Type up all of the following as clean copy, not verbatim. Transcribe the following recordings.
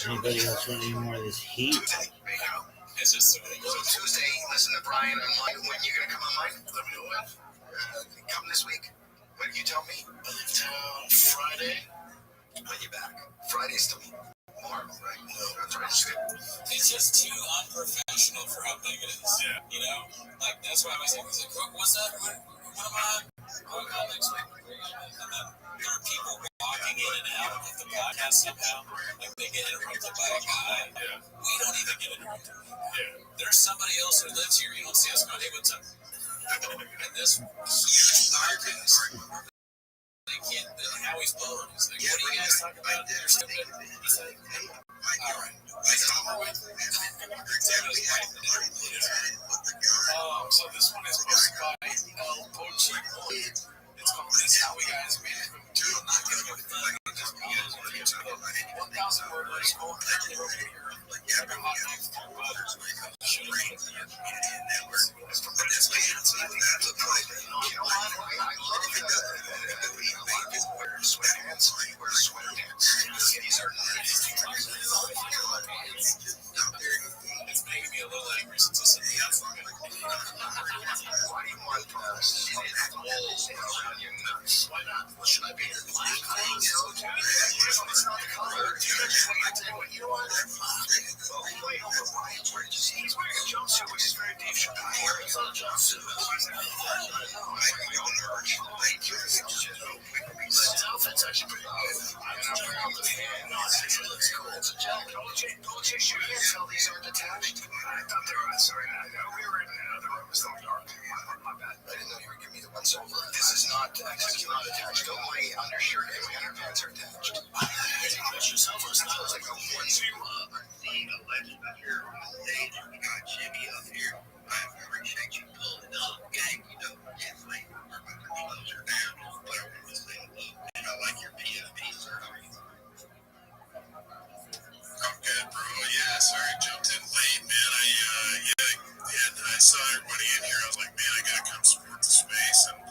Anybody else want any more of this heat? It's just Tuesday. Listen to Brian online. When you gonna come online? Let me know when. Come this week. When did you tell me? I leave town Friday. When you back? Friday's tomorrow, right? No, that's right. It's just too unprofessional for how big it is. Yeah. You know, like that's why I was like, what's that? What am I? I'll call next week. And then there are people walking in and out of the podcast somehow. Like they get interrupted by a guy. Yeah. We don't even get interrupted. Yeah. There's somebody else who lives here. You don't see us going, hey, what's up? And this they can't. How he's blowing. He's like, what are you guys talking about? You're stupid. He's like, all right. So this one is posted by El Pochi. It's called This How We Guys Made It. Dude, I'm not going to go through it. Just because we're going to 1,000 word list. Go over here. Every hot next to butters. Should have been it's from this way. It's not the point. You know what? I love the we wear sweatpants. We wear sweatpants. These are nice. It's making me a little angry since this is the outside. Why do you want us? Walls around your nuts. Why not? Should I be in black? It's not the color. You know what? He's wearing a jumpsuit, which is very Dave Chappelle. He's not a jumpsuit. This outfit's actually pretty good. I'm wearing out the fan. No, it looks cool. It's a gel. Don't chase your hands. Tell these aren't attached. I thought they were. Sorry, we were in another room. It's not dark. My bad. I didn't know you were giving me the ones over. This is not attached. Don't my undershirt and my underpants are attached. It's yourself. It's not like a onesie. Seeing a legend up here on the stage. We got Jimmy up here. I appreciate you pulling up, gang. You know, it's like my clothes are down, but I want to say hello. And I like your PFP, sir. How are you? I'm good, bro. Yeah, sorry I jumped in late, man. I saw everybody in here. I was like, man, I gotta come support the space. And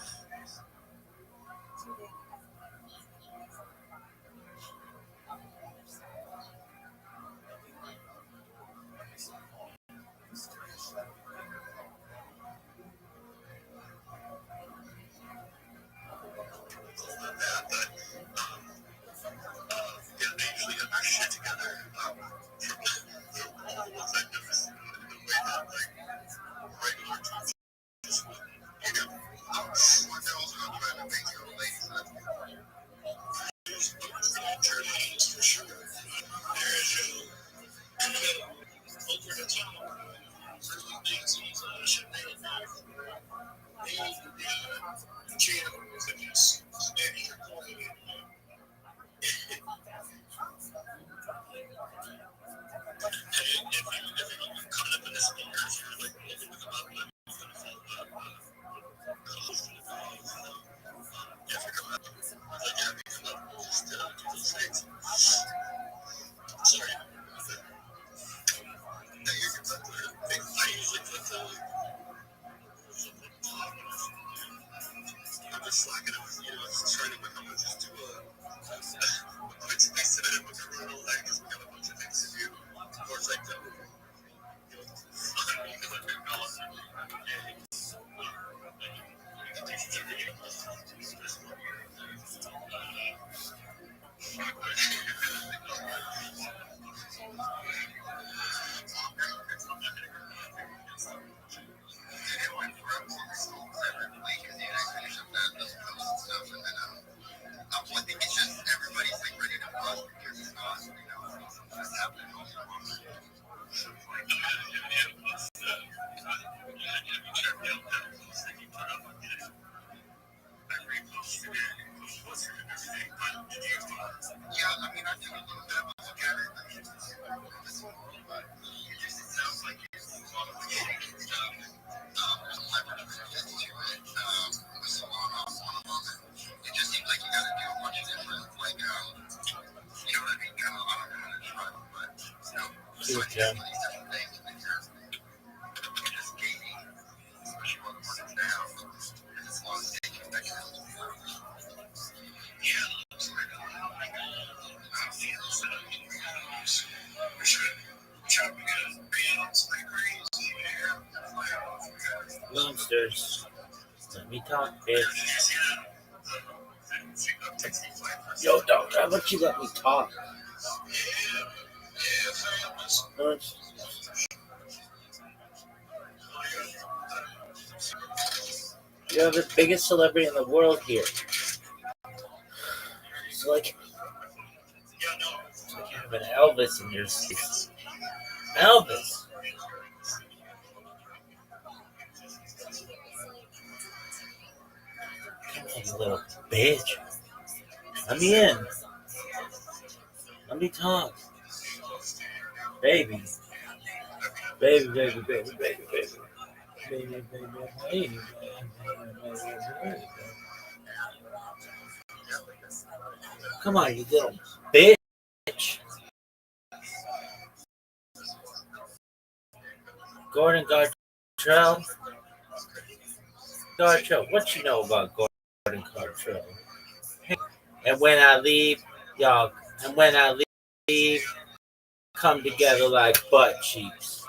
I think it's just everybody's like ready to bust because it's not, it's happening all the time. Yeah, I mean, I took a little bit of a look at it. I mean, but it sounds like it's a lot of shaky stuff. There's a leverage benefit to it. With Solana, one of them. It just seems like you got to do a bunch of different, like, you know what I mean? Kind of, I don't know how to describe it, but, besides some of these different things, and then you're just gaining, especially when the market's down, and it's a lot of staking mechanisms. Monsters. Let me talk, bitch. Yo, dog, how about you let me talk? You're the biggest celebrity in the world here. It's like you have an Elvis in your face. Elvis! Come on, you little bitch. Let me in. Let me talk. Baby. Baby, baby, baby, baby, baby. Baby, baby, baby, baby. Come on, you little bitch. Gordon Gartrell. Gartrell, what you know about Gordon Gartrell? And when I leave, y'all, and when I leave, come together like butt cheeks.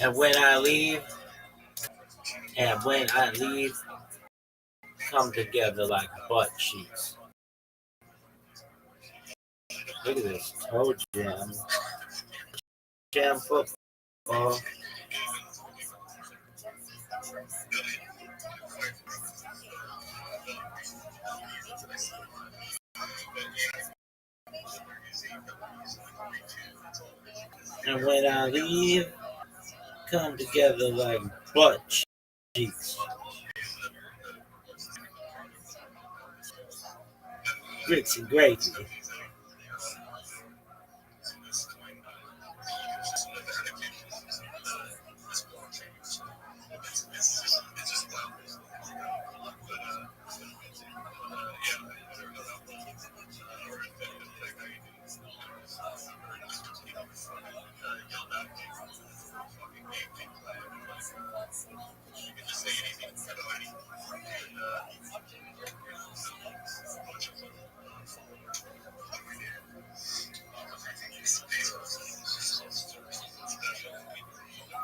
And when I leave, come together like butt cheeks. Look at this toe jam. Jam football. And when I leave, come together like butt cheeks. Grits and gravy.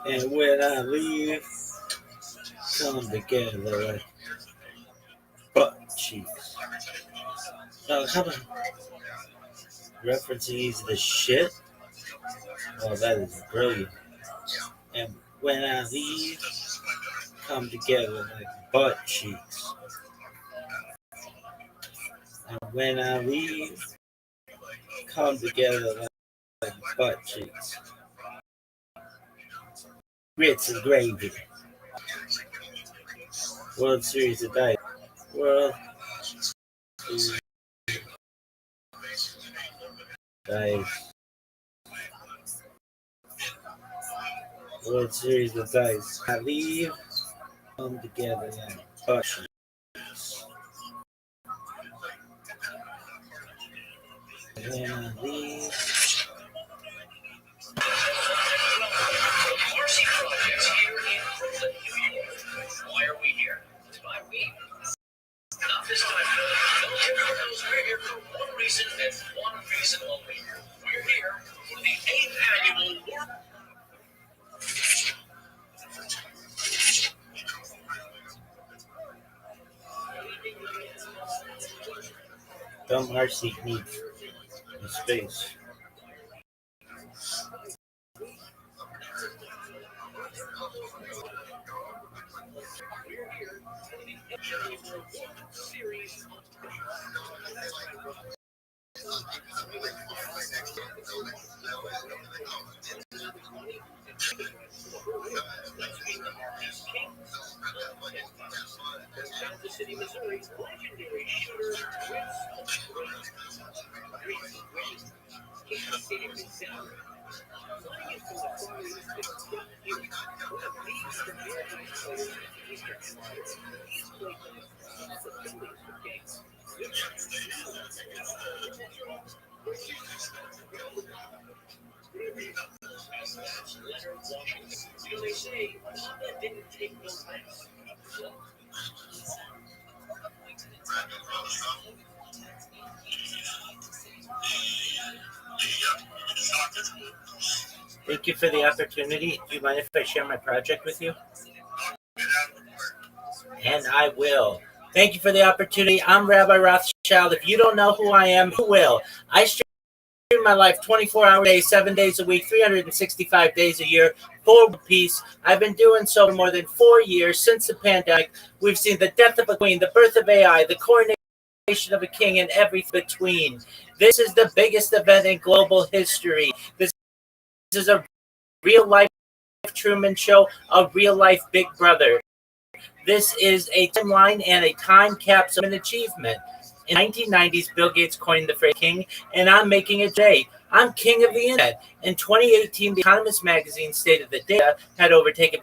And when I leave, come together like butt cheeks. Now, how about referencing easy the shit? Oh, that is brilliant. And when I leave, come together like butt cheeks. And when I leave, come together like butt cheeks. Grits and gravy. World Series of Dice. World Series Dice. World Series of Dice. I leave, come together like butt cheeks. When I leave, Film our seat needs space. Thank you for the opportunity. Do you mind if I share my project with you? And I will. Thank you for the opportunity. I'm Rabbi Rothschild. If you don't know who I am, who will? I stream my life 24 hours a day, 7 days a week, 365 days a year for peace. I've been doing so for more than 4 years since the pandemic. We've seen the death of a queen, the birth of AI, the coronation of a king, and everything between. This is the biggest event in global history. This is a real life Truman Show, a real life Big Brother. This is a timeline and a time capsule of an achievement. In the 1990s, Bill Gates coined the phrase king, and I'm making it today. I'm king of the internet. In 2018, The Economist magazine stated that data had overtaken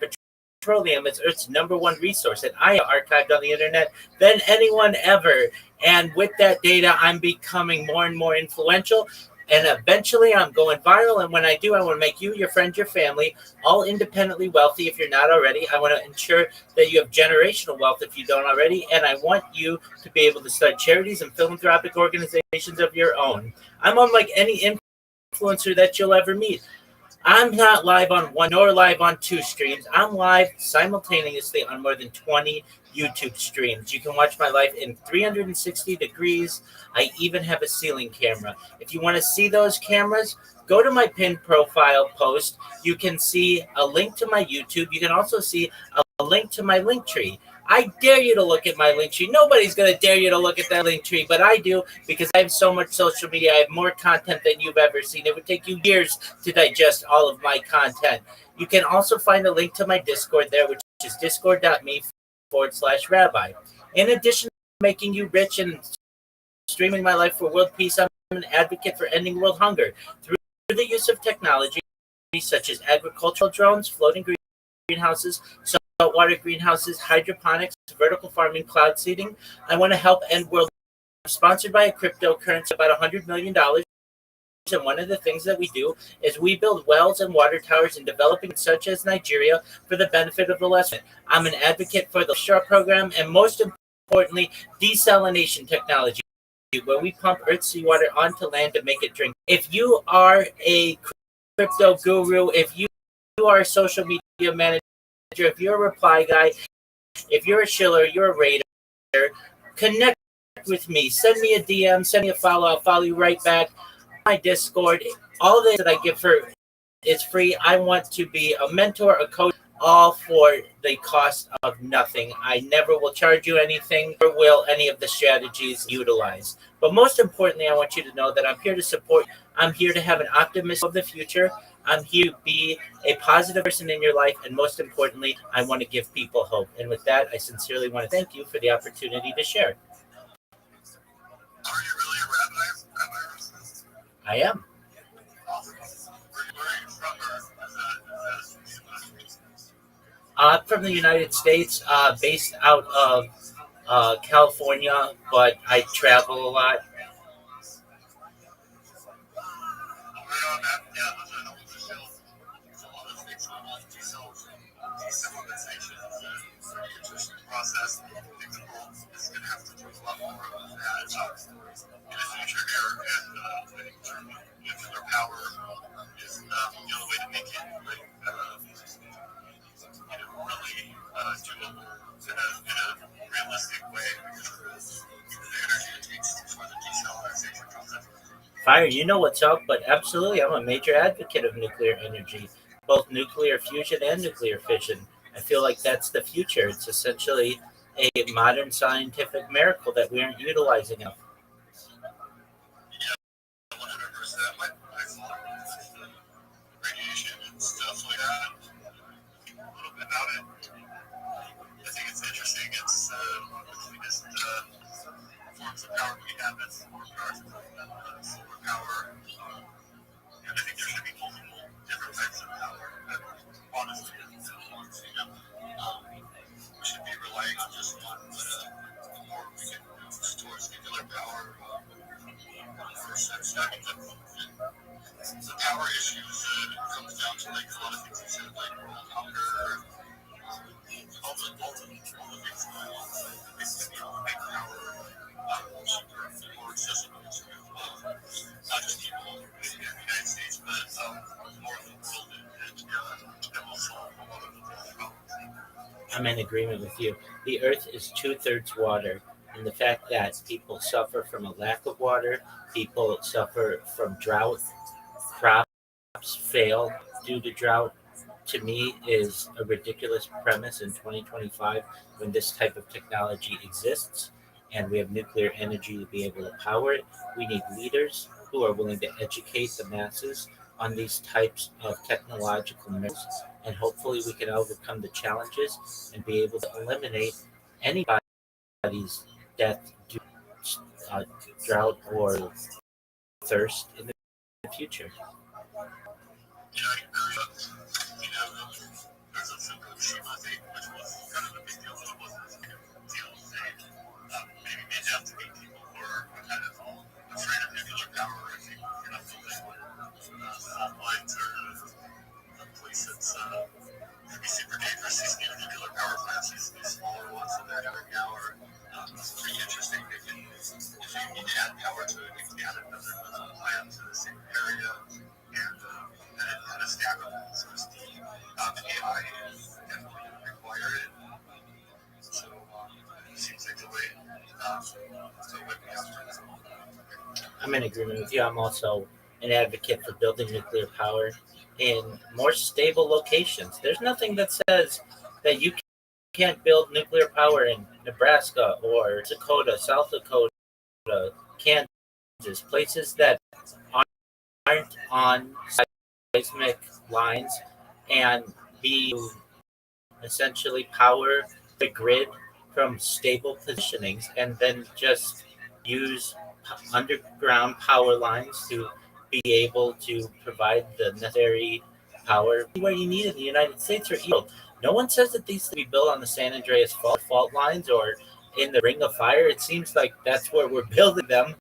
petroleum as Earth's #1 resource, and I archived on the internet than anyone ever. And with that data, I'm becoming more and more influential. And eventually I'm going viral. And when I do, I want to make you, your friends, your family, all independently wealthy if you're not already. I want to ensure that you have generational wealth if you don't already. And I want you to be able to start charities and philanthropic organizations of your own. I'm unlike any influencer that you'll ever meet. I'm not live on one nor live on two streams. I'm live simultaneously on more than 20 YouTube streams. You can watch my life in 360 degrees. I even have a ceiling camera. If you want to see those cameras, go to my pinned profile post. You can see a link to my YouTube. You can also see a link to my link tree. I dare you to look at my link tree. Nobody's going to dare you to look at that link tree, but I do because I have so much social media. I have more content than you've ever seen. It would take you years to digest all of my content. You can also find a link to my Discord there, which is discord.me/rabbi. In addition to making you rich and streaming my life for world peace, I'm an advocate for ending world hunger through the use of technology such as agricultural drones, floating greenhouses, saltwater greenhouses, hydroponics, vertical farming, cloud seeding. I want to help end world. I'm sponsored by a cryptocurrency about $100 million. And one of the things that we do is we build wells and water towers in developing such as Nigeria for the benefit of the less. I'm an advocate for the Shore program and most importantly, desalination technology, where we pump Earth's seawater onto land to make it drink. If you are a crypto guru, if you are a social media manager, if you're a reply guy, if you're a shiller, you're a raider, connect with me. Send me a DM, send me a follow. I'll follow you right back. My Discord, all this that I give for is free. I want to be a mentor, a coach, all for the cost of nothing. I never will charge you anything, or will any of the strategies utilize. But most importantly, I want you to know that I'm here to support. I'm here to have an optimism of the future. I'm here to be a positive person in your life. And most importantly, I want to give people hope. And with that, I sincerely want to thank you for the opportunity to share. Are you really a rabbi? I am. I'm from the United States, based out of California, but I travel a lot. Process is going to have to do a lot more of that in the future here, and nuclear power is the only way to make it really doable in a realistic way because of the energy it takes for the desalination fire. You know what's up, but absolutely, I'm a major advocate of nuclear energy, both nuclear fusion and nuclear fission. I feel like that's the future. It's essentially a modern scientific miracle that we aren't utilizing enough. 100%. My thought is radiation and stuff like that. A little bit about it. I think it's interesting. It's one of the cleanest forms of power we have. That's more power, solar power. And I think there should be multiple different types of power. But honestly, we should be relying on just one. The more we can move towards nuclear power, for sense. I mean, the power issues comes down to like a lot of things you said, like world hunger, all the things going on. Basically, make power cheaper, more accessible to not just people in the United States, but more of the world, and that will solve a lot of the problems. I'm in agreement with you. The earth is two-thirds water, and the fact that people suffer from a lack of water, people suffer from drought, crops fail due to drought, to me is a ridiculous premise in 2025 when this type of technology exists and we have nuclear energy to be able to power it. We need leaders who are willing to educate the masses on these types of technological miracles, and hopefully we can overcome the challenges and be able to eliminate anybody's death due to drought or thirst in the future. Yeah, I agree. There's a Fukushima thing, which was kind of a big deal, but it wasn't as big of a deal as they maybe made out to be. People who are kind of afraid of nuclear power. I think building fault lines or a place that's could be super dangerous. These new nuclear power plants, these smaller ones that they're doing now are pretty interesting. They can, if you need to add power to it, you can add another plant to the same area and kind of stack them, so to speak. AI definitely require it. So it seems like the way we have to. I'm in agreement with you. I'm also an advocate for building nuclear power in more stable locations. There's nothing that says that you can't build nuclear power in Nebraska or Dakota, South Dakota, Kansas, places that aren't on seismic lines and be essentially power the grid from stable positionings and then just use underground power lines to be able to provide the necessary power where you need it in the United States or Europe. No one says that these be built on the San Andreas fault lines or in the Ring of Fire. It seems like that's where we're building them,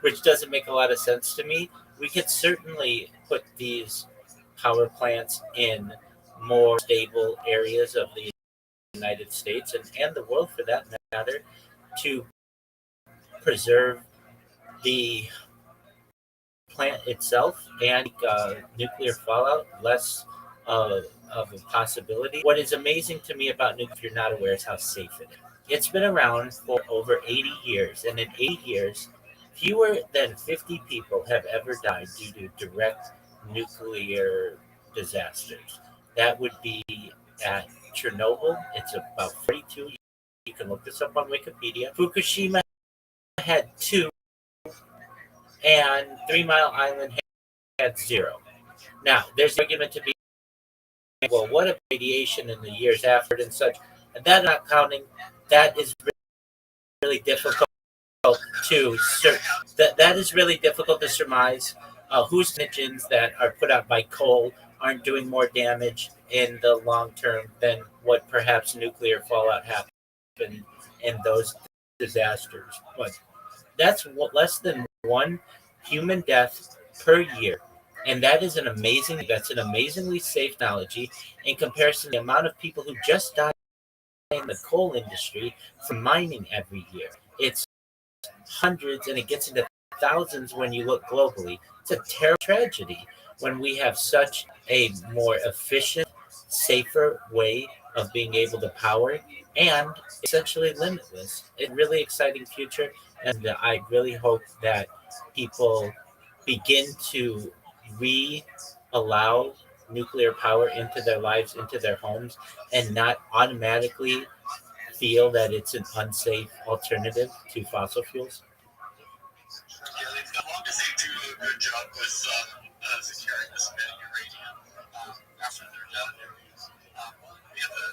which doesn't make a lot of sense to me. We could certainly put these power plants in more stable areas of the United States and the world for that matter to preserve the plant itself and nuclear fallout less of a possibility. What is amazing to me about nuclear, if you're not aware, is how safe it is. It's been around for over 80 years, and in 80 years, fewer than 50 people have ever died due to direct nuclear disasters. That would be at Chernobyl. It's about 42. You can look this up on Wikipedia. Fukushima had two, and 3 Mile Island had zero. Now, there's an argument to be, well, what if radiation in the years after and such? And that not counting, that is really difficult to that is really difficult to surmise. Whose engines that are put out by coal aren't doing more damage in the long term than what perhaps nuclear fallout happened in those disasters. But that's less than one human death per year. And that is that's an amazingly safe technology in comparison to the amount of people who just die in the coal industry from mining every year. It's hundreds and it gets into thousands when you look globally. It's a terrible tragedy when we have such a more efficient, safer way of being able to power and essentially limitless. It's a really exciting future, and I really hope that people begin to re allow nuclear power into their lives, into their homes, and not automatically feel that it's an unsafe alternative to fossil fuels? Yeah, as long as they do a good job with securing the spent uranium after they're done. We have the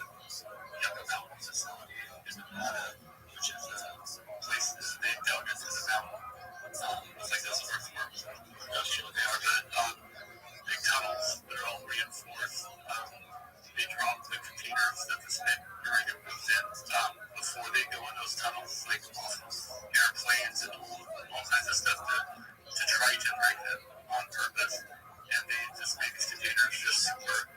Yucca Mountain facility in Nevada, which is a place that they dug into the mountain. It's like those earthworms, industrial they are, but big tunnels that are all reinforced. They drop the containers that the spent uranium goes in before they go in those tunnels, like off airplanes and all kinds of stuff to try to break them on purpose. And they just make these containers just super.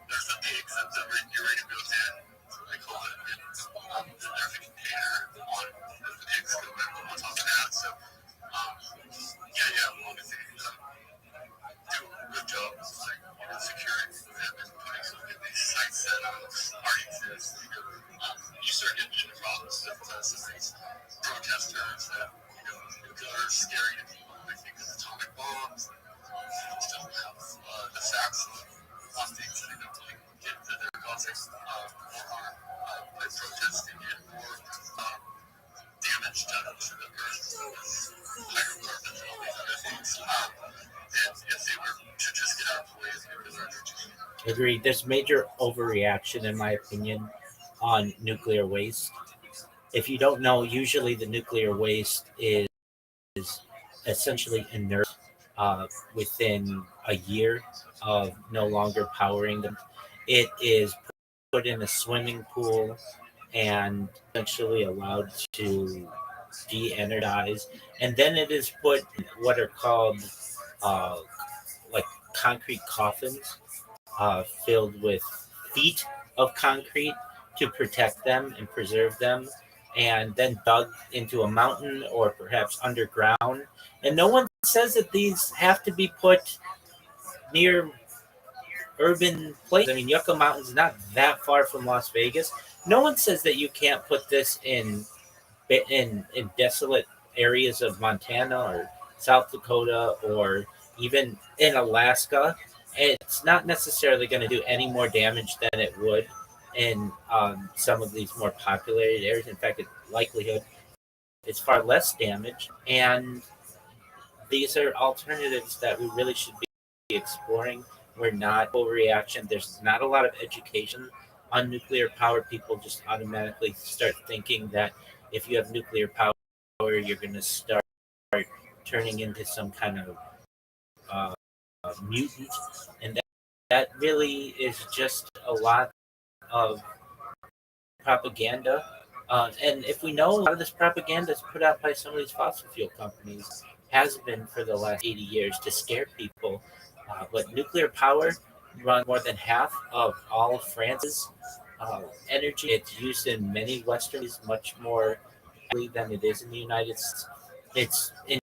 There's the pigs that the uranium goes in. They call it, there's a container on the pigs go in on top of that. So, as long as they do a good job of securing them and putting them in these sites that already exist. You start getting into problems with some of these protesters that are scary to people. They think it's atomic bombs. Just don't have the facts on things that they don't really get that they're causing more harm by protesting and more damage done to the earth with hydrocarbons and all these other things. And if they were to just get out of the way of nuclear energy. Agreed. There's major overreaction, in my opinion, on nuclear waste. If you don't know, usually the nuclear waste is essentially inert within a year of no longer powering them. It is put in a swimming pool and essentially allowed to de-energize, and then it is put in what are called uh, like concrete coffins filled with feet of concrete to protect them and preserve them, and then dug into a mountain or perhaps underground. And no one says that these have to be put near urban places. I mean, Yucca Mountain's not that far from Las Vegas. No one says that you can't put this in desolate areas of Montana or South Dakota or even in Alaska. It's not necessarily going to do any more damage than it would in some of these more populated areas. In fact, its likelihood is far less damage. And these are alternatives that we really should be exploring. We're not overreaction. There's not a lot of education on nuclear power. People just automatically start thinking that if you have nuclear power, you're going to start turning into some kind of uh, mutant. And that really is just a lot of propaganda. And if we know, a lot of this propaganda is put out by some of these fossil fuel companies, has been for the last 80 years to scare people. But nuclear power runs more than half of all of France's energy. It's used in many Western countries much more than it is in the United States. It's in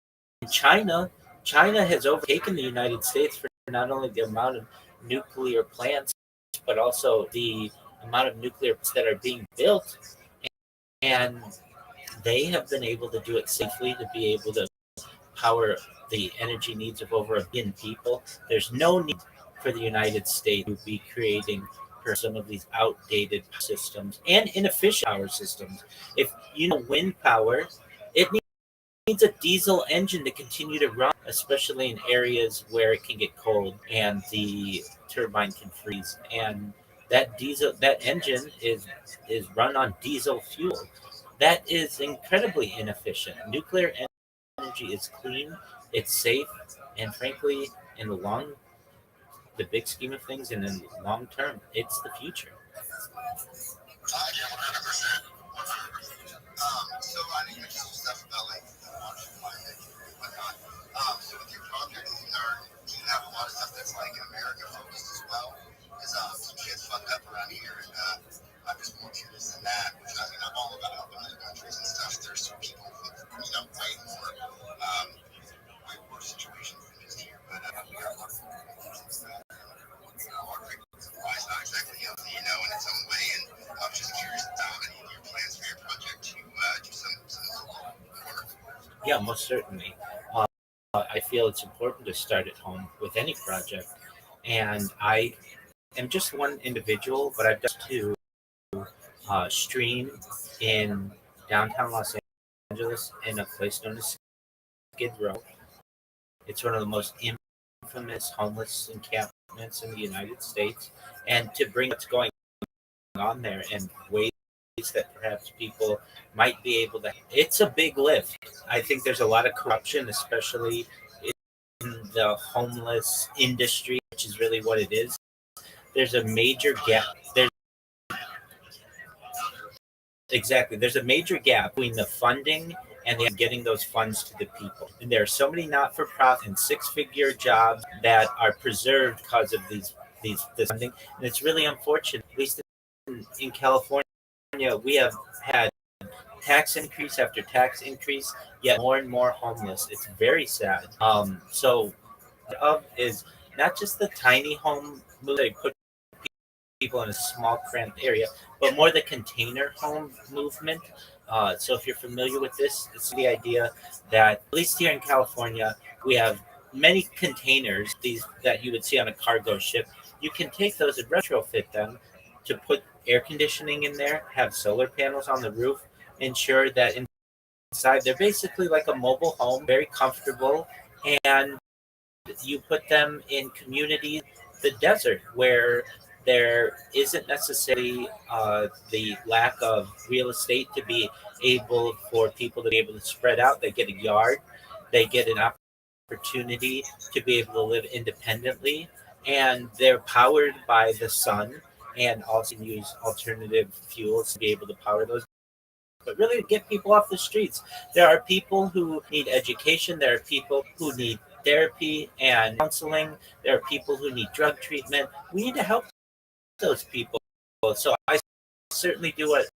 China. China has overtaken the United States for not only the amount of nuclear plants, but also the amount of nuclear plants that are being built. And they have been able to do it safely to be able to power the energy needs of over a billion people. There's no need for the United States to be creating some of these outdated systems and inefficient power systems. If you know wind power, it needs a diesel engine to continue to run, especially in areas where it can get cold and the turbine can freeze. And that engine is run on diesel fuel. That is incredibly inefficient. Nuclear energy is clean, it's safe, and frankly, in the big scheme of things, and in the long term, it's the future. Yeah, 100%. 100%. So I think you mentioned some stuff about like water supply and whatnot. So with your projects, do you have a lot of stuff that's like America focused as well? Because some shit's fucked up around here, and I'm just more curious than that. Which I mean, I'm all about helping other countries and stuff. There's some people with way more way worse situations than just here, but we got a lot of why it's not exactly healthy, in its own way. And I'm just curious about any of your plans for your project to do some local work. Yeah, most certainly. I feel it's important to start at home with any project. And I am just one individual, but I've done to stream in downtown Los Angeles in a place known as Skid Row. It's one of the most infamous homeless encampments in the United States. And to bring what's going on there and ways that perhaps people might be able to, it's a big lift. I think there's a lot of corruption, especially in the homeless industry, which is really what it is. There's a major gap. There's a major gap between the funding and getting those funds to the people. And there are so many not-for-profit and six-figure jobs that are preserved because of this funding, and it's really unfortunate. At least in California, we have had tax increase after tax increase, yet more and more homeless. It's very sad. So of is not just the tiny home they put people in a small cramped area, but more the container home movement. So if you're familiar with this, it's the idea that at least here in California, we have many containers these that you would see on a cargo ship. You can take those and retrofit them to put air conditioning in there, have solar panels on the roof, ensure that inside they're basically like a mobile home, very comfortable, and you put them in communities, the desert, where there isn't necessarily the lack of real estate to be able for people to be able to spread out. They get a yard, they get an opportunity to be able to live independently, and they're powered by the sun and also use alternative fuels to be able to power those, but really to get people off the streets. There are people who need education. There are people who need therapy and counseling. There are people who need drug treatment. We need to help those people. So I certainly do what.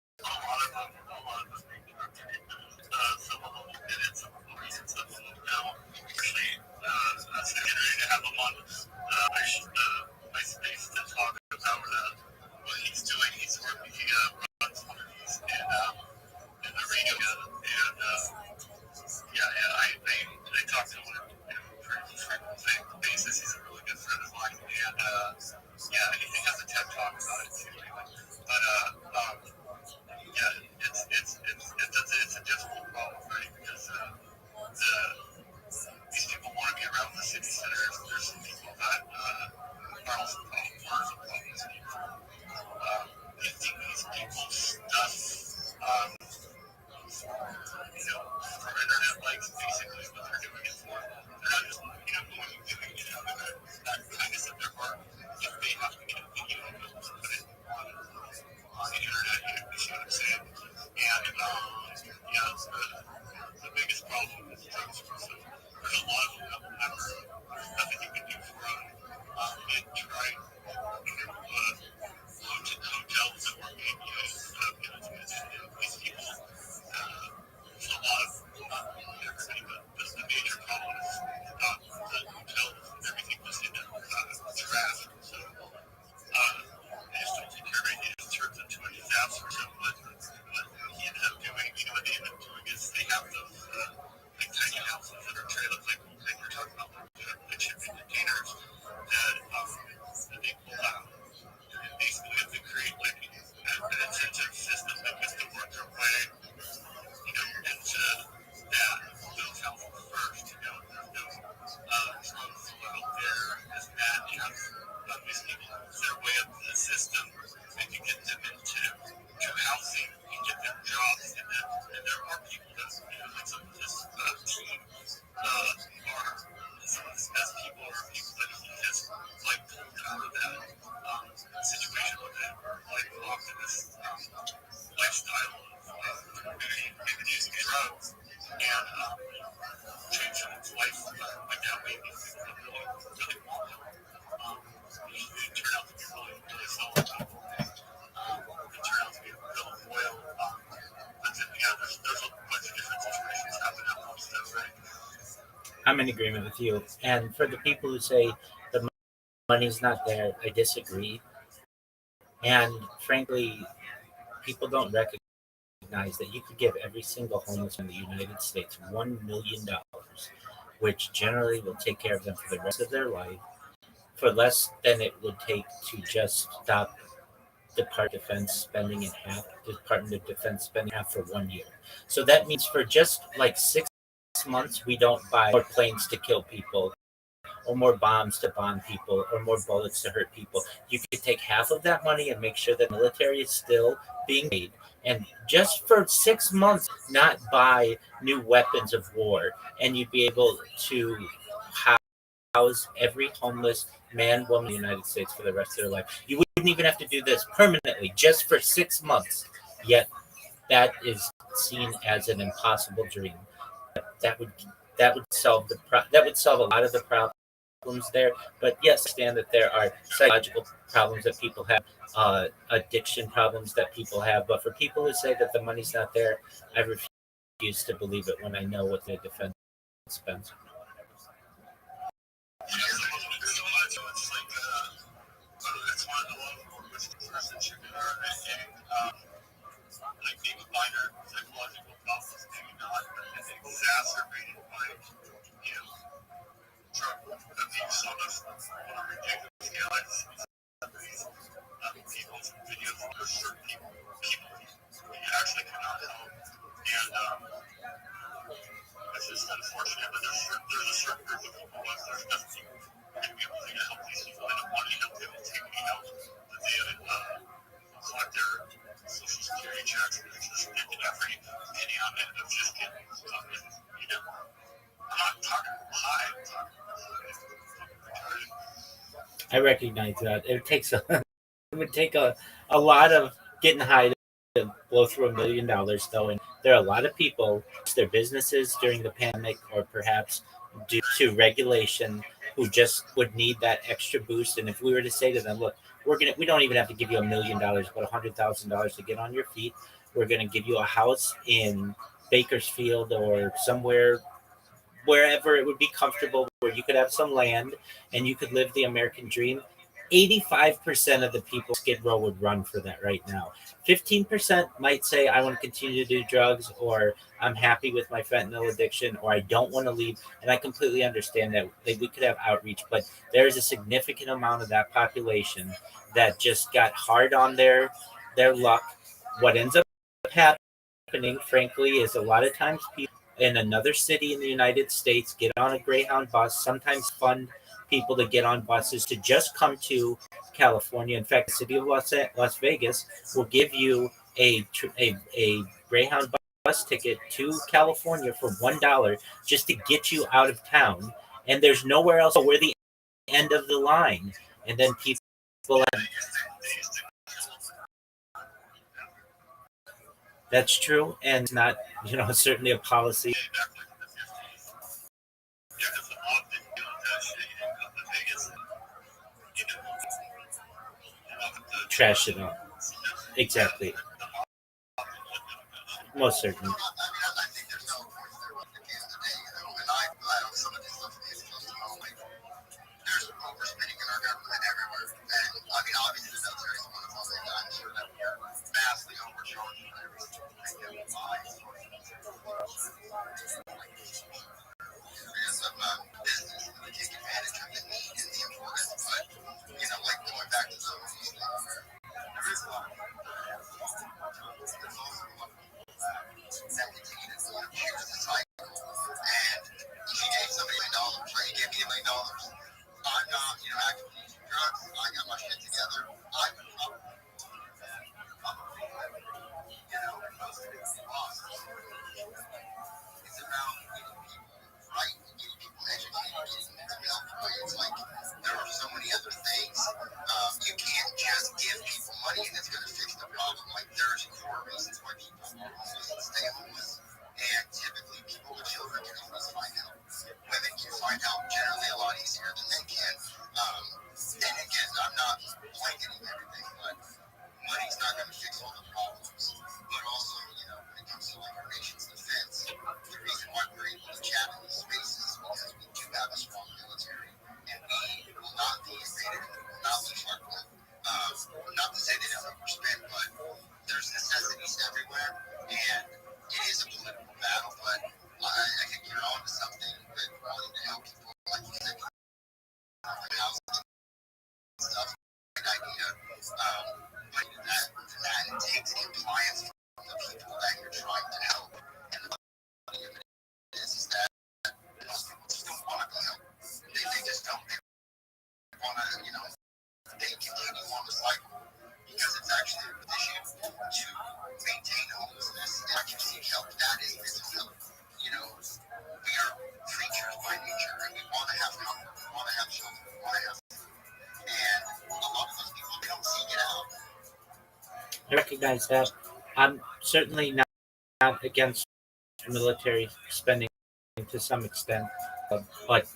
I'm in agreement with you. And for the people who say the money's not there, I disagree. And frankly, people don't recognize that you could give every single homeless in the United States $1 million, which generally will take care of them for the rest of their life for less than it would take to just stop Department of Defense spending in half, Department of Defense spending half for 1 year. So that means for just like 6 months, we don't buy more planes to kill people, or more bombs to bomb people, or more bullets to hurt people. You could take half of that money and make sure the military is still being made. And just for 6 months, not buy new weapons of war. And you'd be able to house every homeless man, woman in the United States for the rest of their life. You wouldn't even have to do this permanently, just for 6 months. Yet that is seen as an impossible dream. That would that would solve that would solve a lot of the problems there. But yes, I understand that there are psychological problems that people have, addiction problems that people have. But for people who say that the money's not there, I refuse to believe it when I know what the defense spends. Like maybe minor psychological problems, maybe not, and exacerbated by drug abuse on a ridiculous scale. People's videos for certain people you actually cannot help, and it's just unfortunate. But there's a certain group of people once there's nothing going to be able to help these people end up wanting to help them and take me out that they collect their social security checks and just making every penny on it of just getting something, I'm not talking high, I'm talking I recognize that it would take a lot of getting high to blow through $1 million, though, and there are a lot of people, their businesses during the pandemic, or perhaps due to regulation, who just would need that extra boost. And if we were to say to them, "Look, we don't even have to give you $1 million, but $100,000 to get on your feet. We're going to give you a house in Bakersfield or somewhere wherever it would be comfortable, where you could have some land and you could live the American dream." 85% of the people Skid Row would run for that right now. 15% might say, "I want to continue to do drugs," or "I'm happy with my fentanyl addiction," or "I don't want to leave." And I completely understand that we could have outreach, but there's a significant amount of that population that just got hard on their luck. What ends up happening, frankly, is a lot of times people in another city in the United States get on a Greyhound bus, sometimes fund people to get on buses to just come to California. In fact, the city of Las Vegas will give you a Greyhound bus ticket to California for $1 just to get you out of town. And there's nowhere else. We're the end of the line. And then people. That's true, and not, certainly a policy. Trash it up. Exactly. Most certainly. There's overspending in our government everywhere. And I mean, obviously, the military is one of them. I'm sure that we are vastly overcharged for everything. Because of business that take advantage of the need and the importance. But, like going back to there is a lot of there's also a lot of people that continue to choose the cycle. And she gave somebody $1 million, right? He gave me $1 million. I'm not, actively using drugs. I got my shit together. I would probably, most of it's lost. It's about getting people right, getting people educated, getting them to help I recognize that. I'm certainly not against military spending to some extent, but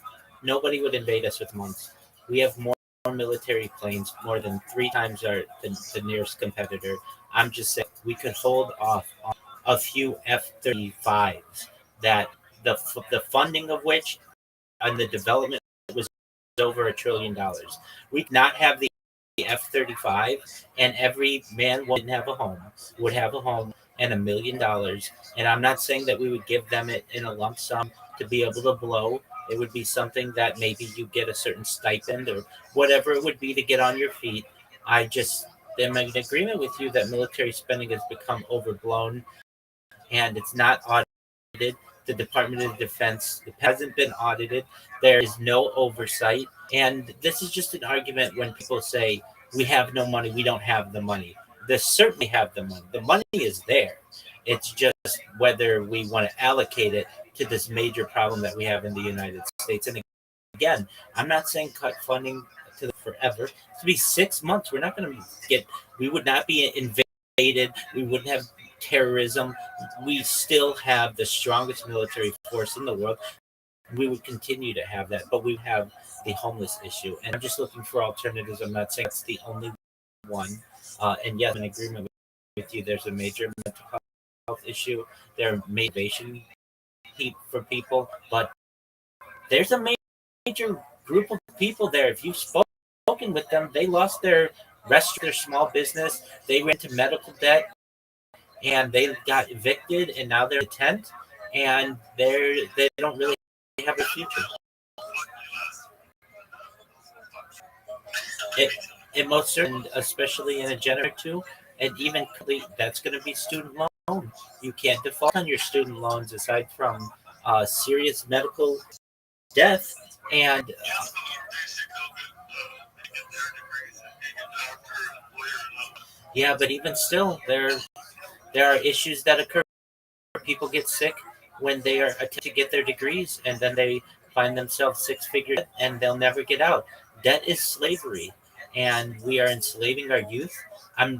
nobody would invade us with months. We have more military planes, more than three times the nearest competitor. I'm just saying we could hold off on a few F-35s that the funding of which and the development was over $1 trillion. We'd not have the F-35, and every man would have a home, and $1 million. And I'm not saying that we would give them it in a lump sum to be able to blow. It would be something that maybe you get a certain stipend or whatever it would be to get on your feet. I just am in agreement with you that military spending has become overblown and it's not audited. The Department of Defense hasn't been audited. There is no oversight. And this is just an argument when people say, we have no money, we don't have the money. They certainly have the money. The money is there. It's just whether we want to allocate it to this major problem that we have in the United States. And again, I'm not saying cut funding to the forever. To be 6 months, we're not going to we would not be invaded. We wouldn't have terrorism. We still have the strongest military force in the world. We would continue to have that, but we have the homeless issue. And I'm just looking for alternatives. I'm not saying it's the only one. And yes, I'm in agreement with you. There's a major mental health issue. There are motivation for people, but there's a major group of people there. If you've spoken with them, they lost their restaurant, their small business. They went into medical debt and they got evicted, and now they're in a tent, and they don't really have a future. It, it most certainly, especially in a generation or two, and even that's going to be student loan. You can't default on your student loans aside from serious medical death, and yeah, but even still, there are issues that occur. People get sick when they are attempting to get their degrees, and then they find themselves six-figure debt, and they'll never get out. Debt is slavery, and we are enslaving our youth.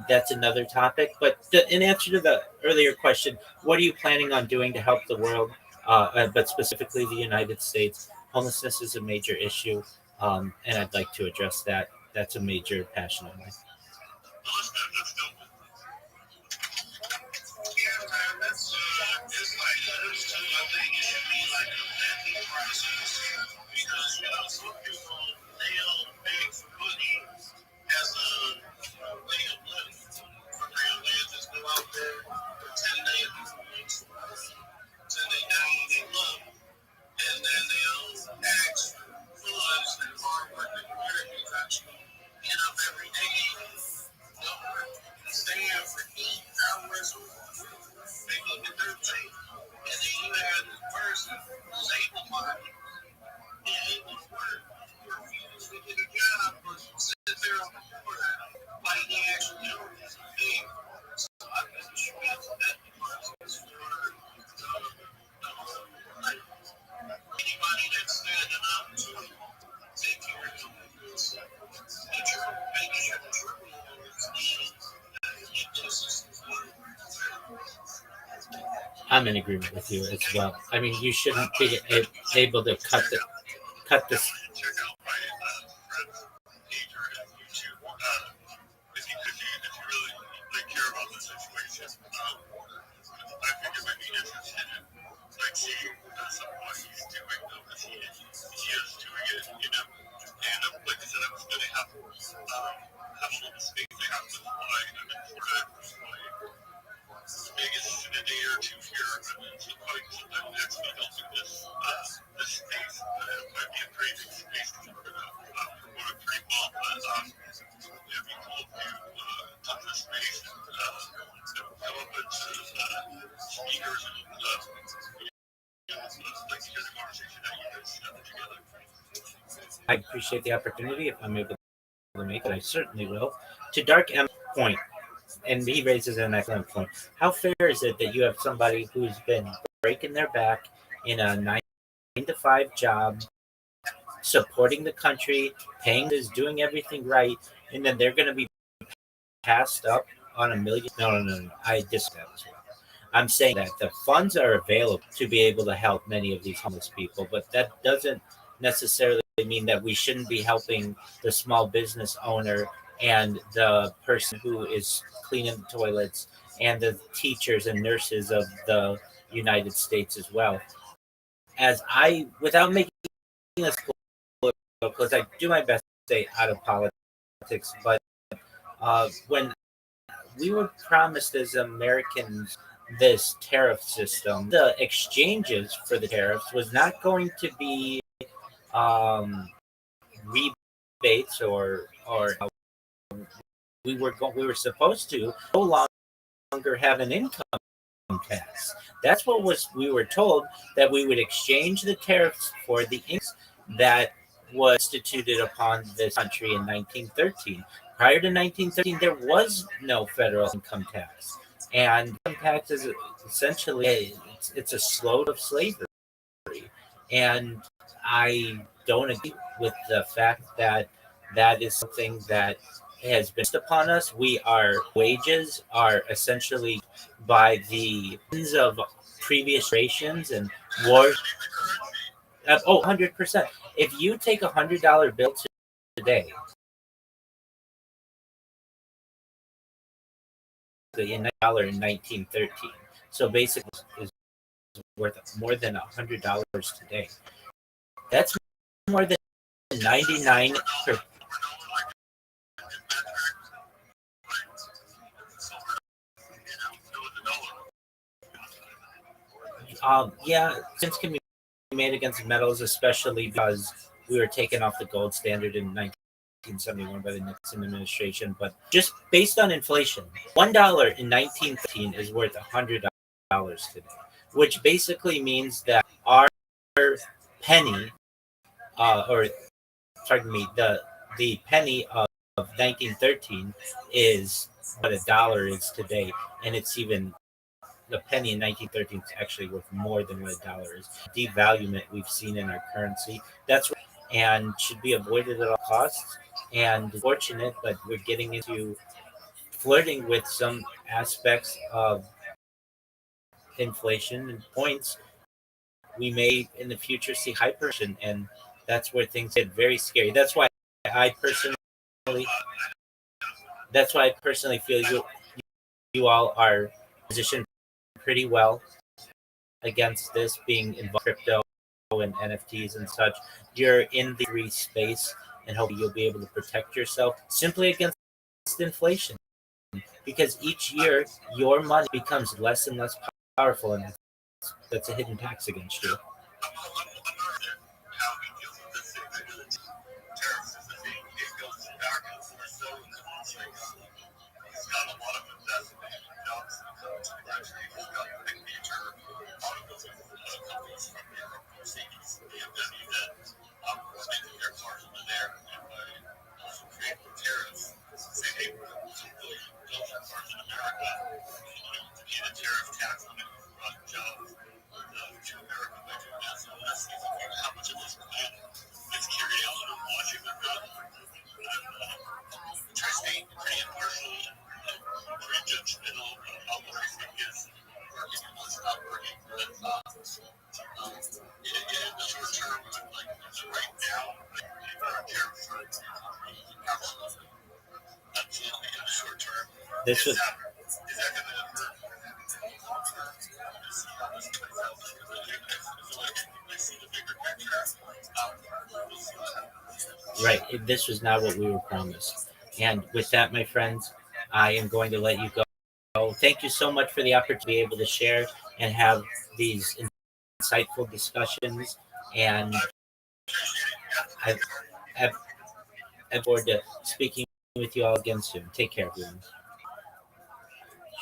That's another topic. But in answer to the earlier question, what are you planning on doing to help the world, but specifically the United States? Homelessness is a major issue, and I'd like to address that. That's a major passion of mine. I'm in agreement with you as well. I mean, you shouldn't be able to cut this. I appreciate the opportunity. If I'm able to make it, I certainly will. To Dark M's point, and he raises an excellent point. How fair is it that you have somebody who's been breaking their back in a 9 to 5 job, supporting the country, paying is doing everything right, and then they're going to be passed up on a million. No, no, no, no. I disagree that as well. I'm saying that the funds are available to be able to help many of these homeless people, but that doesn't necessarily mean that we shouldn't be helping the small business owner and the person who is cleaning the toilets and the teachers and nurses of the United States as well. As I, without making this political, because I do my best to stay out of politics, but when we were promised as Americans this tariff system, the exchanges for the tariffs was not going to be um, rebates or we were supposed to no longer have an income tax. That's what was we were told, that we would exchange the tariffs for the income that was instituted upon this country in 1913. Prior to 1913, there was no federal income tax, and income tax is essentially it's a slope of slavery. And I don't agree with the fact that that is something that has been upon us. Our wages are essentially by the ends of previous generations and wars. 100%. If you take $100 bill today, in dollar in 1913, so basically is worth more than $100 today. That's more than 99. Yeah, since can be made against metals, especially because we were taken off the gold standard in 1971 by the Nixon administration. But just based on inflation, $1 in 1913 is worth $100 today, which basically means that our penny, or pardon me, the penny of 1913 is what a dollar is today, and it's even the penny in 1913 is actually worth more than what a dollar is. Devaluement we've seen in our currency, that's and should be avoided at all costs. And fortunate, but we're getting into flirting with some aspects of inflation and points. We may in the future see hyperinflation, and that's where things get very scary. I personally, that's why I personally feel you all are positioned pretty well against this, being involved in crypto and NFTs and such. You're in the free space, and hopefully you'll be able to protect yourself simply against inflation. Because each year your money becomes less and less powerful, and that's a hidden tax against you. This was right. This was not what we were promised. And with that, my friends, I am going to let you go. Thank you so much for the opportunity to be able to share and have these insightful discussions. And I have forward to speaking with you all again soon. Take care, everyone.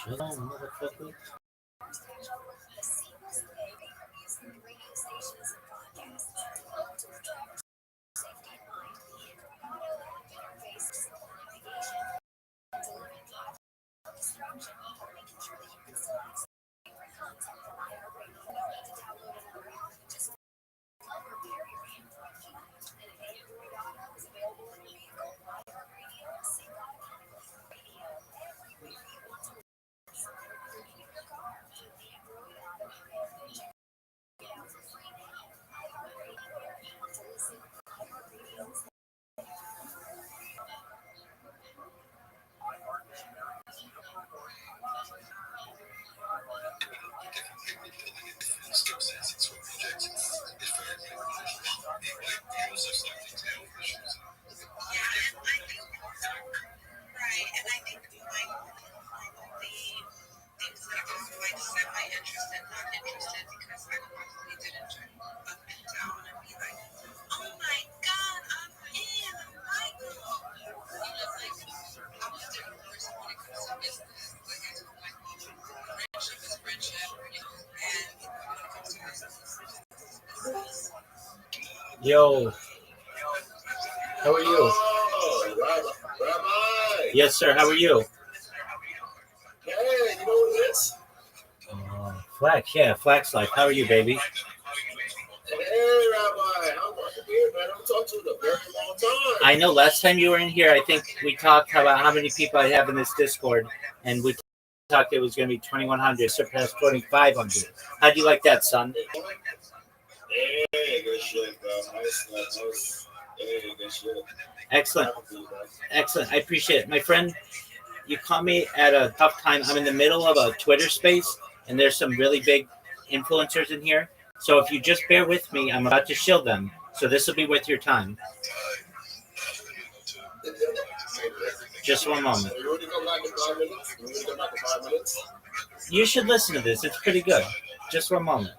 Shalom, motherfucker. Yo, how are you? Rabbi. Yes, sir. How are you? Hey, you know what it is? Flax, yeah, Flax Life. How are you, baby? Hey, Rabbi. How are you, man? I haven't talked to you in a very long time. I know last time you were in here, I think we talked about how many people I have in this Discord, and we talked it was going to be 2,100, surpassed 2,500. How do you like that, son? Hey, good shit, bro. Nice. Hey, good shit. Excellent. Excellent. I appreciate it. My friend, you caught me at a tough time. I'm in the middle of a Twitter space, and there's some really big influencers in here. So if you just bear with me, I'm about to shield them. So this will be worth your time. Just one moment. You want to come back in 5 minutes? You want to come back in 5 minutes? You should listen to this. It's pretty good. Just one moment.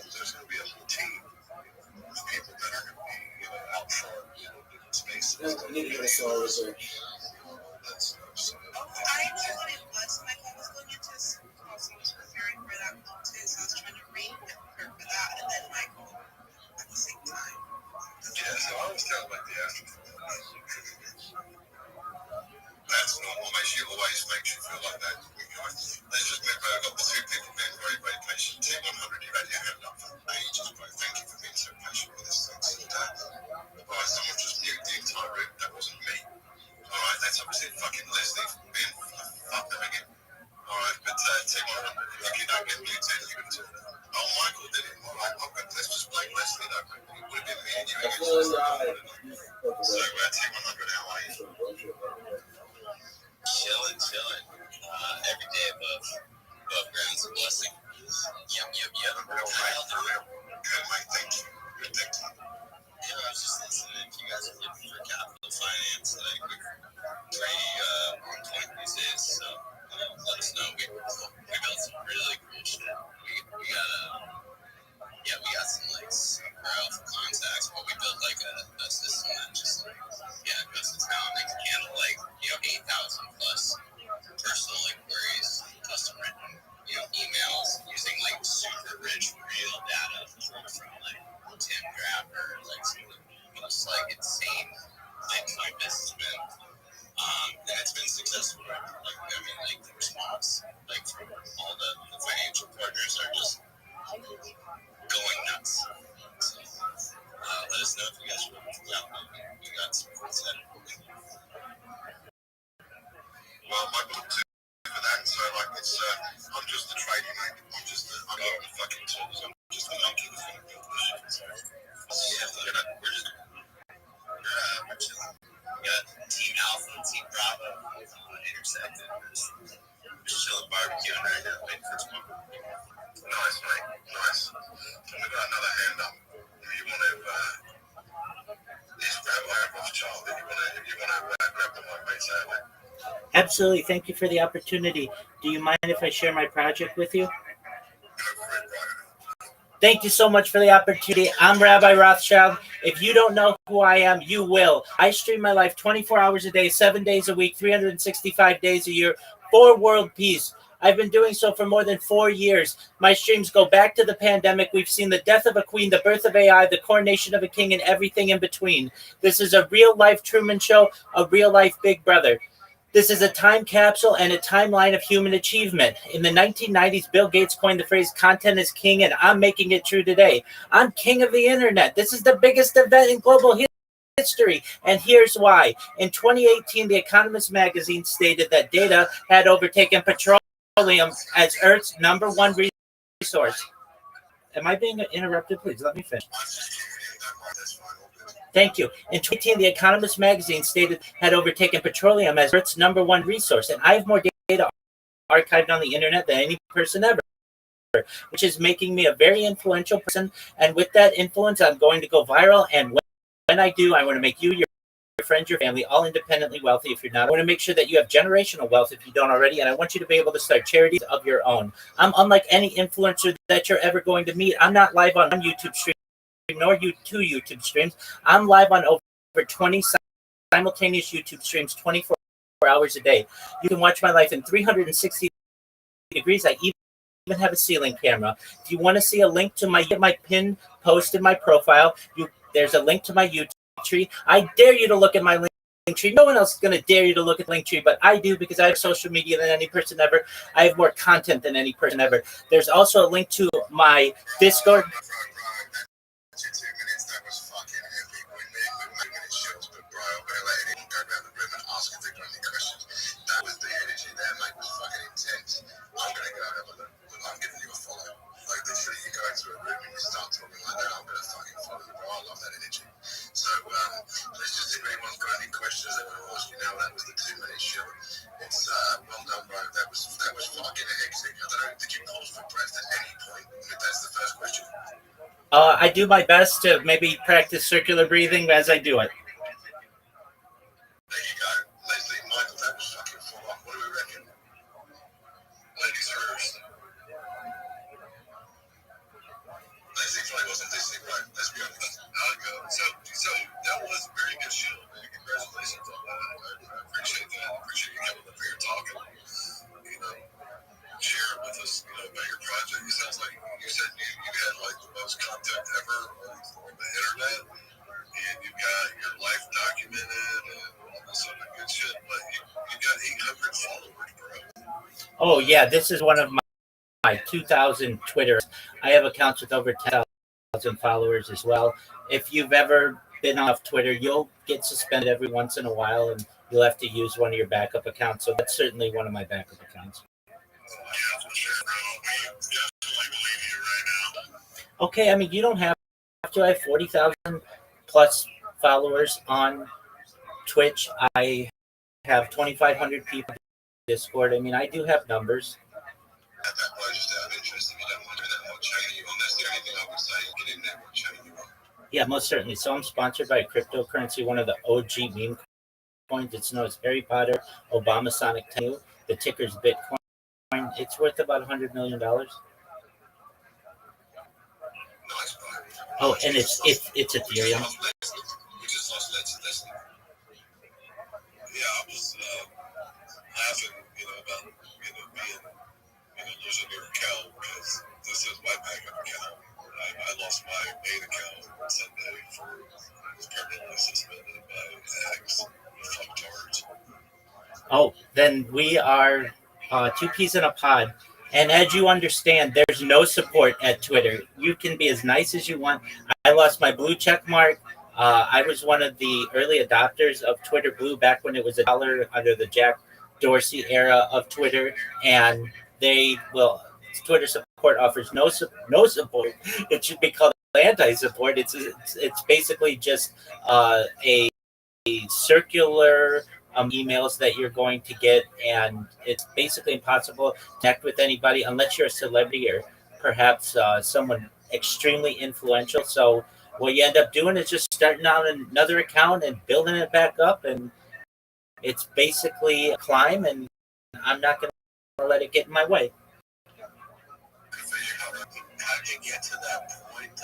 There's going to be a whole team of people that are going to be, out front, in space. I need to get a song research. I know what it was. My phone was going into this call, so I was preparing for that call too. So I was trying to read and prepare for that, and then Michael at the same time. Yeah, so I was kind of like the afterthought. That's normal. She always makes you feel like that. Let's just remember, I've got the two people being very, very patient. Team 100, you've had your hand up for ages, bro. Thank you for being so patient with this thing. Alright, someone just mute the entire room. That wasn't me. Alright, that's obviously fucking Leslie being fucked up again. Alright, but Team 100, if you don't get muted, you can talk. Oh, Michael did it. Alright, let's just blame Leslie though. It would have been me and you against So, Team 100, how are you? Chilling. Every day above ground's a blessing. Yep. Real good, mate. Thank you. Good, thank you. Yeah, I was just listening. If you guys are looking for capital finance, like we're pretty on point these days. So let us know. We built some really cool shit. We got some like super alpha contacts, but we built like a system that just goes to town. They can handle like 8,000 plus personal inquiries, custom written emails using like super rich real data from like Tim Grapper, like some of the most like insane Bitcoin businessmen. And it's been successful. Like the response, like from all the financial partners are just going nuts. So, let us know if you guys are looking for that. We got some cool stuff. Well, my book too for that. So like I'm just the trading mate. I'm not the fucking tools. I'm just the monkey that's gonna build the shit. So we're chilling. We got Team Alpha and Team Bravo intersected. Just chilling, barbecuing right now, waiting for tomorrow. Nice, mate. Nice. And we got another hand up. If you want to, this Rabbi Rothschild, if you want to grab the mic, mate, say it. Absolutely. Thank you for the opportunity. Do you mind if I share my project with you? Thank you so much for the opportunity. I'm Rabbi Rothschild. If you don't know who I am, you will. I stream my life 24 hours a day, 7 days a week, 365 days a year for world peace. I've been doing so for more than 4 years. My streams go back to the pandemic. We've seen the death of a queen, the birth of AI, the coronation of a king, and everything in between. This is a real-life Truman Show, a real-life Big Brother. This is a time capsule and a timeline of human achievement. In the 1990s, Bill Gates coined the phrase content is king, and I'm making it true today. I'm king of the internet. This is the biggest event in global history, and here's why. In 2018, The Economist magazine stated that data had overtaken petroleum as Earth's #1 resource. Am I being interrupted? Please, let me finish. Thank you. In 2018, The Economist magazine stated had overtaken petroleum as Earth's #1 resource, and I have more data archived on the internet than any person ever, which is making me a very influential person. And with that influence, I'm going to go viral. And when I do, I want to make you, your friends, your family, all independently wealthy. If you're not, I want to make sure that you have generational wealth if you don't already. And I want you to be able to start charities of your own. I'm unlike any influencer that you're ever going to meet. I'm not live on YouTube stream, nor two YouTube streams. I'm live on over 20 simultaneous YouTube streams 24 24 hours a day. You can watch my life in 360 degrees. I even have a ceiling camera. If you want to see a link to my pin post in my profile, there's a link to my YouTube tree. I dare you to look at my link tree. No one else is going to dare you to look at link tree, but I do because I have social media than any person ever. I have more content than any person ever. There's also a link to my Discord. That was the energy there, mate, was fucking intense. I'm gonna go have a look. I'm giving you a follow. Like literally you go into a room and you start talking like that, I'm gonna fucking follow you, bro. I love that energy. So let's just see if anyone's got any questions they want to ask you now. That was the 2-minute show. It's well done, bro. That was fucking hectic. I don't know, did you pause for breath at any point? That's the first question. I do my best to maybe practice circular breathing as I do it. There you go. Leslie, Michael, that was fucking full on. What do we reckon? Ladies first. Leslie probably wasn't listening, right? Let's be honest. I'll go. So that was a very good show, man. Congratulations on that. I appreciate that. I appreciate you coming up here talking, sharing with us, about your project. It sounds like you said you had like the most content ever on the internet, and you've got your life documented and all this other good shit, but you got 800 followers, bro. Oh yeah, this is one of my 2,000 Twitter. I have accounts with over 10,000 followers as well. If you've ever been off Twitter, you'll get suspended every once in a while, and you'll have to use one of your backup accounts. So that's certainly one of my backup accounts. Yeah, for sure, bro. We definitely believe you right now. Okay, I mean, you don't have to. I have 40,000 plus followers on Twitch. I have 2,500 people on Discord. I mean, I do have numbers. At that point, just out of interest, if you don't want to do that, I'll chain you on. That's the only thing I would say. Get in there, we'll chain you on. Yeah, most certainly. So I'm sponsored by cryptocurrency, one of the OG meme coins. It's known as Harry Potter Obama Sonic 10. The ticker's Bitcoin. It's worth about $100 million. Nice, bro. Oh, and it's Ethereum. We just lost Leslie. Yeah, I was laughing, about, being, losing your account because this is my backup account. I lost my main account on Sunday was permanently suspended by hacks, fucktards. Oh, then we are two peas in a pod. And as you understand, there's no support at Twitter. You can be as nice as you want. I lost my blue check mark. I was one of the early adopters of Twitter Blue back when it was $1 under the Jack Dorsey era of Twitter. And Twitter support offers no support. It should be called anti-support. It's basically just a circular emails that you're going to get, and it's basically impossible to connect with anybody unless you're a celebrity or perhaps someone extremely influential. So what you end up doing is just starting out another account and building it back up, and it's basically a climb, and I'm not going to let it get in my way. How did you get to that point?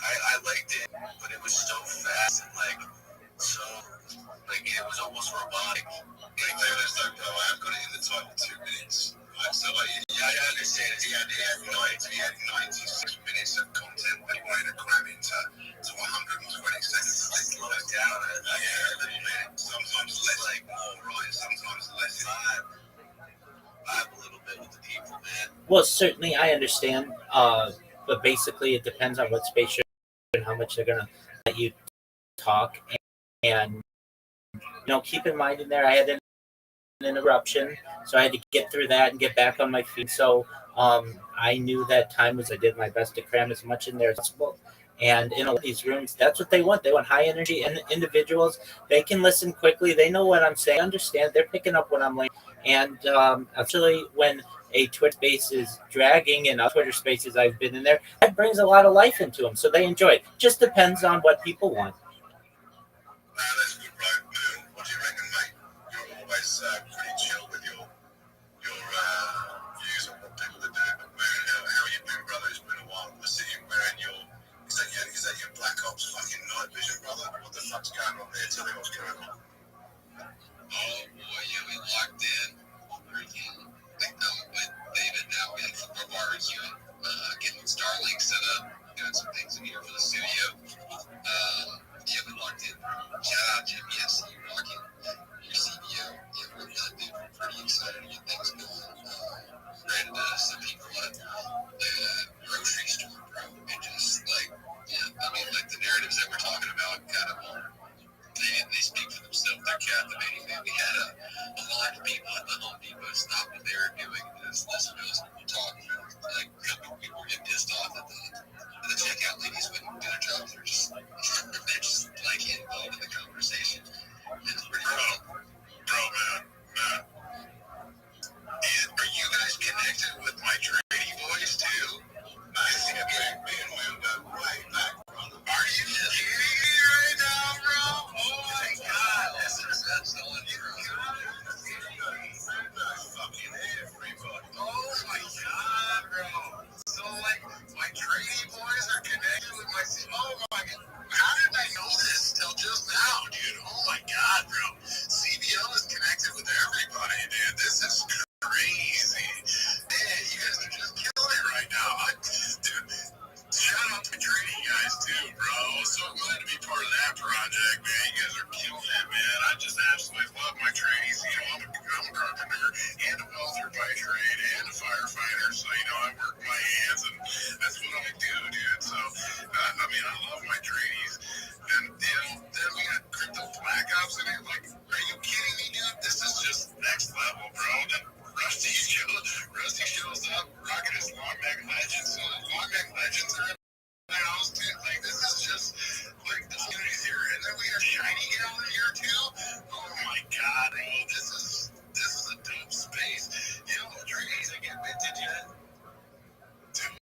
I liked it, but it was so fast and it was almost robotic. I've got it in the time of 2 minutes. So I understand it. He had 96 minutes of content that he wanted to cram into 120 seconds. I slow it down a little bit. Sometimes less more, right? Sometimes less vibe a little bit with the people, man. Well, certainly I understand, but basically it depends on what space you're in and how much they're going to let you talk. And keep in mind in there, I had an interruption, so I had to get through that and get back on my feet. So I knew that time I did my best to cram as much in there as possible. And in all these rooms, that's what they want. They want high energy and individuals. They can listen quickly. They know what I'm saying. Understand. They're picking up what I'm like. And actually, when a Twitter space is dragging and other Twitter spaces I've been in there, that brings a lot of life into them. So they enjoy it. Just depends on what people want. That's good, right? What do you reckon, mate? You're always pretty chill with your views on what people are doing. But how you been, brother? It's been a while. I see you wearing is that your Black Ops fucking night vision, brother? What the fuck's going on there? Tell me what's going on. Oh boy, yeah, we locked in. Freaking, with David now, we had football barbecue, getting Starlink set up, doing some things in here for the studio. Yeah, we locked in. Shout out Jim, yes, you rocking your CBO. Yeah, we're good, dude. We're pretty excited to get things going. Ran into some people at the grocery store, bro, and just like, yeah, I mean, like the narratives that we're talking about kind of they speak for themselves. They're captivating. Man. We had a lot of people at the Home Depot stop what they were doing and just listen to us talking. Like, a couple people were getting pissed off at the checkout ladies wouldn't do their job. They're just like involved in the conversation. It's pretty cool. Bro, man. Are you guys connected with my tradie boys too? I see a big man moved up right back from the. Are you kidding me right now, bro? Oh my god, this is excellent, bro. Fucking everybody. Oh my god, bro. So like my tradie boys are connected with my. Oh my god. How did I know this till just now, dude? Oh my god, bro. CBL is connected with everybody, dude. This is crazy. Man, you guys are just killing it right now. Dude, shout out to trading guys too, bro. So glad to be part of that project, man. You guys are killing it, man. I just absolutely love my tradies. You know, I'm a carpenter and a welder by trade and a firefighter. So, you know, I work my hands and that's what I do, dude. So, I mean, I love my tradies. And, you know, then we got crypto black ops in it. Like, are you kidding me, dude? This is just next level, bro. Rusty shows up, rocking his long neck legends. So the long neck legends are in the house too. Like this is just like the community's here, and then we have Shiny Gal in here too. Oh my god, bro, this is a dope space. You know, trees I get vintage yet? Dude,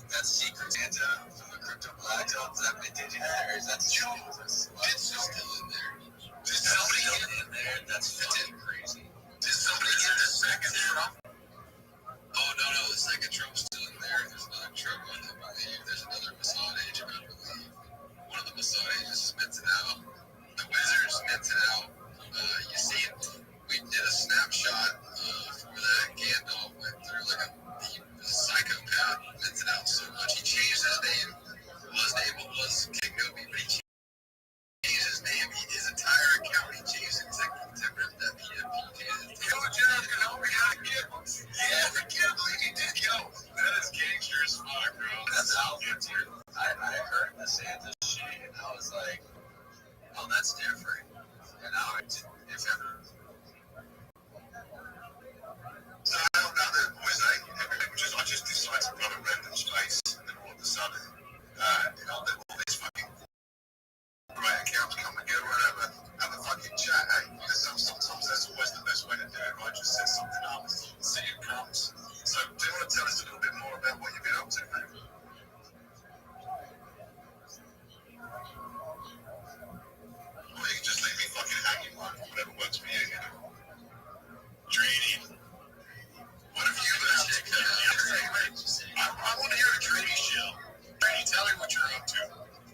that's Secret Santa from the Crypto Black Ops. That vintage yet, or is that still in there? Did somebody get in there? That's fucking crazy. Did somebody get the second Trump? Oh, no, the second Trump's still in there. There's another Trump on it, I believe. There's another Mossad agent, I believe. One of the Mossad agents is minted out. The Wizards minted out. You see, we did a snapshot for that. Gandalf went through like a psychopath, minted out so much. He changed his name. His name was King Nobi, but he changed his name. His entire account, he changed it to that PFP. Yo, John, you know, we got a kid. Yeah, I can't believe he did. Yo, that is gangster as fuck, bro. That's how dude. I heard the Santa shit, and I was like, oh, that's different. And now, if ever. So I don't know that boys, I just decide to run a random space, and then all of a sudden, all these fucking right accounts come together and have a fucking chat. Hey, sometimes that's always the best way to do it, right? Just set something up, see it comes. So, do you want to tell us a little bit more about what you've been up to, man? Or you can just leave me fucking hanging, like, whatever works for you, you know? Trading. What have you been up to? I want to hear a trading show. Trading, tell me what you're up to.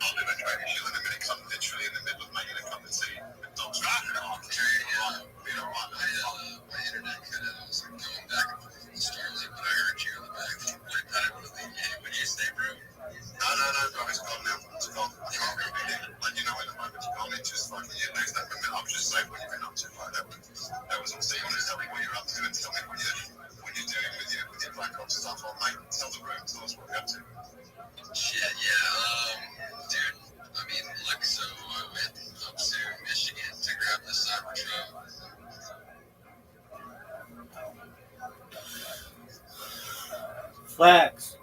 I'll do a trading show in a minute. Come literally in the middle of making a cup of tea. Don't stop it all. You know what? My internet kind of was going back and forth from Starlink, but I heard you in the back. I kind of really needed. What do you say, bro? No, bro. It's gone now. It's gone. I can't repeat it. Like, you know, in the moment, it's gone. It's just fucking, yeah, next time. I was just saying what you've been up to. Like, that was all. So you want to tell me what you're up to and tell me what you're doing with your Black Ops stuff. Well, mate, tell the room. Tell us what you're up to. Shit, yeah. Dude, I mean, look, so I went up to Michigan to grab the Cybertruck. Flex.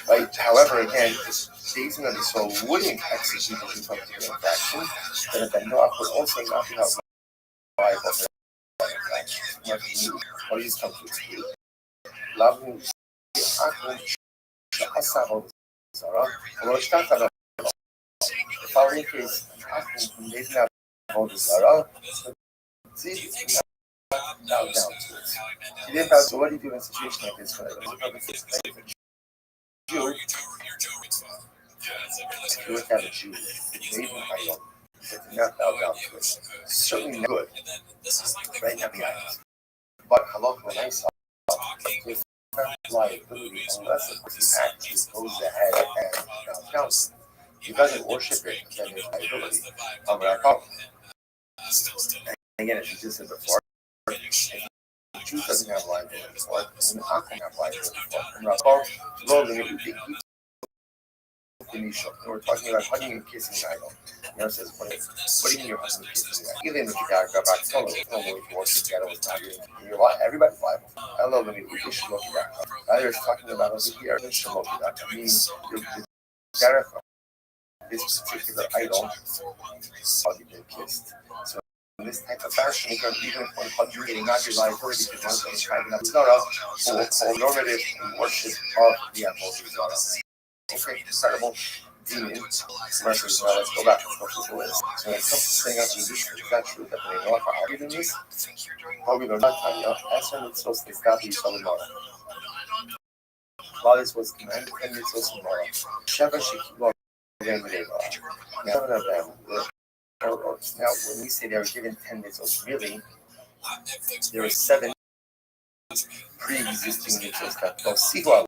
Right? However, again, states that Israel wouldn't execute the infraction, then a Noach would also not be held liable for what he's come to explain. Loving the following case, made not hold the Zara, bow down to it. He didn't bow. So what do you do in a situation like this? When Jew, you look at a Jew, made an idol, but did not bow down to it. Certainly not good, right? Not the idols. But halakha, when I saw there's not liability unless a person actually goes ahead and bows down to it. He doesn't worship it, then there's liability. Again, as you just said before, the Jew doesn't have liability for it, and the Akum have liability for it. We're talking about hugging and kissing an idol. It says, what do you mean you're hugging and kissing an idol? Even if you got to go back to normally if you worship together with God, you're liable. Everybody's liable. I love when we should look at that. Either it's talking about over here, it should look at that. I mean, this particular idol, hugged and kissed. So in this type of fashion, even when hugging and not your liability, because one of the trying to Zara, or normative worship of the apple. Okay, incredible demon versus let's go back. Let's go to the list. So when it comes to saying out this, is that true that they know how to argue in this? Probably not Tanya. Esther mitzvos they stop each other more. While this was commanded 10 mitzvos more. Sheva Shekibah again with now 7 of them were now when we say they were given 10 mitzvos, really there were 7 pre-existing mitzvos that Tosivah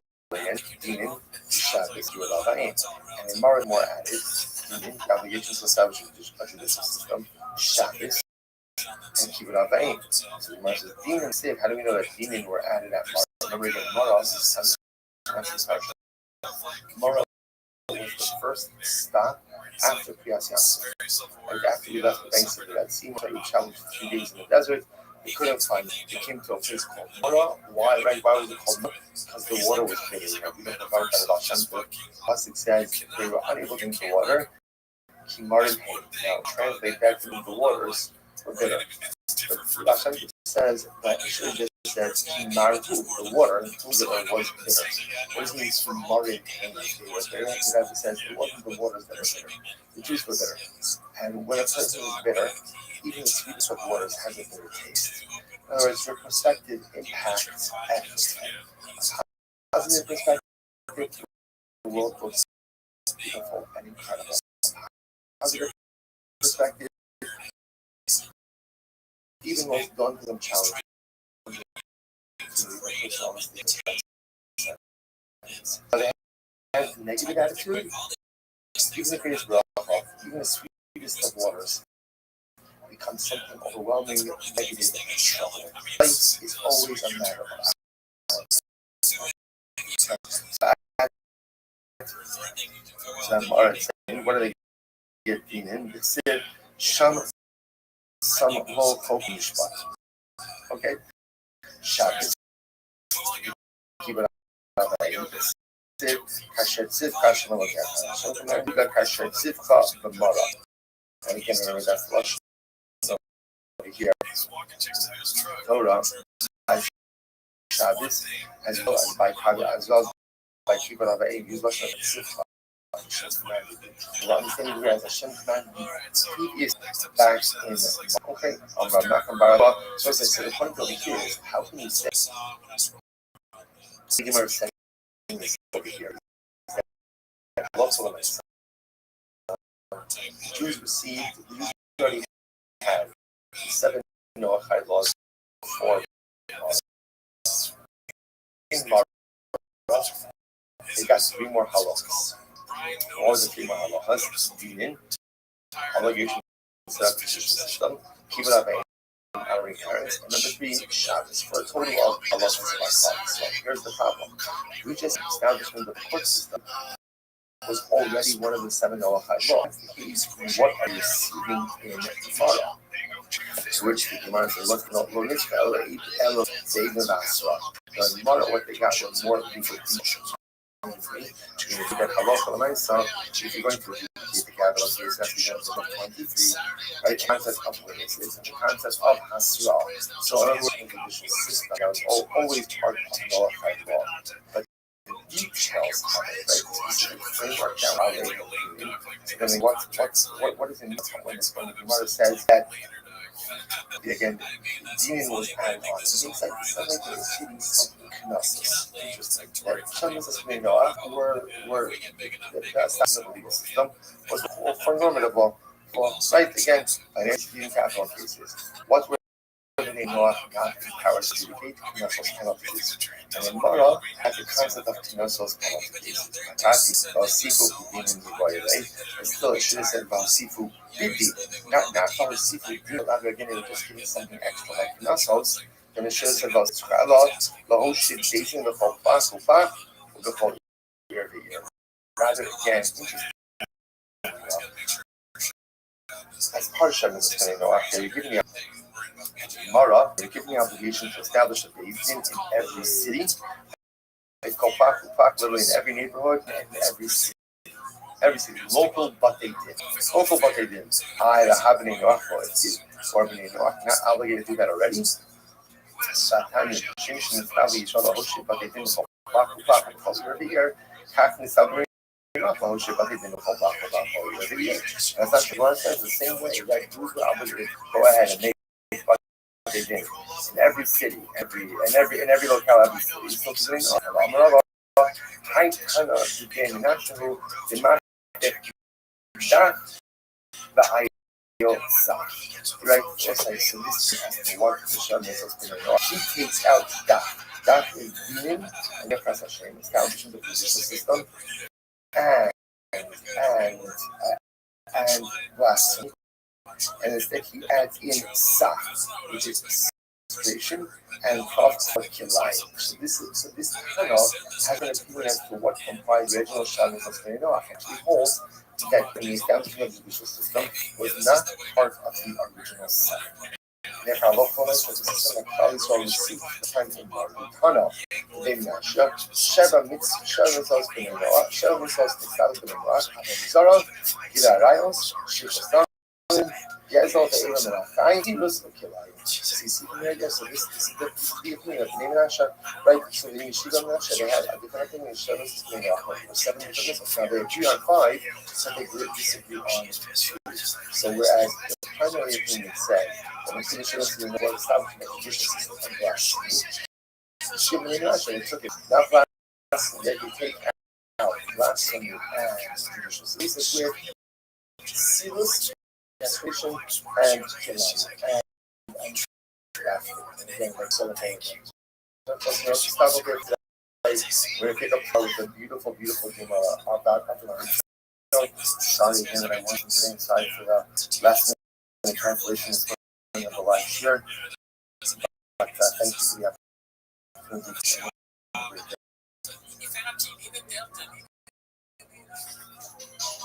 Dinim, Shabbos, Yudavaim, and then more added, Dinim, obligations to establish a judicial system, Shabbos, and Kibbutz. So the Gemara says, Din and Siv, how do we know that Dinim were added at Mara? Remember again, Mara is Mara was the first stop after Kriyas Yam. Like after we left the banks of the Red Sea, we traveled for 3 days in the desert. They couldn't find it. They came to a place called Mara. Why? Right? Why was it called Mara? Because the water was bitter. We don't know about Rothschild. Pasuk says they were unable to drink the water. Kimarim. Now translate that to the waters were bitter. But Rothschild says that it should have just said Kimaru, the water, was bitter. What does it mean Kimarim? They were bitter. It says it wasn't the waters that were bitter. The juice was bitter. And when a person is bitter, even the sweetness of waters has a bitter taste. In other words, your perspective impacts everything. Positive perspective, the world looks beautiful and incredible. Positive perspective, even most daunting and challenging. But they have a negative attitude, even if it is rough, even the sweetest of waters becomes something overwhelming, negative, and troubling. Life is always a matter of balance. What do they get in? They said, some low coping spot. Okay? Shabbos. Keep it up. Siv, kasher tziv, kasher malakata. So from there, we got kasher tziv, the mara. And again, remember that's Rush. So here, Torah, Shabbos, as well as by Kavya, as well as by Kibbutz of Aim, use Rush of Sifra. What I'm saying here is Hashem commanded he is back in okay, so say the point over here is how can you say Sigmar saying this over here? Lots of limits. The Jews received, the Jews already had 7 Noahide laws before in Mara. They got 3 more halachas. More than 3 more halachas. Dinin, obligation to set up the judicial system, keep it up honoring parents, and number 3, Shabbos, for a total of halachas by clock. So here's the problem. We just establishment of the court system was already one of the 7 Noahide laws. What are you receiving in Gemara? To which the Gemara says, "Look, no, lo nitzvah elo eat elo deigna nasra." The Gemara, what they got was more legal features. that halacha l'maisa, if you're going to keep the capital case, that's the example of 23, right? The concept of witnesses and the concept of hasra. So in other words, the judicial system that was always part of nullified law. But the details of it, right? The specific framework that how they do. So then what is in when the Gemara says that again, Dean was added on. It looks like something that was shooting something knossos. Interesting. That Shabbos Esmei were the establishment of the legal system was for normative law. Well, right again, financial capital cases. What were they not powers to adjudicate knossos penalties? And then Mara had the concept of knossos penalties. Atati, Sifu, Bidin, Niboyere, and still it should have said Sifu, Bidi, not Sifu, Bidi, again, it was just giving something extra like knossos. Then it should have said Skralot, Lahoshid, Dating, the whole class, or the whole year. Rather, again, as part of Shabbos Esmei, you're giving me Mara, you're giving the obligation to establish a Beis Din in every city. It's called Fak, literally in every neighborhood and every city. Every city. Local Batei Din. Local Batei Din. The Habnei Noach, or Bnei Noach, not obligated to do that already. Satan, you're changing the Tavi, Yisrael, Hoshib, Batei Din, Fak, and calls every year. Half the Sabri. That's not the Gemara says the same way, right? Who's obligated to go ahead and make in every city, every locale, every city. So today, right? So this is what the Shem is. He takes out that. That is meaning, and Yechas Hashem, establishing the judicial system, and blasphemy. And instead he adds in Sah, which is creation, and Chav Kilai. So this tunnel has an appearance to what comprised original Shabbos Esmei Noach. Actually holds that the establishment of the judicial system was not part of the original Sah. Therefore, Allah follows the system that Klal Yisrael received the time in the tunnel. They measure Sheva mitzvahs Esmei Noach, Sheva mitzvahs Esmei Noach, Zara, Gila Rayos, Shivastan. Yes, all the Elam and Achai, he was the killer. So this is the opinion of Neminasha, right? So the Yeshiva Menasha, they had a different opinion. Shabbos Esmei Noach, 7 different mitzvahs. Now they agree on 5, so they disagree on 2. So whereas the primary opinion said that when the Shabbos Esmei Noach established the judicial system and blasphemy, Yeshiva Menasha, they took it, not blasphemy, they could take out blasphemy and judicial system. This is where Silus, castration, and killing, and again, like so things. Let's stop over here today. We're going to pick up with a beautiful Gemara about the sorry again that I wasn't today. Sorry for the last minute translation of the last year. But thank you for the opportunity.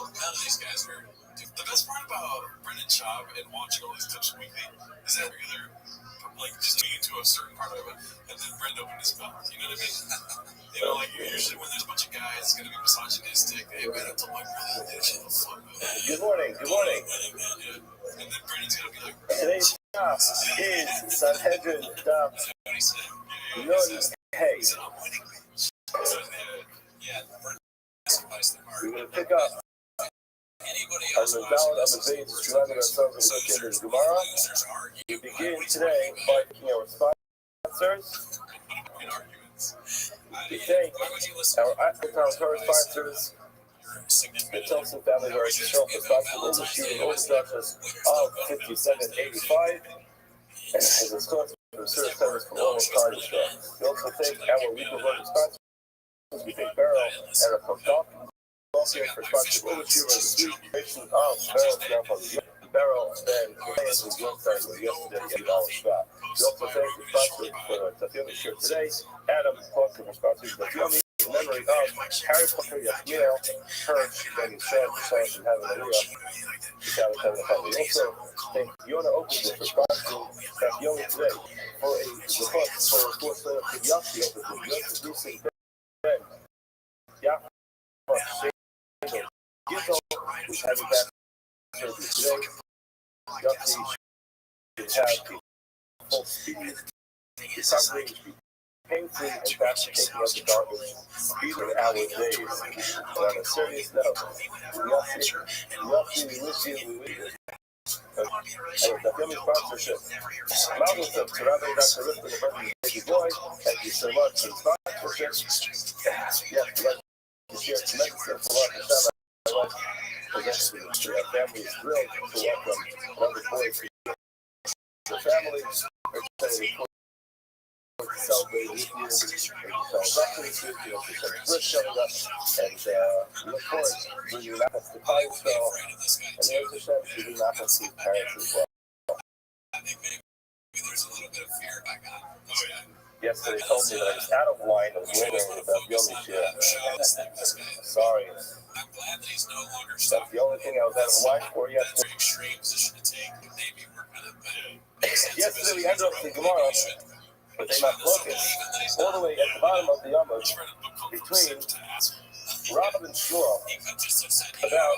None of these guys are. The best part about Brendan Schaub and watching all these clips weekly is that you're like just getting into a certain part of it, and then Brendan opened his mouth. You know what I mean? You know, like usually when there's a bunch of guys gonna be misogynistic, hey man, I told my brother that shit the fuck up. Good morning. Yeah. And then Brendan's gonna be like, today's daf is Sanhedrin daf Nun Hey. We're going to pick up on the down of the page surrounding ourselves in the Gemara. We begin today by picking our sponsors. We thank our sponsors, the Thompson family, who are responsible for shooting overstructures of 5785 and has a sponsor for service centers for all car insurance. We also thank our legal worker sponsors. We thank Barrel and our Cook also for sponsorship overture of the sweet creation of Barrel's grandpa. Barrel and Ryan's was website yesterday $8 shop. We also thank the sponsor for Tafiomi shirt today, Adam Parker for sponsoring Tafiomi in memory of Harry Potter, Yasmiel, Hirsch, Benny Sam, and Hallelujah. We also thank Yona Oakwood for sponsoring Tafiomi today for a request for a sports letter to Yossi Oakwood. You're producing Ben. Gittel, who's having back surgery today. Dusty should have a full speed recovery, should be pain-free and back to taking out the garbage either hour days. On a serious note, we wish you the family sponsorship. Mazel tov to Rabbi Dr. Rifkin, the birthday baby boy. Thank you so much for the sponsorship. Yes, we'd like to share tremendous information. Our family is thrilled to welcome another boy to the family. We're excited to celebrate with you, breakfast with you, first showing up, and look forward to bringing you back to Clientele, and there's a chance to bring back to parents as well. I think maybe there's a little bit of fear back on. Oh, yeah. Yesterday they told me that I was out of line. I was waiting about Yomi shit. Sorry. I'm glad that he's no longer That's the only thing I was out of line for yesterday. Extreme position to take. Maybe we're kind of yesterday we ended up in Gemara, but they not focused all the way at the bottom of the Yama between Rob and Shmuel about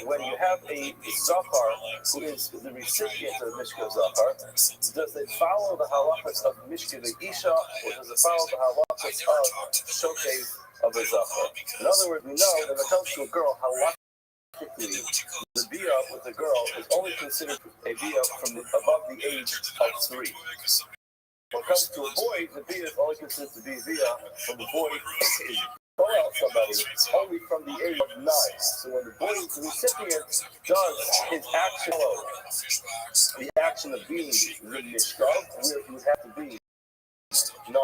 when you have a Zafar who is the recipient of Mishka Zafar, does it follow the halachas of Mishka the Isha, or does it follow the halachas of Shokes of the Zafar? In other words, we know that when it comes to a girl, halachically, the bia with the girl is only considered a bia from above the age of 3. When it comes to a boy, the bia is only considered to be bia from the boy is go out somebody only from the age of 9. So when the boy, the recipient, does his action, the action of being the mishkav, where he would have to be 9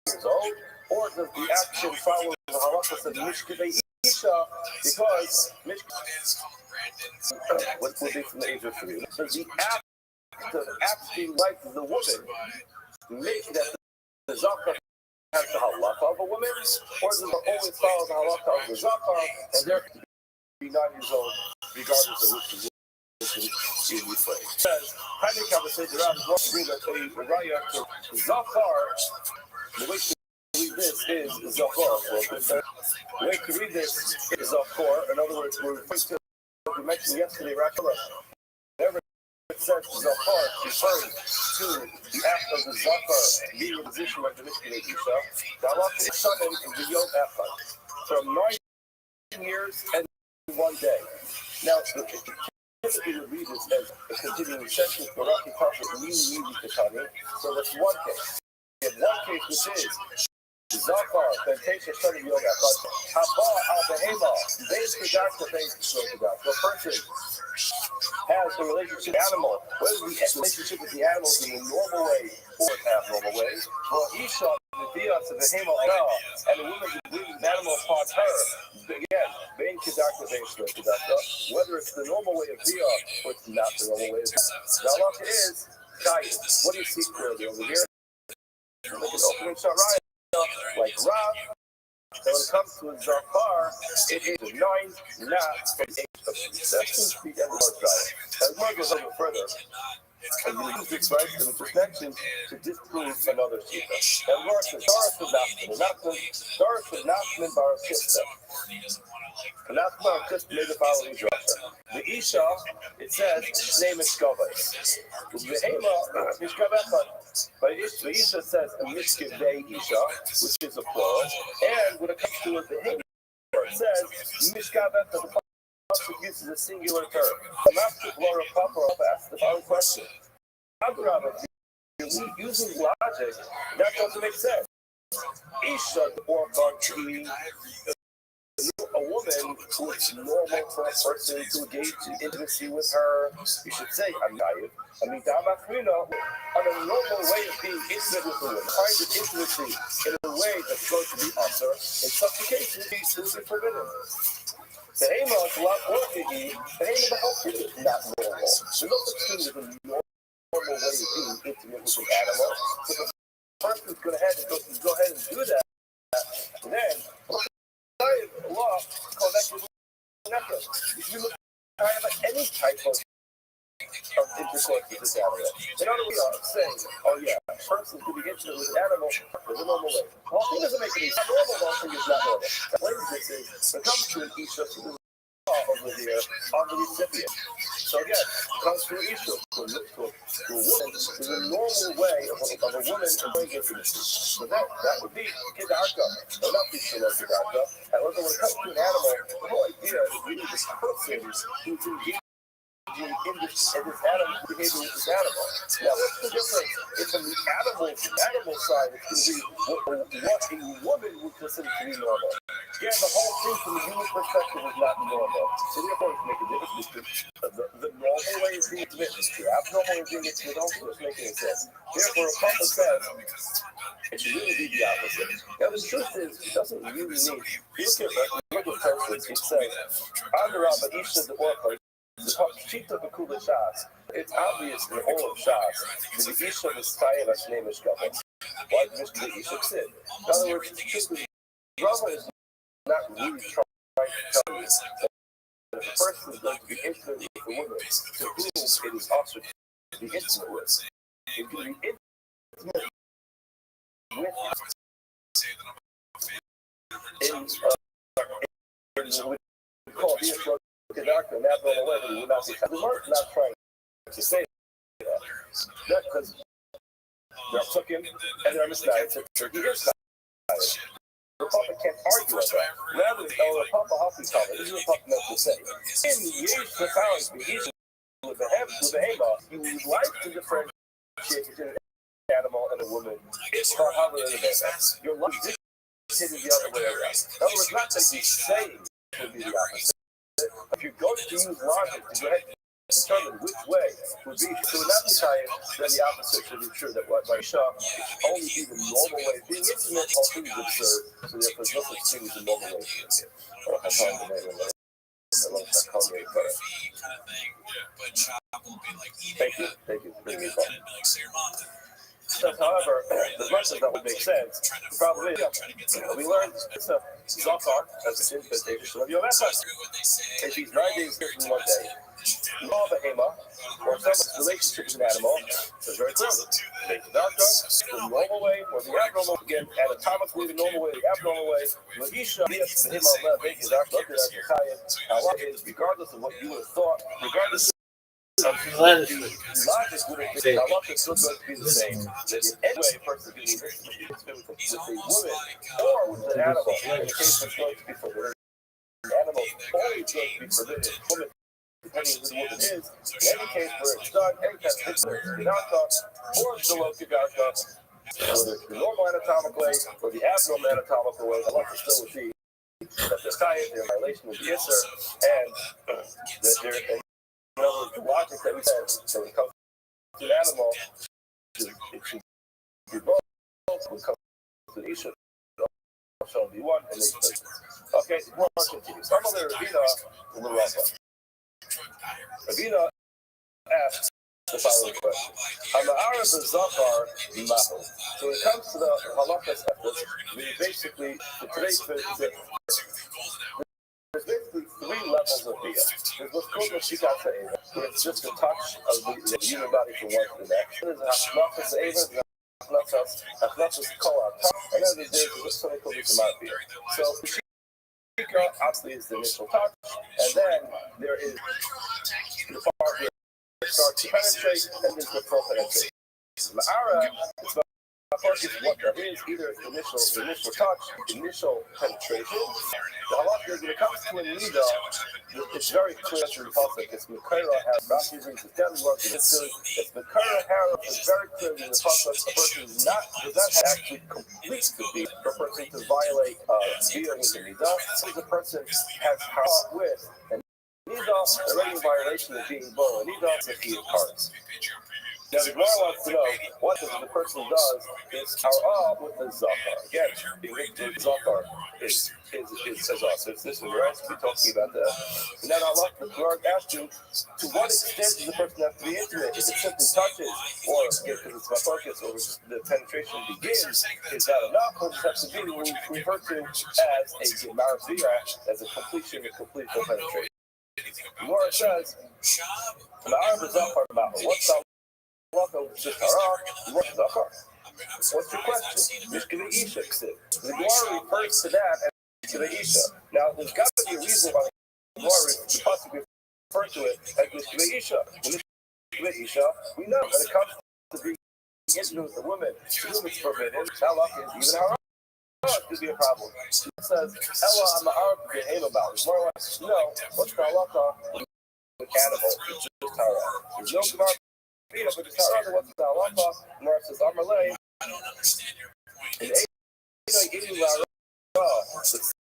years old, or does the action follow the halachas of mishkavei isha, because mishkav what would be from the age of 3? Does the act of acting like the woman make that the zakah has the halakha of a woman, or does it always follow the halakha of the zakah, and they're to be 9 years old, regardless of which position you play? It says, highly conversated around the bring a raya to zakar. The way to read this is zakar. The way to read this is zakar. In other words, we're referring to what we mentioned yesterday, Rakala. Whenever it says zakar, referring to the act of the zakar being in the position of the Mishkan Isha, the halakha is sudden in the Yom Echad from 9 years and 1 day. Now, typically we read this as a continuing sentence, but Rocky calls it Mini Katani. So that's one case. In one case, which is zakar, then take a study of Yom Echad. Haba al behema, base the base the person has a relationship with the animal, whether the relationship with the animal in a normal way or an abnormal way. Well, Isha, the Dias of the Hema, and the woman who brings the animal upon her, again, Bain Kedakta, whether it's the normal way of Dia or it's not the normal way of Dia. The halakha is, Kayim. What do you see clearly over here? Look at opening Saraya, like Rav. So when it comes to a Zafar, it is 9, not from 8 of 3. That seems to be the end of our trial. As one goes a little further, and we use this right in the perspective to disprove another Shita. And Lord says, Doris was Nachman Bar Kista. And that's Bar Kista made the following drasha. The Isha, it says, its name is Shkavai. The Hema, Mishkavechad. But the Isha says a Mishkavei Isha, which is a plural. And when it comes to it, the Hema, it says Mishkavechad, the Pasuk uses a singular term. The Master Laura Papa asked the following question. If you're using logic, that doesn't make sense. Isha, or Barki, a woman who is normal for a person to engage in intimacy with her, you should say, I'm naive. I mean, on a normal way of being intimate with a woman, kind of intimacy in a way that's going to be usher, in such a case, it would be forbidden. The Hema is a lot more to eat. The Hema, the whole thing is not normal. There's no such thing as a normal way of being intimate with an animal. So the person's going to have to go ahead and do that. And then, law connected with necklace. If you look at any type of intercourse with this animal, in other words, saying, oh yeah, person could be intimate with an animal in the normal way. The whole thing doesn't make any sense. Normal, the whole thing is not normal. What this is, when it comes to an Isha, so there's over there on the recipient. So again, it comes to an issue to a woman. There's a normal way of a woman enjoying intimacy. So that would be kedarka, or not be kedarka. However, when it comes to an animal, the whole idea is really this person who's engaged in this animal behavior with this animal. Now, what's the difference? If from the animal side, it's going to be what a woman would consider to be normal. Yeah, the whole thing from the human perspective is not normal. So therefore, it's making a difference between the normal way of being intimate, the abnormal way of being intimate, also doesn't make any sense. Therefore, a Papa says, it should really be the opposite. Now, the truth is, it doesn't really need, look at first, it says, Under Rabbi Isha the Orphan, it's obvious in all of Shas that the Isha is Tayyab Hashnei Mishkabah. Why does the Isha sin? In other words, Rabbi is not really trying to tell you that the person is going to be intimate with the woman to whom it is also to be intimate with. It's going to be intimate with we call it Kedarka, and abnormal way, but we would not be. The Mark not trying to say that. Not because they're Psukim and they're misguided, so he is not. The Papa can't argue with that. Rather, the Papa Hafi told me, this is what Papa meant to say. In the Yesh Pachali's behavior with the Hema, you would like to differentiate between an animal and a woman. It's for Hava and a Beba. Your life is the other way around. In other words, not that he's saying it would be the opposite. If you're going to use logic to go ahead and determine which way would be, so would not be Tayyab, then the opposite should be true. That by Isha, it should only be the normal way. Being intimate, all things is absurd. So therefore, there's no such thing as the normal way. Thank you. However, as much as that would make sense, the problem is, we learned it's a Zohar as a interpretation of Yom Echad. If he's 9 days here from 1 day, all the Hema, or someone's relationship with an animal, is very clear. Take the doctor, the normal way, or the abnormal, again, anatomically the normal way, the abnormal way. Lagisha, the Hema, make his doctor, look at that, Allah is, regardless of what you would have thought, regardless the logic would have been, Allah is still going to be the same. That in any way, a person being intimate with a woman or with an animal, in the case it's going to be forbidden. An animal always going to be forbidden. Woman, depending who the woman is, in any case where it's done, any kind of Kedarka, or below Kedarka, whether it's the normal anatomic way or the abnormal anatomical way, Allah is still with you. That the Tayyab, their relation with the Isser, and that they're in other words, the logic that we said, so when it comes to an animal, it should be both. When it comes to the Isha, it shall be one, and they split. Okay, more continues. Some other Ravina, Ravina asks the following question. Ama'ara b'zachar mahu. So when it comes to the halachas efforts, we basically, for today's visit, there's basically 3 levels of bia. There's what's called the shikata eva, where it's just a touch of the human body from one to the next. There's a hachnachas eva, hachnachas kola, and then there's something called the samat bia. So the shika obviously is the initial touch, and then there is the part where it starts to penetrate, and there's the pro-penetration. Ma'ara is is what that is, either it's the initial touch, initial penetration. The halakha, when it comes to a nida, it's very clear to the pasuk. It's Mekara Harab. Rashi reads it down. It's Mekara Harab. It's very clear in the pasuk. A person does not actually complete the beat for a person to violate bia with a nida. So the person has harab with and nida, the regular violation of being bow. A nida is if he is cards. Now, the Gemara wants to know what the person does is har'ah with the zachar. Again, the zachar is us. It's this one. We're actually talking about that. And then Allah, the Gemara asks you, to what extent does the person have to be intimate? If it simply touches, or because it's my focus, or the penetration begins, is that enough? Or does it have to be what we refer to as a marasiyah, as a complete penetration? The Gemara says, what's the What's your question? Mishkele Isha. The Gemara refers to that as Mishkele Isha. Now, there's got to be a reason why the Gemara could possibly refer to it as Mishkele Isha. Mishkele Isha, we know when it comes to being intimate with a woman, it's forbidden. Halakha is even haram. It could be a problem. It says, Ella, I'm an Arab, the Halo Mountains. More like, no, what's the halakha? With animals, it's just haram. There's no Gemara, but it's haram. What's the halakha? Gemara says, Amalei. I don't understand your point. And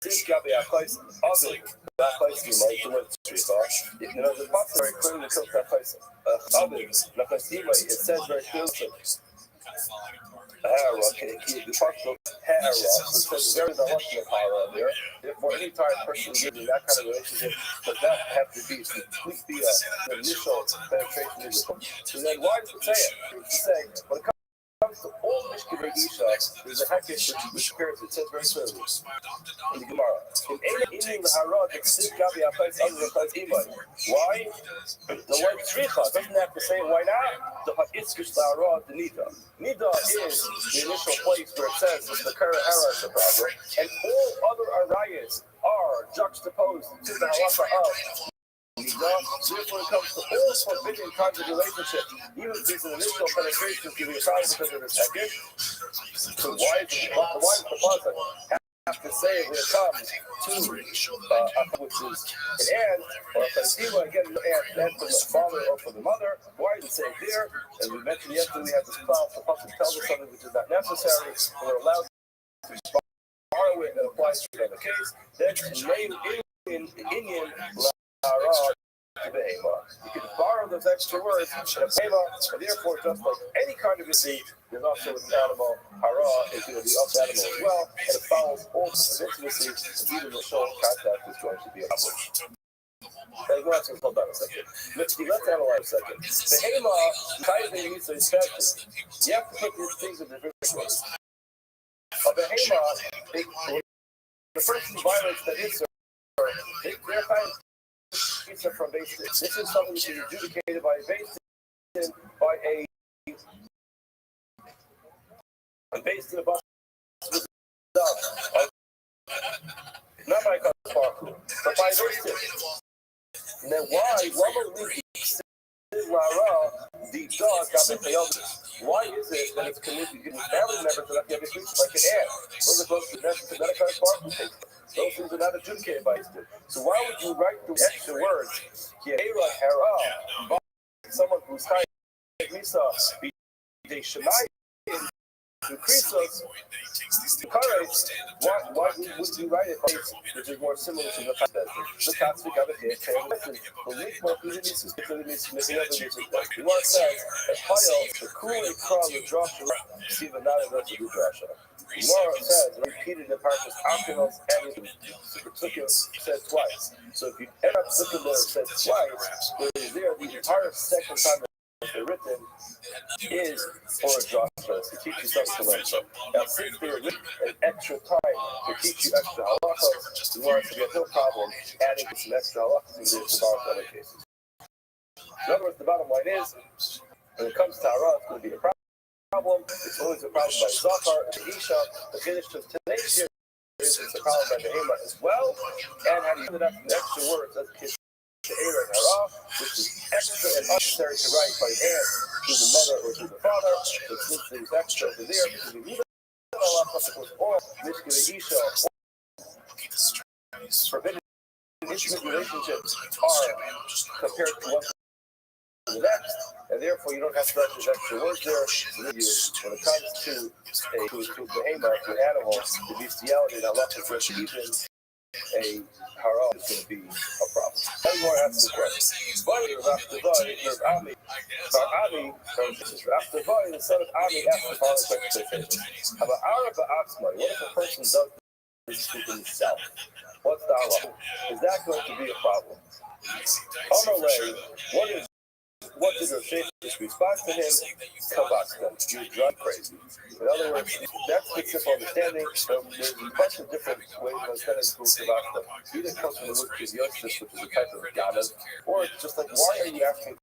this Gabi, I place other that place in my street. You know, the box very clearly shows that place. It says very clearly. The box of Hera, it says very the Russian Hera there. Therefore, any time a person is in that kind of relationship, does not have to be completely an initial penetration in the book. So then, why does it say it? It say when it comes to all Mishkele Isha, there's a hekesh which appears. It says very clearly in the Gemara. In the Hara, the Sid Gabi Apais other than Apais Imai. Why? The word Tzricha doesn't have to say why not. The Ha'itzkish Hara, the Nida. Nida is the initial place where it says that the Kara Hara is the problem, and all other arayas are juxtaposed to the halakha of. Therefore, it comes to all forbidden kinds of relationships, even if there's an initial penetration giving a sign because of this hekesh. So why does the pasuk have to say it when it comes to which is an aunt or a fazila, again, an aunt from the father or from the mother? Why does it say it there? As we mentioned yesterday, we have this clause. The pasuk tells us something which is not necessary, and we're allowed to borrow it and apply to the other case. Then name in Indian. You can borrow those extra words in a pema, and therefore, just like any kind of deceit, there's also with an animal, hara is going to be of the animal as well, and it follows all sorts of intimacy, and even the soul contact is going to be a problem. Hold on a second. Let's analyze a second. The hema, you have to put these things in different ways. Of the hema, the person who violates the Isser, they're fine. From base. This is something which is adjudicated by a base based in a bus not by a but by a base. And then why would we the dog got the why is it that it's connected to family members that have to like an aunt? We're supposed to medicare part. Those things are not adjudicated by Easter. So why would you write the extra words? Someone who's high Misa, they should not increase us. Why would you write it which is more similar to the fact that the Catholic of it here can listen. The least more easy the word says that Hayel, the cool and calm of Joshua, see the not enough to do Joshua. Gemara says, repeated in Parshas Akelos and Supertukos said twice. So if you end up looking there, it said twice, there the entire second time that they're written is for a Joshua to teach you something to learn from. Now, since they're written an extra time to teach you extra halachos, Gemara says you have no problem adding some extra halachos in there to borrow other cases. In other words, the bottom line is, when it comes to Hara, it's going to be a problem. It's always a problem by Zachar and the Isha. The finish of today's year is a problem by the Hema as well. And how do you put up the extra words as kids to Eira and Hara, which is extra and unnecessary to write by hand to the mother or to the father. So since there's extra over there, because we need Allah or Mishkele Isha forbidden intimate relationships are compared to one the next, and therefore you don't have to write those extra words there. When it comes to a behemoth, to an animal, the bestiality and Allah is even a haram is going to be a problem. Everyone asks the question. Rabbi, the son of Ami, asked the following question. What if a person does this to himself? What's the Allah? Is that going to be a problem? What did Rothschild respond to him? Kabbalah. You drive crazy. In other words, that's the simple understanding. There's a bunch of different ways of understanding Kabbalah. Either comes from the word Yosef, which is a type of Ganav, or it's just like, why are you asking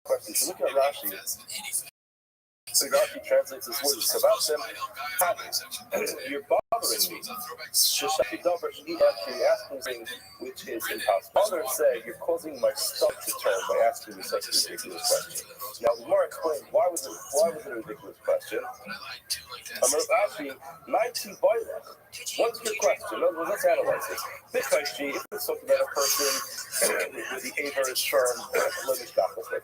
questions? Look at Rashi. So Rashi translates this word as kavasim. You're bothering me. He actually asking things which is impossible. Others say you're causing my stomach to turn by asking me such a ridiculous question. Now, the more explain why was it a ridiculous question? Rashi, 19 boilers. What's your question? Let's analyze this. Because if it's something that a person with the Aver is term, it's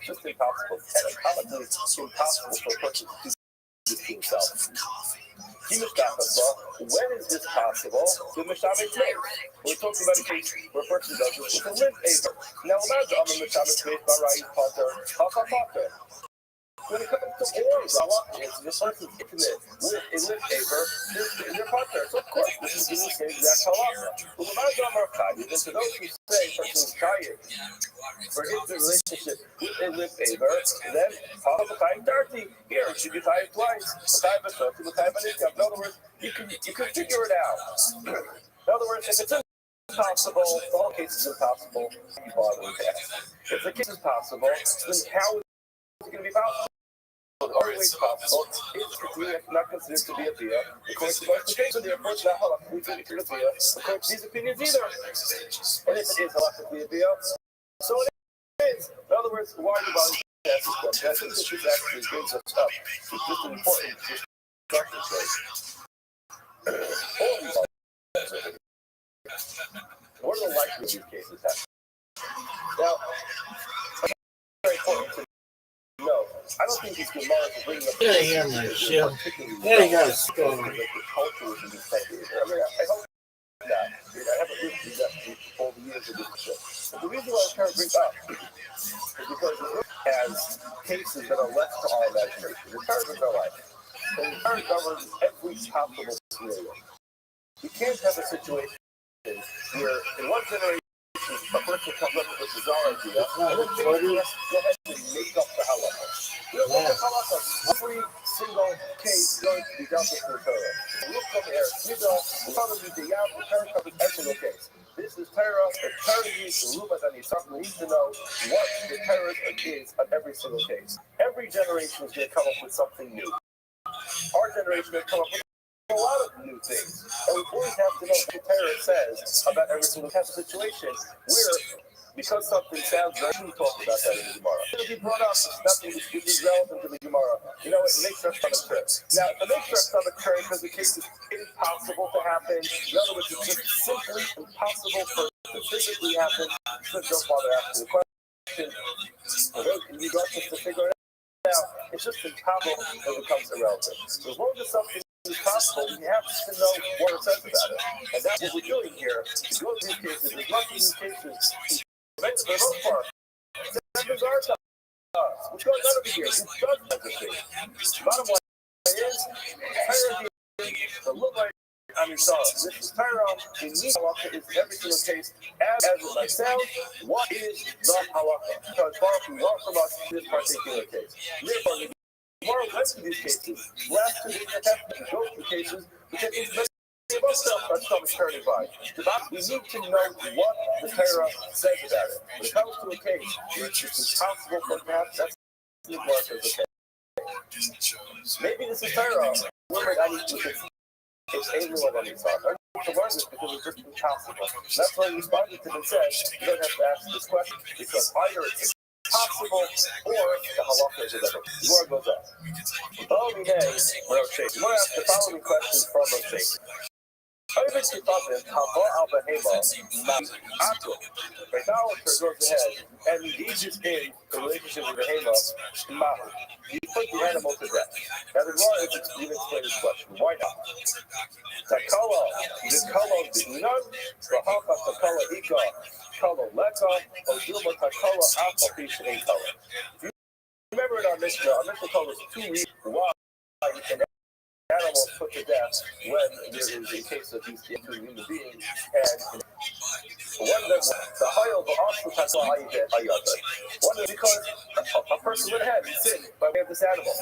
just impossible. Anatomically, it's impossible for a person to do this to himself. When is this possible? The Mishamet made. We're talking about a case where a person does this with a limp Aver. Now imagine I'm a Mishamet made by Ra'is Potter, Haka. When it comes to oral halakha, the person's intimate with a limp Aver, they're partner. So of course, this is the same exact halakha. But imagine I'm Archadi, and to those who say a person is tired for intimate relationship with a limp Aver, then halakha dirty. Here, it should be tied twice. In other words, you can figure it out. In other words, if it's impossible, the whole case is impossible. You bother with that. If the case is possible, then how is it going to be possible? The only way it's possible is not considered to be a bia, according to most cases. Therefore, it's not halachically to be a bia, according to these opinions either. And if it is halachically a bia, so it is. In other words, why are you bothering to ask this question? I think this is actually brings us up. It's just an important discussion place. What are the likelihood of these cases happening? Now, very important to know. I don't think these Gemaras are bringing up. Get out of here, my shit. There you go. The culture within this type of I mean, I hope not. I haven't lived through that all the years of this shit. But the reason why I'm trying to bring up is because the book has cases that are left to our imagination. The Torah is no life. And the Torah governs every possible scenario. You can't have a situation where in one generation a person comes up with a bizarre idea, and then go ahead and make up the halakha. Every single case going to be dealt with in the Torah. Look from here, we're talking about the Yam, the Torah covers every single case. This is Torah, the Torah needs to Lumas and Yisrael needs to know what the Torah is on every single case. Every generation is going to come up with something new. Our generation will come up with a lot of new things, and we always have to know what the Torah says about every single type of situation where, because something sounds very, we talk about that in the Gemara. It'll be brought up, it's nothing which is relevant to the Gemara. You know, it makes our stomach turn. Now, it makes our stomach turn because the case is impossible to happen. In other words, it's just simply impossible for it to physically happen. So don't bother asking the question. Can you go just to figure it out? It's just impossible and it becomes irrelevant. So as long as something is possible, we have to know what it says about it. And that's what we're doing here. To go to these cases, as much as these cases, for the most part, sentence are to us. Which goes on over here. Who does everything? Bottom line is, the look like this is Torah. The need halakha is every single case. As it might sound, what is the halakha? Because Baruch Hu wants from us in this particular case. Therefore, more or less of these cases, last two days have to go through cases because it's many of us our stomachs turning by. We need to know what the Torah says about it. When it comes to a case, it's impossible for perhaps that's the mark of the case. Maybe this is Torah. I need to it's able on his side. I need to learn this because it's just impossible. That's why he responded to them and said, you don't have to ask this question because either it's possible or the halakha is whatever. The word goes up. You want to ask the following question from Rothschild. Obviously, idolater goes ahead and engages in a relationship with the Hema. You put the animal to death. Now, the Gemara is explaining this question. Why not? Takala, the kala binan, the haka takala ika, kala leka, or dilma takala alpha fish and kala. Remember in our Mishnah told us 2 reasons why an animal put to death when there is a case of these two human beings and One of them was the Hayel Ba'aslu Takla Ayata. One is because a person went ahead and sinned by way of this animal.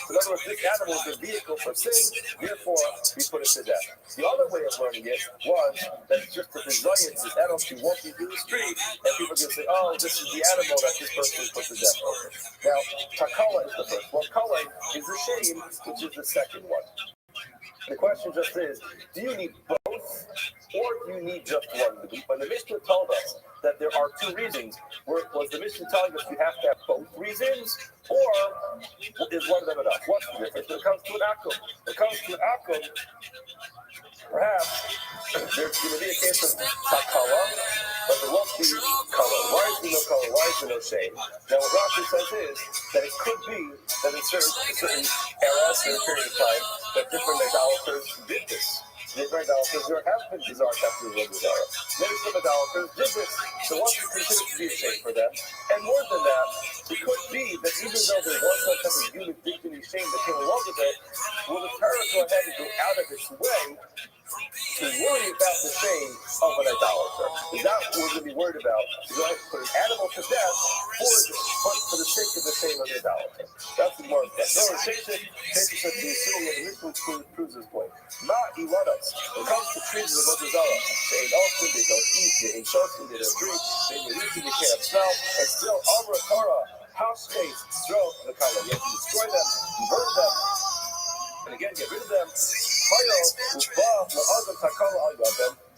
In other words, this animal is a vehicle for sin, therefore we put it to death. The other way of learning it was that it's just a desire this animal to be walking through the street, and people can say, oh, this is the animal that this person put to death over. Now, Takala is the first one. Kala is the shame, which is the second one. The question just is, do you need both, or do you need just one? When the Mishnah told us that there are two reasons, was the Mishnah telling us you have to have both reasons, or is one of them enough? What's the difference when it comes to an akum? When it comes to an akum, perhaps there's going to be a case of takala, but there won't be color. Why is there no color? Why is there no shame? Now, what Rashi says is that it could be that in certain eras, in a period of time, that different idolaters did this. Different idolaters, there have been bizarre captures of Zara. Many some idolaters did this, so once it's considered to be a shame for them. And more than that, it could be that even though there was some type of human dignity shame that came along with it, will the Torah go ahead and go out of its way to worry about the shame of an idolater? Is that what we're going to be worried about? To go ahead and put an animal to death for the sake of the shame of the idolater? That's the more important. No, Sheshet said the assuming of the Mishnah proves this point. Not Ilanas. When it comes to trees of Avodah Zarah, they ain't often, they don't eat, they ain't shorten, they don't drink, they ain't eating, they can't smell, and still over a Torah, house space, throw the color. You have to destroy them, burn them, and again get rid of them.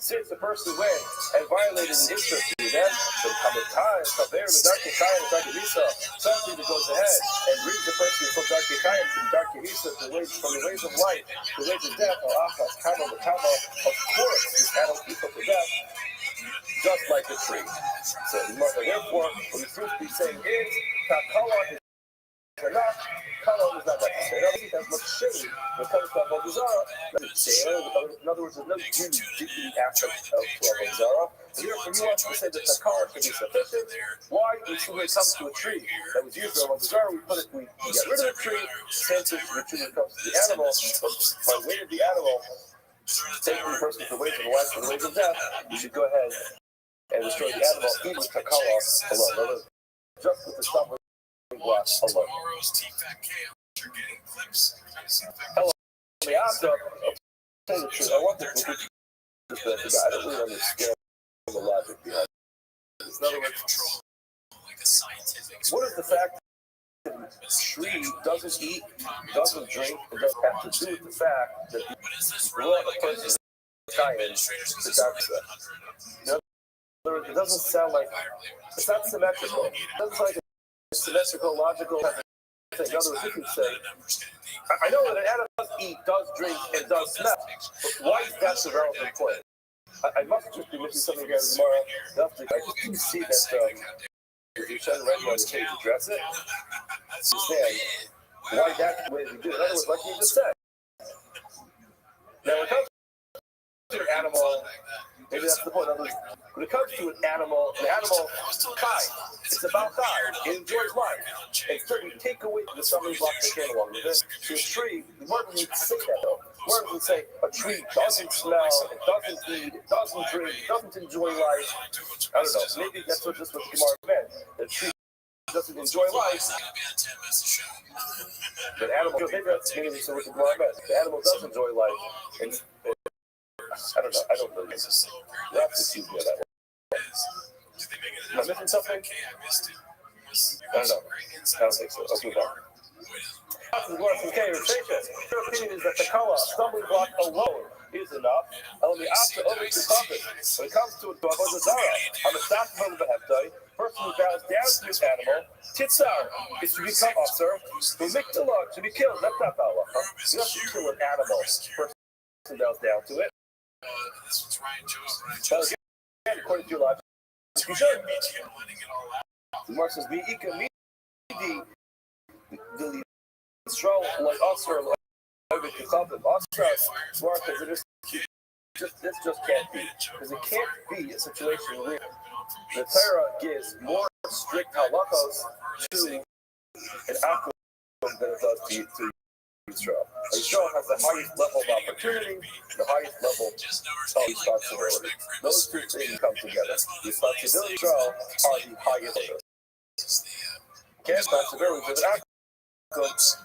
Since the person went and violated an interest in them, so come a time, something that goes ahead and brings the person from Darkei Kayim to Darkei Hisa, from the ways of life to the ways of death, of course, this animal will be put to death, just like a tree. So therefore, what the truth be saying is, Takala is enough. Color is not necessary. I don't think that's much shame when it comes to Avodah Zarah. In other words, there's no human dignity aspect of Avodah Zarah. Therefore, you want to say that the color can be sufficient. Why? When it comes to a tree that was used for Avodah Zarah, we get rid of the tree. Since the tree comes to the animal, but by way of the animal, taking the person to the ways of life and the ways of death, you should go ahead and destroy the animal, even with the color alone. Just with the stuff. Hello. Tell you the truth, I want to I don't really understand the logic behind it. In other words, what is the fact that a tree doesn't eat, doesn't drink, and doesn't have to do with the fact that you brought a person to Darkei? In other words, it doesn't sound like, it's not symmetrical. It doesn't sound like symmetrical, logical thing. In other words, you can say, I know that an animal does eat, does drink, and does smell, but why is that the relevant point? I must just be missing something here tomorrow. I just didn't see that you said right on the page address it. Understand why that's the way we do it. In other words, like you just said. Now, when it comes to an animal, maybe that's the point. In other words, when it comes to an animal kind, it's about God. It enjoys life. And certainly take away the stumbling blocks that came along with it. So a tree, the word doesn't say that though. The word doesn't say a tree doesn't smell, it doesn't eat, it doesn't drink, it doesn't enjoy life. I don't know. Maybe that's what just what the Gemara meant. The tree doesn't enjoy life. But animal, maybe that's maybe so what the Gemara meant. The animal does enjoy life. And I don't know. I don't know. You have to excuse me on that one. Am I missing something? I don't know. I don't think so. Let's move on. Your opinion is that the kala, stumbling block alone, is enough. When it comes to Avodah Zarah, person who bows down to this animal, titzar, is to become usher, who mikdalah, to be killed. That's not the halacha. You don't have to kill an animal. Person bows down to it. But again, according to your logic, you should. The Mark says, the Israel like usher, like usher, this just can't be, because it can't be a situation where the Torah gives more strict halachos to an akum than it does to Yisrael. Yisrael has the highest level of opportunity, the highest level of responsibility. Those two things come together. Responsibility and Yisrael are the highest order. Responsibilities of an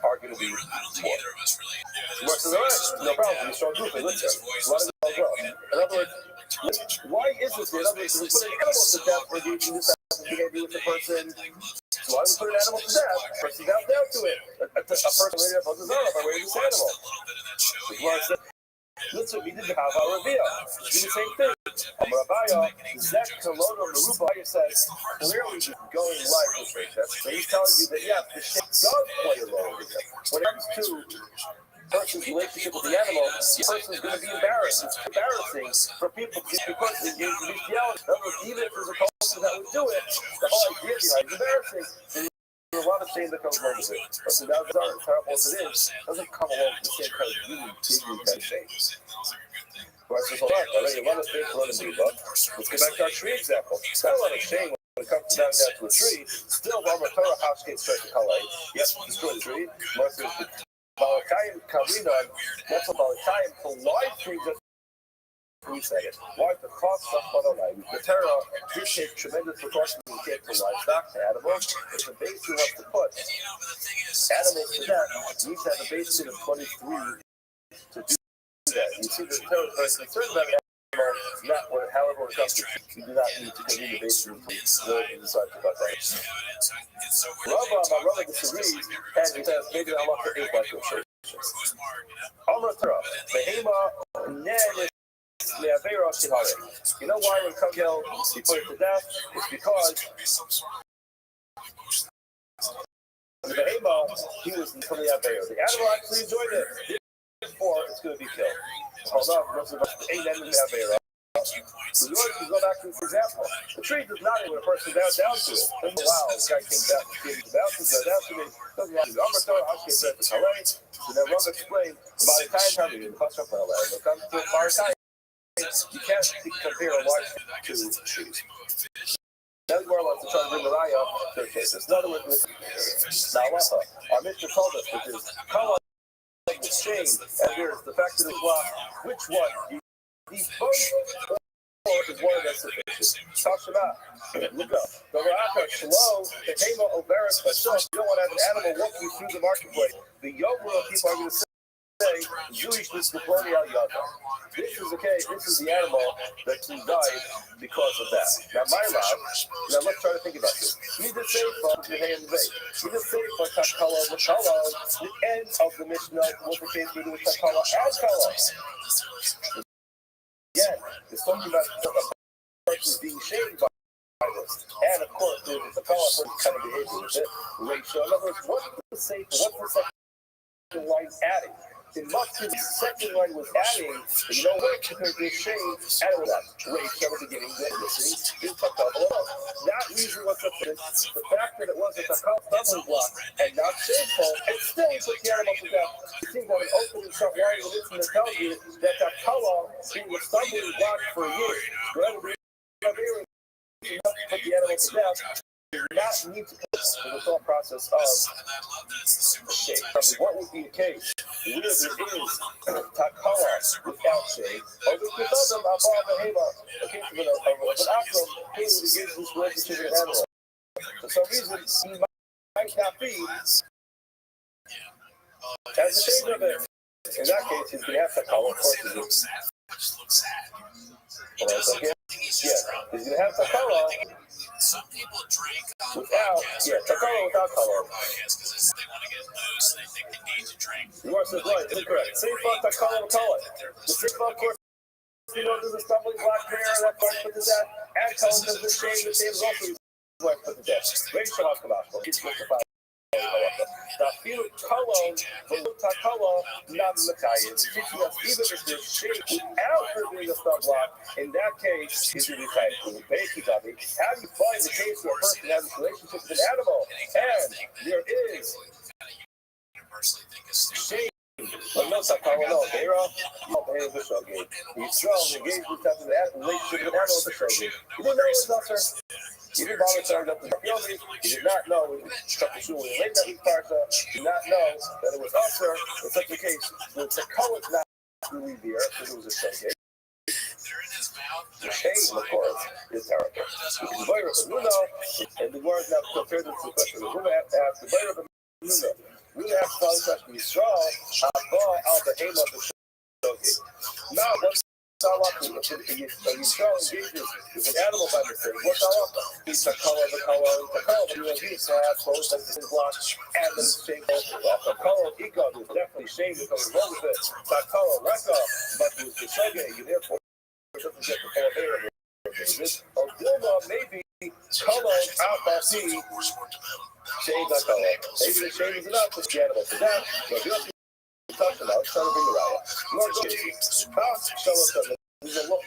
are going to be more. Works in the rest, no problem. Yisrael group, listen. In other words, why is this? In other words, if we put an animal to death for engaging this behavior with the person, so why would we put an animal to death? The person got down to it. A person later up on his arm by way of this animal. Listen, we didn't have our Rabbi. We do the same thing. Rabbi, Zek Kolono Meruba says clearly he's going right with this. So he's telling you that, yeah, the shit does play a role with it. When it comes to person's relationship with the animal, the person is going to be embarrassed. It's embarrassing for people just because they engage in bestiality. In other words, even if there's a culture that would do it, the whole idea behind it is embarrassing. There's a lot of shame that comes along with it. But so that's as terrible as it is, doesn't come along with the same kind of really big kind of shame. Right, so hold on. Already a lot of things to learn about. Let's get back to our tree example. It's not a lot of shame when it comes down to a tree. Still, Rama Torah house gets straight to Kalei. Yes, destroy the tree. Martha is the Balakayim Kalinon. That's a Balakayim for live trees. We say it. Why the cost of Balakayim? The Torah did take tremendous precautions to get to livestock, to animals. It's a base you have to put. Animals to that needs to have a base of 23 to do that. You see, the Torah is concerned about an animal, not when, however, when it comes to you do not need to continue the base of the decide about that. Rabbi disagrees, and he says maybe Allah is like a church. Allah Torah, Behema, Nen. You know why when come kill, he put it to death? It's because the behema, he was from the Aveiro. The animal actually enjoyed it. Therefore, it's going to be killed. Hold on, most of us ain't in the Aveiro. So you can go back to this example. The tree does not even a person down to it. Doesn't allow this guy came down to it. Down to me. Doesn't allow the Amar Torah, I'll get to Kalei. So then Rabbi explained about the time having the cluster of Kalei. When it comes to Barakayim, you can't compare a life to trees. Now we want to try to bring the raya to their cases. In other words, now our Mishnah told us, which is Kala exchange, and here's the fact that which one? These both or is one that's sufficient. Tashema, look up. The Ra'aka, Shlo, the Hema, Oberis, Bashok, you don't want to have an animal walking through the marketplace. The Yoga people are going to say, Jewish this the Al Yada. This is okay, this is the animal that he died because of that. Now my Rav, now let's try to think about this. You just say from the hand of you just say for Takala Makala, the end of the Mishnah was the case with Takala and Kala. Again, it's talking about the person being shamed by this. And of course, there's a Takala for this kind of behavior with it. Ratio. In other words, what's the second line adding? It must be the second line was adding, you know what, because there's shame added that. Ratio at the beginning, then missing, is Takala. Not using what's up in the fact that it was a Takala stumbling block and not shameful, and still he put the animal to death. You see that an opening shot line with this that tells you that Takala being a stumbling block for years. Put the animal to death. You do not need to put the thought process of shame. What would be the case where there is Takala without shame, or there could other Abba Behema, a case of an Akram, who engages this relationship with an animal. For some reason, he might not be as a shame of it. In that case, he's going to have Takala, of course he is. Hold on a second. Yeah, he's going to have Takala. Some people drink without, Takala without color. They want to get loose. They think they need to drink. You are so right. Incorrect. Same thought Takala with color. The same thought, of course, you know, there's a stumbling block there. That part put to death. And color does the shame. The shame is also put to death. Very shall come out. It's justified. The field color, the Takala, not Makayan. Teaching us even if there's shame without there being a stub block, in that case, is really tight. Basically, how do you find the case where a person has a relationship with an animal? And there is shame. But no, Takala, no, they're all the Bishop gave. He's strong, engaged with that relationship with an animal, Bishop gave. You didn't know it was not, sir. He didn't bother showing up to the building. He did not know when he laid that week parsha. He did not know that it was usher in such a case. The color not really there because it was a shogeg. The shame, of course, is terrible. The Boyer of Nuna, and the word now compared to the question of Nuna asked the Boyer of Nuna. Nuna asked the question, Yisrael, Abba al Behema b'Shogeg. Now, what's Salak? Yisrael engages with an animal by mistake. What's Salak? He's the color, the color, you know, he's had both of his blocks and the shameful. The color of Ika is definitely shame because of it. The color, Reka, but it was the Shogeg, and therefore, doesn't get the full air of it. Maybe color out by C, shade not color. Maybe the shade is enough to the animal for that, but you have to talk about trying to bring the riot. You want to go show us something. There's a look.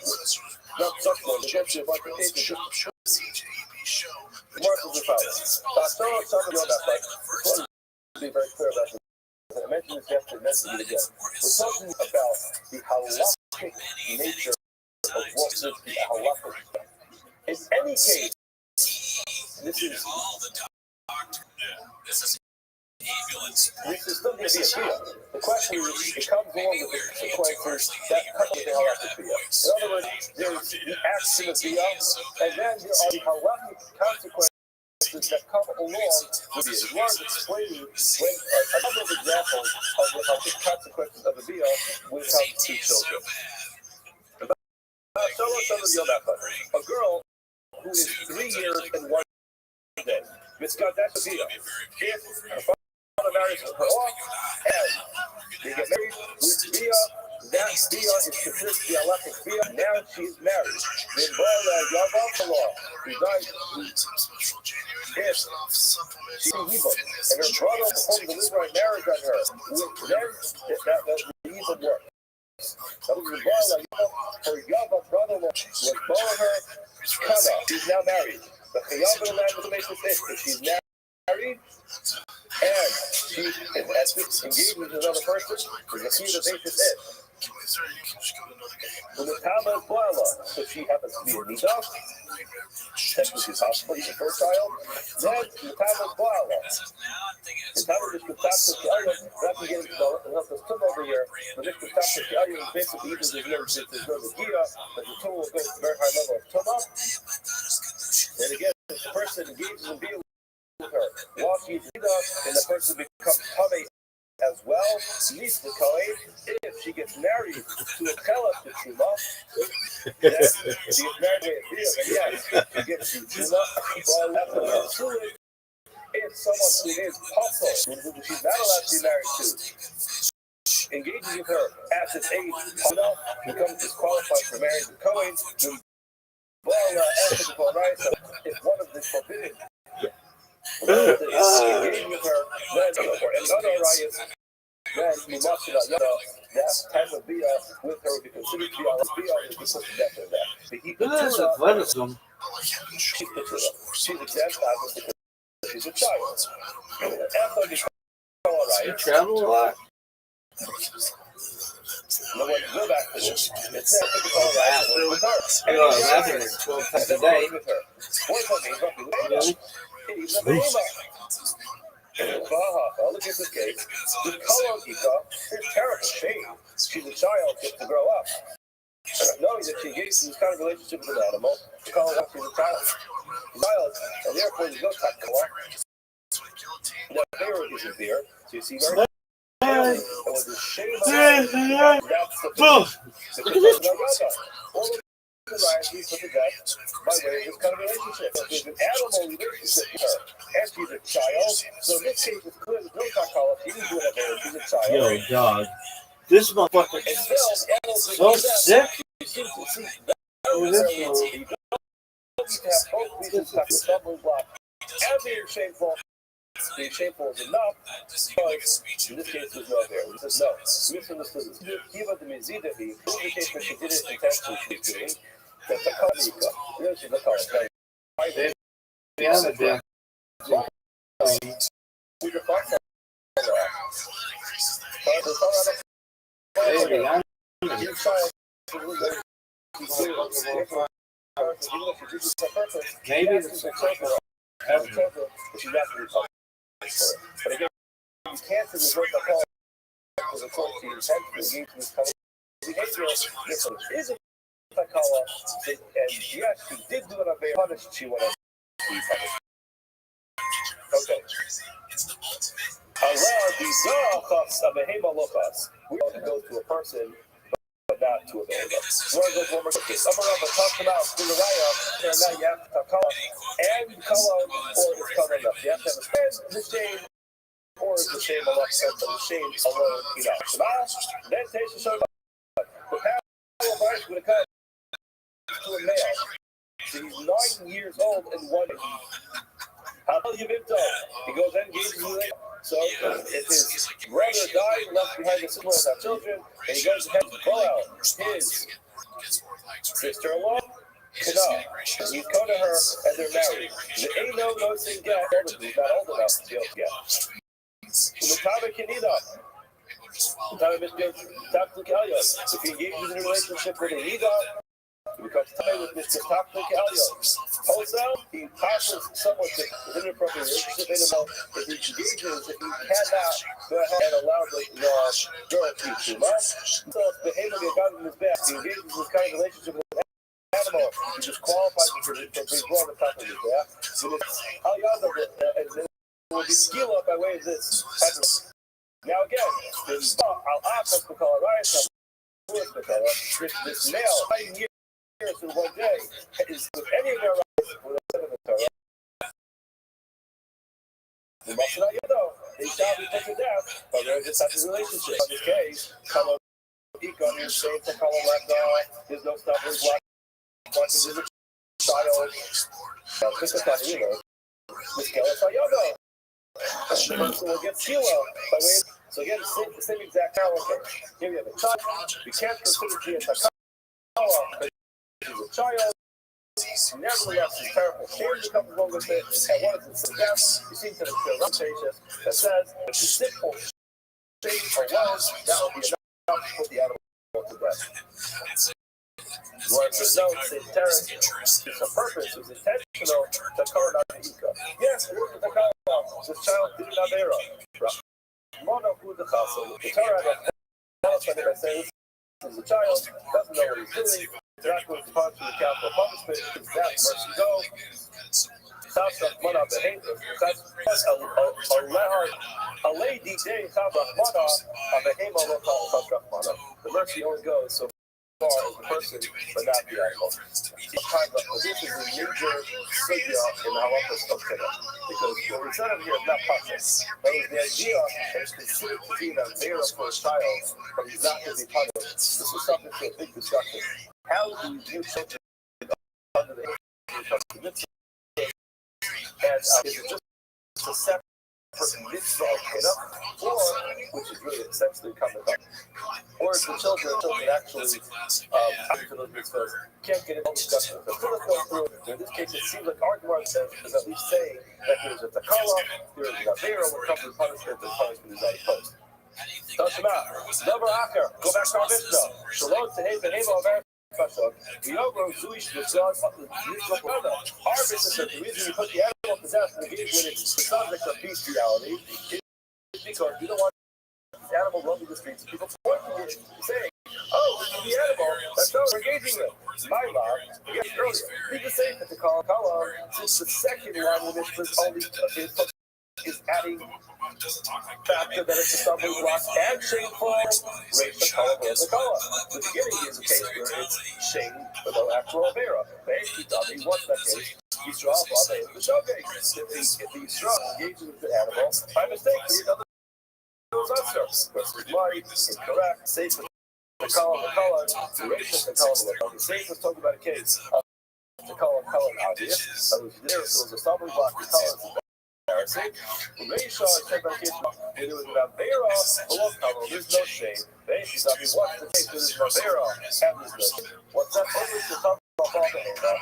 Not such one. It gets you about the case. Marcus is found. So I saw something on that fight. I want to be very clear about this. I mentioned this yesterday, mentioned it again. We're talking about the halachic nature of what is the halachic. In any case, this is still going to be a field. The question is, it comes along with the consequences that come with the halachic field. In other words, there's the action of the and then there are the halachic consequences that come along with the Islam explaining when a number of examples of the halachic consequences of the bia will come to children. A girl who is 3 years and 1 day. Mitzvah, that's a bia. If her father marries her off and they get married with bia, that bia is considered the halachic bia. Now she is married. Then Yavam law, who died, if she and her brother performed the Levite marriage on her, then the evil work. Her Yava brother-in-law was born her Kana. She's now married. The Chayav in the land of the Mesa says that she's married and she is engaged with another person. There's a few that they said. When the Tama is Boila, so she happens to be a Nida, technically possible, he's a first child, then the Tama is Boila. The Tama is the Tama is the Ayah, not to get enough of tum over here, but this the Tama is the Ayah is basically even if there's no Gia, but the tum will go to a very high level of Tuma. And again, if the person engages in being with her while she's Nida, and the person becomes Tame as well, needs the Kohen. If she gets married to a Kela to Truma, then she gets married to a Bia, and yes, she gets to Truma, well, that's a little fluid. If someone who is Papa, who she's not allowed to be married to, engages with her at this age, becomes disqualified for marrying the Kohen, well, after the Kohen, if one of the forbidden engaging with her, then, or any other riots, then you must not that type of bia with her would be considered to be on bia is because of death of that. She's exempt out because she's a child. After the riot, You travel a lot? no one go back to this. It's after the riot with her. I go to the bathroom 12 times a day. With her. He's a Behema. Look at this case. The color of Ika is terrible. Shame. She's a child, gets to grow up. Knowing that she engages in this kind of relationship with an animal, the color of she's a child, and therefore there's no type color. Now, there isn't there, so you see very clearly, and with the shame of it, that's the all the varieties put to death by way of this kind of relationship. So there's an animal relationship with her, and she's a child. So in this case, it's clear there's no psychology. She didn't do whatever. She's a child. Yo, dog. This motherfucker is so sick. You see, you need to have both reasons to stumbling block. And being shameful. Being shameful is enough, because in this case there's no there. This is no. Misunderstood this. Even the Mizidahi, in the case where she did it intentionally, she's doing, that's a Kalika. This is a Kalika. The other day. We define that. person, even if she did this on purpose, Maybe it's a children, but she's actually punished for it. But again, you can't resort the call to the court to intent to engage in this kind of behavior. Listen, is it Takala, and yes, she did do it on very punished, she went on to be punished. Okay. Allah, these are behema lochas. We want to go to a person, but not to a behema. We want to go to one more case. Some of them talked about the raya, and now you have Takala and Kala, or it's Kala enough. You have to have a friend, the shame, or is the shame Allah, the shame alone, then takes the show. The power of life would have come to a male. So he's 9 years old and 1 year. He goes and engages in it. So if his brother died and left behind the sister without children, and he goes ahead and pull out his sister-in-law, Kana. He's come to her and they're married. The ain't no thing get he's not old enough to be able to get. The Tama Kanida. If he engages in a relationship with a Nida, he becomes tied with Mr. Taklik Alyo. Wholesale, he passes someone to an inappropriate relationship animal. If he engages, if he cannot go ahead and allow the girl to be too much, so if the behavior of God in his back, he engages in this kind of relationship with an animal, he just qualifies for being born on top of his back. And it's will be skill up by way of this. Now again, this male 9 years in 1 day is with any of their rights with a set of the Torah. They shall be put to death, but there's this type of relationship. In this case, Kala Ika, you're saying to Kala Laka, there's no stuff with black, there's a child. This is not either. This Kala Sayogo. The person will get Sila by way of. So again, the same exact power. Okay. Here we have a child. We can't consider she as a Takala. She's a child. Nevertheless, she's terrible. Shares a couple wrong with it. And what is it? Death. You seem to feel rampacious that says if she's sick or shame or was, that will be enough to put the animal to death. Whereas there's no terrorist, it's a purpose, it's intentional to cover not the Ika. Yes, it was the Takala. This child did not bear up. Mono who the Chasel. The Torah that tells us by saying this is a child, doesn't know what he's doing. They're not going to punch the capital punishment. It's that mercy go. That's Mana behavior. That's a lady day Mana of a Hema Mana. The mercy only goes so far as the person, but not the animal. This is a major sugya in the halachas of Kedem. Because what we said over here is not punished. That was the idea that it's considered to be an avera for a child, but he's not going to be punished. This is something for a big discussion. How do you view children under the age of mitzvah? And is it just a separate mitzvah of Kedem, or, which is really essentially coming up, or is the children actually after those mitzvahs can't get into discussion? So let's go through. In this case, it seems like our Gemara is at least saying that there's a takala, there is an avera when it comes to punishment, and punishment is not imposed. Tashma, Dover Aker, go back to our Mishnah. Shalom to Heva Aver. Our business is the reason you put the animal to death when it's the subject of bestiality is because you don't want this animal roaming the streets. People pointing it, saying, "Oh, this is the animal. That's how we're engaging them." My law, yes, earlier. Be the same to call Kala, since the second line of this was only is adding factor that it's a stumbling block and shameful, raise the color of the color. The beginning is a case where it's shame for the actual avera. Basically, he wants that case. He's drawn by the showcase. If he's drawn, engages with the animal, by mistake, he doesn't answer. Versus right, incorrect, safe with the color, raise the color. Safe was talking about a case of the color obvious. There was a stumbling block, the color. There's no shame. Basically, what's the case with this Rabera? What's that?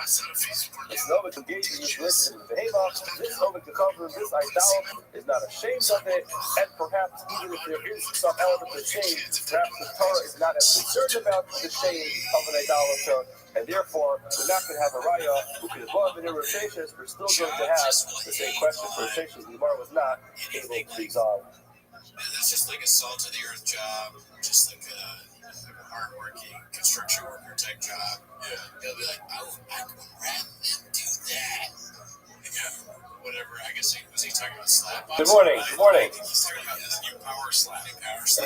This Novik engaged in this religion with the Hema. This Novik to come from this idolatry is not ashamed of it, and perhaps even if there is some element of shame, perhaps the Torah is not as concerned about the shame of an idolater, and therefore we're not going to have a raya who can above in irritations. We're still going to have the same question for irritations. The Gemara was not able to resolve. That's just like a salt of the earth job, just like a hardworking construction worker type job. Yeah. He'll be like, I would rather do that. Yeah. Whatever. I guess was he talking about slap? Good morning. Good morning. He's talking about his new power slap.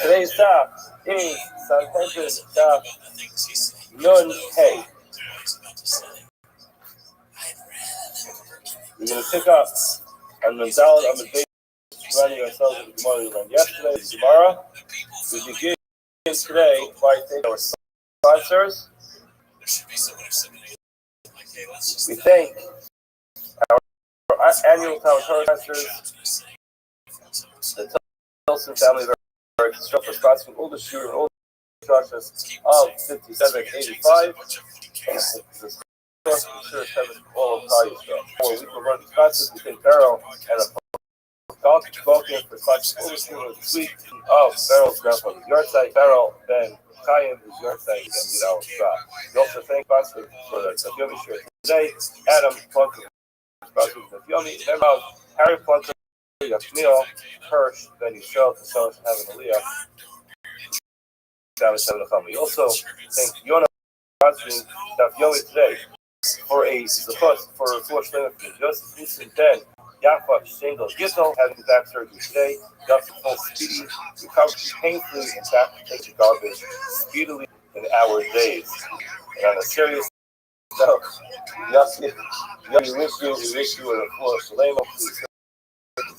Today's top is Sanhedrin top Nun Hey. We're going to pick up on the Daled on the base, running ourselves with the Gemara we learned yesterday. The Gemara. We begin today by thanking our sponsors. We thank our annual Talmud Torah sponsors, the Tilson family for sponsoring all the shur and all the instructions of 5785. All of Kali stuff. We can run sponsors between Barrel and a talk spoken for such overseeing this week of Barrel's grandfather's yard site. Barrel, Ben Chaim, his yard site, and we also thank sponsors for the Yomi shirt today. Adam Plunker, sponsors of Yomi, and Harry Plunker, Yachmiel, Hirsch, Ben Yisrael, to sell us having Aliyah. We also thank Yonah sponsoring Daf Yomi today for a four shlema for Joseph Nissen Ben Yafa Shingle Gittel having back surgery today. Got full speedy recovery painfully and back to take the garbage speedily in our days. And on a serious note, we wish you a full shlema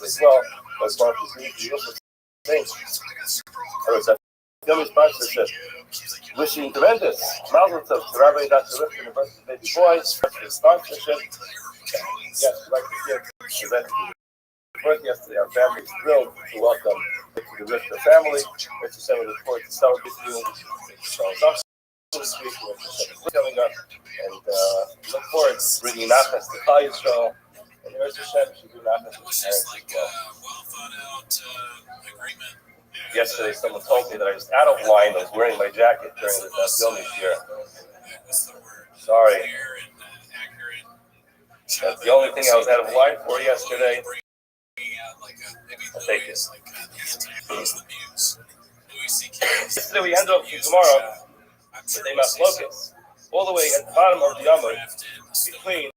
as well as part of the we also thank Yomi sponsorship. Wishing tremendous mazel tov to Rabbi Dr. Lift and the birth of the baby boy for his sponsorship. Yes, we'd like to give the event birth yesterday. Our family is thrilled to welcome the Richter family. Mr. Seven look forward to celebrate you. So it's also this week. We're coming up and look forward to bringing Nachas to Kali Yisrael. And the rest of Shem should do Nachas to his parents as well. Well thought out agreement. Yesterday, someone told me that I was out of line. I was wearing my jacket during the Yomi year. Sorry. That's the only thing I was out of line for yesterday. I'll take it. Yesterday we end up tomorrow with a Maslokas, all the way at the bottom of the Yamud, between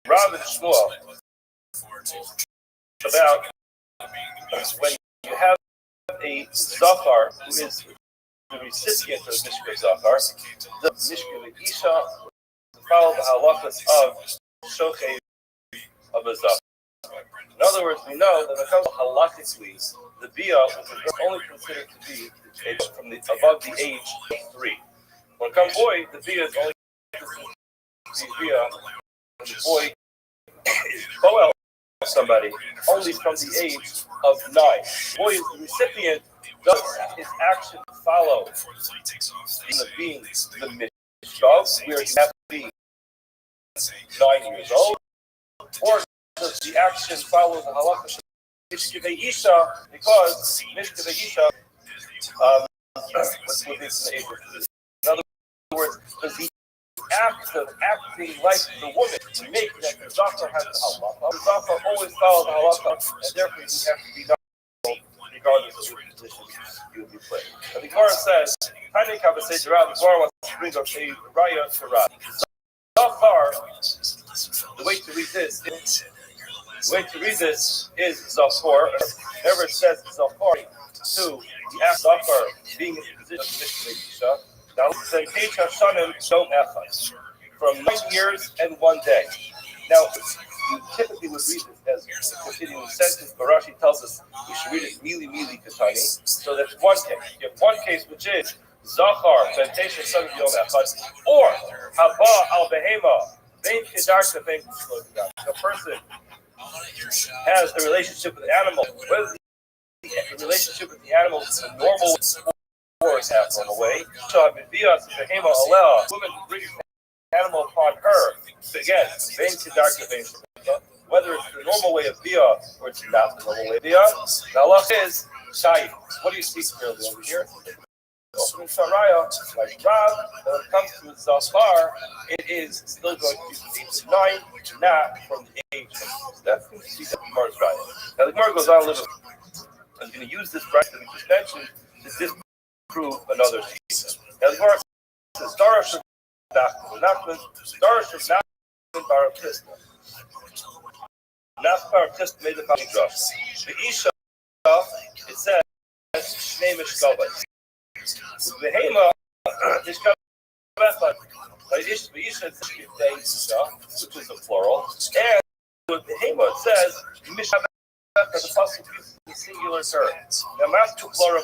Rabbi and Shmuel, about when you have a Zachar who is the recipient of the Mishka Zachar, the Mishka Isha follow the halachas of Shochei of a Zachar. In other words, we know that because halachically, the Bia is only considered to be from above the age of 3. When it comes boy, the Bia is only considered to be Bia when the boy is Boel somebody only from the age of 9. Boy is the recipient, does his action follow in the being the Mishkav, where he has to be 9 years old, or does the action follow the halacha Mishkevei Isha, because Mishkevei Isha was within the age of 3. In other words, does the act of acting like the woman to make that the Zachar has the halacha. The Zachar always follows the halacha, and therefore you have to be done regardless of which position you would be playing. And the Gemara says, Tanya Kava says, the Gemara wants to bring up a raya to Rabbi. Zachar, the way to read this is Zachor. Whenever it says Zachor to the act Zachar being in the position of Mishkevei Isha, now, from 9 years and 1 day. Now, you typically would read this as a continuing sentence, but Rashi tells us we should read it mili katani. So that's one case. You have one case which is Zachar, Bentesh son of Yom Echad, or Haba al Behema, Ben Kedarka Ben Kedarka. The person has a relationship with the animal, whether the relationship with the animal is a normal or first half normal way. Shav and Bias and Behema allow women to bring an animal upon her. So again, vein Siddhartha, vein whether it's the normal way of Bia or it's not the normal way of Bia. The halach is Shai. What do you see clearly over here? Opening Saraya, like Rav, when it comes to Zafar, it is still going to be from the age of 9, not from the age of 7. That's going to see the Gemara's Raya. Now the Gemara goes on a little bit. I'm going to use this bracket that we just mentioned to disprove another statement. Now the Gemara says, Darash of Nachman, Darash of Nachman, Barakist. Nachman Barakist made the following drush. The Isha, it says, Shnei Mishkavah. The Hema is covered by Isha, which is a plural, and with the Hema it says Mishkavah, the possible use of the singular term. Now, Master plural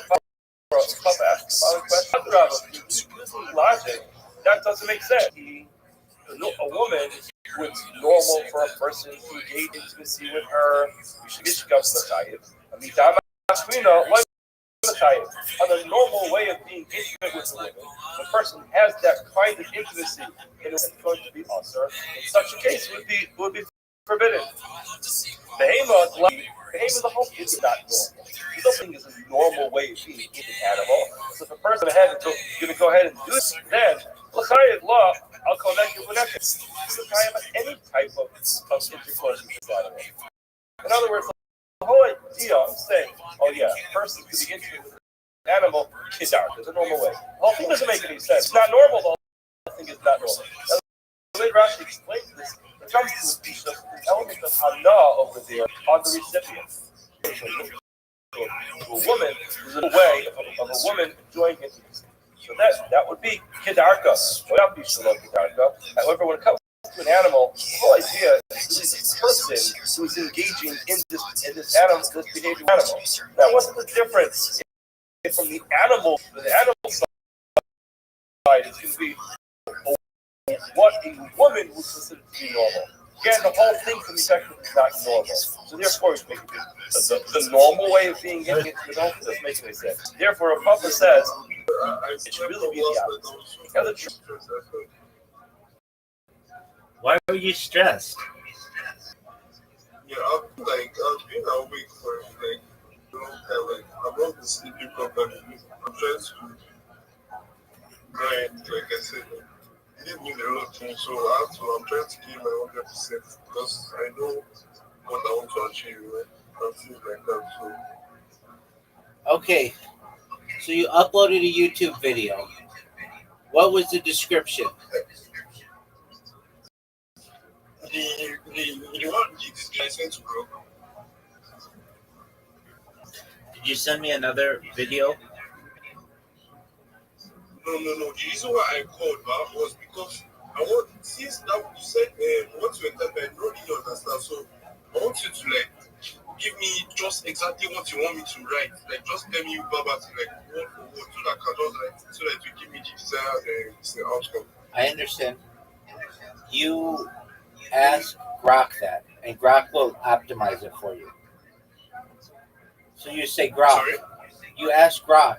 using logic, that doesn't make sense. A woman who it's normal for a person to engage intimacy with her, we should Mishkav L'chayiv. I mean, what on the normal way of being intimate with a woman, the person has that kind of intimacy, and it's going to be usher. In such a case, would be forbidden. The Behema, the whole thing is not normal. The whole thing is a normal way of being in an animal. So if a person is going to go ahead and do it, then l'chayiv law, I'll connect you with that. Any type of intercourse with this animal. In other words, the whole idea of saying, oh yeah, a person could be intimate with an animal, kidar, there's a normal way. The whole thing doesn't make any sense. It's not normal, the whole thing is not normal. Now, the way Rashi explains this, it comes to the element of hana over there on the recipient. To a woman is a way of a woman enjoying intimacy. So that would be kidarka, or not be shalom kidarka. However, when it comes to an animal, the whole idea is a person who is engaging in this animal, this behavior animal. Now, what's the difference from the animal side? It's going to be what a woman would consider to be normal. Again, the whole thing from the perspective is not normal. So therefore, it's making the normal way of being intimate doesn't make any sense. Therefore, a Papa says it should really be the opposite. Why were you stressed? Yeah, I've been awake for I'm not sleeping properly. I'm trying to grind, like I said. It didn't mean a lot to me, so I'm trying to give my 100% because I know what I want to achieve, right? And things like that. So Okay, so you uploaded a YouTube video. What was the description? the one I sent to bro. Did you send me another video? No. The reason why I called back was because since that you said what you interpret, I don't really understand. So I want you to give me just exactly what you want me to write. Like just tell me verbatim, word for word, so that I can just write, so that you give me the desired outcome. I understand. You ask Grok that, and Grok will optimize it for you. So you say, Grok. Sorry? You ask Grok,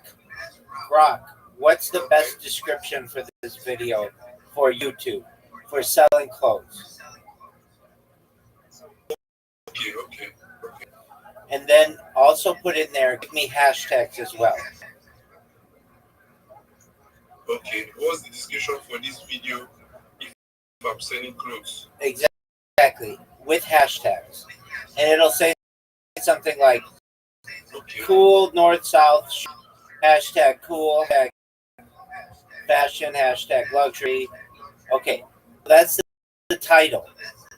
what's the best description for this video for YouTube, for selling clothes? Okay. And then also put in there, give me hashtags as well. Okay. What's the description for this video if I'm selling clothes? Exactly, with hashtags. And it'll say something like, cool north-south, hashtag cool, hashtag fashion, hashtag luxury. Okay, that's the title.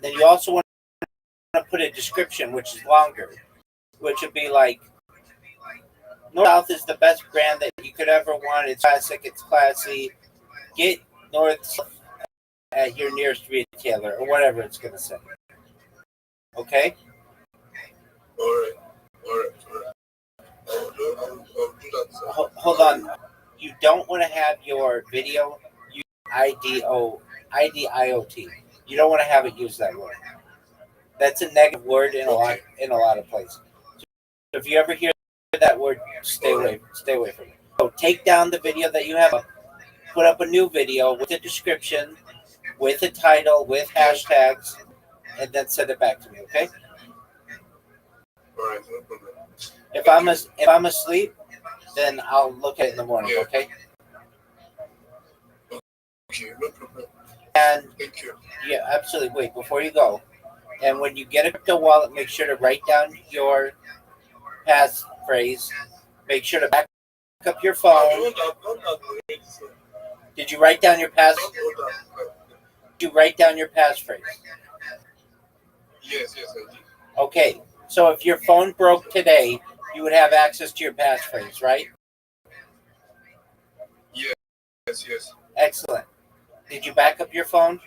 Then you also want to put a description, which is longer, which would be like, North-South is the best brand that you could ever want. It's classic, it's classy. Get North-South at your nearest retailer, or whatever it's going to say. Okay? All right. I'll do that. Hold on. You don't want to have your video use IDIOT. You don't want to have it use that word. That's a negative word in a lot of places. So if you ever hear that word, stay away from it. take down the video that you have up, put up a new video with a description, with a title, with hashtags, and then send it back to me, okay? All right, no problem. If I'm asleep, then I'll look at it in the morning, okay? Okay, no problem. And Thank you. yeah, absolutely. Wait, before you go, and when you get a crypto wallet, make sure to write down your passphrase. Make sure to back up your phone. Did you write down your pass? Did you write down your passphrase? Yes, I did. Okay, so if your phone broke today, you would have access to your passphrase, right? Yes. Excellent. Did you back up your phone?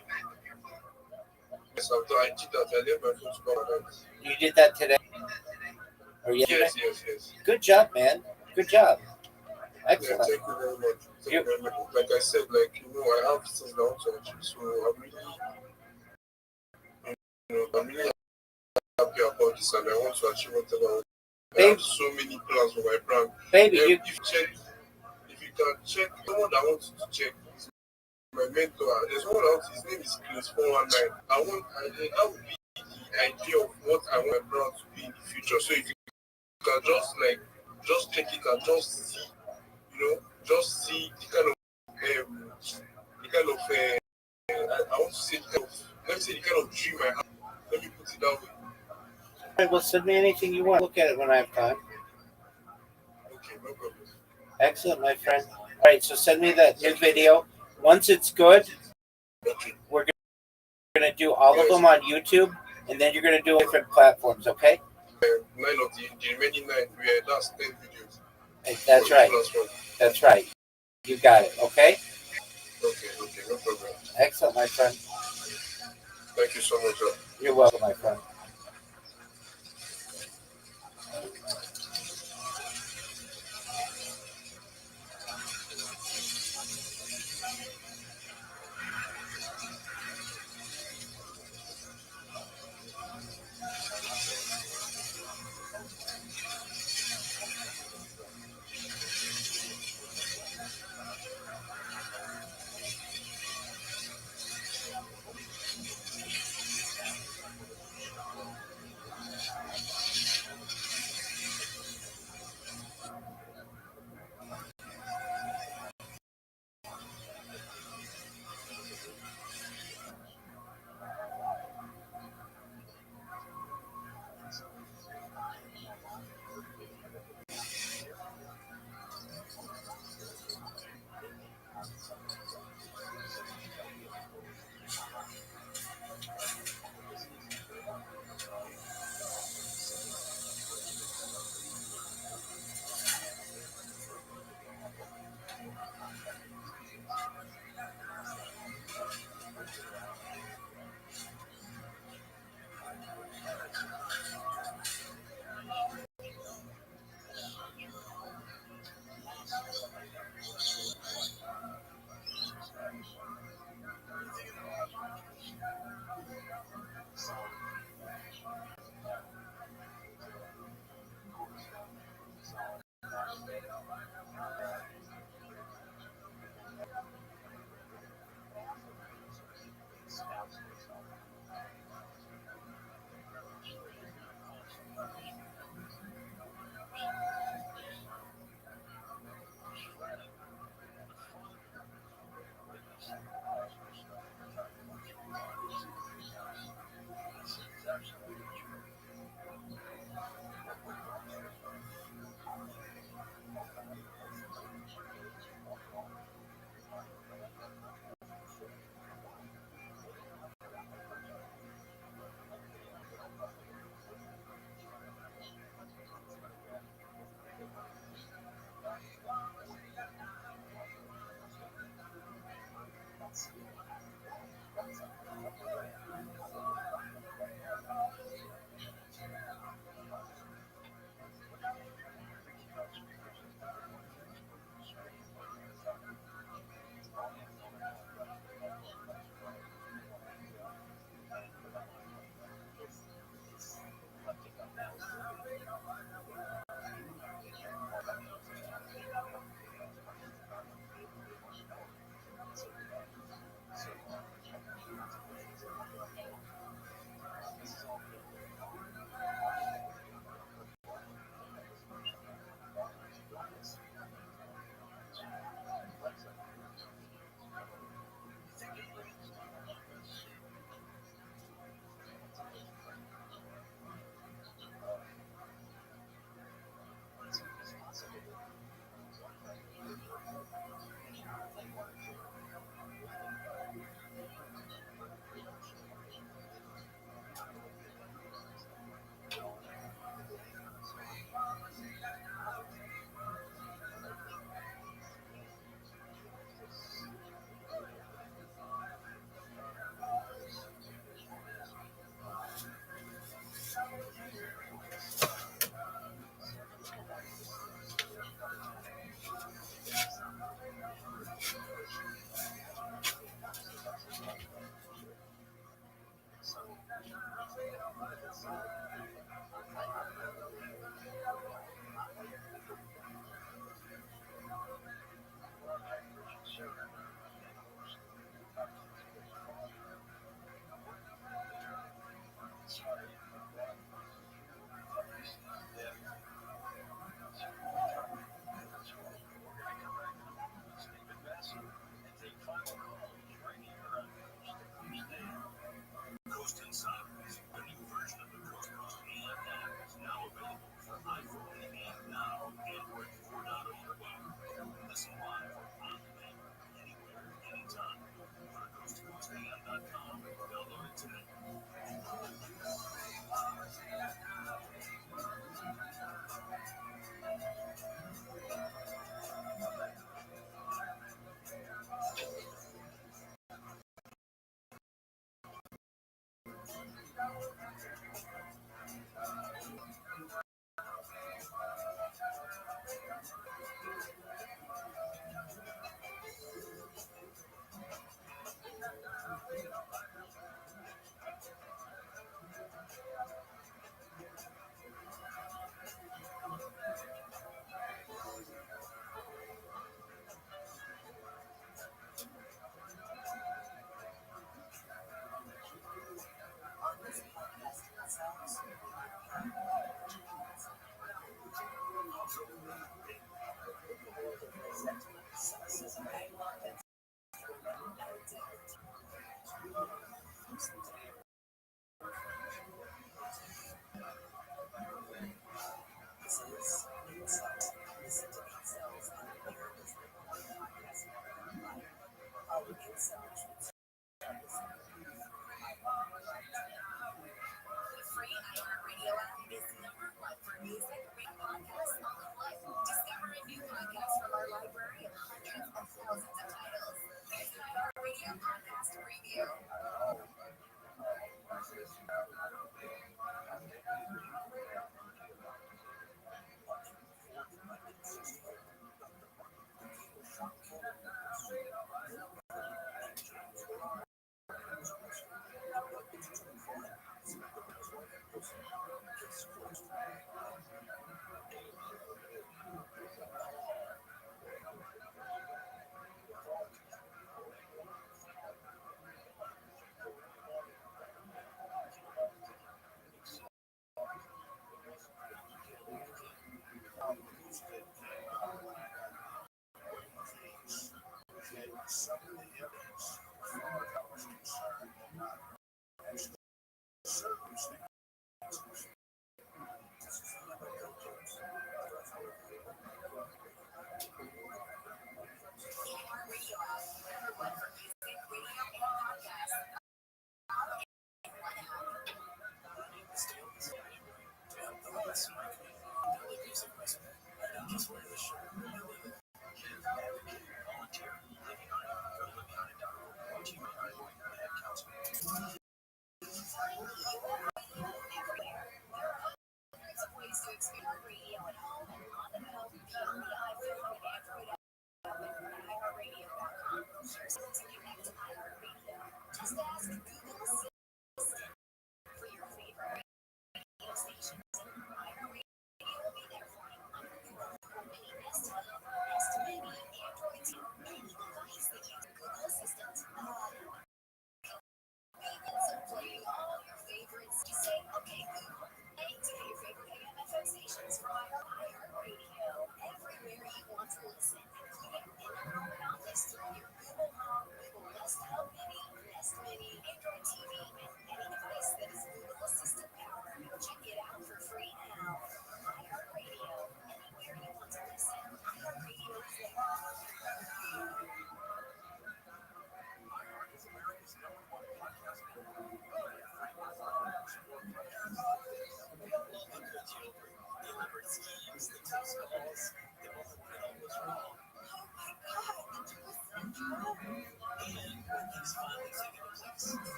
Yes, I did that. I left my phone to come at night. You did that today? Or yesterday? Yes. Good job, man. Good job. Yeah, Excellent. thank you very much. Thank you very much. Like I said, I have things I want to achieve, so I'm really happy about this, and I want to achieve whatever. I have so many plans for my brand. Baby, If you can check, someone that wants to check is my mentor. There's someone else. His name is Chris 419. That would be the idea of what I want my brand to be in the future. So if you can just check it and just see, just see the kind of I want to say let me say the kind of dream I have. Let me put it that way. all right, well, send me anything you want. Look at it when I have time. Okay, no problem. Excellent, my friend. All right, so send me that new video. Once it's good, Okay. we're going to do all of them on YouTube, and then you're going to do different platforms, okay? 9 of the remaining 9, that's 10 videos. That's right. That's right. You got it, okay? Okay, no problem. Excellent, my friend. Thank you so much, sir. You're welcome, my friend.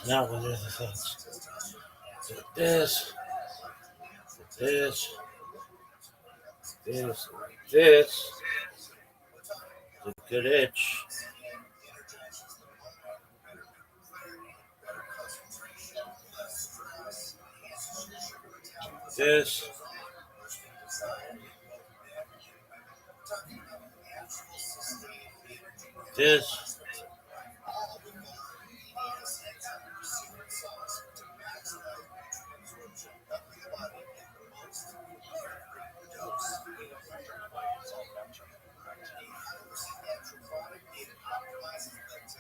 Now what are the things? This, this, this, this. A good itch. This. This.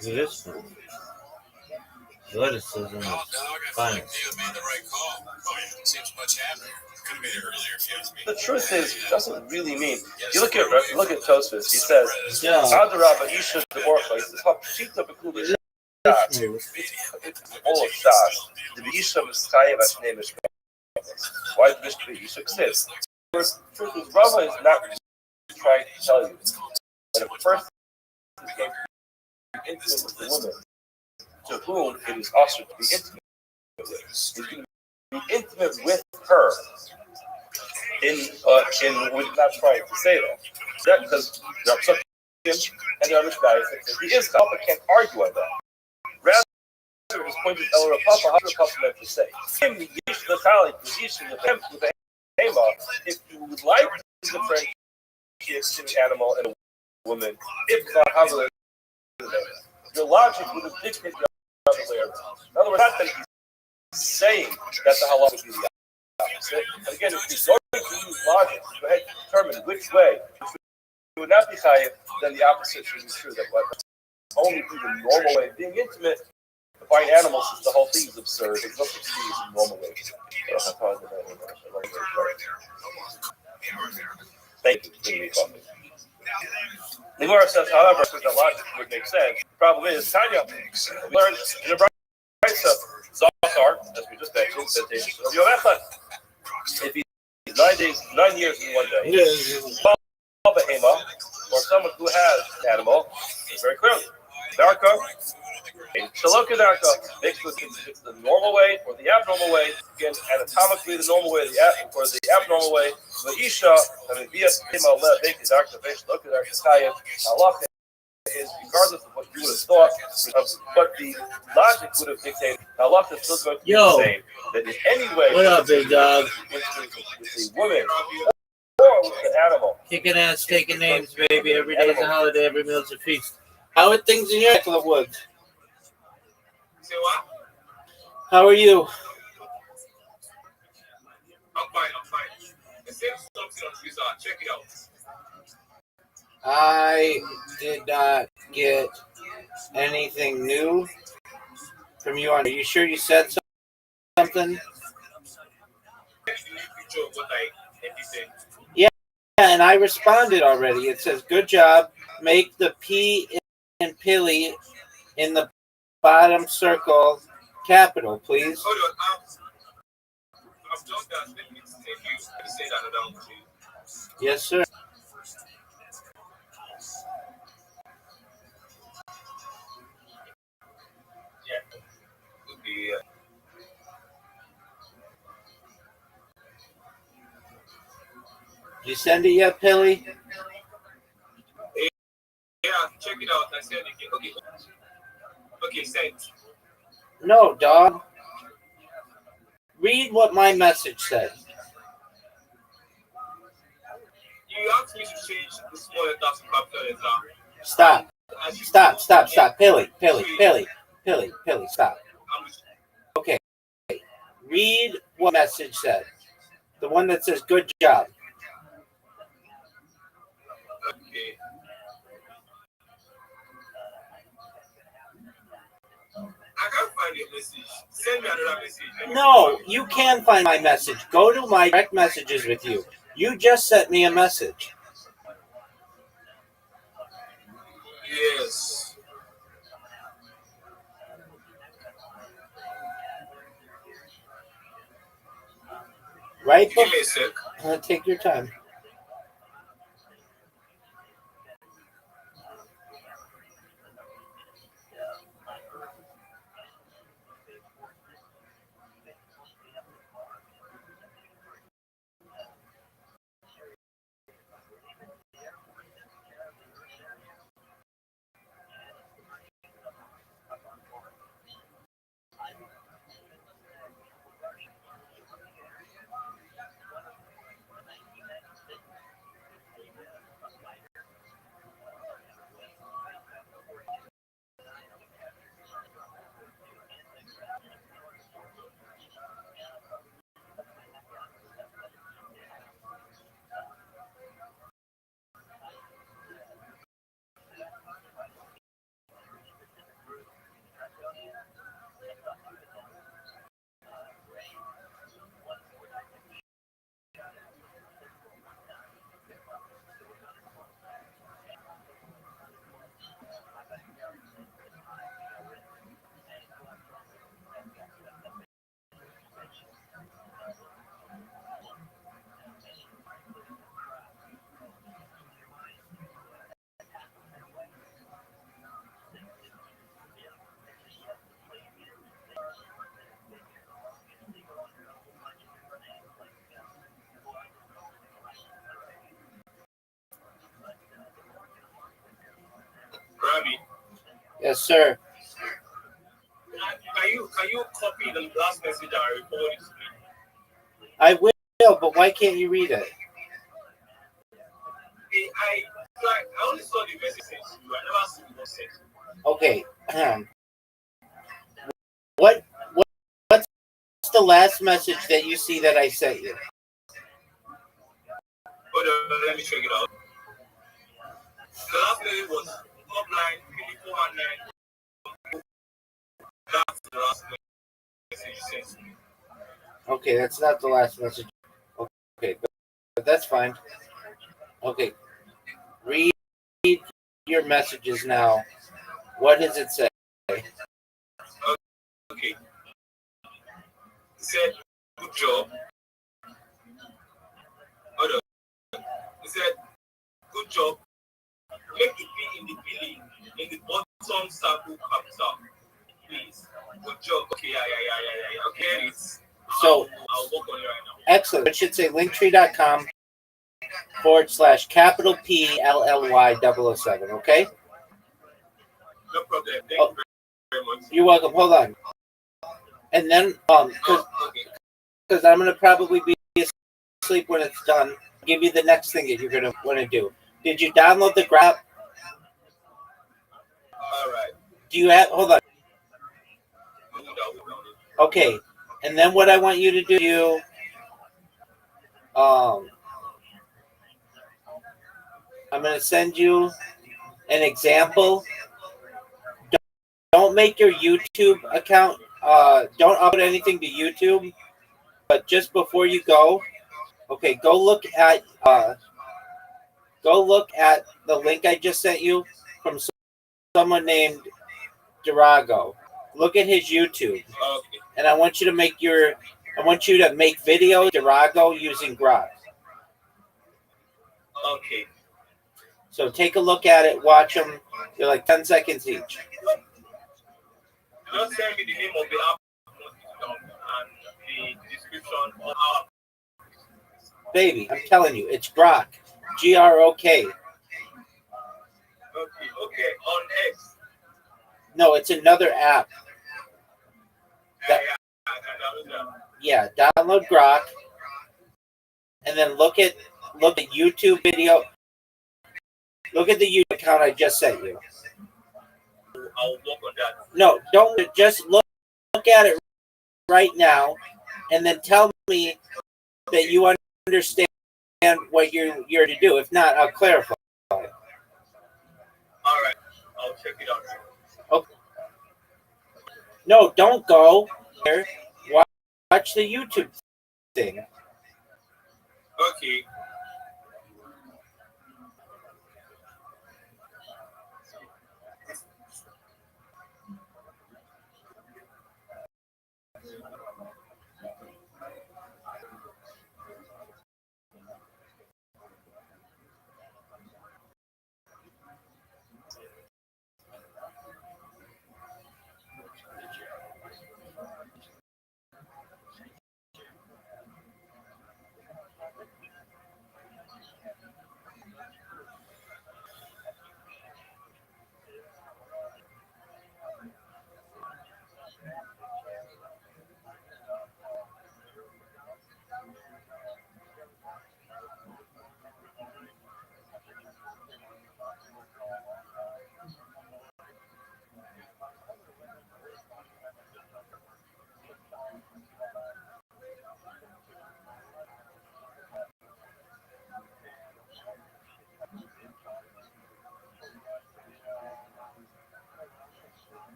This one. Athleticism is fine. Made the right call. Seems much happier. Could have made it earlier if you asked me. The truth is, it doesn't really mean. You look at Tosfos. He says, Yeah. "Adarabba Isha Deborcha." He says, "Hapshita b'kuli shas." It's all of shas. The Isha Miskayev Ashnei Mishpatim. Why the Mishpatim Isha exists? The truth is, Rabbi is not trying to tell you that a person became intimate with a woman to whom it is also to be intimate with. He's going to be intimate with her. We're not trying to say that because there are some him and the other guys that he is Papa can't argue on that. Rather, his point is El Papa, how does Papa meant to say? If you would like to differentiate an animal and a woman, if not, how will it? Your logic would have dictated the other way around. In other words, not that he's saying that the halal would be the opposite. And again, if he's going to use logic to go ahead and determine which way it would not be chayiv, then the opposite should be true. That only through the normal way of being intimate, to find animals, since the whole thing is absurd. There's no such thing as a normal way. Thank you for giving me coffee. The Gemara says, however, that logic would make sense. The problem is, Tanya, we learned in the Brisa, Zachar, as we just mentioned, that if he's 9 years in 1 day, or someone who has an animal, very clearly, Darka, Shaloka Darka, makes it's the normal way or the abnormal way. Again, anatomically, the normal way or the abnormal way. Isha, I mean, halacha is regardless of what you would have thought, but the logic would have dictated. Halacha is still going to be the same. That in any way, what up, big dog? With the woman or with the animal. Kicking ass, taking names, baby. Every day is a holiday, every meal is a feast. How are things in your neck of the woods? Say what? How are you? I'm fine. The same something on Twitter. Check it out. I did not get anything new from you. Are you sure you said something? Picture of what I Yeah, and I responded already. It says, good job. Make the P in Pilly in the bottom circle capital, please. Hold on, I've done that. Let me send you say that down to you. Yes, sir. Yeah. Would be Did you send it yet, Pilly? yeah, check it out. I said again. Okay. Okay, sent. No, dog. Read what my message said. You asked me to change the small letter to capital letter. Stop. Stop. Pilly, stop. Okay. Read what message said. The one that says good job. Okay. I can't find your message. Send me another message. No, you can find my message. Go to my direct messages with you. You just sent me a message. Yes. Right? Give me a sec. Take your time. Rabbi, Yes, sir. can you copy the last message I recorded to me? I will, but why can't you read it? I only saw the message sent to you. I never seen the message. Okay. What's the last message that you see that I sent you? Hold on, let me check it out. The last message was upline 419. That's the last message you sent to me. Okay, that's not the last message. Okay, but that's fine. Okay. Read your messages now. What does it say? Okay. It said, good job. Hold on. It said, good job. Make the P in the billing in the bottom circle capital, please. Good job. Okay, yeah. Okay, it's. So, I'll work on it right now. Excellent. It should say linktree.com/capital PLLY007. Okay? No problem. Thank you very much. You're welcome. Hold on. And then, because I'm going to probably be asleep when it's done, I'll give you the next thing that you're going to want to do. Did you download the graph? All right. Do you have, hold on. Okay. And then what I want you to do, I'm going to send you an example. Don't make your YouTube account, don't upload anything to YouTube, but just before you go, Okay, go look at the link I just sent you from someone named Durago. Look at his YouTube, Okay. and I want you to make video Durago using Grok. Okay. So take a look at it, watch them. They're like 10 seconds each. Just send me the name of the app and the description of our. Baby, I'm telling you, it's Grok. Grok. Okay. Okay. On X. No, it's another app. Yeah. I can download that. Yeah, download Grok, and then look at YouTube video. Look at the YouTube account I just sent you. I'll work on that. No, don't just look at it right now, and then tell me that you understand what you're to do. If not, I'll clarify. All right. I'll check it out. Okay. No, don't go there. Watch the YouTube thing. Okay.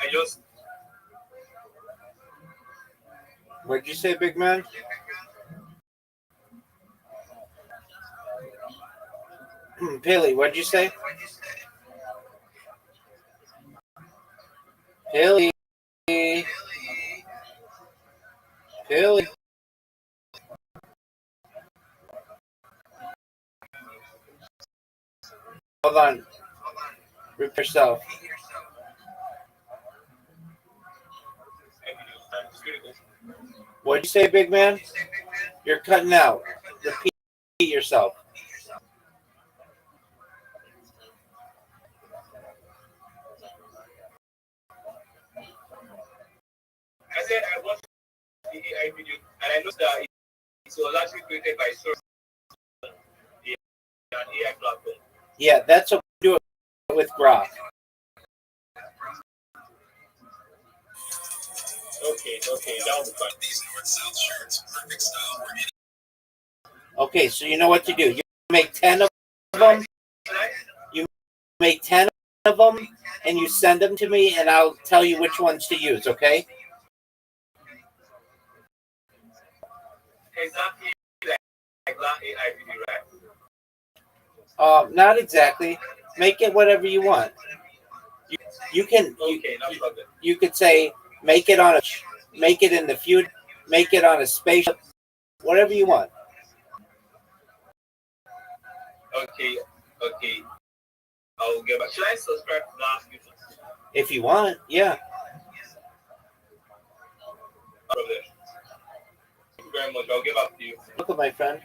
I just. What'd you say, big man? Paley, what'd you say? Paley. Paley. Hold on. Repeat yourself. What'd you say, big man? You're cutting out. Repeat yourself. I said I watched the AI video and I noticed that it was actually created by source an AI platform. Yeah, that's what we do it with Grok. Okay, that was fun. These north-south shirts, perfect style for any. Okay, so you know what to do. You make 10 of them. You make 10 of them, and you send them to me, and I'll tell you which ones to use, okay? Exactly like that AI video, right? Not exactly. Make it whatever you want. You can you could say make it in the future, make it on a spaceship, whatever you want. Okay. I'll get back. Should I subscribe to that? If you want, yeah. Thank you very much. I'll get back to you. Welcome, my friend.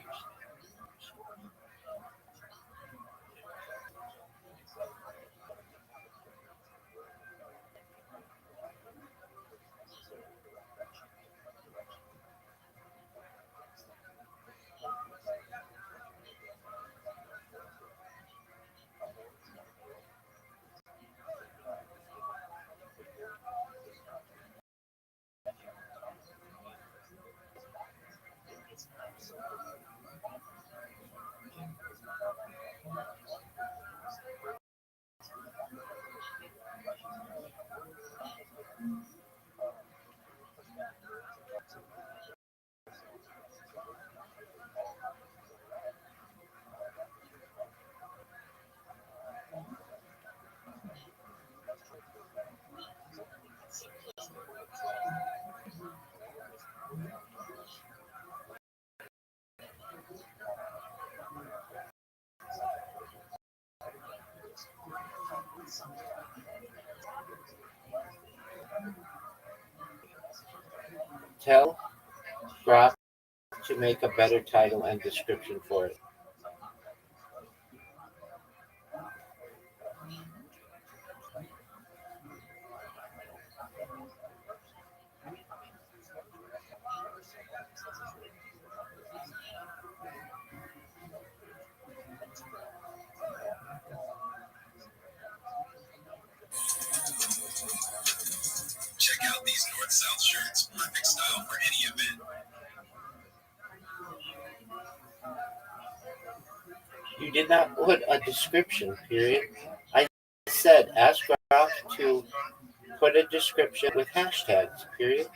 Tell Grok to make a better title and description for it. Check out these north-south shirts, perfect style for any event. You did not put a description, period. I said ask Grok to put a description with hashtags, period.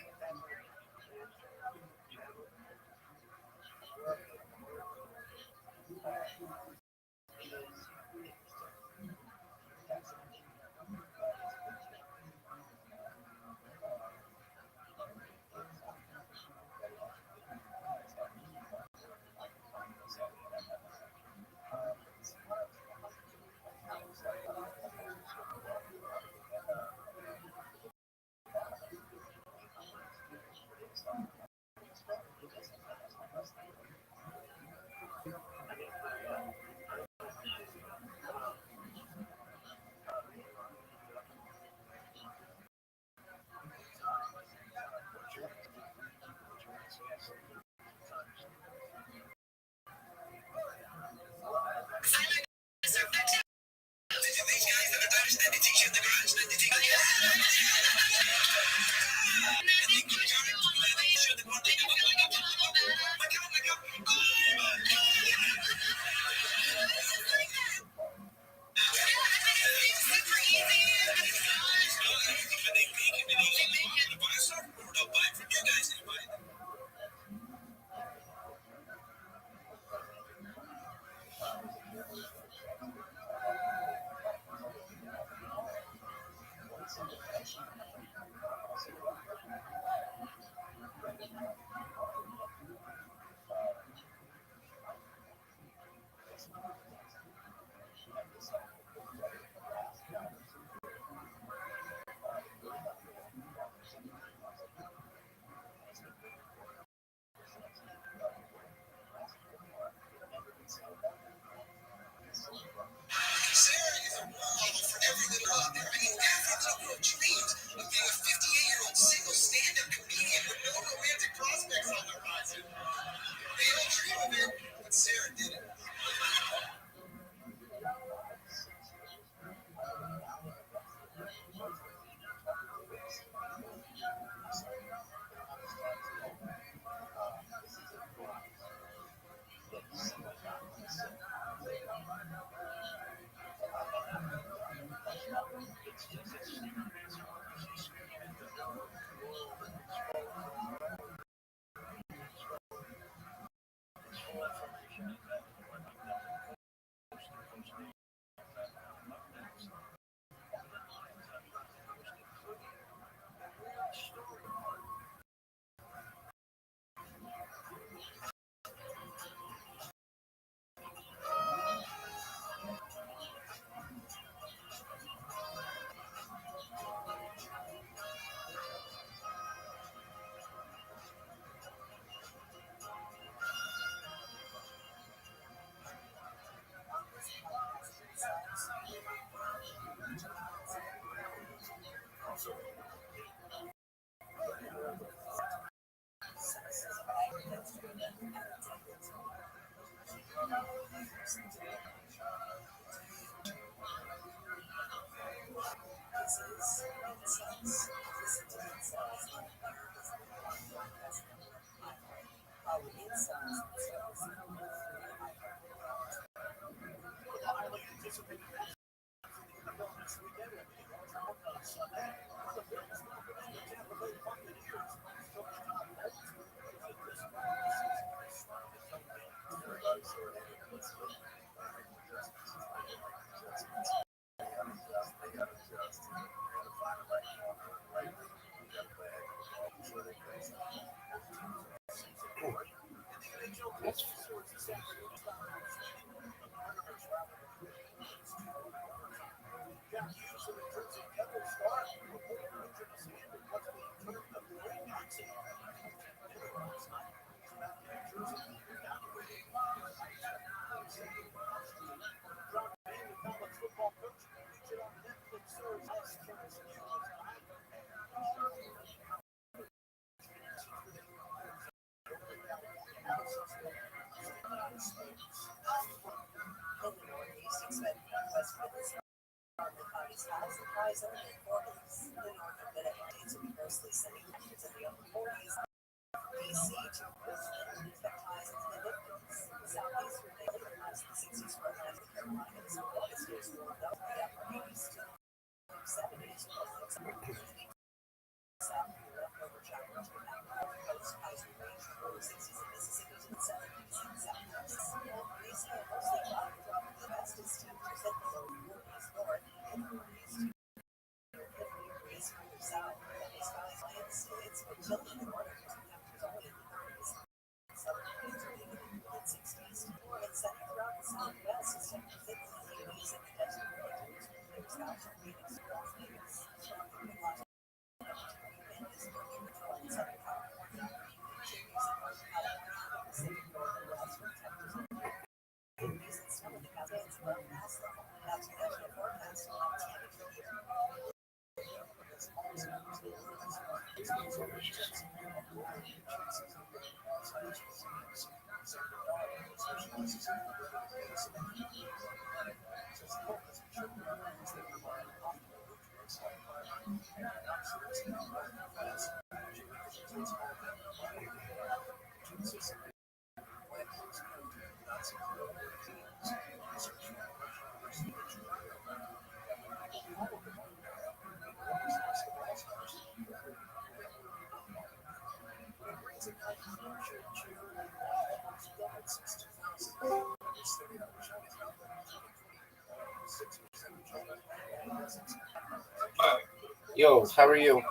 Yo, how are you?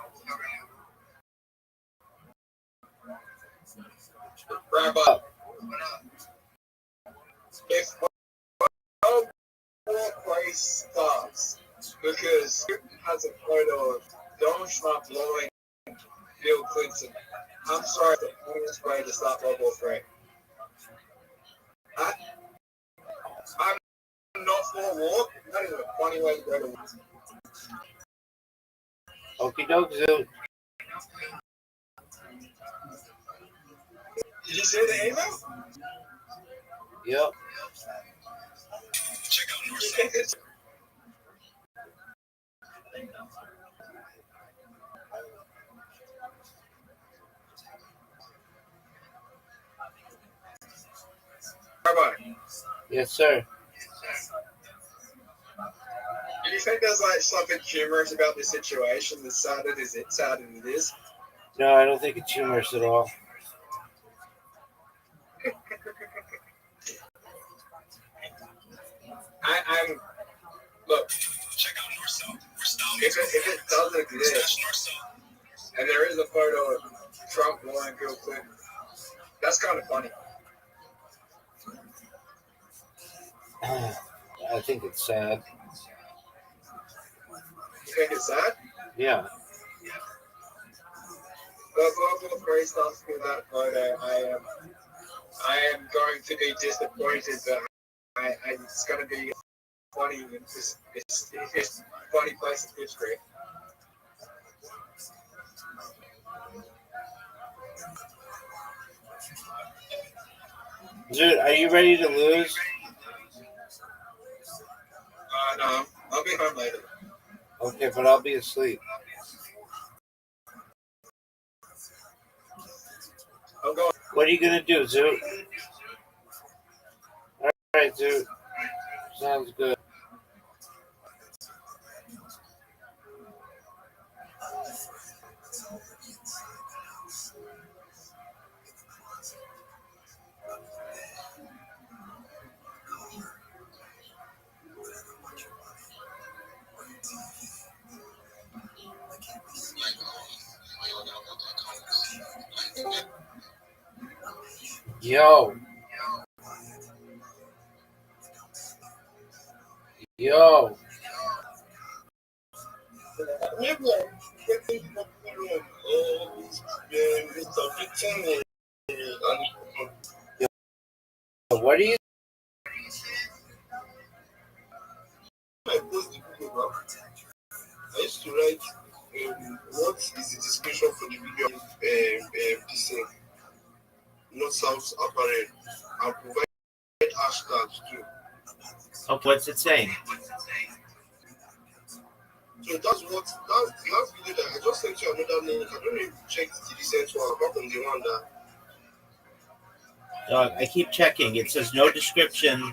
Rabbi, if place starts, because Putin has a photo of Donald Trump blowing Bill Clinton, I'm sorry, the only way to start World War III. I'm not for war. That is a funny way to go to war. Okie doke, Zoot. Did you see the email? Yep. Check out North. Rabbi, Yes, sir. do you think there's like something humorous about this situation? As sad as it is. No, I don't think it's humorous at all. I'm look. Check out North. If it does exist, and there is a photo of Trump blowing Bill Clinton, that's kind of funny. I think it's sad. You think it's sad? Yeah. Well, global praise stuff for that photo. I am going to be disappointed, but it's going to be funny. It's a funny place in history. Dude, are you ready to lose? No, I'll be home later. Okay, but I'll be asleep. I'm going. What are you gonna do, Zoot? All right, Zoot. Sounds good. Yo. Yo. What are you? I used to write what is the description for the video this North South apparel and provide hashtags too. Oh, what's it saying? So that's what the last video that I just sent you another link. I don't know if you checked the recent one apart from the one that Dog, I keep checking. It says no description,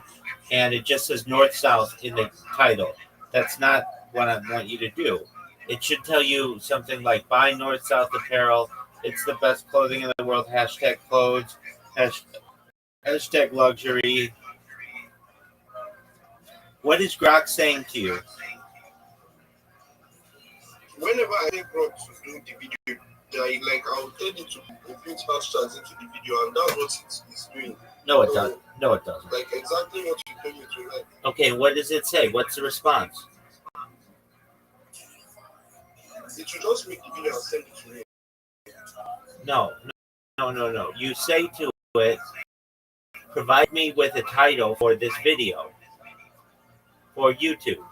and it just says north-south in the title. That's not what I want you to do. It should tell you something like buy north-south apparel. It's the best clothing in the world. Hashtag clothes. Hashtag luxury. What is Grok saying to you? whenever I get brought to do the video, I'll tell it to put hashtags into the video, and that's what it's doing. No, it doesn't. No, it doesn't. Like exactly what you told me to write. Okay, what does it say? What's the response? It should just make the video and send it to me. No. You say to it, provide me with a title for this video for YouTube.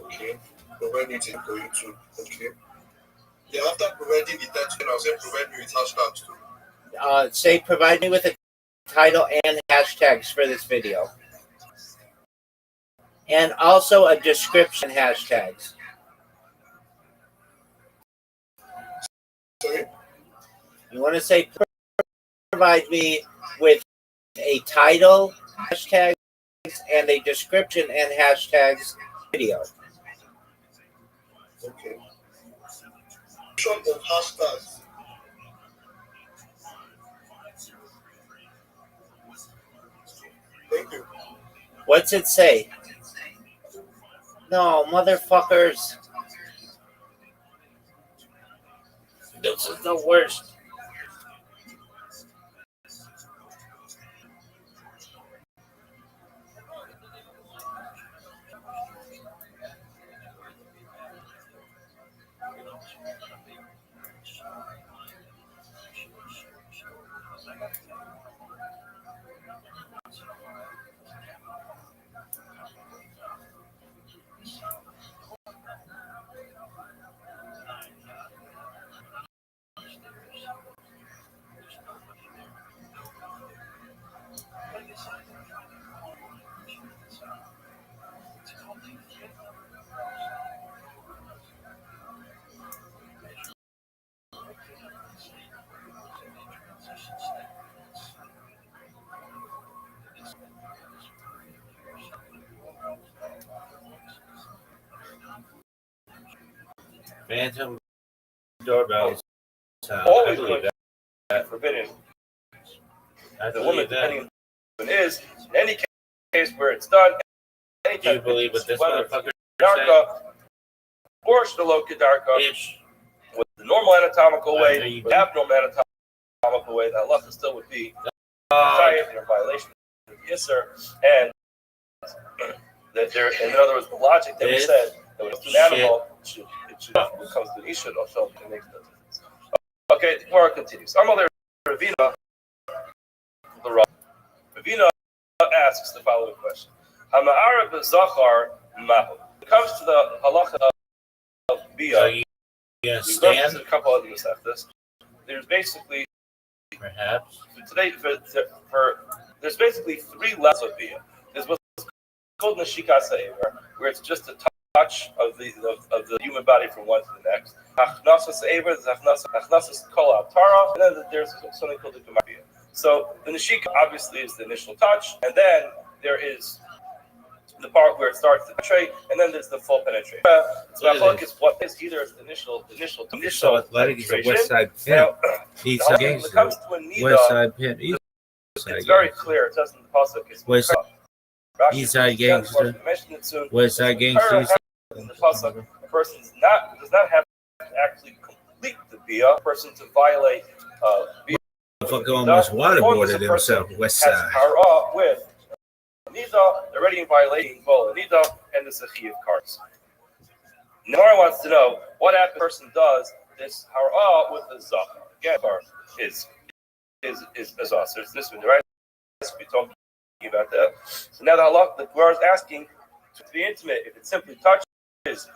Okay. Provide it for YouTube. Okay. Yeah, after providing the title, I'll say provide me with hashtags too. Say provide me with a title and hashtags for this video. And also a description hashtags. Sorry? You want to say provide me with a title, hashtags, and a description and hashtags video. Okay. Of hashtags. Thank you. What's it say? No, motherfuckers. This is the worst. Phantom doorbells. I believe that. Forbidden. I The woman, believe that. depending on who it is, in any case where it's done, any Do you believe what this whether it's motherfucker saying? darka or shtaloka darka, Ish. with the normal anatomical There way, you the go. abnormal anatomical way, that halacha still would be in violation of yes, sir. And that there, in other words, the logic that we This said that when it's an animal, it comes to Isha, also it makes no difference. Okay, the Gemara continues. Amalei Ravina, the Rav. Ravina asks the following question: Hama'ara b'zachar mahu. When it comes to the halacha of bia, So you gonna we've stand? referenced a couple of these. There's basically Perhaps. today for there's basically three levels of bia. There's what's called Nashikas Ha'ever, where it's just a touch of the human body from one to the next. Achnasas Ha'ever, there's Achnasas Kol Atara, and then there's something called the Gemar Bia. So the Nashika obviously is the initial touch, and then there is the part where it starts to penetrate, and then there's the full penetration. So what is either the initial penetration. West Side Pin. Now, East when Side it comes Gangster. to a nida, West Side Pin. East Side it's very Gangster. clear. It says in the pasuk. It's West East Side Gangster. West Side Gangster. In the pasuk, a person does not have to actually complete the bia. A person to violate bia. Fucker almost waterboarded himself. West Side. Has hara with nida, already in violating both nida and the zechi of cards. Nora wants to know what happens if a person does this hara with the zachar. Again, is also it's this one, right? We're talking about that. So now the Gemara is asking to be intimate if it simply touches,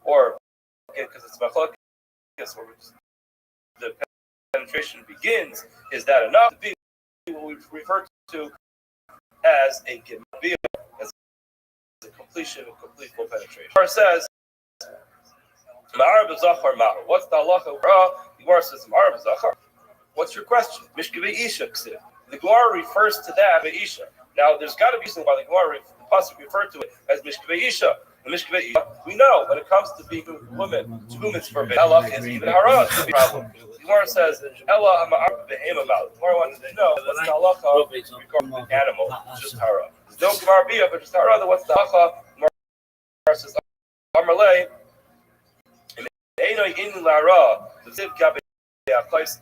or because it's machlokes, or the penetration begins. Is that enough to be what we refer to as a gemar, as a completion of complete full penetration? The Gemara says, "Ma'ar b'zachar ma'ar." What's the halacha? The Gemara says, "Ma'ar b'zachar." What's your question? Mishkevei isha ksiv. The Gemara refers to that isha. Now, there's got to be reason why the Gemara, the pasuk referred to it as Mishkevei isha. The Mishkevei isha, we know when it comes to being with women, to whom it's forbidden. Ella is even hara to be a problem. The Gemara says, Ella ama'ar behema ma'al. The Gemara wants to know what's the halacha regarding the animal, just hara. There's no gemar bia, but just hara. What's the halacha? The Gemara says, Amarlei, Einoi in la'ara, the ziv gabe achais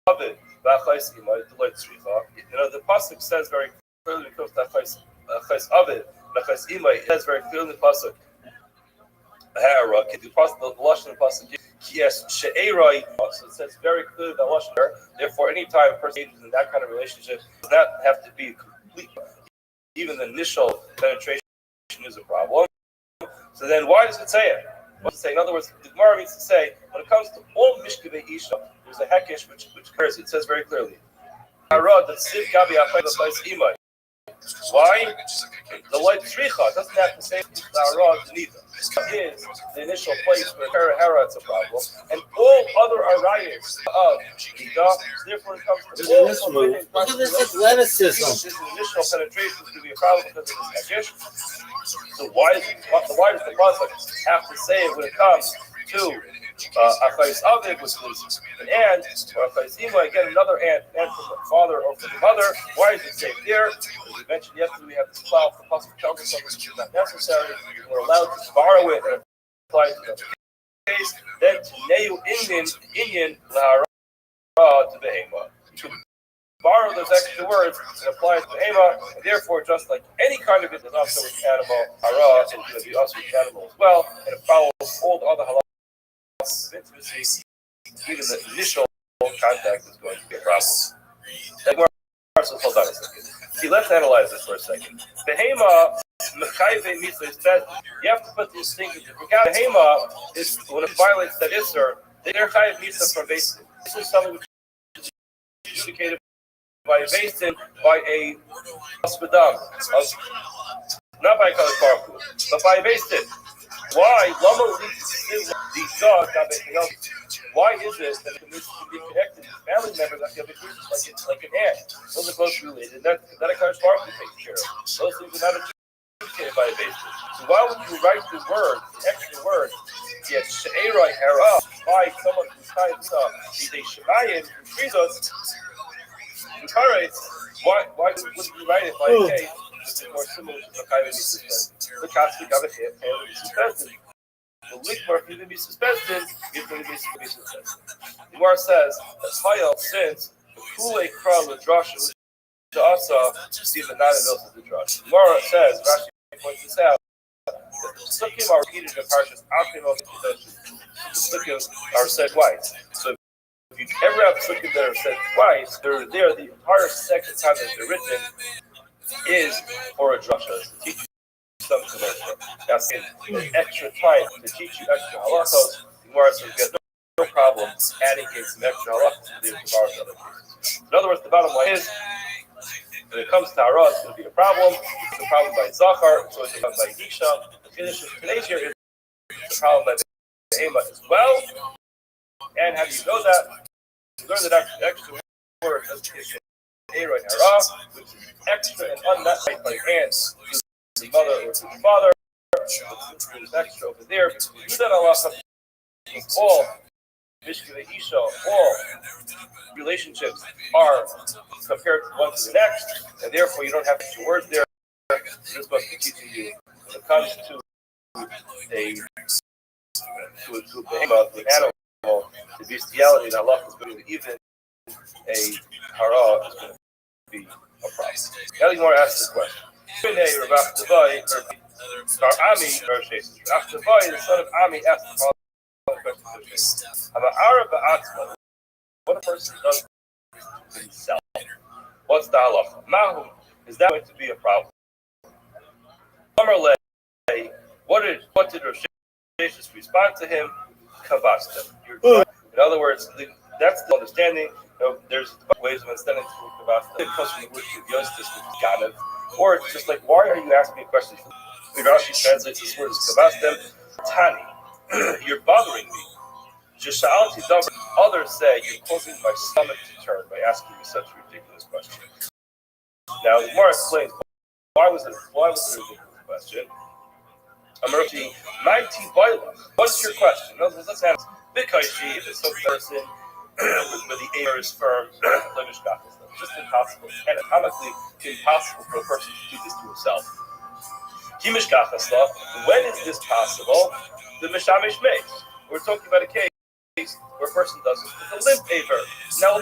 avid, v'achais imay, deloit tzricha. The pasuk says very clearly when it comes to achais avid, v'achais imay, it says very clearly in the pasuk, hara, the lashon of the pasuk, yes, she'erai, so it says very clearly that lashon there. Therefore, anytime a person engages in that kind of relationship, does not have to be complete. Even the initial penetration is a problem. So then, why does it say it? What does it say? In other words, the Gemara means to say when it comes to all mishkevei isha, there's a hekesh which occurs. It says very clearly, "Harad that siv gabi achayis imay." Why? The light tzricha doesn't have to say the harad neither. It is the initial place where hara it's a problem, and all other arayos of nida. Therefore, it comes to all forbidden. Look at this athleticism. This initial penetration is going to be a problem because of this hekesh. So why does the pasuk have to say it when it comes to achayis aviv, which is an aunt, or achayis ima, again another aunt from the father or from the mother? Why does it say there? As we mentioned yesterday, we have this cloud. The pasuk tells us something which is not necessary. We're allowed to borrow it and apply it to the case. Then to neu inyan lahara to behema. Borrow those extra words and apply it to behema, and therefore, just like any kind of business, also with animal, hara is going to be also with animal as well, and it follows all the other halachas of intimacy. Even the initial contact is going to be a problem. Hold on a second. See, let's analyze this for a second. Behema, mechayve mitzvah is best. You have to put these things into regard. Behema is when it violates that isser, they're chayiv mitzvah from basin. This is something which is adjudicated by a basin, by a hospodam, not by a kalakarku, but by a basin. Why? The dog got anything else. Why is it that it can be connected to family members like an aunt? Those are closely related. That a kalakarku takes care of. Those things are not adjudicated by a basin. So why would you write the word, the extra word, yet she'erai hara, by someone who's kind of a shemayim, who treats us? Why wouldn't you write it by a case which is more similar to the kind of suspended? The Catholic got a hand to be suspended. The likmar for you to be suspended is going to be suspended. The Gemara says that Hayel, since the Kulei Kral with Drasha to Asa, see the not enough of the Drasha. The Gemara says, Rashi points this out, that the Sukkim are repeated in Parshas Achim of the Sukkim are said twice. So if you ever have sukkim that are said twice, they're there the entire second time that they're written is for a drasha, to teach you some commercial. That's extra time to teach you extra halachos. The Gemara says you have no problem adding in some extra halachos to the Gemara's other cases. In other words, the bottom line is When it comes to Hara, it's going to be a problem. It's a problem by Zachar, so it's a problem by Isha. The finish of today's year is a problem by Ema as well. And how do you know that? You learn that extra word as Era and Hara, which is extra and unnecessary by hands to the mother or to the father. There's extra over there. Because we do that Allah, all Mishkele Isha, all relationships are compared one to the next, and therefore you don't have extra words there. This must be teaching you when it comes to a behemoth, an animal, the bestiality that Allah is going to even a hara is going to be a problem. Now you want to ask this question. Rabbi, the son of Ami, asked the following question. What a person does to himself. What's the halacha? Mahu, is that going to be a problem? What did Rosh respond to him? Kavasta. In other words, that's the understanding. There's ways of understanding kavasta. It comes from the word yostis, which is ganav. Or it's just like, why are you asking me questions? Rashi translates this word as kavastem. Tani, you're bothering me. Others say you're causing my stomach to turn by asking me such a ridiculous question. Now the Gemara explains why was it a ridiculous question? Amarti, what's your question? Let's have because if it's some person where the air is firm, it's just impossible, anatomically impossible for a person to do this to himself. When is this possible? The Mishamish makes. We're talking about a case where a person does this with a limp aver. Now,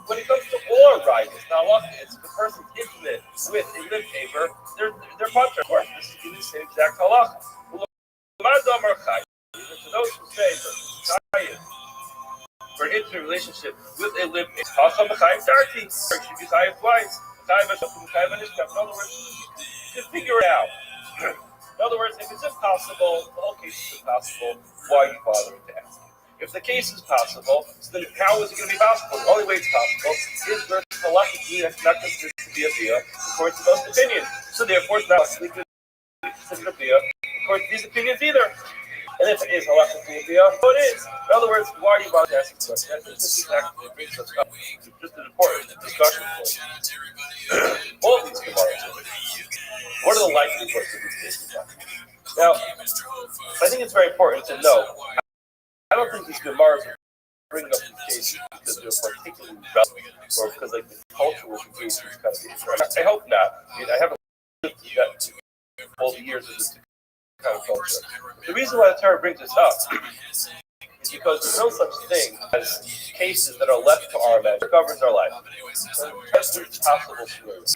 when it comes to all rights, now it's the person's intimate with a limp aver, they're potter. Of course, this is the same exact halacha. To those who say for an intimate relationship with a limp aver, should be chayav twice. In other words, you can figure it out. In other words, if it's impossible, the whole case is impossible, why are you bothering to ask? If the case is possible, so then how is it going to be possible? The only way it's possible is where it's halachically not considered to be a bia, according to most opinions. So therefore, it's not halachically considered a bia, according to these opinions either. And if it is halachically a bia, so it is. In other words, why are you bothering to ask this question? This actually brings us up to just an important discussion point. All these gemaras. What are the likelihoods of these cases? Now, I think it's very important to know. I don't think these gemaras are bringing up these cases because they're particularly relevant or because like the cultural implications kind of different. I hope not. I mean, I haven't lived that all the years of this kind of culture. The reason why the Torah brings this up is because there's no such thing as cases that are left to our imagination. It governs our life. It's possible.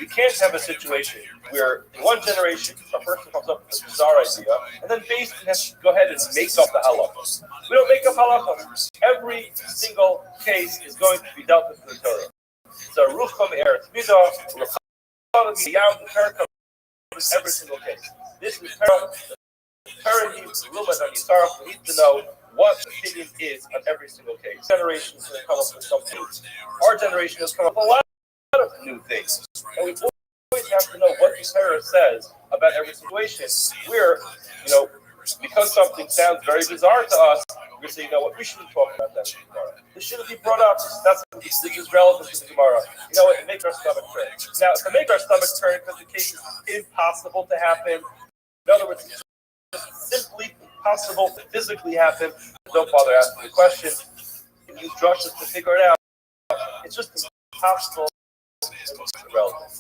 We can't have a situation where in one generation a person comes up with a bizarre idea and then basically has to go ahead and make up the halachos. We don't make up halachos. Every single case is going to be dealt with in the Torah. So Rucham Eretz Midah, Rucham Yam, the Torah covers every single case. This is Torah. The Torah needs to know what opinion is on every single case. Generations have come up with something. Our generation has come up with a lot of new things. And we always have to know what the Torah says about every situation. We're, because something sounds very bizarre to us, we're saying, what, we shouldn't talk about that in the Gemara. This shouldn't be brought up. This is relevant to the Gemara. It makes our stomach turn. Now, to make our stomach turn because the case is impossible to happen, in other words, it's just simply impossible to physically happen, don't bother asking the question. You use drushes to figure it out. It's just impossible and irrelevant.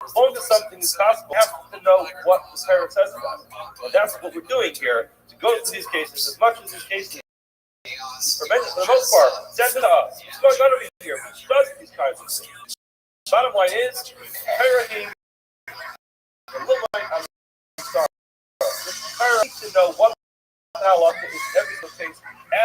As long as something is possible, you have to know what the Torah says about it. And that's what we're doing here, to go through these cases, as much as these cases, for the most part, send it to us. It's going on over here, which does these kinds of things. Bottom line is, Torah needs to know what halacha is every single case,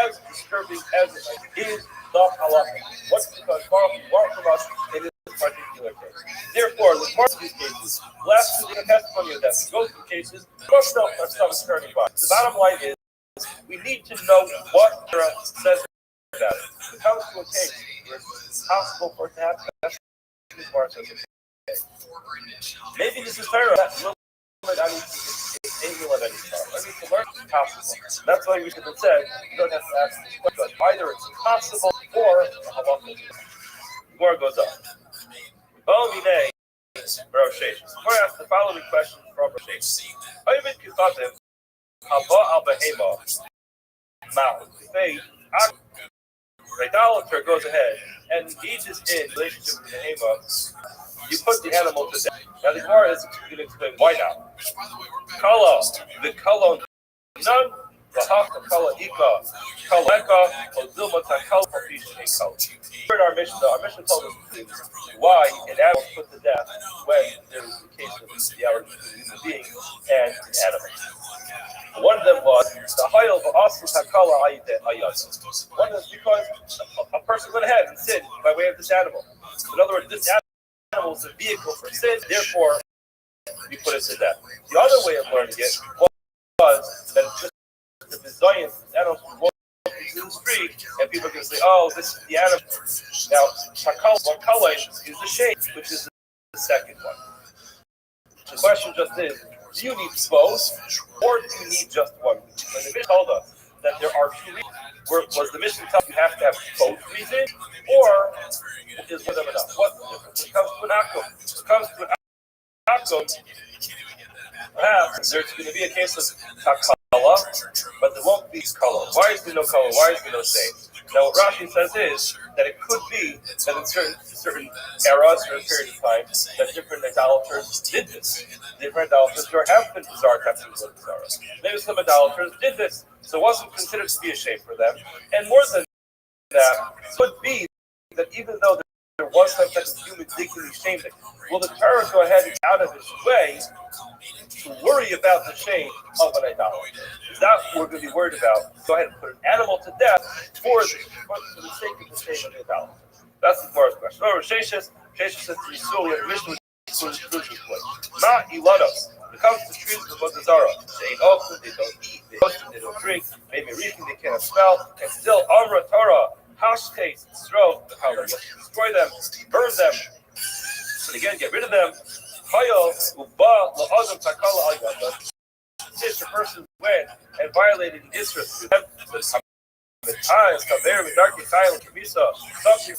as disturbing as it is the halacha. What's because far from us in this particular case. Therefore, with most of these cases, last to the testimony of that, go through cases, most of our stuff is turning by. The bottom line is, we need to know what Torah says about it. When it comes to a case where it's possible for it to happen. That's the Gemara says. Okay. Maybe this is Torah. That will I need to let any time. I need to learn it's possible. That's why we should have said you don't have to ask this question. Either it's possible or halacha. The Gemara goes on. Minay, Rothschild. We're asked the following question from Rothschild. Ayvit Kifatim, Haba al Behema, Mal. Say, the idolater goes ahead and engages in relationship with the Behema. You put the animal to death. Now the Gemara is going to explain why now. Kala, the kala none, the half the kala ika, kaleka, ozilma takal papishin kala. In our mission told us why an animal is put to death when there is the case of the hour between a human being and an animal. One of them was the hayel v'asu takala ayat. One is because a person went ahead and sinned by way of this animal. In other words, this animal is a vehicle for sin, therefore we put it to death. The other way of learning it was that it's just the design animals walk into the street and people can say, oh, this is the animal. Now, takala is the shape, which is the second one. The question just is, do you need both, or do you need just one? When the Mishnah told us that there are two reasons, was the Mishnah telling you have to have both reasons, or is one of them enough? What's the difference? When it comes to an akum, perhaps there's going to be a case of takala, but there won't be color. Why is there no color? Why is there no shade? Now, what Rashi says is that it could be that in certain eras, certain period of time, that different idolaters did this. Different idolaters, there have been bizarre types of bizarre. Maybe some idolaters did this, so it wasn't considered to be a shame for them. And more than that, it could be that even though there was some type of human dignity shame, will the Torah go ahead and out of its way to worry about the shame of an idolater? Is that what we're going to be worried about? Go ahead and put an animal to death for the sake of the shame of the idolater. That's the Gemara's question. However, Sheshes says to Yisrael, the Mishnah proves this point. Not Ilanos. When it comes to trees of Vodazara, they ain't open, they don't eat, they don't drink, maybe reason they can't smell, and still Amra Torah, Hashkes, Stroh, the color. Destroy them, burn them, and again, get rid of them. Since the person went and violated an Isra, something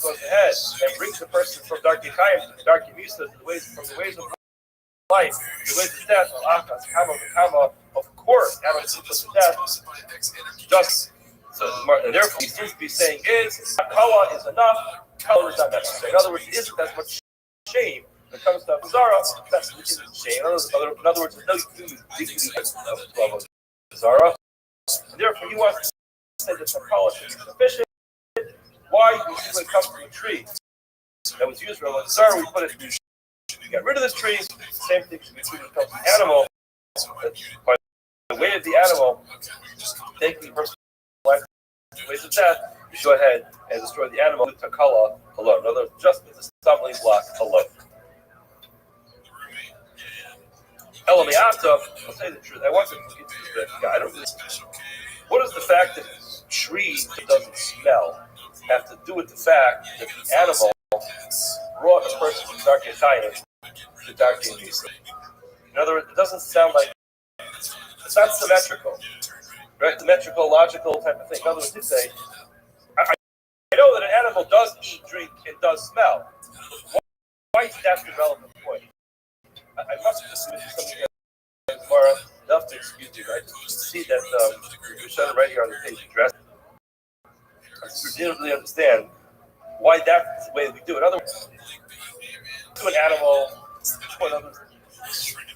goes ahead and brings the person from dark Yikayim to dark Yimisa from the ways of life, the ways of death, of course, animals put to death. Just so, and therefore, he seems to be saying is Kala is enough, Kala is not necessary. In other words, it isn't as much shame. When it comes to Zara, that's shame. In other words, there's no human dignity of Zara. And therefore, he wants to say that the Kala should be sufficient. Why? Because when it comes to a tree that was used for Zara, we put it in. We got rid of this tree. Same thing should be true when it comes to animal. By the way of the animal, taking the person's life to ways of death, you go ahead and destroy the animal with takala alone. In other words, just with the stumbling block alone. Elamiata, I'll say the truth. I want to get to this. I don't really. What does the fact that a tree doesn't smell have to do with the fact that the animal brought a person from dark Yitayim to dark Yimisa? In other words, it doesn't sound like it's not symmetrical, right? Symmetrical, logical type of thing. In other words, you say, I know that an animal does eat, drink, and does smell. Why is that the relevant point? I must have just mentioned something here tomorrow. Enough to excuse you, right? Just see that we showed it right here on the page address. I presumably understand why that's the way we do it. In other words, to an animal,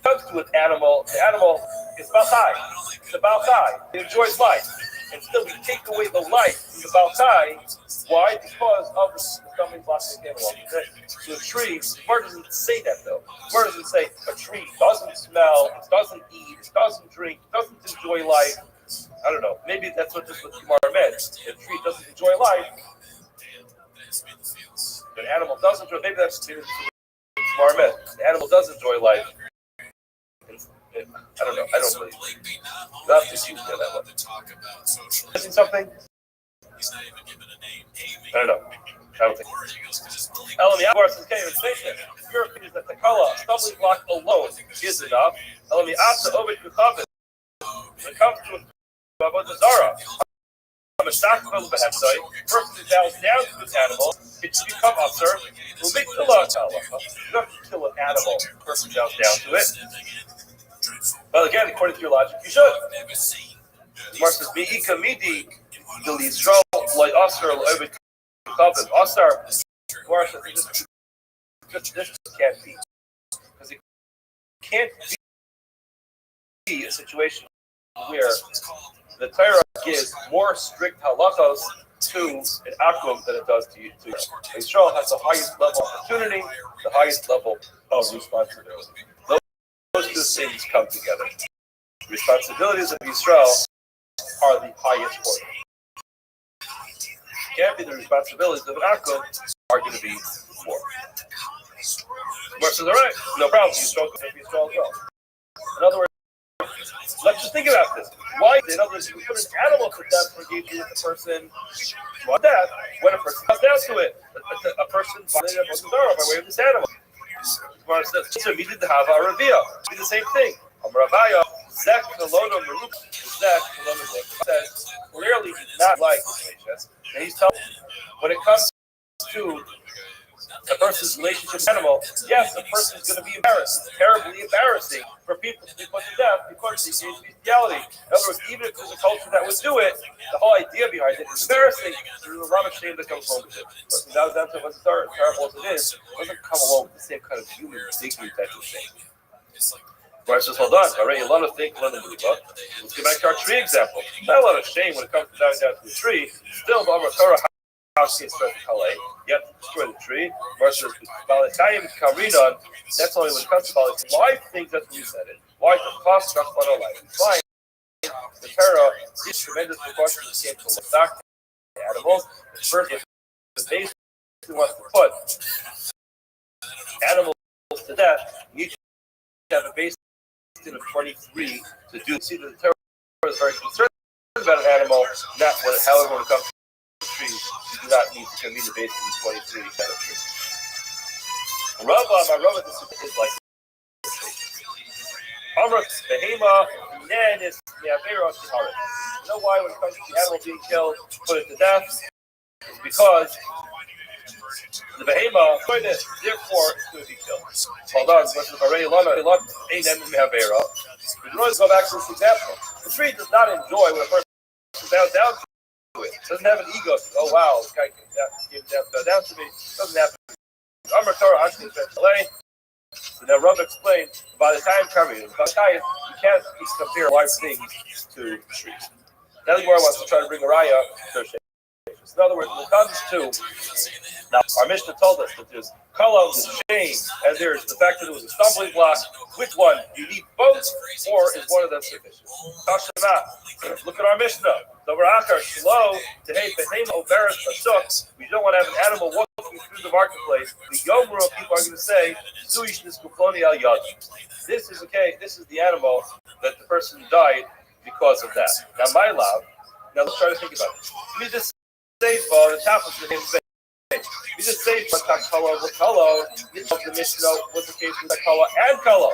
comes to an animal, the animal is baltai. It's a baltai. It enjoys life. And still we take away the life from the baltai. Why? Because of the stumbling blocks that came along with it. So the tree, the Gemara doesn't say that though. The Gemara doesn't say a tree doesn't smell, it doesn't eat, it doesn't drink, it doesn't enjoy life. I don't know. Maybe that's what the Gemara meant. A tree doesn't enjoy life. An animal does enjoy. Maybe that's the Gemara meant. The animal does enjoy life. I don't know. I don't really. Not to use that one. Missing something? I don't know. don't think. Elami Abar says, okay, your opinion is that Takala, stumbling block alone, is enough. Elami Asa Ovid Kutavit. When it comes to Avodah Zarah, person who bows down to this animal, it should become absurd. Will make the law tell you don't kill an animal, the person bows down to it. Well, again, according to your logic, you should. Mar says, Me'ika midi, the Yisrael, like Oscar, Ovid Kutavit. Oscar, Mar says, this can't be. Because it can't be a situation where the Torah gives more strict halachos to an akum than it does to you. Israel has the highest level of opportunity, the highest level of responsibility. Those two things come together. The responsibilities of Israel are the highest order. Can't be the responsibilities of an akum are going to be more. Mar says, all right, no problem. Israel could be Israel as well. In other words, let's just think about this. Why, in other words, you put an animal to death for engaging with a person on death when a person comes down to it. A person violated a Zara by way of this animal. Gemara says, so we did have a Rabbi. Do the same thing. Rabbi Zek Kolono Maruk Zek Kolono says clearly not like Ignatius. And he's telling when it comes to a person's relationship with an animal, yes, the person is going to be embarrassed. It's terribly embarrassing for people to be put to death because they engage in bestiality. In other words, even if there's a culture that would do it, the whole idea behind it is embarrassing. There's a lot of shame that comes along with it. Person bows down to what's terrible as it is, doesn't come along with the same kind of human dignity type of shame. Right, says, hold on, already a lot of things. Let's get back to our tree example. Not a lot of shame when it comes to bowing down to the tree. Still, the Torah you have to destroy the tree. Versus that's only when it comes to Balatayim. Why think that's what we said it? Why the cost of our life? We find the Torah these tremendous precautions came to livestock animals. The first is the base who wants to put animals to death. You need to have a base of 23 to do. See that the Torah is very concerned about an animal, not when, however, when it comes to trees, you do not need to meet the base of 23 kind of trees. Rabbi, my Rabbi, this is like Amr, Behema, Nenis, Neavera, Tahara. You know why when it comes to the animal being killed, put it to death? It's because the Behema, therefore, it's going to be killed. Hold on, but the already Lana, ain't them Neavera. We can always go back to this example. The tree does not enjoy when a person bows down to it. It doesn't have an ego. Oh wow, this guy came down to me. It doesn't happen. Amr Torah actually says delay. So now Rabbi explained by the time coming, you can't compare live things to trees. Now the Gemara wants to try to bring a raya to shame. In other words, when it comes to now, our Mishnah told us that there's kala, there's shame, and there's the fact that it was a stumbling block. Which one? You need both, or is one of them sufficient? Look at our Mishnah. We don't want to have an animal walking through the marketplace. The Yomru people are going to say, this is okay, this is the animal that the person died because of that. Now, my love, now let's try to think about it. We just say, for the top of the name, we just say, for Takala, the Mishnah was the case with Takala and Kala.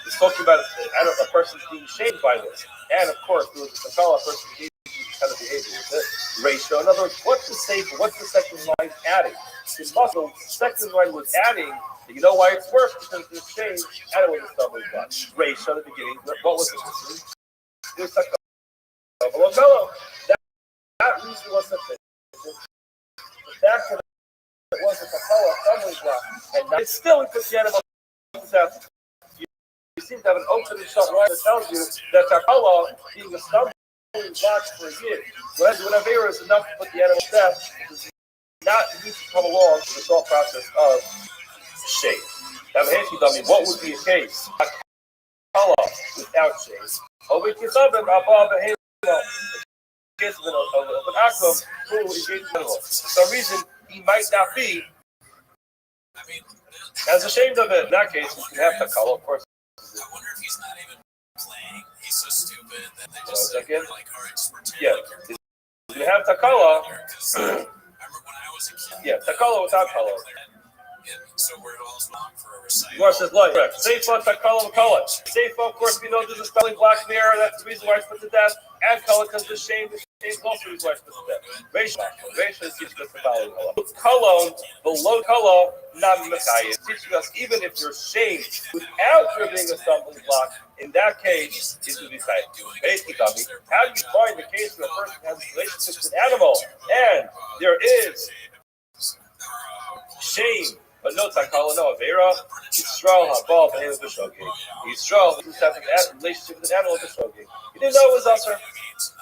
It's talking about a person being shamed by this. And of course, there was a Takala person being kind of behavior with it. Ratio. In other words, what's the second line adding? The muscle, second line was adding. You know why it's worse? Because there's shame and it was a stumbling block. Ratio at the beginning. What was it? It was Takala. That reason was sufficient. The fact that it was a Takala stumbling block, and now it's still we put the animal out. You seem to have an open and shut line that tells you that Takala being a stumbling block for a year. When Avera is enough to put the animal to death, does not need to come along with the thought process of shame. Now, what would be a case? Takala without shame. Over Kisabim, above the case of an akum who engaged in animal. For some reason, he might not be as ashamed of it. In that case, you can have Takala, of course. I wonder if he's not even playing. He's so stupid that they just say, like, our expertise. Yeah. You have Takala. I remember when Yeah, takala without color. So we're also long for a recital. Gemara says, "Like correct." Seifa takala v'kala. Seifa, of course, we know there's a spelling block there. That's the reason why it's put to death. And color because the shame is also the reason why it's put to death. Reisha is teaching us the following. Kolon, below kala, not mekayim. Teaching us even if you're shamed without there being a stumbling block, in that case, it would be cited. Basically, how do you find the case where a person has a relationship with an animal and there is shame? But no takala, no avera. Yisrael habal b'nei b'shogeg. Yisrael who's having a relationship with an animal b'shogeg. He didn't know it was usher.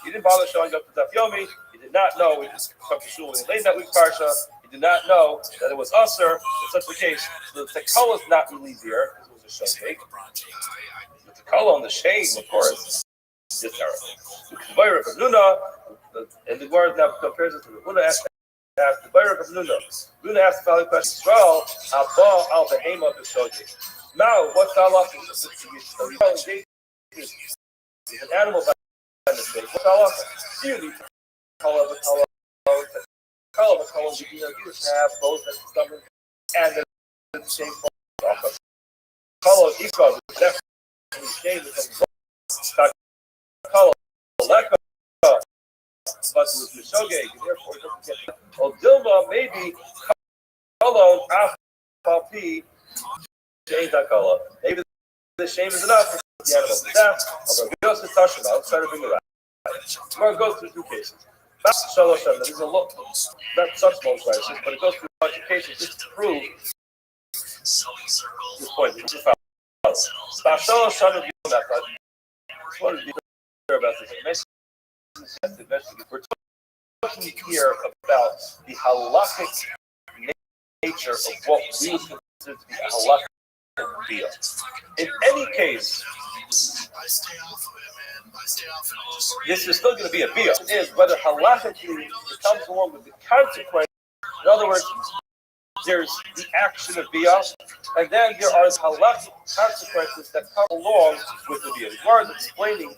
He didn't bother showing up to Daf Yomi. He did not know it was come to shul in late that week parsha. He did not know that it was usher. In such a case, the takala is not really there. It was a shogeg. The takala on the shame, of course, is terrible. And the word now compares it to the Buddha asked the Bayer of Luna. Luna asked the following question: Yisrael, Abba al Behema b'Shogeg. Now, what's the halacha? Is an animal by mistake. What's the halacha? You need to call it you just have both the stubborn and the same halacha. Call it equal. Definitely shame is a call it but with the shogeg, and therefore it doesn't get. Well, Dilma maybe kolon afapi shame takala. Maybe the shame is enough for the animal to death. Although we also touch about, let's try to bring it right. Tomorrow goes through two cases. This is a lot, not such small crisis, but it goes through a bunch of cases just to prove this point. This is what is clear about this? We're talking here about the halakhic nature of what we would consider to be a halakhic deal. In any case, this is still going to be a deal. It is whether halakhically it comes along with the consequence. In other words, there's the action of biyah, and then there are the halakhic consequences that come along with the biyah. The Gemara is explaining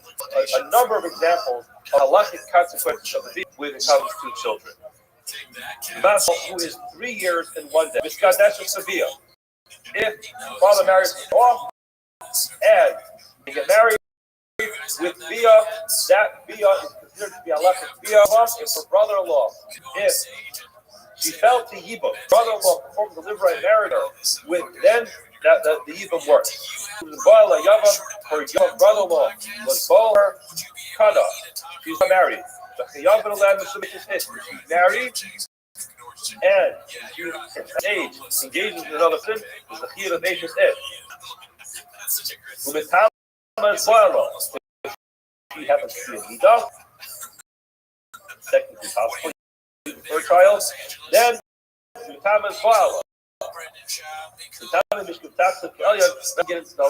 a number of examples of halakhic consequences of the biyah when it comes to children. Basel, who is 3 years and 1 day, Miskadesh is the biyah. If father marries off and they get married with biyah, that biyah is considered to be halakhic biyah. If her brother-in-law, if she fell to Yibam, brother-in-law performed the liver and married her, with then that the Yibam works. Her young brother-in-law was Baal her Kana. She's not married. She's married, and she's age engages in another sin, is the Chiyuv of Eish's Ed. She happens to be a Nida, technically possible. For a child, then Thomas Fowler. Thomas Mishka Taxi Elliot begins to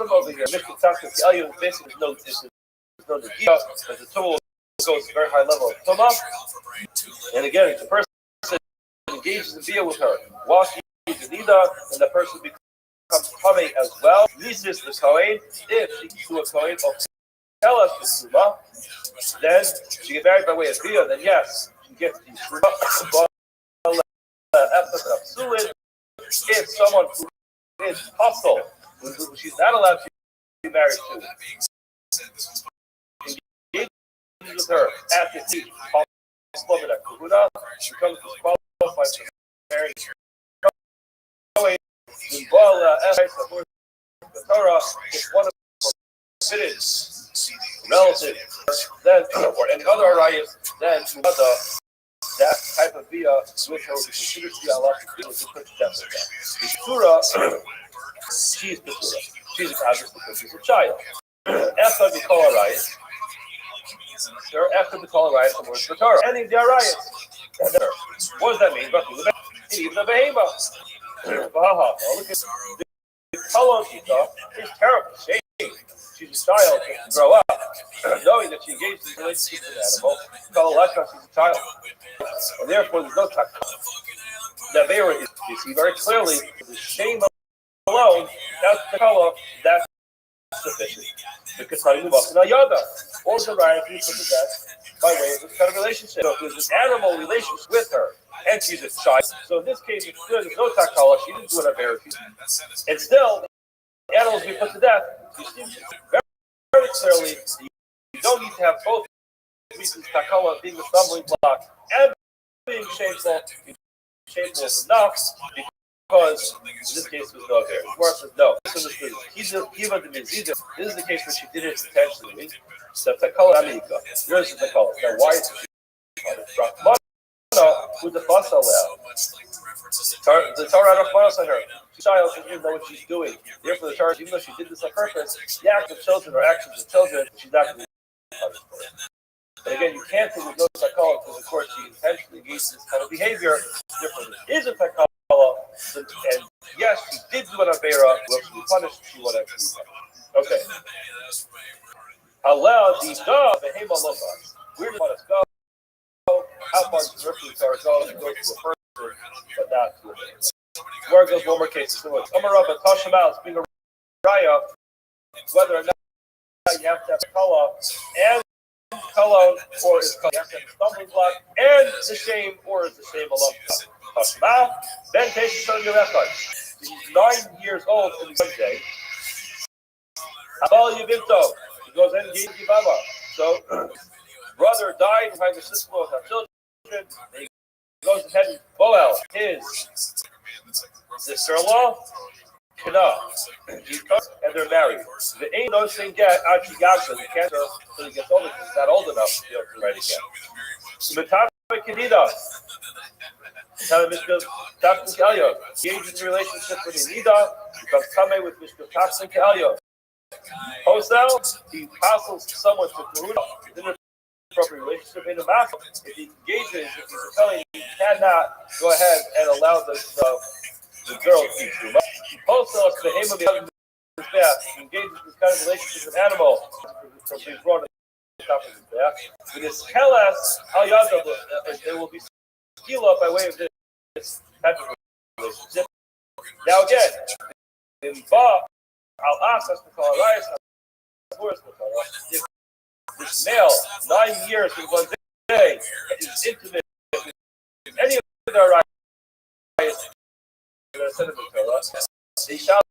over here. Mishka Taxi Elliot basically no Nagia, as the tool goes to a very high level of Tuma. And again, if the person engages in biyah with her while she is in Nida, and the person becomes Kamei as well. This is the Kohen. If she can do a Kohen of tell us the Tuma, then she get married by way of biyah, then yes. Get the if someone who is hostile, who she's not allowed to be married to, engages with her at the seat, she becomes disqualified from marrying the Torah, if one of the forbidden relatives, then, or any other arayas, then that type of biyah with her would be considered to be halakhic biyah to put to death with that. The Surah, she's the Surah. She's obviously because she's a child. After the Kol Arayas, after the Kol Arayas, the word for Torah. Any of the Arayas. What does that mean? Even the Behema. Look at the Kolon Kita is terrible. Shame. She's a child to grow up, knowing that she engaged in a relationship with an animal. She's a child. And therefore, there's no takala. The Avera is, you see very clearly, the shame alone, that's the color, that's sufficient. Because how you move up to Nayada, or the right to put to death by way of this kind of relationship. So if there's an animal relationship with her, and she's a child. So in this case, there's no takala. She didn't do an avera. And still, the animals being put to death. You see very, very clearly, you don't need to have both reasons, takala being the stumbling block and being shameful. Shameful is enough because in this case was no avera. Gemara says no. This is the case where she did it intentionally. So takala amika. Yours is takala. Now why is it? With the fuss allowed. The Torah Rahmanas on her. The child doesn't even know what she's doing. Therefore, the Torah, even though she did this on purpose, the act of children or actions of children, she's not going to be punished for it. But again, you can't say there's no takala because, of course, she intentionally engaged in this kind of behavior. Therefore, there is a takala, and yes, she did do an avera. Will she be punished? She won't actually be punished. Okay. Allow the dove, the hema lofas. Where does it go? How far does the rest of the Torah go? It goes to a person, but not to a man. Where goes one more case? So it's Amarab and Tashamal being a raya, whether or not you have to have kala and kala, or is kala, you have to have a stumbling block and the shame, or is the shame alone? Tashamal, then takes the your record. He's 9 years old in the day. Abal Yavimto, he goes in and gives Yibama. So, brother died behind the sister of our children. And he goes ahead and Boel, his sister-in-law, Kana, and they're married. The ain't no thing get actually Yasha, the cancer, so he gets older because he's not old enough to be able to write again. Matava Kanida, Tafkin Kalyo, he engages in a relationship with Anida, becomes Tame with Mr. Tafkin Kalyo. Hosel, he passes someone to Karuna. Appropriate relationship in the mouth. If he engages, if he's telling you, he cannot go ahead and allow the girl to be too much. Also, the aim of the other is that he engages in this kind of relationship with an animal from being brought to the top of his back. With his kelas, there will be skill up by way of this type of relationship. Now again, in Ba, I'll ask us to call if this male, 9 years in one day, is intimate with any of their rights, they shall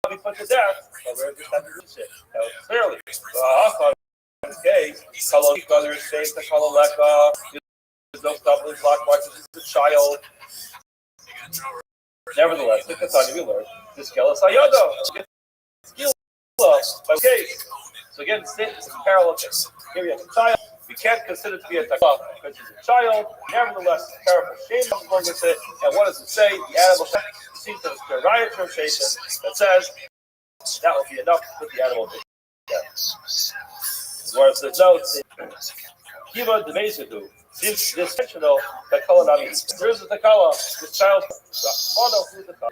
be put to death. Now, clearly, in this case, whether it's safe to Kalaleka, there's no stumbling block, marches is a child. Nevertheless, the Katani we learned, this Kelas Hayado, skill by case. So again, it's a parallel thing. Here we have a child. We can't consider it to be a takala because he's a child. Nevertheless, it's terrible shame comes along with it. And what does it say? The animal seems to be a riot translation that says that will be enough to put the animal to death. Whereas the notes in Kiva de Mezidu seems this intentional takala nami. Here's the takala. This child, Mono, who's the takala?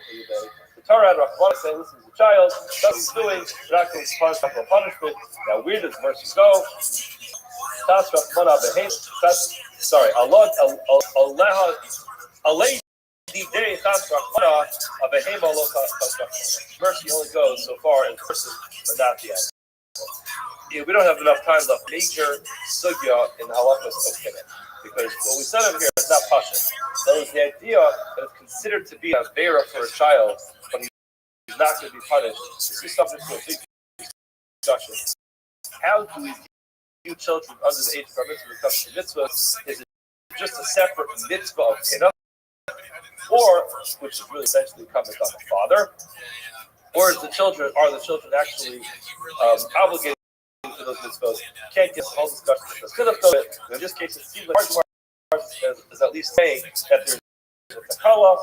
The Torah Rahman say, listen to the child, that's what he's doing, we're not going to punish him for punishment. Now, where does the verses go? Sorry, Allah, mercy only goes so far as verses, but not the end. Yeah, we don't have enough time left. Major sugya in the halachas of Kemet. Because what we said over here is not pasha. That was the idea that it's considered to be a vera for a child, but he's not going to be punished. This is subject to a big discussion. How do we view children under the age of our mitzvah when it comes to mitzvah? Is it just a separate mitzvah of Kemet? Or, which is really essentially incumbent on the father? Or are the children actually obligated to those mitzvahs? Can't get the whole discussion. In this case, it seems like Mark is at least saying that there's a takala,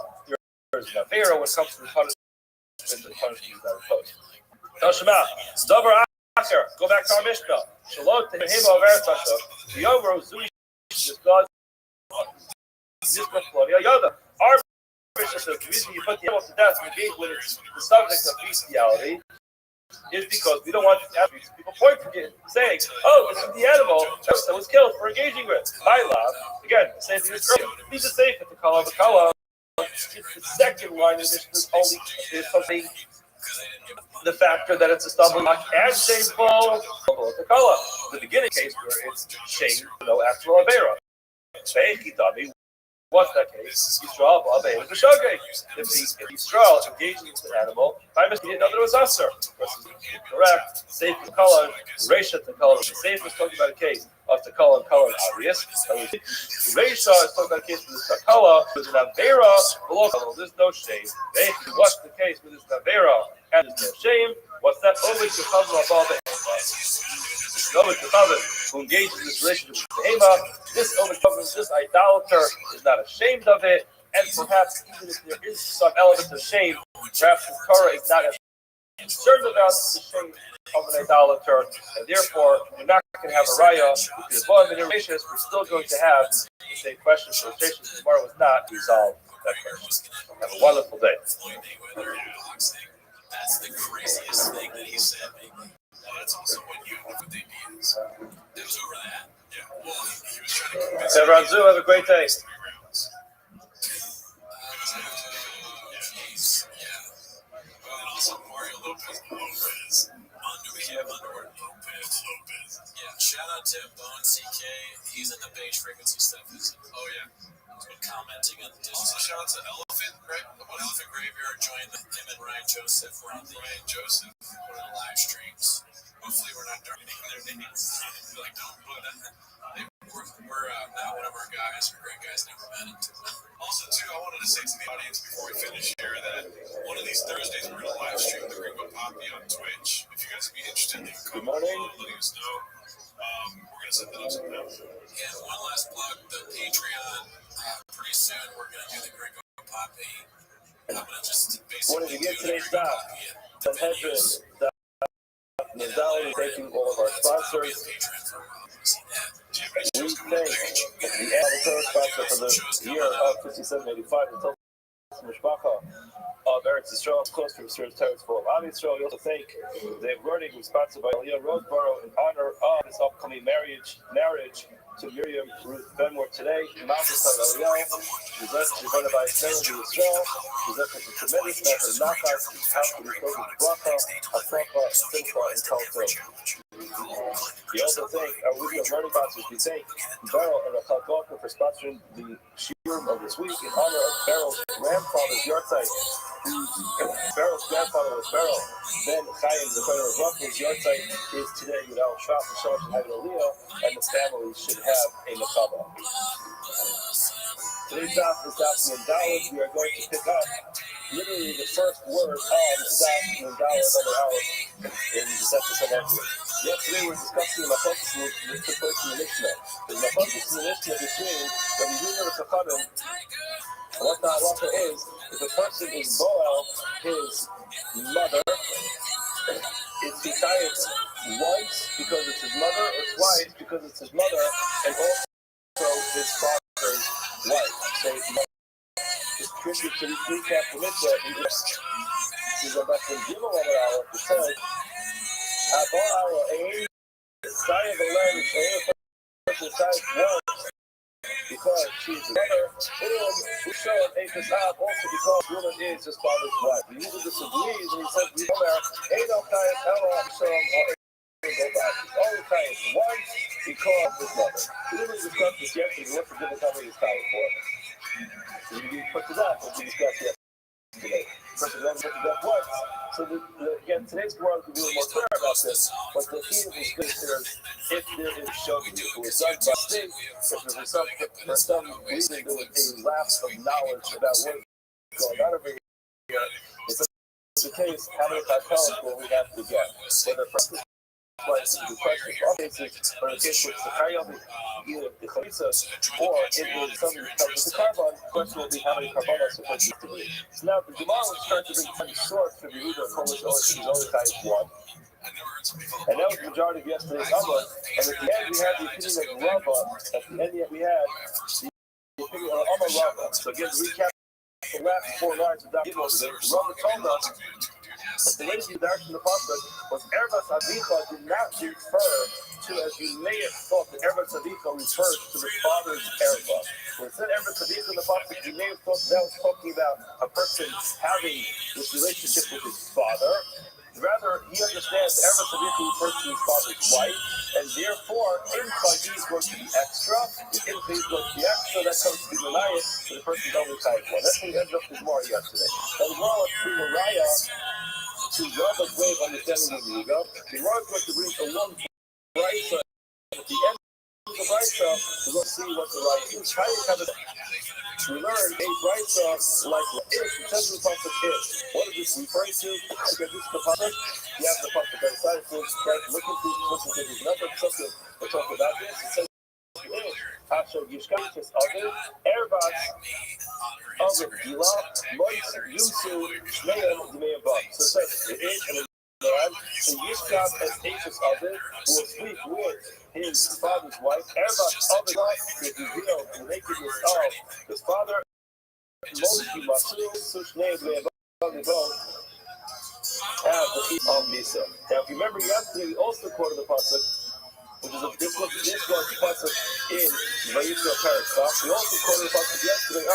there's an avera when it comes to the punishment is not imposed. Tashma, Davar Acher, go back to our Mishnah. Shalot Tehema Avera Tasha, the over Zui Shizgad, Zizka Floria Yoda. Our Mishnah says the reason you put the animal to death and engage with the subject of bestiality is because we don't want to have people point to it, saying, oh, this is the animal that was killed for engaging with. My love, again, the same thing as earlier. These are safe at the Kala Bakala. It's the second line of this only is something, the factor that it's a stumbling block and shameful. The Kala, the beginning case where it's shame, no actual Avera. What's that case? Yisrael ba'abei was b'shogeg. If Yisrael engages an animal, I must be another was usher. Correct. Safe and color. Reisha to color. Safe is talking about a case of the color and color obvious. Reisha is talking about a case with this takala with an avera below color. There's no shame. What's the case with this avera and there's no shame? What's that? Only to cover above it. Who engages in this relationship with Behema, this overcomes this idolater is not ashamed of it, and perhaps even if there is some element of shame, perhaps his Torah is not as concerned about the shame of an idolater, and therefore you're not going to have a raya because one in we're still going to have the same question. So the tomorrow was not resolved that question. Have a wonderful day. That's the craziest thing that he said. That's also what you know what they mean is. It was over that. Yeah. Well, he was trying to convince Everyone, Zoo, have a great day. Jeez. Yeah. Well, and also Mario Lopez. Yeah. Shout out to Bone CK. He's in the beige frequency stuff. Oh, yeah. He's been commenting on the Disney. Also, shout out to Elephant, right? Elephant Graveyard joined him and Ryan Joseph. We're on the live streams. Hopefully, we're not targeting their names. Like, don't put that. We're not one of our guys. We're great guys. Never met him. Also, too, I wanted to say to the audience before we finish here that one of these Thursdays we're going to live stream the Gringo Poppy on Twitch. If you guys would be interested, you can come letting us know. We're going to set that up sometime. And one last plug, the Patreon. Pretty soon, we're going to do the Gringo Poppy. I'm going to just basically What did you get today's stop? Sanhedrin, Nadal, thanking all of our sponsors. We thank the amateur sponsor for the year of 5785 until Mishpacha of Eretz Yisrael, close to Research Terrace full of Am Yisrael. We also thank the learning sponsored by Leah Roseborough in honor of his upcoming marriage to Miriam Ruth Benward today. Mount Yisrael Eliyahu, Shivana by Sarah to Yisrael, Shivana a tremendous amount of knockout, house to be filled with bracha, atzlacha, simcha, and culture. We also thank our weekly learning sponsors. We thank Beryl and Rachel Gawker for sponsoring the shiur of this week in honor of Beryl's grandfather's yahrzeit. Beryl's grandfather was Beryl. Then Chaim, the father of Rothschild's yahrzeit, is today without Shaf and Shalosh and Aliyah, and the family should have a makaba. Today's daf is daf in Dallas. We are going to pick up literally the first word on daf in Dallas on the hour in the Sefer Sanhedrin. Yesterday we were discussing the machlokas that took place in the Mishnah. There's machlokas in the Mishnah between Rabbi Yehuda and Chachamim. What the halacha is, if a person is boel his mother, is he tired once because it's his mother, or twice because it's his mother, and also his father's wife. So it's tricky to recap the Mishnah. This is a Bethlehem Gimel on the hour. It says, because she's the mother, who showed a Pesach also because woman is his father's wife. The user disagrees and he says, we know that ain't no Kayas, Ella, Shalom, or only Kayas once because his mother. We didn't discuss this yesterday. What for different company is Kayas for? So we put to that, what we discussed yesterday. First of all, we put to that once. So again, today's world will be a little more clear about this, but the key is good if there is shogun who is done by mistake, if there is for some reason there was a lapse of knowledge about what's going on over here, if it's the case, how many cartels will we have to get? Whether first the question of all cases, or in the case with the Karyam, either the Chalitza, or it is something that comes with the carbon, the question will be how many carbonos are supposed to be. So now the Gemara was trying to bring some source for the Yehuda of Polish Ocean, only type 1. And that was the majority of yesterday's Amma. And at the end, we had the opinion of Rabbi. At the end, we had the opinion of Amma Rabbi. So again, to recap the last 4 lines of Dr. Rabbi told us that the way he directed the pasuk was Erbas Avicha did not refer to, as you may have thought, that Erbas Avicha refers to the father's Erbas. When it said Erbas Avicha in the pasuk, you may have thought that was talking about a person having this relationship with his father. Rather, he understands Eretz Avichu refers to his father's wife, and therefore, Imcha is going to be extra. If Imcha is going to be extra, that comes to be Malaya, so the person's only tied one. That's what we ended up with Gemara yesterday. Now, the Gemara to Malaya, to Rabbi's way of understanding the Yuga, the Gemara is going to bring a long brisa. At the end of the brisa, we're going to see what the right is. We learned a brisa like if, it says in the pasuk if. What is this referring to? Again, this is the pasuk. You have the pasuk on the side. So look into these numbers. We'll talk about this. It says Asher Yishkachis Other, Erbas, Other Gila, Mois, Yumsu, Shneim, Dmeim Bam. So it says it is and and Yishkach as H's Other, who will sleep with his father's wife, Erbas, Other wife, is revealed the nakedness of his father, Moshi Masu, Sushneim, Dmeim Bam, they both have the feet of Nisa. Now, if you remember yesterday, we also quoted the pasuk, which is this was the pasuk in Vayikra Parakstop. We also quoted the pasuk yesterday of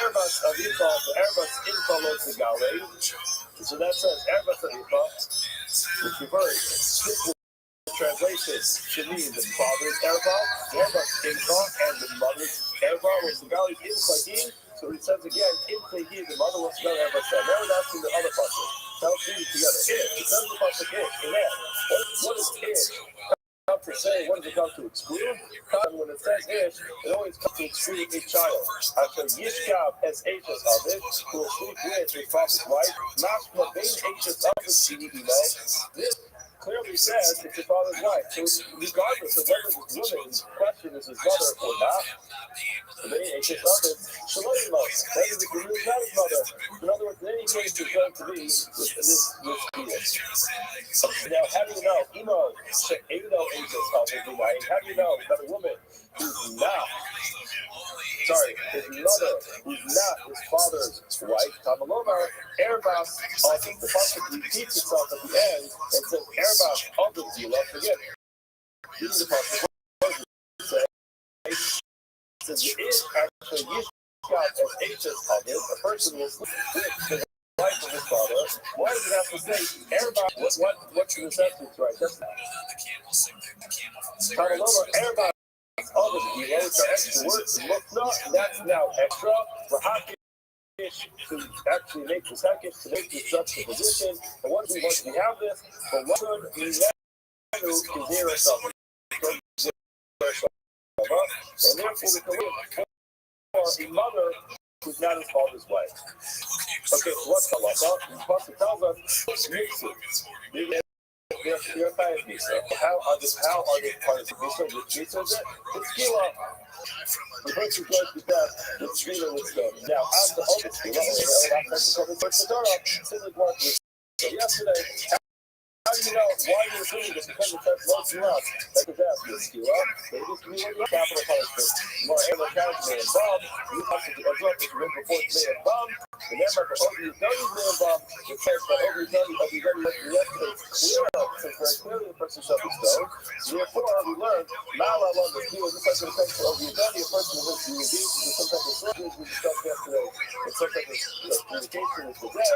Erbas Avicha, the Erbas Incha Lo Tzigale. So that says Erbas Avicha, which reverts. This translation should mean the father's Erbas, Erbas Incha, and the mother's Erbas was Tzigale Incha. So it says again, Incha, the mother was Tzigale Erbas. Now we're asking the other pasuk. Now let's read it together. It says the pasuk in there. What is it? Come to say, what does it come to exclude? When it says ish, it always comes to exclude a child. After Yishkab as H's of it, who will sleep with his father's wife, Mashma bein H's of it, this clearly says it's your father's wife. So regardless of whether this woman's question is his mother or not, bein H's of it, Shalom love. That is if he really not his mother. In other words, in any case, it's going to be this penis. Now, how do you know? Emo, how do you know that a woman who's not, his mother, who's not his father's wife, Tamalomar, Erbas, the pasuk repeats itself at the end and says, Erbas of the Zila, forget it. This is the pasuk. It says, it is actually Yishkab as H's of it, a person will sleep with the wife of his father. Why does it have to say everybody? What's the necessity, right? That's Tamaloma, everybody. All the which are extra words, that's now extra. For Hakish to actually make the second, to make the juxtaposition. And once we have this, but what we never is near ourselves. And therefore, we can live for a mother who's not his father's wife. Okay, so what's the law? The pasuk tells us, you're a fan of Misa. How are they part of the Misa? Which Misa is it? It's Gila. The person goes to death, it's Gila with them. Now, I'm the oldest Gila, so yesterday, how do you know why you're doing this? Because it says no to us. Like the death, you skill up. They just mean capital punishment. More amortized may involve. You have to absorb this ring before it may involve. Remember, for over your done may involve. It says that over your done yesterday. Clear out. It says very clearly the person shall be stoned. Therefore, we learned, Mala love the skill. Just like when it comes to over your done, a person who lives in your deeds, and some type of surgery we discussed yesterday. And some type of communication with the dead.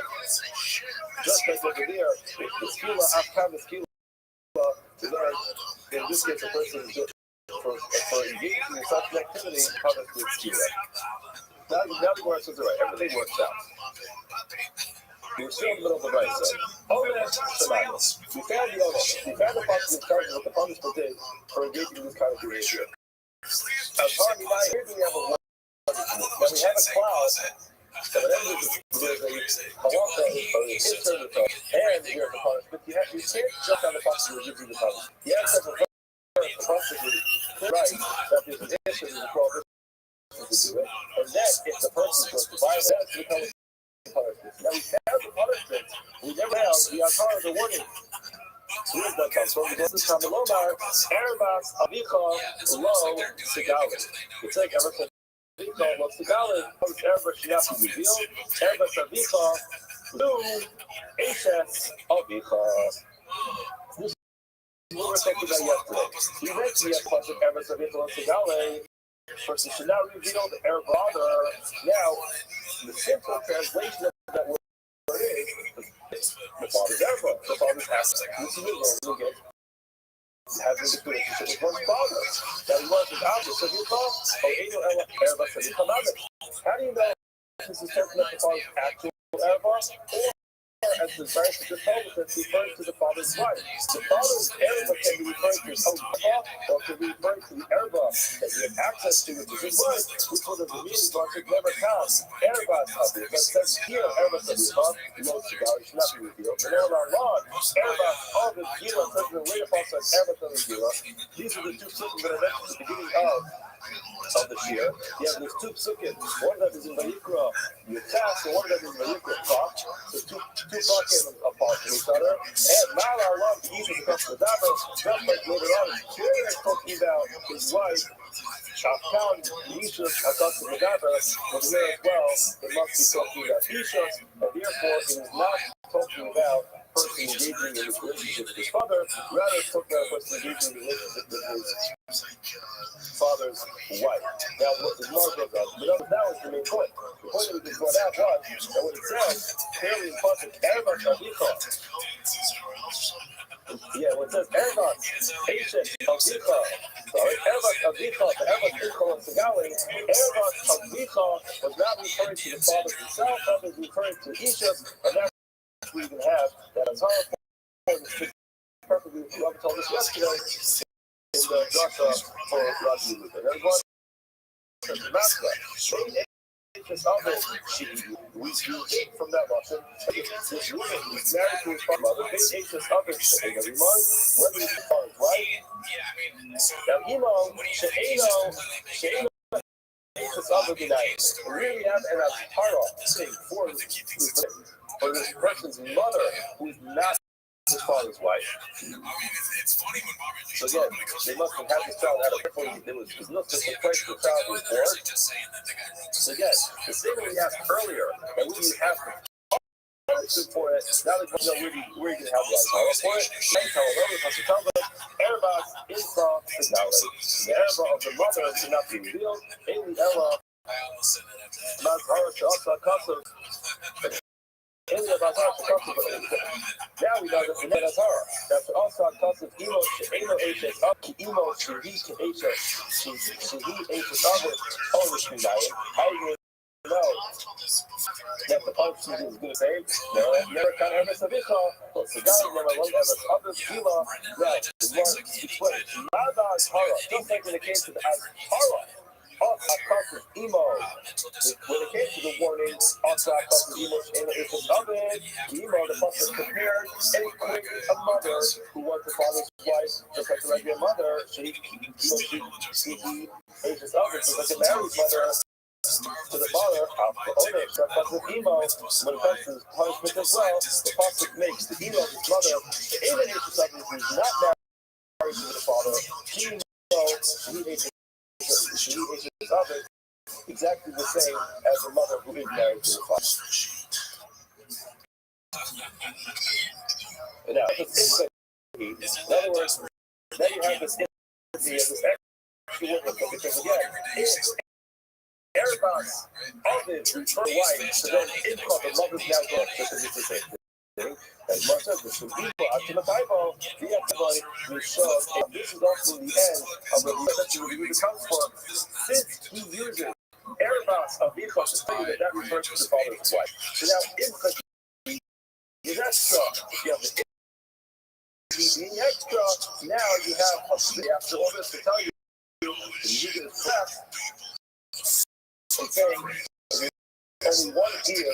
Just like over there, the skill after the skill to learn, in this case, a person is for engaging in such an activity, how does this skill? Now the word says, all right, everything works out. We're still in the middle of the right side. We found the owner. We found the person who charges what the punishment is for engaging in this kind of behavior. As hard as here we have a word. Now we have a cloud. So whatever there's a halacha or an internal code, and you're the punishment. You can't jump on the punishment and give you the punishment. You have to have a possibly right that there's an issue in the prohibition to do it, and then if the person goes to violate that, it becomes a punishment. Now we have the punishment. We never have the Akar, the warning. Here's that comes from. This is Tamalomar, Erbas, Avicha, Lo, Sigali. It's like ever since. What's the Galid? Ever she has to reveal. Ever Savicha, Lu, H's, Avicha. This is what we were talking about yesterday. We mentioned yesterday Ever Savicha and Sigale. Person should not reveal the Erev brother. Now, the simple translation of that word is the father's erba. The father's asked, this is the role again. Having the relationship with one's father. That he was without the Savita, or Eno Erba Savita Mother. How do you know this is talking about the father's actual erba? Or as the verse just told us, it's referring to the father's wife. The father's erba can be referred to his own erba, or can be referred to the erba that he has access to, which is his wife, which would have immediately gone to never count. Erba Savita, but says here, erba Savita, knows the God should not be revealed. And now our Lord, erba, all the Gila, says the way upon says erba Savita. These are the two psukim that are mentioned at the beginning of the Shir. You have these two psukim. One of them is in Vayikra Yutas, and one of them is in Vayikra Tzach. So two psukim apart from each other. And Mal Allah, the Yiddish becomes the Dabar, just like later on, here is talking about his wife, Shafkan, Yishus, Atas the Dabar, but here as well, it must be talking about Yishus, and therefore it is not talking about person engaging in his relationship with his father, rather it's talking about a person engaging in a relationship with his father's wife. Now, what the Gemara goes on, but that was the main point. The point that we just brought out was that what it says, clearly in Pasuk, Ervat Avicha. Yeah, when it says Ervat, Eshet Avicha, sorry, Ervat Avicha, the Ervat Avicha of Segali, Ervat Avicha was not referring to the father himself, but was referring to Ishas, and that's we even have that entire point perfectly. Rabbi told us yesterday in the Drasha for Rabbi. And then one says the master. We take from that lesson this woman who's married to his mother, they take this other thing every month, whether it's the father's wife. Now, Imo, She'eno, this other denial. We really have an Ashara thing for this person's mother who's not his father's wife. So again, they must have had this child out of before there was no such a place the child was born. So again, the same that we asked earlier, that we have for it, now they know where you can have that power for it. They tell them, because the child Erebas is the Ereba of the mother cannot be revealed. In the Ella, Mazhar Shasa Kasam. Now we know that the Nazara, that's also a custom Emo Hs up to Emo Shahi Hs, Shahi Hs other, only Shinayan. How you know that the punishment is going to say, no, never can ever Savicha, but Sagal never will ever other Gila, that is one explained. Nada is Hara, just like in the case of the Hara. Also, Emo. When it came to the warning, also Emo and it was of it. Emo, the person prepared and equipped a mother who was the father's wife, just like the regular mother. She ages of it, just like a married mother to the father. Owner, so Emo, when it comes to punishment as well, the pasuk makes the Emo of his mother. The Emo ages of it is not married to the father. She ages of it exactly the same as a mother who is married to the father. Now, it's in other words, now you have this extra witness, because again, it's Erebas of it refer to wife, so then in the mother's now gone, because it's the same thing. As much as this will equal to the Bible, the Activite will show, and this is also the end of the review that comes for, since he uses Erebas of Bichos to tell you that refers to the father's wife. So now, in the extra, you have the extra, now you have after all this to tell you, you get a step, and saying, only one year,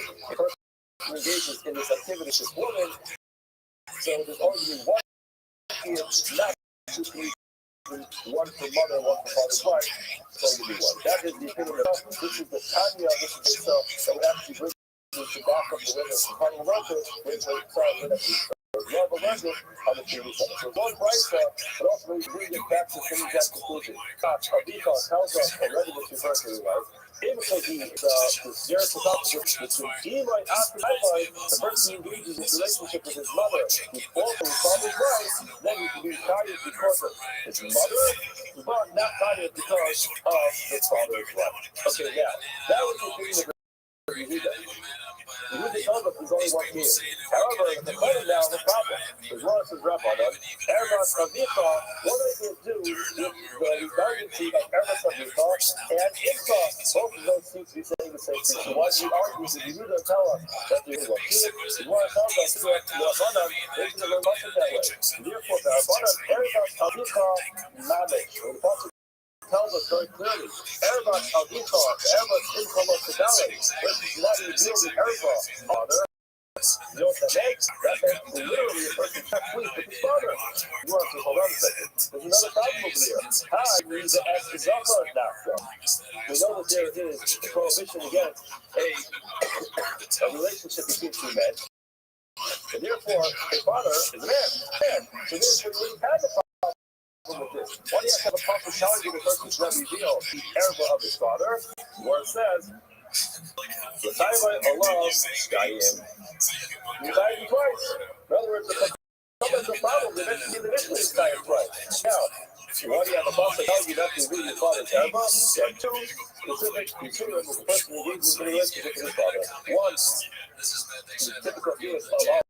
engages in this activity, this woman, so there's only one here, not two people, one for mother, one for father's wife, so it will be one. That is the opinion of this is the Tanya, this is itself, that would actually bring us to back up the witness, the final record, which is sorry, Rabbi Randall on the previous episode. So one price, but also we bring it back to the exact conclusion. Abika tells us already what you heard in your life. Imkadi, the zero between Eli after Eli, the person who engages in relationship with his mother, who's also his father's wife, then he can be tired because of his mother, but not tired because of his father's wife. Okay, now, that was the thing that we did. Yehuda tells us there's only one king. However, the Kohen now has a problem. As well as his Rabbi, Erevat Avicha, what are they going to do with the redundancy of Erevat Avicha and Ikha? Both of those seem to be saying the same thing. So why do you argue that Yehuda tell us that there's one king? Yehuda tells us that the Rabbanan is going to learn much of that way. Therefore, the Rabbanan, Erevat Avicha, Mamish. The Pasuk tells us very clearly, Erevat Avicha, Erevat Income of Fidelity, versus not revealed in Erevat, Father. You know what that makes? That makes literally a person can't sleep with his father. You want to hold on a second. There's another problem over there. Hi means the Zachar Nafka. We know that there is a prohibition against a relationship between two men. And therefore, his father is a man. So therefore, you have a problem with this. Why do you have to have a prophet telling you the person to not reveal the erba of his father? Where it says, the time Allah Shayim. You died him twice. In other words, if someone's a problem, they mention individually die him twice. Now, why do you have a prophet telling you not to reveal your father's erba? You have two specific considering with the person who engages in a relationship with his father. One, the typical case of Allah.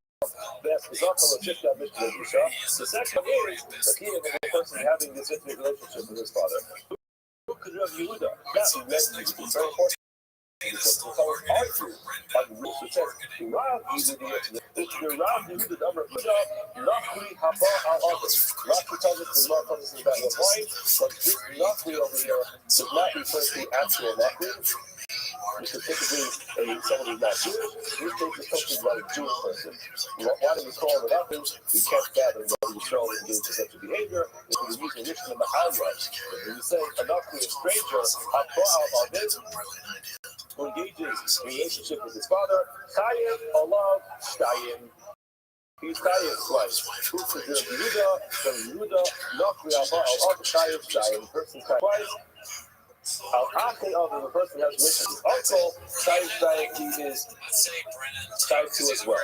That's the second is the key of the person having this intimate relationship with his father. Who could have Yehuda? That is very important. Because the fellows argue on the rules which says, Rav Yehuda number Nachri Haba al-Other. Rashi tells us the Lord tells us about one point, but this Nachri over here does not refer to the actual Nachri. Which is typically someone who's not Jewish. This case is talking about a Jewish person. Why do we call it up? We can't gather what we show and engage in such a behavior. If we use the addition of the Mahalya, when you say enough to a stranger, on this, who engages in a relationship with his father, Chayim, Allah, Shtayim. He's Chayim twice. Who preserves Yehuda, from Yehuda, Nachri, Abba, Allah, Chayim, Shtayim. Person's Chayim twice. Al-Akhi of the person has relationship with his uncle, he is tied to as well. I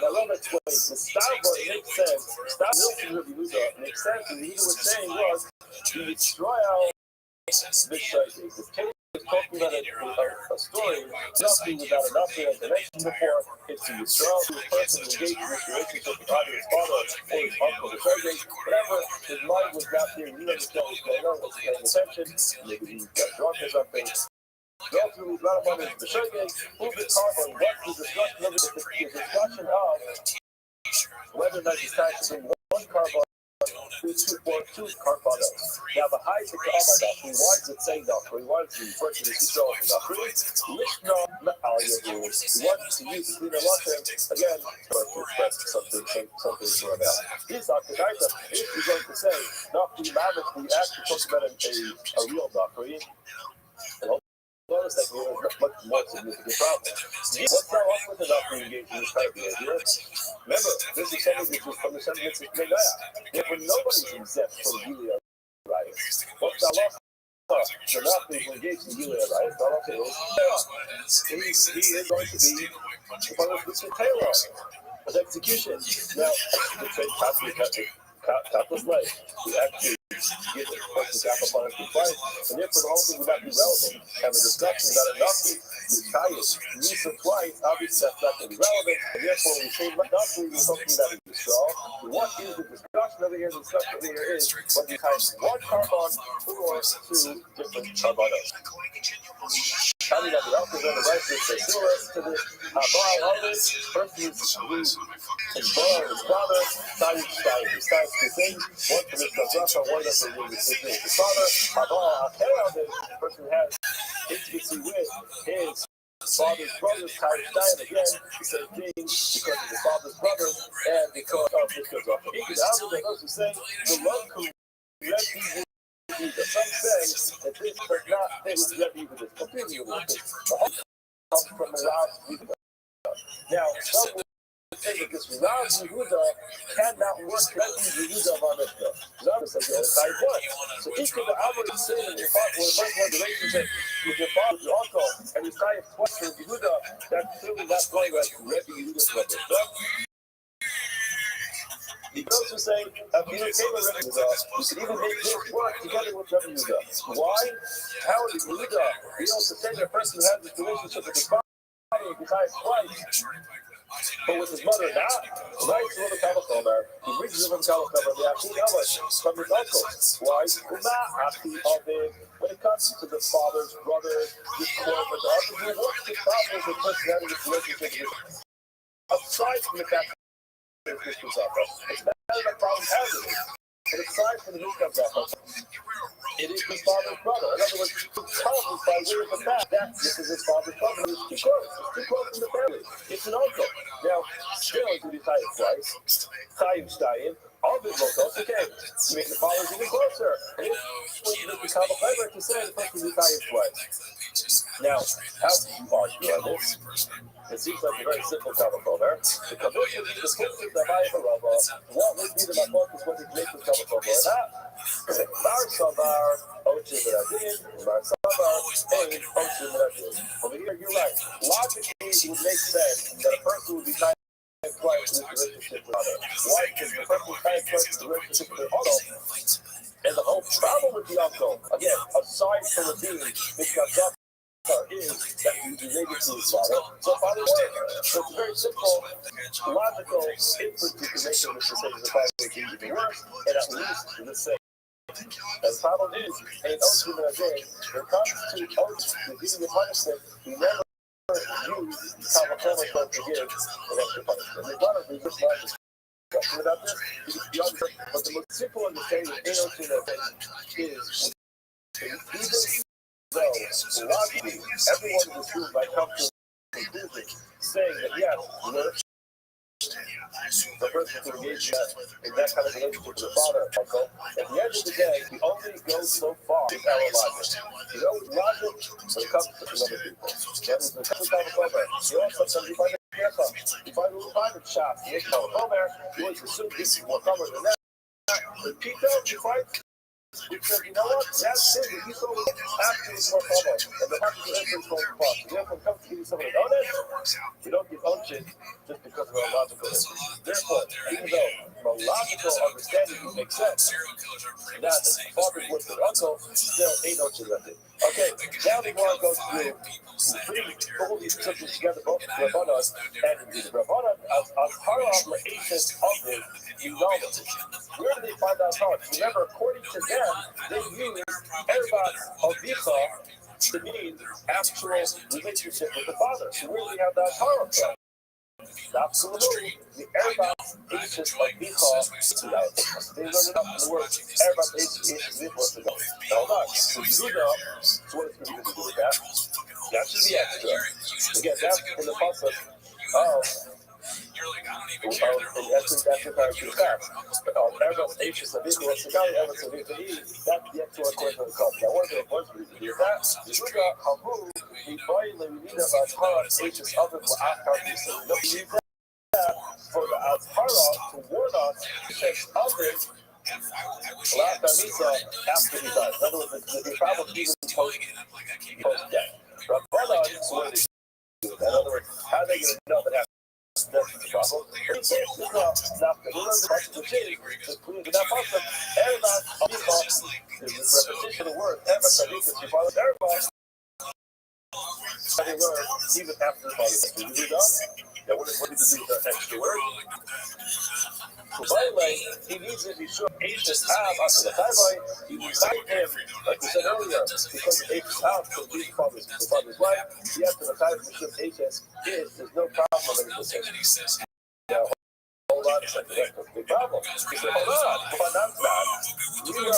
love explains the style where it makes sense. Style Milton of Yehuda makes sense, and Yehuda was saying was to destroy our Bishayim. This case is talking about a story, nothing without enough, as I mentioned before, it's to destroy the person who engaged in this relationship with either his father or his uncle, the Bishayim. Whatever, his mind was not there, you understand what's going on, wasn't paying attention, maybe he got drunk or something. Ultimately, Rabbi is the Bishayim, who becomes on what the discussion of whether or not he's tied to one carbon or two carbonos. Now, the high to Kabbalah, why does it say Nachri? Why does it refer to this as Nachri? Lishna Ma'al-Yahu. He wants to use the cleaner Lashon, again, to express something for about. He's Akaita, if you're going to say Nachri Mammoth, we actually talk about a real Nachri. Notice that here is much more significant problem. What's now up with the Nachri engaged in this type of behavior? Remember, this is something which is from the sentiments of Megaya. Therefore, nobody's exempt from Gilead riots. What's now up? The Nachri is engaged in Gilead riots. All I'm saying is, he is going to be the punishment of Taylor of execution. Now, it's a topless life. We actually get the person capital punishment twice, and therefore the whole thing would not be relevant. Have a discussion about a Nachri, use it twice, obviously that's not going to be relevant, and therefore we say Nachri is something that is destroyed. What is the discussion over here? The discussion over here is when you have one carbon or two different carbonos. Coming up the alcohol on the right, they say similar to the Habal others, person who is born his father, he starts to sing, one for Mr. Rafa, one for his father, Habal, the person who has intimacy with his father's brothers, again, the same thing, because of his father's brothers, and because of Mr. Rafa. The others who say, the love could some say that this does not fit with Rabbi with this completely with this. The whole comes from Rav Yehuda. Now, some would say that this Rav Yehuda cannot work Rabbi Yehuda of our Mishnah. Rav says the other side one. So each of the Amrit say that your father, when a person has a relationship with your father, your uncle, and you tie a twice for Yehuda, that's clearly not going like Rabbi Yehuda's Mishnah. The girls who say, you can even make this work together with Rabbi Yehuda. Why? How would Yehuda be able to say that a person who has this relationship with his father Tzayim besides twice, but with his mother not, right to the Kalachomer, he reaches him Kalachomer, the Achi Elish, from his uncle. Why? When it comes to the father's brother, this quote, but the other who wants to problem with personality relationship aside from the fact that it's not a problem having it. But aside from the it is his father's brother. In other words, it comes by way of the fact that this is his father's brother. It's too close. It's too close in the family. It's an uncle. Now, still, it could be Chayiv twice. Chayiv Shtayim. All the locals, okay. You make the father's even closer. And it become a favor to say the person is Chayiv twice. Now, how do you argue on this? It seems like a very simple Kavachomer. The commission is the footprint of the high of a Rabbi. What would be the Machlokas when he makes the Kavachomer or not? Bar Savar, Ochi Meradin, Bar Savar, Ein, Ochi Meradin. Over here, you're right. Logically, it would make sense that a person would be trying to twice in this relationship with other. Why? Because the person would try to twice in the relationship with their other. And the whole problem with the uncle, again, aside from the being, because is that he's related to his father. So father word. So it's a very simple, logical input you can make in this decision. The father would be even worse, and at least in the same. And the problem is, in Oshim and Ajay, when it comes to Oshim, the giving of punishment, we never use Kavachomer to give an extra punishment. The one of the just largest question about this is beyond, but the most simple understanding in Oshim and Ajay is even so, logically, everyone in this room might come to a conclusion saying that, yes, the person who engaged in that kind of relationship with the father, uncle, at the end of the day, we only go so far with our logic. You know, logic when it comes to other people. That is the Kavachomer. You also sometimes you find a careful. You find a little private shop, you make Kavachomer, you always assume this is more common than that. But people, you find. Because you know what? That's it. If you saw it after it's more common, and the market is going to cost. You have to come to give you something to donate. You don't give unction just because of a logical issue. Therefore, even though from a logical understanding it makes sense, that the father's words with uncle still ain't unction left it. Okay, now we want to go through bring all these subjects together, both the Rabbanon and the Rabbanon as Haram La'ashes of his knowledge. Where do they find that out? Remember, according to them, they use Erbat Avicha to mean actual relationship with the father. So where do we have that Haram from? Absolutely, the Erbat Avicha Avicha. They learned it up in the word Erbat Avicha was the go. Hold on. So Yehuda, so what is the Yehuda to do with that? That should be extra. Again, that's in the process of. And that's the part of the fact. Erbat Avicha Avicha was the guy Erbat Avicha. That's the actual equation of the culture. Now, one of the points we do that. Yehuda Hamu, he finally needed about Haram Avicha of it for Afghanistan. No, we need that for the Azhara to warn us against others. Last Misa after he died. In other words, the travel even post-death. Rabbanon is what they do. In other words, how are they going to know that that's the problem? He says it's not the change, the clean enough of them. Everybody, the repetition of the word, everybody, they learn even after the father. Did you do that? Now, what did he do with that extra word? So, by the way, he needs to be sure H's have after the Chayvai, he will cite him, like we said earlier, because H's have could be the father's wife. Yes, the Chayvai Mishum H's is, there's no problem with it. Now, hold on a second, that's a big problem. He said, hold on, but that's not. You are a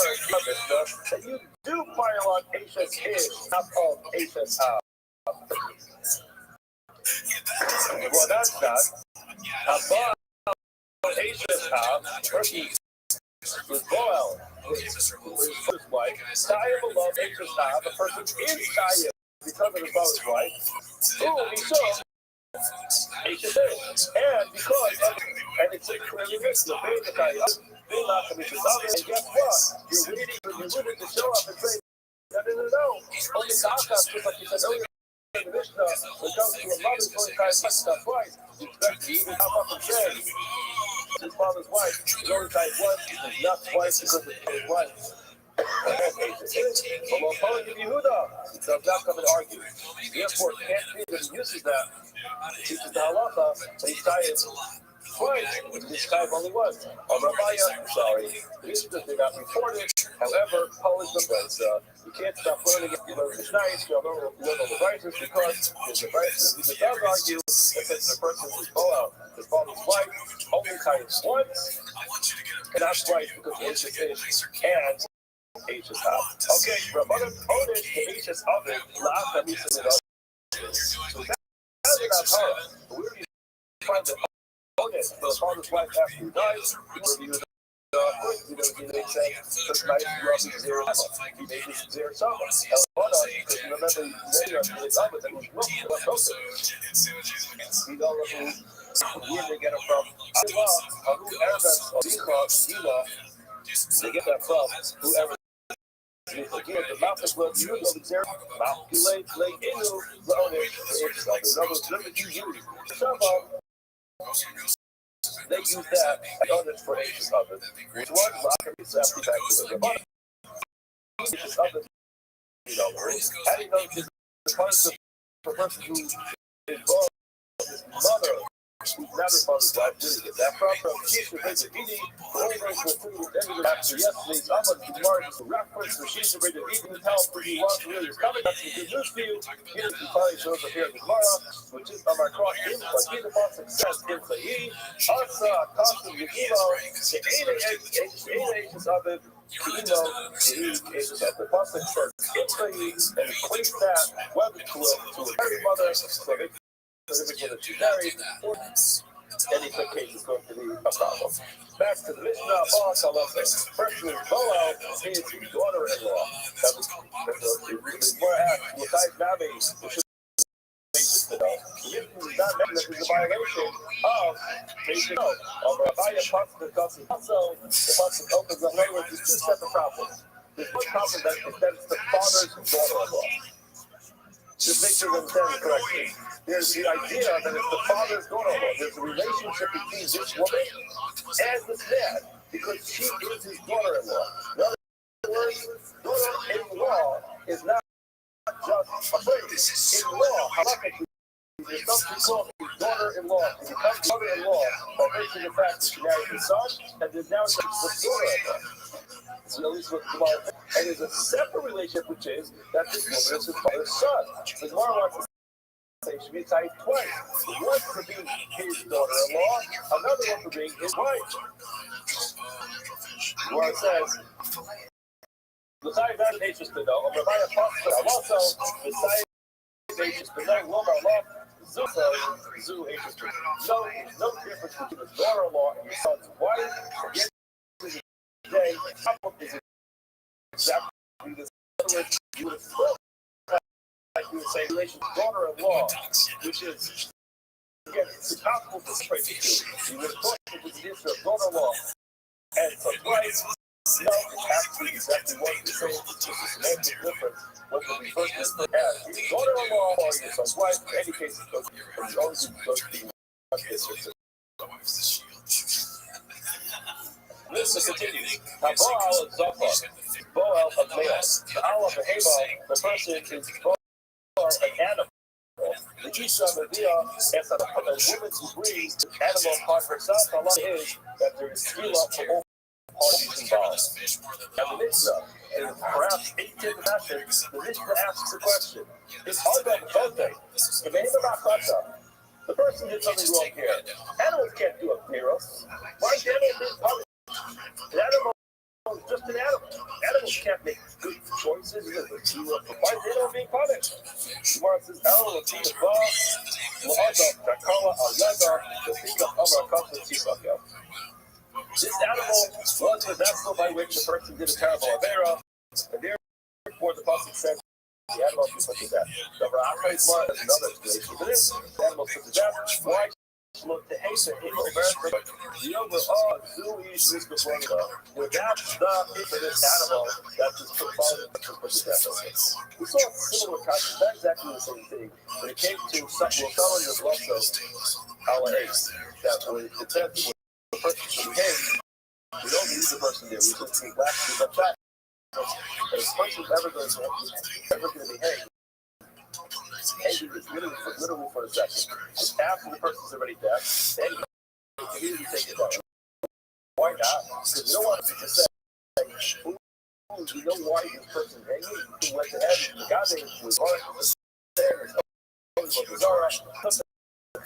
Mishnah that you do pile on H's is, not called H's have. Well, that's not. Above H's have, person was Boel, his wife. Tayyib above H's have, the person is Tayyib because of his father's wife. Who he saw H's is. And because of, and it's clearly written, the Beit Tayyib, they not commit to others. And guess what? You're willing to show up and say, no. Only Kaka, just like you said earlier. The Mishnah, when it comes to a mother's going to touch twice, you expect to even come up and say, his father's wife, his only type once, is not twice because of his wife. But while calling Yehuda, he does not come and argue. Therefore, it can't be that he uses that teaches the halacha, but he's tired. Twice, this time only once. Rabbi, sorry, this did not reported. However, Polish the place. You can't stop learning if you learn the Mishnayos, you learn all the Rises, because there's the Rises. He does argue that since the person is Boel, his father's wife, only times once, and that's right, because it's his and H's up. Okay, Rabbanan Polish, the H's of it, laugh at me, so that's not Torah. But we already find the the father's wife after he dies, he was he made such nice rough zero. He made this zero summer. Because you remember he made us really love it, and he was left open. We don't know where they get it from. They get that from whoever. Again, the Malchus was you know the zero. Malchus lay into the owner. It's like another you use. They use that as for H's of it. Which one? It's after back to the body. H's of it. You know, how do you know this punishment for a person who is born his mother, who's not his mother's wife, didn't get that from she's the basic eating, over for food, and after yesterday's Ahmad Martin's reference to she's the basic eating, the help for he wants to really is coming. That's some good news for you. Here's the probably shows up here in the Gemara, which is on our cross in the success in Sahi, Asa, Costa, Yekimo, the 8 H's of it. The Pasuk says in Sahi, and equates that whether to a married mother, so they whether to marry, or any case is going to be a problem. Back to the Mishnah, boss, I love this. Person is Boel, his daughter-in-law. That was more asked, besides Nabi, which is to know. This is not that is a violation of basic of Rabbi Pasuk. Also, the Pasuk opens up language with two separate problems. There's one problem that it's the father's daughter-in-law. Just make sure you understand it correctly. There's the idea that it's the father's daughter-in-law. There's a relationship between this woman and this man because she is his daughter-in-law. In other words, daughter-in-law is not just a phrase. In law, halachically, there's something called his daughter-in-law. It becomes mother-in-law by virtue of the fact that she married his son, and there's now the daughter-in-law. So at least what Gemara, and there's a separate relationship, which is that this woman is his father's son. So Gemara wants to say she be tied twice. One for being his daughter-in-law, another one for being his wife. Gemara says, besides that, it's just to know. Also, besides it's to know, love our love. No difference between his daughter-in-law and his son's wife. Today, is exactly the same. You would like you would say relation to daughter-in-law, which is again it's impossible to separate the two. You would have thought it was the issue of daughter-in-law and son's wife. No, it has to be exactly what the same. It's just a semantic difference. What the reverse is as daughter-in-law or your son's wife. In any case, it's going to be Listen, continue. Boel of Zophar, Boel of Leos, the Al of Behema, the person is Boel, an animal. The Isha Mavia, as a woman who brings the animal upon herself, Allah is that there is tefillah for all parties involved. Now the Mishnah, in perhaps 18th fashion, the Mishnah asks the question, it's hard to both things. The name of Akata, the person did something wrong here. Animals can't do a Piros. Why is the animal being punished? An animal is just an animal. Animals can't make good choices. Why is the animal being punished? Gemara says, "El Latina Ba, La'ada, Takala, Alaga, the Fika Amar Kasa Tisaka." This animal was the vessel by which the person did a terrible avera, and therefore the pasuk says the animal was put to death. The Rabbi is another explanation for this. The animal put to death. Why? Look to hasten the overall zoo is the formula. Without the infinite animal that is proposed to put to death. We saw a similar concept, not exactly the same thing, when it came to something with Rothschild, our ace, that when it said the person should be hanged, we don't use the person there, we just think last week, but that, and the person is ever going to be hanged. ending is literally for a second. It's after the person's already dead, then you immediately take it down. Why not? Because you don't want to just say, you know why this person hanging? He went to heaven, the God was there,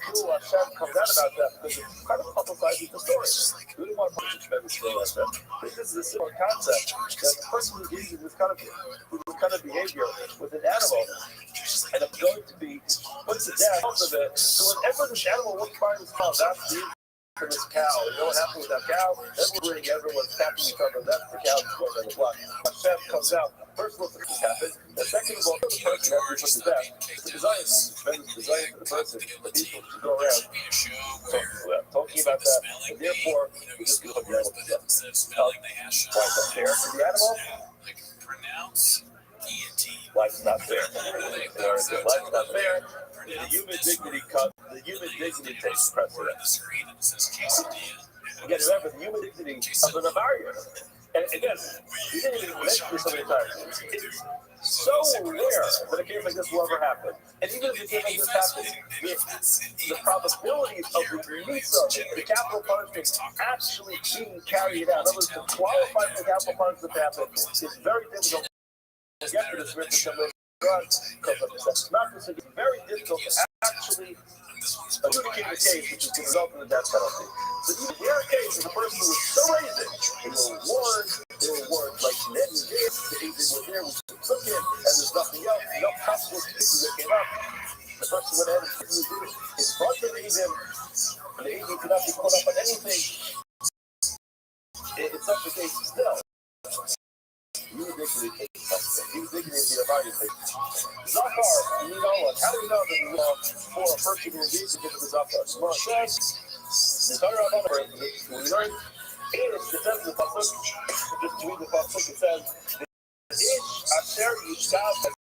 Hashem comes out about that because it kind of publicizes the story. We don't want to publish a tremendous story like that. This is a similar concept that the person who engages in this kind of behavior with an animal and it's going to be put to death because of it. So whenever this animal looks by this cow, that's the for this cow. You know what happened with that cow? Everyone's tapping each other. That's the cow that's going on the block. Hashem comes out. First of all, this happens. And second of all, the person after he puts to death, it's the desire. It's desire for the person, the people to go around talking about that. And therefore, we just go to the animal to death. Why is that fair for the animal? Life's not fair. Life's not fair. The human dignity takes precedence. Again, remember, the human dignity of an Avarya. And again, we didn't even mention this so many times. It's so rare that a case like this will ever happen. And even if a case like this happens, the probability of the Misa, the capital punishment, actually being carried out, in other words, to qualify for the capital punishment to happen, is very difficult. Get to this because it's very difficult to actually adjudicate the case, which is the result of the death penalty. So even in rare cases, the person who was so raising, they were warned, like then and there, the agent was there, was took him, and there's nothing else, no possible cases that came up. The person went ahead and did it in front of the agent, and the agent could not be caught up on anything. It's not the case still. You dignity takes precedence. You dignity is the Avarya takes. Zachar, you know what? How do we know that we love for a person who engages in the Zachar? Well, it says, we learn, it says in the Pasuk, just to read the Pasuk, it says, Ish asher yishkav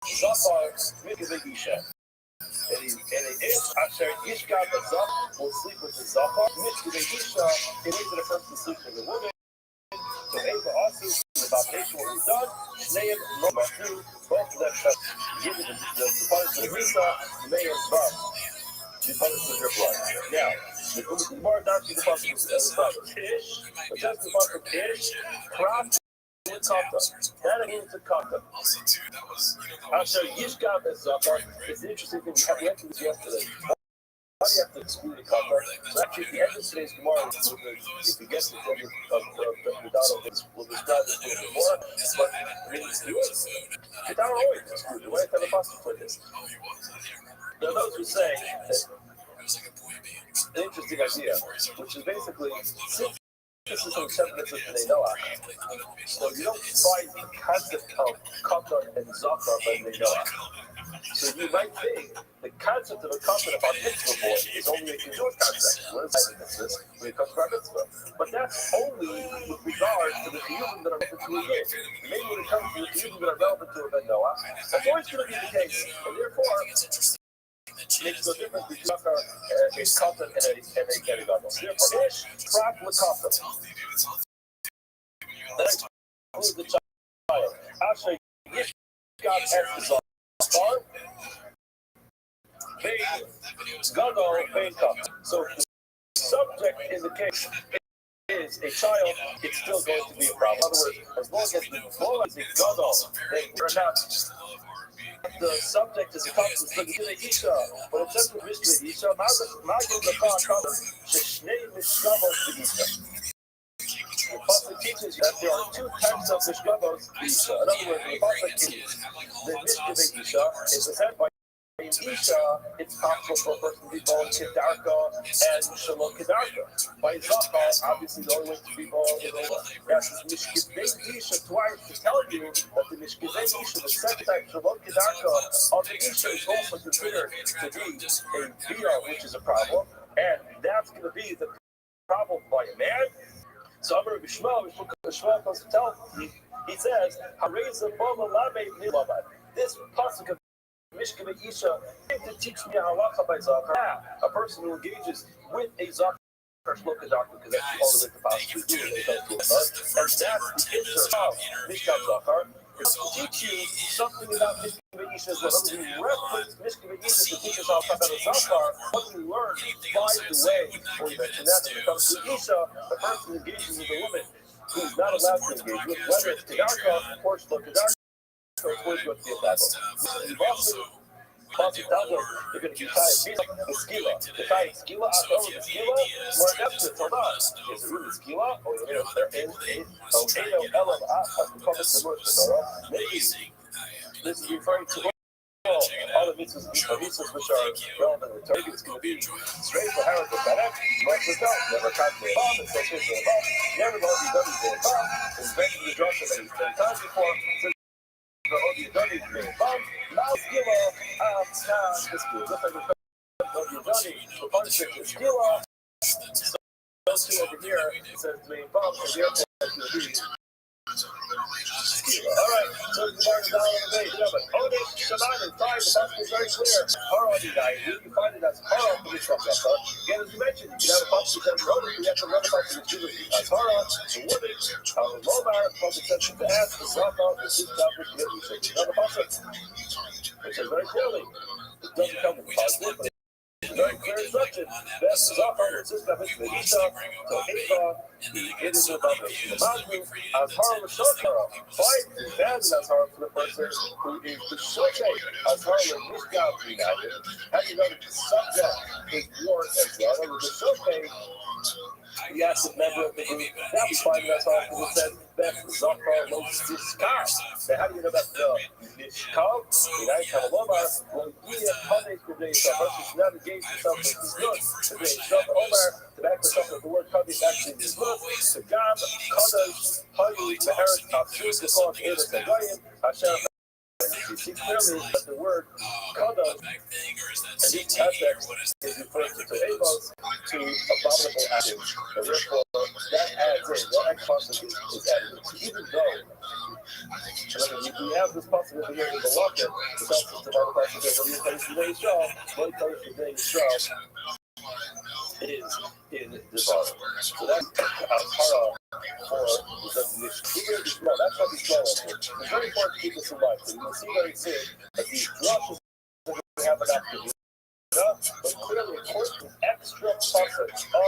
Zachar mikveh isha. And an ish asher yishkav Zachar will sleep with the Zachar mikveh isha. It means that a person sleeps with a woman. So Ava also, the foundation what we've done, Shneim, Nomahu, both of them have given the punishment of Misa, Meir, Bab. She punished with her blood. Now, the Gemara down to the punishment of Ish, but that's the punishment of Ish, Krab, and Kata. That means a Kata. Asher Yishkav and Zachar. It's an interesting thing. We had to do this yesterday. Why do you have to exclude a Kata? So actually, at the end of today's Gemara, if you get to the end of the Dado, we'll describe this a little bit more. But I mean, do it. Kedar always excluded. Why tell the pastor for this? There are those who say that an interesting idea, which is basically since this is some semblance of the Noah. So you don't find the concept of Kata and Zachar by the Noah. So you might think the concept of a covenant about mitzvah boy is only a Jewish concept. What is this when it comes to our mitzvah? But that's only with regard to the chiyuvim that are relevant to a year. Maybe when it comes to the chiyuvim that are relevant to a ben Noah, that's always going to be the case. And therefore, it makes no difference between a katan and a gadol. Therefore, ish, prat, l'katan. That includes the child. Asher, yish, God has the so if the subject in the case is a child, it's still going to be a problem. In other words, as long as the gadol, they are not. The subject is a constant study in the Isha, but it says with Mishkei Isha, Magim Zakar Kadam, Shnei Mishkavos to Isha. The Pasuk teaches you that there are two types of Mishkavos to Isha. In other words, the Pasuk teaches the Mishkei Isha is said by in Isha, it's possible for a person to be born Kedarka and Shalom Kedarka. By Zachar, obviously the only way to be born is that's Mishkei Isha twice to tell you that the Mishkei Isha, the second type Shalom Kedarka of the Isha is also considered to be a Bia, which is a problem, and that's going to be the problem by a man. So Amar Bishma comes to tell me, he says, this pasuk of Mishkei Isha to teach me halacha by Zachar. A person who engages with a Zachar shloka doctor, because that's the only way to possibly do it. And that's the interest of Mishkat Zachar. To teach you something about Mishkei Isha as well. We reference Mishkei about the Zafar, what we learn, by the way, when we mention that, when it comes to Isha, the person engages with a woman who's not allowed to engage with, whether it's Kedarka or Shlokedarka, or it's going to be a battle. Pasuk tells us they're going to be tied the skila. The tied skila, the skila, more depth to Torah. Is it really skila? Or is there Eno Elam Pasuk the word Torah? Maybe this is referring to all the mitzvahs which are relevant to Torah. Maybe it's going to be straight for Harris or Barak, like the God, never cut the bomb, and so forth to the bomb, never know if he's done the bomb, and mentioned the drasha that he's 10 times before. The Odiyadoni is being bombed. Now skila, the skila. Just like the Odiyadoni, the punishment is skila. So those two over here, it says being bombed, and the other one is going to be skila. Alright, so the mark down on the page. Odik, Shaman, and fine, the passage is very clear. Harodidai, you can find it as Harod for this Rafa. Again, as you mentioned, you can have a passage that says Odik, you have to run a passage that says as Harod, the Wodik, Lomar, passage that says to ask, the Rafa, the Sisdabri, another passage. It says very clearly, it doesn't come with positive, but it's very clear instruction. That's Zafar, the Sisdabri, the Isha, the Eva, it is about the Mazmu, as Harod, the Shokara. Fight is bad as Harod for the person who is the Shokara, as Harod, the Mishgab, united. How do you know that the subject is war as well? And the Shokara, the active member of the group, that was fine as Harod, because it said that Zafar knows this car. So how do you know that the Mishkab, united, Kamalomar, will be a punish the day itself? Versus not engage yourself with this good. The day itself, Omar, to back yourself with the word Kavi actually is good. The Gab, Kadosh, Hayu, Meharis, Afshus, the call of Elis, and Goyim, Hashem. You see clearly that the word Kadosh and each aspect is referring to Amos, to abominable actions. And therefore, that adds in, that extra is added. Even though we have this possibility here in the Walker, the concept of our question that when you place the day strong, when you place the day strong, is in the bottom. So that's Hara for the mission. That's what he's going for. It's very important to keep this in mind. So you will see very soon that these drushes that we have an activity, but clearly important extra passage of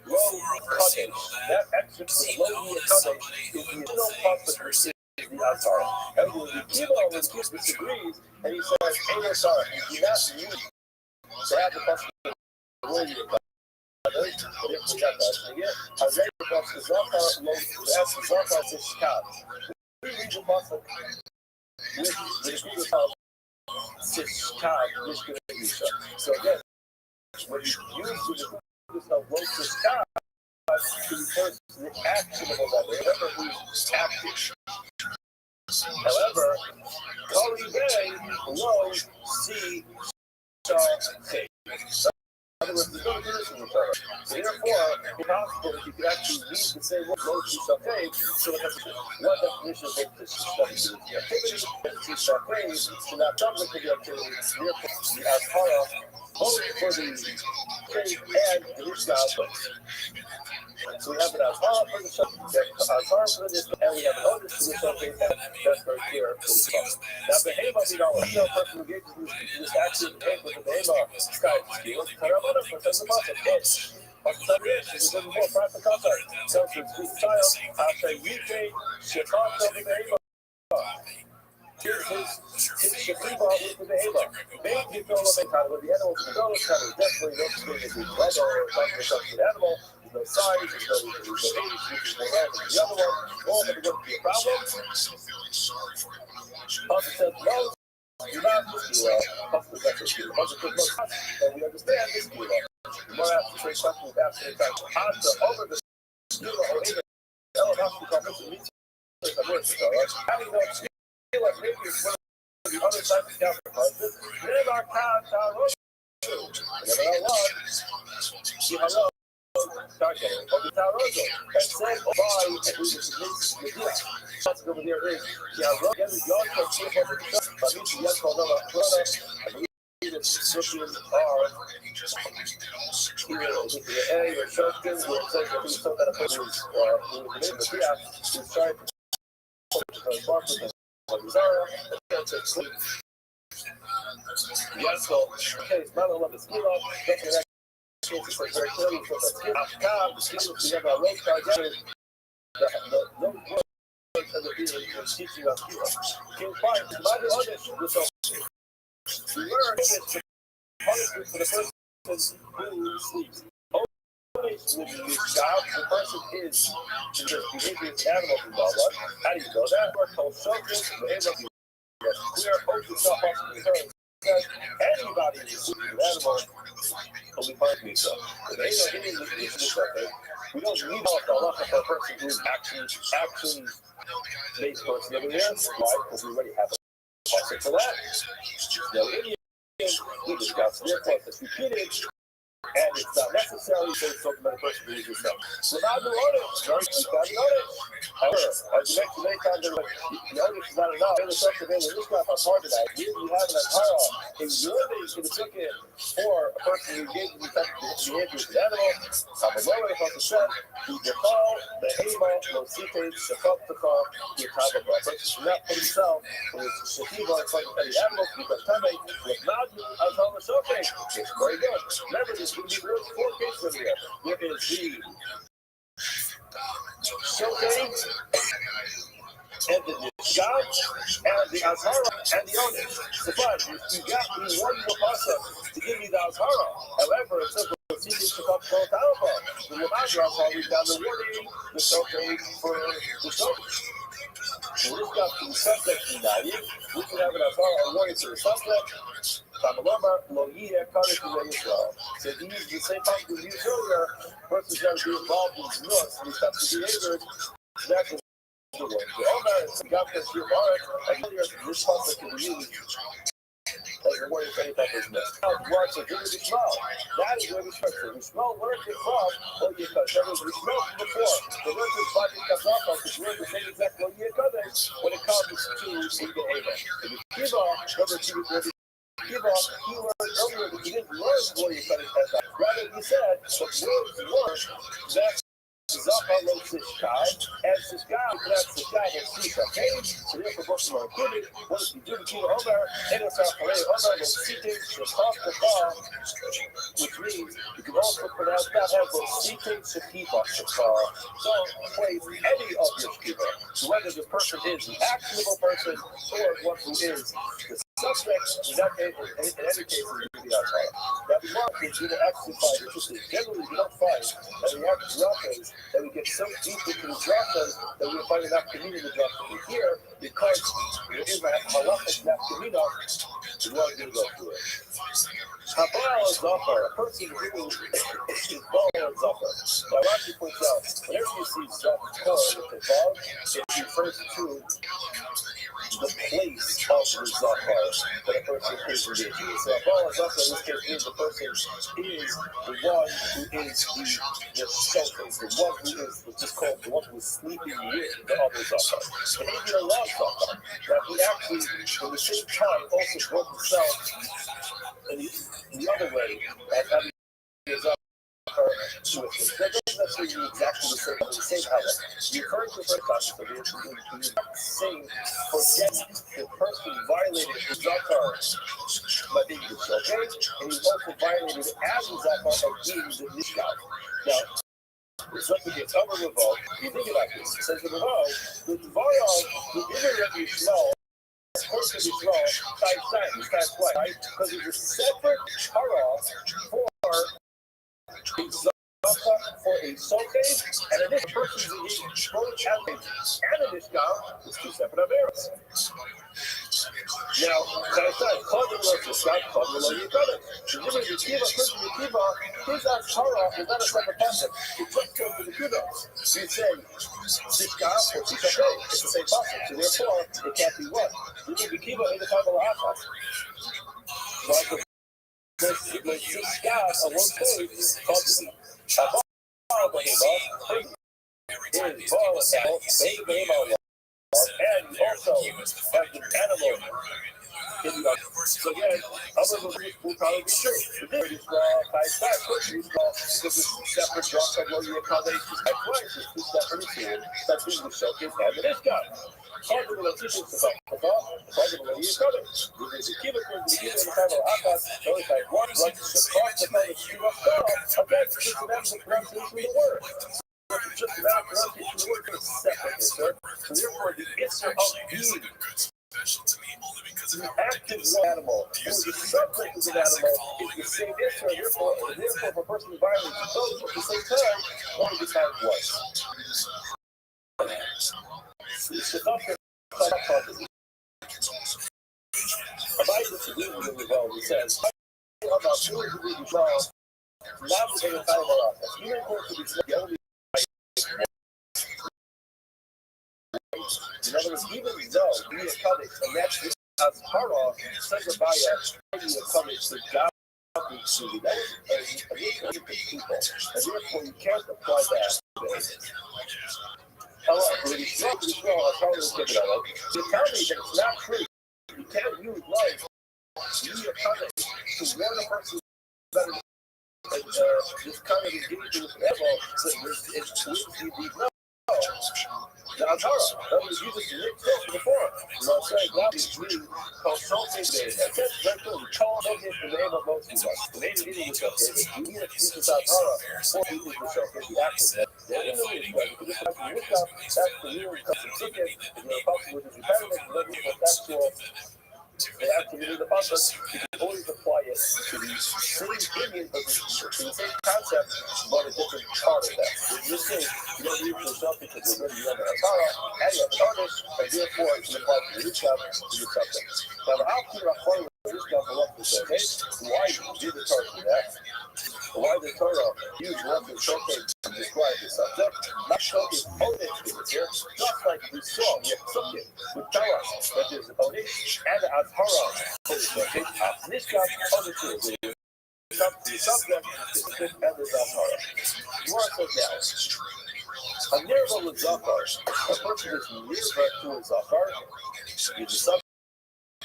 low cutting. That extra low cutting is the no passage. The Azar. And when the Kiva disagrees, and he says, hey, Azar, you do not use to have the possibility of winning the but if we got that thing yet, I read about the Zafar, that's the Zafar to Chicago. We read the possible with the degree of Chicago, which could be shut. So again, when you use the degree of low Chicago, to refer to the action of a level, whatever who's active. However, Kali Bay, low, C, Shah, K. In other words, there's no unison with her. So therefore, it's possible that you could actually read the same word, low, C, Shah, K, so it has one definition of both the studies of the activity, and C, Shah, K, to not jump into the activity, therefore, the Azhara, both for the K and the Ishmael. So we have an Azhar for the Shah, Azhar for the Ishmael, and we have an Otis for the Shah, and that's very clear for the Shah. Now, the Behema, we know, a person who engages in this action with the Behema, Sky, Skill, Taramana, for the Muslim, Hitch. But the rich is a more practical concept. So, for the child, after UK, Shekhan, the Behema. Here's his Shekhiba with the Behema. Maybe you feel like kind of the animals, the dogs, kind of definitely don't speak as a brother or something like an animal. No size, there's no age, which is more random than the other one. All of them are going to be a problem. Pastor says, no, you're not this Gila. Pastor says, this Gila. Pastor says, no, and we understand this Gila. The more after say something with absolute fact, Pastor over the Gila or even Ellen has to come into meetings and work with us. Having no Gila, maybe it's one of the other sides of the Pastor. Then our cows are road. Never know what. See how low. Target of the Tarozo and said, oh, bye, and we just mix the deal. What's over there is, yeah, road, yeah, the yard can see over the top, but it's the yard called another product, and we need to switch in our, here, with the A or something, where it says that he's so that a person is, in the deal, he's trying to Zara, that's a sleep. Yes, so, okay, it's not a lot of skill up, that's an case is very clearly from the skill up, the skill, we have a Rothschild, the words of the video is teaching us skill up. King 5, the other we learn it's punishment for the person who sleeps. Always when you stop, the person is in the behavior of animals and blah blah. How do you know that? We're called subjects, behavior. We are supposed to stop us from returning. Anybody who is an animal only finds me so. If they don't get in the something, we don't need all the Allah for a person who is action-based person over there. Why? Because we already have a process for that. No Indian, we discussed their process repeated, and it's not necessarily to say something about a person who is yourself. So now the audit, right? You got the audit. However, as you mentioned many times, the audit is not enough. The something in this class, how hard tonight. Here you have an entire in your days in the ticket for a person who engages in such behavior with an animal. I'm a lower if I'm said, the call, the Hema, no secrets, the cup to call, the top of a person should not put himself in his Shativa in front of any animal because Tame was not as on the showcase. It's very good. Remember, this will be real 4 cases over here. There is the showcase and the job and the Azhara and the owner. Surprise, you got me one more process to give me the Azhara. However, it's simple. To come from Alpha. The Ramada Azhara, we've got the warning, the showcase for the showcase. So we've got the subject united. We can have an Azhara warning to the subject. Tamalama, Logia, Kari, Israel. So these, the same time we used earlier, persons that be involved in nuts, these types of behaviors, that's the one. The owner is the government here, and earlier, this concept can be used as a warning for any type of mess. Now, the words are really small. That is where we structure. We smell where it's from, or you cut. That is, we smell from before. The word is body comes off of, because we're the same exact way you cut it when it comes to behavior. If you give off, remember to give off keywords earlier that you didn't learn before you cut it as that. Rather, you said the words were that Zachar wrote this guy, and this guy that's the guy that sees okay? So therefore, both of them are included. What if you do the Kilo Omer, and it's our Hare Omer, the seating, the top, the car, which means you can also pronounce that as the seating, the kiva, the car. So, place any of your kiva, whether the person is the actionable person or one who is the subject, in that case, in every case, is the outside. Now, the mark is going to exercise interesting. Generally, we don't find that we have drachas, that we get so deep into the drachas that we find enough community in the drachas here, because there is a halachic nafkamina, we want to go through it. Habal Zafar, a person who is Baal Zafar. Now, Rashi points out, whenever you see Zafar with the Vav, it refers to the place of the Zafar that a person is engaging. So Baal Zafar in this case means the person is the one who is the shelter, the one who is what's just called the one who is sleeping with the other Zafar. And even a love Zafar, that he actually, at the same time, also brought himself in the other way as having his Zafar with him. That doesn't necessarily mean exactly the same element. You heard the first concept of it, you're not saying forget the person violated the Zafar by being the okay? And he's also violated as the Zafar by being the Nishkav. Now, it's like it's over revolt. You think about this. It says the revolt, the Dvarov, the inner small, of course, can be small, times, right? Because it's a separate hara for for a showcase, and a different person is both and a discount is 2 separate affairs. Now, as I said, Kavim was the Scott, Kavim was the other. The difference between Yeshiva, his Ashara is not a separate person. It just goes to the kudos. So you say, Sishka or Sishka, it's the same person. So therefore, it can't be one. You need Yeshiva in the Kavim Ahas. But the Sishka on one page called the and also have the animal in the so again, other than will probably be true. The third is type 5, because it's separate drop and where you accommodate this type twice, it's 2 separate material that's being the showcase and the discount. Hard to teach us about Probably you cover. You can keep it in the kind of Akas, no type 1, like the cross the kind of Shiva Star, again, just an absolute pronunciation of the word. Just about pronunciation of the word is separate, sir. So therefore, the Isser of being the active animal, the subject of the animal is the same Isser, therefore, if a person violates both at the same time, only the time once. Rabbi disagrees really well. He says, about doing really well, not with any kind of Arakas. Even according to the only in other words, even though we are coming, and that's as Hara, says Rabbi, we are coming to God. That is a people, and therefore you can't apply that today. However, when you show how Hara is given out, you tell me that it's not free. You can't use life. You are coming to warn a person better than this kind of engagement with the devil, it's no. The Azara, that was used to live close before. You know what I'm saying? God is really consulting the that's very cool. You call them in the name of most of us. The name of the English of it. You need to use this Azara for the English of it, the accident. They're in the English of it. That's the real ticket. And the apostle with his impediment, that's your. They actually need the process. You can always apply it to the same opinion, but to the same concept, but a different part of that. In this case, you don't need to yourself because you're already under a Torah, and you have an artist, and therefore you apply to the Rishab to the subject. Now, the Alpha Rachman with the Rishab Baruch will say, hey, why did the Torah do that? Why did the Torah use one to showcase to describe the subject? Not showcase Odesh here, just like we saw with Sukkot, with Torah, that there's Odesh and Azhara. Nishkat Odesh here. The subject is Sukkot and the Azhara. More so now. A nirva with Zachar, a person is nirva to a Zachar, is the subject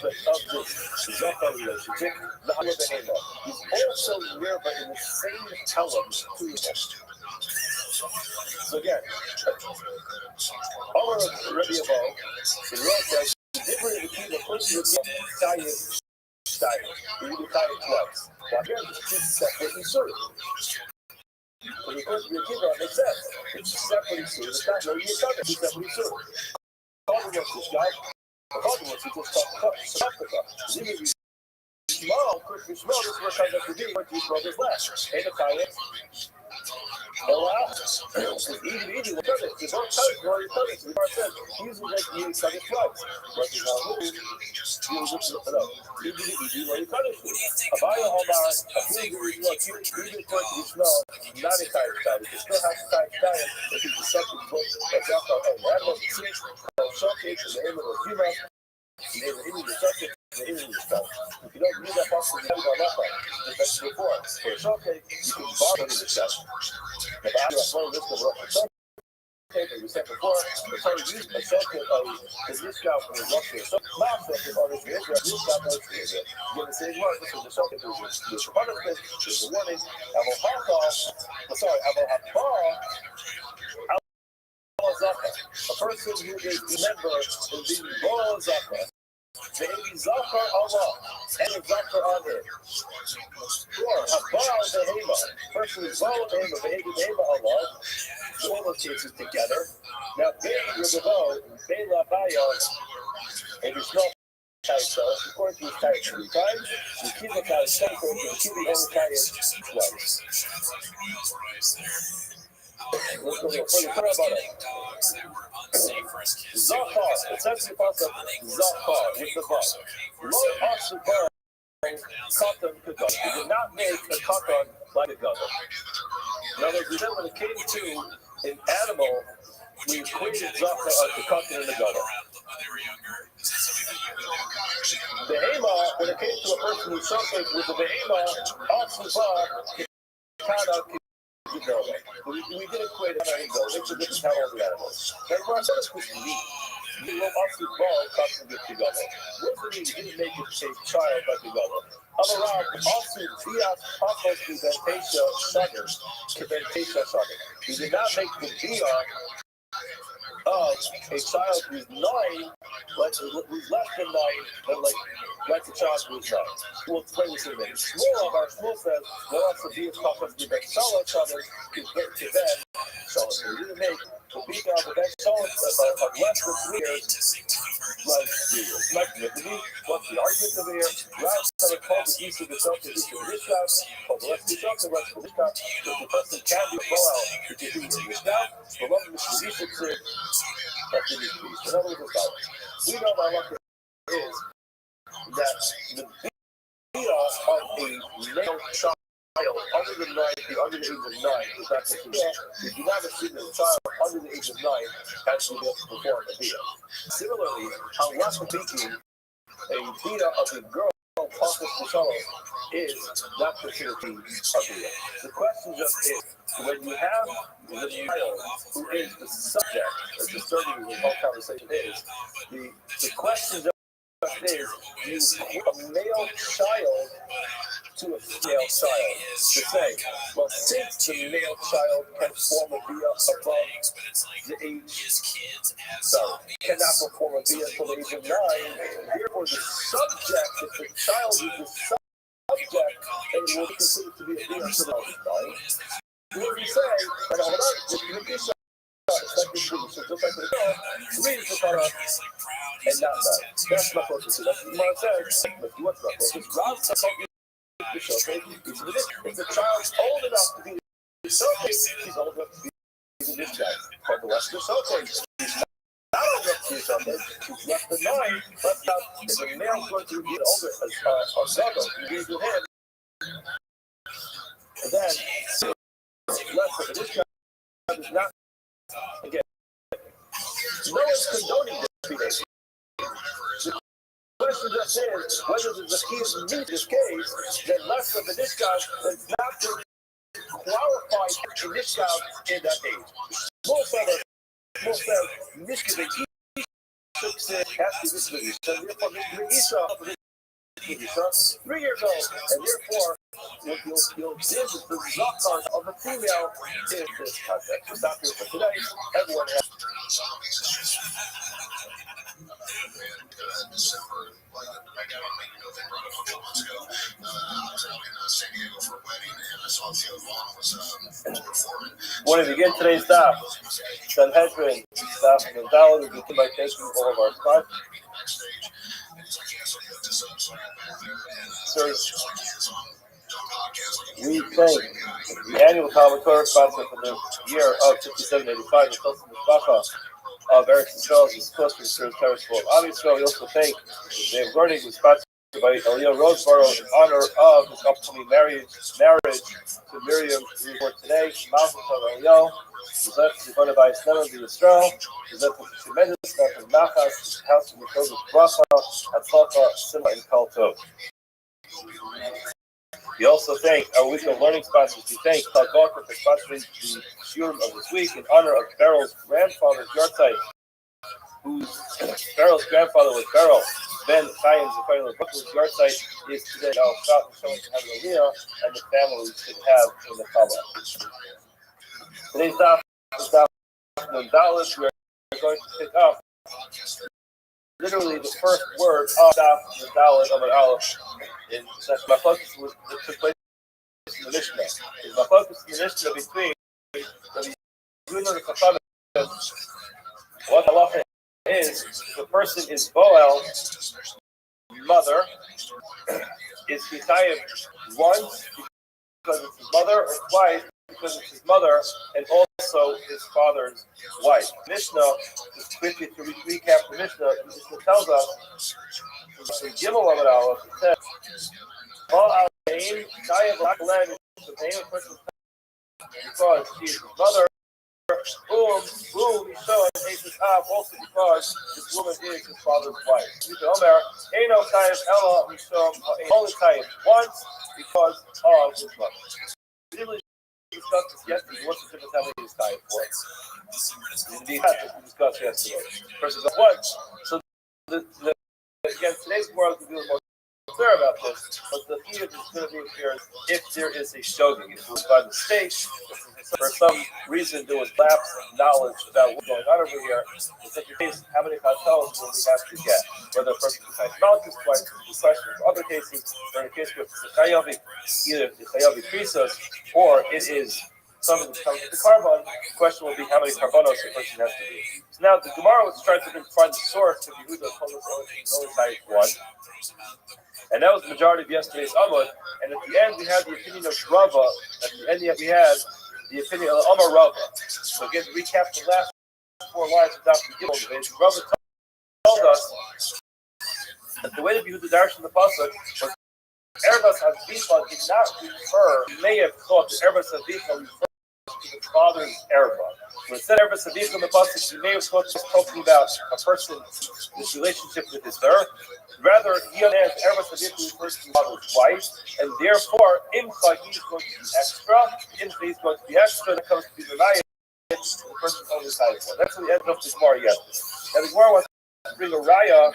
of this Zachar relationship, the Behema. He's also nirva in the same columns to him. So again, our Rabbi Abo, the Lord says, the difference between the person with the style, you need to tie it twice. Now here, it's separately served. When you put your kid on, it makes sense. It's separately served. It's not no you cut it, it's separately served. Calling us this guy, calling us, he just talked even if you small, quickly small, this is what kind of be, but you throw this last. And the tie it. Oh wow. It's easy, look at it. There's no cut it, already cut it. The bar says, usually like you cut it twice. But you know who? You just look it up. Easy, where you cut it. Abaya Omar, a few like you even put the smell, not a tire style. You still have to tie it if it's the second book. That's out of the animal six, showcase the name of the female. The name of the English subject, the English stuff. If you don't need that possible, you have to go left line. Just like before. For a showcase, you can borrow the stuff. The value of one of this will work for showcase. We said before, the term used a showcase of the discount for the Rothschild. So, last showcase on this Israel, discount on this Israel. You get the same word, this is the showcase. There's a punishment, there's a warning. I will have a person who is a member of the Royal Zakah. Baby Zakar Allah and a Zakar on him. Or a Baal Behema. Person is Baal Behema, Behema Allah. All those cases together. Now, Baby Rebabo, Bela Baya, and there's no so, according to his type 3 times, the Kiva type cycle, the Kiva only type twice. Let's go further about it. Zachar, it says in the passage, Zachar, with the bar. Lord Asher cotton katan. He did not make a cotton like a gunner. In other words, when it came to an animal, we equated Zachar to cotton and the gunner. Behema, when it came to a person who suffered with the Behema, Asher cannot. We did equate it and go. It's a different kind of animals. And for ourselves, we will also ball constantly together. What do you didn't make it a child like together? Around also via Papa to Ventation Sugar. We did not make the via of a child who's 9 who's less than 9, and like the child who's 9. We'll explain this in a minute. Shmuel says, well, that's the being talking to Ben Shalom Shabbos, is written to Ben Shalom. So we didn't make the beat down the Ben Shalom of less than 3 years, like 3 years. What's the argument over here? Rav said it called the use of the self to use of the Rishka, called the less the self to less the Rishka, that the person can be a blowout, which is the Rishka, the love of the Rishka, that's the Rishka. In other words, we know by what is that the beta of a male child under the age of 9 is not considered. If you have a student child under the age of 9 has to be able to perform a beta. Similarly, how less speaking, a beta of a girl process the shalom is not considered to be a beta. The question just is, when you have the child who is the subject, as disturbing the whole conversation is, the question just is, do you put a male child to a female child to say, well, since the male child can form a bia above the age, cannot perform a bia until the age of 9, therefore the subject, if the child is the subject, and will be considered to be a bia until the age of 9. What do you say? And all that, if you make so just like the girl, read the Torah and not that. That's my focus. That's what Gemara says. If you want my focus, Rav says the shofet. If the child's old enough to be the shofet, he's old enough to be the Mishkan. But the rest of the shofet, he's not old enough to be the shofet. He's less than 9. But if the male's going to be older as Zago, you read with him, and then less than the Mishkan is not. Again, no one's condoning this. The question just is whether the Zacchaeus meet this case, then less of the Nishkan does not qualify to Nishkan in that age. Most of Nishkan, he said, has to be this. So therefore, Isha 3 years old, and therefore, you'll visit the Zachar of a female in this context. We'll stop here for today. Everyone has. December, I got on November a couple months ago. I was out in San Diego for a wedding, and I saw Theo Vaughn was performing. Want to begin today's stop? Sanhedrin, staff and Gonzalez, we begin by thanking all of our spots. We thank the annual Talmud Torah sponsor for the year of 5785, the Tosin Mishpacha of Eretz Yisrael, is close to the Service Terrace School of Am Yisrael. We also thank the learning was sponsored by Elio Roseborough in honor of his upcoming marriage to Miriam, who was today. Malchus of Elio, who's left to be by Snema of Yisrael, who's left with a tremendous amount of nachas, house of Yisrael's bracha, Hatzlacha, Simcha, and Kol Tov. We also thank our week of learning sponsors. We thank Tal Gawker for sponsoring the shiurim of this week in honor of Beryl's grandfather's yahrzeit, whose Beryl's grandfather was Beryl. Ben Chaim Zechariah Brooklyn's yahrzeit is today. Now, stop showing to have an aliyah and the family should have in the Kabbalah. Today's stop is $1. We are going to pick up literally the first word of the Dalit of an Aleph. My focus was that took place in the Mishnah. My focus in the Mishnah between the Yuna and the Chachamim. What halacha is, the person is Boel, mother, is Hitayim once because it's his mother, or twice because it's his mother, and also his father's wife. Mishnah, just quickly to recap the Mishnah, the Mishnah tells us, in Gimel Amud Aleph, it says, because she is his mother, also because this woman is his father's wife. Only time once because of his mother. We really discussed this yesterday. What's the difference how many is time for? Indeed, we discussed yesterday. Versus what? So again, today's world will be a little more clear about this, but the key is going to be here if there is a shogeg. If it was by mistake, if it's for some reason there was lapse of knowledge about what's going on over here. In such a case, how many hotels will we have to get? Whether a person decides Malchus twice is the question. For other cases, or in a case where it's either the Chayavi Krisos or it is something that comes with the carbon, the question will be how many carbonos the person has to do. So now the Gemara was trying to find the source of Yehuda only type 1. And that was the majority of yesterday's Amud. And at the end, we had the opinion of Rava. At the end, we had the opinion of Amar Rava. So again, to recap the last 4 lines of Dr. Gilman, Rava told us that the way that Yehuda darshan the pasuk was Erbas Havicha did not refer. You may have thought that Erbas Havicha referred to the father's Erba. When it said Erbas Havicha in the pasuk, you may have thought it was talking about a person, this relationship with his birth. Rather, he understands Erbas Havicha refers to his father's wife, and therefore, Imcha, he's going to be extra. Imcha, he's going to be extra. That comes to be the Raya, the person's only side for. That's what the end of the Gemara yesterday. And the Gemara wants to bring a Raya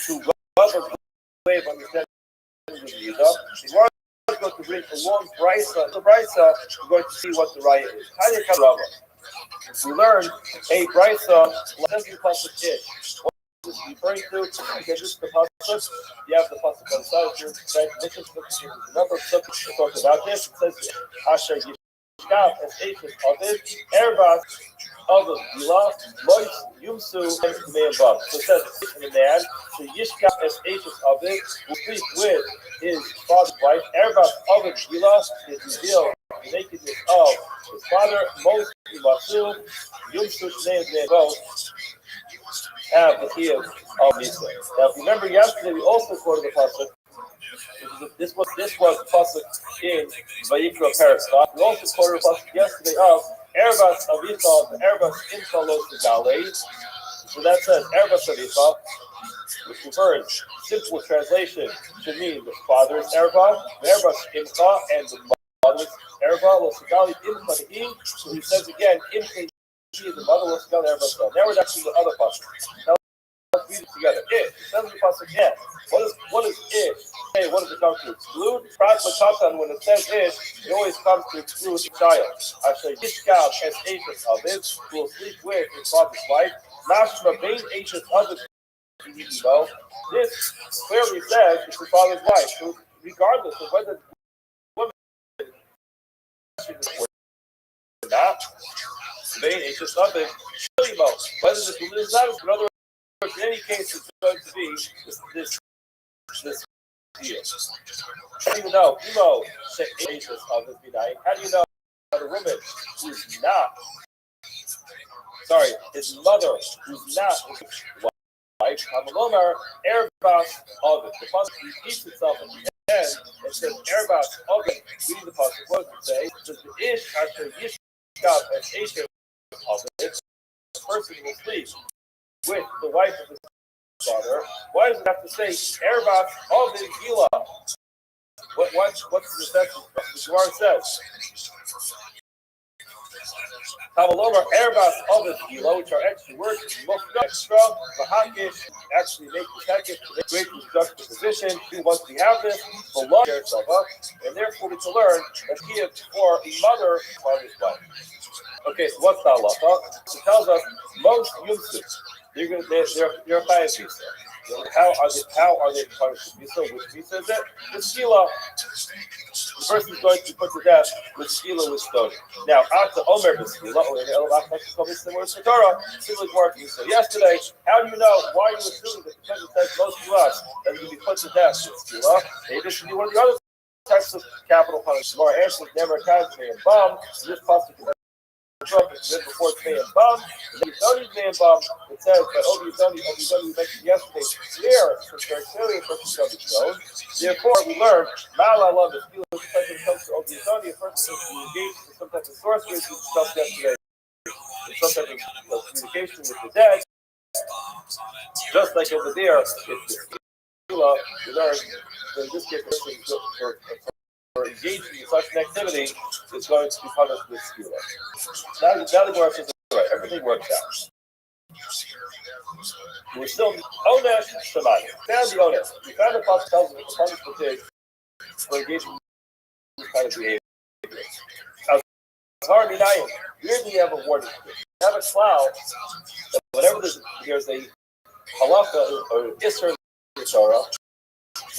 to Rava's way of understanding the Yehuda. The Gemara is going to bring a long brisa. The brisa, we're going to see what the Raya is. How do you come Rava? We learn a brisa doesn't plus a ish. What is this referring to? Again, this is the pasuk. You have the pasuk on the side. There's a number of subjects to talk about this. It says Asher Yishkav as Eishes Aviv Erbas Aviv Gila Lois Yumsu and Me'avav. So it says in the man, so Yishkav as Eishes Aviv will sleep with his father's wife. Erbas Aviv Gila is revealed the nakedness of his father. Most Imasu Yumsu Shnei Me'avav have the key of Misa. Now, remember yesterday we also quoted the pasuk. This was the pasuk in Vayikra Parashat. We also quoted the pasuk yesterday of Erbas Avicha, Erbas Infalos Gale. So that says Erbas Avicha, which refers, simple translation, should mean the father's Erba, Erbas Imcha, and the mother's Erba. Los Gali Imcha. So he says again, Imcha. She is the mother was together, everyone's done. Now we're actually the other pasuk. Now let's read it together. It says the pasuk again. What is it? Hey, what does it come to exclude? When it says it always comes to exclude the child. I say Yishkav as Ashes of it, who will sleep with his father's wife. Mashma bein Ashes of it. This clearly says it's his father's wife. So regardless of whether the woman or not. It's just something. Whether this woman is not, in other words, in any case, it's going to be this deal. How do you know? Say Aces of this B'nai. How do you know that a woman who's not? Sorry, his mother who's not his wife. Hamalomar Erbas of it. The pasuk repeats itself at the end. It says Erbas of it. Reading the pasuk, what does it say? It says the Ish Asher Yishkav and Asher. The person will sleep with the wife of his father. Why does it have to say Erbas of his Gila? What's the section? The Gemara says Kavalomar Erbas of his Gila, which are extra words, most extra, Vahakish, actually make the package to make great juxtaposition. Once we have this, the law and therefore we can learn that he is for a mother of his wife. Okay, so what's the halacha? It tells us most yumsu. They're biased. How are they punished with misa? Which misa is it? With skila. The person is going to be put to death with skila with stone. Now, after Omer with skila, or in the Elabach, similar to Torah, similar to our misa. Yesterday, how do you know? Why are you assuming that because it says most to us that you will be put to death with skila? Maybe this should be one of the other types of capital punishment. Our answer is never counts me and bomb. This pasuk before it's May and Bum, and then May and Bum, it says that Obi Yizoni we mentioned yesterday, clear, since very clearly a person shall be stoned. Therefore, we learn, Ma'ala love is feeling when it comes to Obi Yizoni, a person is engaged in some type of sorcery, which we discussed yesterday, in some type of communication with the dead. Just like over there, it's the Skila, we learn that in this case, for engaging in such an activity is going to be punished with skila. Now the Gemara says, right, everything works out. We're still Onesh Shemai. Found the Onesh. We found the pasuk tells us the punishment is for engaging in this kind of behavior. Minayim. Weirdly, you have a warning. You have a cloud that whenever there's a halacha or isser in the Torah,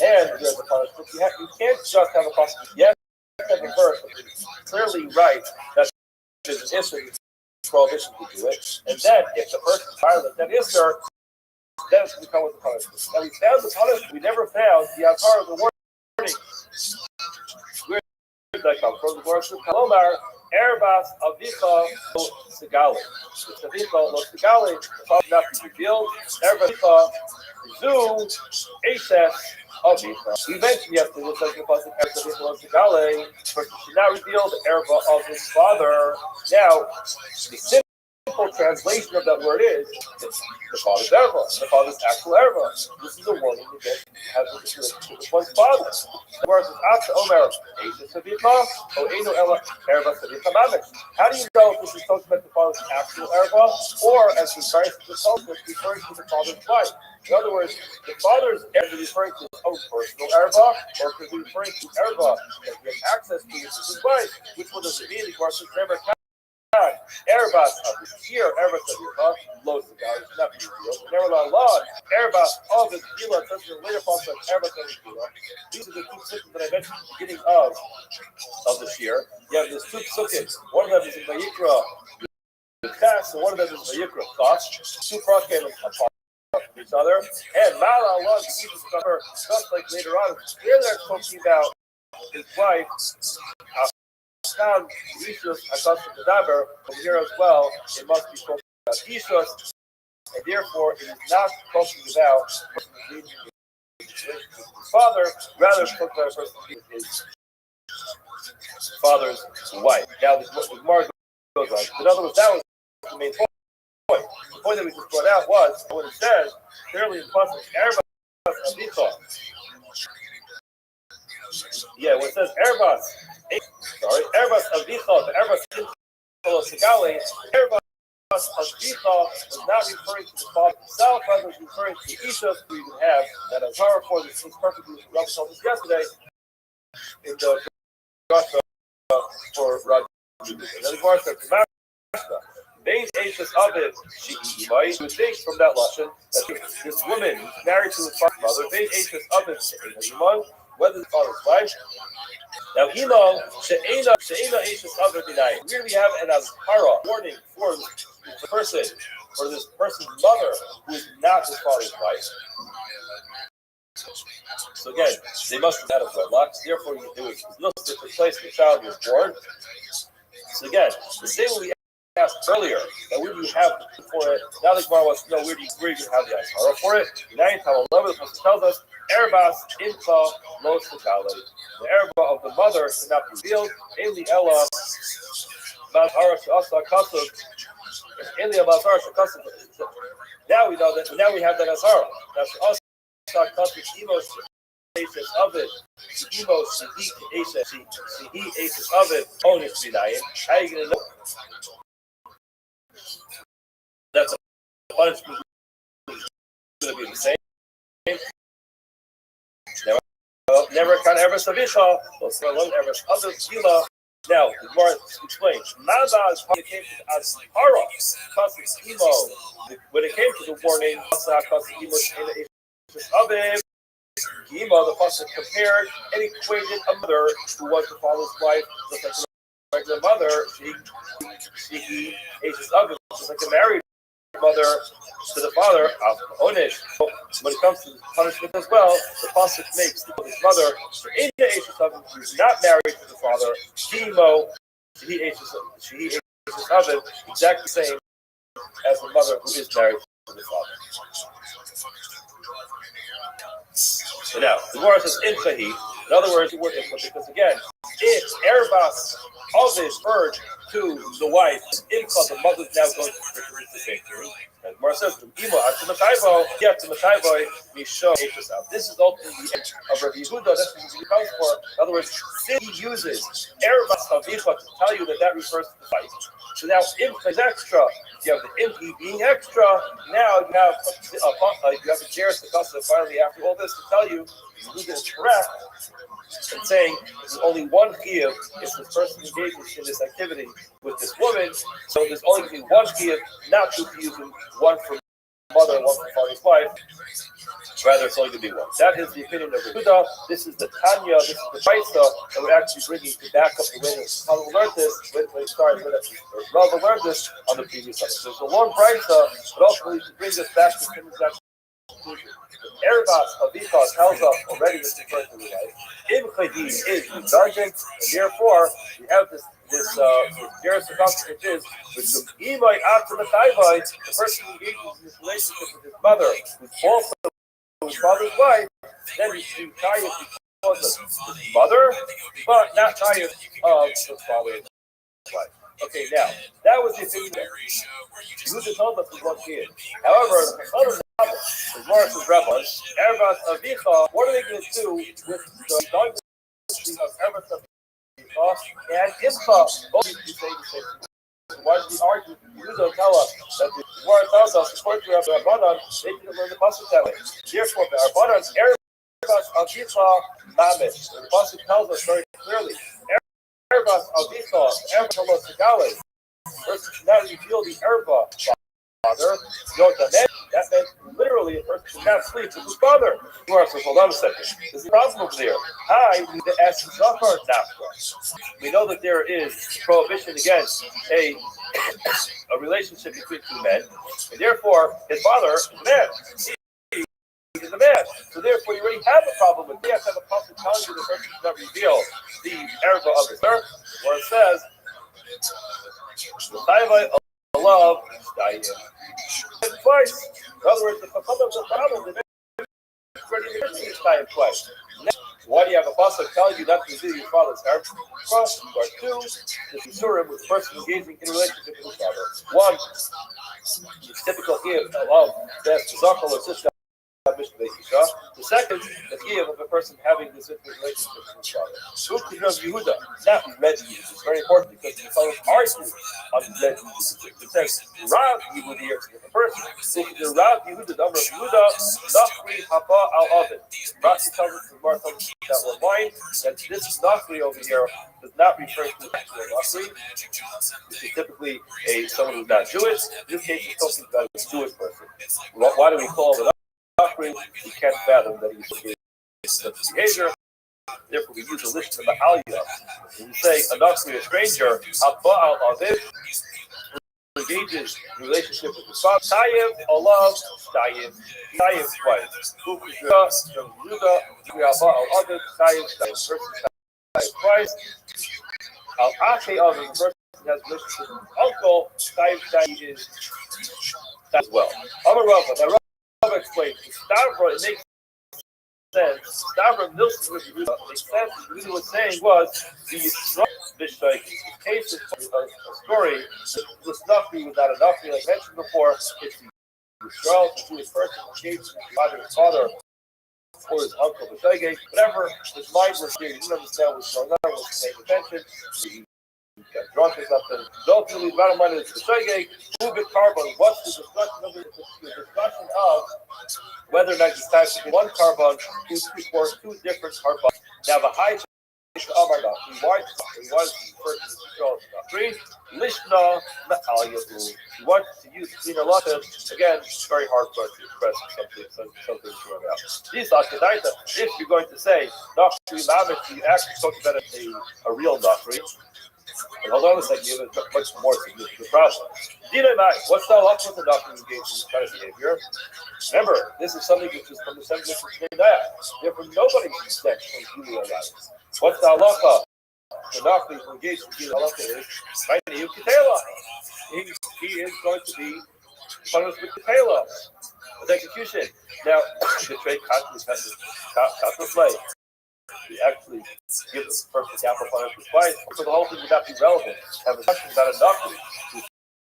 and there's a punishment, you can't just have a punishment. You have to have a verse that clearly writes that there's an isser prohibition to do it, and then if the person violates that isser, then it's become with the punishment. Now we found the punishment. We never found the Azhar of the warning. Where did that come from? The word Kalomar, Erebas Avicha Lo Sigali. It's Avicha Lo Sigali, the father not be revealed. Erebas Zu Ashes Avicha. We mentioned yesterday, looks like the pasuk Erebas Avicha Lo Sigali, but she not revealed the Ereba of his father. Now, the simple translation of that word is the father's erva, the father's actual erva. This is a warning against having to do with one's father. Whereas it's after Omer, how do you know if this is talking about the father's actual erva, or as the Christ itself is referring to the father's wife? In other words, the father's erva is referring to his own personal erva, or could be referring to erva that he has access to, which is his wife. Which one does it mean? The Gemara says never. Erebas of the here, Erebas of the loads the guy, not be revealed. Never allowed. Erebas of the Gila, says in the later parts of Erebas of the Gila. These are the two psukim that I mentioned at the beginning of the year. You have these two psukim. One of them is in Vayikra Ches, and one of them is in Vayikra Chos. Two prokem apart from each other. And Mala Allah, Jesus cover, just like later on, here they're talking about his wife. From here as well, it must be talking about Ishus, and therefore it is not talking about his father, rather it's talking about a person with his father's wife. Now, the Gemara goes on. In other words, that was the main point. The point that we just brought out was what it says clearly in Pasuk Erebas Avicha. Yeah, when it says Erebas. Erebas Avicha, the Erebas Sigali, Erebas Avicha was not referring to the father himself, rather was referring to Ishus, who you can have that Azhar for this is perfectly Rabbi told us yesterday in the Rothschild for Rabbi. And then the Gemara said, Bein Ashes of it, you would think from that lesson that this woman who's married to his father's mother, Bein Ashes of it, whether the father's wife. Now, She'ena Ashes of it, here we have an Azhara warning for the person, for this person's mother who is not his father's wife. So again, they must have had a wedlock, therefore it was listed the place the child was born. So again, the same way we asked earlier, that where do you have for it? Now the Gemara wants to know where do you have the Azhara for it? In 9:11, the person tells us, Erebas Incha Lo Sikale. The erba of the mother should not be revealed. Eli Ella Mazhara Shasa Kasub. Eli Mazhara Shakasub. Now we know that. Now we have that Azhara. That's also Kasub Emos Ashes of it. Emos Sihi Ashes of it. Onus B'nayim. How are you going to know? That's a punishment. Going to be the same. Never can ever savisha. Let's learn ever other gila. Now, the Gemara explains. Mazaz when it came to Azhara, Kasik Imo. When it came to the warning, Kasik Imo the pasuk compared and equated a mother who was the father's wife, just like a regular mother. She ages of it, just like a married mother to the father of Onish. So when it comes to punishment as well, the pasuk makes the mother in the age of who is not married to the father, she ages of it, exactly the same as the mother who is married to the father. So now, the Gemara says in Fahi. In other words, because again, if Erebas of this bird to the wife, Imcha, the mother now going to the same thing. And Gemara says, this is ultimately the end of Rabbi Yehuda. That's what he comes for. In other words, he uses Erebas Avicha to tell you that refers to the wife. So now Imcha is extra. You have the Imchi being extra. Now you have a Jeris, the Kasa, finally after all this to tell you Yehuda is correct. and saying there's only one chiyuv if this person engages in this activity with this woman. So there's only going to be one chiyuv, not two chiyuvim, one for mother and one for father's wife. Rather, it's only going to be one. That is the opinion of Yehuda. This is the Tanya. This is the Brisa that we're actually bringing to back up the way that how we learned this. Rabbi learned this on the previous episode. So it's a long Brisa, but ultimately to bring us back to the conclusion. Erebas Avicha tells us already this is referring to the life. Im Chaydi is Dargent, and therefore we have this Geras which is with the Imai after the Chayvai, the person who engages in this relationship with his mother, who's also his father's wife, then he's being tired because of his mother, but not tired of the father's wife. Okay, now that was the opinion there. Yehuda told us we one kid. However, the son of Rabbi, as Morris is Rabbi, Erebas Avicha, what are they going to do with the dog of Erebas Avicha and Imcha? Both of you say the same thing. Why do we argue? Yehuda tell us that the Gemara tells us, according to Rabbi Rabbanan, they didn't learn the pasuk that way. Therefore, the Rabbanan, Erebas Avicha Mamish. The pasuk tells us very clearly. Erebas Avicha, Erebas Segale. Person should not reveal the Erba father. That meant literally a person should not sleep with his father. Gemara says, hold on a second. There's a problem over there. I need to ask the Zafar Nafra. We know that there is prohibition against a relationship between two men, and therefore his father is a man. He is a man. So therefore you already have a problem with you have to have a problem telling you the person should not reveal the Erba of his birth, where it says love twice. In other words, the fulfillment of the problem, the twice. Why do you have a pasuk telling you not to reveal your father's hair? First, or two, the Surim with the person engaging in a relationship with his father. One, it's typical here of the Zakal or sister. The second, the kiyuv of a person having this intimate relationship with his father. Who could of Yehuda? Not Red Yehuda. It's very important because the fellows argue on Red Yehuda. It says Rav Yehuda here is the person. So the Rav Yehuda, the number of Yehuda, Nachri Haba al Ovid. Rashi tells us in Martha that we're lying that this Nachri over here does not refer to the actual Nachri, which is typically someone who's not Jewish. In this case, it's talking about a Jewish person. Why do we call it? We can't fathom that he's such behavior. Therefore, we use a list of the aliyah. When you say a Nachri, a stranger, Haba'al Aviv, engages in relationship with the father. Tayev, Allah, Tayev twice. Yehuda, Haba'al Aviv, Tayev, person twice. Al Ache Aviv, the person has a relationship with his uncle, Tayev is as well. Amar Rava, Rabbi explained, Stavra, it makes sense. Stavra Nilsson with Yehuda makes sense. What Yehuda was saying was the Yisrael Bishtaik. The case is a story. The Snuffy was not a Nuffy, like mentioned before. It's the Yisrael, the Jewish person engaged in either his father or his uncle Bishtaik. Whatever his mind was here, he didn't understand what was going on, wasn't paying attention. He got drunk or something. Ultimately, the bottom line is the Shogeg, Ubik Carbon. What's the discussion of whether or not you type one carbon or two different carbons? Now, the high Amarna, he was three. Lishna, he wants to use cleaner lashon. Again, it's very hard for us to express something thrown out. These Akadaita, if you're going to say Nachri Mamish, you actually talk about a real Nachri. And hold on a second, you have a much more significant problem. What's the halacha with the Nachri engaged in this kind of behavior? Remember, this is something which is from the sentence of Shnei. Therefore, nobody can expect from Julia Elias. What's the halacha? The Nachri who engaged in the halacha is he is going to be punished with Ketela, with execution. Now, the trade contract has to play. We actually give this person capital punishment twice, so the whole thing would not be relevant. Have a question about a Nachri who's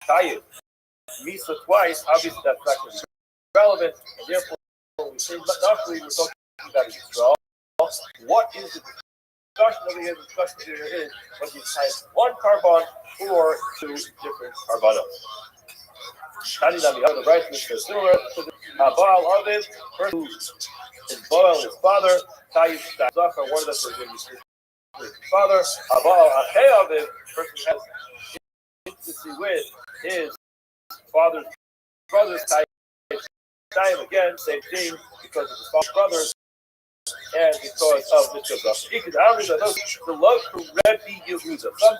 tired. Misa twice, obviously that's not going to be relevant, and therefore when we say Nachri, we're talking about Yisrael. What is the discussion over here? The discussion here is whether you type one carbon or two different carbonos. Tani on the other right, which is similar to the Baal Aviv, person who is Baal, his father, Tayyip Zachar, one of them for his father. Aval Acheyav, person has intimacy with his father's brothers. Tayyip again, same thing, because of his father's brothers. And because of the Shazah. The love to Rabbi Yehuda. Some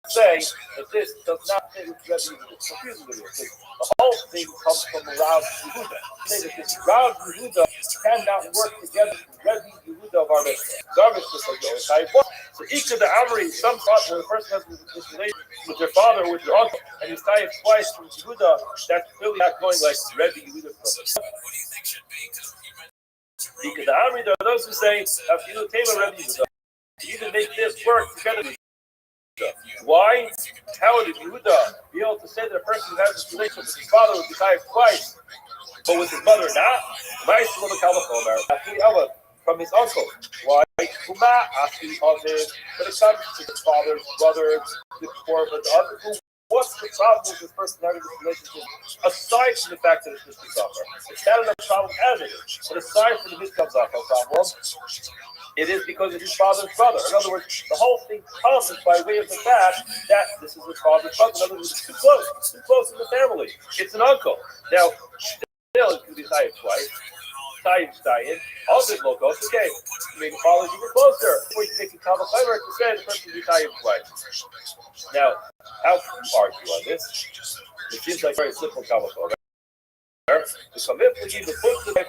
say that this does not fit with Rabbi Yehuda. It's confusing with it, because the whole thing comes from Rav Yehuda. Say that this Rav Yehuda cannot work together with Rabbi Yehuda of our Mishnah. So each of the Amri, some thought when the person has this relation with their father or with their uncle, and he's tied twice from Yehuda, that's really not going like Rabbi Yehuda. What do you think should be? Because the Amri, there are those who say, you either make this work together. Why? How would Yehuda be able to say that a person who has this relationship with his father would be tied twice, but with his mother not? From his uncle. Why? When it comes to his father's brothers, the poor, but the other. What's the problem with this person having this relationship? Aside from the fact that it's Mishkan Zachar. It's not enough problem as it is. But aside from the Mishkan Zachar problem, it is because of his father's brother. In other words, the whole thing comes by way of the fact that this is his father's brother. In other words, it's too close in the family. It's an uncle. Now, still, it can be tied twice. Tayyip, all this locos, okay. You made the fathers even closer. Before you make a Kabbalah to say the person be Tayyip twice. Now, how can you argue on this? It seems like very simple Kabbalah. To commit to give the foot to the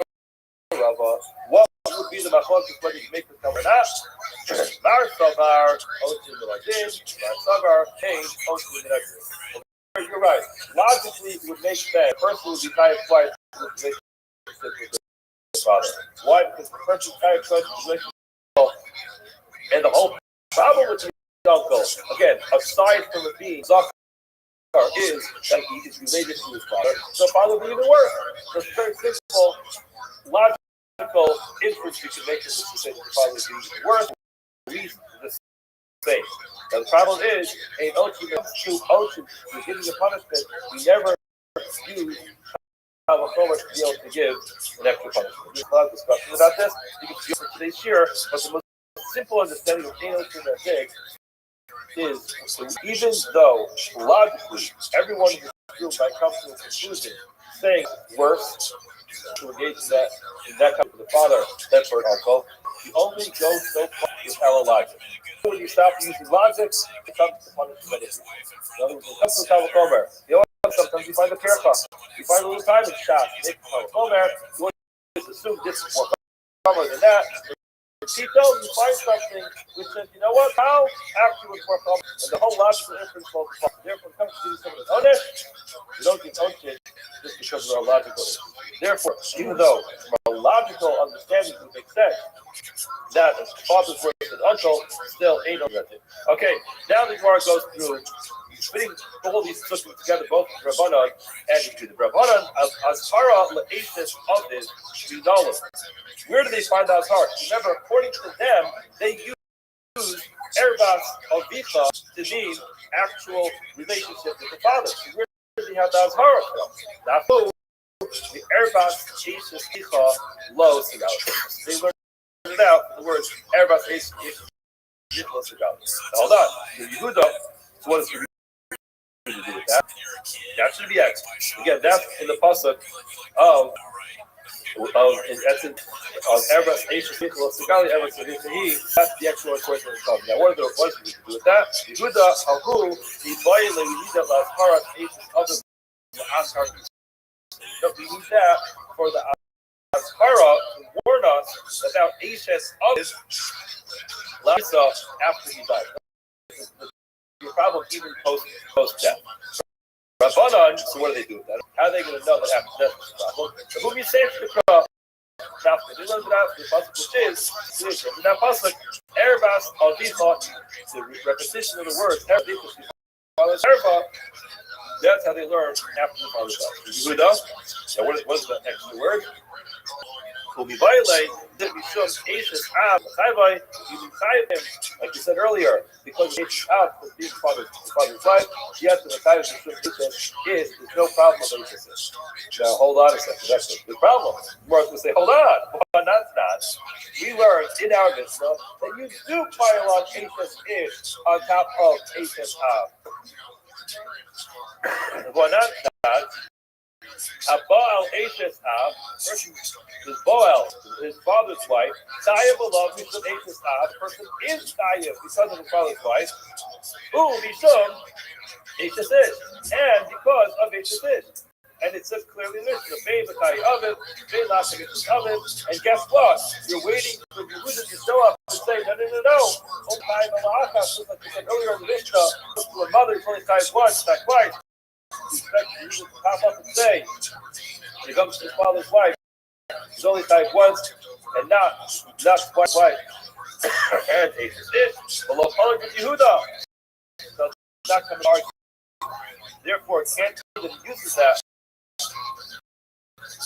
Rabbi, what would be the machlokes whether you make the Kabbalah or not? Mar Savar, Otim Miladin, Mar Savar, Pain, Otim Miladin. You're right. Logically, it would make sense. A person would be Tayyip twice with the father. Why? Because the person Tayyip twice with the and the whole problem with the uncle, again, aside from it being Zachar, is that he is related to his father. So the father would be even worse. There's a very simple, logical inference you can make of this to say that the father would be even worse. Reason the same. Now the problem is, in Ochim, we're giving a punishment, we never use how much to be able to give an extra punishment. There's a lot of discussion about this. You can see it for today's year, but the most simple understanding of Ochim and Zig is even though logically everyone in this group might come to a conclusion saying worse to engage in that kind of the father than for an uncle, you only go so far with our logic. When you stop using logic, it comes to punishment. In other words, when it comes to Kavakomer, sometimes you find a paradox. You find a little time in shot. You always assume this is more common than that. Tito, you find something which says, you know what, how actually was more common, and the whole logical inference falls apart. Therefore, when it comes to do something on it, you don't get okay just because of our logical inference. Therefore, even though from a logical understanding it makes sense that the father's worse than uncle, still ain't no record. Okay, now the Gemara goes through putting all these systems together, both the Rabbanan and the Rabbanan of Azhara La'ishis of this Minalim. Where do they find the Azhar? Remember, according to them, they use Erbas Avicha to mean actual relationship with the father. So where do they have the Azhar from? Not who? The Erbas Ishis Icha Lo Sigal. They learned it out from the words Erbas Ishis Icha Lo Sigal. Hold on. The Yehuda, so what is the to do with that? That should be X. Again, that's in the pasuk of in essence of Erbas Eishus Nicholas Sigali Erbas He. That's the actual question of the pasuk. Now, what are the to do with that? Yehuda Hahu the Boyle we need that last Harat Eishus other the Ashar. We need that for the Ashara to warn us about Eishus others Lisa after he died. Your problem even post death. Rabbanan, so what do they do with that? How are they going to know that after death is a problem? So who we say to the cross? Now, they learned it out the pasuk which is in that pasuk, Erbas Alvicha, the repetition of the word Erba. That's how they learn after the father dies. Yehuda. Now, what is the extra word? will be violated. Like we said earlier, because it's out for being father's wife, yes, the Messiah is there's no problem with Aishas. Now, hold on a second. That's the problem. More going to say, hold on. Well, that's not. We learned in our Mishnah that you do pile on Aishas Ish on top of Aishas Av. Well, not that. A Baal Aishas Av, is Boel, his father's wife, Tayyab Alav, Mishum Aishas Av, the person is Tayyab because of his father's wife, Mishum Aishas Ish, and because of Aishas Ish. And it says clearly in this, and guess what? You're waiting for the Yehuda to show up and say, no. Just like we said earlier in the Mishnah, to a mother, it's only times once, not twice. You expect the Yehuda to pop up and say, he comes to his father's wife, he's only times once, and not twice. And Aishas Ish, below Poland with Yehuda. So it's not coming to argue. Therefore, it can't be that he uses that.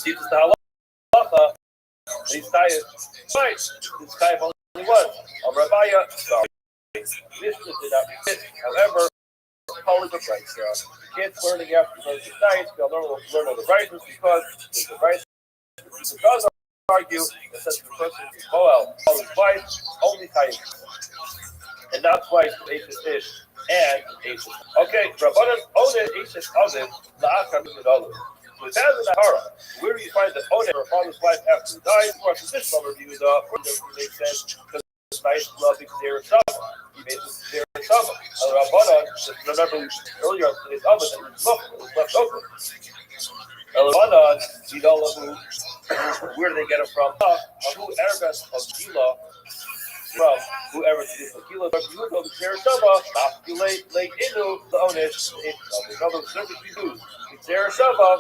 Teaches the halacha, he's tired twice. He's tired only once. Rabbi, sorry. Mishnah did not fit. However, Poly the rights here. Kids learning after the night, they'll learn all the rights because the rights. Because argue that such a person is Boel, his wife, only tired. And not twice Aishas Ish and Aishas. Okay, Rabbanan Onen Aishas Onen, La'akam Yudolu. So it has an Ahara. Where do you find the Onen, her father's wife, after he dies? Of course, this one reviews doesn't make sense because it's nice, loving, Zera Shama. He made this Zera Shama. And Rabbanan, remember earlier on today's oven that it was left over. Rabbanan, Zidalahu, where do they get it from? Who Eregas of Gila. From whoever did the kilo, you would go to Sarasaba, populate Lake Inu, the Onish, another service we use. In Sarasaba,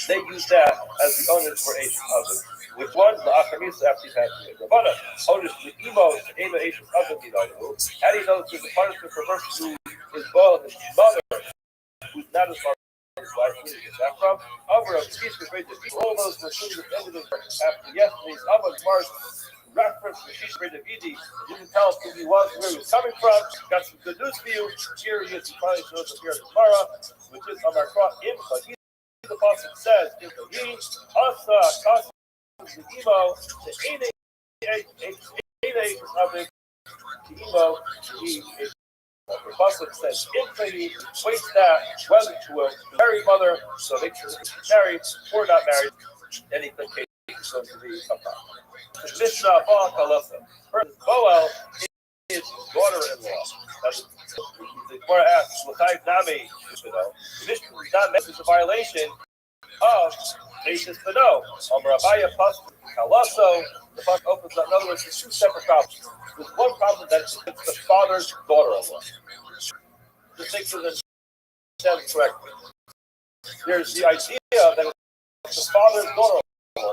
they use that as the Onish for Asian oven. Which one? The Akamis after he's had the Rabana. Onish, the Emo, the Eva Asian oven, how do you know that there's a punishment for a person who is boiled his mother, who's not his mother's wife? Where did he get that from? Over a piece of bread, all those were sitting at the end of the after yesterday's oven, Mars. Reference to Shish Davidi, didn't tell us who he was, where he was coming from. Got some good news for you. Here he is, he finally shows up here in the Gemara, which is on our cross. The Pasuk says, "In the He, Asa, Kasa, the Emo, the Ene, the Emo, the Pasuk says, "In he equates that whether to a married mother, so make sure that she's married or not married, any case is going to be a problem." Mishnah Ba'alasa. Boel is his daughter-in-law. The Gemara asks, "L'chayv nami?" The Mishnah does not mention the violation of Aishas Beno. Rabbi Pasuk Kalaso. The Pasuk opens up. In other words, there's two separate problems. There's one problem that it's the father's daughter-in-law. Just make sure that it stands correctly. There's the idea that it's the father's daughter-in-law.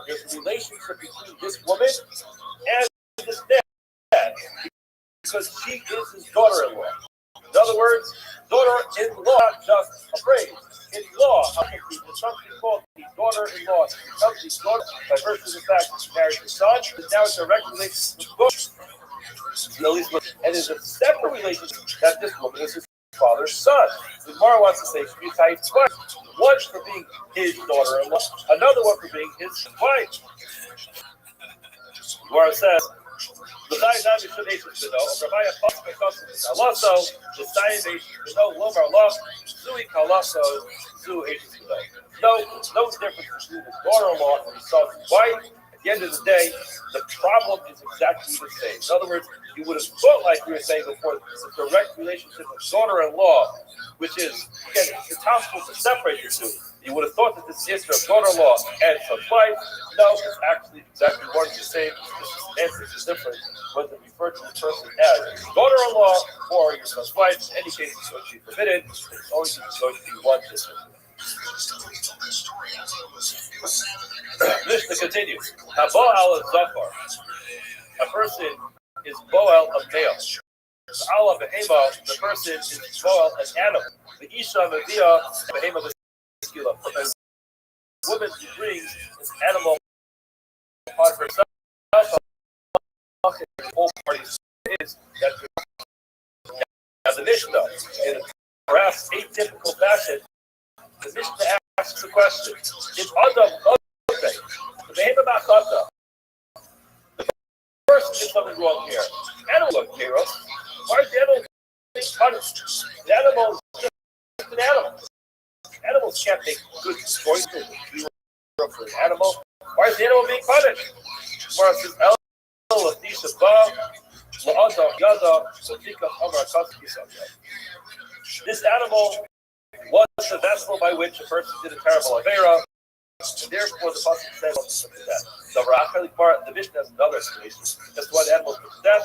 There's a relationship between this woman and this dad because she is his daughter-in-law. In other words, daughter-in-law, not just a phrase. In law, there's something called the daughter-in-law. She becomes his daughter by virtue of the fact that she married his son, and now it's a direct relationship with both. And it's a separate relationship that this woman is his father's son. The Gemara wants to say she types twice. One for being his daughter-in-law, another one for being his wife. The Gemara says, "The Chayim should Aishas Beno, Rabbi Pasuk Kalaso, the Chayim Beno Lomar Loch, Zui Kalaso, Zu Aishas Beno." No difference between his daughter-in-law and his son's wife. At the end of the day, the problem is exactly the same. In other words, you would have thought, like we were saying before, it's a direct relationship of daughter-in-law, which is, again, it's impossible to separate the two. You would have thought that this is of daughter-in-law and son's wife. No, it's actually exactly one and the same. The answer is different whether you refer to the person as daughter-in-law or your son's wife. In any case, it's going to be forbidden. It's always going to be one different. Mishnah continues. Boel of Zafar. A person is Boel of male. Allah Behema, the person is Boel an animal. The Isha Mevia Behema, the woman who brings an animal, upon herself, all parties is that as a Mishnah, in perhaps atypical fashion, the Mishnah asks the question: if Adam okay, the Behema Machata, the person did something wrong here. Animal Kairos, why is the animal being punished? The animal is just an animal. Animals can't make good choices for an animal. Why is the animal being punished? Gemara says, this animal was the vessel by which a person did a terrible avera, and therefore the pasuk says that. The Mishnah has another explanation. That's why the animal was death.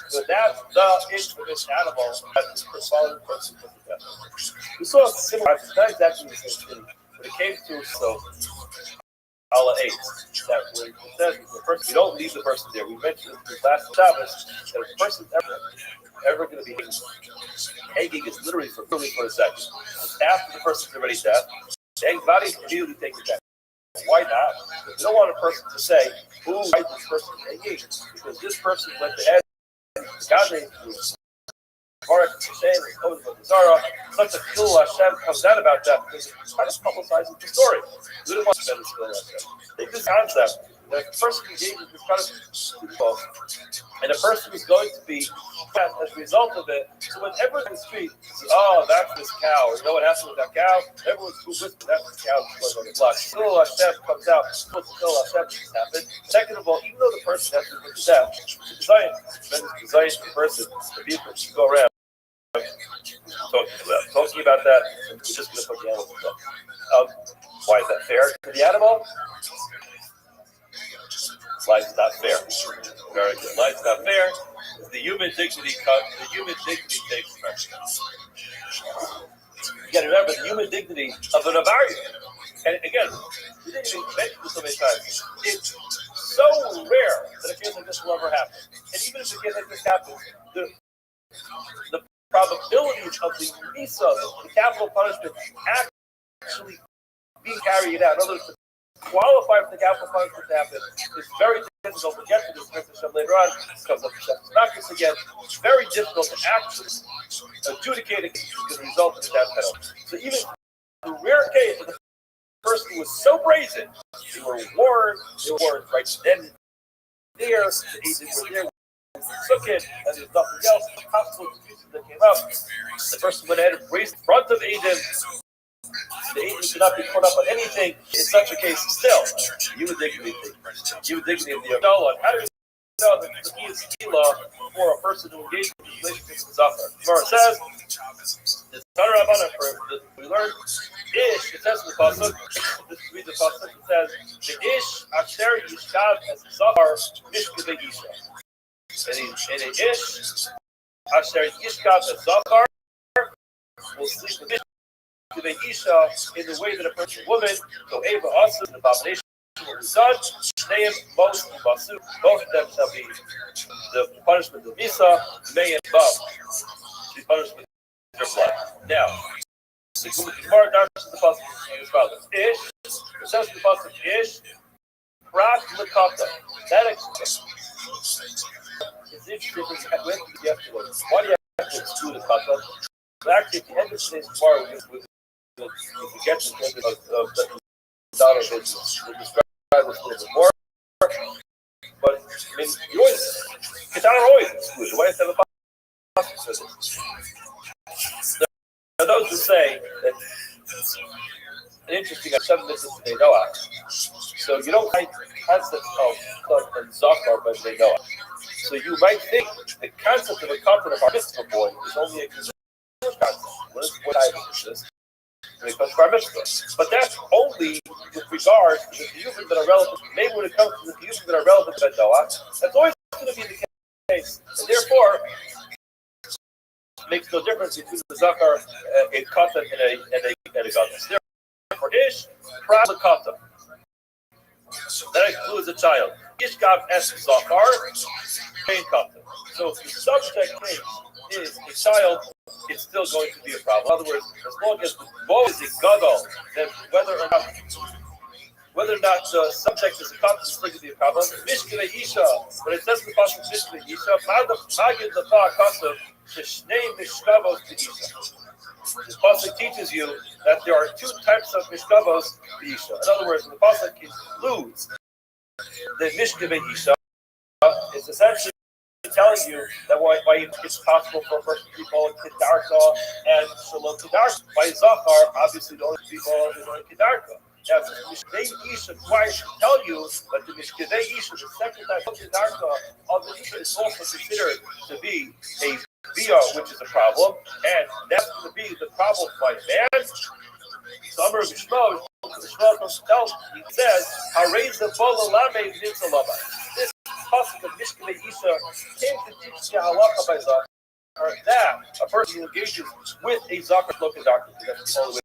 So that's the infamous animal that is responding to person to death. We saw a similar, it's not exactly the same thing, but it came to so Allah 8, that when it says the person, you don't leave the person there. We mentioned in the last Shabbos that if a person's ever going to be hanging is literally for a second. After the person's already dead, the hanging body immediately takes it back. Why not? Because we don't want a person to say, who right this person hanging? Because this person went to head, God made such a Chilul Hashem comes out about that because it kind of publicizes the story. We don't want to spend this Chilul Hashem. Take this concept that a person engages this kind of people, and a person is going to be as a result of it. So when everyone in the street says, "Oh, that's this cow," or "You know what happened with that cow?" Everyone's who whispers, "That's this cow." Going on the block. Chilul Hashem comes out. Chilul Hashem just happened. Second of all, even though the person has to put to death, the design, tremendous the person, the people should go around. Talking about that, and we're just going to put the animal up. Why is that fair to the animal? Life's not fair. Very good. Life's not fair. The human dignity takes precedence. You got to remember the human dignity of an Avarian. And again, we didn't even mention this so many times. It's so rare that a case like this will ever happen. And even if a case like this happens, the probability of the misa, the capital punishment, actually being carried out, in other words, to qualify for the capital punishment to happen, is very difficult to get to this Hashem later on, because of practice again. It's very difficult to actually adjudicate it as a result of the death penalty. So even in the rare case that the person was so brazen, they were warned right then there, the agents were there. Took it, and there's nothing else. The possible excuses that came up. The person went ahead and raised in front of Aiden. The Aiden should not be put up on anything. In such a case, still, human dignity of the adult. How do you know that the key is law for a person who engages in relationships with Zachar? Gemara says, we learned Ish. It says in the pasuk. This read the pasuk. It says, "The Ish Asher Yishkav as Zachar Mishkevei Isha." And in Ish, Asher Yishkav Zachar will sleep with Isha in the way that a person, woman, so Ava also an abomination will be done. They most Basu, both of them shall be the punishment of Misa, May and Bav. The punishment of their blood. Now, the Gemara dashes the pasuk as follows: Ish, it says the pasuk Ish, Prat Lakata. That explains. It's interesting because you have to why do you have to exclude the kata? Actually, at the end of today's tomorrow, we get to the end of the daughter business. We'll describe this a little bit more. But, I mean, you always, Katana are always excluded. Why is that a possible? There are those who say that an interesting, 7 minutes today, Noah. So you don't find concept of Kut and Zachar by Bnei Noah. So you might think the concept of a covenant of our mitzvah boy is only a Jewish concept. What I is this? When it comes to our mitzvah. But that's only with regard to the Yuvim that are relevant. Maybe when it comes to the Yuvim that are relevant to Noah, that's always going to be the case. And therefore, it makes no difference between the Zachar, a Katan, and a Gadol. Therefore, Ish, Prat the Katan. That includes a child. Ishkav es Zachar, pain Katan. So if the subject name is a child it's still going to be a problem. In other words, as long as the ball is a goggle, then whether or not the subject is a constant, it's going to be a problem. Mishkele Isha, when it says in the passage Mishkele Isha, Magid the Kasav, Shnei Mishkavos Isha. The pasuk teaches you that there are two types of mishkavos Isha. In other words, when the pasuk includes the mishkave Isha, it's essentially telling you that why it's possible for a person to be called Kedarka and Shalom Kedarka. By Zachar, obviously the only people is only Kedarka. Now, the Mishkevei Isha requires to tell you that the Mishkevei Isha, the second type of Kedarka of the Isha, is also considered to be a Bia, which is a problem, and that's going to be the problem by man. Summer of Shmo himself, he says, "Harei Bola Lame Nitzalaba." This pasuk of Mishkevei Isha came to teach the halacha by Zachar, or that a person who engages with a Zachar local doctor, that's the only way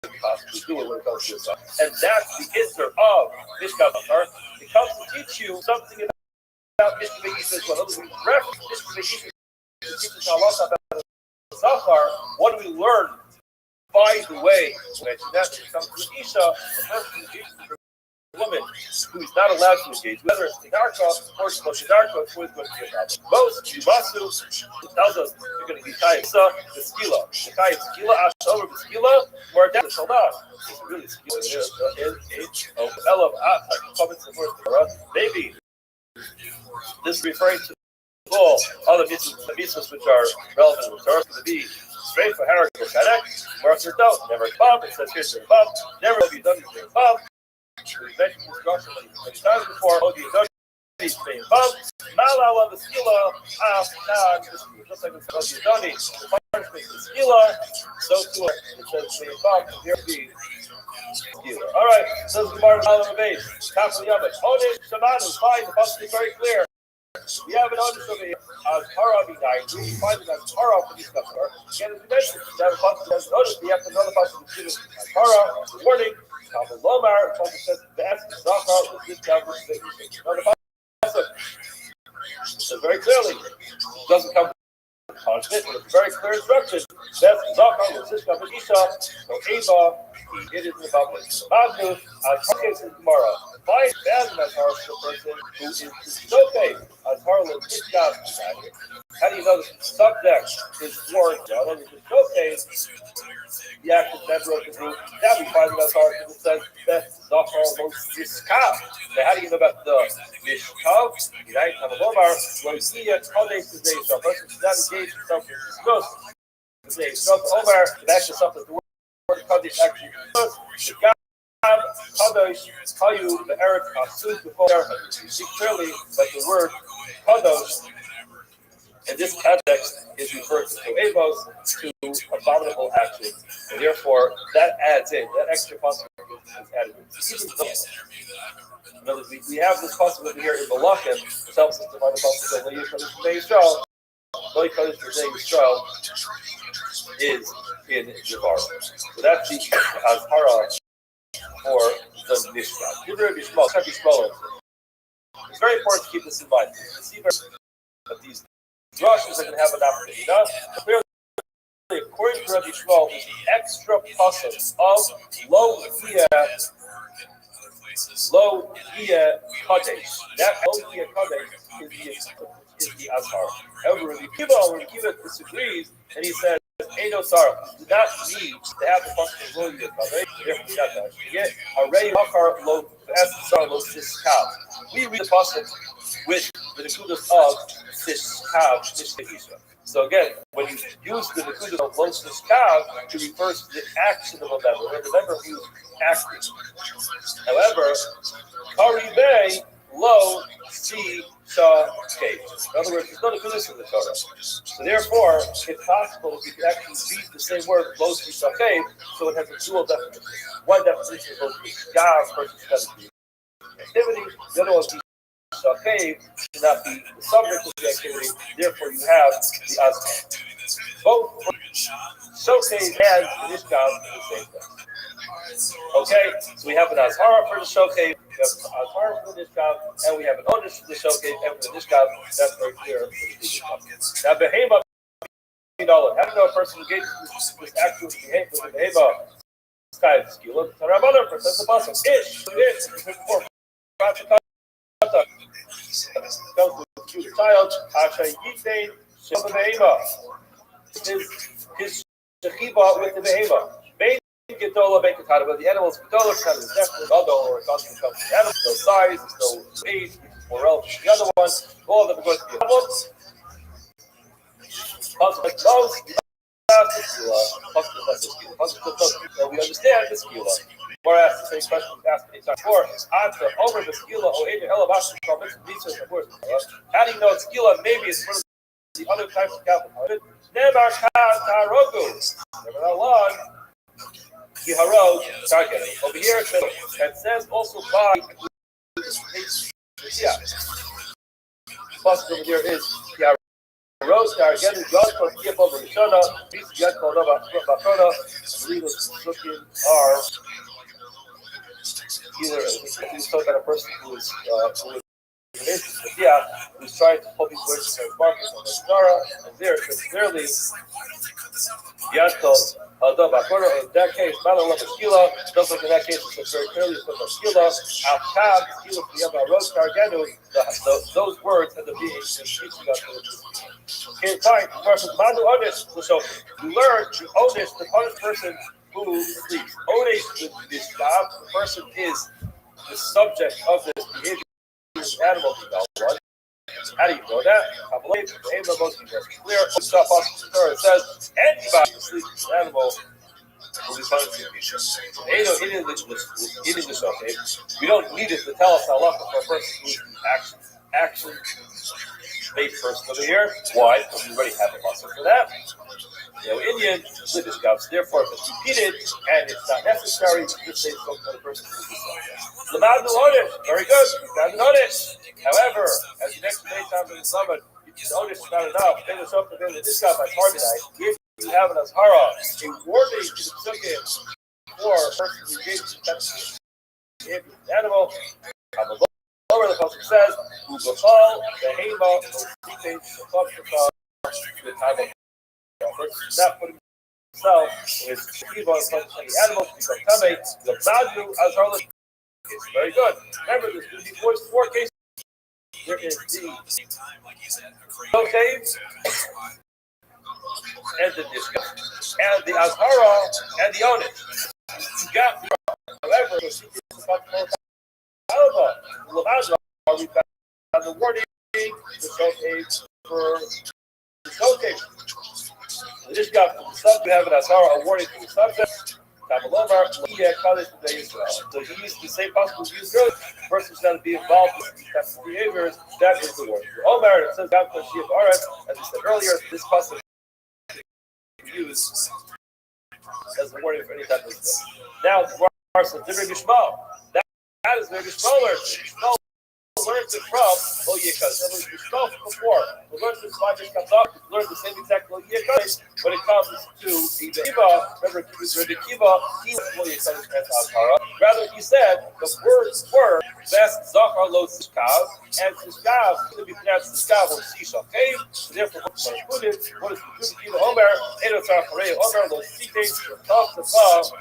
to possibly do it when it comes to Zachar, and that's the answer of Mishkevei Zachar. It comes to teach you something about Mishkevei Isha as well. We reference Mishkevei Isha. Teaches halacha about Zachar. What do we learn? By the way, when that comes to Isha, the person who engages with a woman who is not allowed to engage, whether it's Kedarka or Kedarka, it's always going to be a problem. Most Yumasu tells us you're going to be Kayim the Skila. The Kayim Skila, Ashover the Skila, or down the Shaldah. It's really Skila. Maybe this is referring to all other mitzvahs which are relevant to Torah to be straight for Herod or Kanek, or if you don't, never above. It says here's above, never will be done above. We've mentioned this question many times before. Oh, you don't need to be above. Malala the skila, just like it says Yudani, the punishment is skila, so too it says be above, here be skila. All right, so this is Gemara Rabbi, Kafel Yamet. Onesh Shamanu, fine, the passage is very clear. We have an honest over here as Hara B'nai. We find it as Hara for this customer. Again, as we mentioned, we have a passage as notice. We have another passage as Hara, warning. Kafel Lomar, the passage says, the ask is Zachar, with this coverage. Another passage says very clearly, it doesn't come from punishment, but it's very clear instruction. That's Zachar, with this coverage. Isha, so Eva, it is in the public. Magnu, as Harkes in Gemara. Why is bad as Har for a person who is okay as Harlan is not? How do you know the subject is warned? Now, it's okay. The active member of the group. Now we find out Har because it says that Zachar was Mishkav. Now, how do you know about the Mishkav? Right? Hamalomar, when see a Kodesh today, so a person should not engage in something discussed. Today, so Omar, it actually something the word Kodesh actually discussed. Kadosh, Kayu, the Eretz, Asud, before you see clearly that the word Kadosh in this context is referred to Evos, to abominable action, and therefore that adds in, that extra possibility is added in. Even we have this possibility here in Malachim, which helps us to find the possibility of Yisrael. Lo Kadosh B'nei Yisrael is in Javar. So that's the Azhara for the Mishkan. It's very important to keep this in mind. You see that these drushes are going to have an opportunity. Clearly, according to Rabbi Shmuel, there's an extra pasuk of Lo Iya Kadesh. That Lo Iya Kadesh is the Azhar. However, Rabbi Kiva disagrees, and he says, Edo Sarah, do not need to have the pasuk of Lo Iya Kadesh. Therefore, not that. Yet, Harei Makar Lo Sarah Lo Siskav. We read the pasuk with the nekudas of Siskav Mishkevisa. So again, when you use the nekudas of Lo Siskav to refer to the action of a member, and the member who's acting. However, Karibei Lo Si Shah Kate. In other words, there's no nekudas in the Torah. So therefore, it's possible that you can actually read the same word Lo Si Shah Kate, so it has a dual definition. One definition is Lo Si Gav versus activity. The other one is Shachav should not be the subject of the activity. Therefore, you have the Azhar. Both Shachav and Mishkav are the same thing. Okay, so we have an Azhar for the Shachav, we have an Azhar for the Mishkav, and we have an Onish for the Shachav and for the Mishkav. That's very clear for the Mishkav. Now, Behema How do you know a person engages in this act with the behavior? Sky skila. Tarabana says the boss ish. Before goes to the child. Asha yitain sheba behavior. His shechiva with the behavior. Getola Bekatana, but the animals Getola kind of definitely Gadol or Gadol becomes the animal, no size, no age, which is more relevant to the other one. All of them are going to be problems. We understand the skila. More asked the same question we asked many times before. Answer over the skila or Aiden Elavash comments research of course. How do you know it's skila? Maybe it's one of the other types of capital. Never Tarogu. Never that long. Target. Over here it says also by yeah. Plus over here is Rose Target God for Kip over Shona, Beast Yet called over Bakona, leaders looking are either some kind of person who is who's trying to pull these words in the market on the Zara, and there it says clearly Yankov in that case, Malam Skila, just like in that case, it says very clearly it's Skila, Al-Kab, Skila, Yama, Rose Targanu, those words end up being teaching us. Okay, fine. The person, Manu Onish, so you learn to Onish, the punished person who sleeps. Onish, this job, the person is the subject of this behavior, this animal development. How do you know that? I believe the aim of most people is clear. It says anybody who sleeps with an animal will be punished. Okay. We don't need it to tell us how lucky for a person who is action-based person over here. Why? Because we already have a muscle for that. Indian British cups, therefore if it's repeated and it's not necessary, just say something for the person who is Lamadu Onish, very good, Lamadu Onish. However, as the next day time in the summit, Onish is not enough. Then it's up to this guy by Carbonite. If you have an Azhara, a warning to the Psukim for a person who engages in the animal, on the lower the Pasuk says, Ubafal, the Hema, the time of not putting himself his Shiva in front of any animals to become Tame, the Madu Azhar is very good. Remember, there's going to be four cases. There is the cave and the Nishka, and the Azhara and the Onis. You got the however, the secret is about we found the warning, the cave for the cave. This guy from the subject, we have an Azhara awarded to the subject. So he used the same possible use earlier. The person who's going to be involved with these types of behaviors, that is the word. Omar, it says, as we said earlier, this possible use as the warning for any type of stuff. Now, the Gemara says, that is where Gishmal learned it from Yekas. In other words, we spoke before. We learned this logic comes up. We learned the same exact Yekas when it comes to the Kiva. Remember, the Kiva, he was Yekas as Azhara. Rather, he said the words were Best Zachar Lo Sishkav, and Sishkav could be pronounced Sishkav or Sisha. Okay? So therefore, what is the Kiva Omer? Edo Tzarcharei Omer Lo Sitein Tav,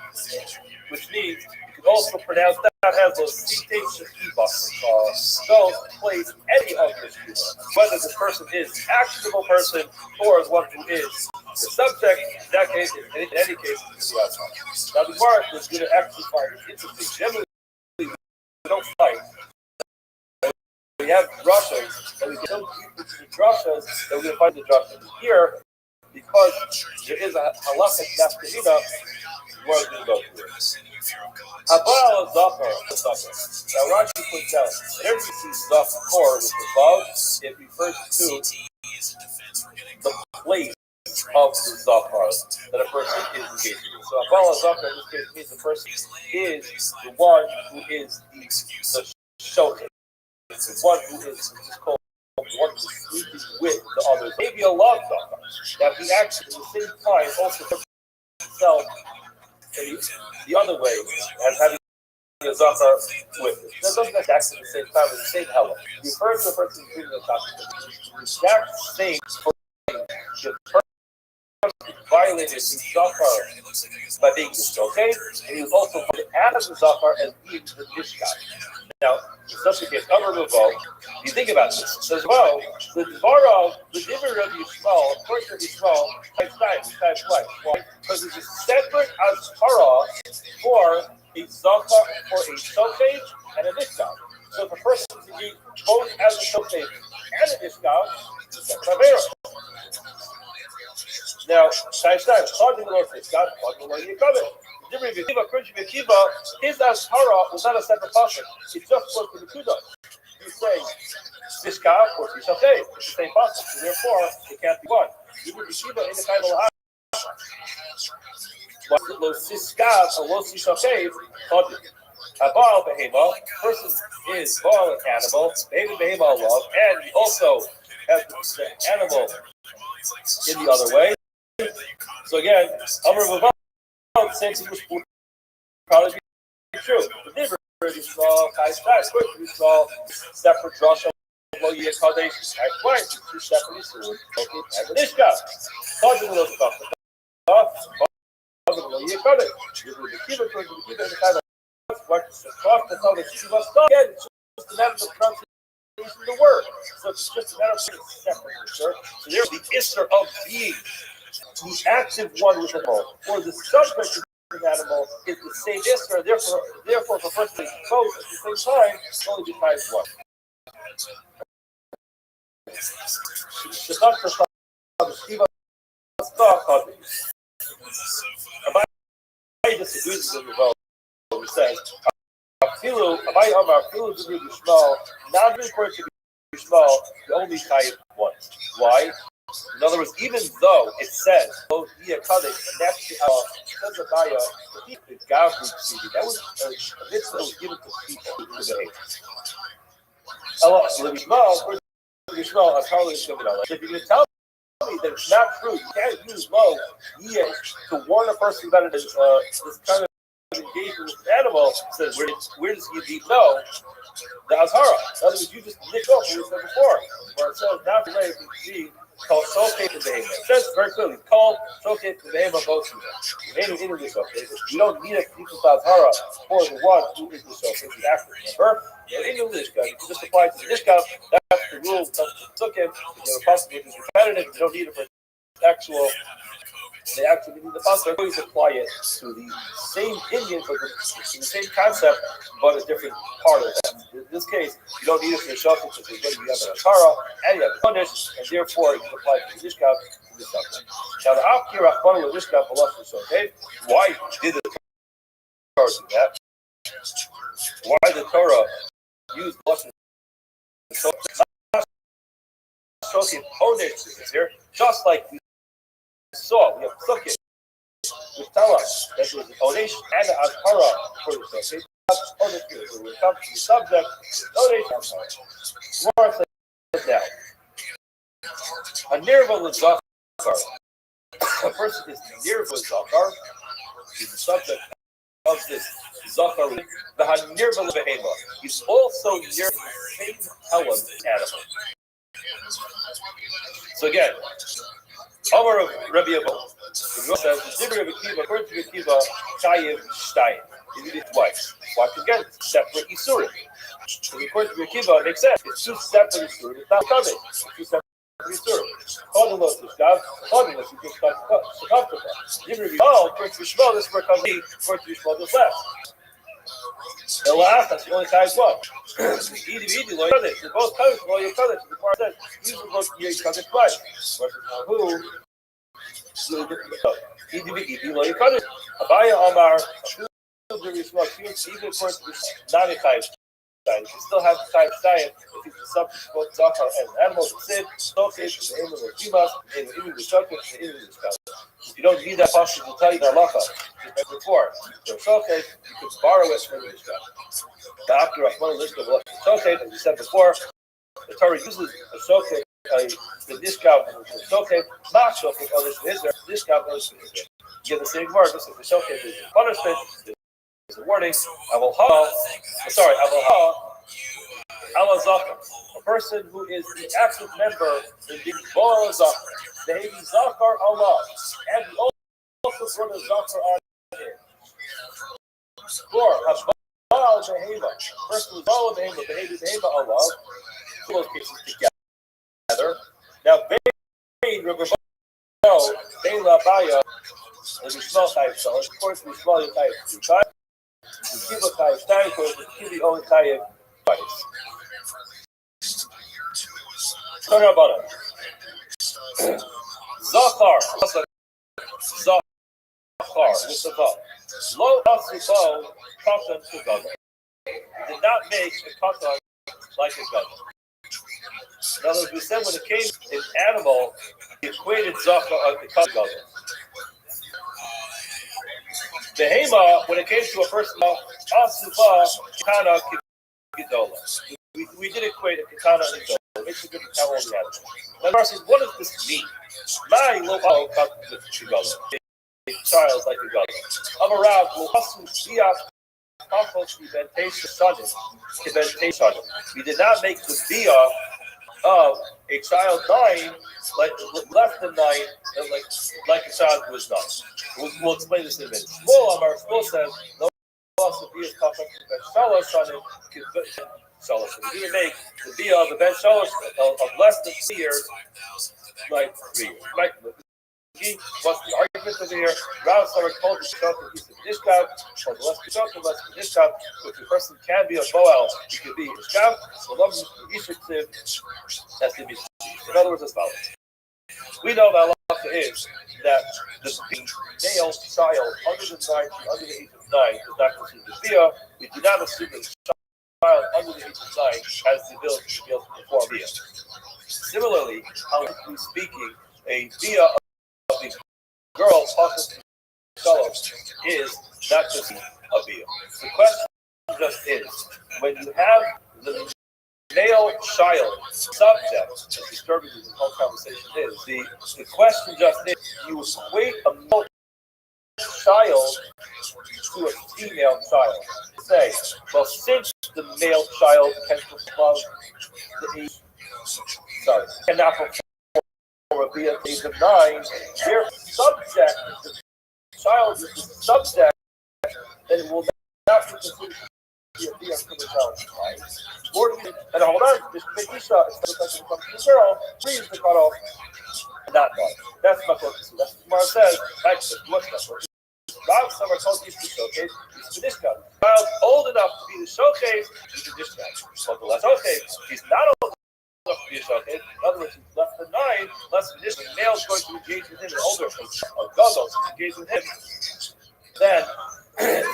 which means you can also pronounce that as those Sitein Shekiva. Don't place any of this people, whether this person is an actionable person or is one who is the subject. In that case, in any case, it's the outside. Now, the Gemara is going to actually find it interesting. Generally, we don't fight. We have drashas, and we get some people to the drashas that we're going to find the drashas here because there is a halachic nafkamina where we're going to go through. Abal Zafar. Now Rashi points out whenever you see Zafar with the vav, it refers to the place of the Zafar that a person is engaged in. So Abal Zafar in this case means the person is the one who is the shoter. It's the one who is called the one who's sleeping with the others. Maybe a love Zafar. That he actually at the same time also puts himself the other way as having a Zafar with it. That doesn't exactly the same time as the same element. It refers to the person who's treating the topic. The exact same for the person violated the Zachar by being disobeyed, and he was also put out of the Zachar as being the Mishkan. Now, in such a case, you think about this. It says, well, the Dvara, the Diver of Yishmael, of course, of Yishmael, type twice. Why? Because it's a separate Azhara for a Zachar, for a Shofet, and a Mishkan. So if a person is to be both as a Shofet and a Mishkan, that's Avera. Now, type time, talking about Mishkan, talking about Yekabit. His Azhara was not a separate pasuk. It just was for the Kudah. He's saying, this guy, of course, he's okay. It's the same pasuk. So therefore, it can't be one. Even the Shiva in the kind of Abal behema, person is Baal an animal, maybe behema love, and he also has the animal in the other way. So again, the same thing was probably be true. The neighbor is small, small, separate drasha, low year causation, twice, two separate issues, and this guy. Causing those stuff. Again, it's just a matter of pronunciation of the word. So it's just a matter of separate. So there's the isser of being the active one with the animal, or the subject of the animal is the same isser. Therefore, if a person is both at the same time, it's only besides one. Rabbi disagrees with the He says, Abai Amar, Filu Dibri Yishmael, not referred to Yishmael, the only type once. Why? In other words, even though it says, both Via Kaddish, and that's the Abaya, the Gavri Tzidi, that was a mitzvah that was given to people to behave. Yishmael, if you can tell me that it's not true, you can't use low to warn a person about this kind of engagement with an animal, says, where does he know the Azhara? In other words, you just nick off what we said before, where it says, not the way be called Shofet and Behema. It says very clearly, called Shofet and Behema both of them. You don't need a people to Azhara for the one who is the Shofet, the actor. Remember? In English, you just apply to the Nishka. That's the rule. Took him. If you're possible, it's repetitive. You don't need it for actual. They actually need the pasuk. Always apply it to the same Indian, but the same concept, but a different part of that. In this case, you don't need it for the shofet because you're going to have an Ashara and you have a punish, and therefore you can apply it to the Nishkav to the subject. Now, the Afkir Achmanu Nishkav Balash Shofet. Why did the Torah do that? Why did the Torah use Balash Shofet? Onesh here, just like we saw, we have Sukkim, which tell us that there's an Onesh and an Azhara for the Sukkim. When it comes to the subject, Onesh and Azhara. More says now, a Nirva L'Zachar, a person is Nirva L'Zachar, is the subject of this Zachar, the Nirva L'Behema. He's also near the same element animal. So again, Amar of Rabbi Abba says, the Dibri of Akiva, according to Akiva, Chayiv Shtayim. He did it twice. Watch again, separate Isurim. So according to Akiva, it makes sense. It's two separate Isurim. It's not coming. It's two separate Isurim. Chodelos is God. Chodelos is just comfortable. Dibri of Akiva, according to Yishmael, this is where it comes in. According to Yishmael, this last. The last, that's the only time what? They're both coming from all your colors. The Gemara says, you will go to your colors twice. Who? Abaya Omar, even according to non-type, you still have the type science if it's the subject of both Zachar and animals. Sin, Stokish, the animal of Jimas, and even the Shokish, the animal of You don't need that pasuk to tell you the halacha. Just like before. So Shokish, you could borrow it from the Mishkan. The After Rahman list of Shokish, as we said before, the Torah uses a Shokish, the Nishkav, the Shokish, not Shokish, or the Nishkav, you get the same word, just like the Shokish is punishment. The warning, a person who is the active member in the Baal Zachar. Behevi Zachar Allah, and we also brought a Zachar on him. 4. Habal Behema. First was Bal Behema, Behevi Behema Allah. Two of those cases together. Now, Bein Rebbe Bein Rabaya, and we smell Chayiv Shalosh. Of course, we smell the Chayiv 2 times. We give a Chayiv 9, of course, we give the only Chayiv twice. Turn our bottom. Zachar. Zachar. With the Vav. Lo Asifo, Katan to Gadol. Did not make a Katan like a Gadol. In other words, we said when it came in animal, he equated Zachar of the Gadol. Behema, when it came to a person, Asifa, Kana, Gedola. We did equate a katana and a Gedola. It makes a difference how old we have. Now, the question is, what does this mean? My lo Gedola. A child like a Gedola. Of a Rav, lo Hasu Siach, Kafos, we did not make the Bia of a child 9, like less than 9, and like a child who was 9. We'll explain this in a minute. Shmuel says, no loss of Bia Kafos, we didn't make the Bia of the Ben Shalosh of less than 3 years, like 3 years. What's the argument over here? Rav Sarah called the Shot of Ishkav, or the less Shot of Ishkav, so if the person can be a Boel, he can be Ishkav, so love Ishkav, that's the Mishkav. In other words, as follows. We know that Allah is that the male child under the age of 9 is not considered a Bia. We do not assume that the child under the age of 9 has the ability to be able to perform Bia. Similarly, how speaking, a Bia of the girl is not just a Bia. The question just is, when you have the male child subject, as disturbing as this whole conversation is, the question just is, you equate a male child to a female child. Say, well, since the male child can perform the age, cannot perform a Bia at the age of 9, their subject, the child is the subject, and it will not be considered to be a Bia for the child. And hold on, this Isha, instead of touching the girl, please the cutoff, not done. That's my focus. That's what Gemara says. Actually, what's that for? Rav Summer told you to showcase, he's the Nishka. Child old enough to be the showcase, he's the Nishka. So the less okay, he's not old enough to be a showcase. In other words, he's less than 9, less than Nishka. The male's going to engage with him, an older Gadol to engage with him. Then,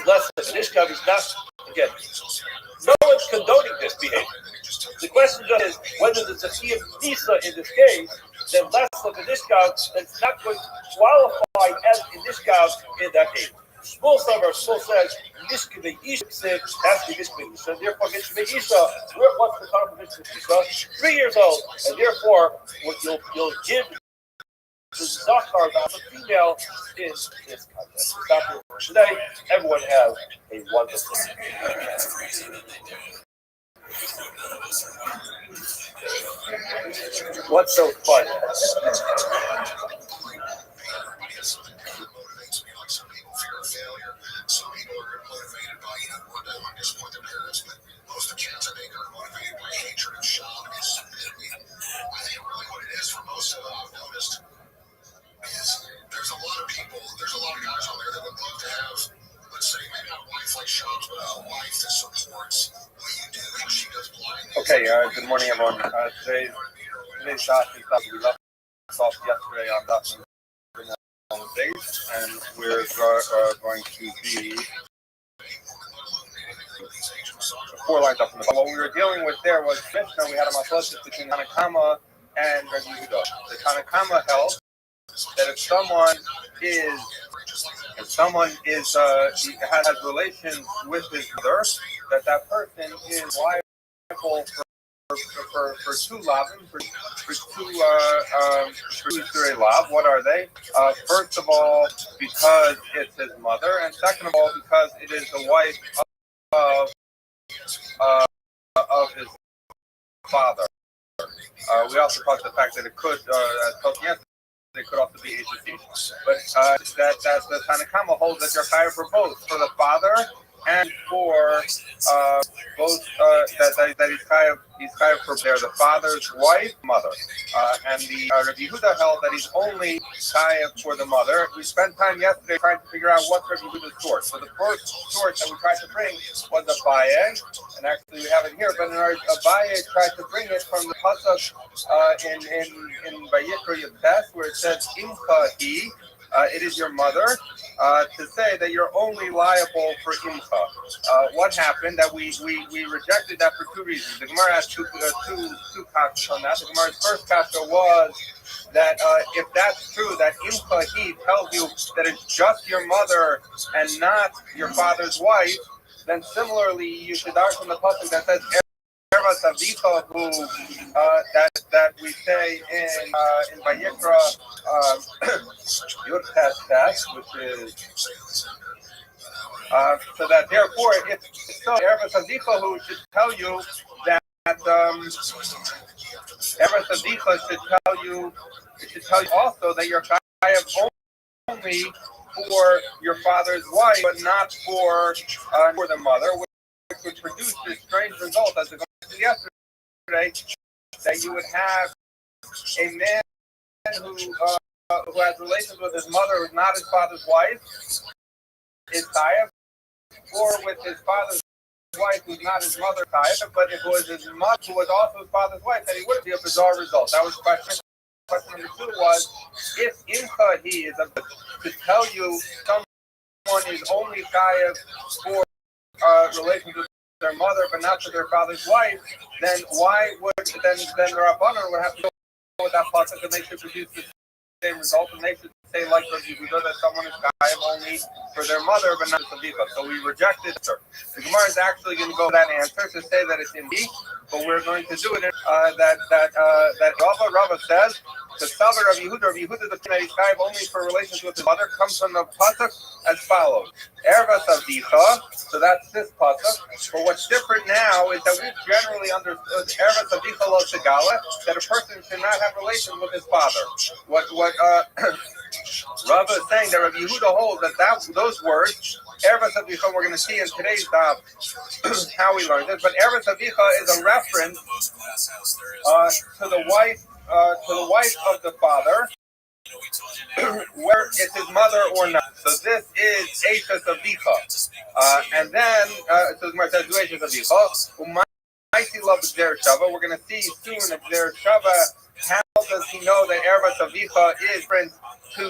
less than Nishka, he's not, again, no one's condoning this behavior. The question just is whether there's a Kiyam Nisa in this case, then less of a Nishkav that's not going to qualify as a Nishkav in that case. Shmuel says, Mishkeve Isha has to be Mishkeve Isha, and therefore Mishkeve Isha, what's the time of Mishkeve Isha? 3 years old, and therefore you'll give the Zachar about the female in this context. Stop here for today. Everyone have a wonderful day. What's so fun? Some people fear of failure. Some people are motivated by, I disappoint their parents, but most of the kids, I think, are motivated by hatred and shock. I think really what it is for most of them, I've noticed, is there's a lot of people, there's a lot of guys out there that would love to have, let's say, maybe not a wife like Shop's, but a wife that supports what you do, how she does blindness. Okay, good morning, everyone. Today's daf is that we left off yesterday on daf days, and we're going to be 4 lines up from the bottom. What we were dealing with there was Mishnah. We had a machlokes between Tanakama and Rabbi Yehuda. The Tanakama held that if someone has relations with his mother, that person is liable for 2 lavim, for 2 Isserei lav. What are they? First of all, because it's his mother, and second of all, because it is the wife of his father. We also talked about the fact that it could, they could also be HSC. But that the Tanakama holds that you're chayav for both, for the father and for both that he's chayav for the father's wife, mother, and the Rabbi Yehuda held that he's only chayav for the mother. We spent time yesterday trying to figure out what's Rabbi Yehuda's source. So the first source that we tried to bring was Abaye, and actually we have it here. But in our Abaye tried to bring it from the pasuk in Vayikra Yutes, where it says Imcha Hi. It is your mother, to say that you're only liable for imcha. What happened? That we rejected that for two reasons. The Gemara has two kashas on that. The Gemara's first kasha was that if that's true, that imcha he tells you that it's just your mother and not your father's wife, then similarly you should argue from the pasuk that says Savika, who that we say in Vayikra Yud Tes, which is so that therefore it's so Erva Savika who should tell you that Erva Savika should tell you also that you're chayav only for your father's wife, but not for the mother, which would produce this strange result as it yesterday, that you would have a man who has relations with his mother who's not his father's wife, is chayav, or with his father's wife who's not his mother chayav, but if it was his mother who was also his father's wife, then it would be a bizarre result. That was question. Question number two was, if imcha he is to tell you someone is only chayav for relations with their mother, but not to their father's wife, then why would then the Rabbanan would have to go with that pasuk, and they should produce the same result, and they should say like Rabbi Yehuda that someone is chayav only for their mother, but not the Savika. So we rejected her. The Gemara is actually going to go with that answer to say that it's in B, but we're going to do it that Rava says. The Savar of Yehuda the that he's chayav only for relations with his mother comes from the pasuk as follows: Erva Savdicha. So that's this pasuk. But what's different now is that we generally understood Erva Savdicha lo Segala, that a person should not have relations with his father. What Rava is saying that Rabbi Yehuda holds that those words, Erva Savdicha, we're going to see in today's how we learned it. But Erva Savdicha is a reference to the wife. To the wife of the father, where it's his mother or not. So this is Eishes Avicha. And then, so the Gemara says, do Eishes Avicha. Umaisi love Gzer Shava. We're going to see soon if Gzer Shava, how does he know that Erva Avicha is friend to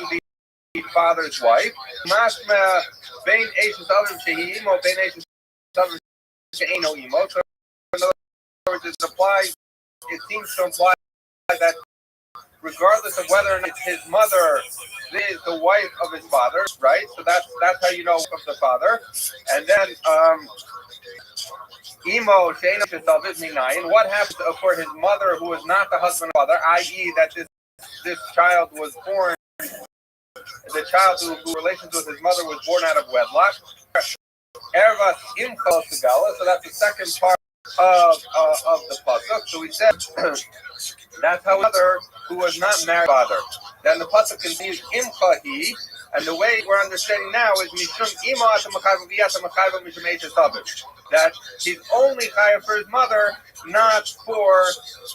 the father's wife? Mashma Bein Eishes Avim Shehi Imo, Bein Eishes Avim She'eno Imo. So in other words, it seems to imply that regardless of whether or not his mother is the wife of his father, right? So that's how you know of the father. And then Imo Sheina Shesalvis Minayin. What happens for his mother who is not the husband or father, i.e. that this child was born, the child who relations with his mother was born out of wedlock. Ervas Imcha Segala. So that's the second part of the pasuk. So we said that's how mother who was not married father. Then the pasuk continues imchahi, and the way we're understanding now is mishum ima at machayv v'yat machayv mishum eishes savim, that he's only chayav for his mother, not for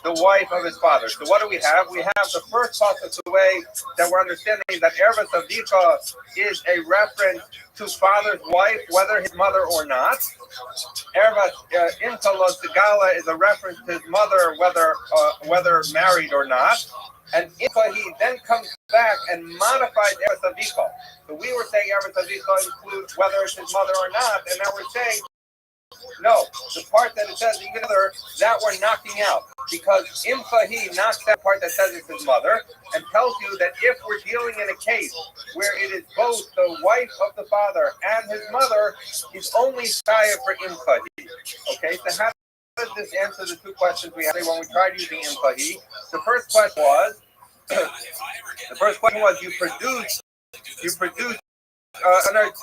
the wife of his father. So what do we have? We have the first pasuk, the way that we're understanding that Erva Savdicha is a reference to father's wife, whether his mother or not. Erva Intala Segala is a reference to his mother, whether married or not. And he then comes back and modifies Erva Savdicha. So we were saying Erva Savdicha includes whether it's his mother or not, and now we're saying no, the part that it says either, that we're knocking out, because Imfahi knocks that part that says it's his mother and tells you that if we're dealing in a case where it is both the wife of the father and his mother, he's only chayav for Imfahi. Okay, so how does this answer the two questions we had when we tried using Imfahi? The first question was you produce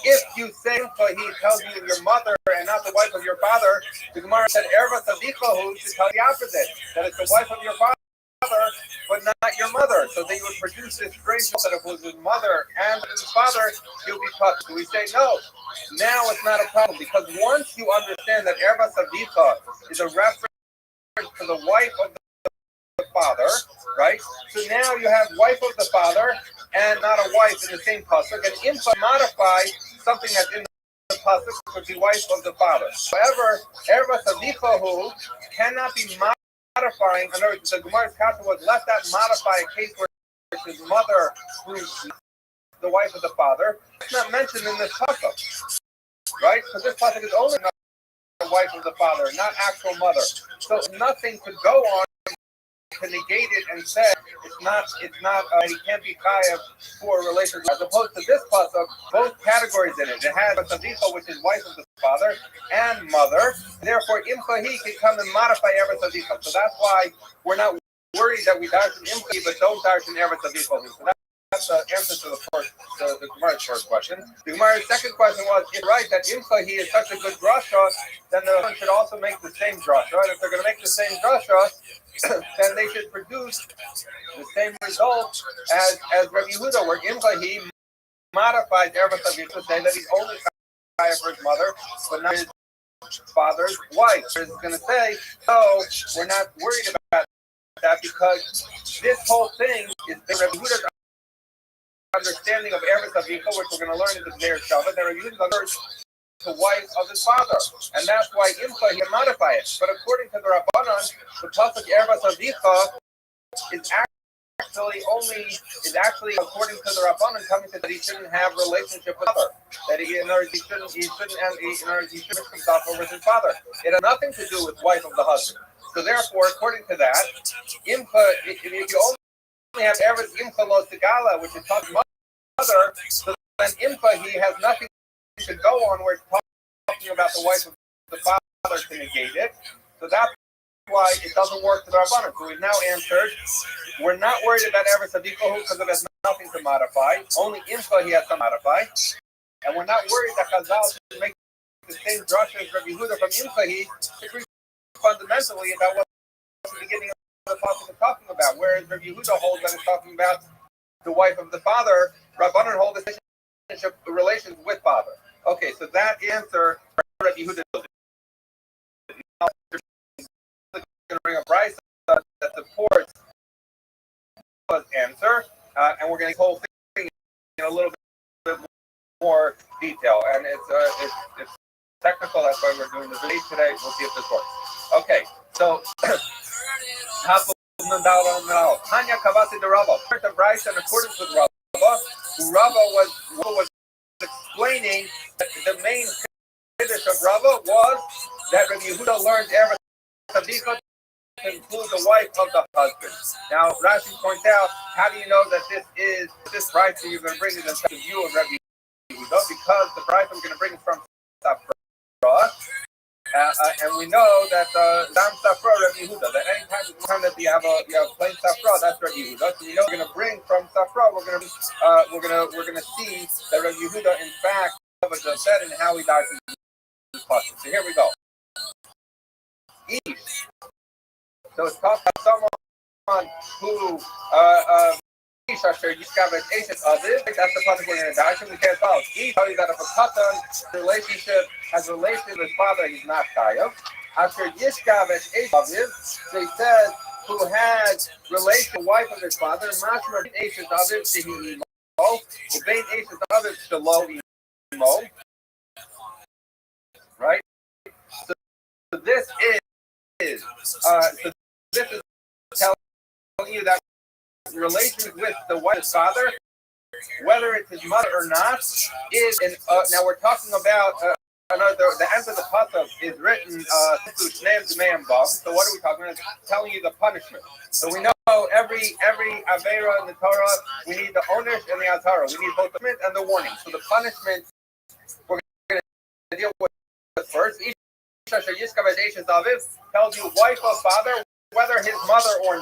if you say he tells you your mother and not the wife of your father, the Gemara said Erva Savdicha who should tell the opposite, that it's the wife of your father but not your mother. So they would produce this strange that if it was his mother and his father, he would be cut. So we say no. Now it's not a problem because once you understand that Erva Savita is a reference to the wife of the father, right? So now you have wife of the father and not a wife in the same pasuk, and impa modify something that's in the pasuk, which would be wife of the father. However, Erva Savita cannot be modifying. In other words, the Gemara's kasha was let that modify a case where his mother who's the wife of the father. It's not mentioned in this pasuk, right? Because this pasuk is only the wife of the father, not actual mother. So nothing could go on to negate it and say he can't be chayav for a relationship. As opposed to this pasuk, both categories in it. It has a tzadika, which is wife of the father, and mother. Therefore, imchahi can come and modify every tzadika. So that's why we're not worried that we darshan imchahi, but don't darshan every tzadika. So that's the answer to the Gemara's first question. The Gemara's second question was, it's right that imchahi is such a good drasha, then the one should also make the same drasha. And if they're going to make the same drasha, then they should produce the same result as Rabbi Yehuda, where imchahi modifies Erva Savita to say that he's only chayav for his mother, but not his father's wife. He's going to say, no, we're not worried about that because this whole thing is Rabbi Yehuda's understanding of Erva Savita, which we're going to learn in the Bnei Shabbat, that Rabbi Yehuda refers to wife of his father, and that's why imcha he can modify it. But according to the Rabbanan, the pasuk Erva Savita is actually according to the Rabbanan coming to that he shouldn't have relationship with mother. That he shouldn't mix himself over with his father. It has nothing to do with wife of the husband. So therefore, according to that, imcha, if you only have Erva imcha lo sigala, which is talking mother, so then imcha he has nothing to go on where it's talking about the wife of the father to negate it. So that's why it doesn't work to the Rabbanan. So we've now answered. We're not worried about Erva Savita because it has nothing to modify. Only imcha he has to modify. And we're not worried that Chazal should make the same drasha as Rabbi Yehuda from imcha he fundamentally about what the beginning of the pasuk is talking about. Whereas Rabbi Yehuda holds that it's talking about the wife of the father, Rabbanan holds the relations with father. Okay, so that answer Rabbi Yehuda does it. Now we're going to bring a brisa that supports his answer, and we're going to whole thing in a little bit more detail. And it's technical. That's why we're doing the video today. We'll see if this works. Okay, so Tanya Kavasi de Rabba. The brisa in accordance with Rabba. Rabba was explaining that the main Kiddush of Rabba was that Rabbi Yehuda learned Erva Savita to include the wife of the husband. Now, Rashi points out, how do you know that this bride that you're going to bring is in the view of Rabbi Yehuda? Because the bride I'm going to bring is from Safra. And we know that Dam Safra Rabbi Yehuda, that any time that you have plain Safra, that's Rabbi Yehuda. So we know we're going to bring from Safra. We're going to see that Rabbi Yehuda, in fact, just said and how he died in this pasuk. So here we go. Ish. So it's talking about someone who Ish Asher Yishkavet Eshet Aviv. That's the pasuk we're going to die. We can't follow. Ish tell you that if a katan relationship has a relationship with his father, he's not chayav. Asher Yishkavet Eshet Aviv. So he says who has relation to wife of his father. Mashma Eshet Aviv Shehi Imo. Ubein Eshet Aviv Shelo Imo. Right. So this is telling you that relations with the wife's father, whether it's his mother or not, is now we're talking about the end of the pasuk is written so what are we talking about? It's telling you the punishment. So we know every avera in the Torah, we need the onish and the atara. We need both the punishment and the warning. So the punishment we're going to deal with first. Tells you wife or father, whether his mother or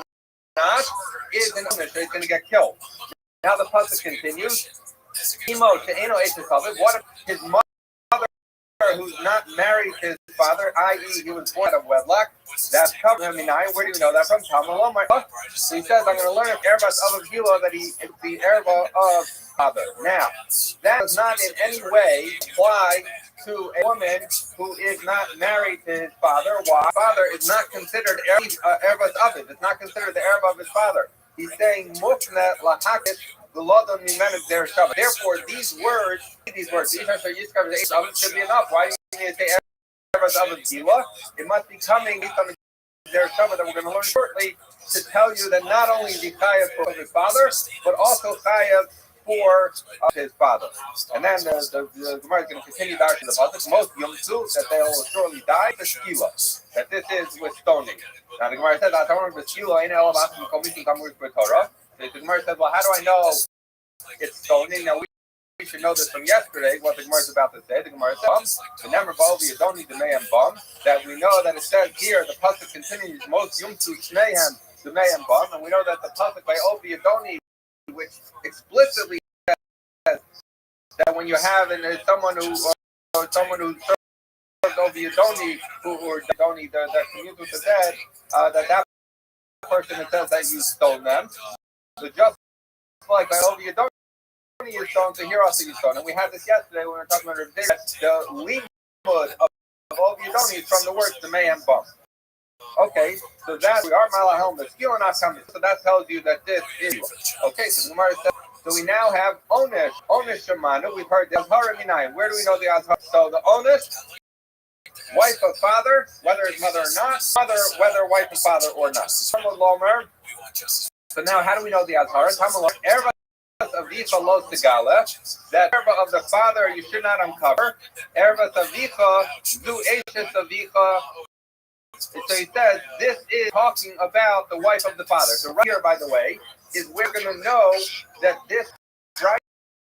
not, is an onish. He's going to get killed. Now the pasuk continues. What if his mother who's not married to his father, i.e., he was born out of wedlock, that's covered. Where do you know that from? Talmud Lomar. So he says, I'm going to learn if Erbas of Gila that he is the Erba of father. Now, that does not in any way apply to a woman who is not married to his father. Why? Father is not considered Erbas of it. It's not considered the Erba of his father. He's saying Mufna Lahakit. Therefore, these words, should be enough. Why do you say Erbas of Gila? It must be coming based on their Shabbat that we're going to learn shortly to tell you that not only is he chayav for his father, but also chayav for his father. And then the Gemara is going to continue down to the pasuk. Most yomtzu that they will surely die the skila. That this is with stoning. Now the Gemara says, "Atamar b'skila ein elav komishin kamur b'Torah." The Gemara says, "Well, how do I know it's stoning?" Now we should know this from yesterday. What the Gemara is about to say. The Gemara says, "The number b'ovi yadoni d'mei bum." That we know that it says here. The pasuk continues. Most yomtzu shnehem d'mei bum, and we know that the pasuk by ovi yadoni, which explicitly says that when you have someone who serves over Yadoni, who Yadoni that commutes with the dead, that person it says that you stole them. So just like by over Yadoni you stone, so here also you stone. And we had this yesterday when we were talking about Rabbi, the limud of over Yadoni is from the words the mayhem bum. Okay, so that we are malahel the skill not coming. So that tells you that this is okay. So the Gemara says, so we now have Onish Shamanu. We've heard the Azhar Minayim. Where do we know the Azhar? So the Onish, wife of father, whether it's mother or not, mother, whether wife of father or not. So now how do we know the Azhar? Erva of Vicha Lo Sigala, that Erva of the father you should not uncover. Erva of Vicha, Du Eishes of Vicha. So he says this is talking about the wife of the father. So right here, by the way, is we're going to know that this right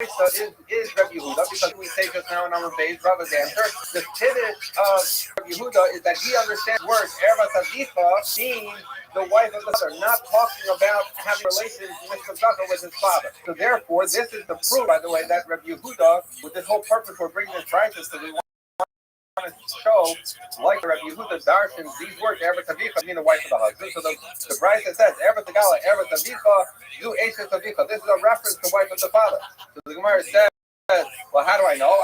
is Rabbi Yehuda, because we say just now in our base, Rabbi's answer, the tidbit of Rabbi Yehuda is that he understands words Erva Savicha being the wife of the father, not talking about having relations with his father. So therefore, this is the proof, by the way, that Rabbi Yehuda, with this whole purpose for bringing this crisis, so we want to show, like Rabbi Yehuda Darshan, these words, Erva Tavicha, mean the wife of the husband. So the Brisa says, Erva Tagala, Erva Tavicha, Du Eishes Tavicha. This is a reference to wife of the father. So the Gemara says, well, how do I know?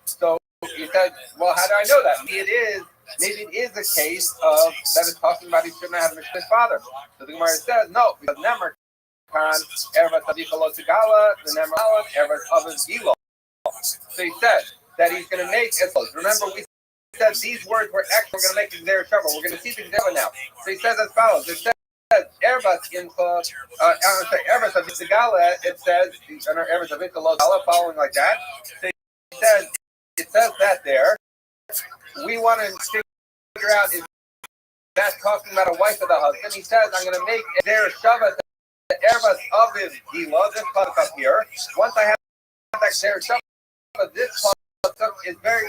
So he said, well, how do I know that? Maybe it is a case of that is talking about he shouldn't have his father. So the Gemara says, no, because Nemer Khan, Erva Tavicha Lo Tagala, the Nemer Aleph, Erva Avos Gilo. So he said that he's going to make etzos. Remember, we said these words were extra. We're going to make their trouble. We're going to see the example now. So he says as follows. It says Erbas in Erbas of Vitzigala. It says Erbas of Vitzigala following like that. So it says that there. We want to figure out is that talking about a wife of the husband. He says I'm going to make their Shabbat the Erbas of his Gila. This part up here. Once I have that their Shabbat. But this pasuk is very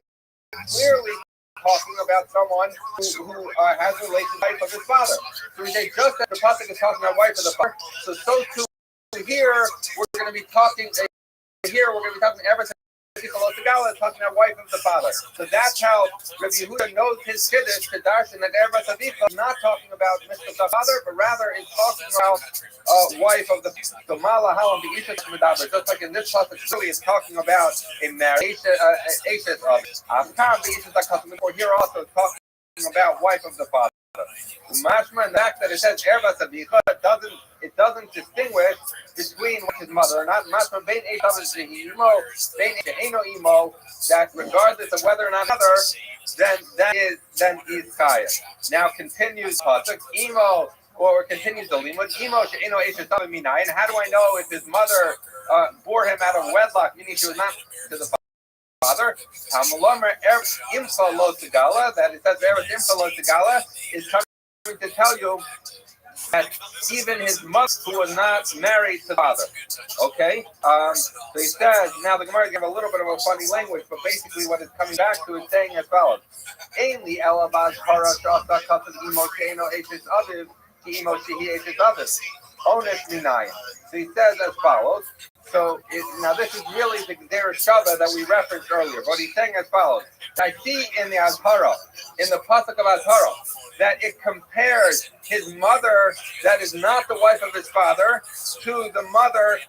clearly talking about someone who has a relationship with his father. So we say just that the pasuk is talking about wife of the father. So too here we're going to be talking. Everything. Talking about wife of the father. So that's how Rabbi Yehuda knows his kiddush to darshan that Erva Savicha is not talking about Mr. father, but rather is talking about wife of the Mala Halam the Isha Medaber. Just like in this pasuk, really is talking about a marriage, Ashes of Avkam the Isha Zakasam. Or here also talking about wife of the father. Mashma and the fact that it says Erva Savicha doesn't distinguish between his mother or not. Mashma bein Eishav Imo, bein Eino Imo, that regardless of whether or not mother, then is Kaya. Now continues pasuk Imo, or continues the limud Imo she'eno Eishav Minai. And how do I know if his mother bore him out of wedlock, meaning she was not to the father? Tamalomer Imsa Lo Sigala, that it says Imsa Lo Sigala is coming to tell you that even his mother, who was not married to the father. Okay? So he says, now the Gemara gives a little bit of a funny language, but basically what it's coming back to is saying as follows. Ainli Elabaz Para Shasta Katas Imo Sheno Eishes Aviv, Imo Shehi Eishes Aviv. Onish Minayim. So he says as follows. Now this is really the Geder Shava that we referenced earlier. But he's saying as follows. I see in the Azhara, in the Pasuk of Azhara, that it compares his mother that is not the wife of his father to the mother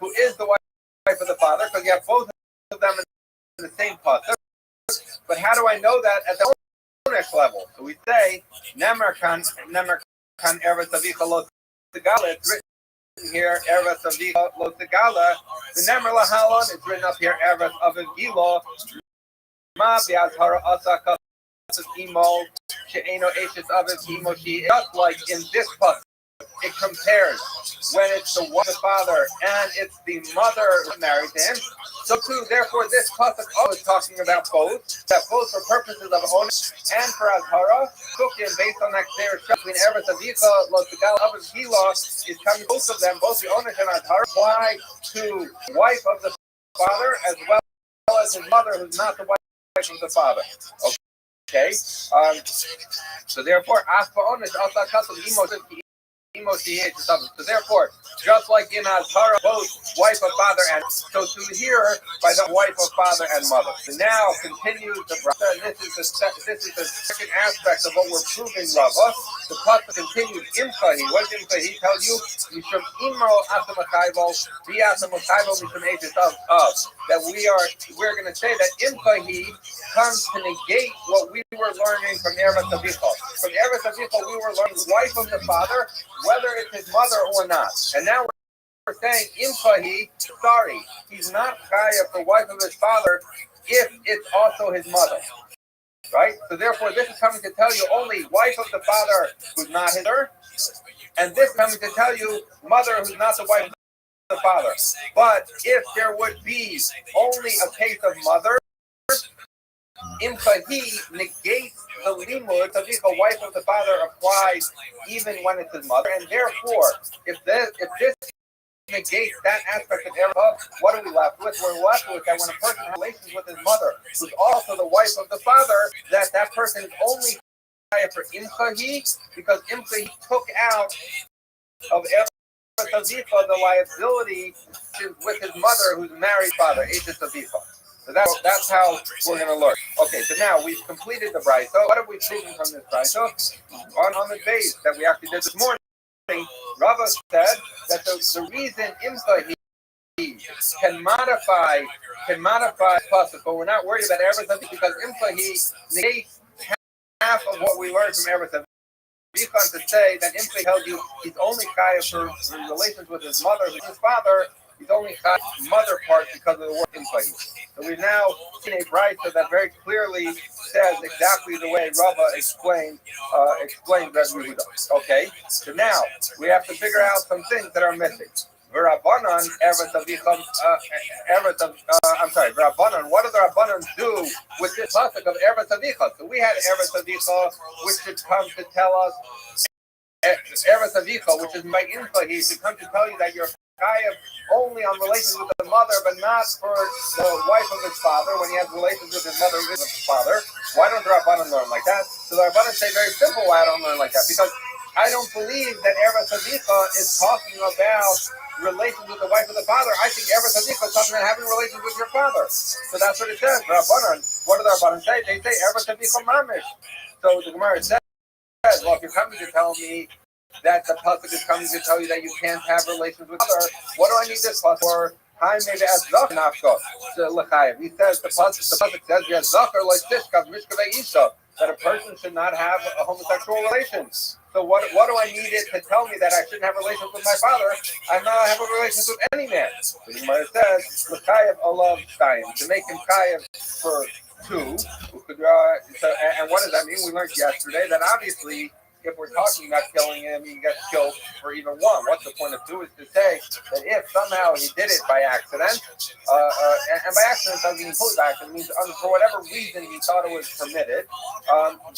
who is the wife of the father, because you have both of them in the same Pasuk. But how do I know that at the ownership level? So we say, Nemer kan Eretz Avicha Lo Segala. It's written here, Eretz Avicha Lo Segala. The Nemer Lahalon is written up here, Eretz Aviv Gilo. Ma Biazhara Asa Kasas Imo She'eno Eshes Aviv Imo She. Just like in this pasuk, it compares when it's the father and it's the mother who married him. So too, therefore, this pasuk is talking about both, that both for purposes of onus and for azhara, Tukin, based on that clear between Eretz Avicha, Lo Segal, Aviv Gila, is coming, both of them, both the onus and azhara, apply to wife of the father as well as his mother, who's not the wife of the father. Okay? So therefore, Aspa onus, Asa Kasam, so therefore, just like in Azhara, both wife of father and so to here by the wife of father and mother. So now continues the brother, and this is the second aspect of what we're proving, Rabbi. The pasuk continues. Imchahi, what did Imchahi tell you? Mishum imo asamachayvo, biasamachayvo mishum ages of that we're going to say that Imchahi comes to negate what we were learning from Eretz Avicha. From Eretz Avicha, we were learning wife of the father, whether it's his mother or not. And now we're saying, Imfahi, sorry, he's not Chaya for wife of his father if it's also his mother. Right? So therefore, this is coming to tell you only wife of the father who's not his mother, and this is coming to tell you mother who's not the wife of the father. But if there would be only a case of mother, Imfahi negates the limud of the wife of the father applies even when it's his mother, and therefore, if this negates that aspect of Erev, what are we left with? We're left with that when a person has relations with his mother, who's also the wife of the father, that person is only for Imfahi, because Imfahi took out of Erev the liability with his mother, who's married father, Eshes Avicha. So that's how we're going to learn. Okay, so now we've completed the Brayso. What have we proven from this Brayso? On the base that we actually did this morning, Rabbi said that the reason Imchahi can modify pasuk, but we're not worried about everything because Imchahi negates half of what we learned from everything. We can to say that Imchahi tells you he's only chayav for relations with his mother, with his father. He's only chayav mother part because of the word Imchahi. So we've now seen a brayso that very clearly says exactly the way Rabbi explained Rabbi Yehuda. Okay, so now we have to figure out some things that are missing. V'Rabbanan Eretz Avicha, V'Rabbanan. What do the Rabbanan do with this pasuk of Eretz Avicha? So we had Eretz Avicha, which should come to tell us Eretz Avicha, which is my info. He should come to tell you that you're chayav only on relations with the mother, but not for the wife of his father when he has relations with his mother with his father. Why don't the Rabbanan learn like that? So the Rabbanan say very simple why I don't learn like that, because I don't believe that Eretz Avicha is talking about relations with the wife of the father. I think Eretz Avicha is talking about having relations with your father. So that's what it says. Rabbanan, what do the Rabbanan say? They say Eretz Avicha mamish. So the Gemara says, well, if you're coming to tell me that the pasuk is coming to tell you that you can't have relations with mother, what do I need this pasuk for? Hi, maybe as zach nafko. He says the pasuk says yes, zachar like tishkav mishkavei isha, that a person should not have a homosexual relations. So what do I need it to tell me that I shouldn't have relations with my father? I'm not having relations with any man. The Gemara says l'chayev olav shtayim, to make him chayev for two. And what does that mean? We learned yesterday that obviously, if we're talking about killing him, he gets killed for even one. What's the point of two? Is to say that if somehow he did it by accident, and by accident doesn't mean fully by accident, it means for whatever reason he thought it was permitted,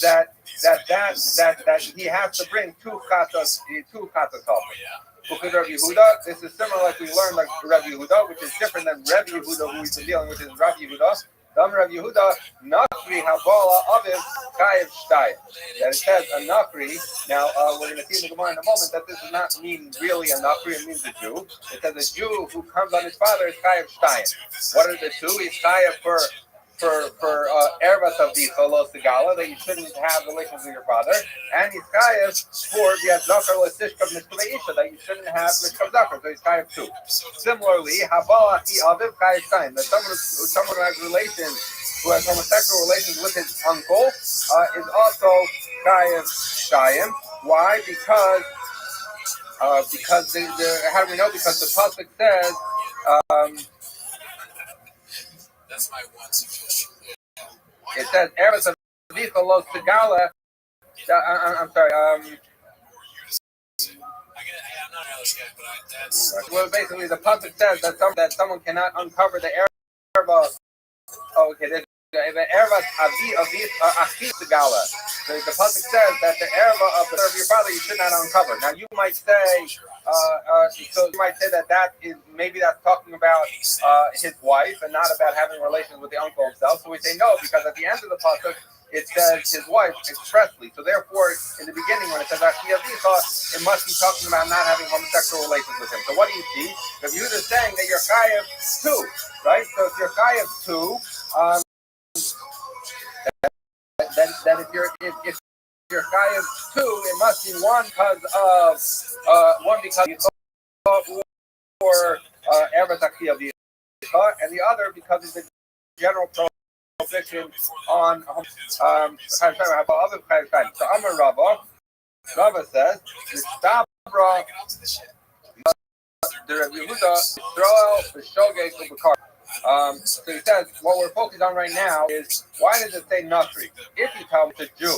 that he has to bring two chatas Because Rabbi Yehuda, this is similar like we learned like Rabbi Yehuda, which is different than Rabbi Yehuda who we've been dealing with is Rabbi Yehuda. Rav Yehuda, Nakri Habala Aviv Chayev Shtayim. That it says a Nakri. Now we're going to see in the Gemara in a moment that this does not mean really a Nakri. It means a Jew. It says a Jew who comes on his father is Chayev Shtayim. What are the two? He's Chayev for ervas of the Cholos Segala, that you shouldn't have relations with your father, and he's chayav for the Adzakar L'Sishkav Mishkavei Isha, that you shouldn't have Mishkav Zakar, so he's chayav too. Similarly, Habal Achi Aviv Chayav Shayim, that someone who has relations, who has homosexual relations with his uncle, is also chayav Shayim. Why? Because how do we know? Because the pasuk says. That's my one suggestion. It says Eretz Avicha Lo Segala. I'm sorry. I'm not an English guy, but that's. Well, basically, the pasuk says that someone cannot uncover the erva. Oh, okay. The erva Achi Segala. The pasuk says that the erva of your father you should not uncover. Now, you might say. So you might say that is maybe that's talking about his wife and not about having relations with the uncle himself. So we say no, because at the end of the pasuk it says his wife expressly. So therefore, in the beginning when it says Achi Avicha, it must be talking about not having homosexual relations with him. So what do you see? The view is saying that you're chayav too, right? So if you're chayav too, then if you're chayav too, it must be one because you thought for Eretz Achi Avicha, and the other because of the general prohibition on Chayav Shayim. So Amar Rabbi says, Mistabra the Rabbi Yehuda Yisrael B'Shogeg U'Bekar. So he says, what we're focused on right now is, why does it say Nakri? If you tell me it's a Jew,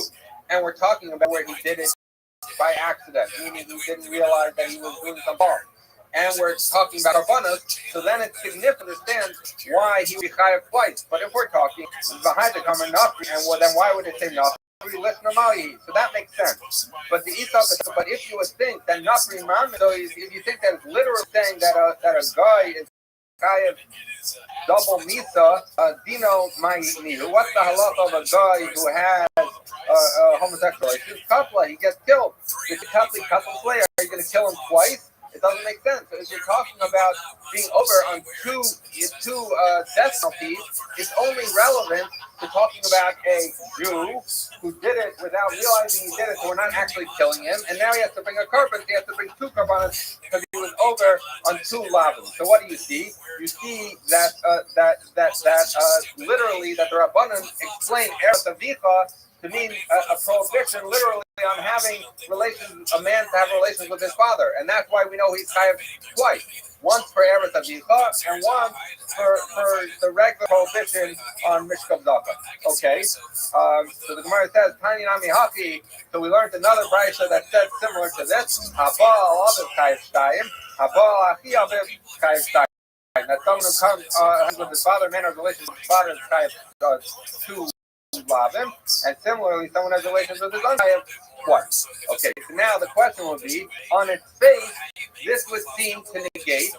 and we're talking about where he did it by accident, meaning he didn't realize that he was doing some harm, and we're talking about Rabbanos, so then it's significant to understand why he would be chayav twice. But if we're talking behind the common Nakri, and then why would it say Nakri? So that makes sense. But if you would think that Nakri Mam, so if you think that it's literally saying that a guy is chayav double misa, dino ma'inihu. What's the halacha of a guy who has homosexual relations? Kapla, he gets killed. If you couple player, are you going to kill him twice? It doesn't make sense. So if you're talking about being over on two death penalties, it's only relevant to talking about a Jew who did it without realizing he did it, so we're not actually killing him, and now he has to bring a korban. He has to bring two korbanos because he was over on two lavim. So what do you see? You see that literally that the Rabbanan explain Eretz Avicha to mean a prohibition literally on having relations, a man to have relations with his father. And that's why we know he's chayav twice. Once for Eretz Avicha and once for the regular prohibition on Mishkav Zaka. Okay, so the Gemara says, Tani Nami Haki, so we learned another brayso that said similar to this, Habal Aviv Chayav Shtayim, Habal Achi Aviv Chayav Shtayim. That someone who comes with his father, man has relations with his father is chayav two lavim, and similarly, someone has relations with his own chayav twice. Okay, so now the question would be, on its face, this would seem to negate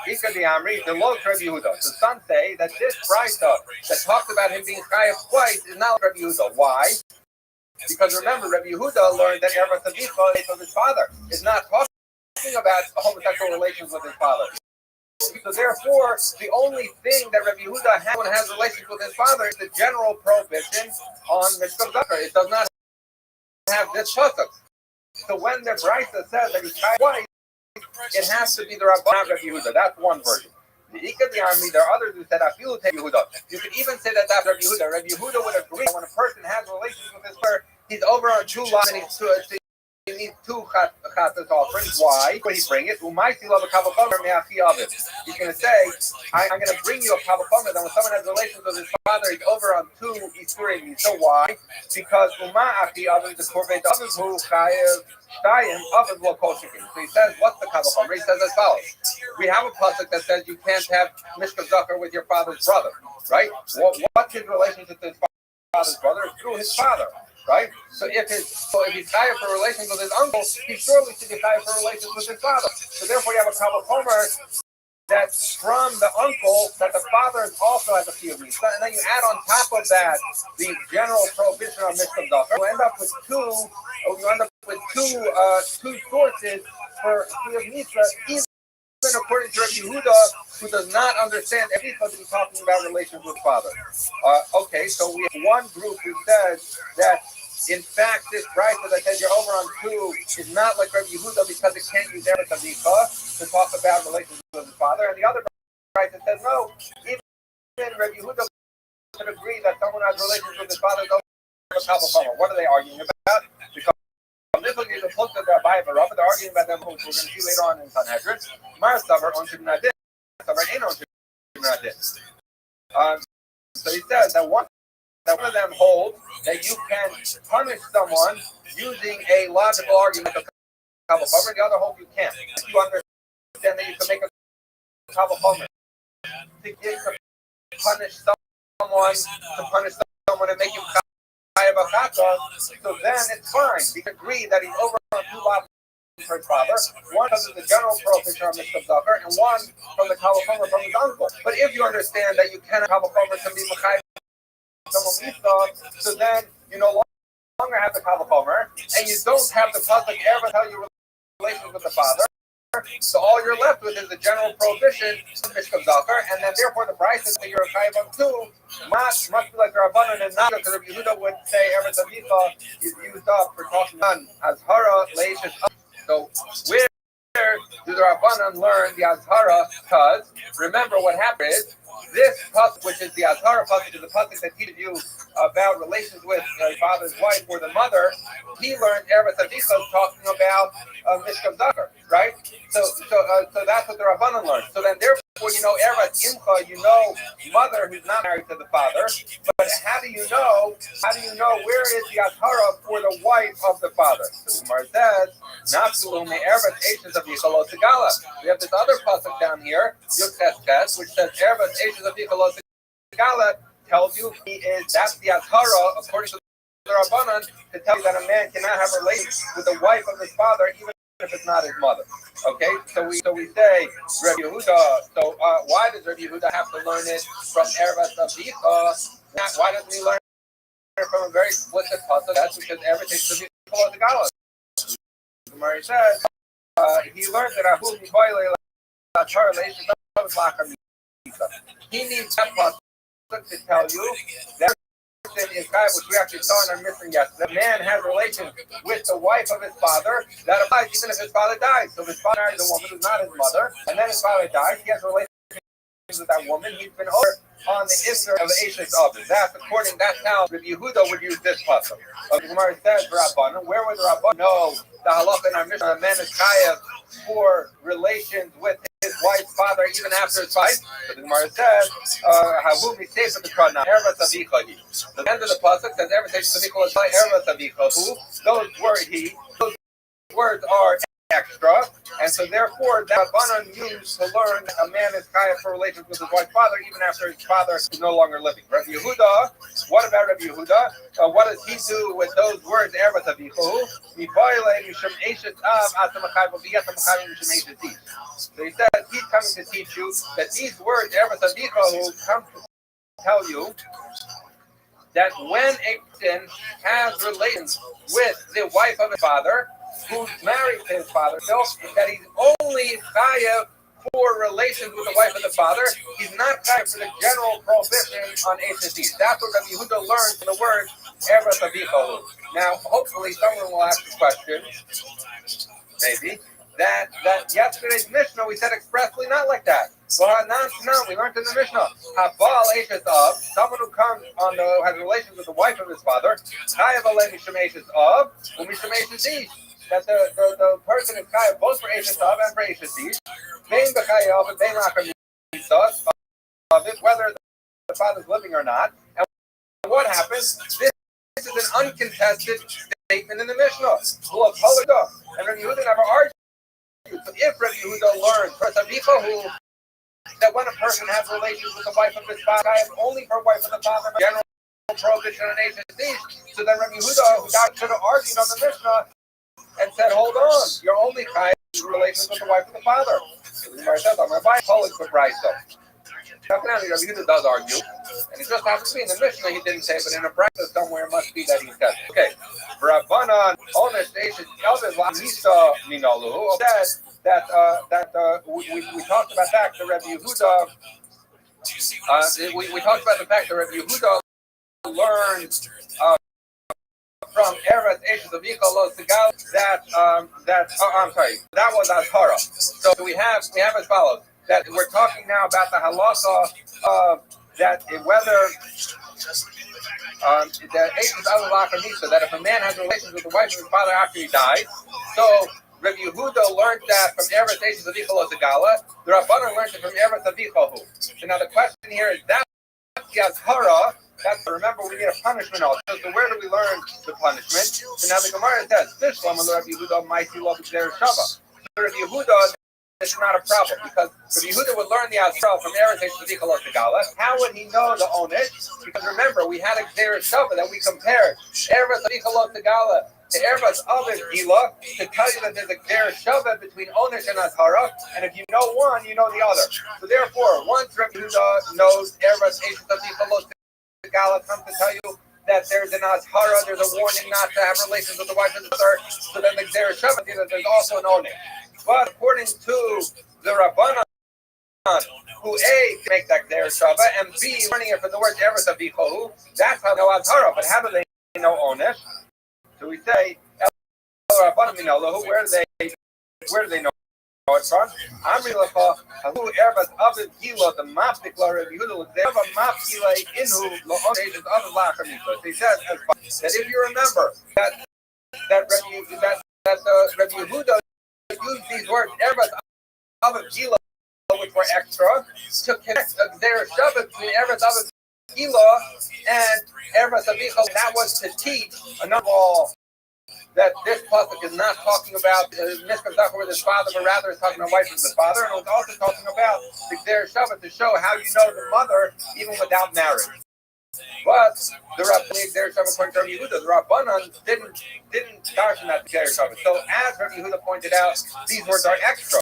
Ika the Amri, the law of Rabbi Yehuda. So some say that this brayso that talks about him being chayav twice is not Rabbi Yehuda. Why? Because remember, Rabbi Yehuda learned that Eretz Avicha is of his father. Is not talking about homosexual relations with his father. So therefore, the only thing that Rabbi Yehuda has relations with his father is the general prohibition on Mishkav Zakar. It does not have this pasuk. So when the brayso says that he's chayav twice, it has to be the Rabbi Yehuda. That's one version. The Ika the Army, there are others who said Afilu Te Yehuda. You could even say that that's Rabbi Yehuda. Rabbi Yehuda would agree that when a person has relations with his father, he's over on two lines and he needs two chatas offerings. Why would he bring it? He's going to say, I'm going to bring you a kavachomer. Then when someone has relations with his father, he's over on two isurim. So why? Because uma'achi others the korban others who chayev shtayim others will koshikim. So he says, what's the kavachomer? He says as follows: we have a pasuk that says you can't have mishkav zakar with your father's brother, right? What's his relationship to his father's brother? It's through his father. Right? So if he's chayav for relations with his uncle, he surely should be chayav for relations with his father. So therefore you have a kavachomer that from the uncle that the father also has a few of these. And then you add on top of that the general prohibition on Mishkan Zakar. You end up with two sources for Chiyuv Mitzvah, even according to Rabbi Yehuda, who does not understand everything because he's talking about relations with father. Okay, so we have one group who says that in fact, this price that I said you're over on 2 is not like Rabbi Yehuda because it can't use Eretz Avicha to talk about relations with his father. And the other price that says no, even Rabbi Yehuda would agree that someone has relations with his father doesn't have a Kalpah. What are they arguing about? Because this will give a close to the Rabbi, but they're arguing about them, which we're going to see later on in Sanhedrin. Mar Savar on Shibnadin, Savar ain't on Shibnadin. So he says that one of them hold that you can punish someone using a logical argument of Kalpah. The other holds you can't. You understand that you can make a Kalpah to punish someone and make him so then it's fine. We agree that he's over on 2 lots for his father, one because of the general prohibition on Mishkan Zakar, and one from the Kalpah from his uncle. But if you understand that you cannot Kalpah to be Machai so then you no longer have the Kalpah, and you don't have the pasuk ever tell you relations with the father. So all you're left with is the general prohibition of Mishkan Zakar, and then therefore the price is that you're a chayav too. Must be like the Rabbanan and not because Rabbi Yehuda would say Eretz Avicha is used up for talking on Azhara Leishes. So where do the Rabbanan learn the Azhara? Because remember what happened is this pasuk, which is the Azhara pasuk, is the pasuk that teaches you about relations with your father's wife or the mother. He learned Eretz Avicha talking about Mishkan Zakar, right? So that's what the Rabbanan learned. So then therefore you know Eretz Imcha, you know mother who's not married to the father. But how do you know where is the Azhara for the wife of the father? So the Gemara says, Nafsu me Eretz Eishes of Yichalo Segala. We have this other pasuk down here, Yud Tes, which says Eretz Eishes of Yichalo Segala tells you that's the Azhara according to the Rabbanan to tell you that a man cannot have relations with the wife of his father even if it's not his mother. Okay, so we say Rabbi Yehuda. So why does Rabbi Yehuda have to learn it from Eretz Avicha? Why doesn't he learn it from a very explicit pasuk? That's because everything should be called the Gala. Gemara says he learned that he needs that pasuk to tell you that is guy, which we actually saw in our missing yesterday. The man has relations with the wife of his father. That applies even if his father dies. So if his father marries a woman who's not his mother, and then his father dies, he has relations with that woman. He's been over on the Isser of Ashes of it. That's how Rabbi Yehuda would use this pasuk. The Gemara says, Rabbanan, where would the Rabbanan know the halacha in our mission? A man is chayav for relations with his wife's father even after his fight. But the Gemara says, "Havu mitseif b'krana eretz avicha." The end of the pasuk says, "Eretz avicha is like eretz avicha." Those words are extra, and so therefore that Rabbanan used to learn a man is chayav for relations with his wife's father even after his father is no longer living. Rabbi Yehuda, what about Rabbi Yehuda? What does he do with those words? Eretz avicha. So he says he's coming to teach you that these words Eretz avicha will come to tell you that when a person has relations with the wife of his father, who's married to his father, so that he's only chayav for relations with the wife of the father. He's not chayav for the general prohibition on HSE. That's what Rabbi Yehuda learned from the word Eretz Avicha. Now, hopefully, someone will ask the question, maybe, that yesterday's Mishnah we said expressly not like that. Well, no, we learned in the Mishnah. Habal Ashes of someone who comes has relations with the wife of his father. Chayav alei mishum Ashes of umishum Ashes ish. That the person is chayav both for Ashes of and for Ashes ish. Bein b'chayav and bein lacham yisas of it, whether the father's living or not. And what happens? This is an uncontested statement in the Mishnah. And Rabbi Yehuda never argued. So if Rabbi Yehuda learned that when a person has relations with the wife of his father, I am only for wife of the father, general prohibition on HSE. So then Rabbi Yehuda, who should have argued on the Mishnah and said, hold on, you're only chayav relations with the wife of the father. Gemara says, Rabbi Polik for Brisa. Rabbi Yehuda does argue, and it just happens to be in the Mishnah he didn't say, but in a Brisa somewhere it must be that he said. Okay, Rabbanan Onesh Eishes Elvis Lanisa Minalu says that we talked about that. The Rabbi Yehuda. We talked about the fact that Rabbi Yehuda learned from Eretz Eishes of Yikol Segal that that was Azhara. So we have as follows, that we're talking now about the halacha that whether that Eishes Alulach Anisa, that if a man has relations with the wife of his father after he dies, so Rabbi Yehuda learned that from Eretz Eishes of Yikol Segala. The Rabbanan learned it from Eretz Avichahu. So now the question here is that's the Azhara. Remember, we need a punishment also. So where do we learn the punishment? So now the Gemara says, this one, Rabbi Yehuda might be love their Shava. Rabbi Yehuda, it's not a problem, because Rabbi Yehuda would learn the Azhara from Eretz Eishes of Yikol Segala. How would he know the Onish? Because remember, we had a Gzer Shava that we compared Eretz Yikol Segala to Eretz Aviv Gila to tell you that there's a Gzer Shava between Onish and Azhara, and if you know one, you know the other. So therefore, once Rabbi Yehuda knows Eretz Eishes of Yikol Segala comes to tell you that there's an Azhara, there's a warning not to have relations with the wife of the mother, so then the Gzer Shava that there's also an Onish. But according to the Rabbanan, who A, make that Gzer Shava, and B, learning it from the word Eretz Avichahu, that's how they know Azhara. But how do they know Onish? So we say, where do they know it from? Amri Lacha, Hahu Eretz Aviv Gila, the Mapik La Rabbi Yehuda, Zeva Mapkila Inhu Lo Onish is Aviv Lachamita. He says that if you remember that Rabbi Yehuda used these words, Eretz Aviv Gila, which were extra, to connect their Shabbat between Eretz Aviv Gila and Eretz Avichal. That was to teach another all that this pasuk is not talking about Mishkan Zachar with his father, but rather is talking about wife of the father, and it was also talking about the Gzer Shabbat to show how you know the mother even without marriage. But the Rabbi Gzer Shabbat according to Rabbi Yehuda, the Rabbanan didn't darshan that Gzer Shabbat. So as Rabbi Yehuda pointed out, these words are extra.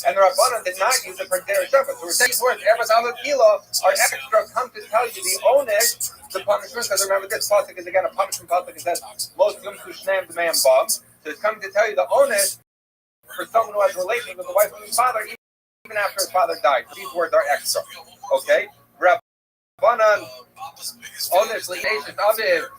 And the Rabbanan did not use it for Gzer Shabbat. So we're saying these words, Eretz Aviv Gila, are extra, come to tell you the Onish, the punishment, because remember this pasuk is again a punishment pasuk. It says, most yom tushneim the man bum. So it's coming to tell you the Onish for someone who has relations with the wife of his father, even after his father died. So these words are extra. Okay? Rabbanan, Onish li'eshes aviv,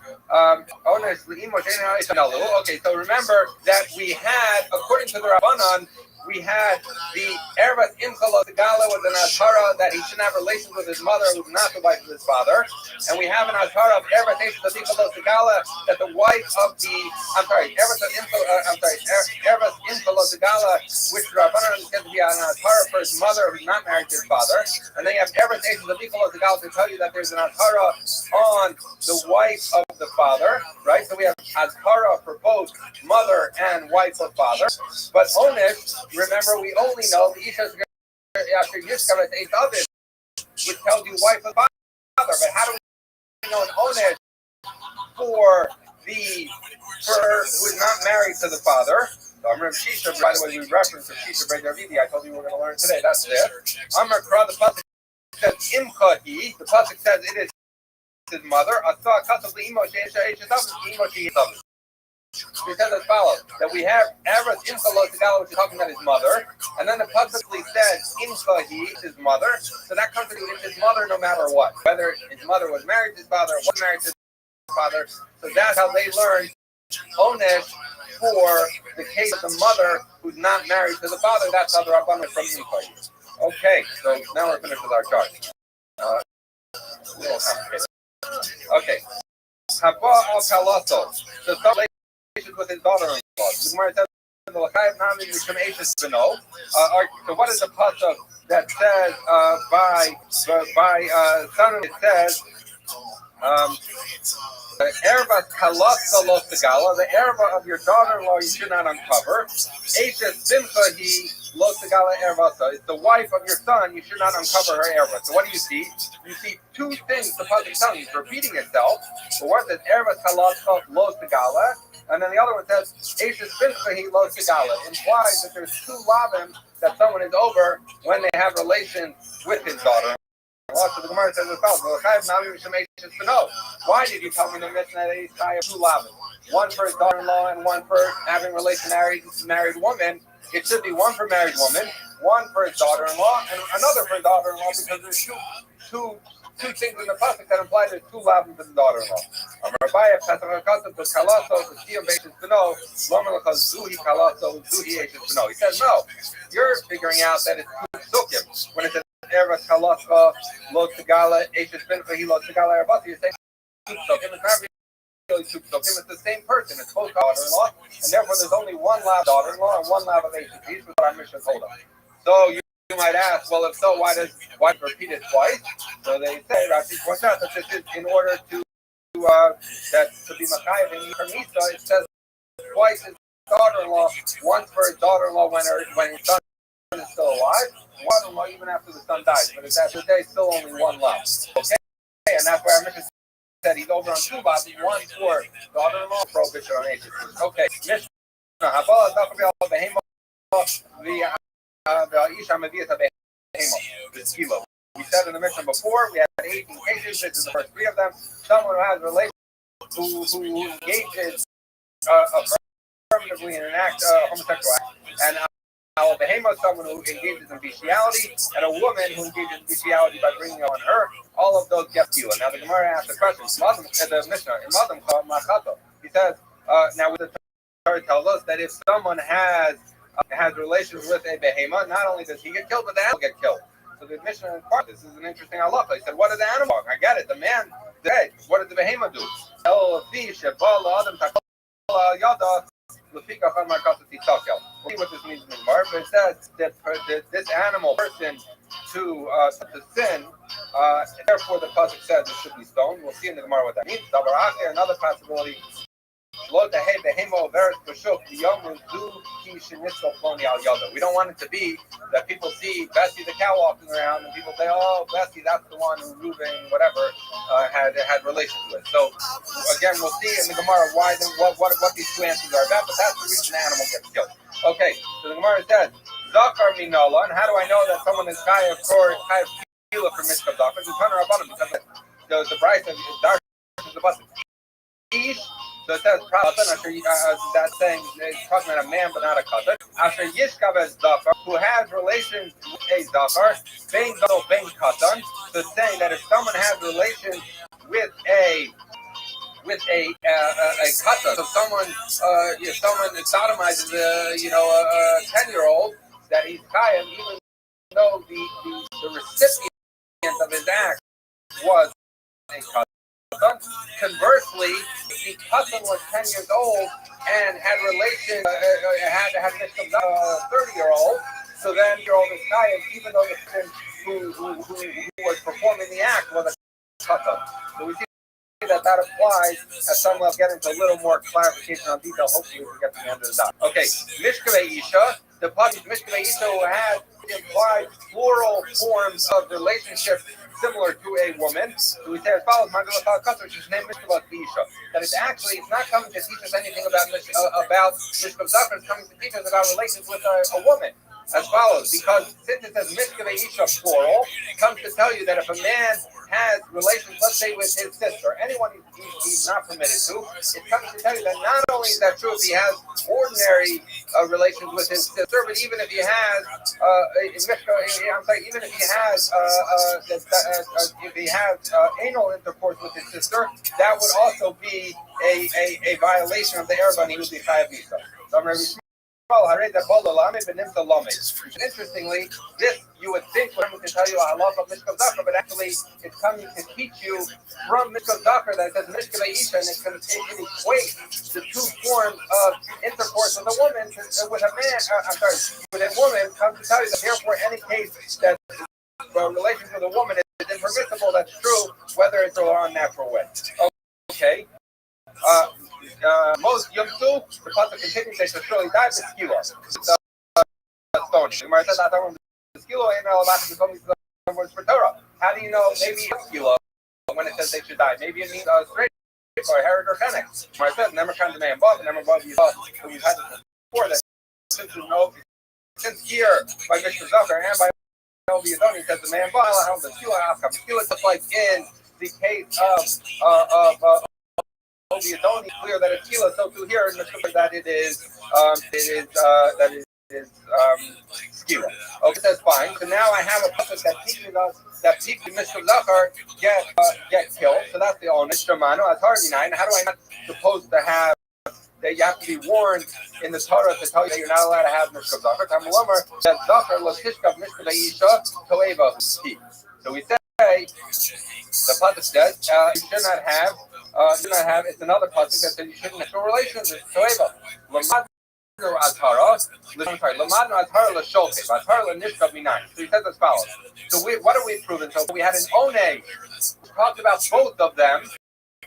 Onish li'imosh ein ha'ishan alu. Okay, so remember that we had, according to the Rabbanan, we had the Eretz Imchal Segala was an Azhara that he shouldn't have relations with his mother, who's not the wife of his father. And we have an Azhara of Eretz Imchal Segala that the wife of the, Eretz Imchal Segala, which Rabbanan said to be an Azhara for his mother who's not married to his father. And then you have Eretz Imchal Segala to tell you that there's an Azhara on the wife of the father, right? So we have Azhara for both mother and wife of father. But Onish, remember, we only know the Isha's after Yishkav at 8 others, which tells you wife and father. But how do we know an Onish for who is not married to the father? So I'm Rav Shisha, by the way, we referenced Rav Shisha Brei Davidi. I told you we were going to learn today. That's it. Amar Kra, the pasuk says Imchahi. The pasuk says it is his mother. Asa Kasavli Imoshi Imoshi. He says as follows, that we have Eretz Imchal Segala, which is talking about his mother, and then the publicly says Imchahi, his mother, so that comes to be his mother no matter what, whether his mother was married to his father or wasn't married to his father. So that's how they learned Onish for the case of the mother who's not married to the father. That's how the Rabbanan from Imchahi. Okay, so now we're finished with our chart. Okay. Haba al Kalato. So some with his daughter-in-law. So what is the pasuk that says by son? It says the erva kalasa lo segala, the erva of your daughter-in-law you should not uncover. Eshes simchahi lo segala ervasa. It's the wife of your son, you should not uncover her erva. So what do you see? You see two things the pasuk tells you. It's repeating itself. The word says erva kalasa lo segala. And then the other one says, Ashes Pinchahi Lo Sigala, implies that there's two lavim that someone is over when they have relations with his daughter. So the Gemara says as follows: why did you tell me the Mishnah that he's chayav two lavim? One for his daughter-in-law and one for having relation married woman. It should be one for married woman, one for his daughter-in-law, and another for his daughter-in-law, because there's two things in the pasuk that imply there's two lavim for the daughter-in-law. He says no. You're figuring out that it's two psukim when it says Eretz Halacha Lo Tigala Ashes Pinchahi Lo Tigala Erebasi. You're saying two psukim. It's not really two psukim. It's the same person. It's both daughter-in-law, and therefore there's only one lav daughter-in-law and one lav of Ashes. These is what our Mishnah told us. So you might ask, well, if so, why repeat it twice? So they say, Rashi points out that this is in order to that to be Machayev in Yisra, it says twice his daughter-in-law, once for his daughter-in-law when his son is still alive, daughter-in-law even after the son dies. But it's after day, still only one love. Okay, and that's why our Mishnah said he's over on two lots, one for daughter-in-law, prohibition on Ashes. Okay, Mishnah. We said in the mission before, we had 18 cases. This is the first 3 of them. Someone who has relations, who engages affirmatively in an act, homosexual act, and someone who engages in bestiality, and a woman who engages in bestiality by bringing on her. All of those get you. Now the Gemara asks the question. The Mishnah in Madam called Machato. He says, now with the Torah tells us that if someone has relations with a behema, not only does he get killed, but the animal get killed. So the Mishnah inquired, this is an interesting halacha. He said, what did the animal do? I get it. The man dead. What did the behema do? See what this means in the Gemara, but it says that this animal person to sin, therefore the pasuk says it should be stoned. We'll see in the Gemara what that means. Another possibility. We don't want it to be that people see Bessie the cow walking around and people say, oh, Bessie, that's the one who Reuben, whatever, had relations with. So, again, we'll see in the Gemara what these two answers are about, but that's the reason the animal gets killed. Okay, so the Gemara says, Zakar Minola, and how do I know that someone is Chayav for Kila for Mishkav Zakar? It's Hunter Rabbanim, because the price of Darsh is the button. So it says, that's saying it's talking about a man but not a cousin. After Yishkav as Zakar, who has relations with a Zakar, Ben Gadol Ben Katan, so it's saying that if someone has relations with a katan, so someone sodomizes a 10-year-old, that he's chayav, even though the recipient of his act was a katan. Conversely, the katan was 10 years old and had relations, had a 30-year-old, so then the year-old is chayav, even though the person who was performing the act was a katan. So we see that applies at some level. Get into a little more clarification on detail. Hopefully, we can get to the end of the dot. Okay, Mishkavei Isha, the pasuk Mishkavei Isha who has implied plural forms of relationship similar to a woman. So we say as follows: which is named Mishkavei Isha. That it's not coming to teach us anything about Mishkav Zakar. It's coming to teach us about relations with a woman. As follows, because since it says Mishkavei Isha plural, it comes to tell you that if a man has relations, let's say with his sister, anyone he's not permitted to, it comes to tell you that not only is that true if he has ordinary relations with his sister, but even if he has, if he has anal intercourse with his sister, that would also be a violation of the Erba, and he would be chayav misa. Interestingly, this you would think was coming to tell you a halach of Mishkav Zakar, but actually it's coming to teach you from Mishkav Zakar that it says Mishkavei Isha, and it equates the two forms of intercourse with a woman with a man. With a woman, comes to tell you that therefore any case that relations with a woman is impermissible. That's true, whether it's a unnatural way. Okay. Most Yom Tov, the pasuk continues, they shall surely die with skila. Stone. The Gemara says that the skila ain't allowed to become these words for Torah. How do you know? Maybe it's skila when it says they should die. Maybe it means straight or Herod or Fennec. Where I said, never come to man above, never above you. We've had this before that since here by Mr. Zucker and by the Adoni says the man above, the Tila, just like in the case of the Adoni, clear that it's Tila, so to here in the that it is skira. Okay, that's fine. So now I have a pasuk that teaches us that people Mr. Zucker get killed. So that's the only Shemanu. That's hard to deny. How do I not supposed to have that you have to be warned in the Torah to tell you that you're not allowed to have Mishka Zachar? Tamulamar that Zachar Latishka Mishka Isha Toeva. So we say the pasuk says you should not have. It's another pasuk that says you shouldn't have relations with Toeva. Azhara. Lamadnu Azhara Lasholke. Azhara Lanishka Minai. So he says as follows. So what are we proving? So we had an Oneg who talked about both of them,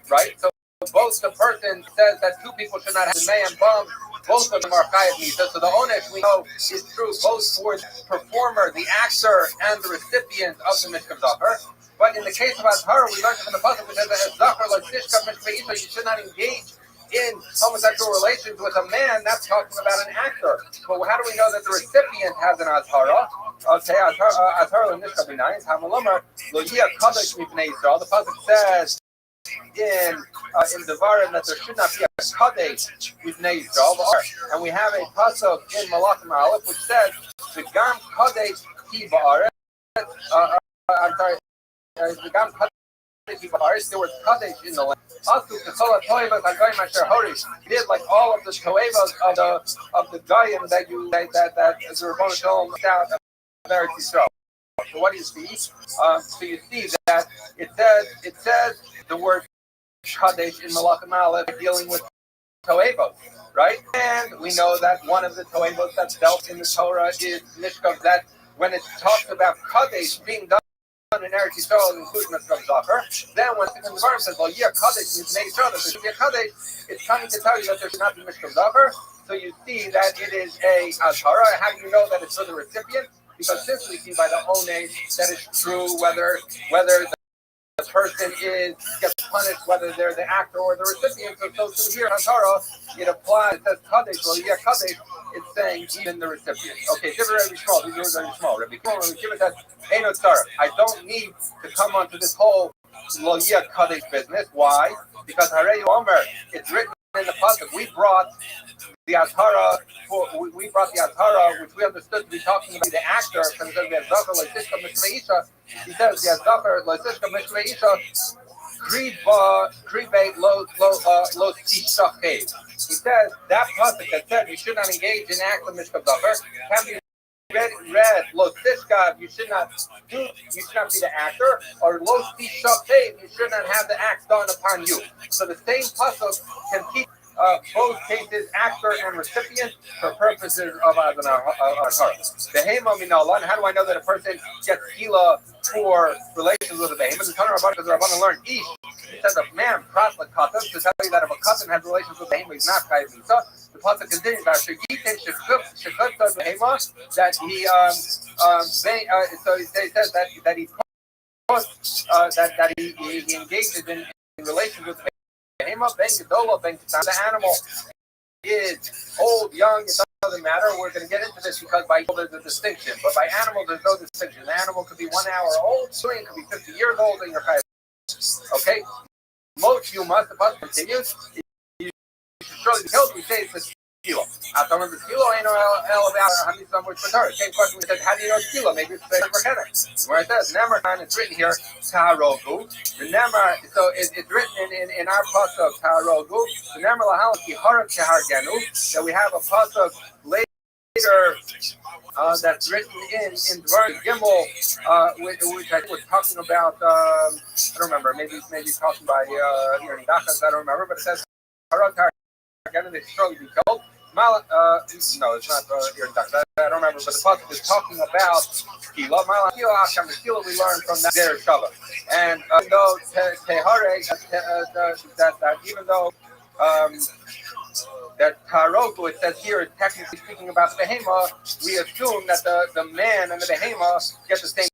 right? So both the person says that two people should not have the man bum. Both of them are chayav misa. So the onesh we know is true both for the performer, the actor, and the recipient of the mishkav zachar. But in the case of azhara, we learned from the pasuk which says that zachar l'tishkav mishkav isha, you should not engage in homosexual relations with a man. That's talking about an actor. But how do we know that the recipient has an azhara? Okay, azhara l'nishkav b'nayis hamalomar lo yia kadosh mipnei Yisrael. The pasuk says in Devarim that there should not be a kadesh with Yisrael, and we have a pasuk in Malachim Aleph which says the gam kadesh ki ba'aretz. I'm sorry, the gam kadesh ki ba'aretz. There was kadesh in the land. Also, the kol ha'toivos ha'goyim asher horish. He did like all of the toivos of the goyim that the Rebbeinu Shalom out of Eretz Yisrael. So what do you see? So you see that it says the word Kadesh in Malachim Aleph dealing with Toevos, right? And we know that one of the Toevos that's dealt in the Torah is Mishkav, that when it talks about Kadesh being done in Eretz Yisrael, it includes Mishkav Zachar. Then when the Devarim says, well, yeah, Kadesh means Bnei Yisrael, there should be a Kadesh, it's coming to tell you that there should not be Mishkav Zachar. So you see that it is a Azhara. How do you know that it's for the recipient? Because since we see by the Oneg that it's true whether the person gets punished, whether they're the actor or the recipient. So to here in Torah, it applies. It says Kadesh. Well, yeah, Kadesh. It's saying even the recipient. Okay, give it Rabbi Shmuel. These words are Rabbi Shmuel. Rabbi Shmuel, give it that Eino Tzara. I don't need to come onto this whole Lo Yeh Kadesh business. Why? Because Harei Omer. It's written in the pasuk. We brought the Azhara, which we understood to be talking about the actor, because it says the Azhara Leisishka Mishmei Isha. He says the Azhara Leisishka Mishmei Isha Kribe Lo Tishachev. He says that pasuk that said you should not engage in acts of Mishkav Zachar can be read Lo Tishkav, you should not be the actor, or Lo Tishachev, you should not have the acts done upon you. So the same pasuk can keep both cases, actor and recipient, for purposes of Azhara. The Hema Minalan, how do I know that a person gets Hila for relations with a Behema? The Tanur Rabban, because the Rabban learned Ish. It says a man, Prat Lakatan, to tell you that if a Katan has relations with a Behema, he's not Chayav Misa. The pasuk continues about Shegitin Shechutza Behema, that he, so he says that he engages in relations with the animal is old, young, it doesn't matter. We're going to get into this because by people there's a distinction, but by animal there's no distinction. The animal could be 1 hour old, it could be 50 years old, and you're okay. Most you must, the pasuk continues, you should surely be killed. We say it's a kilo. After the kilo, ain't no same question we said, how do you know it's kilo? Maybe it's mechanics. Where it says Nemar, it's written here, Taharogu. The Nemar, so it's written in our pasuk Taharogu. The Nemar lahal ki harak tehargenu. That we have a pasuk later that's written in Dvar Gimel, which I think was talking about. I don't remember. Maybe talking by here in Dachas. I don't remember, but it says harak tehargenu. They should surely be killed. No, it's not here in Dachas. I don't remember, but the pasuk is talking about Kila. Kila we learned from that there Shava. And even though Tehare, that even though that Taroku, it says here, is technically speaking about the Behema, we assume that the man and the Behema get the same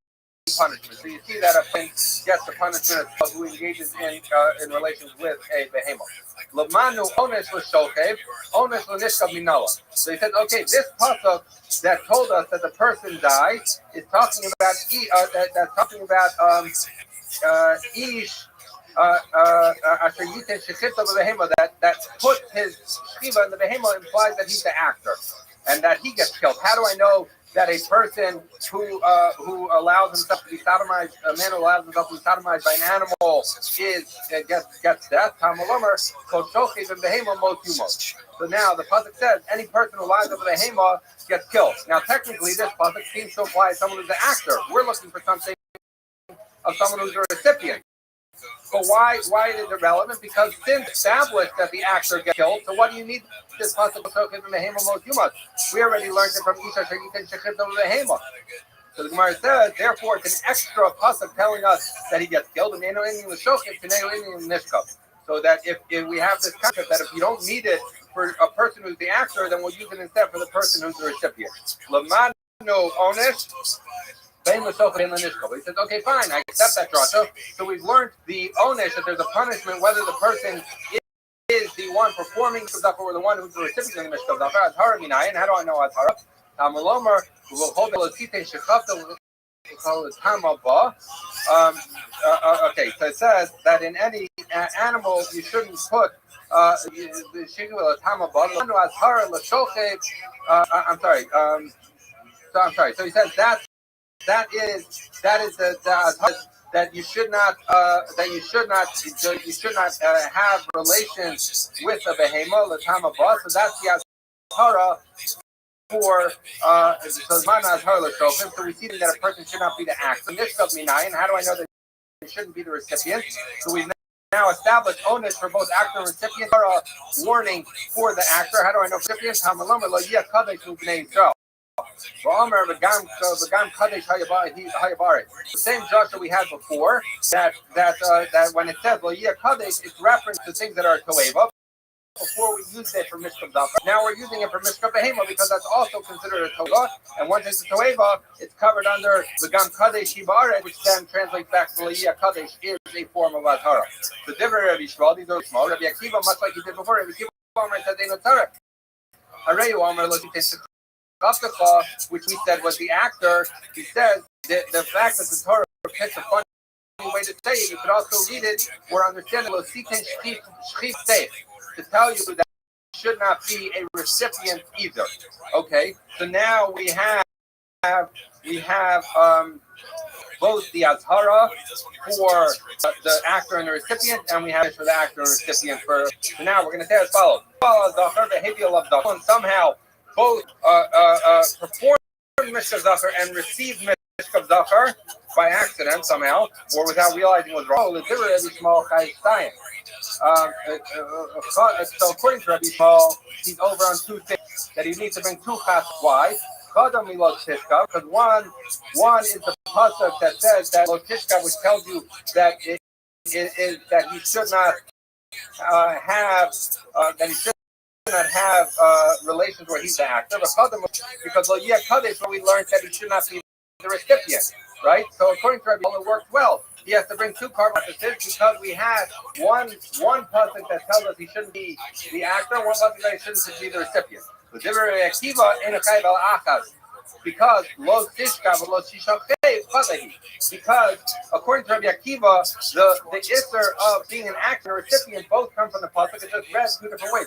punishment. So you see that a person gets the punishment of who engages in relations with a behemoth. Lamanu ones l'shokev, ones l'nishkav minala. So he said, okay, this pasuk that told us that the person died is talking about that's talking about ish. That put his shiva in the behemoth implies that he's the actor and that he gets killed. How do I know that a person who allows himself to be sodomized, a man who allows himself to be sodomized by an animal gets death? So now the pasuk says any person who lies over the hema gets killed. Now technically this pasuk seems to imply someone who's the actor. We're looking for something of someone who's a recipient. But why is it relevant? Because sin established that the actor gets killed. So what do you need this pasuk? We already learned it from Isha Shayitin Shechit over the Hema. So the Gemara says, therefore, it's an extra pasuk telling us that he gets killed. So that if we have this concept that if you don't need it for a person who's the actor, then we'll use it instead for the person who's the recipient. Lamano honest. He says, okay, fine, I accept that drasha. So we've learned the onesh that there's a punishment whether the person is the one performing tzedakah or the one who's the recipient of the mishkav zafar. Azhara minayin. How do I know azhara? Tamalomer will hold the losite shechafta l'tamaba. Okay, so it says that in any animal you shouldn't put the shigula tamaba. Azhara l'shochev. I'm sorry. So he says that is that you should not have relations with a behemoth l'tamaba. So that's the azhara for so we see that a person should not be the actor. Nishkav minayin. How do I know that it shouldn't be the recipient? So we've now established onus for both actor and recipient. Warning for the actor. How do I know recipient? The same Joshua we had before, that when it says Lo'iyah Kadesh, it's reference to things that are Toeva. Before we used it for Mishkav Dafa, now we're using it for Mishkav Behema because that's also considered a Toeva. And once it's a Toeva, it's covered under the Gam Kadesh Hibare, which then translates back to Lo'iyah Kadesh is a form of Azhara. The different Rabbi Shmuel, these are small. Rabbi Akiva, much like he did before, Rabbi Akiva said they no Tarek. Harayu Amar Lo'iyah which we said was the actor. He says the fact that the Torah picks a funny way to say it, you could also read it or understand it to tell you that it should not be a recipient either. Okay, so now we have both the azhara for the actor and the recipient, and we have it for the actor and recipient. So now we're going to say as follows: and somehow both perform Mishkav Zachar and receive Mishkav Zachar by accident somehow, or without realizing what's wrong. So according to Rabbi Shmuel, he's over on two things, that he needs to bring two chas. Why? Because one is the pasuk that says that Lotishka, which tells you that it is that he should not have relations where he's the actor. Because Lo'iyah Kadesh, we learned that he should not be the recipient, right? So according to Rabbi, it works well. He has to bring two carbonates because we had one pasuk that tells us he shouldn't be the actor, one pasuk that he shouldn't be the recipient. Because because according to Rabbi Akiva, the issur of being an actor and recipient both come from the pasuk. It's just read two different ways,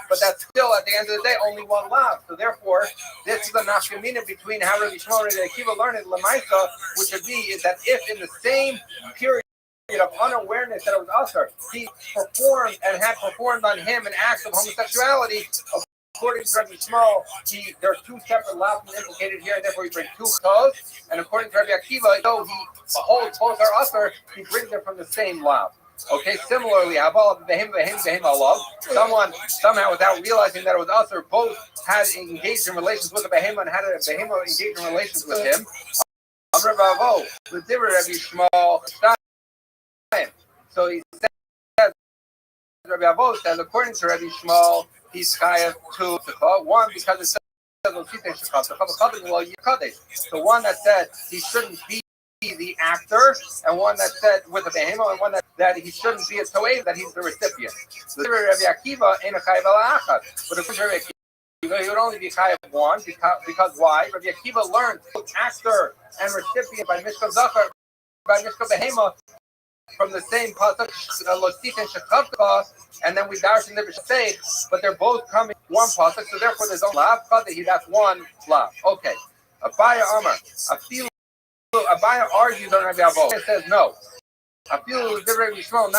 but that's still at the end of the day only one lav. So therefore, this is a nafkamina between how Rabbi Shmuel and Rabbi Akiva learned it lemaisa, which would be is that if in the same period of unawareness that it was usher, he performed and had performed on him an act of homosexuality. According to Rabbi Shmuel, there are two separate lavs implicated here, and therefore he brings two chos. And according to Rabbi Akiva, though he holds both are usher, he brings them from the same lav. Okay, similarly, someone somehow without realizing that it was usher, both had engaged in relations with the behema and had a behema engaged in relations with him. So he says, Rabbi Avo says, according to Rabbi Shmuel, he's chayav two. One, because it the one that said he shouldn't be the actor, and one that said with a behemo, and one that he shouldn't be a toev, that he's the recipient. So Rabbi Akiva ain't a chayav ala achad, but if Rabbi Akiva, he would only be chayav one because why? Rabbi Akiva learned actor and recipient by mishkav zachar, by mishkav behema, from the same pasuk, losit and shekhavka, and then we darshan never say, but they're both coming one pasuk, so therefore there's only lav chadahi, that's one lav. Okay, Abaya Amar, Abaya argues on Rabbi Avo. It says no. According to Rabbi Shmuel,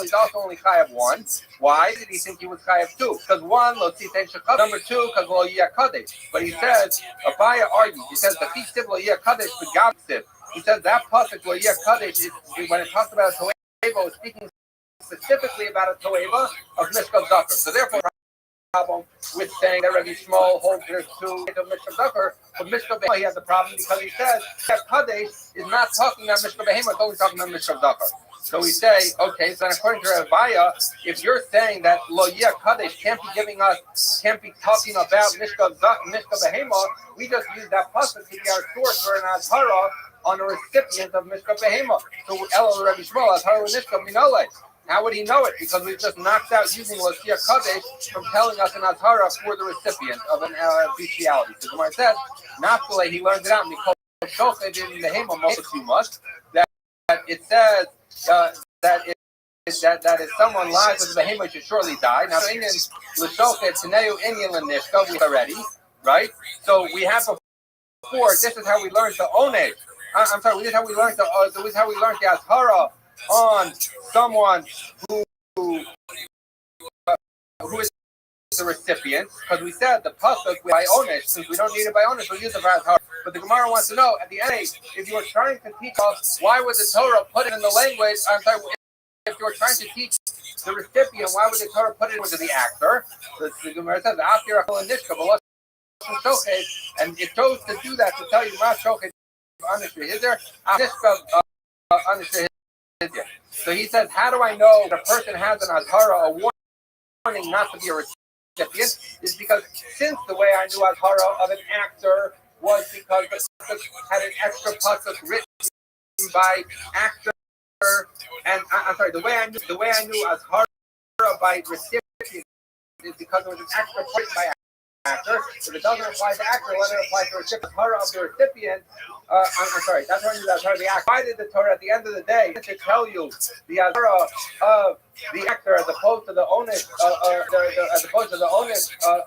he's also only chayav one. Why did he think he was chayav two? Because one, number two, because lo yiyah kadesh. But he says, Abaya argues. He says the chisiv lo yiyah kadesh begabsiv. He says that pasuk lo yiyah kadesh is when it talks about a toeva, it's speaking specifically about a toeva of mishkav zachar. So therefore, problem with saying that Rabbi Shmuel holds there's two of Mishkav Zachar, but Mishkav Behema he has a problem because he says that Kadesh is not talking about Mishkav Behema, it's only talking about Mishkav Zachar. So we say, okay, so then according to Rabbi, if you're saying that Lo Yeh Kadesh can't be talking about Mishkav Behema, we just use that pasuk to be our source for an Azhara on a recipient of Mishkav Behema. So Elo Rabbi Shmuel Azhara Mishkav Minole. How would he know it? Because we've just knocked out using Losia Kadesh from telling us an Azhara for the recipient of an bestiality. So Gemara says, Naftale, he learned it out, Mikol Shochet in the Hema Moshe that it says that if someone lies with the Behema, should surely die. Now, Indian L'Shochet, Taneu, Indian L'Nishka, we already, right? So we have before, this is how we learned the Oneg. I'm sorry, this is how we learned the Azhara on someone who is the recipient, because we said the pasuk by onish, since we don't need it by onish, we'll use it for Azhar. But the Gemara wants to know at the end, if you were trying to teach us, why would the Torah put it in the language? I'm sorry, if you were trying to teach the recipient, why would the Torah put it into the actor? The Gemara says, and it chose to do that to tell you not shochet onish. Is there onish? So he says, how do I know that a person has an azhara, a warning not to be a recipient? Is because since the way I knew azhara of an actor was because the pasuk had an extra pasuk written by actor, and I'm sorry, the way I knew azhara by recipient is because it was an extra written by actor. If it doesn't apply to actor, whether it applies to recipient, azhara of the recipient. I'm sorry, that's when you azhara the actor. Why did the Torah at the end of the day to tell you the azhara of the actor as opposed to the onus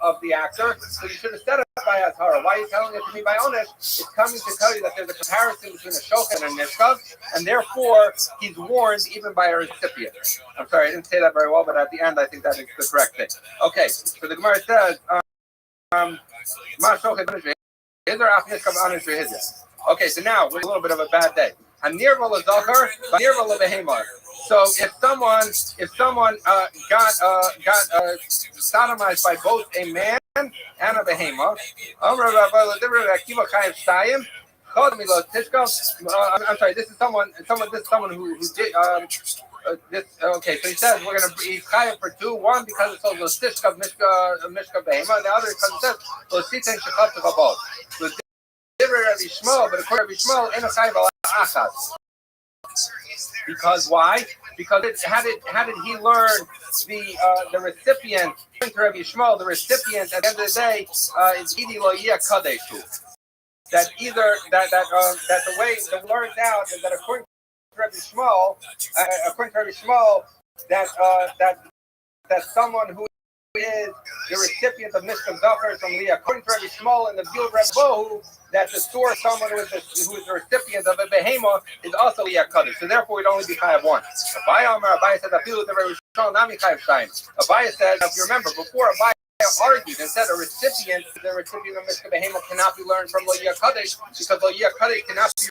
of the actor? So you should have said it by azhara. Why are you telling it to me by onus? It's coming to tell you that there's a comparison between a shochet and a nishkav, and therefore he's warned even by a recipient. I'm sorry, I didn't say that very well, but at the end I think that is the correct thing. Okay, so the Gemara says, okay, so now we're a little bit of a bad day. So if someone got sodomized by both a man and a behema, I'm sorry, this is someone who did okay, so he says we're going to be chayav for two. One because it's also sishka mishka behema. The other because it says lositen shechavta kabod. So different Rabbi Shmuel, but according to Rabbi Shmuel, eno chayav achad. Because why? Because how did he learn the recipient? According to Rabbi Shmuel, the recipient at the end of the day is idi lo yiyah kadeshu. That either that the way it learns out is that according to Rabbi Shmuel, that someone who is the recipient of Mishkav Zachar from Leah, according to Rabbi Shmuel and the view of Rabbi Bohu, that the source, someone who is the recipient of a behema, is also Leah Kaddish. So therefore, we'd only be chayav one. Abaya says, "I feel with the Rabbi Shmuel, nami chayav shayim." Abaya says, if you remember, before Abaya argued and said the recipient of Mishkav behema cannot be learned from Leah Kaddish because Leah Kaddish cannot be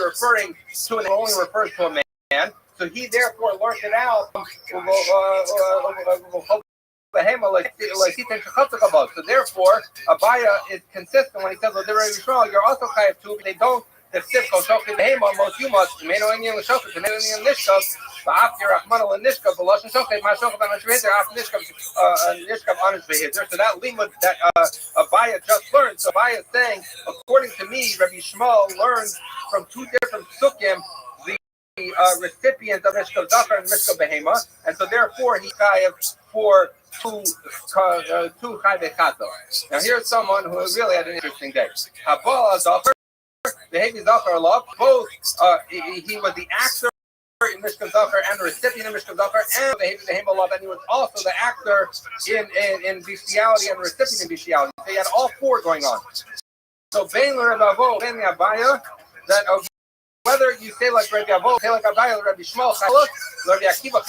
referring to and only refers to a man. So he therefore learned it out. So therefore, Abaya is consistent when he says, "You're also chayav too." But they don't the Sifko Shokin Behema, most you must, Meno Indian Shokin, Meno Indian Nishkov, after Rachmana and Nishkov, the Lashon Shokin, my Shokin on his Vehizer, after Nishkov on his Vehizer. So that limud that Abaya just learned. So Abaya is saying, according to me, Rabbi Shmuel learned from two different sukkim the recipient of Mishkav Zachar and Mishkav Behema, and so therefore he chayav for two chayvei. Now here's someone who really had an interesting day. Habala Zachar, the Hevi Zachar love, both he was the actor in Mishkav Zachar and the recipient of Mishkav Zachar, and the Hevi Behema love, and he was also the actor in bestiality and the recipient in bestiality. So he had all four going on. So Bein L'Rabavo, Bein L'Abaya, that whether you say like Rabbi Avo, say like Abaya, Rabbi Shmuel, Rabbi Akiva,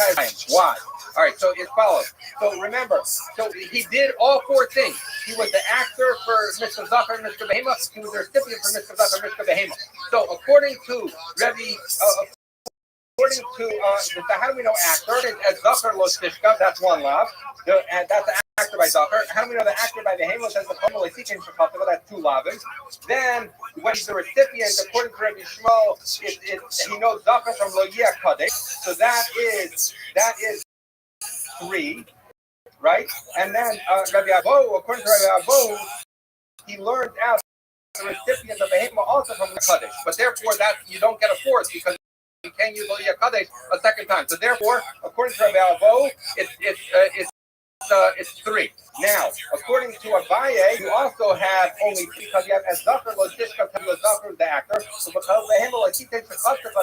why? All right, so it follows. So remember, so he did all four things. He was the actor for Mishkav Zachar and Mishkav Behema. He was the recipient for Mishkav Zachar and Mishkav Behema. So according to Rabbi, according to how do we know actor? As Zachar Lo Tishka, that's one lav. And that's the actor by Zachar. How do we know the actor by Behema says the Chomo Leisikin Shekhatava? That's two lavas. Then when he's the recipient, according to Rabbi Shmuel, he knows Zachar from Lo Yeh Kadesh. So that is three, right? And then Rabbi Abo, according to Rabbi Abo, he learned out the recipient of Behema also from the Kadesh. But therefore, that you don't get a fourth because you can't use Lo Yeh Kadesh a second time. So therefore, according to Rabbi Abo, it's three. Now, according to Abaye, you also have only three because you have as Zachar Lo Tishka tells you Zachar is the actor. So because Behema Lo Tishka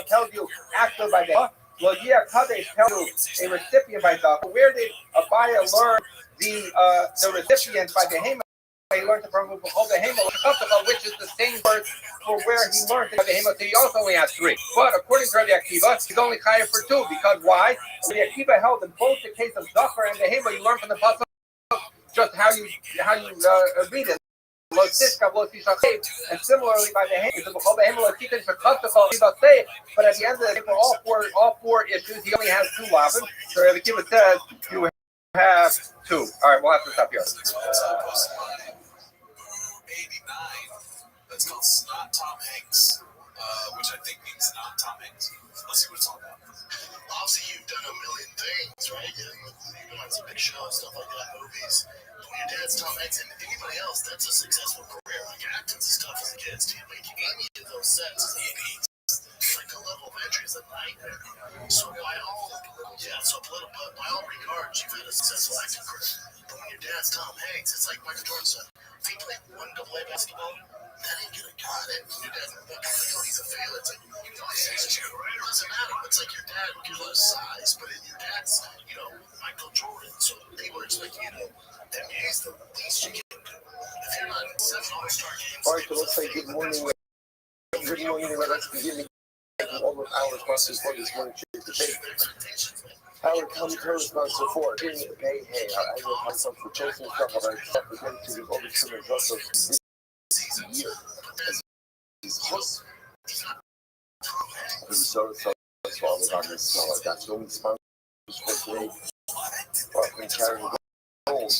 tells you actor by Behema, Lo Yeh Kadesh tells you a recipient by Zachar. Where did Abaye learn the recipient by Behema? He learned it from Behema, which is the same word for where he learned it by Behema. So he also only has three. But according to Rabbi Akiva, he's only chayav for two because why? Rabbi Akiva held in both the case of Zachar and Behema, you learn from the pasuk just how you read it. And similarly by Behema, but at the end of the day, for all four issues, he only has two lavin. So Rabbi Akiva says you have two. All right, we'll have to stop here. 89. That's called Snot Tom Hanks, which I think means not Tom Hanks. Let's see what it's all about. Obviously, you've done a million things, right? You've done some big shows, stuff like that, movies. When your dad's Tom Hanks and anybody else, that's a successful career. Like acting's as tough as it gets. Do you make any of those sets? Like a level of entry is a nightmare. So by all regards, you've had a successful acting career. But when your dad's Tom Hanks, it's like Michael Jordan said. If he played one AA basketball, that ain't gonna cut it. Your dad's looking like, oh, he's a failure. It's like, you know, it doesn't matter. It's like your dad will give you a size, but your dad's, Michael Jordan. So people expect you to amaze the least you can do. If you're not in 7 All-Star games, all right, so let's say good morning. Good morning, let's begin all of our responses for this morning. Our commentary sponsor for hey, I will have some for choosing stuff about again to the overture and also this year. So that's all about this. So that's the only sponsor for today. Carrying gold.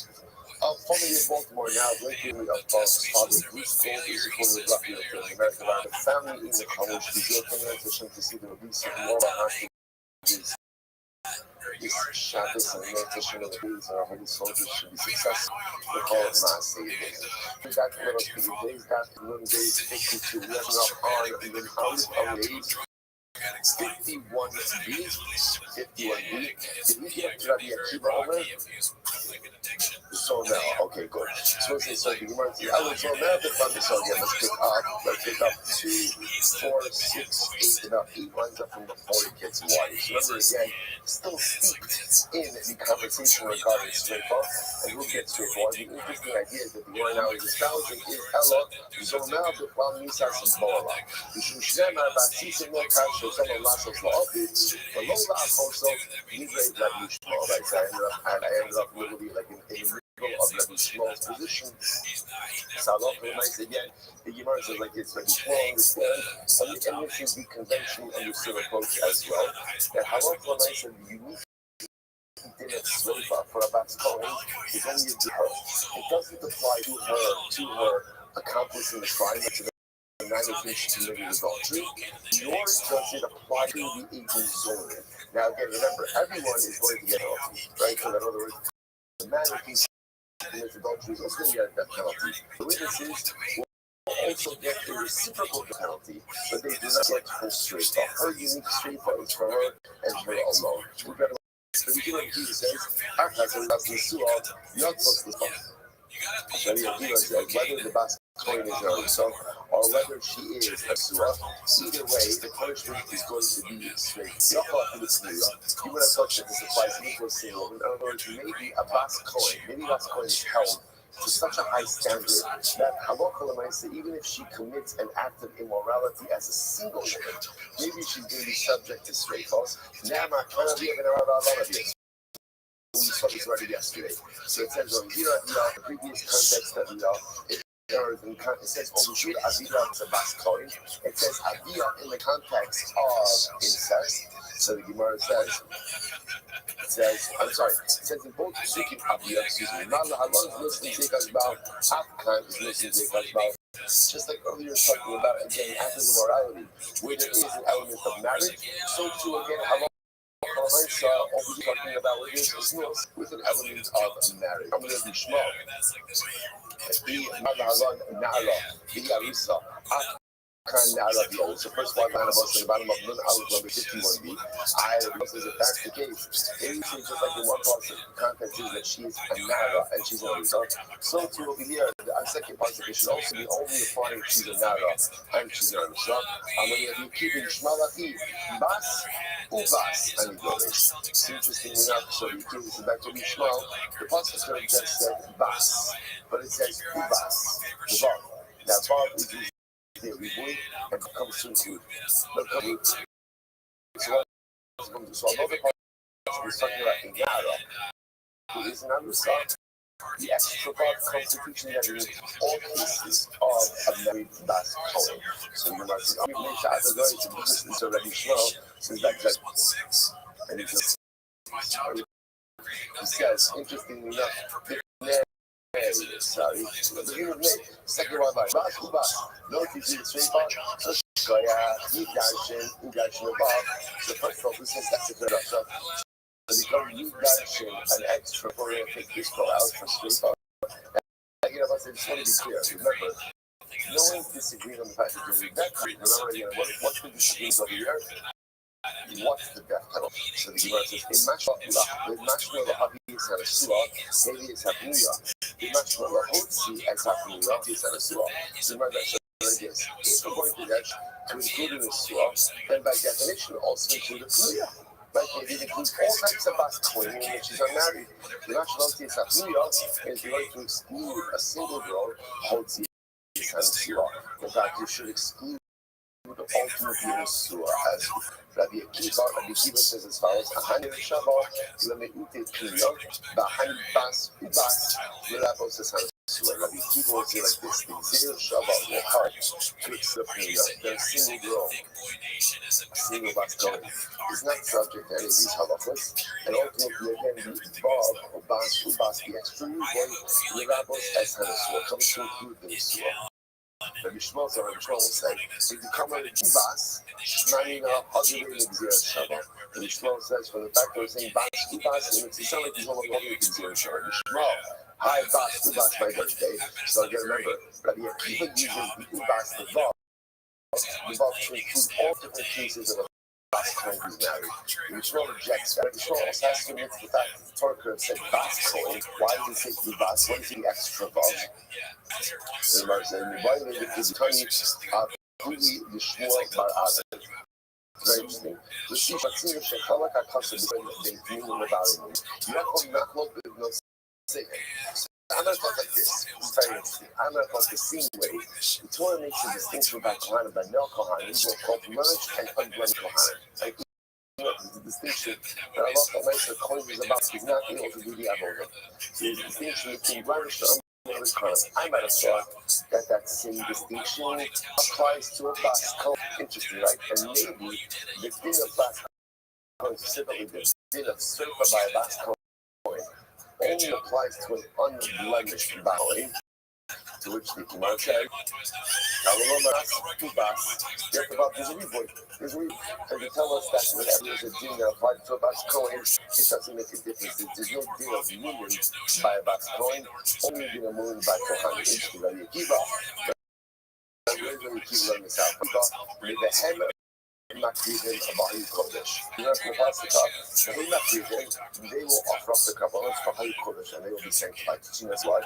Following in Baltimore now, breaking of Father Bruce Gold is one of the lucky of the American Army family in the college. The European transition to see the release of more behind this Shabbos and meditation of the days and our holy soldiers should be successful. The call of mass savings. That little to the days afternoon, days 50 to 11 up on even out of age. 51 B. 51 B. Did we get to Rabbi Akiva over? So now, okay, good. So let's say, so you want to, I will so now the fun so again, let's pick up 2, 4, 6, 8, and up 8 lines up from before it gets wide. So remember again, still steeped in the conversation regarding straightforward, and we'll get straightforward. The interesting idea is that the one now is espousing is Ella, Zonah, the Plan Misas, and Bola. The Shushnema, Basis, and Mokash, Shosama, Lasso, Office, the Lola, also, Nivre, Rabbi Shmuel, right? So I ended up literally like in the middle of Rabbi Shmuel's position. Salah, nice again. The Gemara says like it's Rabbi Shmuel understand, and this is the conventional understood approach as well. That Halacha nice and unique dinner slava for a Bat's Kohen is only to her. It doesn't apply to her accomplishing the crime to the man is being committed adultery, nor does it apply to the agent only. Now again, remember, everyone is going to get penalty, right? So in other words, the man who commits adultery is also going to get a death penalty. The witnesses will also get a reciprocal penalty, but they do not get her straight off. Her unique straight off is for her and her alone. The beginning of Jesus says, after you're not supposed to stop. Rabbi Akiva said, whether the bas coin is her herself or whether she is a suah, either way, the punishment is going to be straight. You would have thought that this applies to equal single. In other words, maybe a bas coin is held to such a high standard that halacha l'maaseh, even if she commits an act of immorality as a single woman, maybe she's going to be subject to straight false. We saw this already yesterday. So it says over here, the previous context that it says Obishur Avila is a bas coin. It says Avila in the context of incest. So the Gemara says, it says in both Sukim Avila, Mala Halon is listening to Zekazbal, Afkan is listening to Zekazbal. Just like earlier talking about, again, after immorality, where there is an element of marriage, so too again, Halon. Talking about with an element of marriage. I'm going to be small. So first one line of us in the bottom of Nun Aleph number 51b. This if that's the case, maybe she's just like the one part of the context is that she's a Nara and she's a result. So to over here, the second part of it should also be only applying she's a Nara and she's a result. And when you're keeping Shmalati, Bas, Ubas, and Goresh. It's interesting enough, so you keep this back to be Shmal. The pasuk could have just said Bas, but it says Ubas, the Vav. Now, Vav is used and comes soon to so another part is talking about Ingara, who is an Anusa. The extra part comes to teaching that in all cases of a married bas coin. So you might say, oh, make sure I don't to listen to Rabbi Shmuel, since that's that. And he says, interestingly enough, sorry, second one by Bas Ubas. Notice it's straight part. So Shkoya, Yidarshin above. So first focus is that's a good option. So become Yidarshin, an extra for a take this go out for straight part. I just want to be clear. Remember, no one disagrees on the fact that there's a death penalty. Remember again, what's the disagreement over here? What's the death penalty? So the Gemara says, in Mashma Lahavi Sarasua, maybe it's Habuya. In Mashma Lahotzi and Habuya, it's Sarasua. So remember that like this. If we're going to dash to include in the Surah, then by definition also include a Puya. Right? It includes all types of bas coin, which is unmarried. The Mashma is Habuya is going to exclude a single girl, Hotzi and Sarasua. In fact, you should exclude the ultimate Surah as Rabbi Akiva says as follows: Ahanir Shabbat lemeute Puya, Bahan Bas Ubas Lerabos Esan. Rabbi Akiva will say like this: the Zero Shabbat will hard to accept Puya. Their single girl, single bas coin, is not subject to any of these halachos, and ultimately again the Vav or Bas Ubas, the extra new one, Lerabos Esan comes to include the Surah. Rabbi Shmuel will say, if you come on Bas, Shmanina, other than Exir Shabbat. Rabbi Shmuel says, from the fact that we're saying Bas, Ubas, it makes it sound like he's only going to Exir Shabbat. Rabbi Shmuel, hi Bas, Ubas, my birthday. So again, remember, Rabbi Akiva uses the Ubas, the Vav to include all different cases of a Bas coin who's married. Rabbi Shmuel rejects that. Rabbi Shmuel also has to admit the fact that the Torah could have said Bas coin. Why does it say Ubas? What is the extra Vav? The Gemara says, "Mibayim is Tani Abuli Yishmuel Bar Adam." Very interesting. The Shifatzim Shechalak Hakasha they mean about it. Yaakov Nachlok no say. I'm going to talk like this. It's very interesting. I'm going to talk the same way. The Torah makes a distinction about Kohanim, by Nel Kohanim, who are called blemished and unblemished Kohanim. Like, the distinction that Allah makes the coin is about is not able to do the avodah. So there's a distinction between blemished and I might have thought that same distinction applies to a bas coin. Interesting, right? And maybe the thing of bas coin, specifically the thing of surfa by a bas coin, only applies to an unblemished bas coin. To which the Gemara said, and they tell us that whenever there's a din that applied to a Bas Kohen, it doesn't make a difference. There's no din of union by a Bas Kohen, only din of union by Kohanim. It's the Rabbi Akiva. Makridim Abayu Kodesh. You know, for Pasuk, they will offer up the Kabbalah for Hayu Kodesh and they will be sanctified. Teaching us what?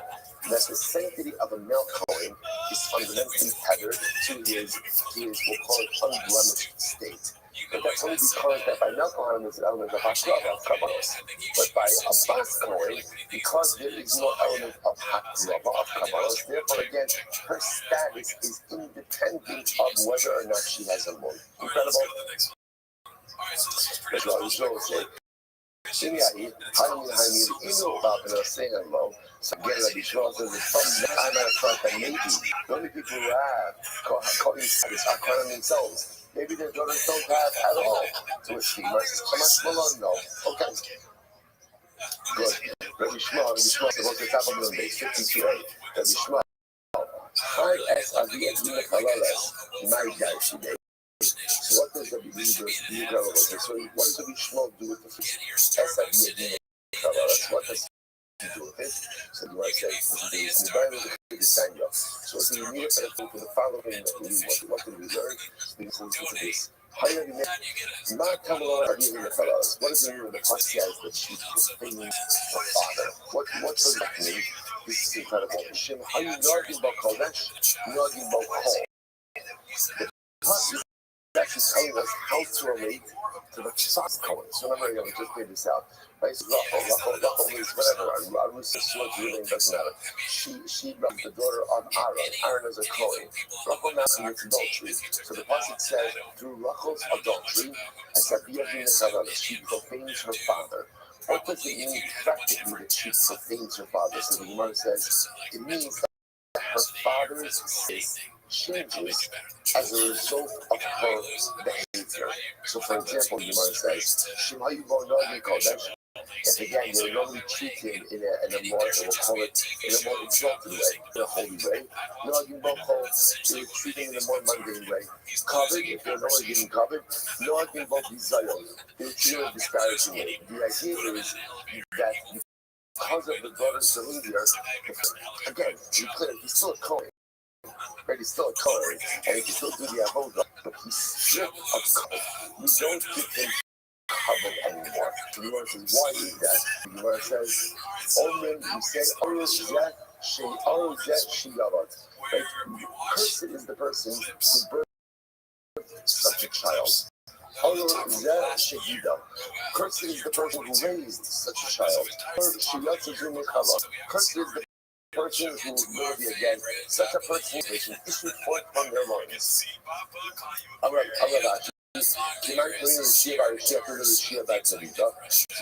That the sanctity of a male Kohen is fundamentally tethered to his we'll call it unblemished state. But that's only because that by male Kohen is an element of Hakrava, of Kabbalah. But by a Bas Kohen, because there is no element of Hakrava, of Kabbalah, therefore again, her status is independent of whether or not she has a moon. Incredible. That's what I was going to say. So again, like Yishmael says, it's from the time I thought that maybe the only people who have Kohen status are Kohen themselves. Maybe their daughters don't have at all. So it's the Yishmael, no. Okay. Good. Rabbi Yishmael about the top of the base, 52. Rabbi Yishmael. High as Aviyat Minakalalas, my guy today. So what does the Rabbi what does Rabbi Yishmael do with the Aviyat Minakalalas? What does he do with it? So the right says, so if you need it for the following, what do we learn? We listen to this. What does it mean when the pasuk says that she profanes her father? What does that mean? This is incredible. How you nagin bo kodesh, nagin bo kol. The pasuk is actually telling us how to relate to the Tzas Kohen. So remember, we just made this out. Right? So Rachel means whatever. Arus is what really doesn't matter. She is the daughter of Aaron. Aaron is a Kohen. Rachel now commits adultery. So the pasuk says, through Rachel's adultery, she profanes her father. What does it mean practically that she profanes her father? So the Gemara says, it means that her father's sin changes as a result of her behavior. So for example, the Gemara says, Shimayu bo nagi kodesh. If again you're normally treated in a more, we'll call it, in a more exalted way, in a holy way. Nagi bo kol, you're treating in a more mundane way. Covered, if you're normally getting covered. Nagi bo bizayon, you're treating in a disparaging way. The idea is that because of the daughter's behavior, again, to be clear, he's still a Kohen. Right, he's still a Kohen, and he can still do the avodah, but he's stripped of Kohen. We don't give him covered anymore. The Gemara says, why is that? The Gemara says, Omen, you say, right? Cursed is the person who birthed such a child. Cursed is the person who raised such a child. Cursed is the person who will be again such a person issued forth from their loins. So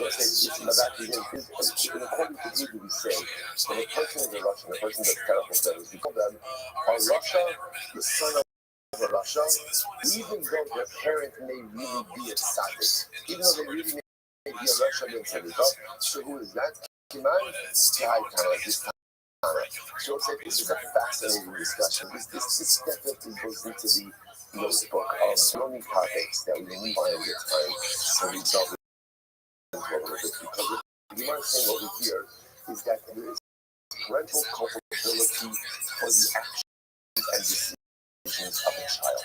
it says, in according to Hebrew, we say, when a person is a Russian, a person that's terrible things, we call them a Russia, the son of a Russia, even though their parent may really be a tzaddik, even though they really may be a Russian tzaddik. So who is that? Kiman? This time. So it's like, this is a fascinating discussion. This definitely goes into the notebook of many topics that we need to find in time. So we delve into it because the Gemara saying over here is that there is parental culpability for the actions and decisions of a child.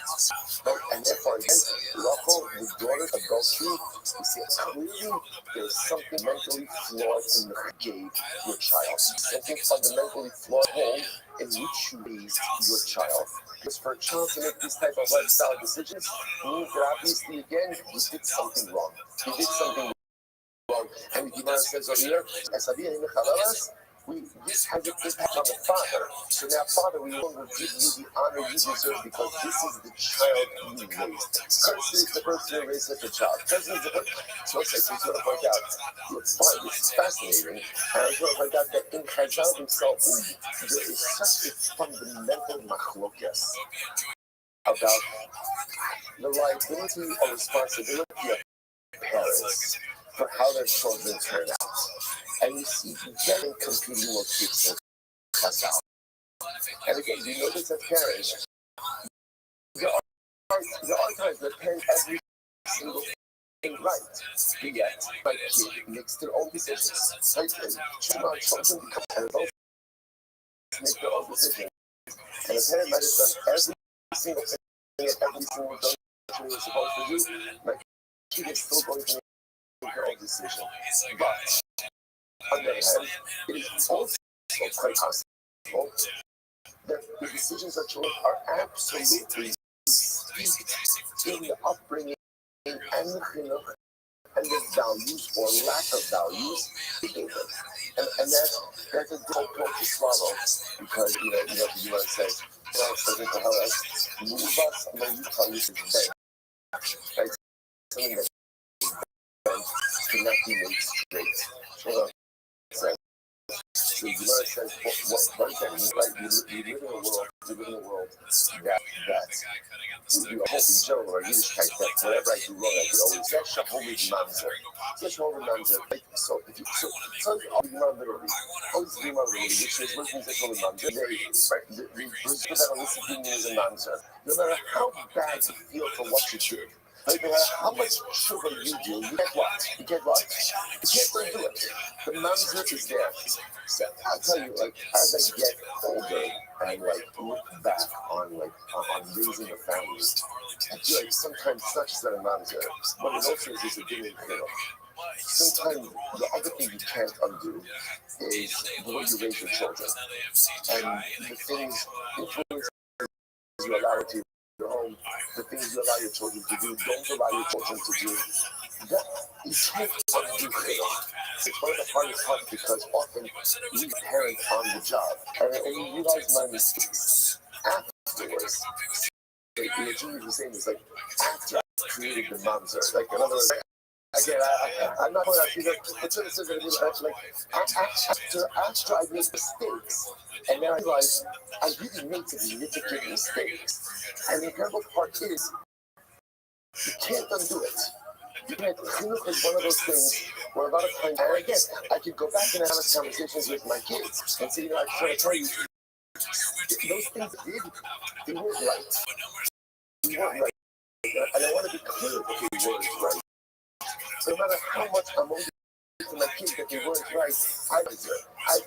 And therefore, again, Rachel, the daughter of adultery, we see clearly there's something mentally flawed in the gave your child. Something fundamentally flawed home in which you raised your child. Because for a child to make these type of lifestyle decisions means that obviously, again, you did something wrong. You did something wrong. And the Gemara says over here, this has an impact on the father. So now, father, we will give you the honor you deserve because this is the child you raised. Cursed is the person who raised such a child. Cursed is the person. So I just want to point out, this is fascinating. And I just want to point out that in Chazal himself, there is such a fundamental machlokas about the liability or responsibility of parents for how their children turn out. And you see very competing motifs in Chazal. And again, you notice as parents, there are times that parents every single thing right. Yet, my kid makes their own decisions. Right? And children become adults, make their own decisions. And a parent might have done every single thing and every single thing that you were supposed to do. My kid is still going to make their own decision. But on the other hand, it is also quite possible that the decisions that you make are absolutely steeped in the upbringing and the chinuch and the values or lack of values they gave them. And that's a difficult pill to swallow because you want to say, doesn't tell us, move us, and then you tell you to beg. Right? Something that cannot be made straight. So you know, it says, what does that mean, right? You live in a world that you hope in general, or Yiddishkeit, that whenever I do wrong, I could always say, Shahomi Mamzer. Shahomi Mamzer. So, if you, so always literally, which is what means Shahomi Mamzer. We put that on this opinion as a Mamzer. No matter how bad you feel for what you did, no matter how much sugar you do, you get what? You can't undo it. The Mamzer is there. So I'll tell you, as I get older and look back on raising a family, I feel like sometimes it's not just that a Mamzer, but it also is just a different sometimes the other thing you can't undo is the way you raise your children and the things influence you allow it to your home, the things you allow your children to do, don't allow your children to do. That you can't undo it. It's one of the hardest parts because often we parent on the job and you realize my mistakes afterwards. What you were saying is after I created the Mamzer, in other words, again, I'm not going to it's after I made mistakes, and then I realized I really made significant mistakes. And the incredible part is, you can't undo it. Chinuch is one of those things where a lot of times, and again, I could go back and have conversations with my kids and say, I just want to tell you, those things they weren't right. They weren't right. And I want to be clear that they weren't right. So no matter how much I'm older to my kids that they weren't right, I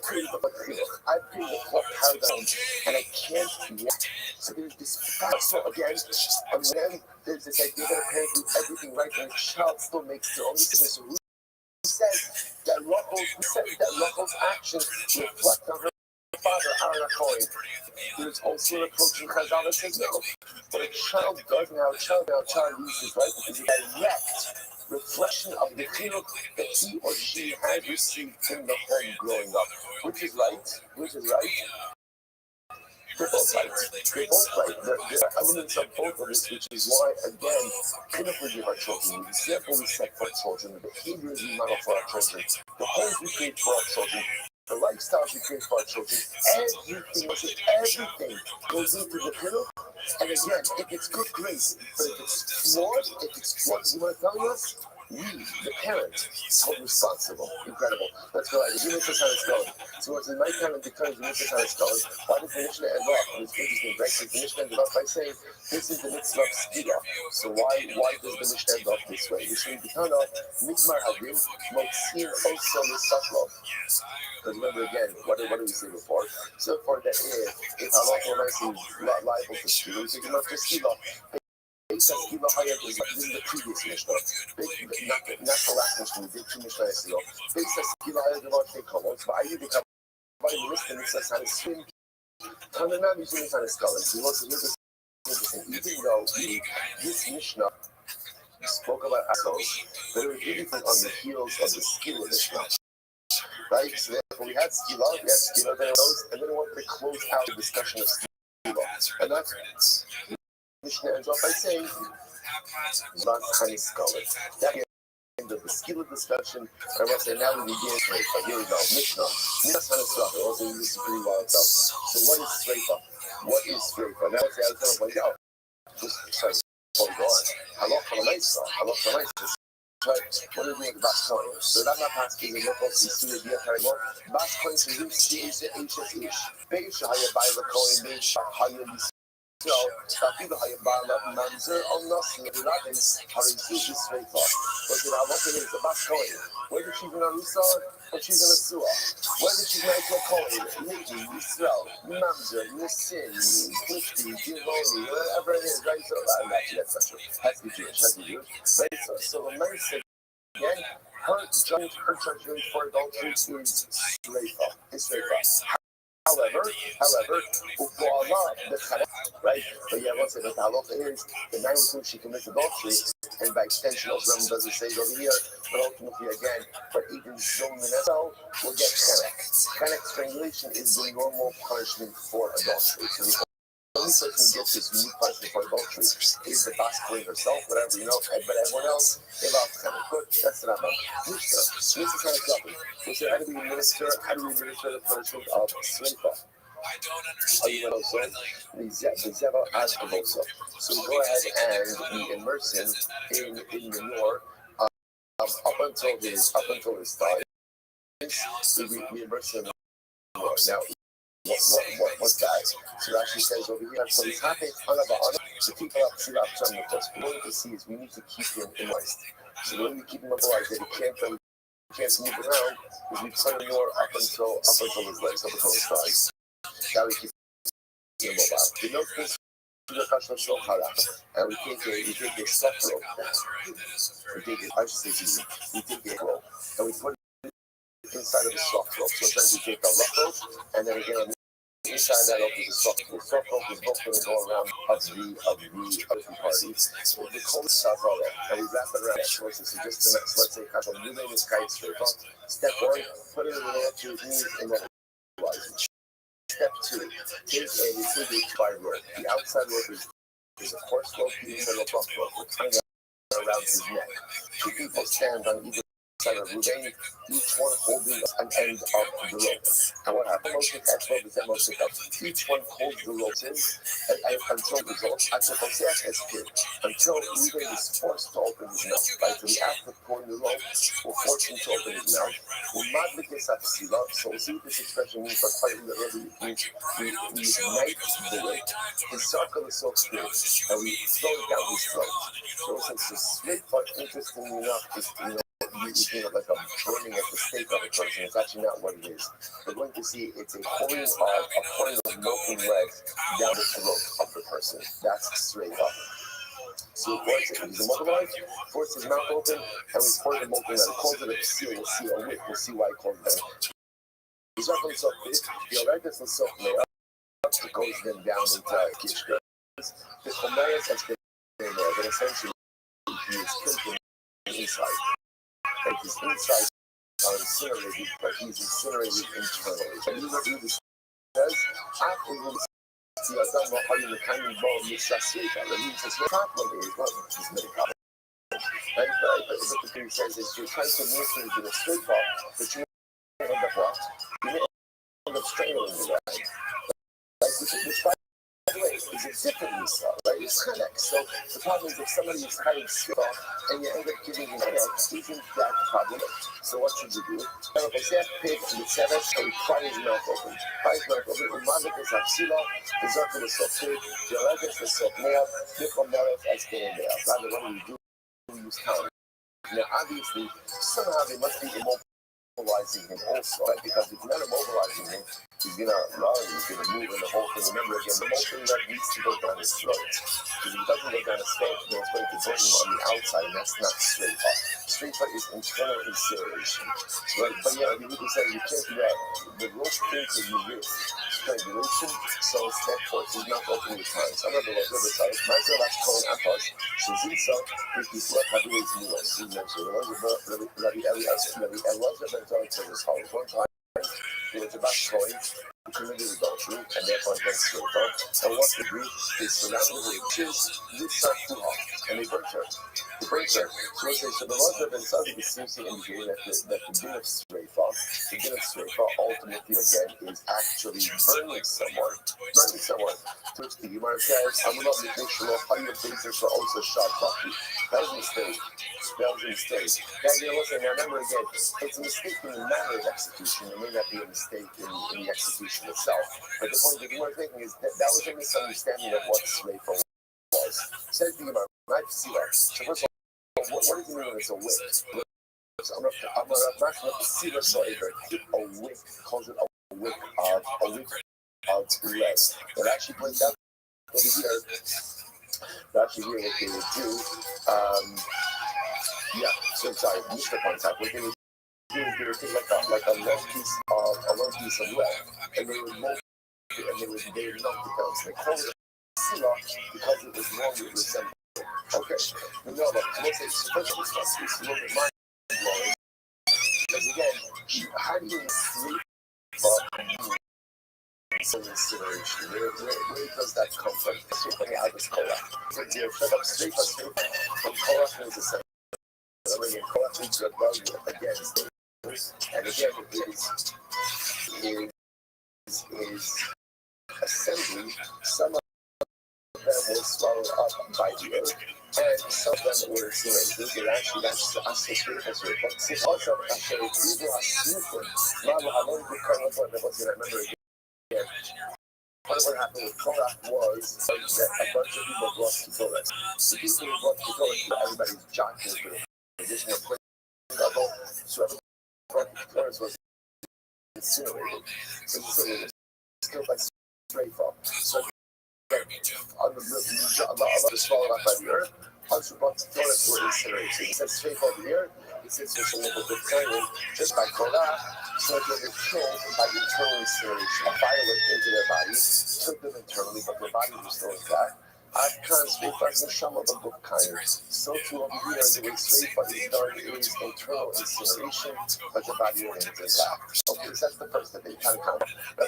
created the chinuch, I created the paradigm, and I can't react. So there's this so again, and then there's this idea that a parent do everything right and the child still makes their own decisions. So who said that Rachel's actions reflect on her father, Aaron Cohen? There's also an approach in Chazal that says no. But a child does now, a child uses right because it's a direct reflection of the chinuch that he or she had received in the home growing up. Which is right. They're both right. There are elements of both of this, which is why, again, chinuch we give our children, the example we set for our children, the behaviors we model for our children, the homes we create for our children, the lifestyles we create for our children, everything goes into the chinuch. And again, if it's good, great. But if it's flawed, you want to tell us? We, the parent, are responsible. Incredible. Let's go ahead. You make this how it's going. So what's in my parent because you make this how it's going. Why does the Mishnah end off? It's interesting, right? So the Mishnah ends off by saying, this is the mitzvah of Skila. So why does the Mishnah end off this way? Mishnah B'tana, Mikmar Havim, Motzin Oso Misaklo. Because remember again, what did we say before? So for that if Allah is liable to Skila, we think about the Skila. Skila Hayat is in the previous Mishnah. Not the last Mishnah, we did two Mishnahs ago. Base Skila Hayat about Tekolot, but I did become by the Mishnah, and it says how to swim. Tananam is doing how to skull. So what's interesting, even though this Mishnah spoke about assholes, but it was really on the heels of the Skila Mishnah. Right? So therefore we had Skila, then those, and then we wanted to close out the discussion of Skila. And that's Mishnah ends off by saying, not kind of scholar. That end of the Skila discussion. I must say, now we begin Sreifa. Here we go. Mishnah. Mishnah kind of stuff. I also use some pretty wild stuff. So what is Sreifa? Now I say, I was going to point out. Just sorry. Hold on. Halach Halamaisa. what do we do with Bas Cohen? So that not asking the local Isuya Diatarimo. Bas Cohen to use the HSH. Beisha Hayabay the Cohen, Beisha Hayabis. So, Tafiba Hayabala, Manzer, on Nothing, the Ladins, Harizu is straight off. But then I want to hear the Bas Cohen. Where did she go on Rusa? Or she's in a sewer? Where did she make her Cohen? Lady, Yisrael, Manzer, Nissin, Clifty, Giovanni, whatever it is, right? So, I'm actually that's such a has to be Jewish, right? So the man said, again, her judgment for adultery is straight off. It's straight off. However, Upala, the right? But yeah, what's it? The halacha is the man with whom she commits adultery, and by extension, also doesn't say it over here, but ultimately again, but even Zoman will get chenek. Chenek strangulation is the normal punishment for adultery. So the only person who gets this unique punishment for adultery is the Bas Kohen herself, whatever, but everyone else, they love chenek. Good, that's the Rambam. Mishnah kind of something. We say, how do we administer the punishment of sleifa? Are you also the Zeva as also? So we go ahead and we immerse him in manure up until his thighs. We immerse him in manure. Now, what's that? So it actually says over here, so he's happy to keep up with us. What we need to see is we need to keep him immersed. So the way we keep him immersed, that he can't move around, is we put manure up until his legs, up until his thighs. That we keep him mobile. The milk is and we take a soft rope. We take a rope and we put it inside of the soft rope. So sometimes we take a rough rope and then again on the inside that rope is a soft rope. The soft rope is both going to go around of the other parties. We call it Savara and we wrap it around. So just let's say this guy is straight up. Step 1, put it in the middle to his knees and then rise. Step 2, take a wide rope. The outside rope is a coarse rope, the inside rope rough rope. We're tying it around his neck. 2 people stand on either side of Ruvain, each one holding an end of the rope. And what happens? Most of the rope is that most of the each one holds the rope in until the results until Ruvain is forced to open his mouth. Right? So the act of pulling the rope will force him to open his mouth. So we'll see what this expression means, but quite literally we ignite the rope, encircle the silk spirit, and we slow down his throat. So it's a split, but interestingly enough, you think of like a burning at the stake of a person. It's actually not what it is. We're going to see it's a pouring of molten legs down the throat of the person. That's straight up. So we force it. He's immobilized, force his mouth open, and we pour the molten legs. It calls it a seal. We'll see a whip. We'll see why it calls it that. He's not going to suck this. The Oregus and Silk Mayor, it goes then down into Kishka. The Chomeres has been there, but essentially he is killed inside. Like his insides are incinerated, but he's incinerated internally. And you know who this says? After you see, I don't know how you kind of ball with Shasika. The means is not what it is, not his medical. Right? But what the thing says is you're trying to administer to the straight ball, but you end up what? You end up strangling the guy. Like, which by the way, is a different Yisrael, right? It's Chenek. So the problem is if somebody is highly straight off and you end up giving him Chenek, isn't that the problem? So what should you do? If I say pig and the seven, and we pry his mouth open. Pry his mouth open, Umazik is Hapsila, the Zarkin is Sopig, the Oregus is Sopnea, Nichol Mereth as Genemeah. Rather, what do we do? We use time. Now, obviously, somehow they must be immobilizing him also, right? Because if you're not immobilizing him, he's gonna run, he's gonna move, and the whole thing. Remember again, the molten leg needs to go down his throat. Because if it doesn't go down his throat, then it's going to burn him on the outside, and that's not straight up. Straight up is internal incineration. Right? But yeah, you need to say you can't do that. The rope into the wrist, strangulation, so step forth is not open with time. Some of the side, Michael that's calling Atos, Shazisa, Ricky Fleck, Habibi's Mula, Senior, so the ones Rabbi Elias, Rabbi Elias, and Tony to this house one time. It was about Troy, who committed adultery, and therefore against straight up. And what they do is surrounded with kids, and they burnt her. So the laws of themselves seems to indicate that the din of strafa ultimately again is actually burning someone. To which the Gemara says, I'm not making sure how your basis are also shot properly. That was a mistake. That was a mistake. That, listen, now remember again, it's a mistake in the manner of execution. It may not be a mistake in the execution itself. But the point that we're thinking is that that was a misunderstanding of what Sreifa was. Says the Gemara, right? See that. So first of all, what does it mean when it's a wick? I'm a master of the Siva Soiver. A wick, calls it a wick of lead. But actually points out over here, what they would do, so sorry, Mr. points out, what they would do is they would take like a long piece of lead, and they would mold it, and they would knock the bells. They call it Sila because it was long, it resembled it. Okay. No, but let's say, first of all, it's a little bit mind-blowing, because again, how do you sleep incineration? Where does that come from? Something out of Korach. So you set up straight from Korach means a second. Again, Korach means rebellion against it. And again, is assembly. Some of them were swallowed up by the earth, and some of them were incinerated. Actually, that's associated as well. But since also, actually, people are sleeping. Now, I don't remember again. What happened with Korach was that a bunch of people brought to Torah. The people who brought to Torah, everybody's jockeying for the position of place level. So everyone brought to Torah was incinerated. So it was killed by Sreifa. So a lot of swallowed up by the earth. Others who brought to Torah were incinerated. So he says Sreifa over here. He says there's a little bit of just by Korach. So they were killed by internal incineration. A fire went into their bodies, took them internally, but their bodies were still intact. So too over here, the way Sreifa is done is internal incineration, but the body remains intact. Okay, so that's the first that they kind of count. Then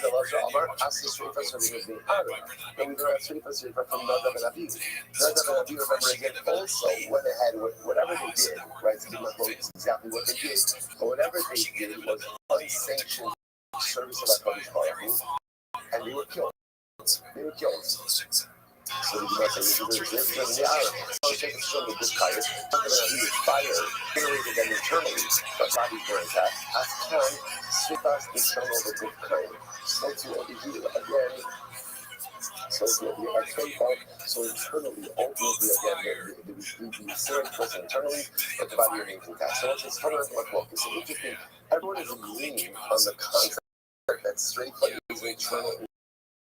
we don't have Sreifa from Nadav and Aviv. Nadav and Aviv, remember again, also went ahead with whatever they did, right? So we must know exactly what they did, but whatever they did was unsanctioned service of HaKadosh Baruch Hu, and they were killed. They were killed. So the Gemara says, this is the Arab. So take a struggle with fire, generated them internally, but bodies were intact. As time, Sreifa's internal the good kind. So to over here again, so to over here, so internally, ultimately again, the incident was internally, but the body remains intact. So it's fundamentally like, well, it's interesting. Everyone is agreeing on the concept that Sreifa is internal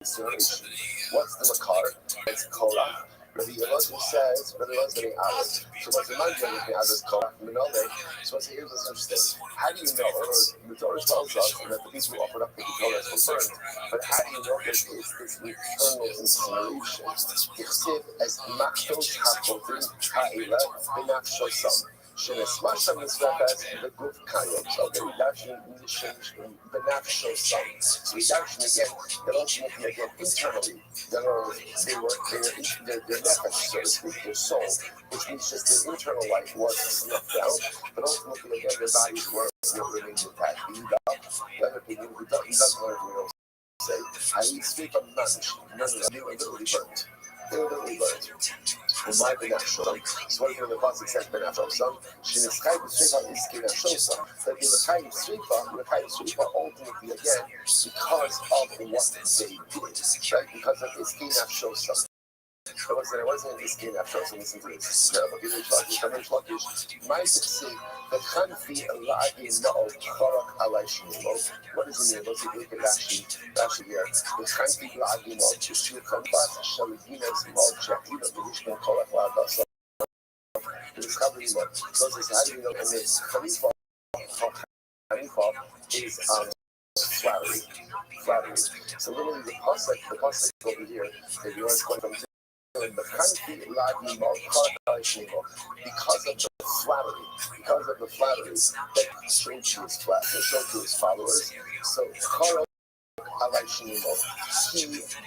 incineration. What's the makar? It's Korach. Rabbi Elazar says, Rabbi Elazar in Aleph. So what's the mind of the others Korach Minole? So here's what's interesting. How do you know? The Torah tells us that the people who offered up the Torah were burned. But how do you know that it's this internal incineration? Yichsiv as machtos hachotim ha'ila b'nafshosam. Shenesmasha mitzvahs the guf kayot. So the reduction b'nafshosam. So reduction again, that ultimately again internally. Their nefesh, so to speak, their soul, which means just their internal life was snuffed out, but ultimately again their bodies were remained intact. The other thing he doesn't want to say, I speak of none, they were literally burnt. They were literally burnt. Why benafshosam? So what the pasuk says benafshosam? Sheneschai b'Sreifa is kenafshosam. That the Rekai Sreifa ultimately again because of what they did, right? Because of this kenafshosam. It wasn't this kenafshosam. Listen to this. Might say the Khanfi La'adi Na'al Korach Alai Shmuel. What does it mean? Let's look at Rashi here. The Khanfi La'adi Na'al Shmuel Kambat Shaliginas Mal Chakina Vishnu Korach La'adasa. So this is how do you know? And this Khalifa is flattery. So literally the pasuk over here, if you want to come from the country because of the flattery that showed to his flat, showed to his followers. So Korach Alai Shmuel, he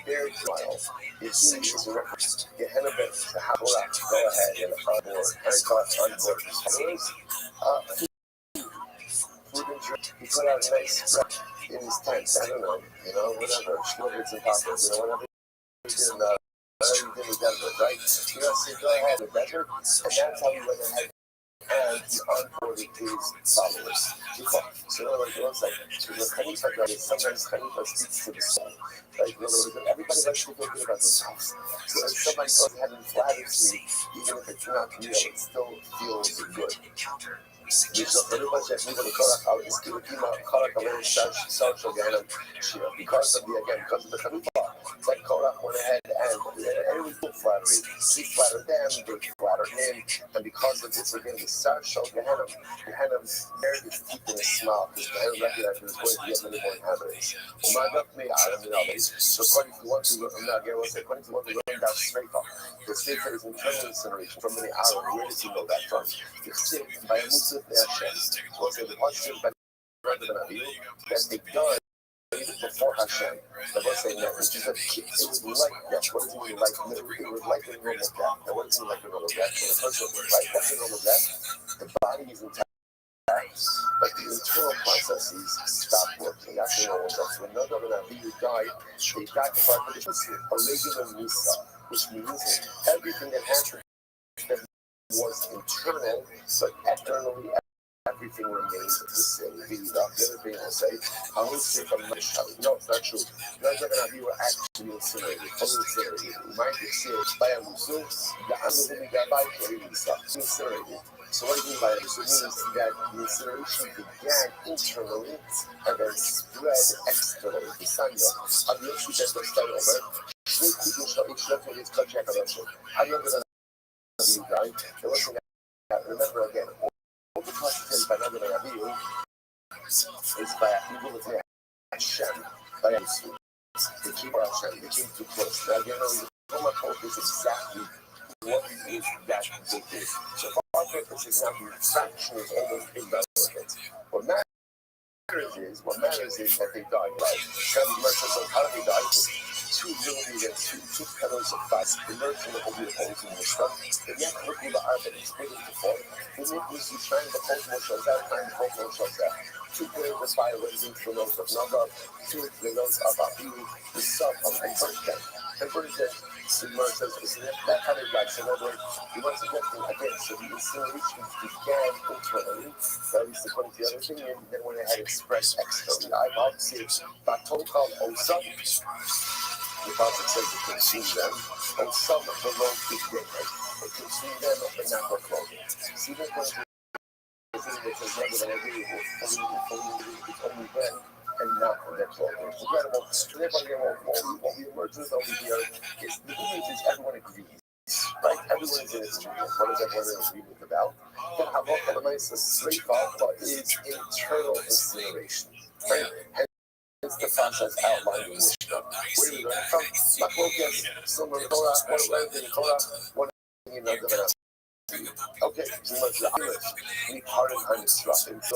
very trial. If he is a reference, Gehenna Ben to Haborach, go ahead and onboard his followers. Food and drink. He put out a nice spread in his tent. I don't know, whatever. Schnuggets and poppers, whatever he did in the everything was that good, right? You know, so go ahead with desert, and that's how he went ahead and he onboarded his followers. So in other words, it looks like the Khalifa guy is sometimes Khalifa speaks to the soul. Right? In other words, everybody likes to feel good about themselves. So if somebody goes ahead and flatters me, even if it's not real, it still feels good. Because of the Khalifa, that Korach went ahead and it was good flattery. He flattered them, they flattered him, and because of this, again, the Sar showed Gehenna. Gehenna's bared his teeth in a smile because Gehenna recognized he was going to get many more inhabitants. So according to one to learn that Sreifa, the Sreifa is internal incineration from many hours. Where does he know that from? By a Muslim Hashem, was it the positive that they done before Hashem. The verse saying that which is a kid, it was like death. What does it mean like? It was like a normal death. Now what does it mean like a normal death? When a person was like that's a normal death, the body is intact, but the internal processes stop working. That's a normal death. So another than that, you died, they died before a regular Nisa, which means everything that happened was internal, but externally everything remains the same. The other thing will say, I will say from my child. No, it's not true. Not going to be actually incinerated, fully incinerated. You might say by a Muslim, the other guy by incinerated. So what do you mean by it? So it means that the incineration began internally and then spread externally. Pisania. A więc tutaj dostajemy, szybko już to ich lepiej jest kończek odeszło. A nie będę na nim daj. Remember again, all the questions by another Rabbi is by people with Hashem, by Yisrael. They keep Hashem, they keep too close. Now, again, the Roma focus exactly what is that they do. So for our purpose is not the fraction is almost irrelevant. What matters is that they died, right? Rabbi Mercer says, how did they die? 2 millimeters and two petals of fast emerged from the holy holes in the stuff. The neck looked with the arm and split into four. The neck was to shine the whole shows out and the whole shows out. 2 players of fire raising through those of Nava, 2 of the nose of Abu, the son of Conversion. Conversion, the Mercer says, that kind of like, so in other words, he wants to get them again. So the incineration began internally, that is according to the other thing, and then when it had expressed externally, I've obviously that total called Osam. The Prophet says to consume them, and some of the low big different, but consume them but not their clothing. See that when the thing that says rather than agree with only them and not their clothing. It's incredible. So therefore, what we emerge with over here is the image is everyone agrees. Right? Everyone is in agreement. What is everyone in agreement about? Then Havok Elamais is straightforward, but is internal incineration. Right? It's the process outlined in Mishnah. Where do we learn from? Machlokas, similar to Torah, one learned in Torah, one in another. Okay, so much the Irish. We pardon undestructive. So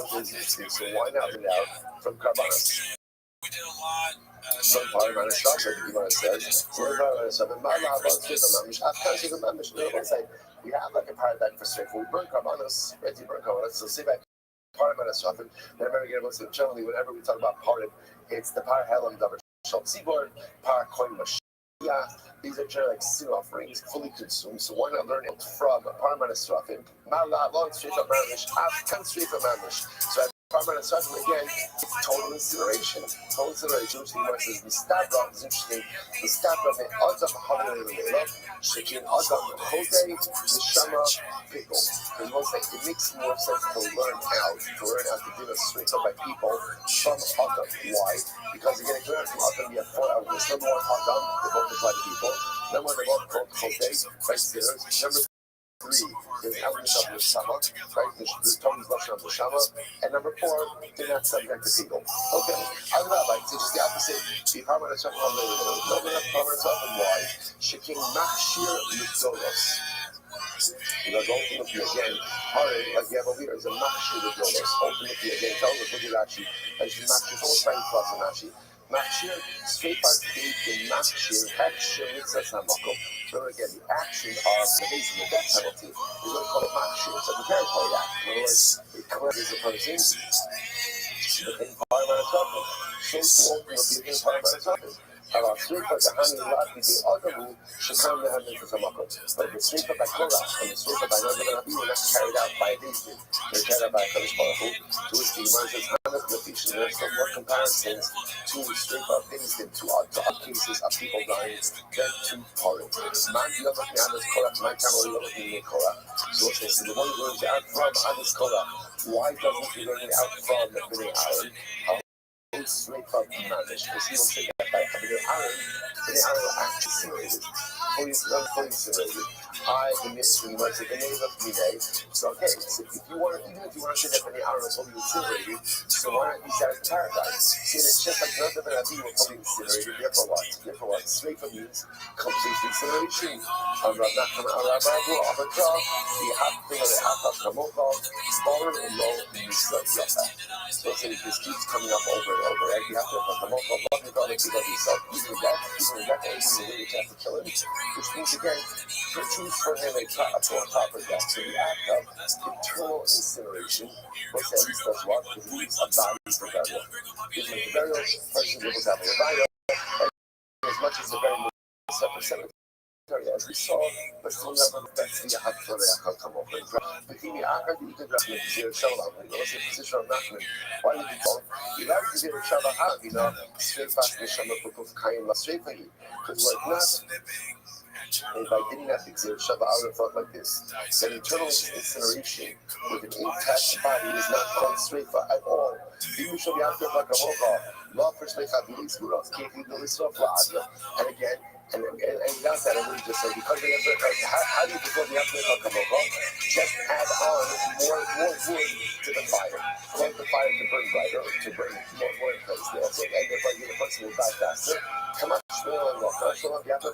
why not get out from Karbanas? We did a lot. Some part of our structure, you want to say, we have like a paradigm for straight. We burn Karbanas, right? You burn Karbanas. So say that part of our structure. Remember, generally, whenever we talk about pardon, it's the par helam davar shal tzibor, par koin mashiach. These are generally like sin offerings, fully consumed. So why not learn it from Parman Esrafim? Ma'ala long strefa mamish, afkan strefa mamish. So at Parman Esrafim again, it's total incineration. Total incineration. Which the says Mistabra is interesting. Mistabra me adam hamelei shekin adam chodei neshama pickle. It looks like it makes more sense to learn how to do a street by people from Adam. Why? Because again, if you learn from Adam, you have 4 elements. Number 1, Adam, they both apply to people. Number 1, they both called Chodei, right? Sinners. Number 3 is the element of Neshama, right? The tongue is Lashon of Neshama. And number 4, they're not subject to people. Okay, I would like to just the opposite. The Parman Esrafim no enough Parman Esrafim. Why? Shekin Machshir Mitzolos. Ultimately again, like we have over here is a machshir with rollers. Ultimately again, tell us what it actually is. Machshir, almost trying to cross a machshir. Machshir, Sveipar Kate, the machshir, Hekshir, Mitzvah Samakom. So again, the action of the base of the death penalty is what we call a machshir. It's a preparatory act. In other words, it cleanses the person. The thing Parman Esrafim. So ultimately again, Parman Esrafim. אבל הסריפה דהני לבי באודמו שקם להמליך המקום. But the srifa by Korach and the srifa by Nadav and Abihu not carried out by David, they're carried out by HaKadosh Baruch Hu, to which the Gemara says, Hanach Lefish, and there's some more comparisons to the srifa of David, to other cases of people dying than to Korach. Man Yavach Ne'adas Korach, Man Kamel Yavach Ne'adas Korach. So what they say, the one who goes out from Adas Korach, why doesn't he go out from Bnei Aaron? Straight from Manish, because he will say that by Bnei Aaron will actually incinerated, fully incinerated. I, the name of Bnei. So okay, so if you want, even if you want to say that Bnei Aaron is fully incinerated, so why not use that as paradise? See, it's just like Nadav and Abihu were fully incinerated. Therefore what? Straight from means complete incineration. So this keeps coming up over and over. Right? You have to have the multiple love the God of yourself, even in death, or even you have to kill him. Which means again, to choose for him a proper death. So the act of eternal incineration was at least does what? It leaves a body for burial. Because with the burial, the person is able to have a burial, as much as the burial is separate. As we saw, but still never that's the Hatzareach come over. But he actually did not make zero shalom. He was in position of Nachman. Why did he call? He had to get a shalom, straight past the shalom of Kain straight for you. Because like not, and if I didn't have the zero shalom, I would have thought like this: that eternal incineration with an intact body is not called straight for at all. Even should be after like a hookah, love for straight for the least good, can't be the least of and again. And that's that. I really just say because they have how do you perform the after just add on more wood to the fire. Cause the fire to burn brighter, to burn more in place. Also, and the person will die faster. Come up, smell and walk. Also, the after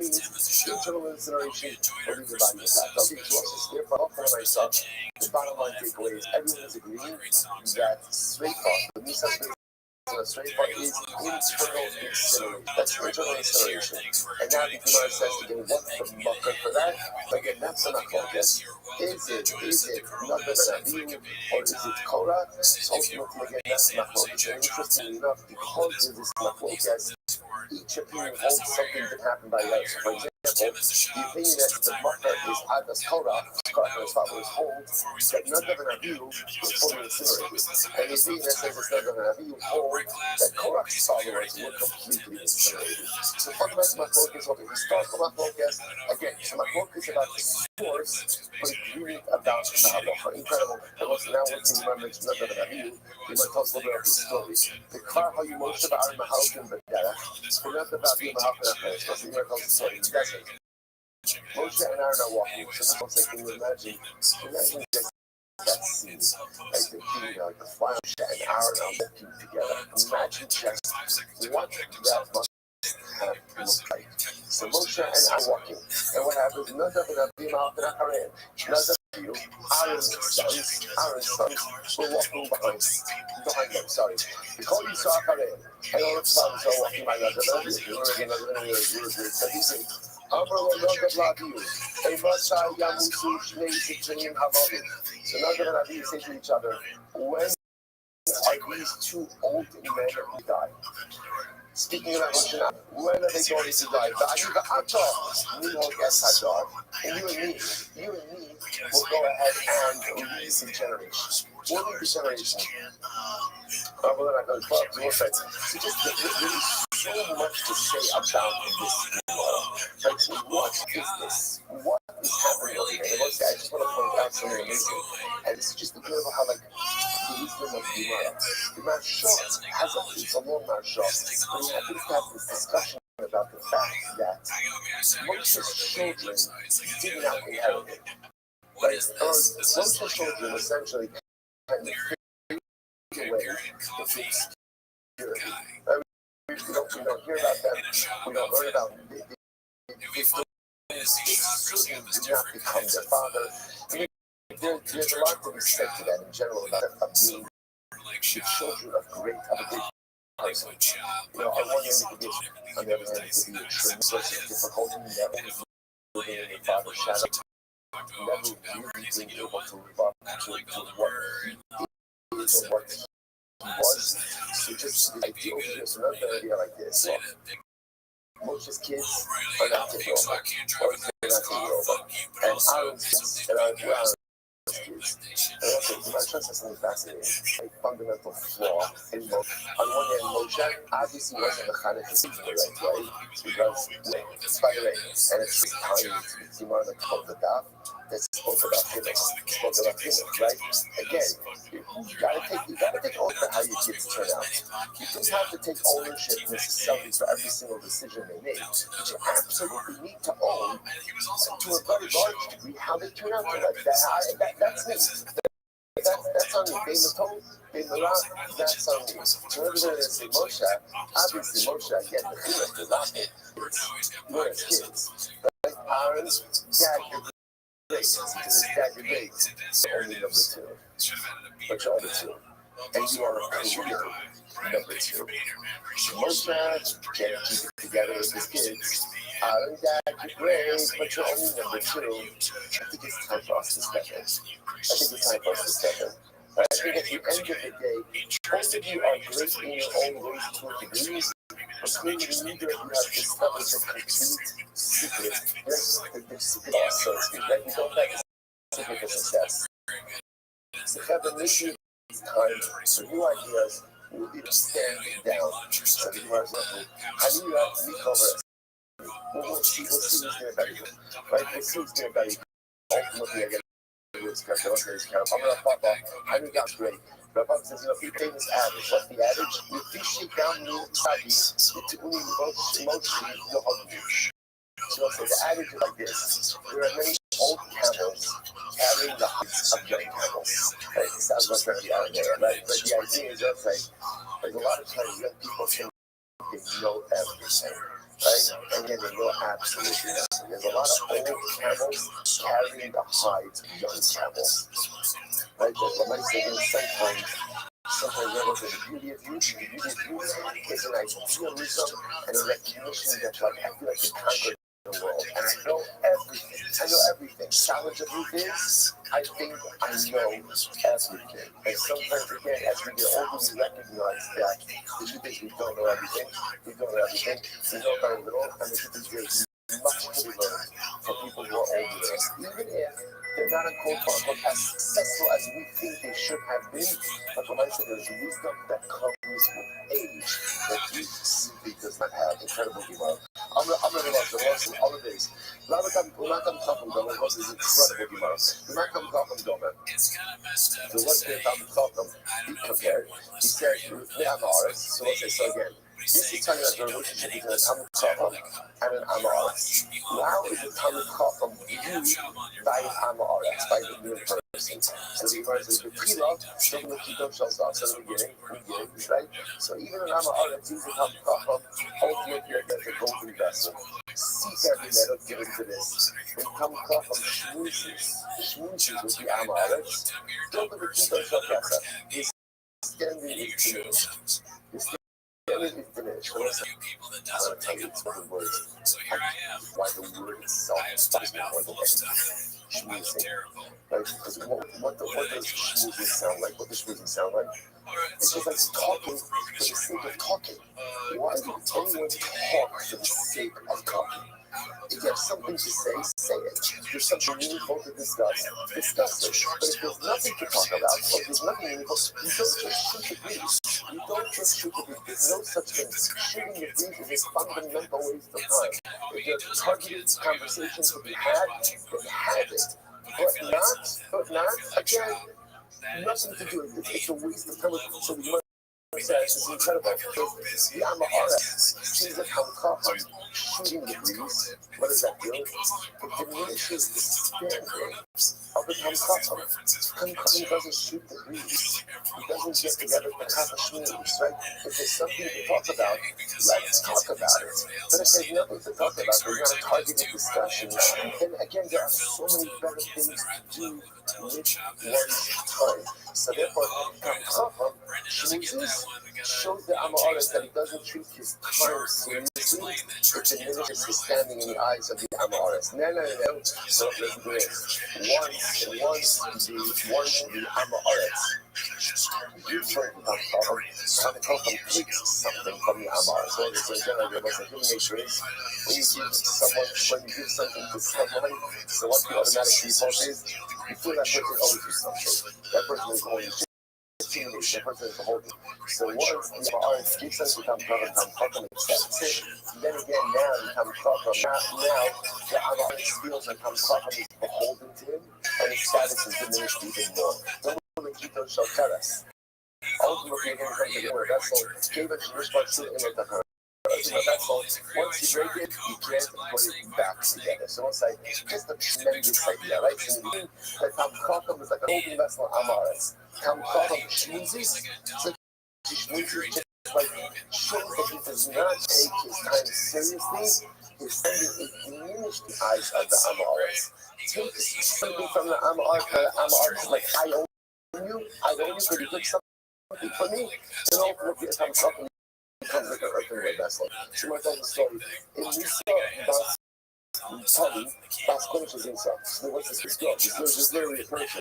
means internal incineration or leave the body intact. Okay, so also therefore, all for myself. The bottom line takeaway is everyone is agreeing that straight off the new substance. The straight part is internal incineration. That's internal incineration. And now the Gemara says again, what's the mucker for that? Again, that's the machlokes. Is it Nadav and Abihu or is it Korah? Ultimately, again, that's the machlokes. And interestingly enough, because of this machlokes, each opinion holds something that happened by others. For example, the opinion that the mucker is Adas Korah, Korah's followers hold that Nadav and Abihu was fully incinerated. And the opinion that says it's Nadav and Abihu hold that Korach's followers were completely incinerated. So fundamental machlokes, okay, historical machlokes, again, so machlokes about the source, but agreement about the halacha. Incredible. And also now once you remember it's Nadav and Abihu, you might tell us a little bit of the story. The Klar how you Moshe Ba'ar Mahalkim B'derech, for Nadav Abihu Mahalkim, especially here tells the story in the desert. Moshe and Aaron are walking, so this looks like, can you imagine that scene, like the king, like the fire and Aaron are walking together. Imagine just what that must have looked like. So Moshe and Aaron walking, and what happens? Nadav and Abihu Mahalkim, Nadav and Aaron's sons were walking behind them. Sorry, because you saw Aaron, and all the sons are walking by Nadav and Abihu. So Nadav and Abihu say to each other, when are these two old men who die? Speaking about Moshe, when are they going to die? And you and me will go ahead and lead the generation. We'll lead the generation. So just there's so much to say about this. Like, what is this? What is happening over here? And I just want to point out something amazing. And this is just a bit of how, like, the wisdom of Gemara. The Marshal it's a long Marshal, but he happens to have this discussion about the fact that Moshe's children did not inherit it. Like, Moshe's children essentially kind of fade away into obscurity. We don't hear about them. We don't learn about them. They do not become their father. I mean, there's a lot to be said to that in general about being the children of a great person. On one end it could be on the other hand it could be a tremendous difficulty, never living in your father's shadow, never really being able to live up to what he is or what he was. So just the idea of this, another idea like this. Moshe's kids are not taking over, or they're not taking over. And Aaron's kids and Aaron's kids. And also, you might trust us something fascinating, a fundamental flaw in Moshe. On one hand, Moshe obviously wasn't mechanic in the right way, because, by the way, and it's just tiny, it's the amount of the that spoke about him, right? Again, you gotta take ownership for how your kids turn out. You don't have to take ownership necessarily for every single decision they make, but you absolutely need to own, to a very large degree, how they turn out to life. That's me. That's on me. That's on me. So whatever there is in Moshe, obviously Moshe, again, the chilek is not him. We're his kids. Right? Aaron's dad, you're great. Dad, you're great. Only number two. But you're only two. And you are a career number two. Moshe can't keep it together with his kids. Aaron, dad, you're great, but you're only number two. I think it's time for us to step in. I think at the end of the day, most of you are great in your own ways to a degree, but clearly neither of you have established a complete secret. Yes, the secret sauce, so to speak, right? You don't have a secret for success. So Kevin, maybe it's time for new ideas. We'll be standing down. So the humor is lovely. I knew you have to meet over. We'll see who's going to be good. Right? We'll see who's going to be good. Ultimately, I get I think that's great. Rabbi says, famous adage. What's the adage? So the adage is like this. There are many old camels carrying the heights of young camels. Right? It sounds like very out there, right? But the idea is just like a lot of times young people think they know everything. Right? And then they know absolutely nothing. There's a lot of old camels carrying the hides of young camels. Right? But like I said, sometimes the beauty of youth is an idealism and a recognition that like I feel like you conquered the world. And I know everything. Challenge of youth is I think I know everything. And sometimes again, as we get older, we recognize that the truth is we don't know everything. We know very little, and the truth is there's much to be learned from people who are older than us. Even if they're not quote-unquote as successful as we think they should have been, but when I say there's wisdom that comes with age that youth simply does not have. Incredible Gemara. I'm gonna watch the rest of all the days. We're not gonna talk about Doma. This is incredible Gemara. We're not gonna talk about Doma. So what's the time to talk about? Be prepared. He said, "We have ours." So let's say so again. This is telling us the relationship between a Talmud Chacham and an Amaretz. How is a Talmud Chacham viewed by an Amaretz, by the new person? So the Gemara says, "B'tila, don't look you don't show us." So we get it, right? So even an Amaretz uses a Talmud Chacham, ultimately you're the golden vessel. Seek every metal given to this. When Talmud Chacham schmoozes with the Amaretz, don't look at you don't show us. His standing is diminished. Everything finished. I'm going to tell you the words. Why the word itself is more than schmoozing. Right? Because what does schmoozing sound like? What does schmoozing sound like? It's just like talking for the sake of talking. Why would anyone talk for the sake of talking? If you have something to say it. If there's something meaningful to discuss it. But if there's nothing to talk about, or there's nothing meaningful, you don't just shoot the breeze. There's no such thing. Shooting the breeze is a fundamental waste of time. If there's targeted conversations to be had, then have it. But not, again, nothing to do with it. It's a waste of time. So the Gemara says it's incredible. The Amaretz sees a Talmud Chacham shooting the breeze. What does that do? It diminishes the standard of the Talmud Chacham. Talmud Chacham doesn't shoot the breeze. He doesn't get together and have a schmooze, right? If there's something to talk about, let's talk about it. But if there's nothing to talk about, there's not a targeted discussion, then again, there are so many better things to do with one's time. So therefore, Talmud Chacham schmoozes shows the Amaretz that he doesn't treat his time seriously. it diminishes the standing in the eyes of the Amoris. No. So listen to this. Once the Amoris, you certain takes something from the Amoris. So it's a general most of human nature is when you give something to someone, so what the automatic default is, you feel that person owes you something. That person is owing you. That person is holding. So once the Amoris gives us become problem accepts it, then again now become problem. Now the Amoris feels like problem is beholden to him, and his status is diminished even more. So we keep those shall tell us. Ultimately, again, comes to the vessel, gave us your responsibility in the vessel. Once you break it, you can't put it back together. So it's like just a tremendous idea, right? So in the beginning, the Kamkakam is like an open vessel Amaris. Kamkakam schmoozes, so schmoozes just like shows that he does not take his time seriously. He's sending a diminished the eyes of the Amaris. Take something from the Amaris is like, I owe you, could you take something from me? Then ultimately, it comes like an earthenware vessel. So I tell the story. In Nisa Bas Kodesh Insa. So what's this girl? This girl is literally a person.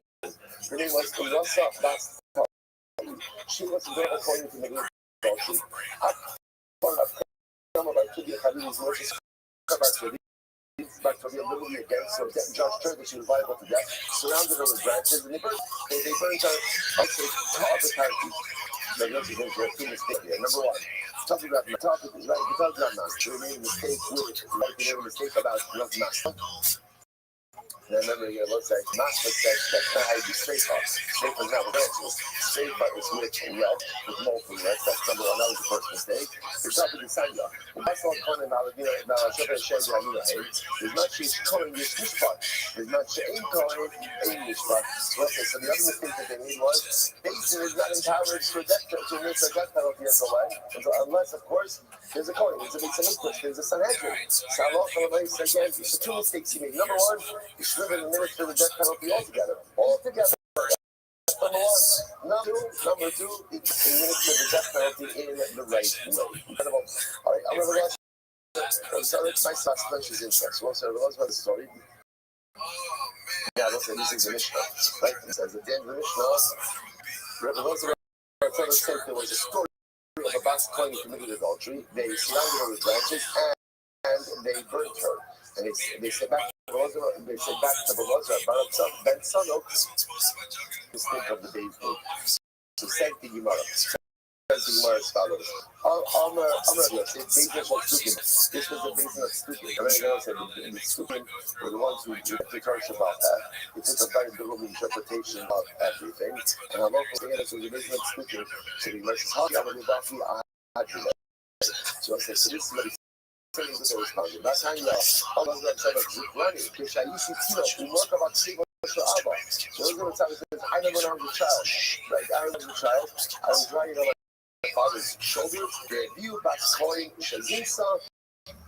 Her name was Nasa Bas Kodesh. She was a girl according to the Greek culture. Back to the literally again, so Josh turned that she was liable to death, surrounded her with branches, and they burned her, I'd say, top of the country. The message is a key mistake here. Number one, talking about master. We made a mistake about not master. And remember, it looks like master says that's not how you do strafe up. Strafe is not with branches. Strafe up is with red, with multiple reds. That's number one. That was the first mistake. We're talking to Sanya. That's not calling about it. There's not she's calling this spot. There's not she ain't calling English spot. Okay, so the other mistake that they made was Basin is not empowered for death penalty as the way. Unless, of course, there's a calling. There's a Basin English. There's a Sanhedrin. So Allah again, so two mistakes he made. Number one, he should have administered the death penalty altogether. Number one. Number two, he administered the death penalty in the right way. Incredible. All right, I'm going to so that's my suspension interest. Well, so what's about the story? Yeah, let's say this is the Mishnah. Right? It says at the end of the Mishnah, there was a story of a Bas Kohen who committed adultery. They surrounded her with branches and they burnt her. And they said back to the Rothschild, Ben Sano, mistake of the day's name. So said the Gemara. Says the Gemara as follows. This was the basin of Stukim. Everybody else said the Stukim were the ones who took the Torah about that. They took a very literal interpretation of everything. And our local thing is the basin of Stukim. So the Gemara says, so I said, so this is what that's how you know. All of them said, running. Because I used to see we work about Shiva. So those are the times I never know I was a child. Like, I was a child. I was riding on my father's shoulder. The view back calling Shazinsa.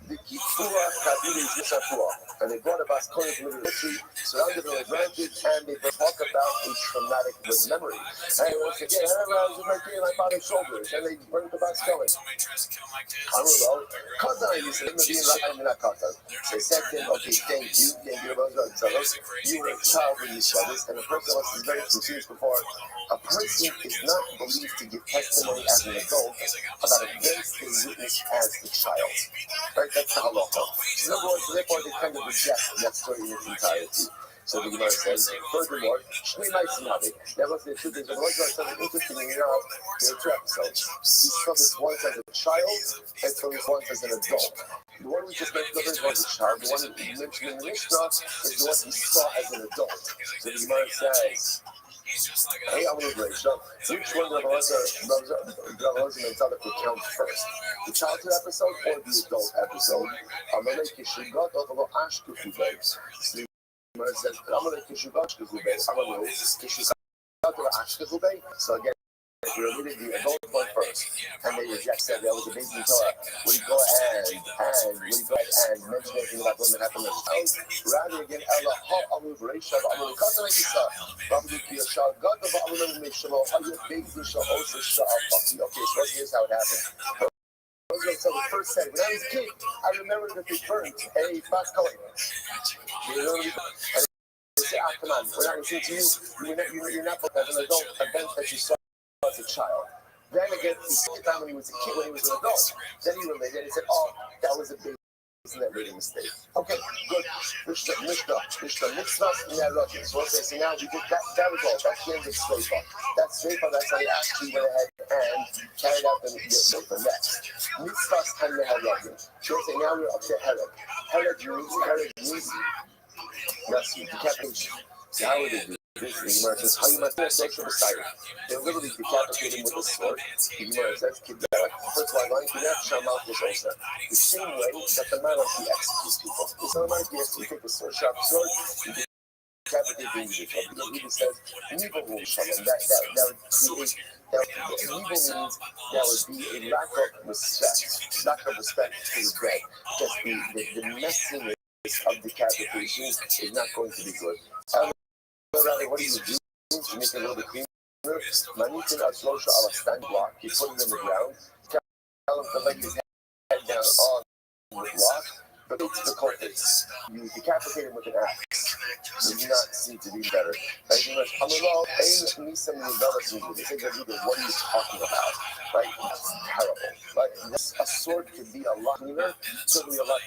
The Kifua Kabili Zishafua. And they brought a Bas Kohen to the tree, surrounded by branches, and they talk about a traumatic memory. And once again, I was right there on my father's shoulders, and they burned the Bas Kohen. I don't know. Katan, you said, I'm not Katan. They said to him, okay, thank you, you were a child when you saw this, and the person was very confused before. A person is not believed to give testimony as an adult about events they witnessed as a child. Right? That's the halacha. So therefore, they kind of reject that story in its entirety. So the Gemara says, furthermore, that was the truth. The Rothschild said, interestingly enough, there are two episodes. He saw this once as a child, and saw this once as an adult. The one we just mentioned was a child. The one that we mentioned in the Mishnah is the one he saw as an adult. So the Gemara says, hey, I'm going to break up. Which one of us would count first? The childhood episode or the adult episode? I'm going to make you Shugat of the Ashkufubay. The Gemara says, I'm going to make you Shugat of the Ashkufubay. So again, we removed the adult one first, and they rejected that there was a baby Torah. We go and mention anything about when that happened as a child. Rather again, Allah Amu Bereisha Amu Katan Isa Rabbi Kiyashal God of Amu Mishalo Ayat Baby Shal Osa Shal. Okay, so here's how it happened. the first set. When I was a kid, I remember that they burned a fast coin. And they say, come on, we're not going to sing to you. You're not as an adult event that you saw as a child. Then again, the second time when he was a kid, when he was an adult, then he related and said, oh, that was a big. Isn't that really a mistake? Okay, good. Mishnah. So let's say, now we did that. That was all. That's the end of Sleifa. That's Sleifa. That's how he actually went ahead and carried out the Sleifa next. Mitzvahs and Meharagim. So let's say, now we're up to Herod. Herod means decapitation. So how would it be? This is the Gemara says, how you must social Messiah. They literally decapitate him with a sword. The Gemara says, first of all, the same way that the monarchy executes people. The same monarchy has to take a sword, sharp sword, and decapitate the individual. Because it says, evil will come, and that would create, evil means that would be a lack of respect to the dead. Just the messiness of decapitation is not going to be good. Rather, what do? To make it a little bit cleaner, Manitin Aslosha ala stand block, you put it in the ground, tell him to lay his head down on the block, but it's the culprits. You decapitate him with an axe. You do not seem to be better. They say that what are you talking about? Right? That's terrible. Like, a sword could be a lot cleaner, certainly a lot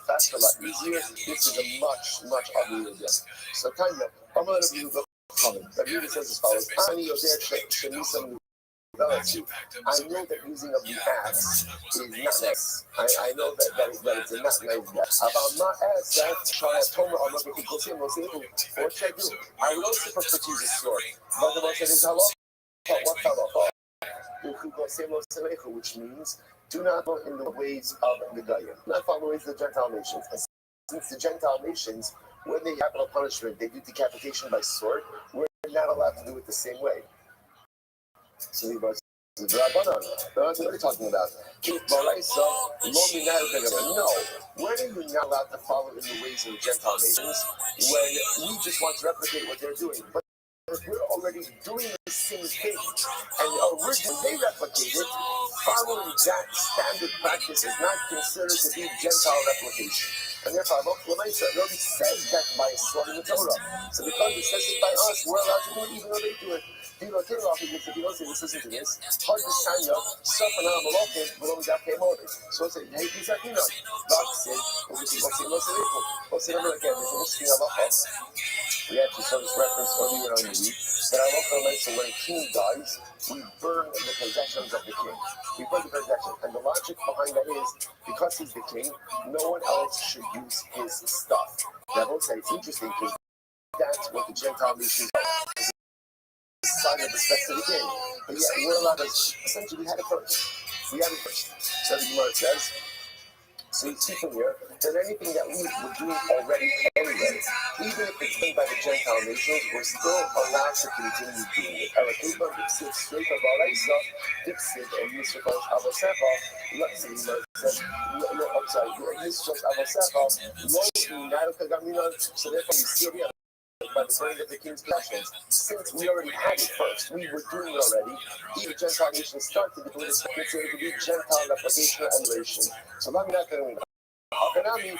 faster, a lot easier. This is a much uglier death. So Tanya, I'm going to be Rabbi says as follows: I know that using of the axe is not nice. I know that it's a not nice death. About my ass, what should I do? I will also prefer to use a sword. But the Moshe is halal. What halal? Which means do not go in the ways of the Goyim. Not follow the ways of the Gentile nations. And since the Gentile nations, when they have capital punishment, they do decapitation by sword. We're not allowed to do it the same way. So the Rabbanan, what are you talking about? No, when are you not allowed to follow in the ways of the Gentile nations when we just want to replicate what they're doing? But if we're already doing the same thing, and originally they replicate it, following that standard practice is not considered to be Gentile replication. And therefore, it already says that by slaughtering the Torah. So because it says it by us, we're allowed to do it even though they do it. People are killing off if you don't say, listen to this. Hard to sign up, suffer now, Malokim, but only got paid more. So say, hey, he's like, God said, we'll say number again, there's a Muslim halacha. We actually saw this reference earlier on the week. That halacha meant so when a king dies, we burn the possessions of the king. We burn the possessions. And the logic behind that is, because he's the king, no one else should use his stuff. That will say it's interesting because that's what the Gentile nations are. Sign of respect to the king. But yeah, we're allowed to, essentially, we had it first. So the Gemara says, so you see from here, that anything that we were doing already anyway, even if it's done by the Gentile nations, we're still allowed to continue doing it. Elokeibah, Dipsid, Straight of Alaisa, Dipsid, and Yisrael Avasecha, Luxury, I'm sorry, Yisrael Avasecha, Lo, Naraka Gamina, so therefore we still be by the burning of the king's possessions. Since we already had it first, we were doing it already. Even Gentile nations started to do this, considered to be Gentile replication or emulation. So let me not go into Hakanami,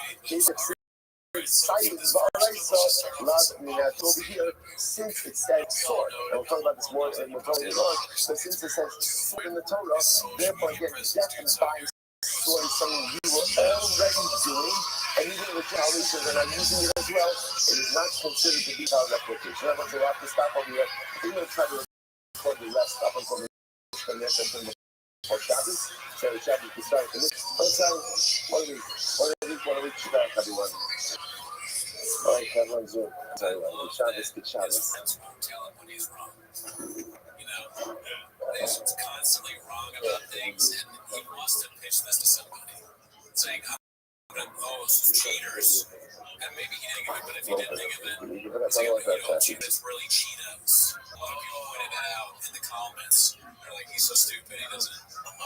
over here, since it said sword, and we'll talk about this more and we'll talk later on, but since it says sword in the Torah, therefore again, death and by sword is something we were already doing, and even the Gentile nations are not using it as well. It is not considered to be our replication. I'm going to have to stop over here. I'm going to try to record the rest up until the for Shabbos. So the Shabbos can start for this. What do we start, everyone? All right, everyone's Zoom. The Shabbos, good Shabbos. Tell him when he's wrong. He's constantly wrong about things, and he wants to pitch this to somebody, saying, those cheaters, and maybe he didn't give it, but if he didn't think of it, it's really Cheetos. lot of people pointed that out in the comments. They're like, he's so stupid, he doesn't.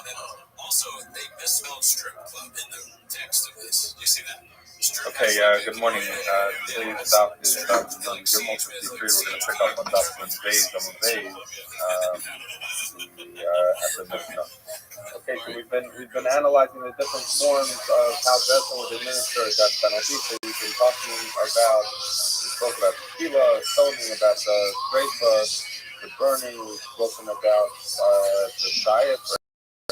And also, they misspelled strip club in the text of this. Do you see that? Okay, good morning. Today's stop is on Gimel 53. We're going to pick up on Dr. Bayes on the Bayes at the Mishnah. Okay, so we've been analyzing the different forms of how Bethel would administer a death penalty. So we've been talking about, we spoke about the tefillah, stoning, about the shreifa, the burning. We've spoken about the diet, the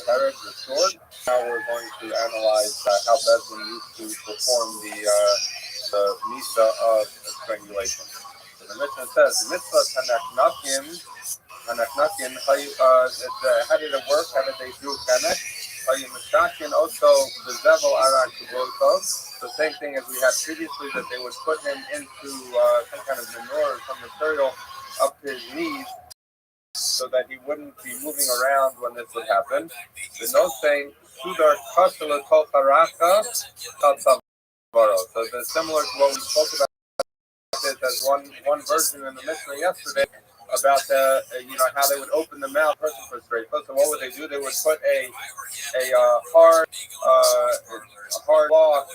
herod, the sword. Now we're going to analyze how Bezin used to perform the misa of strangulation. So the Mishnah says, mitzvah tanachnakim, how did it work? How did they do kanek? Also, the zevel arak kubotov. The same thing as we had previously, that they would put him into some kind of manure or some material up his knees, so that he wouldn't be moving around when this would happen. The note saying, Sudar Kashala Tolharaka Tatsavaro. So that's similar to what we spoke about this as one version in the Mishnah yesterday about how they would open the mouth person for straight. So what would they do? They would put a hard block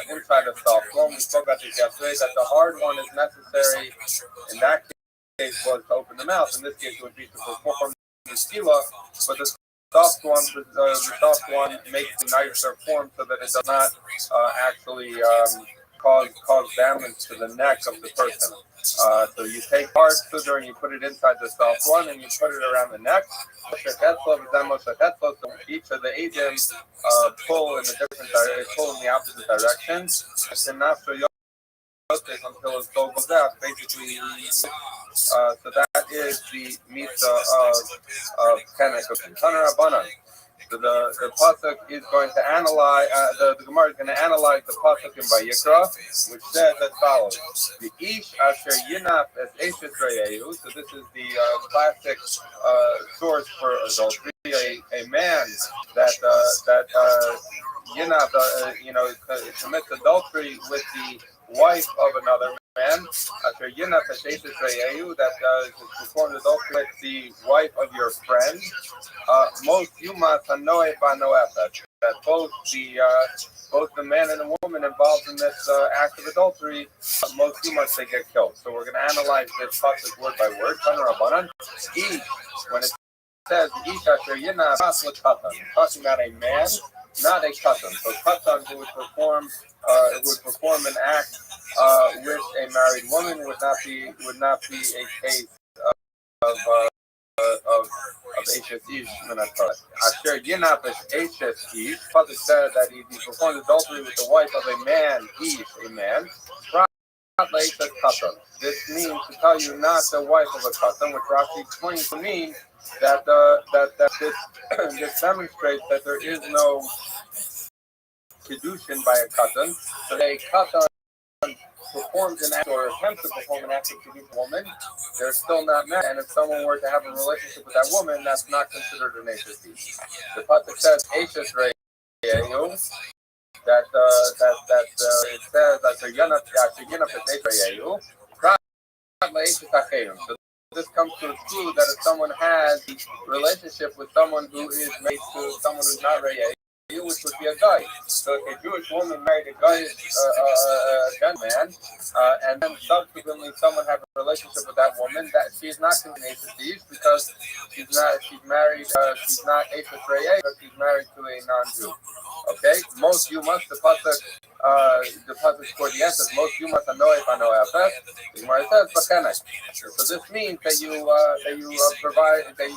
inside of soft one. We spoke about this yesterday, that the hard one is necessary in that case was to open the mouth. In this case, it would be to perform the tefillah, but the soft one makes the nicer form so that it does not actually cause damage to the neck of the person. So you take hard sugar and you put it inside the soft one and you put it around the neck. So each of the agents pull in the opposite direction. Until his soul goes out, basically. So that is the misa of Kenek of Tanur Rabbanan. So the pasuk is going to analyze. The Gemara is going to analyze the pasuk in Vayikra, which says as follows: the ish asher yinaf es eshes reyehu. So this is the classic source for adultery. A man that commits adultery with the wife of another man, after Yinaf Eshes Reyehu, that performed adultery with the wife of your friend, most Yuma Tanoe Banoefet, that both the man and the woman involved in this act of adultery, most Yuma they get killed. So we're going to analyze this pasuk word by word. Tanur Rabbanan, when it says Ish Asher Yinaf Aslet Katan, talking about a man, not a katan. So katan who would perform an act with a married woman would not be a case of Eshes Ish Minatah. Asher Yinaf Eshes Ish. Father said that he performed adultery with the wife of a man, Ish, a man. This means to tell you not the wife of a katan, which Rashi explains to mean that this demonstrates that there is no kedushin by a katan. So a katan performs an act or attempts to perform an act of kedushin woman, they're still not married. And if someone were to have a relationship with that woman, that's not considered an eshes. The pasuk says eshes reyehu. That it says that the yinaf is reyehu. So this comes to a clue that if someone has a relationship with someone who is married to someone who's not reyehu, which would be a guy. So if a Jewish woman married a guy, a man, and then subsequently someone had a relationship with that woman, that she's not considered eshes because she's married, she's not eshes reyehu, but she's married to a non-Jew. Okay, most you must the pasuk toward the end says most you must know if I know FS. The Gemara says Bachenek. So this means that you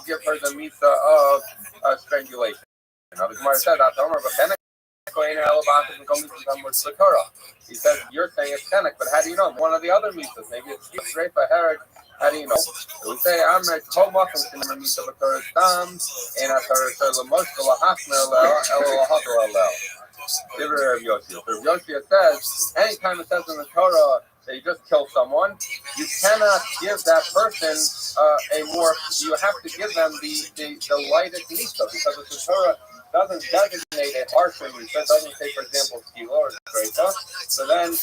give her the misa of strangulation. Now the Gemara said Bachenek. He says you're saying it's Kenek, but how do you know? One of the other misas, maybe it's straight for Herod. How do you know? So we say I'm a co-welcome to the misa of Torah Tam and a Torah Lamosh Lahachmer Elo. Rabbi Yoshia says, anytime it says in the Torah that you just kill someone, you cannot give that person you have to give them the lightest mitzvah, because it's the Torah doesn't designate a harsher mitzvah. It doesn't say, for example, kilo or treta. So then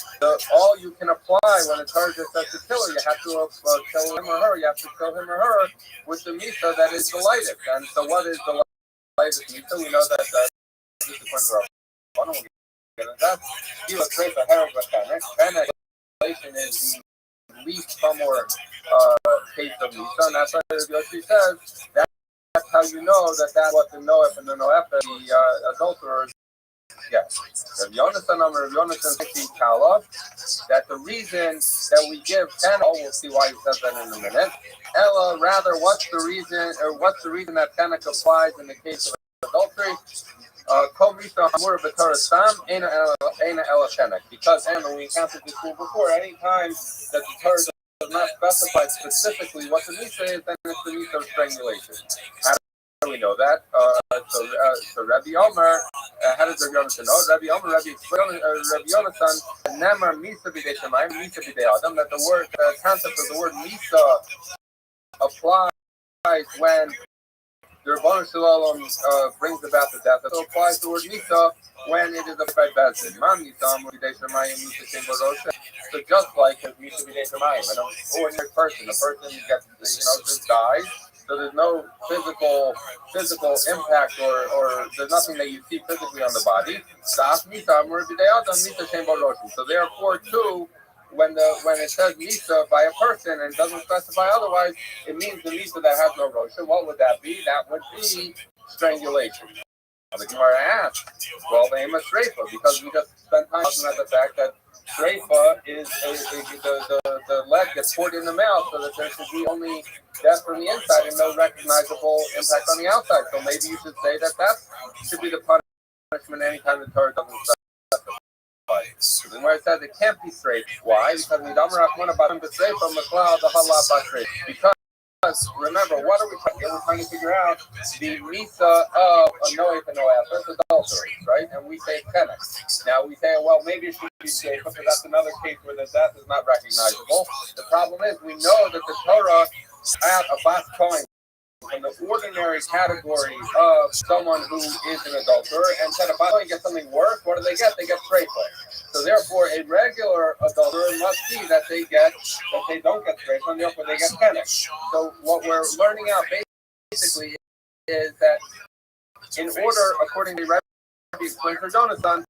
all you can apply when a Torah just says to kill her, you have to kill him or her. You have to kill him or her with the mitzvah that is the lightest. And so what is the lightest mitzvah? We know that this is according to our one. We'll get into that. Kilo, treta, herod, v'chenek. Chenek is the least somewhere case of mitzvah. And that's why Yoshi says that. That's how you know that that's what the Noef and the Noef, the adulterers, get. Rabbi Yonasan 15 Kala, that the reason that we give 10, we'll see why he says that in a minute. Ella, rather, what's the reason that Tanakh applies in the case of adultery? Because, and we counted this rule before, anytime that the Torah does not specify specifically what the mitzvah is, then it's the mitzvah of strangulation. How do we know that? So Rabbi Omer, how does Rabbi Yonasan know? Rabbi Omer, Rabbi Yonasan, Nemar Misa B'dei Shemayim, Misa B'dei Adam, that the concept of the word Misa applies when the Rabban Shalom brings about the death. It applies the word Misa when it is a by Bezin. Man Misa B'dei Shemayim, Misa Shem Barosha. So just like it used to be Shemayim, an ordinary person, a person gets, just dies. So there's no physical impact or there's nothing that you see physically on the body. So therefore, too, when it says misa by a person and doesn't specify otherwise, it means the misa that has no rosha. What would that be? That would be strangulation. The Gemara asked, well, the aim of Shreifa, because we just spent time talking about the fact that Shreifa is the leg gets poured in the mouth, so that there should be only death from the inside and no recognizable impact on the outside. So maybe you should say that should be the punishment anytime the Torah doesn't specify. So the Gemara says it can't be straight. Why? Because remember, what are we trying to do? We're trying to figure out the misa of a noef and noef, adultery, right? And we say tenek. Now we say, well, maybe it should be safe, but that's another case where the death is not recognizable. The problem is we know that the Torah at a bas kohen in the ordinary category of someone who is an adulterer, and said a bas kohen gets something worse. What do they get? They get treifa. So therefore, a regular adulterer must be that they don't get treifa, and therefore they get tenek. So what we're learning out basically is that in order, according to Rabbi explained for Donasan,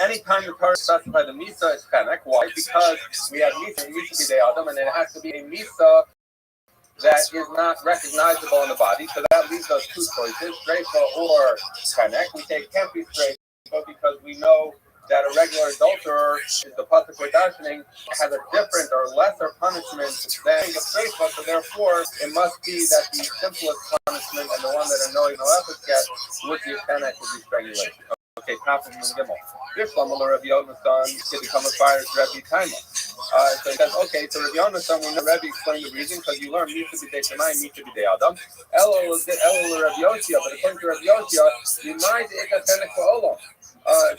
anytime the Torah specifies the misa is tenek. Why? Because we have misa b'dei Adam, and it has to be a misa that is not recognizable in the body. So that leaves us two choices: streifa or tenek. We say it can't be streifa because we know that a regular adulterer, the pasuk we're darshaning, has a different or lesser punishment than the streifa. So therefore, it must be that the simplest punishment and the one that a noef gets would be tenek, would be strangulation. Okay, top of the Gimel. This one, Rabbi Yonasan, can become a fire to Rabbi Taima. So he says, okay, so Rabbi Yonasan, we know Rabbi explained the reason because you learn Misa B'dei Shemayim, Misa B'dei Adam. Elo Rabbi Yosia, but according to Rabbi Yosia, you might take a tenek for Olam.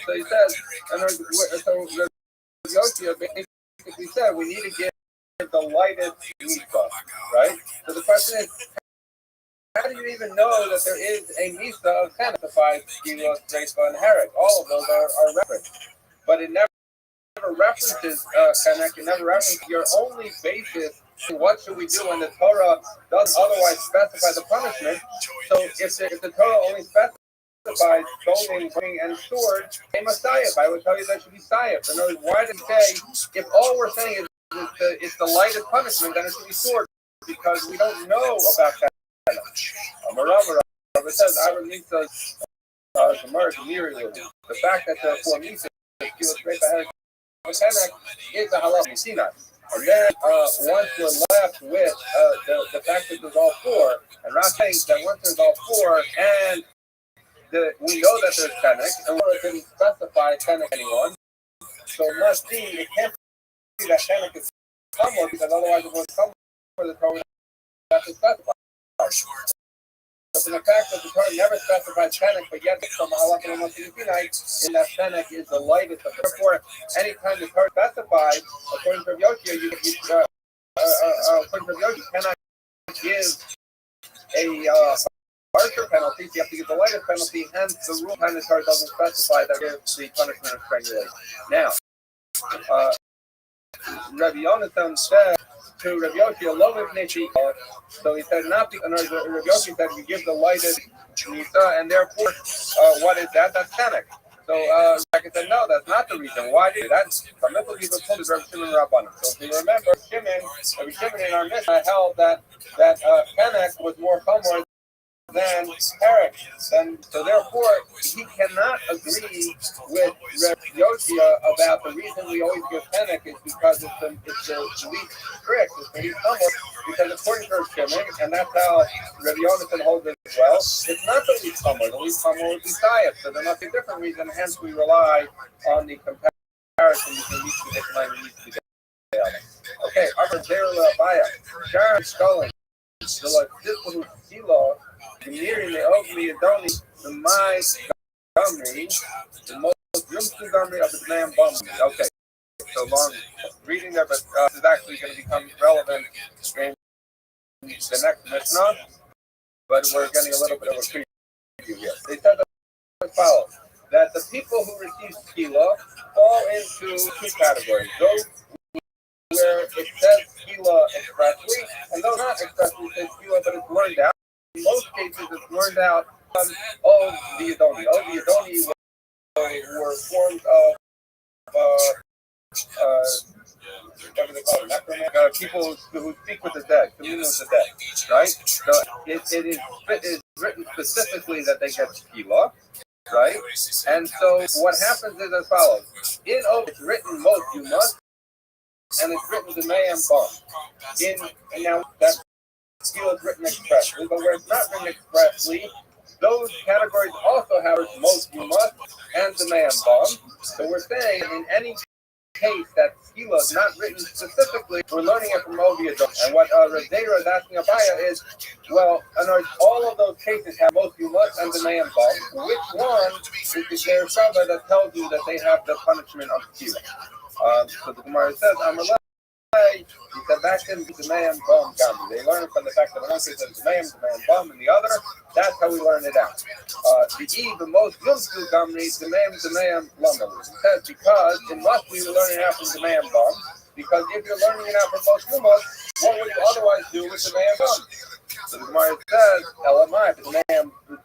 So he says, and so Rabbi Yosia basically said, we need to give the lightest mitzvah, right? So the question is, how do you even know that there is a misa of tenek besides Gilos, Treifa, and Herod? All of those are referenced. But it never references tenek, it never references your only basis in what should we do when the Torah doesn't otherwise specify the punishment. So if the Torah only specifies stoning, bringing, and sword, a Messiah, I would tell you that should be Sayef. In other words, why did it say, if all we're saying is it's the lightest punishment, then it should be sword, because we don't know about that. It says, I release the fact that the four mitzvahs is the halach Sinai. And then once we're left with the fact that there's all four, and Roth thinks that once there's all four, and we know that there's tenek, and we didn't specify tenek anyone, so it must be, it can't be that tenek is somewhere, because otherwise it would come for the Torah that is specified. So from the fact that the Torah never specified tenek, but yet from halakha and in that tenek is the lightest. Therefore, anytime the Torah specifies, according to Rabbi Yoshia, you cannot give harsher penalties, you have to give the lightest penalty, hence the rule behind the Torah doesn't specify that gives the punishment of strangulation. Now, Rabbi Yonatan said to Rabbi Yoshi, so he said, not because Rabbi Yoshi said, you give the lightest nisa, and therefore, what is that? That's panic. So, like I said, no, that's not the reason. Why did that? Some people told us Rabbi Shimon Rabbanan. So, if you remember, Rabbi Shimon in our Mishnah held that panic was more common than Herrick. So therefore, he cannot agree with Rabbi Yoshia about the reason we always give panic is because it's the least strict, it's the least humble, because according to Shimon, and that's how Rabbi Yonatan holds it as well, it's not the least humble. The least humble would be Sayef. So there must be a different reason, hence we rely on the comparison between these two different languages. Okay, Amr Zerla Baya, Sharon Sculling, the Latifu Silo, the Miri, the Ogli, the My Gumri, the most Yumsu Gumri of the Man Bumri. Okay, so long reading there, but this is actually going to become relevant in the next Mishnah, but we're getting a little bit of a preview here. They said as follows, that the people who receive Skila fall into two categories. Those where it says Skila expressly, and those not expressly say Skila, but it's learned out. In most cases, it's learned out of the Adoni. The Adoni were formed of what do they call it? People who speak with the dead, commune with the dead, right? So it is written specifically that they get Skila, right? And so what happens is as follows. In Ovid, it's written most you must, and it's written the Mayam Bum. And now that Skila is written expressly, but where it's not written expressly, those categories also have most you must and the Mayam Bum. So we're saying in any case that Skila is not written specifically, we're learning it from Ovia. And what Radera is asking Abaya is, well, in all of those cases have most you must and the Mayam Bum. Which one is the Geir Shabbat that tells you that they have the punishment of Skila? So the Gemara says, he said back in the Mayam Bum Gamri. They learn from the fact that one case is the Mayam Bum, and the other, that's how we learn it out. The most Yumsu Gamri, the Mayam Lumber. It says because it must be learning it out from the Mayam Bum, because if you're learning it out from most Yumas, what would you otherwise do with the Mayam Bum? So the Gemara says, LMI, the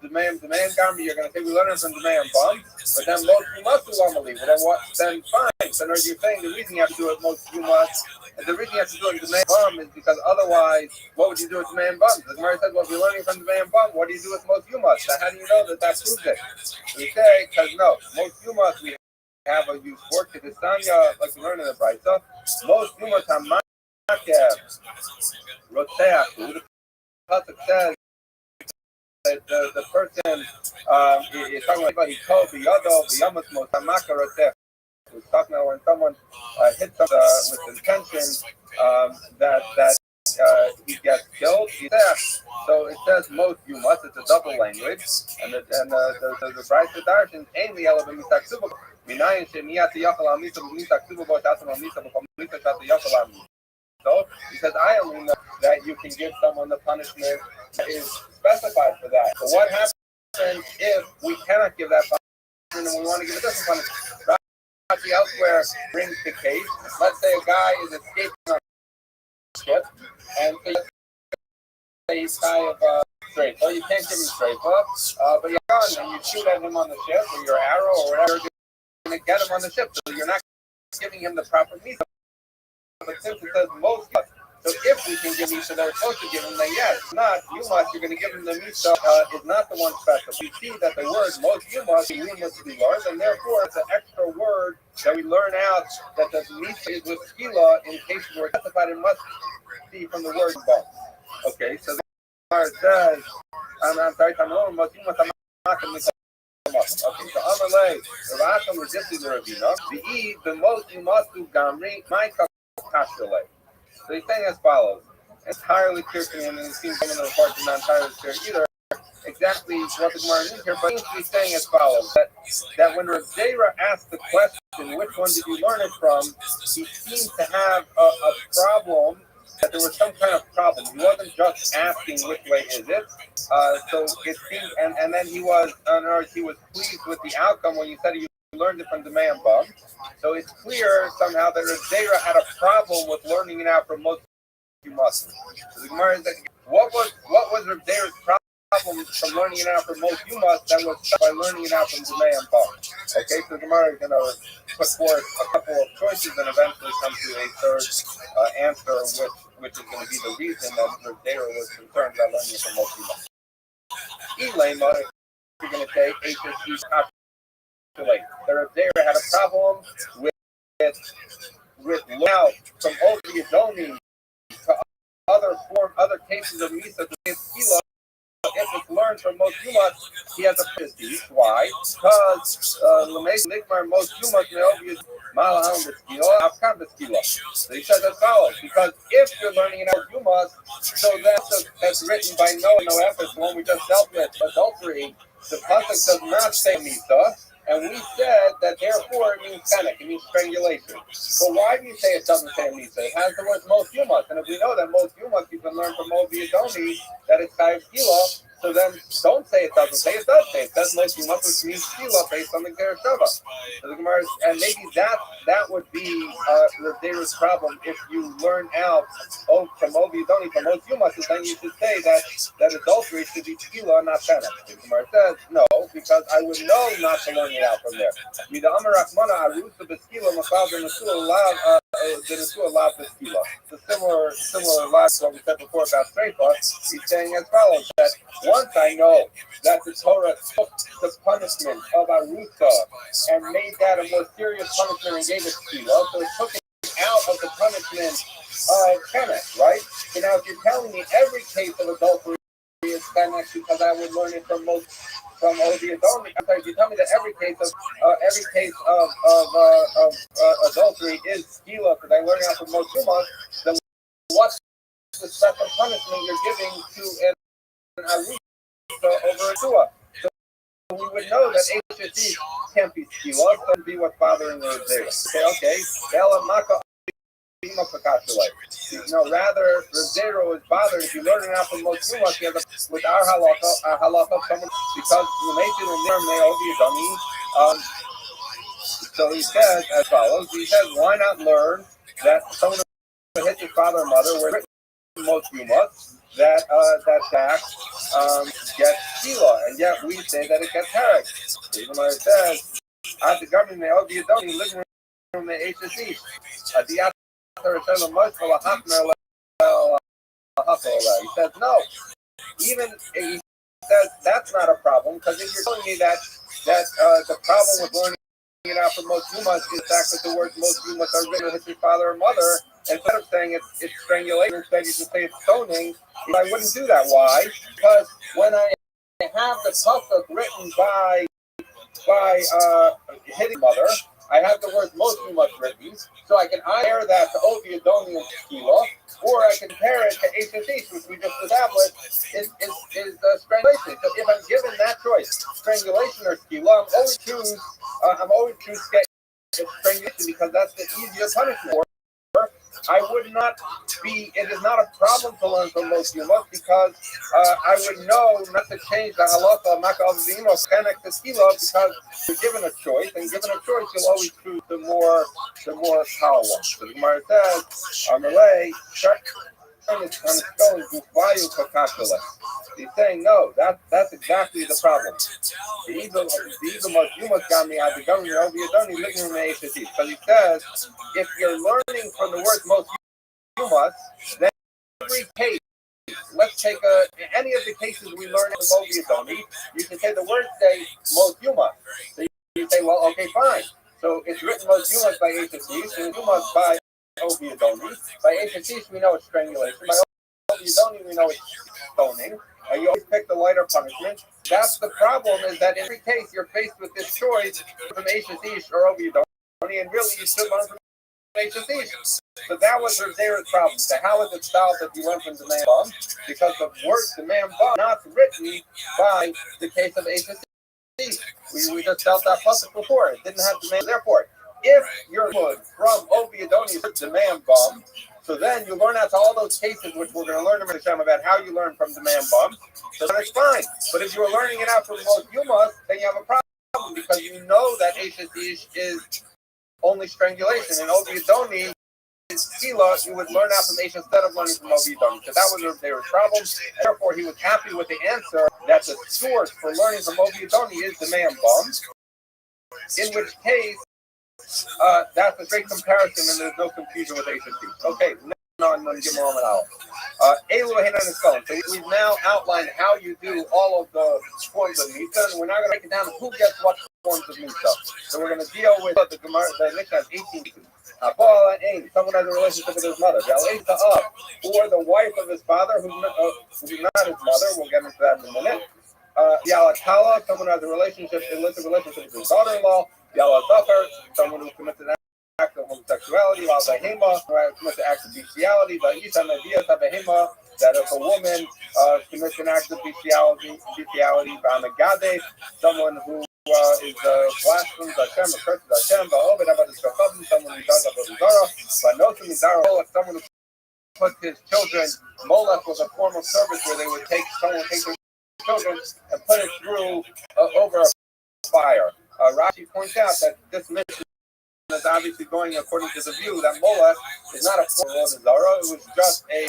Mayam Gamri, you're going to say we learn it from the Mayam Bum, but then most Yumas do Lumali. But then fine. So you're saying the reason you have to do it most Yumas. And the reason you have to do it with the man bum is because otherwise, what would you do with the man bum? The Gemara says, well, if you're learning from the man bum, what do you do with most yumas? Now, how do you know that proves it? We say, because no, most yumas we have a use for Kedistanya, like we learn in the Brisa. Most yumas have ma'akev, roteach. The pasuk says that the person is talking about he told the yado, the yamas most hamaka roteach. We're talking about when someone hits someone with intention that he gets killed. So it says most you must. It's a double language, and the Brisa Darshan ain't the element misak suba. Minayin shemiyat yakal amisa misak suba b'otatam amisa b'komisa shat yakal amisa. So he says I only know that you can give someone the punishment that is specified for that. But what happens if we cannot give that punishment and we want to give a different punishment? Elsewhere brings the case. Let's say a guy is escaping on a ship, and he's kind of straight. So you can't give him straight up, but you're gun and you shoot at him on the ship, or your arrow, or whatever, you're going to get him on the ship. So you're not giving him the proper meat. But since it says most, so if we can give Misha that we're supposed to give him, then yes. If not, you must, you're going to give him the Misha is not the one special. We see that the word most you must be learned, and therefore it's an extra word that we learn out that the Misha is with Skila in cases where it's specified it must be from the word bum. Okay, so the Gemara says, I'm sorry, most you must okay, so Amalei, Ravacham resisted the Ravina, the most you must do Gamri, my Kashrele. So he's saying as follows. It's entirely clear to me, and it seems some of the reports are not entirely clear either, exactly what the Gemara means here, but he's saying as follows, that when Rav Zera asked the question, which one did you learn it from, he seems to have a problem that there was some kind of problem. He wasn't just asking which way is it. So it seemed, and then he was pleased with the outcome when you said he learned it from the man bum. So it's clear somehow that Zera had a problem with learning it out from most Muslims. So the Gemara said, what was Zera's problem from learning it out from most Muslims that was by learning it out from the man bum? Okay, so the Gemara is going to put forth a couple of choices and eventually come to a third answer, which is going to be the reason that Zera was concerned about learning it from most Muslims. Elema, you're going to say HSC Zera had a problem with now from Oviadoni to other cases of Misa to Skila. If it's learned from most Yumas, he has a prestige. Why? Because most Yumas may obvious Malaham the Skila, Afkan the Skila. So he says as follows, because if you're learning in Yumas, so that's written by no effort, the one we just dealt with, adultery, the pasuk does not say Misa. And we said that therefore it means panic, it means strangulation. But why do you say it doesn't say Misa? It has the word most Yumas. And if we know that most Yumas you can learn from Oviadoni that it's Chayiv Skila, so then don't say it doesn't say it does say it. It says most Yumas, which means Skila based on the Gereshava. So the Gemara, and maybe that would be the Zera's problem if you learn out from Oviadoni from most Yumas, then you should say that adultery should be Skila, not panic. The Gemara says no, because I would know not to learn it out from there. The similar last what we said before about Sreifa, he's saying as follows, that once I know that the Torah took the punishment of Arusa and made that a more serious punishment and gave it Skila, so it took it out of the punishment of Kemet, right? So now if you're telling me every case of adultery is Kemet because I would learn it from Oviadoni, I'm sorry, if you tell me that every case of adultery is Skila because I learned out from most Yumas, then what's the special punishment you're giving to an Arusa over a Tua? So we would know that HSC can't be Skila, so it would be what's bothering the Zera. Say, okay, no, rather, the Zera is bothered if you learn it out from most Yumas, with our halacha, someone, because the Mason and their may Oviadoni. So he says as follows, he says, why not learn that someone who hits his father or mother were written most Yumas, that gets Skila, and yet we say that it gets Herek. Even though it says, at the government may Oviadoni living room the HSC. He says no. Even he says that's not a problem, because if you're telling me that the problem with learning it out from most Yumas is the fact that the words most Yumas are written with his father or mother, instead of saying it's strangulation, instead you should say it's stoning. I wouldn't do that. Why? Because when I have the pasuk written by hitting mother, I have the word most Yumas written, so I can compare that to Oviadoni and Skila, or I can compare it to HSH, which we just established is strangulation. So if I'm given that choice, strangulation or Skila, I'm always choose strangulation because that's the easier punishment. I would not be, it is not a problem to learn from most Yumas because I would know not to change the halacha Maka of Zimo Kenek to Skila because you're given a choice, and given a choice, you'll always choose the more power one. So the Gemara says, Amalei, he's saying no, that's exactly the problem. The Edomos Yumas got me out the government of Oviadoni living in the HSC. Because he says, if you're learning from the words most Yumas, then every case, let's take any of the cases we learn from Oviadoni, you can say the words say most Yumas. So you say, well, okay, fine. So it's written most Yumas by HSC, so Yumas by Oviadoni. By HSC, we know it's strangulation. By Oviadoni, we know it's stoning. And you always pick the lighter punishment. That's the problem, is that in every case you're faced with this choice from HSC or Oviadoni, and really you should learn from HSC. So that was Zera's problem. So how is it solved if you went from the man bum? Because the word the man bum not written by the case of HSC. We just dealt that puzzle before. It didn't have the man. Therefore, if you're good from Oviadoni to the man bum, So then you learn out to all those cases, which we're going to learn in Hashem about how you learn from the man bum. So that's fine. But if you're learning it out from most Yumas, then you have a problem because you know that Eshes Ish is only strangulation. And Ovidoni is Tila, you would learn out from Eshes instead of learning from Ovidoni. So that was their problem. Therefore, he was happy with the answer that the source for learning from Ovidoni is the man bum. In which case, that's a great comparison, and there's no confusion with Eshes. Okay, now I'm going to give more on out. So we've now outlined how you do all of the forms of Misa, and we're now going to break it down who gets what forms of Misa. So we're going to deal with the Gemara, the Mishnah has 18 someone has a relationship with his mother, or the wife of his father, who's not his mother. We'll get into that in a minute. Yalatala, someone who has a relationship, illicit relationship with his daughter-in-law. Yalazafer, someone who commits an act of homosexuality. Yalabahima, who commits an act of bestiality. Vayisa Nadia Tabahima, that if a woman commits an act of bestiality. Vamagade, someone who is blasphemes Hashem, or curses Hashem. Va'obed Avad Shachavim, someone who does Avodah Zarah. Vanosim Mizarah, someone who puts his children. Molech was a form of service where they would take their children and put it through over a fire. Rashi points out that this mission is obviously going according to the view that Molech is not a form of Zara. It was just a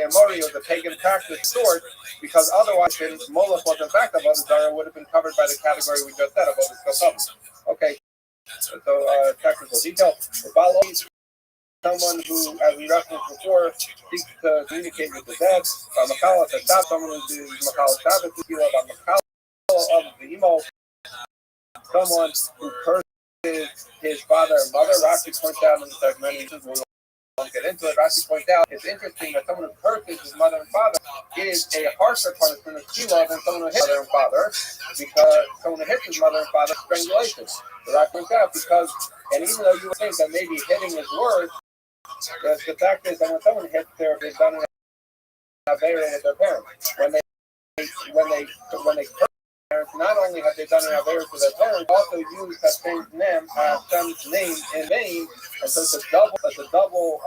Amori, or the pagan practice sort, because otherwise, if Molech was in fact Avodah Zara, would have been covered by the category we just said, Avodah Zarah. Okay, so technical detail. Someone who, as we referenced before, seeks to communicate with the dead. Makala Tashav, someone who is Makala Shabbat, Makala of the emo. Someone who curses his father and mother. Rashi points out in the segment, we won't get into it. Rashi points out it's interesting that someone who curses his mother and father is a harsher punishment of Tila than someone who hits mother and father, because someone who hits his mother and father is strangulation. So Rashi points out because, and even though you would think that maybe hitting is worse, the fact is that when someone hits they've done an avera with their parents. When they curse parents, not only have they done an avera with their parents, also use Hashem's name in vain, and so it's a double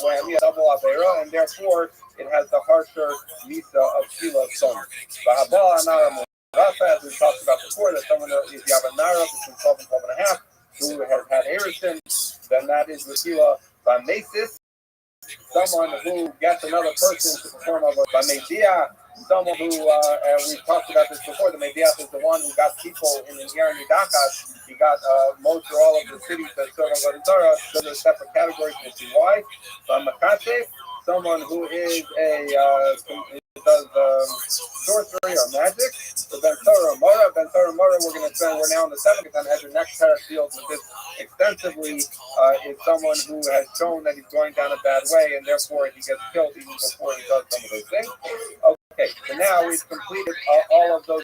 whammy, a double avera, and therefore it has the harsher misa of Shila of son. As we talked about before, that someone if you have a nara between 12 and 12 and a half who has had erection, then that is the Shila. Bamesis, someone who gets another person to perform a Bamedia, someone who, and we talked about this before, the Medias is the one who got people in the Irani Dakas. He got most or all of the cities that serve Avodah Zarah, so there's separate categories to see why. Makate, someone who is does sorcery or magic. So Ben Torah Mora, we're now in the 7th and next pair deals with this extensively. Is someone who has shown that he's going down a bad way, and therefore he gets killed even before he does some of those things. Okay, so now we've completed all of those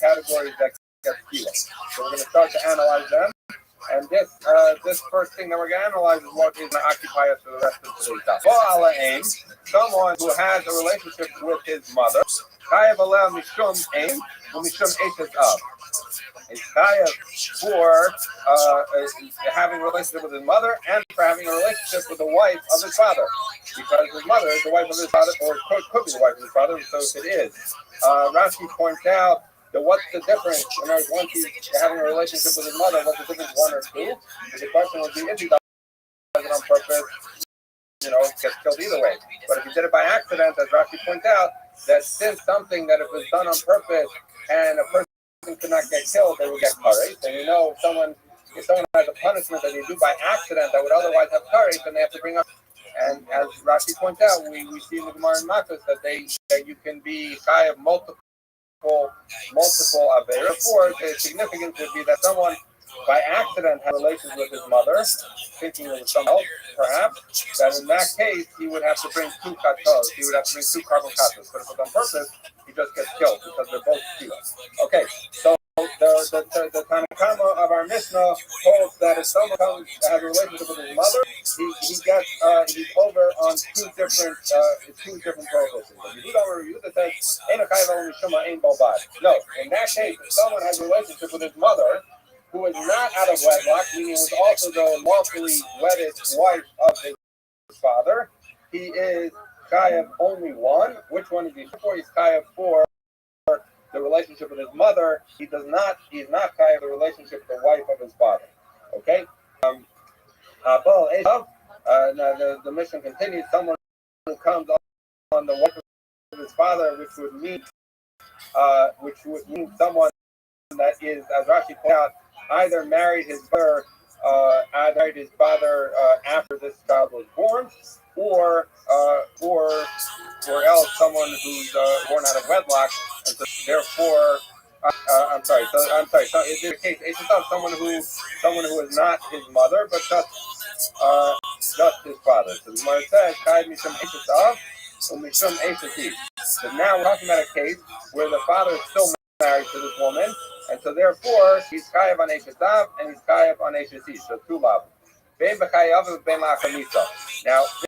categories that get killed. So we're going to start to analyze them. And this first thing that we're going to analyze is what is going to occupy us for the rest of today's time. Someone who has a relationship with his mother, Chayav Aleh Mishum Aim, Mishum Eshes Av. It's Chayav for having a relationship with his mother and for having a relationship with the wife of his father. Because his mother is the wife of his father, or could be the wife of his father, so it is. Rashi points out that what's the difference? In other words, once he's having a relationship with his mother, what's the difference, one or two? The question would be, if he does it on purpose, gets killed either way. But if he did it by accident, as Rashi points out, that since something that if it was done on purpose and a person could not get killed, they would get courage. And if someone has a punishment that they do by accident that would otherwise have courage, then they have to bring up. And as Rashi points out, we see in the Gemara and Makkos that you can be high of multiple avera. Therefore, the significance would be that someone by accident had relations with his mother, thinking it was someone else, perhaps, that in that case he would have to bring 2 katos, he would have to bring 2 carbon katos. But if it was on purpose, he just gets killed because they're both killed. Okay, so the Tanakama of our Mishnah holds that if someone comes to have a relationship with his mother, he's over on two different prohibitions. If you don't review that says, no, in that case, if someone has a relationship with his mother, who is not out of wedlock, meaning was also the lawfully wedded wife of his father, he is chayav only one. Which one is he for? He's chayav for the relationship with his mother. He is not chayav the relationship with the wife of his father. Okay? The mission continues. Someone who comes on the wife of his father, which would mean someone that is, as Rashi pointed out, either married his father after this child was born, or else someone who's born out of wedlock, and so therefore, I'm sorry. So in this case, it's not someone who is not his mother, but just his father. So the Gemara says, "Chayv mishum eishav u'mishum eishativ." So now we're talking about a case where the father is still married to this woman, and so therefore he's chayav on eishav and he's chayav on eishativ. So two lav. Now,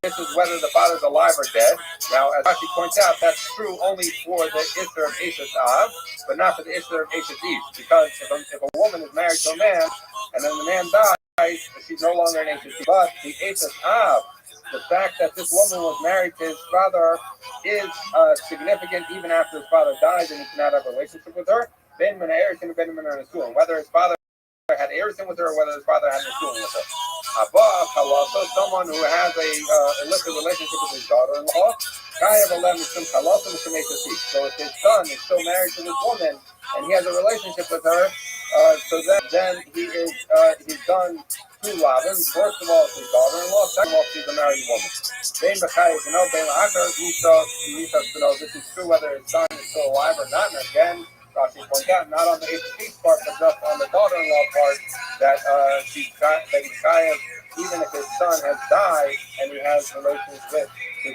this is whether the father's alive or dead. Now, as Rashi points out, that's true only for the Isser of Eshes Av, but not for the Isser of Eshes Eve. Because if a woman is married to a man, and then the man dies, she's no longer an Eshes Eve. But the Eshes Av, the fact that this woman was married to his father, is significant even after his father dies, and he cannot have a relationship with her. Whether his father had Erison with her or whether his father had Nesuin with her. So someone who has a illicit relationship with his daughter-in-law, so if his son is still married to this woman and he has a relationship with her, so then he's done two lavim. First of all, his daughter-in-law. Second of all, she's a married woman. This is true whether his son is still alive or not. And again, Rashi points out, not on the HT part, but just on the daughter-in-law part, that he's chayav, even if his son has died and he has relations with his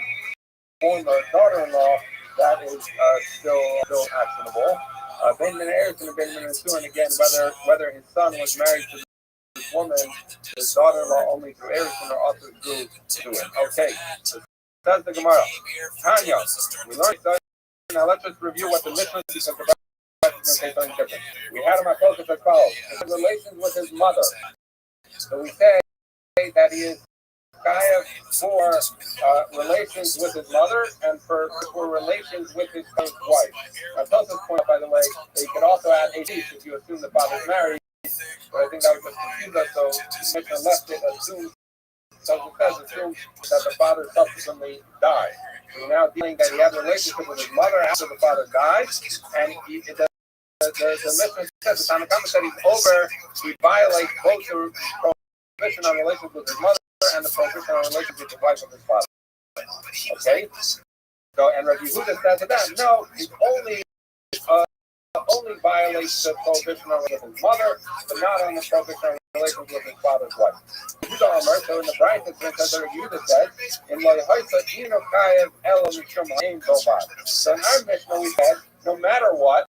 former daughter-in-law, that is still actionable. Benjamin Erison and Benjamin Nesuin, again, whether his son was married to this woman, his daughter-in-law only through Erison or also through Nesuin. Okay, so says the Gemara. Tanya, we learned. Now let's just review what the Mishnah is about. We had him focus as follows: his relations with his mother. So we say that he is chayav for relations with his mother and for relations with his wife. Now, Tosa's point out, by the way, that you could also add AD if you assume the father's married. But I think that would just confuse us. So Mishnah left it assume that the father subsequently died. So we're now dealing that he had a relationship with his mother after the father died, and the Mishnah says, the Tanakama said he's over, he violates both the prohibition on relations with his mother and the prohibition on relations with the wife of his father. Okay? So, and Rabbi Yehuda said to them, no, he only violates the prohibition on relations with his mother, but not on the prohibition on relations with his father's wife. So in the Brighton says that Rabbi Yehuda said, in so in our Mishnah we said, no matter what,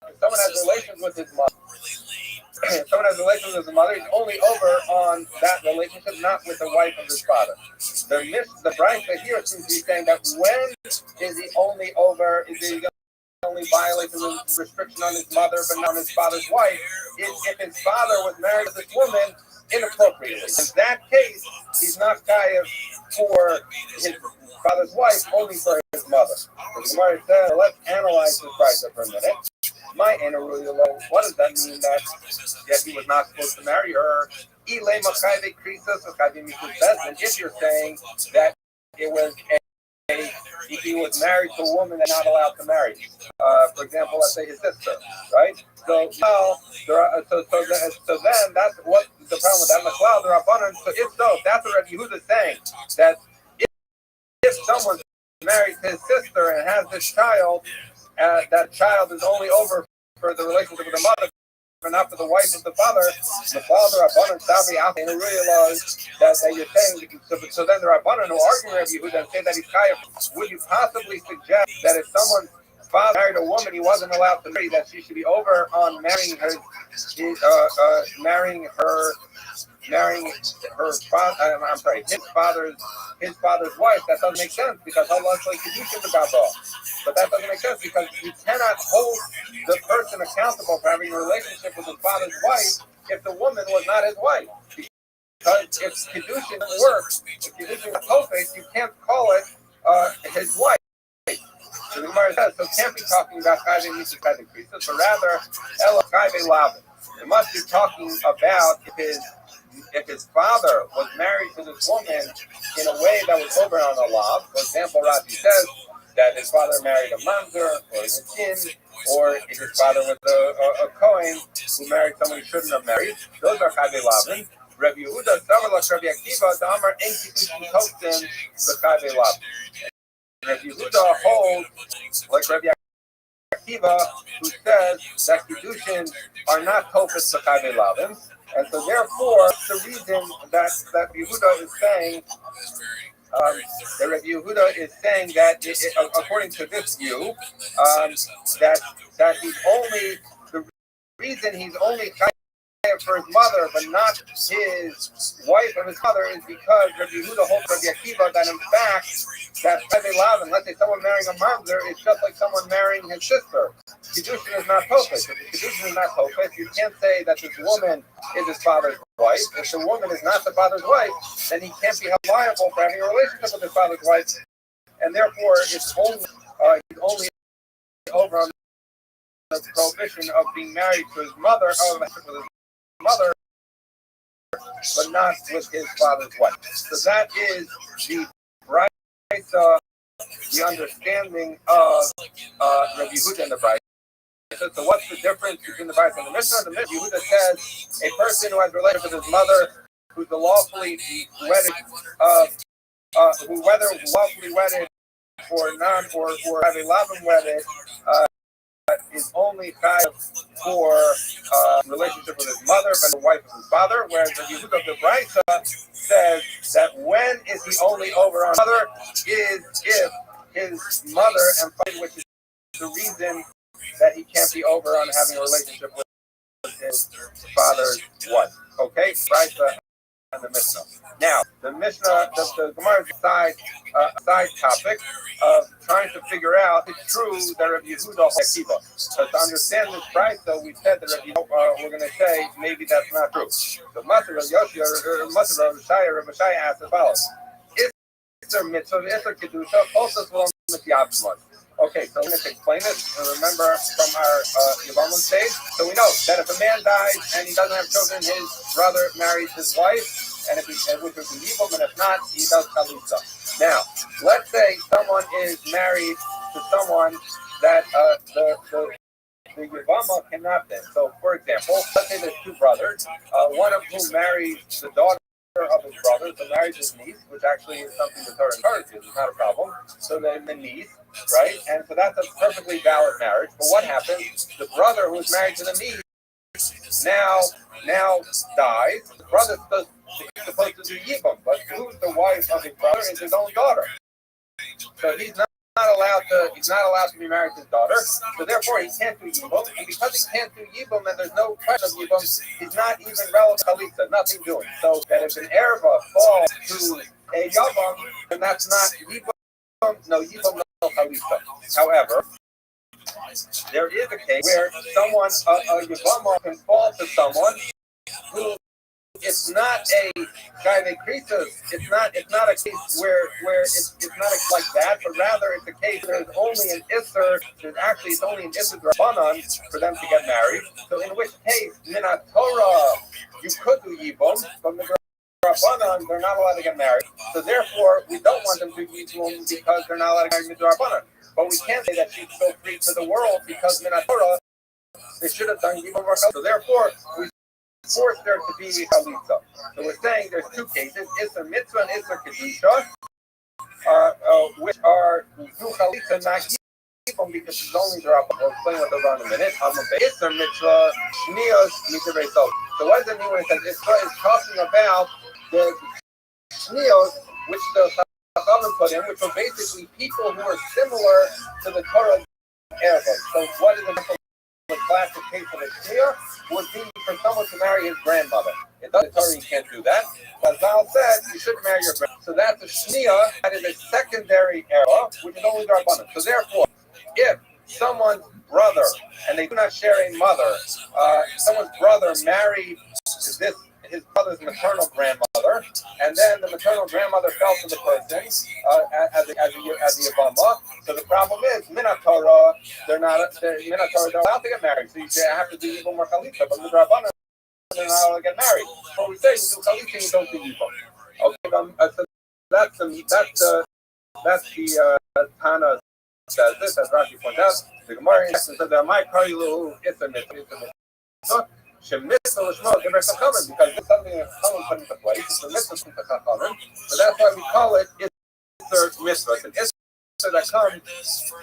if someone has relations with his mother, he's only over on that relationship, not with the wife of his father. The Brighton here seems to be saying that when is he only over, is he only violate the restriction on his mother but not on his father's wife, if his father was married to this woman inappropriately. In that case, he's not chayav for his father's wife, only for his mother. The Gemara says, let's analyze this Brisa for a minute. What does that mean that he was not supposed to marry her? If you're saying that he was married to a woman and not allowed to marry, for example, let's say his sister, right? So now, so then that's what the problem with that. So if that's what Rabbi Yehuda is saying, that if someone marries his sister and has this child, that child is only over for the relationship with the mother, but not for the wife of the father. The father, Rabbanan, Savi, Afi, and the real laws that you're saying. So then the Rabbanan who argue Rabbi Yehuda and say that he's chayav, would you possibly suggest that if someone's father married a woman he wasn't allowed to marry, that she should be over on marrying her his father's wife? That doesn't make sense because Allah says you should have got off. But that doesn't make sense because you cannot hold the person accountable for having a relationship with his father's wife if the woman was not his wife. Because if Kedushin works, if Kedushin is Tofes, you can't call it his wife. So the Gemara says, so it can't be talking about Chayve Misa Chayve Krisa, but rather Ela Chayve Lavin. It must be talking about if his father was married to this woman in a way that was over on a lav. For example, Rabbi says that his father married a mamzer or a kin, or if his father was a Kohen who married someone he shouldn't have married. Those are Chayve Lavin. Rabbi Yehuda, Savarlach, Rabbi Akiva, the Amar Ein Kiddushin Tofsin, the Chayve Lavin. Rabbi Yehuda holds like Rabbi Akiva, who says that Kiddushin are not Tofis the Chayve Lavin. And so therefore, the reason that Yehuda is saying, that Rabbi Yehuda is saying that, according to this view, that he's only, the reason he's only chayav for his mother, but not his wife of his mother, is because Rabbi Yehuda holds Rabbi Akiva that in fact, that Chayve Lavin, let's say someone marrying a mamzer, is just like someone marrying his sister. Kiddushin is not Tofes. If Kiddushin is not Tofes, you can't say that this woman is his father's wife. If the woman is not the father's wife, then he can't be held liable for having a relationship with his father's wife, and therefore it's only he's only over on the prohibition of being married to his mother, but not with his father's wife. So that is the Brisa, the understanding of Rabbi Yehuda and the Brisa. So what's the difference between the Brisa and the Mishnah? The Mishnah Yehuda says a person who has a relationship with his mother, who's lawfully wedded, who whether lawfully wedded or not, or have a lavin wedded, is only chayav for relationship with his mother, but the wife of his father. Whereas the Yehuda of the Brisa says that when is he only over on mother is if his mother, and which is the reason that he can't be over on having a relationship with his father's wife. Okay, Brisa and the Mishnah. Now, the Mishnah, the Gemara is a side topic of trying to figure out if it's true that Rabbi Yehuda holds Akiva. So to understand this Brisa, we said that Rabbi Yehuda, we're going to say maybe that's not true. So Maser Yoshi or Maser Rabbi Shai asked as follows: Is there mitzvah, is there kedusha, also from Mitzvah? Okay, so let's explain this. Remember from our Yevamim stage. So we know that if a man dies and he doesn't have children, his brother marries his wife, and if he, which would be Yibum, and if not, he does Chalitza. Now, let's say someone is married to someone that the Yevama cannot then. So, for example, let's say there's two brothers, one of whom marries the daughter of his brother, so marries his niece, which actually is something the Torah encourages. It's not a problem. So then the niece, right? And so that's a perfectly valid marriage. But what happens? The brother who is married to the niece now dies. The brother is supposed to do Yibam, but who's the wife of his brother is his own daughter. So he's not allowed to be married to his daughter. So therefore he can't do Yibam. And because he can't do Yibam and there's no question of Yibam, he's not even relevant to Chalitza, nothing doing. So that if an Erva falls to a Yavam, then that's not Yibam, no Yibam, no Chalitza. However, there is a case where someone, a Yavama, can fall to someone who it's not a Chayve Krisa. It's not a case where it's not like that, but rather it's a case where there's only an Isser. It's only an Isser Rabbanan for them to get married. So in which case, Minat Torah, you could do Yibum, but Rabbanan, they're not allowed to get married. So therefore, we don't want them to do Yibum because they're not allowed to get married to Rabbanan. But we can't say that she's so free to the world because Minat Torah, they should have done Yibum ourselves. So therefore, we force there to be Chalitza. So we're saying there's two cases, Isser Mitzvah and Isser Kedusha, which are do Chalitza, not Yibum, because it's only drop. We'll explain what those are in a minute. Isser Mitzvah, Shnios, Mitzvah Reisov. So what does it mean when it says Isra is talking about the Shnios, which the Chachamim put in, which are basically people who are similar to the Torah Erva. So what is the classic case of a Shnia would be for someone to marry his grandmother. It doesn't tell you can't do that. But Zal said you should marry your grandmother. So that's a Shnia, that is a secondary era, which is only Rabbanan. So therefore, if someone's brother, and they do not share a mother, someone's brother married his brother's maternal grandmother, before, and then the maternal grandmother fell to the person as the Yavama. So the problem is, Minatora, they're allowed to get married. So you say, I have to do Yibam or Chalitza, but Midrabana, they're not allowed to get married. But we say, you do Chalitza, you don't do Yibam. Okay, so that's the Tana says this, as Rashi points out. The Gemara says that my Karilu Ithamit. Shemitzvah Lishma Geber Chachamim, because this is something that Chachamim put into place. It's a mitzvah from Chachamim, so that's why we call it Isser Mitzvah. It's an Isser that comes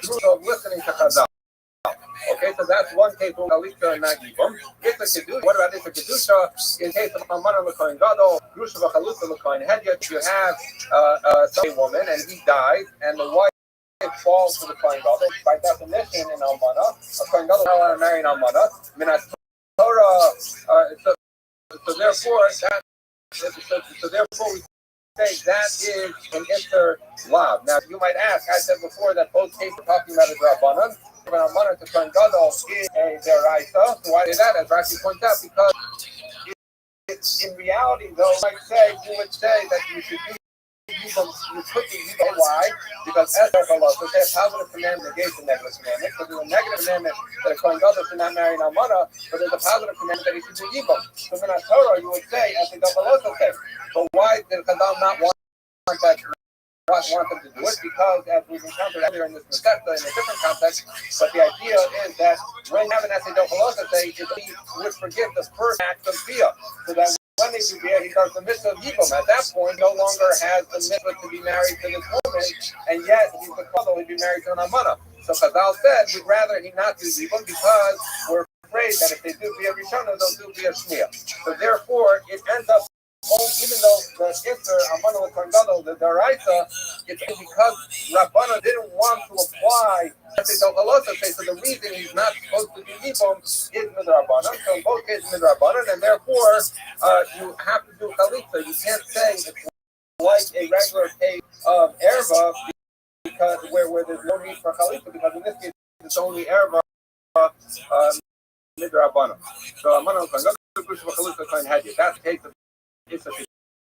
through the listening to Chazal. Okay, so that's one case of Chalitza and not Yibam. Isser Kedusha. What about Isser Kedusha? In case of Almana L'Kohen Gadol, Grusha V'Chalutza L'Kohen Hedyot, you have some woman and he dies, and the wife falls to the Kohen Gadol. By definition, in Almana, a Kohen Gadol is not allowed to marry an Almana. Torah, so therefore we say that is an Isser Lav. Now you might ask, I said before that both cases are talking about a Rabbanan. When Almanan to Kohen Gadol is a Deraisa. So why is that? As Rashi points out, because it's in reality, though, you would say that you should be. You could be why? Because as a positive commandment negates the negative commandment. So there's a negative commandment that a Kohen Gadol should not marry an Almana, but there's a positive commandment that he should do Yibam. So in a Torah, you would say, as a Davalot, okay. But why did Chazal not want them to do it? Because, as we've encountered earlier in this Masechta in a different context, but the idea is that when you have an essay Davalot, he would forgive the first act of Bia, so that when they do Bia, he does the mitzvah of Yibam. At that point, no longer has the mitzvah to be married to this woman, and yet he's the couple to be married to an Almana. So Chazal said, we'd rather he not do Yibam because we're afraid that if they do Bia Rishona, they'll do Bia Shnia. So therefore, it ends up, even though the Isser, Almana L'Kohen Gadol, the Daraisa, it's because Rabbana didn't want to apply. So the reason he's not supposed to do Yibam is Midrabbanan. So in both cases, Midrabbanan, and therefore you have to do Chalitza. You can't say it's like a regular case of Erva, because where there's no need for Chalitza, because in this case it's only Erva Midrabbanan. So Almana L'Kohen Gadol, Chalitza Kohen Hedyot. That's the case of Isser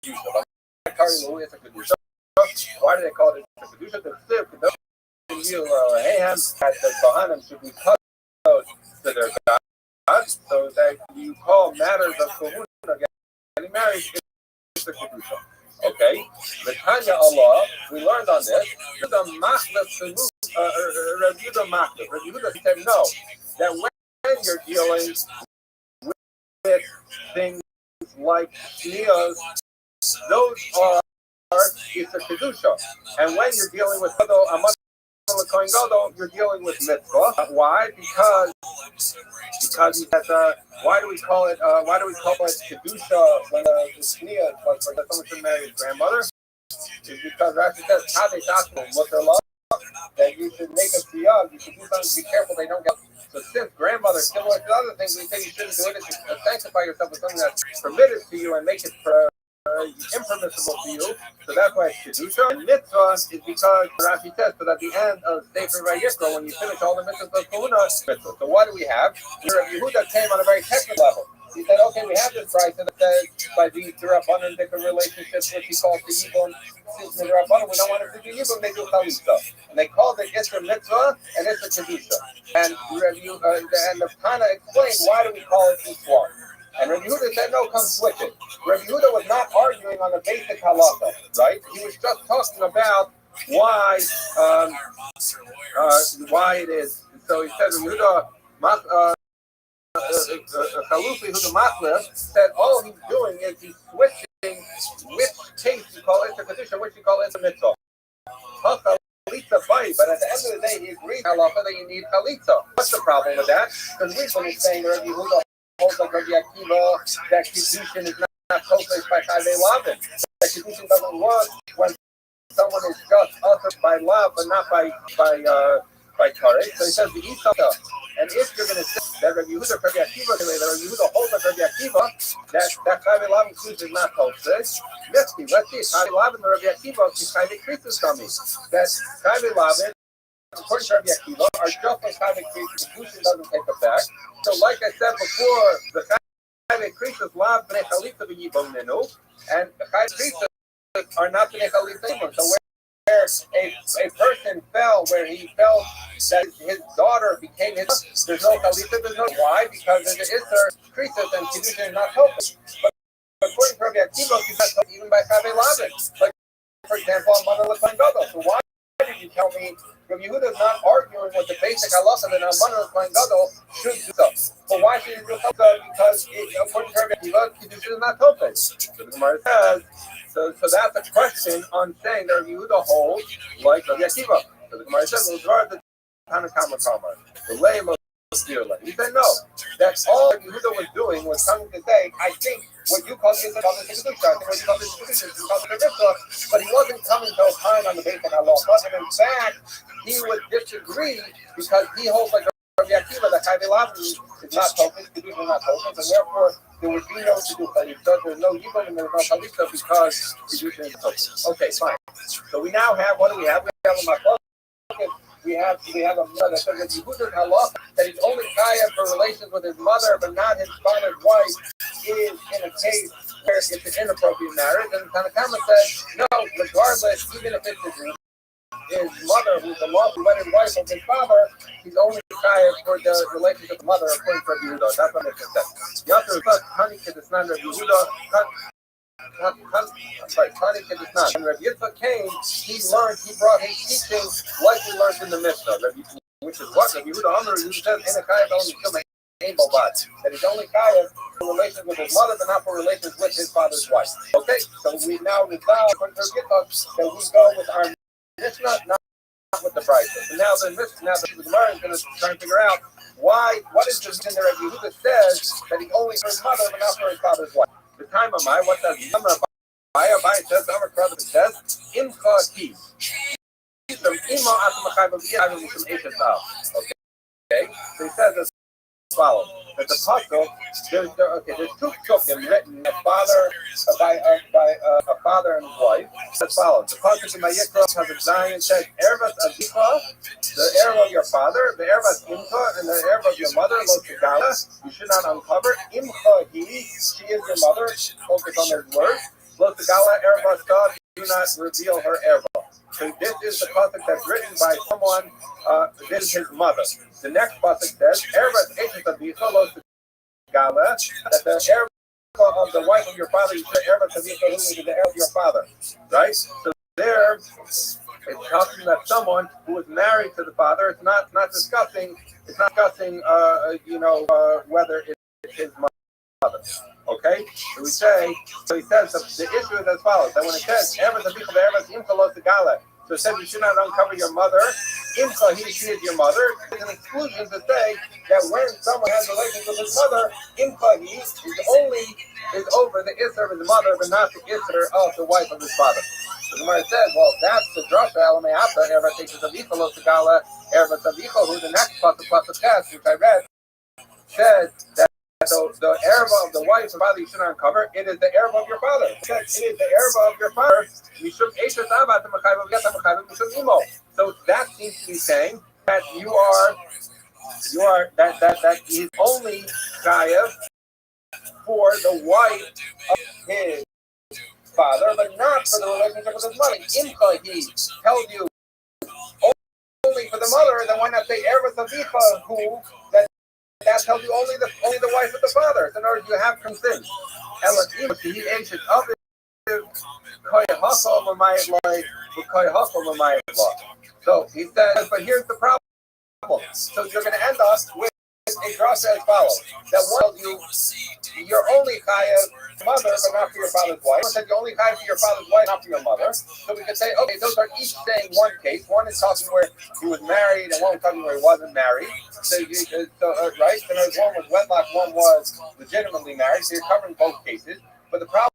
Kedusha. Why do they call it Isser Kedusha? The Haman at the Kohanim should be cut to their God, so that you call matters of Kohuna getting married Isser Kedusha. Okay, the Tanya Allah, we learned on this. The Rabbi Yehuda said no, that when you're dealing with things like Shnias, those are Isser Kedusha, and when you're dealing with Kohen Gadol, you're dealing with mitzvah. Why? Because he has why do we call it kedusha when the shnia, like someone should marry his grandmother? Is because Rashi says that you should make a siyag, you should do something to be careful they don't get. So since grandmother, similar to other things, we say you shouldn't do it. If you sanctify yourself with something that's permitted to you and make it impermissible to you, so that's why it's kedusha. And mitzvah is because Rashi says, but at the end of Sefer Vayikra, when you finish all the mitzvahs of Kohuna, mitzvah. So what do we have? Rabbi Yehuda came on a very technical level. He said, okay, we have this price that says by these Rabbanan relationships, which he calls the Yibam. Since the Rabbanan, we don't want to do Yibam, they do Chalitza. And they called it Isser Mitzvah and Isser Kedusha. And the Tana explained, why do we call it each one? And Rabbi Yehuda said, no, come switch it. Rabbi Yehuda was not arguing on the basic halacha, right? He was just talking about why it is. So he said, Rabbi Yehuda, Chalufi, who's a Maslef, said all he's doing is he's switching which case you call Isser Kedusha, which you call Isser Mitzvah. Chalitza fight, but at the end of the day, he agreed halacha that you need Chalitza. What's the problem with that? Because we're saying Rabbi Yehuda holds like Rabbi Akiva that Kedushin is not co-placed by Chayvei Lavin. That Kedushin doesn't work when someone is just uttered by love, but not by Tarek. So he says the Isaka. And if you're going to say that Rabbi Yehuda, Rabbi Akiva, that Rabbi Yehuda holds like Rabbi Akiva, that Chayvei Lavin Kedushin is not co-placed. Let's see, Chayvei Lavin and Rabbi Akiva, Chayvei Kritus coming. That Chayvei Lavin, according to Rabbi Akiva, are just like Chayvei Kritus. Kedushin doesn't take effect. So like I said before, the fact Krisus lav b'nei chalitza v'yibam minu, and Krisus are not b'nei chalitza. So where a person fell, where he felt that his daughter became his, there's no chalitza, there's no, why? Because there's an Isser, Krisus, and Kedusha is not helping. But according to Rabbi Akiva, he's not helping even by Chavei Lavin. Like, for example, on Mana L'Kohen Gadol. So why did you tell me Rabbi Yehuda is not arguing with the basic halacha that a Mana L'Kohen Gadol should do so? But why should he do so? Because according to Rabbi Akiva, Kedusha is not helping. So the Gemara says, so that's a question on saying that Rabbi Yehuda holds like Rabbi Akiva. So the Gemara says, the Tanakama Kamar, the lay he said no. That all Yehuda was doing was coming to say, I think what you call is about the Kedusha, I think what you call this Kedusha is about the Kedusha, but he wasn't coming to opine on the basic halacha, and in fact, he would disagree because he holds like Rabbi Akiva that Chavei Lavin is not focused, Kedusha is not focused, and therefore there would be no Kedusha. There's no Yibam and there's no Chalitza because Kedusha is focused. Okay, fine. So we now have, what do we have? We have a Makos. We have a mother that says that Yehuda's halacha that he's only chayav for relations with his mother but not his father's wife is in a case where it's an inappropriate marriage. And Tanakama says no, regardless, even if it's his mother who's the lawful wedded wife of his father, he's only chayav for the relationship with the mother according to Yehuda. That's what it says. Yater says honey to the son of Yehuda. When Rabbi Yitzchak came, he brought his teaching like we learned in the Mishnah, which is what Rabbi Yehuda Amar, who says in a chayav only killing that he's only chayav for relations with his mother, but not for relations with his father's wife. Okay, so we now resolve according to Rabbi Yitzchak that we go with our Mishnah, not with the Brisa. So now the Gemara is going to try and figure out what is the reason that Rabbi Yehuda says that he's only for his mother, but not for his father's wife. The time of my, what does Rabbi says, Amar Krabbe says, Imcha Ki. Okay, so he says as follows: that the pasuk, there's two psukim written by a father and his wife. As follows: the pasuk in Vayikra has a Zion says, "Ervas Avicha," the erva of your father, the ervas Imcha, and the erva of your mother, Lo Tegala. You should not uncover. Imcha Hi, she is your mother. Focus on his words. Lo Tegala ervas God. Do not reveal her erva. So this is the pasuk that's written by someone. This is his mother. The next pasuk says, "Ervas Eshes Avicha Lo Tegala," that the erva of the wife of your father, you say ervas Avicha, who is the erva of your father, right? So there, it's talking about someone who is married to the father. It's not discussing. It's not discussing. Whether it's his mother. Okay, so he says the issue is as follows: that when it says "Ervas Avicha ve'ervas Imcha Lo Tegala," so it says you should not uncover your mother. Imcha, she is your mother. There's an exclusion to say that when someone has relations with his mother, Imcha, he is over the Isser of his mother, but not the Isser of the wife of his father. So the Gemara says, well, that's the drasha Elameata, Ervas Eshes Avicha Lo Tegala, Ervas Avicha, who the next pasuk test, which I read, said that. So the erva of the wife of the father you should not uncover. It is the erva of your father. It is the erva of your father. So that seems to be saying that you are that he's only chayav for the wife of his father, but not for the relationship with his mother. Imcha, he tells you only for the mother, then why not say erva savicha, who that tells you only the wife of the father. So in other words, you have consent. So he says, but here's the problem. So you're going to end up with a drasha as follows: that one tells you you're only chayav mother, but not for your father's wife. One said you're only chayav for your father's wife, not for your mother. So we can say, okay, those are each saying one case. One is talking where he was married, and one is talking where he wasn't married. So right? So one was wedlock, one was legitimately married. So you're covering both cases. But the problem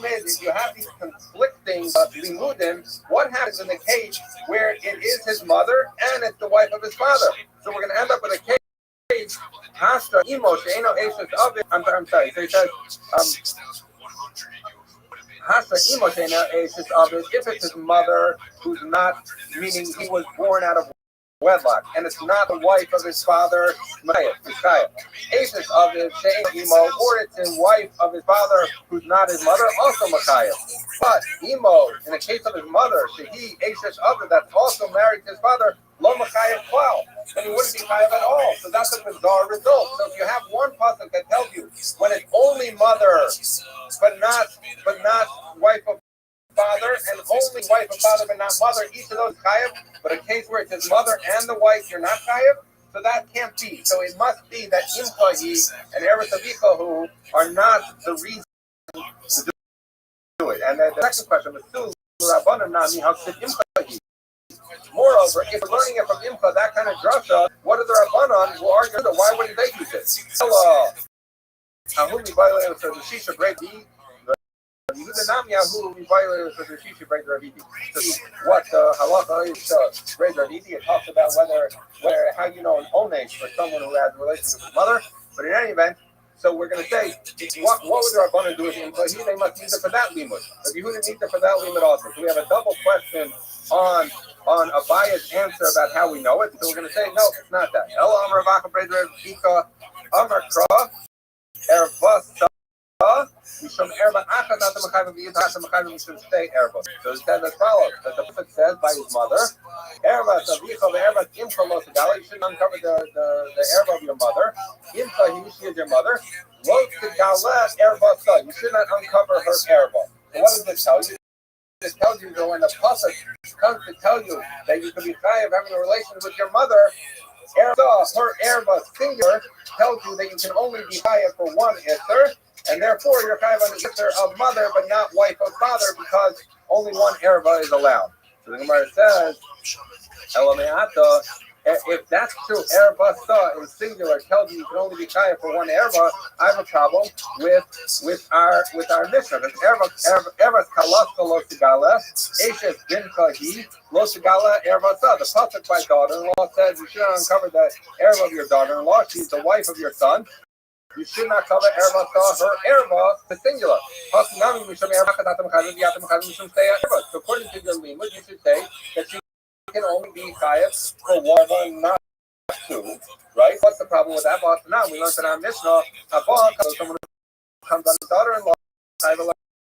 is, if you have these conflicting limudim, what happens in the case where it is his mother and it's the wife of his father? So we're going to end up with a case. Hasta imo she'eno eshes aviv. I'm sorry. So he says, Hasta imo she'eno eshes aviv. If it's his mother who's not, meaning he was born out of wedlock, and it's not the wife of his father, Micaiah. Ashes of his Emo, or it's the wife of his father, who's not his mother, also Micaiah. But Emo, in the case of his mother, Shehi, Ashes of it, that's also married to his father, Lo Micaiah 12, then he wouldn't be Chayav at all. So that's a bizarre result. So if you have one pasuk that tells you when it's only mother, but not wife of father, and only wife of father but not mother, each of those is chayav. But a case where it says mother and the wife, you're not chayav, so that can't be. So it must be that Imchahi and Eretz Avichahu are not the reason to do it. And the second question was still Rabbanan Nami Haksid Imchahi. Moreover, if we're learning it from Imcha, that kind of drasha, what are the Rabbanan who argue that? Why wouldn't they use it? So, Ahumi violated the Shisha great deed. What halacha is great Ravidi? It talks about whether how you know an onesh for someone who has a relationship with his mother. But in any event, so we're going to say what would the Rabbanan do with him? But they must need it for that limud. If Yehuda needs it for that limud also. So we have a double question on Abaya's answer about how we know it. So we're going to say no, it's not that. Ela Amar Ravacha Breder Ika Amar Kra Ervasa. Mishum Erva Achat Ata Machayim V'Yitach Machayim Mishum Stay Erva. So it says as follows: that the prophet says by his mother, Erva Savicha Erva Imcha Lo Segala. You shouldn't uncover the Erva of your mother. Imcha, she is your mother. Lo Segala Erva Sa. You should not uncover her Erva. So what does this tell you? This tells you that when the pasuk comes to tell you that you can be chayav having a relation with your mother, Erva, her Erva singular, tells you that you can only be chayav for one Isser. And therefore, you're kind of on the sister of mother, but not wife of father, because only one erva is allowed. So the Gemara says, if that's true, erva sa in singular tells you can only be chayav for one erva. I have a problem with our Mishnah. Erva kalas lo sigala, eshes bincha hi lo sigala erva sa. The pasuk by daughter-in-law says you shouldn't uncover the erva of your daughter-in-law. She's the wife of your son. You should not cover erva sa, her erva, the singular. So according to your limud, you should say that she can only be chayav for one, not two. Right? What's the problem with that? Now we learned in our Mishnah, someone who comes on his daughter-in-law,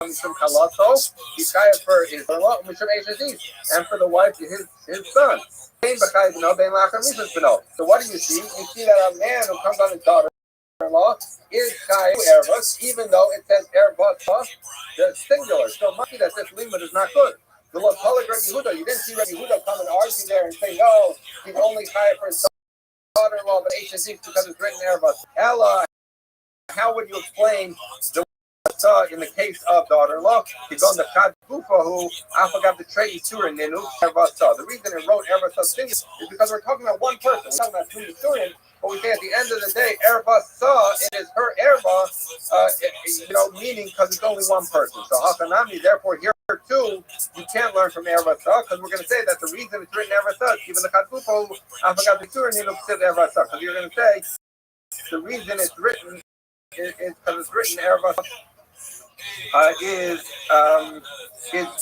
he's chayav for his daughter-in-law, and for the wife, his son. So what do you see? You see that a man who comes on his daughter-in-law is chayav erva, even though it says erva, the singular. So it must be that this limud is not good. The Lord told Rabbi Yehuda, you didn't see Rabbi Yehuda come and argue there and say, no, he's only chayav for his daughter-in-law, but H because it's written erva. Ella, how would you explain the in the case of daughter-in-law? He's on the Chad Kufa who I forgot the trade Surah Ninu erva. The reason it wrote erva singular is because we're talking about one person. We're talking about two Surah. But we say at the end of the day, erva sa, it is her erva, meaning because it's only one person. So hakanami, therefore here too, you can't learn from erva sa, because we're going to say that the reason it's written erva sa, even the Kadfupo, I forgot the Surah Ninu said erva sa, because you're going to say the reason it's written is because it's written erva sa, is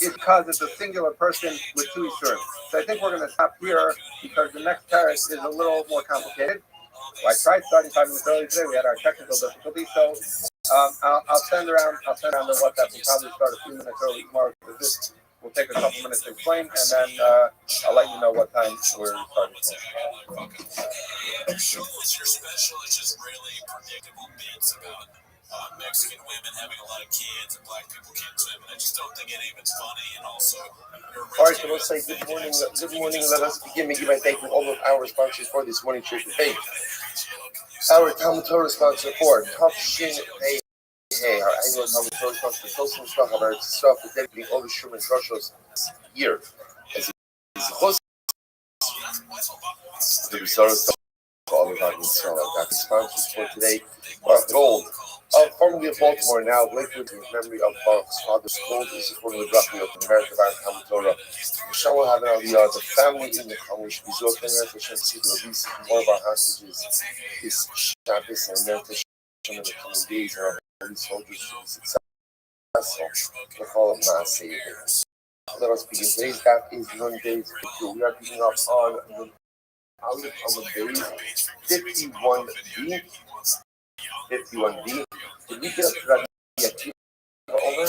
because it's a singular person with two Isurim. So I think we're going to stop here because the next parak is a little more complicated. I tried starting 5 minutes early today. We had our technical difficulties, so I'll send around the WhatsApp. We'll probably start a few minutes early tomorrow because this will take a couple minutes to explain, and then I'll let you know what time we're starting. Show us your special. It's just really predictable bits about Mexican women having a lot of kids and black people can't swim, and I just don't think any of it's funny. And also, all right, so let's say good morning. Good morning. Let us begin making my thank you all of our sponsors for this morning trip debate. Our Talmud Torah sponsor for Top Shin Pay. Hey, our annual Talmud Torah sponsor, Tosin Shvach of our stuff is dedicating all the Sherman Drushos this year. As it's close to the Besaros all of our sponsors for today are Gold. Formerly of Baltimore, now Lakewood, in memory of Bach's father's Gold is supporting the Rabbi of the merit of our Talmud Torah. Michelle will have an aliyah, the family in the Kamish, Bizot, and Merit Hashem, see the release of more of our hostages, his Shabbos, and Merit Hashem in the coming days, and our holy soldiers to be successful. The call of Maaseh. Let us begin. Today's daf is 1 day. We are picking up on Aleph Amud Beis 51b. 51b. Did we get up to Rabbi Akiva over?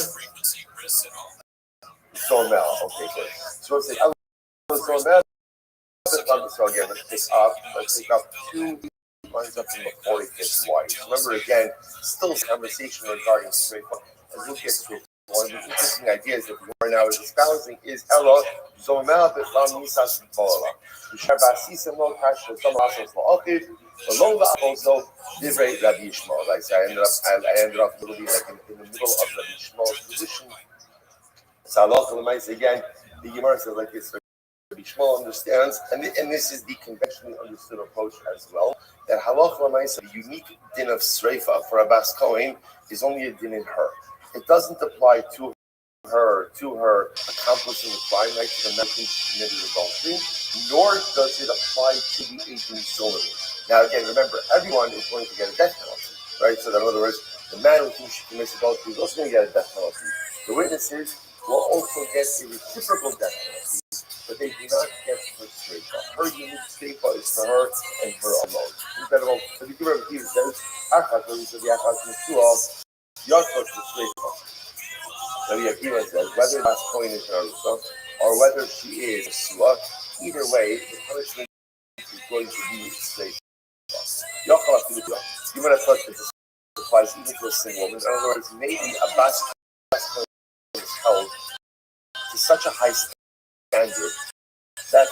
Zomel. Okay, good. So let's say Zomel. So again, let's take up 2 lines up in the 45th wise. Remember again, still a conversation regarding Sreifa. As we'll get to one of the interesting ideas that we are now espousing is Ella Zomel Biflam Nisas Bola. Shabasisa no Kash with some Asos La'akid, below the also Divrei Rabbi Yishmael. Like I ended up a little bit like in the middle of Rabbi Yishmael's position. So Allah again, the Gemara says like this. Rabbi Yishmael understands, and this is the conventionally understood approach as well, that halach l'maisa, the unique din of sreifa for a bas kohen is only a din in her. It doesn't apply to her accomplishing the crime, like the man who committed adultery, nor does it apply to the agent Solomon. Now again, remember, everyone is going to get a death penalty, right? So that in other words, the man who commits adultery is also going to get a death penalty. The witnesses will also get a reciprocal death penalty, but they do not get her sreifa. Her unique sreifa is for her and her alone. Incredible. So the Gemara says, "Achat v'yachas misuah yachos sreifa." Rabbi Akiva says, whether that's coin is her or whether she is a suah, either way, the punishment is going to be sreifa. Yachal to the Gemara thought that this applies even to a single woman. In other words, maybe a bas coin is held to such a high standard that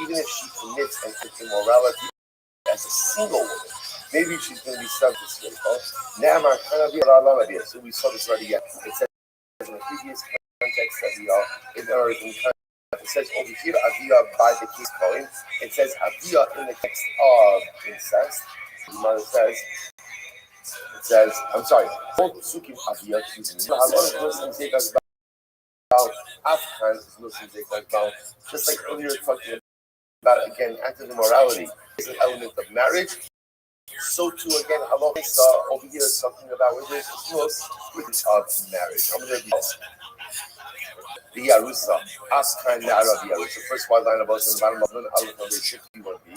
even if she commits an immorality as a single woman, maybe she's going to be subject to it. So we saw this already. It says in the previous context that we are in context. It says over here, Avia by the case coin. It says Avia in the text of incest. The mother says, it says, I'm sorry, both Sukim Avia, excuse me. Afghan is Muslims just like earlier talking about again active immorality is an element of marriage. So too again Allah over here is talking about with of marriage. I'm going to the Yarusa, Afghan Nara Yarusa. First one line about the bottom of the 51b. The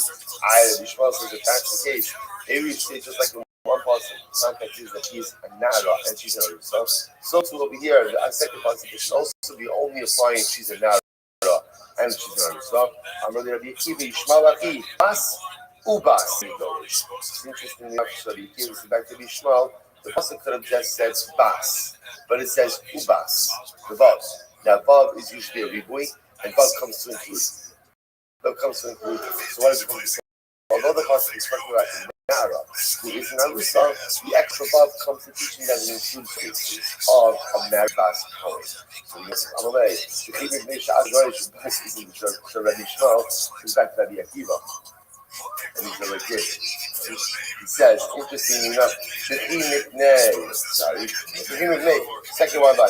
Yishmael says if that's the case, maybe we say just like the one person context is that she's a Nara and she's a Yarusa. So too over here, the second context is also be only applying she's a Nara and she's a Yarusa. I'm really Rabbi Akiva Yishmael Aki Bas Ubas. It's interesting enough. So the Akiva back to Yishmael. The person could have just said Bas, but it says Ubas, the Vav. Now Vav is usually a ribui, and Vav comes to include. Vav comes to include. So what is it going to say? Although the person is talking about Nara, who is an Arusa, the extra Vav comes to teaching that it includes cases of a married bas cohen. So you get Amalei. The Hebrew Mishnah Azrael is in the Rabbi Yishmael, is back to Rabbi Akiva. And he said like this. He says, interestingly enough, second one by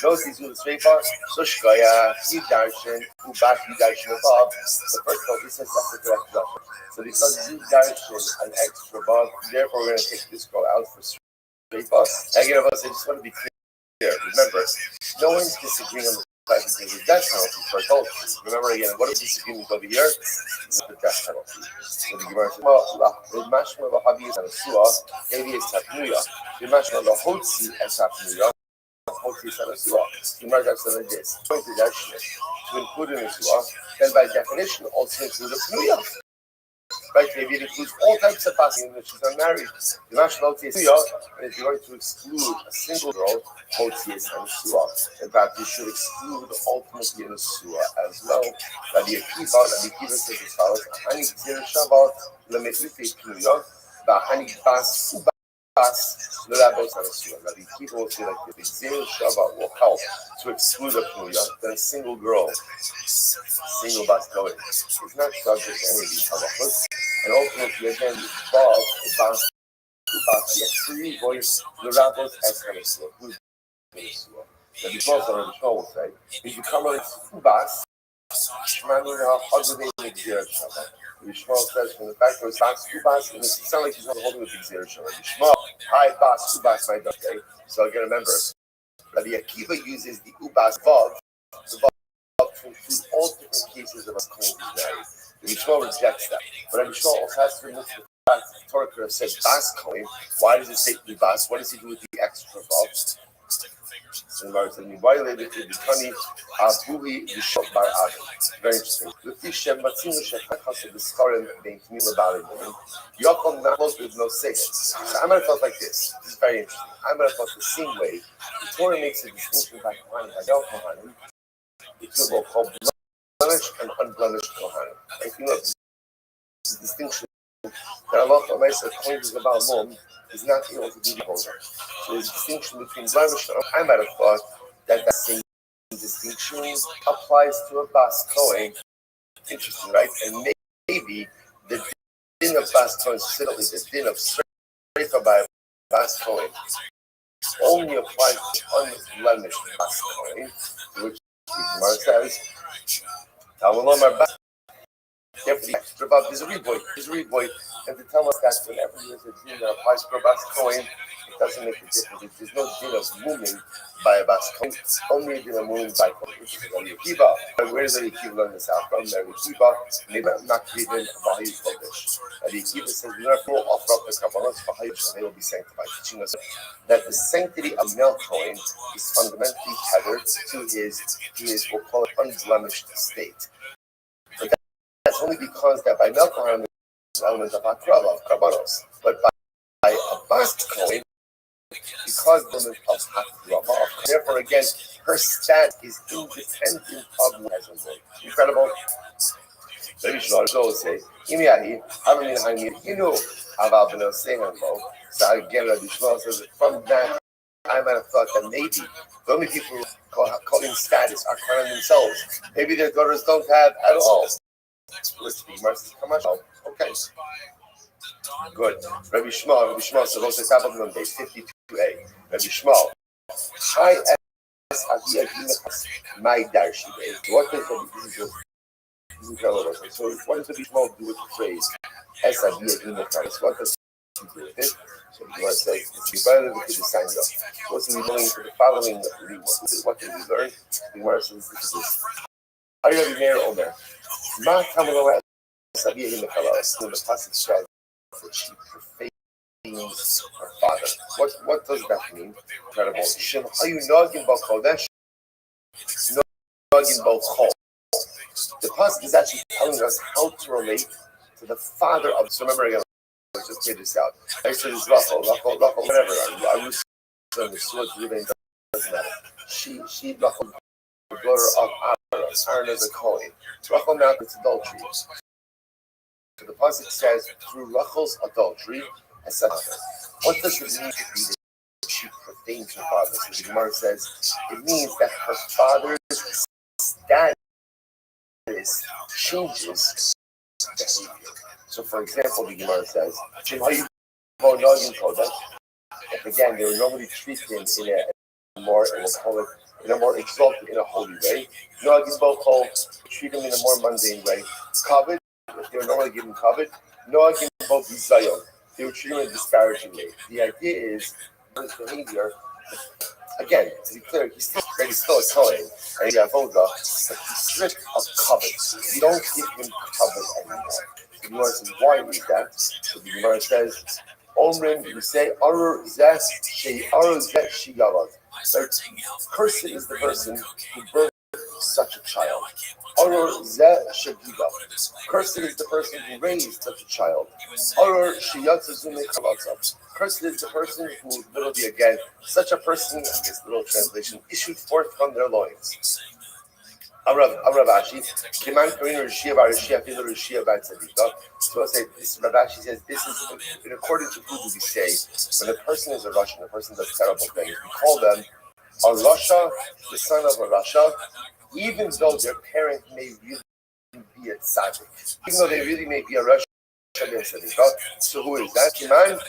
knows he's with the Sreifa, so Shkaya, Yidarshan, Ubas, Yidarshan above. The first one, he says that's the correct option. So because Yidarshan an extra above, therefore we're going to take this girl out for Sreifa. Again, I just want to be clear. Remember, no one's disagreeing on the because the death penalty for adultery. Remember again, what is disagreement over here? It's the death penalty. So the Gemara says, the mashma the habis and suah, maybe it's tapnuya. The mashma the hotzi and tapnuya, hotzi and suah. The Gemara says like this: pointed actually to include in the suah, then by definition also include a pnuya. Right, maybe it includes all types of passing that she's unmarried. The national is and if you're going to exclude a single girl, Hotzias and Suah. In fact, you should exclude ultimately in the Suah as well. Rabbi Akiva says as follows: Hani Zir Shabbat, Lemefite Pnuya, Bahani Bas Ubas, Lelabos and Suah. Rabbi Akiva will say like this: Zir Shabbat will help to exclude a Pnuya, then a single girl, single Bas Kohen, is not subject to any of these halachos. And ultimately, again, Bob, the Bas, the three voice, the rabbis, as Hanesua, who's Hanesua. Now, the Bas on the show will say, if you come on Bas, man, we're going to hug the name of the Shabbat. The Yishmael says, from the fact that it's Bas, Ubas, and it sounds like he's not holding with the Xer Shabbat. Yishmael, hi, Bas, Ubas, my daughter. Okay? So again, remember, Rabbi Akiva uses the Ubas Vav, the Vav to include all different cases of a Kohen who's married. The Mishnah rejects that. But the Mishnah also has to remove the fact that the Torah could have said Bas Kohen. Why does it say Bas? What does he do with the extra vav? Very interesting. Yaakov Namos with no say. So I'm gonna thought like this. This is very interesting. I'm gonna thought the same way. The Torah makes a distinction by Kohanim, by Kohanim. It's about called blemished and unblemished Kohanim. If you know this distinction that Allah said Kohen is about mom is not able to do the whole. So there's a distinction between blemished and I might have thought that same distinction applies to a Bas Kohen. Interesting, right? And maybe the din of Bas Kohen, specifically the din of Sreifa by Bas Kohen, only applies to unblemished Bas Kohen, which the Gemara says, there's a reboy, and to tell us that whenever there's a din that applies to a Bas Kohen, it doesn't make a difference. There's no din of moving by a Bas Kohen, only a din of moving by Kohen, which is Rabbi Akiva. Where does Rabbi Akiva learn this out from? Rabbi Akiva, maybe not given Vahayu Kodesh. Rabbi Akiva says, we don't offer up the Kabbalah Vahayu, and they will be sanctified, teaching us that the sanctity of male Kohen is fundamentally tethered to his we'll call it unblemished state. But that's only because that by male Kohen there's an element of Akrava, of Karbanos. But by a Bas Kohen, because the element of Hakrava, therefore again, her stat is independent of the husband. Incredible. Very short. So say, Imiyahi, Haramin Haimir, Aval Beno Sehanbo. So again, Rabbi Shmuel says that from that, I might have thought that maybe the only people who call him status are Kohen themselves. Maybe their daughters don't have at all. Let's be okay. Good. Rabbi Shmuel says also top of Monday, 52a. Rabbi Shmuel. Hi as Avia my Darshi. What does the this is incredible. So what does Rabbi Shmuel do with the phrase as Avia what does he do with it? So the Gemara says it's divided into the sign up. What's we learning for the following reading? What did we learn? The Gemara says this is this. Are you Rabbi Meir Omer? Ma Kamala Sabia in the Kalas. The passage says that she profanes her father. What does that mean? Incredible. Shem Hayu Nogin Bal Kodesh. Nogin Bal Chol. The passage is actually telling us how to relate to the father of. So remember again. Let's just get this out. I said it's Rothschild, whatever. I was saying the sword doesn't matter. She Rothschild, the daughter of Aaron. Aaron is a Kohen. Rothschild now commits adultery. So the passage says through Rachel's adultery, etc. What does it mean to be that she profanes her father? So the Gemara says it means that her father's status changes behavior. So, for example, the Gemara says, if again, they would normally treat him in a more, we'll call it, in a more exalted, in a holy way. Treat him in a more mundane way. Covet, if they would normally give him covet, they would treat him in a disparaging way. The idea is, his behavior, again, to be clear, he's still a Kohen, and he's Avoda, but he's stripped of covet. You don't give him covet anymore. The Gemara says, why is that? So the Gemara says, Omrim, you say, Cursed is the person who birthed such a child. Cursed is the person who raised such a child. Cursed is the person who, literally again, such a person, this little translation, issued forth from their loins. Ravashi, so I say, this Ravashi says, this is in accordance with who do we say, when a person is a Russian, a person does terrible things, we call them a Rasha, the son of a Rasha, even though their parent may really be a tzaddik, even though they really may be a Rasha. So who is that? Kiman?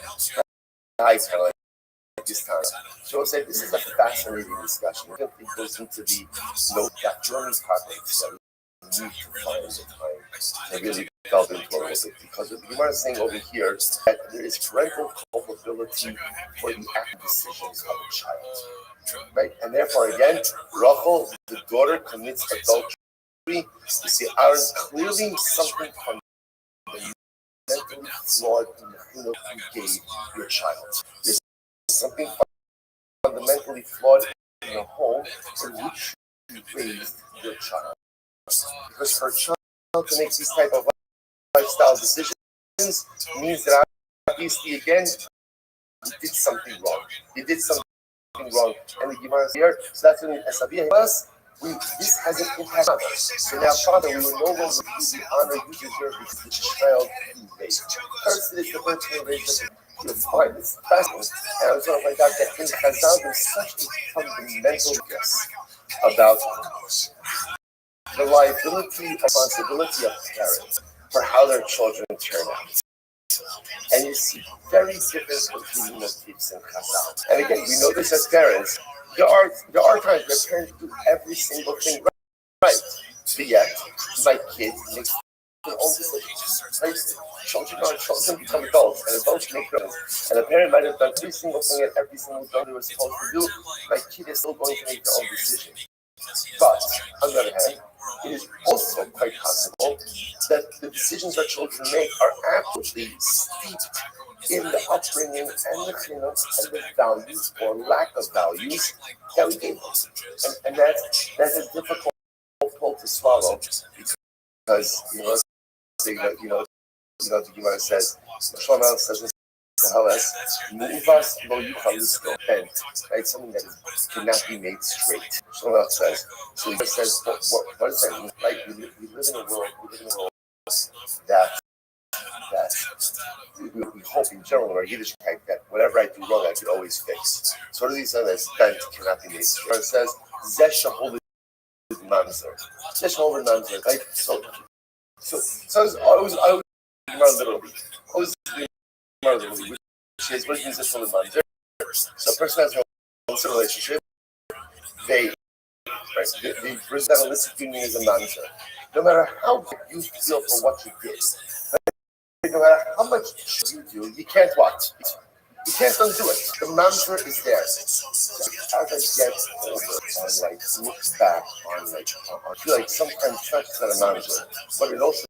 So I say this is a fascinating discussion. I think it goes into the that German topics that we need to find the time to really delve into a little bit. Because what the Gemara is saying over here is that there is parental culpability for the active decisions of a child. Right? And therefore, again, Rachel, the daughter, commits adultery you see Aaron clearly something fundamentally flawed in the chiluk you gave your child. There's something fundamentally flawed in the home in which you raised your child. Because for a child to make these type of lifestyle decisions means that obviously again he did something wrong. He did something wrong. And the Gemara here, so that's when Esavia us. This has an impact on us. So now, Father, we will no longer give you the honor you deserve because the child you raised. First, it is the person who raised us. It's fine, it's fascinating. And I was going to find out that in Chazal, there's such a fundamental guess about the liability, responsibility of parents for how their children turn out. And you see very different between motifs and Chazal. And again, we know this as parents. There are times where parents do every single thing right. But yet, my kid makes their own decisions. Right? Children become adults, and adults make their own. And a parent might have done every single thing at every single thing they were supposed to do. My kid is still going to make their own decision. But, on the other hand, it is also quite possible that the decisions our children make are absolutely steeped in the upbringing and the chinuch and the values or lack of values that we gave them. And that's a difficult pill to swallow because, the Gemara says, Shlomo says this, Muvas lo yuchal bent, right? Something that cannot be made straight. Shlomo says. So he says, what does that mean? Like we live in a world that we hope in general, or Yiddish type, that whatever I do wrong, I can always fix. So what do these say that bent cannot be made straight? It says, Zesh Shahol Mamzer. Zesh Shahol Mamzer, right? So I was literally. Which is what means this for the mother. So a person has a relationship, they present a illicit union as a manager. No matter how you feel for what you did, no matter how much you do, you can't what? You can't undo it. The manager is there. So as I get older and look back I feel like sometimes church is not a manager, but it also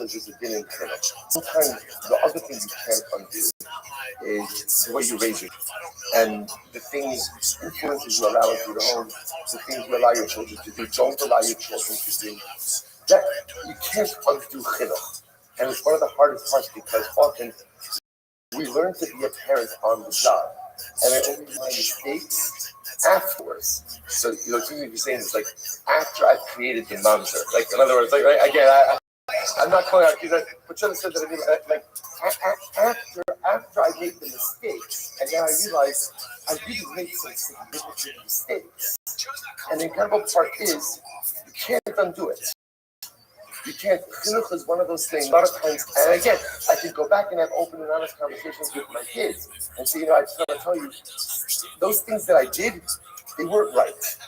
is a din in church. Sometimes the other thing you can't undo is the way you raise it, and the influences you allow into the home, the things you allow your children to do, don't allow your children to do. That you can't undo chinuch, and it's one of the hardest parts because often we learn to be a parent on the job, and I only do my mistakes afterwards. So what you're saying is like after I've created the mamzer, like in other words, I'm not calling out because but you understand that I mean, like after I make the mistakes, and then I realize I really made some significant mistakes. And the incredible part is you can't undo it. You can't. Chinuch is one of those things. A lot of times, and again, I can go back and have open and honest conversations with my kids and say, I just want to tell you, those things that I did, they weren't right.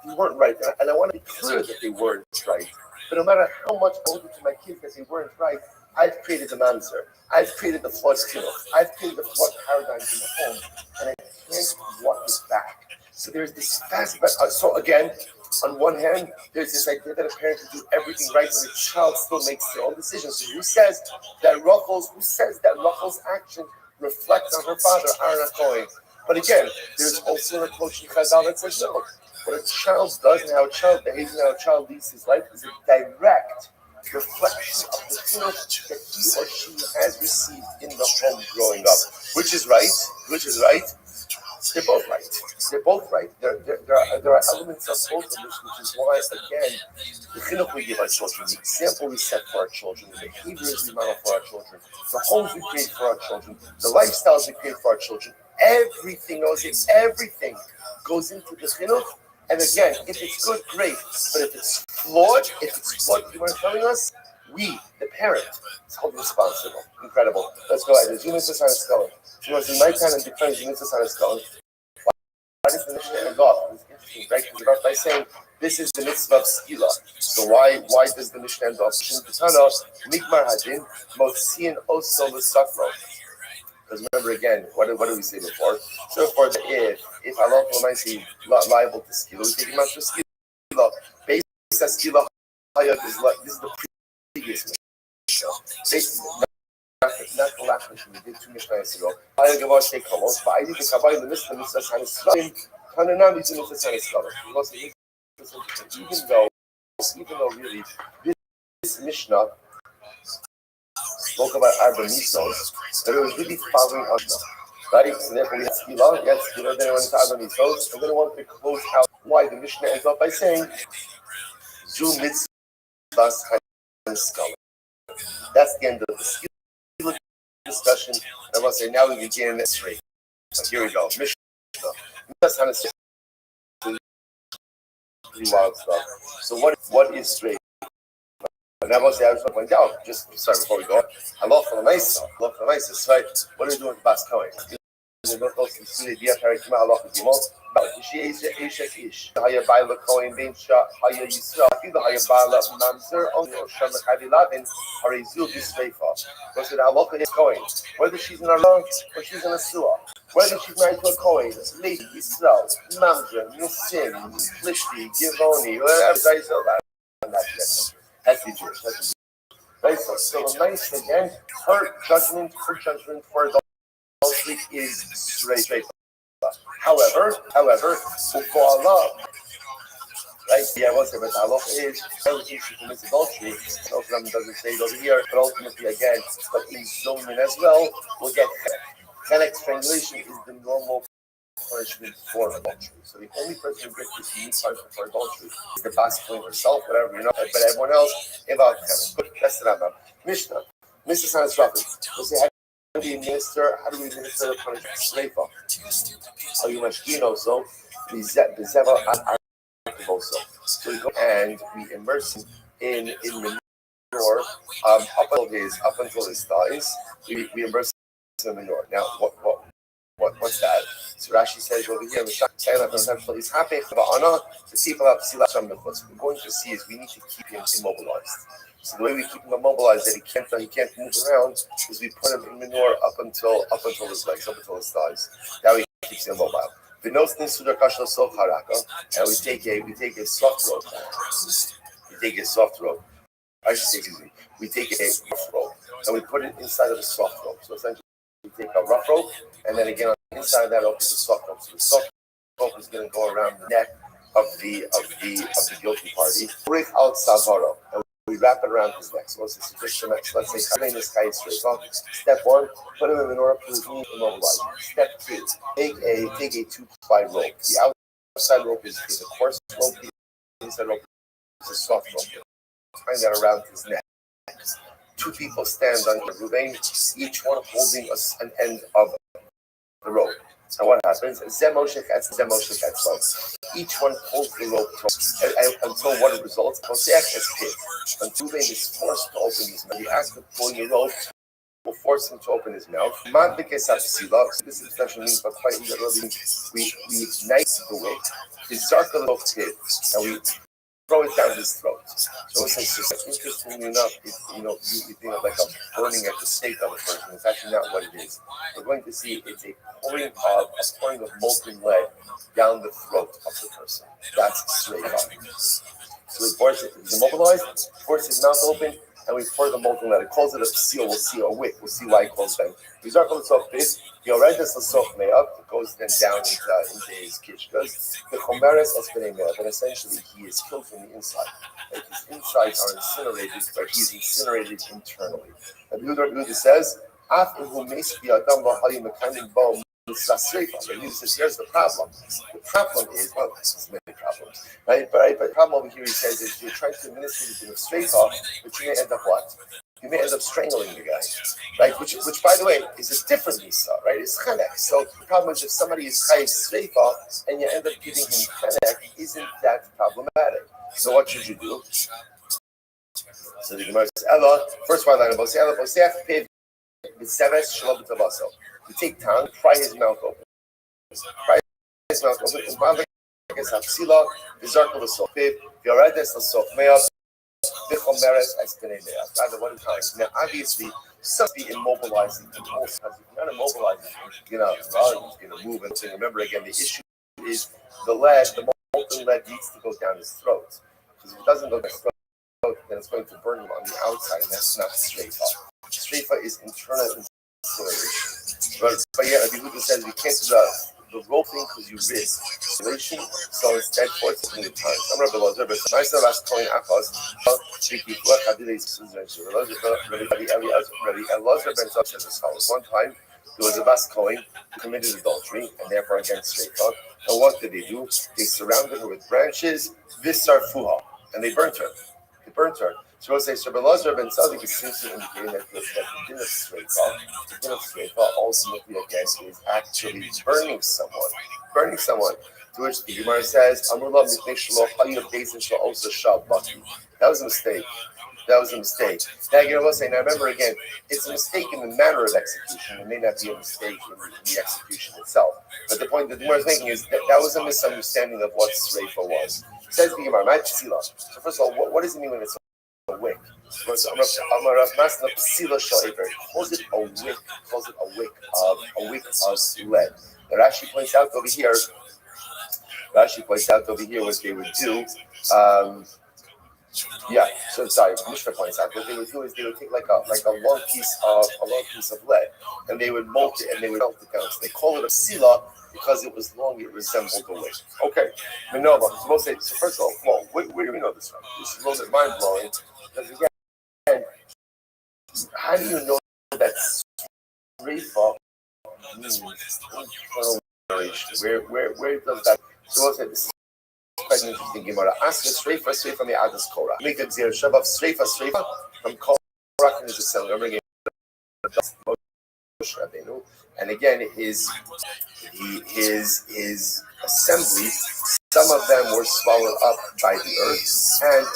They weren't right, and I want to be clear that they weren't right. But no matter how much I told to my kids that they weren't right, I've created the mamzer. I've created the flawed chinuch. I've created the flawed paradigms in the home, and I can't walk it back. So there's this fast. So again, on one hand, there's this idea that a parent can do everything right, but the child still makes their own decisions. So who says that Rachel's action reflects on her father, Aaron HaKohen? But again, there's also an approach in Chazal that says no. What a child does and how a child behaves and how a child leads his life is a direct reflection of the chinuch that he or she has received in the home growing up. Which is right? They're both right. There are elements of both of this, which is why, again, the chinuch we give our children, the example we set for our children, the behaviors we model for our children, the homes we create for our children, the lifestyles we create for our children, everything goes into the chinuch. And again, if it's good, great. But if it's flawed, you are telling us, we, the parent, is held responsible. Incredible. Let's go ahead. There's Unisys on a stone. She was in my time and defends Unisys on a stone. Why does the Mishnah end off? It's interesting, right? Because by saying this is the mitzvah of skila. So why does the Mishnah end off? Migmar hadin, motziin oso l'sakro. Because remember again, what did we say before? So before that if Allah might be liable to skila, we take him out for skila. Based on skila is like this is the previous Mishnah. Not the last Mishnah we did 2 Mishnahs ago. Haya Gavar Shtei Kamos, but I did the Kabbalah the Mishnah says Hanislavim, Hananam is in the Hanislavim. Even though really this Mishnah spoke about Arba Misos, but it was really following Mishnah. Right? So therefore we had Skila, then we went to Arba Misos, and then we wanted to close out why the Mishnah ends up by saying Zu Mitzvahs Hanislavim. That's the end of the Skila discussion. I want to say now we begin this straight. So here we go. Mishnah. That's how it's wild stuff. So what is straight? And I was going to point out, just sorry before we go. Allah for the nice, right? What are we doing with Bas Cohen? Haya Baila Cohen Ben Shah Haya Yisra Haya Baila Mamzer on Shama Hadilavin Harizul Bisveifa. Because the halacha is Cohen, whether she's in a law or she's in a suah, whether she's married to a Cohen, Lady Yisrael, Mamzer, Nisim, Plishti, Givoni, whatever that's it. Right, so the nice again, her judgment for adultery is straight. However, for Allah, right? Yeah, I was saying, but Allah is everything she commits adultery. No of them doesn't say it over here, but ultimately again, but in Zonin as well, we'll get Chenek strangulation is the normal punishment for adultery. So the only person who gets this unique punishment for adultery is the Bas Cohen herself, whatever, but everyone else, about Chenek. That's the Rambam. Mishnah. Mr. Sanas Rabbi. We'll say, how do we administer the punishment? Sleifa. How you mashkin also, the Zeva also. So we go and we immerse him in manure up until his thighs. We immerse him in manure. Now what's that? So Rashi says over here, he's happy the people have Silat Sham Nechutz. What we're going to see is we need to keep him immobilized. So the way we keep him immobilized, that he can't move around, is we put him in manure up until his legs, up until his thighs. That way he keeps him immobile. And we take a soft rope. I should say, excuse me. We take a rough rope and we put it inside of a soft rope. So essentially, we take a rough rope and then again inside that rope is a soft rope. So the soft rope is going to go around the neck of the guilty party. Break out Savaro. We wrap it around his neck. So let's say, step 1, put him in manure up to his knee, immobilize him. Step 2, take a 2-ply rope. The outside rope is a coarse rope, the inside rope is a soft rope. Tying that around his neck. 2 people stand on the Ruvain, each one holding an end of the rope. And what happens? Each one pulls the rope until what results? Until Ruvain is forced to open his mouth. The act of pulling the rope will force him to open his mouth. This expression means, but quite literally, we ignite the wick, we start the little kid, and we throw it down his throat. So it's interestingly enough, you think of like a burning at the stake of a person. It's actually not what it is. We're going to see it's a pouring of molten lead down the throat of the person. That's straight up. So we force it. He's immobilized, force his mouth open, and we pour the molten lead. It calls it a seal. We'll see a wick. We'll see why it calls it. These are called soft base. The Oredes the soft up. It goes then down into his kish. Because the Chomeres has been a but essentially he is killed from the inside. Like his insides are incinerated, but he's incinerated internally. And Yehuda says, he says, here's the problem. The problem is, well, there's many problems, right? But the problem over here, he says, is you're trying to administer the straight off, but you may end up what? You may end up strangling the guy, right? Which by the way, is a different misa, right? It's chenek. So the problem is if somebody is chayiv streifa and you end up giving him chenek, isn't that problematic? So what should you do? So the Gemara says, Ella, first one line about Ella, you take tongue, pry his mouth open. Pry his mouth open. Now, obviously, somebody immobilizing him also. If you're not immobilizing him, he's going to move. And so remember again, the issue is the molten lead needs to go down his throat. Because if it doesn't go down his throat, then it's going to burn them on the outside, and that's not streifa. Streifa is internal incineration. But yeah, Rabbi Huda says we can't do the roping because you risk isolation, so instead 14 times. I'm Rabbi Lazar, but I said last coin Akos, Rabbi Elazar ben Tzad says as follows. One time there was a Bas Kohen who committed adultery and therefore against Shreifa. And what did they do? They surrounded her with branches, Visar Fuha, and they burnt her. So we'll say, Rabbi Elazar ben Tzad is simply indicating that the din of Shreifa ultimately again is actually burning someone. To which the Gemara says, Amrullah Mipnei Shelo Hayir Bezin Shelo Osa Shab Baki. That was a mistake. Now again, I will say, now remember again, it's a mistake in the manner of execution. It may not be a mistake in the execution itself. But the point that the Gemara is making is that was a misunderstanding of what Sreifa was. It says the Gemara, so first of all, what does it mean when it's a wick? Calls it a wick of lead. Now Rashi points out over here what they would do. Mishnah points out what they would do is they would take like a long piece of lead, and they would mold it and they would melt it down. So they call it a psila because it was long. It resembled a wick. Okay, so first of all, where do we know this from? This is a little bit mind blowing because again, how do you know that Sreifa means internal generation? Where does that? So we'll say this is quite an interesting Gemara. Ask the Sreifa me Adas Korach. Make a Gzir Shav of Sreifa from Korach and his son. Remember again, Rabbeinu, and again his assembly. Some of them were swallowed up by the earth, and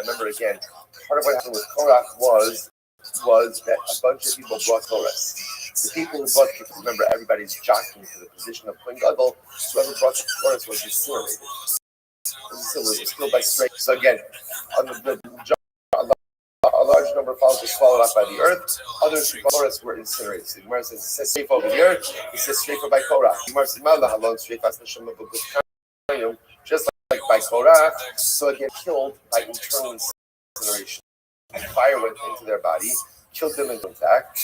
remember again, part of what happened with Korach was that a bunch of people brought Torahs. The people who brought, remember, everybody's jockeying for the position of Kohen Gadol. So whoever brought the Torahs was incinerated. Was killed by straight. So again, a large number of followers were swallowed up by the earth. Others who Torahs were incinerated. So the Gemara says, it says Sreifa over here. It says Sreifa by Korach. The Gemara says, Mallah Halon Sreifa Hashem of Guf. Just like by Korach. So again, killed by internal incineration. Fire went into their body, killed them in intact.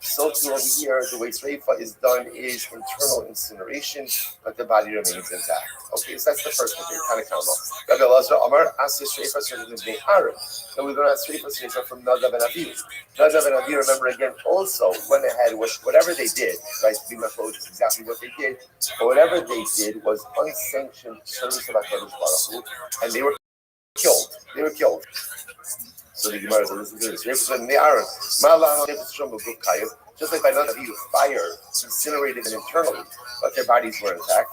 So too over here, the way Sreifa is done is internal incineration, but the body remains intact. Okay, so that's the first one. Kind of count off. Rabbi Elazar Amar asked Sreifa Sreifa Aaron. And we're going to ask Sreifa from Nadav and Aviv. Nadav and Aviv, remember again, also went ahead with whatever they did, right? Bimachot is exactly what they did. But whatever they did was unsanctioned service of HaKadosh Baruch Hu, and they were killed. So the Gemara says, listen to this. Just like by none of you, fire incinerated them internally, but their bodies were intact.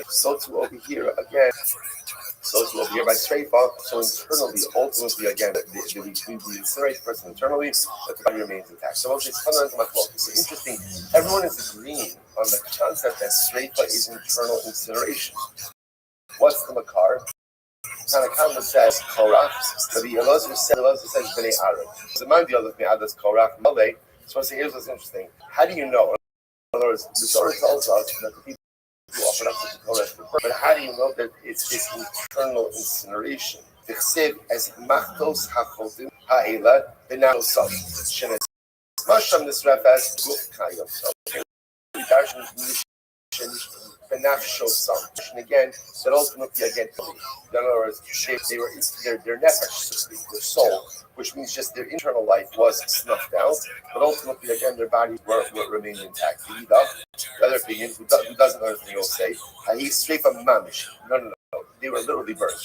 So to over here again. So to over here by Sreifa, so internally, ultimately again, we incinerate the person internally, but the body remains intact. So it's fundamental. So interesting. Everyone is agreeing on the concept that Sreifa is internal incineration. What's the Makar? Tanakama says Korach. The Elazar says Bnei Aaron. So mind the other thing, Adas Korach Malay. So here's what's interesting. How do you know? In other words, the Torah tells us that the people who offered up the Torah, but how do you know that it's this internal incineration? The Chsev as Machtos Hachotim Ha'ela Benasam. Shenes Masham Nisraf as Guf Kayam. And again, that ultimately again, in other words, their nefesh, their soul, which means just their internal life was snuffed out, but ultimately again their bodies remained intact. The other opinion, who doesn't know anything, will say, he's straight from mamish. No. They were literally burned.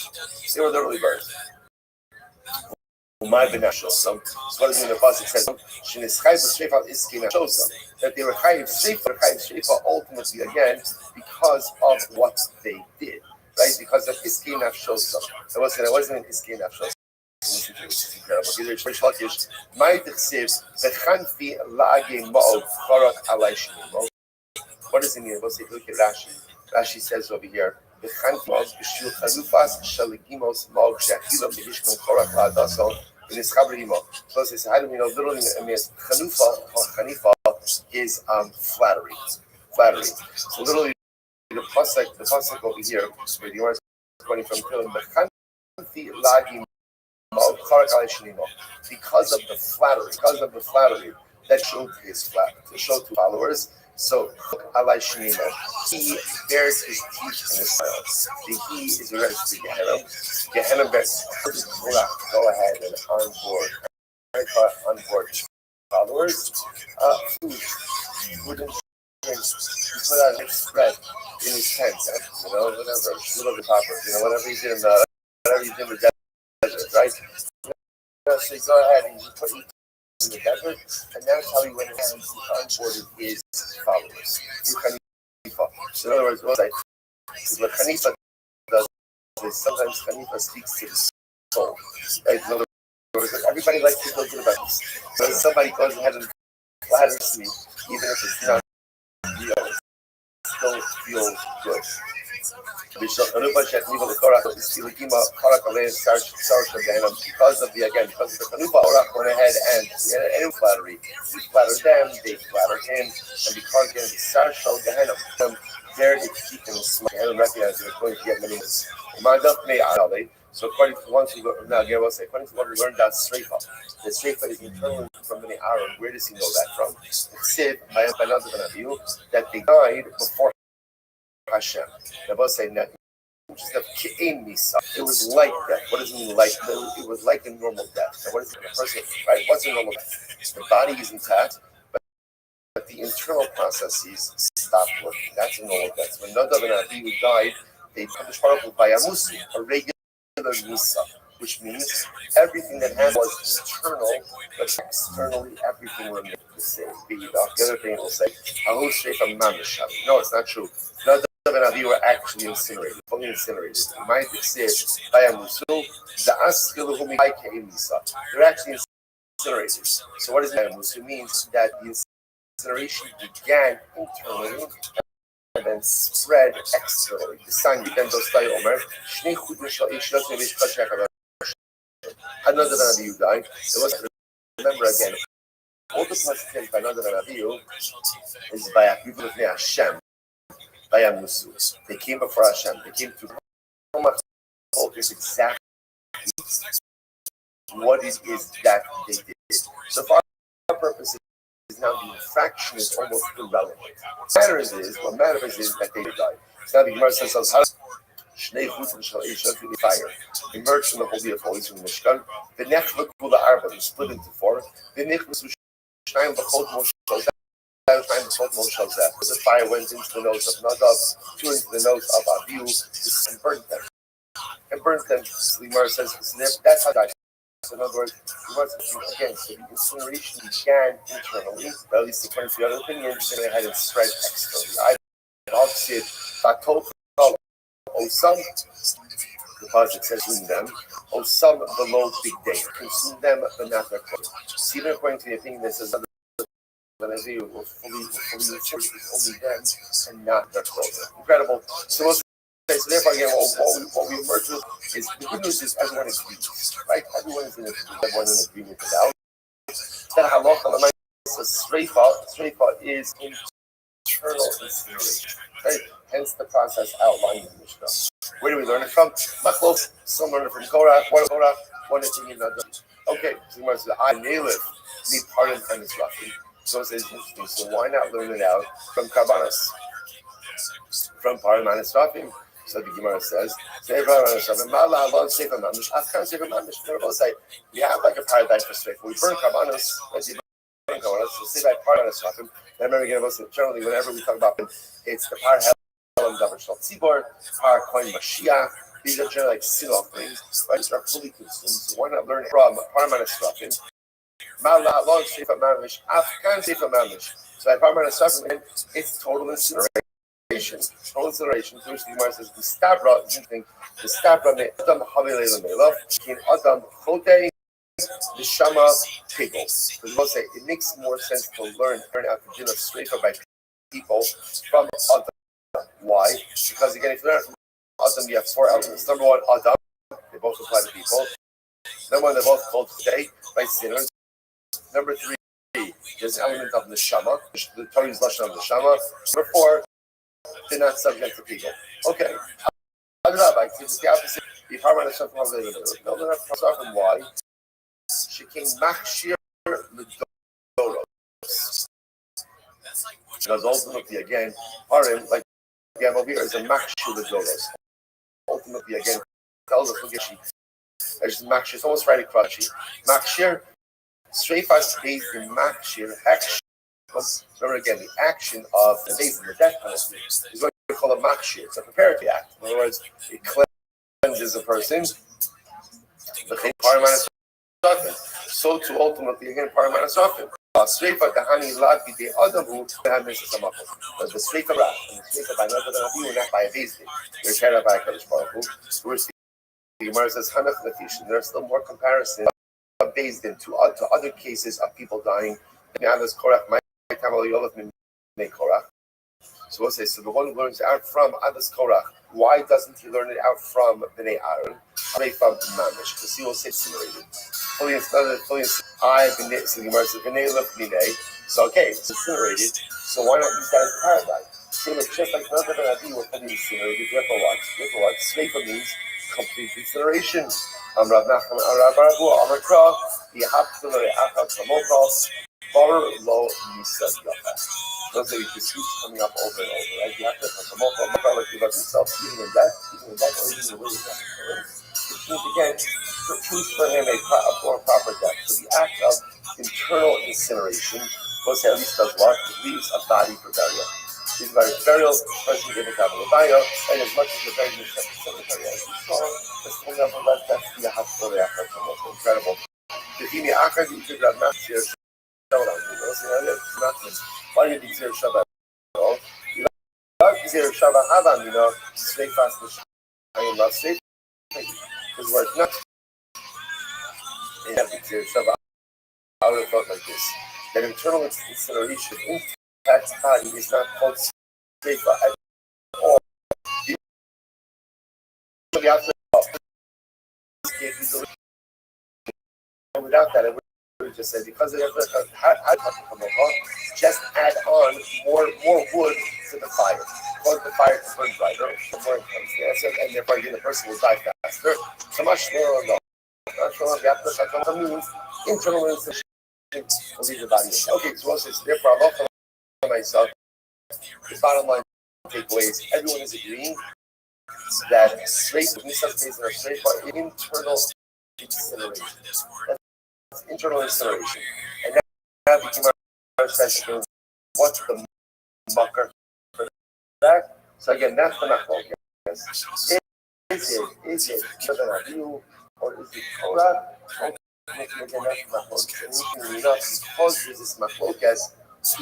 My benashosam. So what does it mean? The pasuk says that they were chayiv shreifa ultimately again because of what they did, right? Because of iskei nafshosam. It wasn't an iskei nafshosam. What does it mean? Look at Rashi. Rashi says over here. in his Chabrima. So it says, how do we know? Literally, it means Chanufa is flattery. Flattery. So literally, the pasuk over here, where the words going from Tehillim, because of the flattery that showed his to show to followers. So Alai Shinimo, he bears his teeth in his smile. The he is a reference to Gehenna. Gehenna bears. Go ahead and onboard followers. Food and drink. He put out a spread in his tent, whatever, little bit popper, whatever he did in the desert, right? So you go ahead and you put in the desert, and that's how he went ahead and onboarded his followers. So in other words, what Hanifa does is sometimes Hanifa speaks to the soul. Right? In other words, everybody likes to feel good about this. So if somebody goes ahead and flatters me, even if it's not real, still feel good. Because of the Chanufa, Orach went ahead and flattery. He flattered them, they flattered him, and because again the Sar showed Gehenna, dared to keep him smile and recognize he was going to get many minutes. So according to one who according to what we learned that Sreifa, the Sreifa is internal from many Aaron. Where does he know that from? It's said by another Rabbi that they died before Hashem. Rabbi say that it was like death. What does it mean like? It was like a normal death. Now, what is it? A person, right? What's a normal death? The body is intact, but the internal processes stop working. That's a normal death. When Nadav and Abihu died, they published article by Amusi, a regular Nisa, which means everything that happened was internal, but externally everything remained the same. The other thing will say, no, it's not true. Nadav and Abihu were actually incinerated, fully incinerated. My said by Amusul, they're actually incinerated. So what does that mean? It means that the incineration began internally and then spread externally. The sign began to stay Omer. Another than Abihu died. It was, remember again, all the passages by another than Abihu is by Abihu of Hashem, by Amusu. They came before Hashem. They came to told us exactly what it is that they did. So for our purposes, now the infraction is almost irrelevant. What matters is that they died. So now the Gemara says, Shnei Chutim Shal Eisha to the fire. Emerged from the Holy of Holies from the Mishkan. The Nechlik Kula Arba, they split into four. The Nichmas Shnayim B'chot Moshe Shal the fire went into the nose of Nadav, two into the nose of Abihu, and burnt them. So the Gemara says, that's how that. So in other words, again, so the incineration began internally, but at least according to the other opinions, then it had it spread externally. I've said, Osam, the pasuk says, consume them, Osam below big day, consume them, but not their clothes. So even according to the opinion that says, when they will fully only them and not their clothes. Incredible. So therefore, again, what we emerge with is the good news is everyone is agreed, right? Everyone is in agreement with that. That halacha says Sreifa is internal incineration, right? Hence the process outlined in the Mishnah. Where do we learn it from? Machlok. Some learn it from Korah. One opinion not done. Okay, so you says I nail it. Need pardon and it's roughly. So it's interesting. So why not learn it out from Karbanas? From pardon and it's roughly. So the Gemara says, we have like a paradise for straight. We burn Karbanos, so say by paradise. Remember again, generally, whenever we talk about it, it's the par Helam Davar Shal Tzibor, par Kohen Mashiach. These are generally like sin offerings, but these are fully consumed. So why not learn from Parmanas Rafin? Mala Lon Sefa Mamish, Afghan Sefa Mamish. So by Parmanas Rafin, it's total incineration. Total incineration. To which the Gemara says, the Stabra, interesting, the Stabra me Adam Havilei Melov, in Adam Chote, the Shama Pigel. So the say it makes more sense to learn out the din of Sreifa by people from Adam. Why? Because again, if you learn from Adam, you have four elements. Number one, Adam, they both apply to people. Number one, they're both called today by sinners. Number three, there's an element of neshama. The Torah is lashon of neshama. Number four, they're not subject to people. Okay. Rabbi, it's the opposite. If I want to suffer from the no, they're not suffering. Why? She came machshir l'doros. Because ultimately, again, Harim, like we have over here, is a machshir l'doros. Ultimately, again, tells us forget she. It's machshir. It's almost right across she. Machshir, streifas based in machshir heksh. Remember again, the action of the base in the death penalty is what we call a machshir. It's a preparatory act. In other words, it cleanses a person. So to ultimately again paramanasafim. Streifa dahani lavi de adamu behamis samakum. But the streifa rat and the streifa by another than a not by a beis din. You're carried by a Kadosh Baruch Hu. The Gemara says hanach lafish. And there's still more comparison of beis din to other cases of people dying. So we'll say, so the one who learns out from Adas Korach, why doesn't he learn it out from Bnei Aaron? They from Mamish, because he will say incinerated. So the Gemara says, so okay, it's incinerated, so why not use that as paradigm? So just like another Rabbi was fully incinerated, therefore what? Sleifa means complete incineration. Rav Nachman, Rav Rabu, Amar Kra, Yehaptul Re'achal Samokal, Bar Lo Misad Yafa. Those are the disputes coming up over and over, right? You have to come up with like you love yourself, even in death, or even the way you have to. Which means again, to choose for him a more proper death. So the act of internal incineration, most at least does what? It leaves a body for burial. These are burial, person given to Abba, and as much as the burial is cemetery as you saw, just coming up with that's the hospital after it's incredible. The Fini Akar, you could have not shared. Why did you say Shabbat? You know, say Shabbat Havan, you know, stay fast and I am not safe. Because we're not. And have to say Shabbat. I would have thought like this: that internal incineration in that body is not called safe at all. You have to without that, it would just say because they have just add on more wood to the fire. Cause the fire to burn brighter, more intense, and therefore the person will die faster. So much more on the means internal incineration will leave the body. Okay, so also therefore I'm also myself. The bottom line takeaways, everyone is agreeing that straight based on straight for internal incineration. That's internal incineration. And now became our session. What's the mucker for that? So again, that's the machlok. Is it Rabbi or is it Torah? Because there's this machlokas,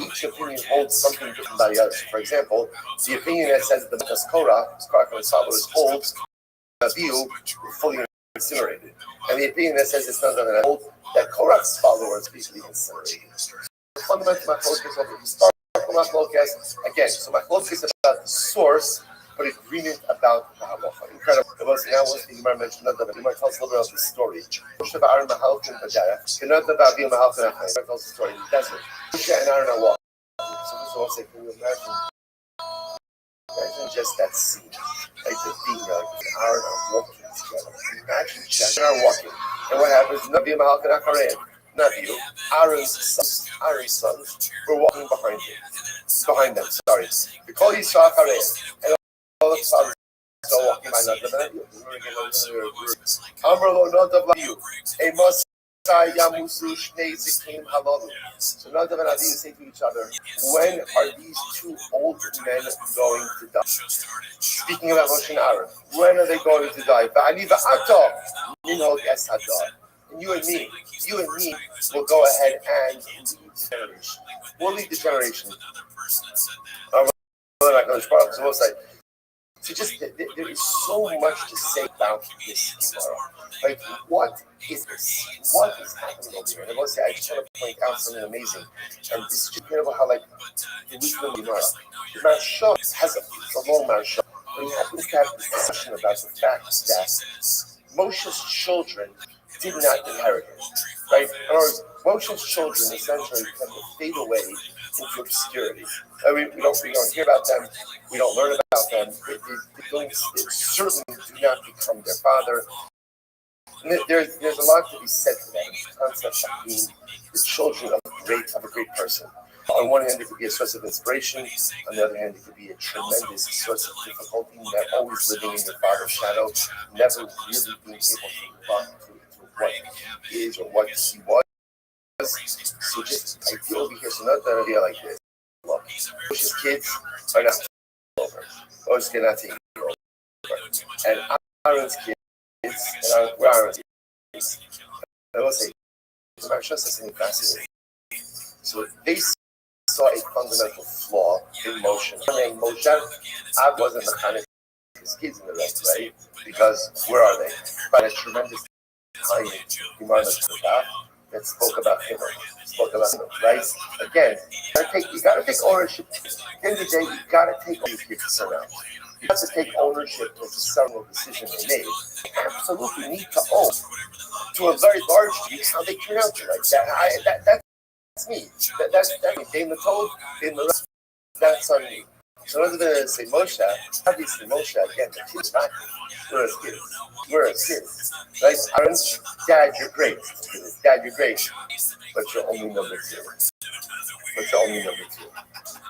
each opinion holds something different by the others. For example, the opinion that says that the Korah holds a view fully incinerated, and the opinion that says it's not going to hold that Korah's followers basically incinerated. Fundamental machlokas of the start machlokas again. So machlokas about the source, but agreement about the halacha. Incredible. It was now once the Gemara mentioned that the Gemara tells a little bit of the story. Moshe and Aaron mahalkin b'derech. Cannot about being mahalkin achayim. It tells the story in the desert. Moshe and Aaron are walking. So this will say, can you imagine just that scene, like the thing, like Aaron are walking together. Imagine just are walking, and what happens? Not being mahalkin achayim. Not you. Aaron's sons were walking behind them. Sorry. We call Yisrael Charei, and all the sons are walking by another. Amrlo not of you. A Mosai Yamusu Shnei Zikim Halalu. So not of an say to each other, when are these two old men going to die? Speaking about Moshe and Aaron, when are they going to die? Va'ani va'ato minhog es hadar. And you and me will go ahead and lead the generation. We'll lead the generation. So just there is so much to say about this Gemara. Like, what is this? What is happening over here? And I want to say, I just want to point out something amazing. And this is just incredible how, like, the wisdom of Gemara. The Maharsha has a long Maharsha, but he happens to have this discussion about the fact that Moshe's children did not inherit it. Right? In other words, Moshe's children essentially tend to fade away into obscurity. We don't hear about them. We don't learn about them. They certainly do not become their father. And there's a lot to be said to that. The concept of being the children of a great person. On one hand, it could be a source of inspiration. On the other hand, it could be a tremendous source of difficulty. That always living in your father's shadow, never really being able to live up to what he is or what he was. So just I feel over here. So another idea like this. Look, Moshe's kids are not over. Moshe's kids are not taking over. And Aaron's kids, and Aaron's kids. I will say, the Maharsha says something fascinating. So they saw a fundamental flaw in Moshe. And Moshe wasn't the kind of his kids in the right way, because where are they? By a tremendous time in that spoke about him, right? Again, you gotta take ownership. At the end of the day, you gotta take ownership to turn out. You have to take ownership of the several decisions they made. You absolutely need to own, to a very large degree, how they turn out to. Like that's me. That's me. Being the told, being the rest, that's on me. So rather than say Moshe, obviously Moshe, again, the kid's not. We're his kids. Right? Aaron's dad, you're great. Dad, you're great. But you're only number two.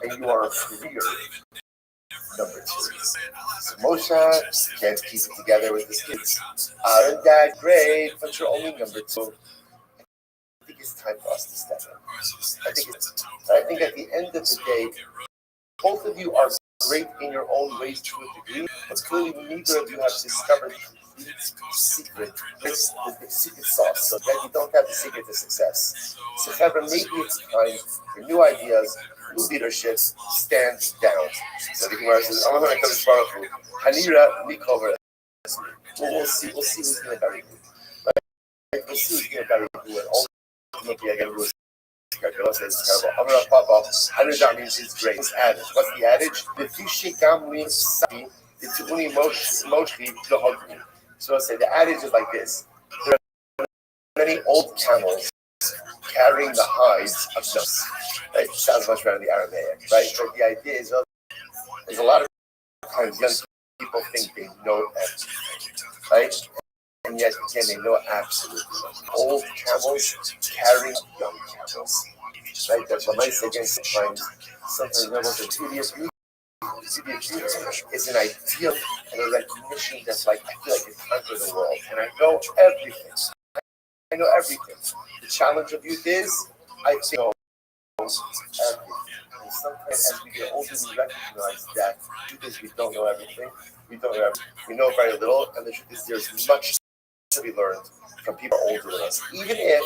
And you are a career number two. So Moshe can't keep it together with his kids. Aaron, dad, great, but you're only number two. I think it's time for us to step in. I think at the end of the day, both of you are great in your own ways to a degree, but clearly neither of you have discovered the secret. It's the secret sauce, so that you don't have the secret to success. So, however, maybe it's time for new ideas, new leadership. Stand down. So the Gemara says, "I'm going to come to Baruch Hu. Hanira Nikover." We'll see who's going to bury who. We'll see who's going to bury who. And ultimately, I get who is. I'm gonna pop off. That means it's great. It's adage. What's the adage? So I'll say the adage is like this: there are many old camels carrying the hides of nuts. Right? Sounds much better in the Aramaic, right? But the idea is, there's a lot of times young people think they know everything, right? And yet, again, they know absolutely nothing. Old camels carrying young camels. Right? That's what I say again sometimes rebels are tedious. It's an ideal and a recognition that's like, I feel like it's conquer the world. And I know everything. The challenge of youth is, I think, everything. And sometimes as we get older, we recognize that because we don't know everything. We know very little, and the truth is there's much to be learned from people older than us, even if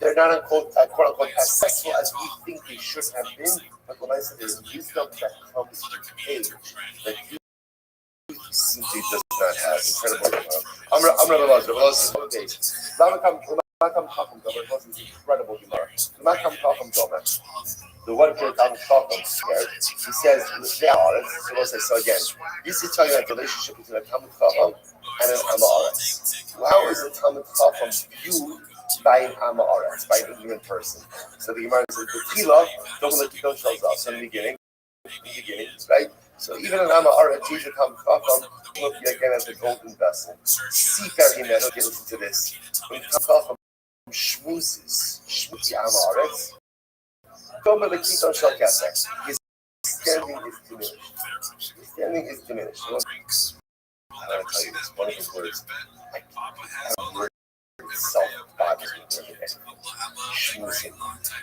they're not quote unquote as successful as we think they should have been. But when I say there's wisdom that comes with age that youth simply does not have. Incredible. I'm gonna love it. Love days. Incredible humor. The one kid I'm talking scared. He says, so again, this is talking about the relationship between a Talmud Chacham and an Amaretz. How is a Talmud Chacham viewed by an Amaretz, by an human person? So the Gemara says, the Tila, don't shows up. So in the beginning, right? So even an Amaretz, Jesus Talmud Chacham, look again as the golden vessel. See very many, get listen to this. When Talmud Chacham shmoozes the Amaretz, his standing is diminished. I want to tell you this one of his words. I have a word itself bothers me. Schmoozing.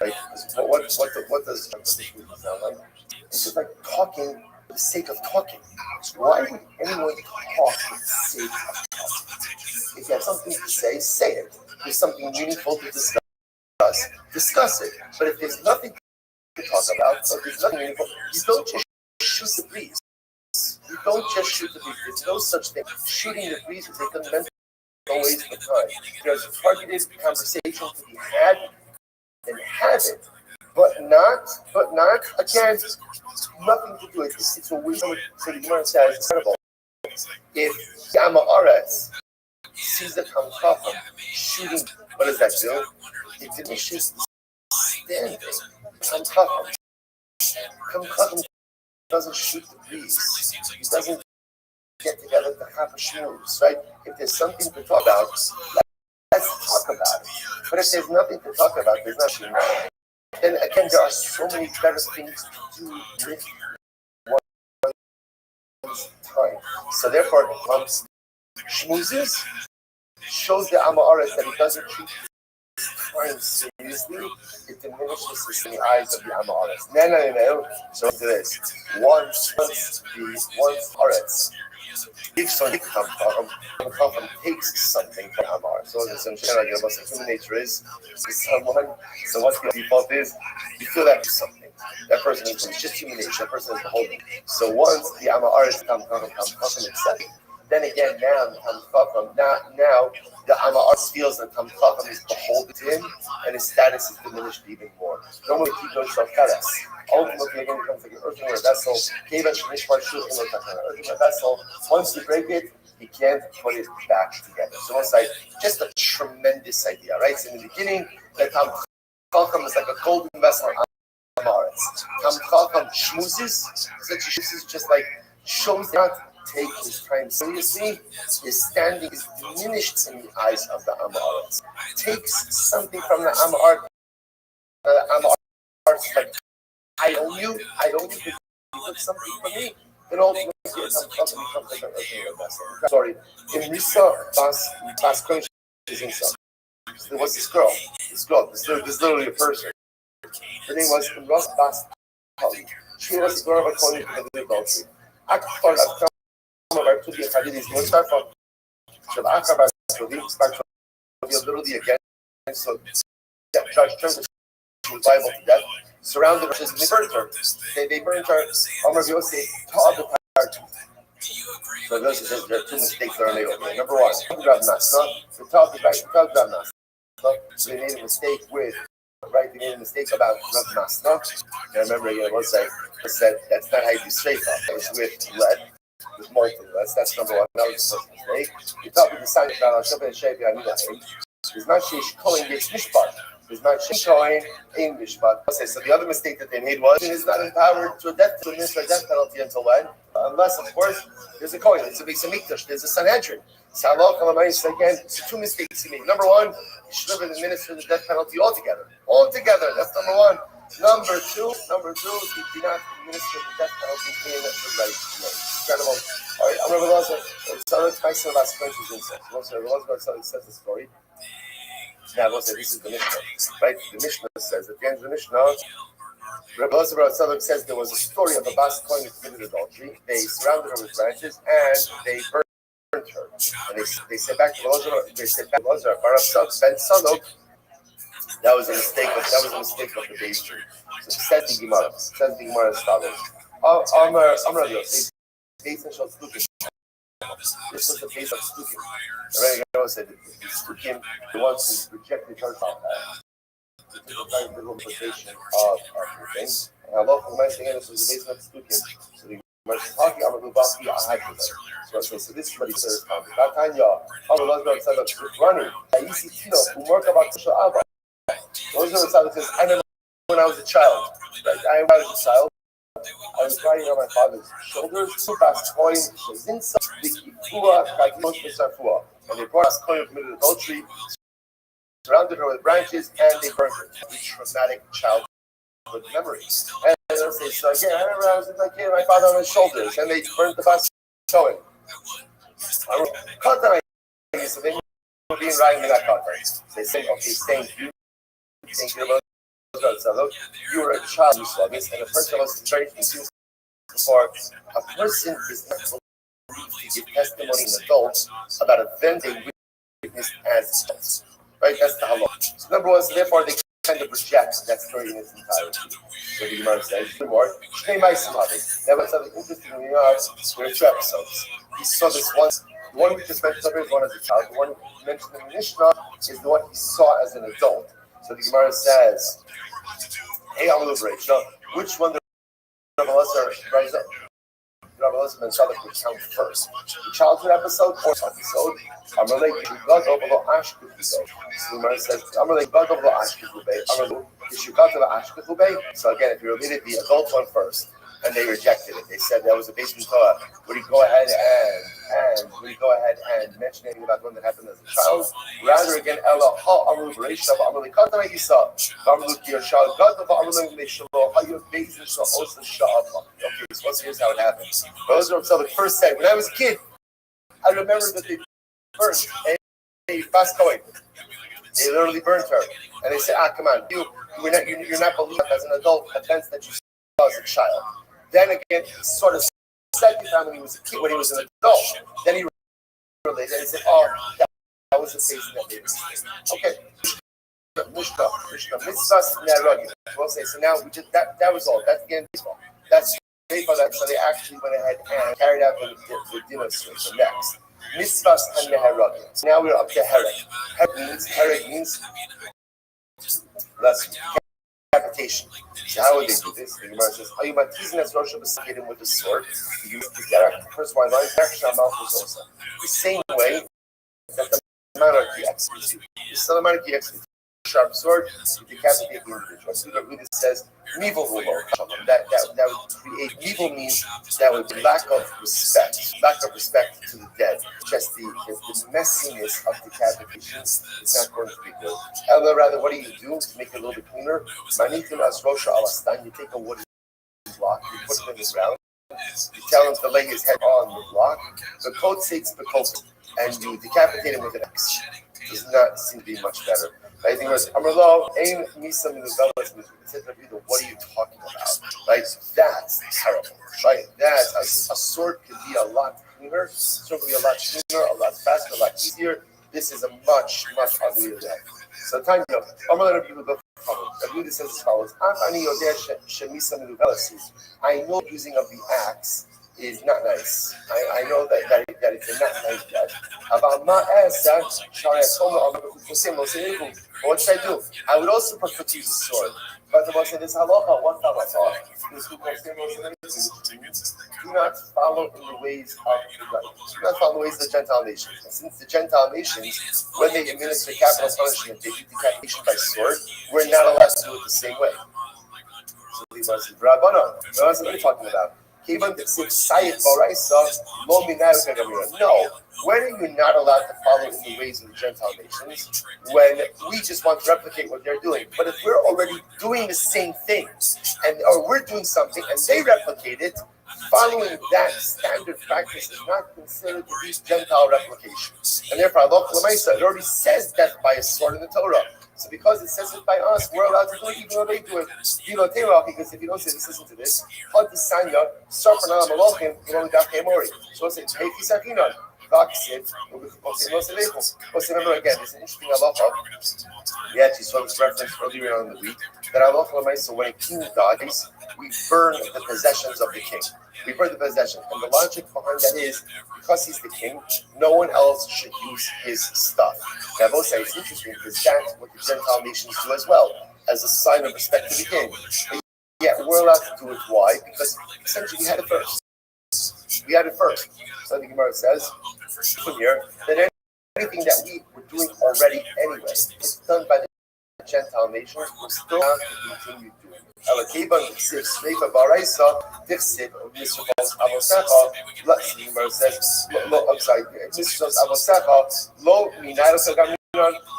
Right? What does schmoozing sound like? It's just like talking for the sake of talking. Why would anyone talk for the sake of talking? If you have something to say it. If there's something meaningful to discuss it. But if there's nothing to talk about, so there's nothing meaningful, you don't just shoot the breeze. There's no such thing. Shooting the breeze is a fundamental waste of time. There's targeted conversation to be had and have it, but not again, nothing to do with it. It's a wisdom. So the Gemara says, incredible. If Yama Aretz sees the Tam Chacham shooting. What does that do? It diminishes the standing. Tam Chacham doesn't shoot the breeze. He doesn't get together to have a schmooze, right? If there's something to talk about, let's talk about it. But if there's nothing to talk about, there's nothing. And again, there are so many better things to do with one's time. So therefore, schmoozes shows the Amaris that he doesn't treat time seriously. It diminishes this in the eyes of the Amaris. No. So to this, once Aretz gives something from Chacham takes something from Amar. So it's like what human nature is someone. So what the default is, you feel that something. That person is just human nature. That person is beholden. So once the Amar is Chacham accepted, then again now the Amar feels that Chacham is beholden to him, and his status is diminished even more. Normally he goes to Keres. Ultimately, again, it comes like an earthenware vessel. Earthenware vessel. Once you break it, he can't put it back together. So it's like just a tremendous idea, right? So in the beginning, the Tam Chacham is like a golden vessel on Amaretz. Tam Chacham schmoozes, just like shows not take his time seriously. His standing is diminished in the eyes of the Amaretz. Takes something from the Amaretz. Like, I owe you because you took something from me. Then ultimately it becomes like an earthenware vessel. Sorry, in Nisa Bas Kodesh is in some. There was this girl. This literally a person. Her name was Ross Bas. She was the girl of a Kohen who committed adultery. Akfar Akfar to the Chadidis was start from Shabaka Bas Kodesh, start from literally again. So Judge turned the Bible to death. Surrounded her, they burned her. They burned her. Amar Yosef taught the power. So Yosef says there are two mistakes that are made over here. Number one, Rav Nasna. The talk is right. Rav Nasna. So they made a mistake with. Right, they made a mistake about Rav Nasna. And I remember again, I said that's not how you do shreifa. It's with lead, with molten. That's number one. That was the first mistake. The talk is the sign of Shofet Sheifa Anila. It's not Sheish Kohen gets Mishpat. It's not showing English, but so the other mistake that they made was it is not empowered to administer a death penalty until when? Unless, of course, there's a Kohen, there's a Beis Hamikdash, there's a Sanhedrin. So Allah again, two mistakes he made. Number one, he should have administered the death penalty altogether. That's number one. Number two, he did not administer the death penalty in the right way. Incredible. All right, I'm Rabbi Lazar. Tzarek Tyson last French is insect. Rabbi Lazar says the story. Now, this is the Mishnah, right? The Mishnah says, at the end of the Mishnah, Rabbi Rothschild says there was a story of a Bas Kohen who committed adultery. They surrounded her with branches and they burned her. And they said back to Rothschild, Barak Ben Sadok, that was a mistake of the base tree. So says the Gemara as follows. Amar Yosef, this was the case of Stukim. Already, I said Stukim, the ones who rejected her the very little implication of the thing. And Allah, for the nice thing, this was the base of Stukim. So the Marshaki, Amadubaki, so this is what he says. Batanya, Allah said that running. Aisi Tino, Umorka Bakasha Abba. Those are the says, I remember when I was a child. Right? I was a child. I was riding on my father's shoulders, and they brought us Kohen who committed adultery, surrounded her with branches, and they burned her. A traumatic childhood memory. And they'll say, so again, I remember I was with my kid, my father on his shoulders, and they burned the Bas Kohen. So they were being riding in that context. They say, okay, thank you. Thank you about you were a child who saw this, and a person was very confused before a person is not believed to give testimony in adults about an event they witnessed as adults. Right? That's the halach. So number one, so therefore they kind of reject that story in its entirety. So the Gemara says, more, that was something interesting in there are two episodes. He saw this once. The one we just mentioned is one as a child. The one mentioned in the Mishnah is the one he saw as an adult. So the Gemara says, hey, I'm liberate. So which one did Rabbi Lazar rise up? Rabbi Elizabeth and Tzadok would count first. The childhood episode, fourth episode, Amalek Yugad Ovalo Ashkechube. So the Gemara says, Amalek Yugad Ovalo Ashkechube, Amalek Yugad Ovalo Ashkechube. So again, if you related the adult one first, and they rejected it. They said that was a base Torah. Would he go ahead and mention anything about one that happened as a child? Rather again, Ella Ha Amru Bereisha Amru Katana Isa Amru Kiyashal Gadva Amru Meshalo Hayu Base Isa Osa Sha'apa. Okay, so here's how it happened. Those are the first said, when I was a kid, I remember that they burned a fast coin. They literally burned her, and they said, come on, you're not believing as an adult offense that you saw as a child. Then again, he sort of said when he was a kid, when he was an adult. Then he related and he said, that was the case that they were. Okay. Mishka, mitzvahs ne'aragim. We'll say, so now we just, that was all. That's the end of baseball. That's that. So they actually went ahead and carried out the demonstration next. Mitzvahs ne'aragim. So now we're up to hereg. Hereg means lesson. Decapitation. So how would they do this? The Gemara says, "Are you matizing as Rothschild hit him with a sword?" You use the first one line. The same way that the monarchy executes. The monarchy executes a sharp sword to decapitate the individual. So the Rabbi says, "Evil will that would create evil means that would be lack of respect to the dead. Just the messiness of decapitation is not going to be good. Ella, rather, what do you do to make it a little bit cleaner? Manitim as Rosha Alastan, you take a wooden block, you put it in the ground, you tell him to lay his head on the block, the coat takes the coat, and you decapitate him with an axe. Does not seem to be much better. I think it was Amrlo, Ain Misa Minuvelas, what are you talking about? Right? That's terrible. Right? That a sword could be a lot cleaner, a sword could be a lot cleaner, a lot faster, a lot easier. This is a much uglier day. So time to go. Amrlo people go forward. Rabbi says as follows: I know using of the axe is not nice. I know that it's a not nice judge. What should I do? I would also prefer to use a sword. But the Moshe said, this halacha, what halacha? Do not follow in the ways of the Gentile nations. And since the Gentile nations, when they administer capital punishment, they do decapitation by sword, we're not allowed to do it the same way. So the Moshe said, Rabbanon, what are you talking about? No, when are you not allowed to follow in the ways of the Gentile nations? When we just want to replicate what they're doing. But if we're already doing the same thing, or we're doing something and they replicate it, following that standard practice is not considered to be Gentile replication. And therefore, Allah it already says death by a sword in the Torah. So because it says it by us, we're allowed to do it even though they do it. Because if you don't say this, listen to this. So it's a remember again, there's an interesting halacha. We actually saw this reference earlier on in the week that so when a king dies, we burn the possessions of the king. We burn the possessions. And the logic behind that is because he's the king, no one else should use his stuff. Now, I will say it's interesting because that's what the Gentile nations do as well, as a sign of respect to the king. But yet we're allowed to do it. Why? Because essentially we had it first. So the Gemara says here that anything that we were doing already anyway is done by the Gentile nations. We're still allowed to continue doing it. The Gemara says,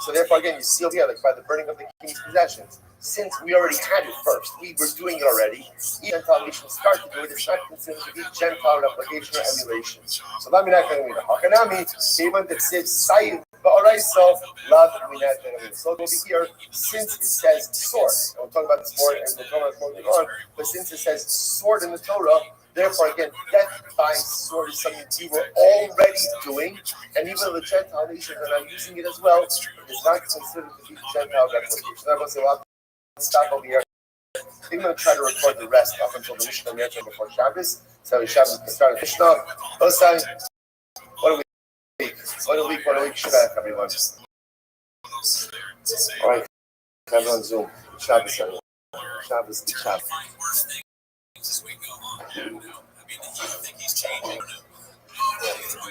so therefore again you see over here like by the burning of the king's possessions. Since we already had it first, we were doing it already. Gentile nations start to do it. It's not considered to be Gentile replication or emulation. So let me not going to read it. So over here, since it says sword, and we'll talk about this more and we'll talk about this more later on, but since it says sword in the Torah, therefore again, death by sword is something we were already doing, and even though the Gentile nations are not using it as well, it is not considered to be Gentile replication. So everyone say, well, stop over here. I'm going to try to record the rest up until the Mishnah Yetzer before Shabbos. So Shabbos can start at Mishnah. Osai, what a week. Shabbat, everyone. All right. Everyone on Zoom. Shabbos, everyone. Shabbos. mean, do you think he's changing? No,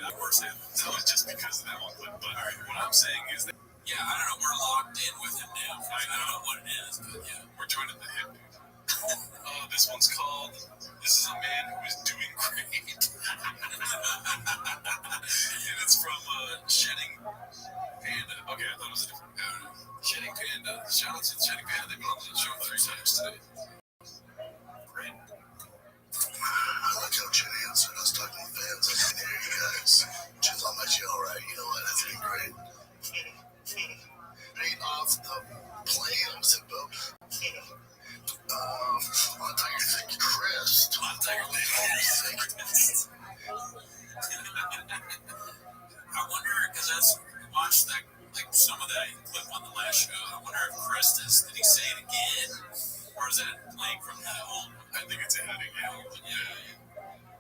of course that was just because of that one clip. But what I'm saying is that, yeah, I don't know, we're locked in with him now. I don't know what it is, but yeah, we're joining the hip. This one's called, This is a Man Who Is Doing Great. And it's from Shedding Panda. Okay, I thought it was a different, Shedding Panda. Shout out to Shedding Panda. They've been on the show 3 times today. Great. I like how Jen answered. I was talking to fans. I didn't hear you guys. Jen's on my show, right? You know what? That's been great. Hey, off the plane, I'm sitting up. On Tiger Thick Crest. On Tiger Thick Crest. I wonder, because I watched that, like some of that clip on the last show. I wonder if Crest is, did he say it again? Or is that playing from the old? I think it's editing now. Yeah.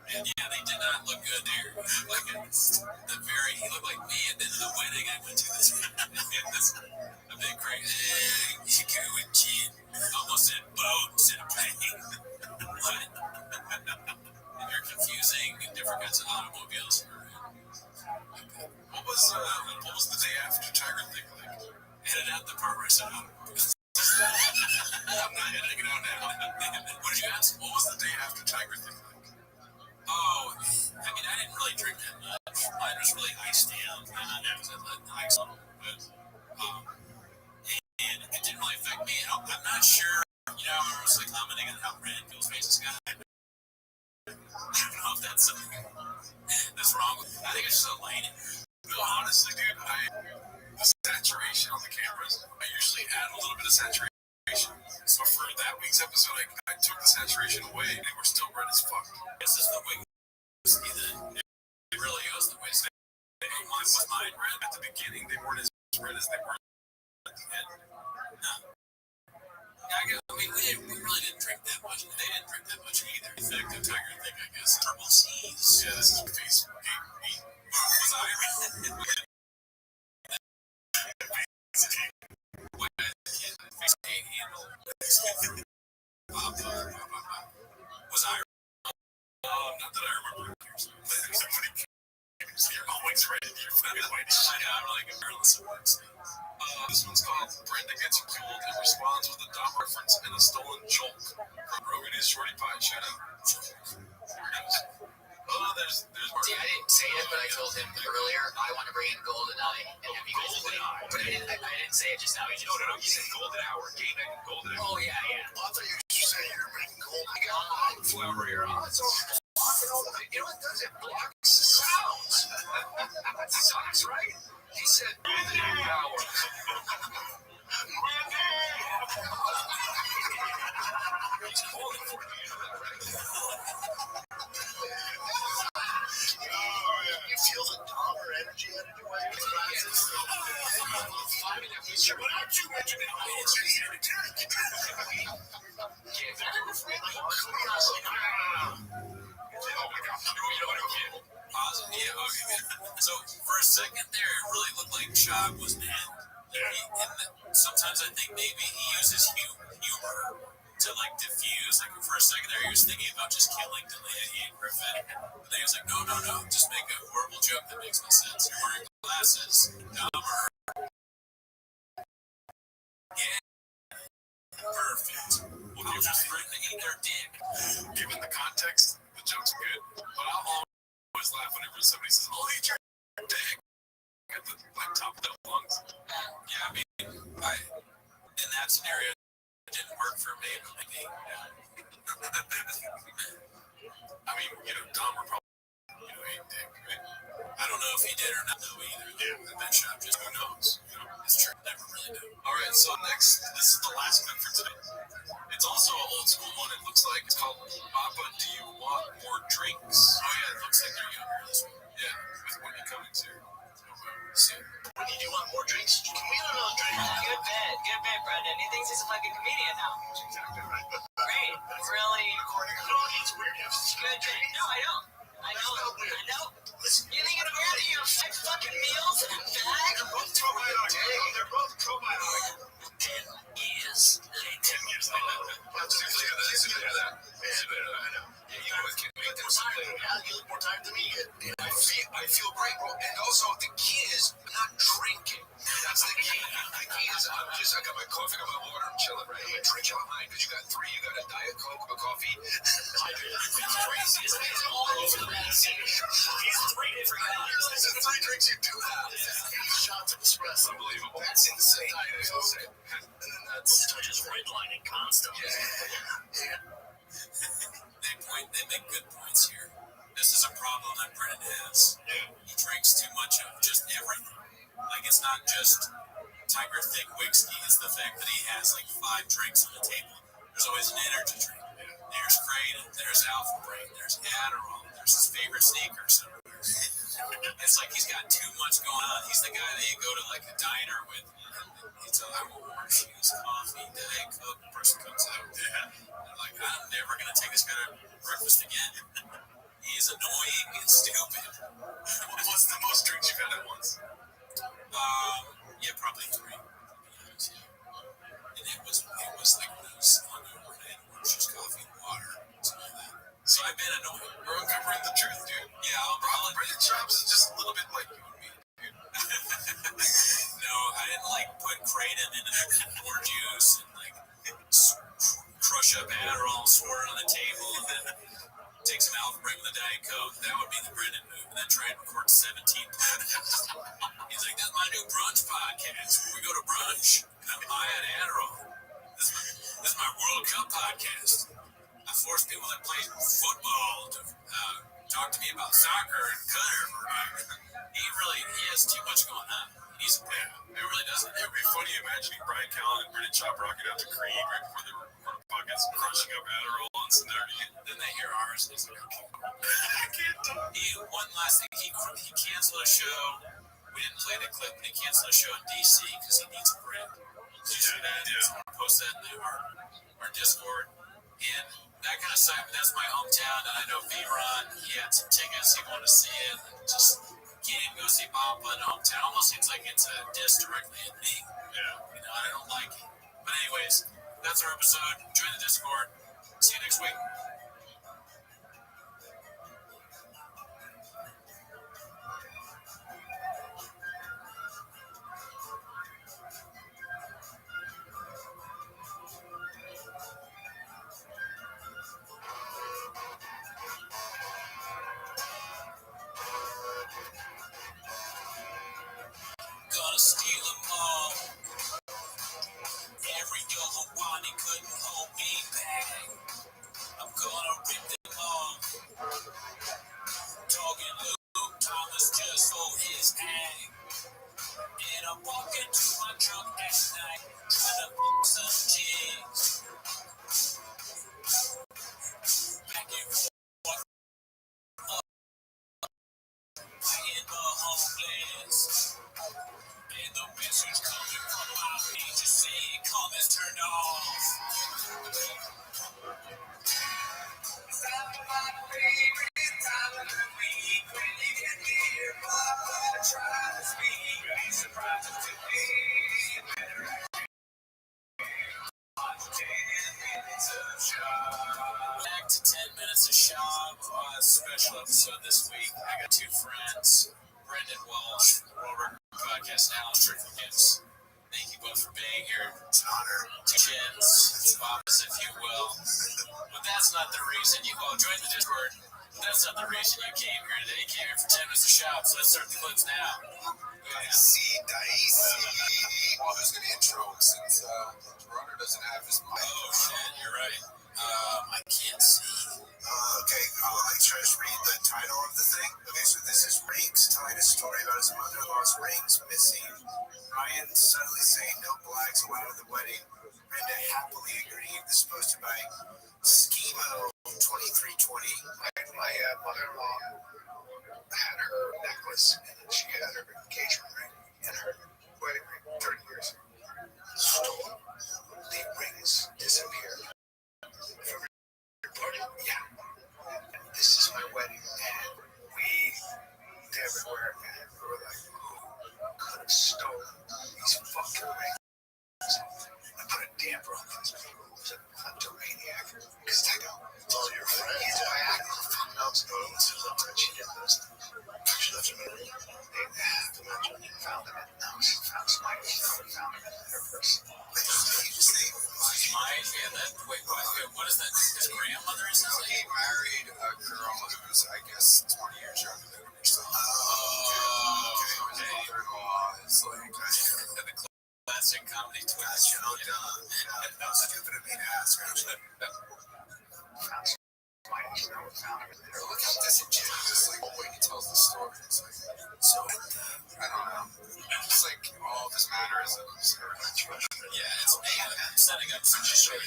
And yeah, they did not look good there. Like, he looked like me at the wedding I went to this. A big crazy. Hey, you go with Jen. Almost said boat instead of plane. What? You're confusing different kinds of automobiles. What was the day after Tiger Thick like? Edit out the part where I said automobiles. I'm not editing it out now. What did you ask? What was the day after Tiger Thick like? Oh, I mean, I didn't really drink that much. Mine was really iced down. It was ice on, but and it didn't really affect me. I'm not sure. You know, I was like commenting on how red Bill's faces got. I don't know if that's something that's wrong. I think it's just a lighting. No, honestly, dude, the saturation on the cameras, I usually add a little bit of saturation. So for that week's episode, I took the saturation away, and they were still red as fuck. This is the way it really is the way mine was mine red at the beginning. They weren't as red as they were at the end. No. I mean, we really didn't drink that much. They didn't drink that much either. In fact, the Tiger thing, I guess. Purple Seas. Yeah, this is face. Was I was I? Not that I remember. You're always ready. You're fucking white. I'm like a fearless works. This one's called Brenda Gets Cooled and Responds with a Dom reference and a Stolen Jolt from Rogan is Shorty Pie. Shout out. There's See, I didn't say it, but I told him earlier I want to bring in GoldenEye and have you guys play. But I didn't say it just now. No. You said Golden Hour. Game and Golden Hour. Oh, yeah. I thought you were saying you were making gold. Flower your eyes. You know what does it? Blocks the sounds. That sucks, right? He said Golden Hour. He's calling for it. You know that, right? You feel the Dahmer energy out of your way? Sure, but aren't you mentioning how it's easier to take? So for a second there, it really looked like Chop was mad. And sometimes I think maybe he uses humor to like diffuse. Like for a second there, he was thinking about just killing Delaney and Griffin. But then he was like, no, just make a horrible joke that makes no sense. You're wearing glasses, dumber. Yeah, perfect. Well, I'll just threaten to eat their dick. Given the context, the joke's good. But I'll always laugh whenever somebody says, "Oh, eat your dick." At the top of the lungs. Yeah, I mean, in that scenario, it didn't work for me. But maybe, I mean, Dahmer probably, ate dick, right? I don't know if he did or not, though, either. Yeah, that shot just who knows? It's true. Never really knew. All right, so next, this is the last clip for today. It's also an old school one. It looks like it's called Papa, Do You Want More Drinks? Oh, yeah, it looks like they're younger, this one. Yeah, with Whitney Cummings here. When you do want more drinks, can we have another drink? Good bit, Brendan. He thinks he's like a comedian now. That's exactly right. Great. Really? According to it's weird. Good bit. No, I don't. I know. Listen, you think it's weird that you have 6 fucking meals in a bag? They're both probiotic. They're both probiotic. 10 years. 10 years. That's exactly that. I know. Yeah, you always can make them someday. The key is I got my coffee, I got my water, I'm chilling, right? I'm drinking mine because you got three. You got a Diet Coke, a coffee. It's crazy. It's all over the mess. He's three different kinds. Those are the three drinks you do have. 8 shots of espresso. Unbelievable. That's insane. Diet Coke. And then that's just redlining constantly. Yeah. They make good points here. This is a problem that Brennan has. He drinks too much of just everything. Like, it's not just Tiger Thick whiskey, it's the fact that he has like 5 drinks on the table. There's always an energy drink. There's Kratom, there's Alpha Brain, there's Adderall, there's his favorite sneaker somewhere. It's like he's got too much going on. He's the guy that you go to like a diner with. He's like, I want orange juice, coffee, Diet Coke. The person comes out. They're like, I'm never going to take this guy to breakfast again. He's annoying and stupid. What's the most drinks you've had at once? Yeah, probably 3. And it was like when I was hungover and I had orange juice, coffee, and water, something like that. So I've been annoying. We're uncovering the truth, dude. Yeah, I'll Brendan Chops is just a little bit like you and me, dude. No, I didn't like put Kratom in orange juice and like crush up Adderall, swirl it on the table, and then take some Alpha Brain with a Diet Coke. That would be the Brendan move. And then try and record 17 podcasts. He's like, this is my new brunch podcast. We go to brunch, and I'm high on Adderall. This is my World Cup podcast. I force people that play football to talk to me about soccer and cutter. He has too much going on. He needs a break. It really doesn't. It would be funny imagining Brian Callen and Brendan Chop rocking out to Creed right before they record a podcast, crushing up Adderall on Sunday. Then they hear ours, and it's like, okay. I can't talk. One last thing, he canceled a show. We didn't play the clip, but he canceled a show in D.C. because he needs a break. Did you see that? Yeah. So I'll post that in our Discord. And that kind of sucked. That's my hometown, and I know V-Ron, he had some tickets, he wanted to see it, and just can't even go see Papa in hometown. Almost seems like it's a diss directly at me. Yeah. I don't like it. But anyways, that's our episode. Join the Discord. See you next week. Gonna steal them all. Every yellow body couldn't hold me back. I'm gonna rip them off. Talking Luke Thomas just for his act. And I'm walking to my truck at night, trying to book some jigs. Back and forth, fighting the homeless. And the message coming from my page just saying comments turned off. It's my favorite time of the week when you get near Papa to try to speak. Be surprised to be better at 10 minutes of shop. Back to 10 minutes of shop. Special episode this week. I got 2 friends, Brendan Walsh, World Record Podcast, and Alan Strickland. Thank you both for being here. It's an honor. Chins, Bobbs, if you will. But that's not the reason you all joined the Discord. That's not the reason you came here today. You came here for 10 minutes of shop, so let's start the clips now. Dicey. Well, who's going to intro since Runner doesn't have his mic? Oh, shit, you're right. I can't see. Okay, I'll try to read the title of the thing. Okay, so this is Rings telling a story about his mother-in-law's rings missing. Ryan suddenly saying no blacks allowed at the wedding. Brenda happily agreeing. This is posted by Schemo 2320. My mother-in-law had her necklace, and she had her engagement ring and her wedding ring, 30 years. Stolen. The rings disappeared. From your party? Yeah. And this is my wedding, and we everywhere, and we were like, who could have stolen these fucking rings? I put a damper on these people. It was a kleptomaniac. Because they don't. It's all your friends. He's my actor. Fucking else. She did those things. left him in a room. They found him. No, found somebody. Found him in her purse. What is that? His grandmother is his He married a girl who's, I guess, 20 years younger than him or something. Okay. His mother-in-law is like, the classic comedy twist. that was stupid of me to ask, actually. Look how disingenuous, like, the way he tells the story. It's like, so, I don't know. It's like all of his mannerisms are Setting up some shit.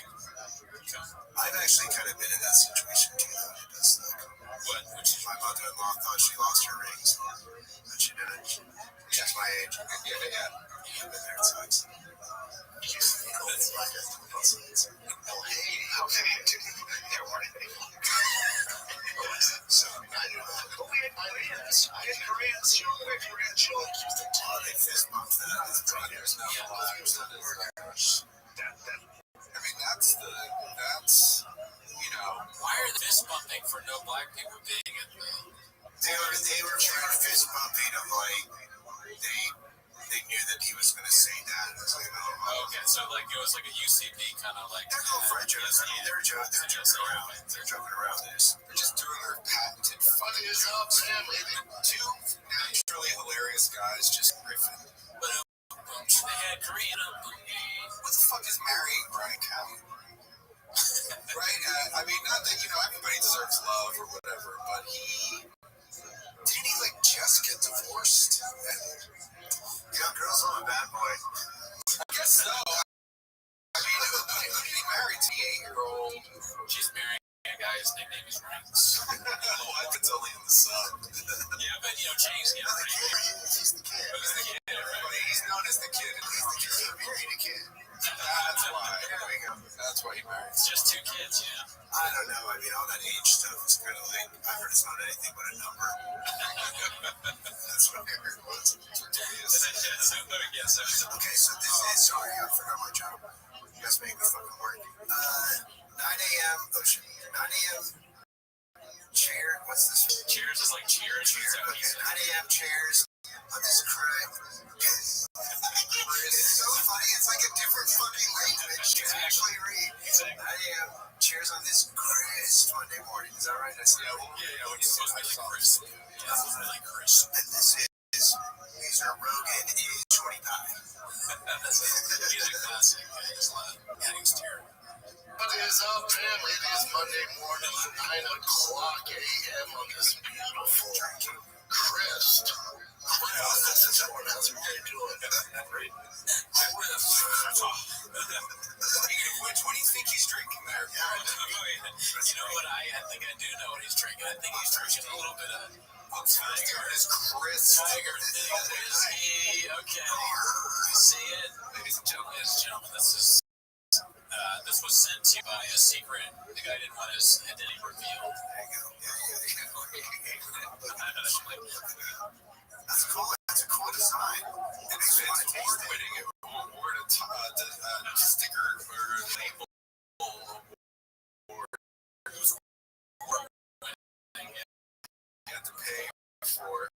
I've actually kind of been in that situation too, though. It's like, my mother-in-law thought she lost her rings, but she didn't. She's my age. Yeah. I've been there, it sucks. Oh, hey, how's it going? There weren't any. So, I knew that. But we had Koreans. We're Korean children. They fist bumped that. There's no I mean, that's, Why are they fist bumping for no black people being in the... They were fist bumping of like, they knew that he was going to say that. It was like, Okay, so like it was like a UCB kind of like... They're going for a joke. I mean, they're joking around. They're joking around. They're just doing their patented funny jokes. Two naturally hilarious guys just riffing. They had Korean. What the fuck is marrying Brian Callen? Right? I mean, not that, everybody deserves love or whatever, but didn't he, like, just get divorced? Girls, I'm a bad boy. I guess so. I mean, who did he marry? 28-year-old. She's marrying a guy whose nickname is Rings. What? It's only in the sun. Yeah, but, Chang's getting ready. He's the kid. He's known as the kid. He married a kid. That's why. There we go. That's why he married. It's just 2 kids, yeah. I don't know. I mean, all that age stuff is kind of like, I heard it's not anything but a number. That's what I heard once. Okay, so this is, sorry, I forgot my job. You guys make me fucking work. 9 a.m. 9 a.m. Cheer. What's this? Cheers is like cheers. Okay, 9 a.m. cheers on this crime. It's so funny. It's like a different fucking language to actually read. 9 a.m. Cheers on this crisp Monday morning. Is that right? When you're supposed to be like crisp. Yeah, it's really crisp. And this is Mr. Rogan is 25. He's a classic. He's loud. He's terrible. What is up, family? It is Monday morning, 9 o'clock a.m. on this beautiful crisp. This is how else we're going to do it. Which, what do you think he's drinking there? You know what? I think I do know what he's drinking. I think he's drinking a little bit of Tiger. It's crisp. Tiger whiskey. Okay. I see it. Ladies and gentlemen, this was sent to you by a secret. The guy didn't want his identity revealed. There you go. That's cool. That's a cool design. It's award-winning. Award a sticker or a label award. It was award-winning. You had to pay for.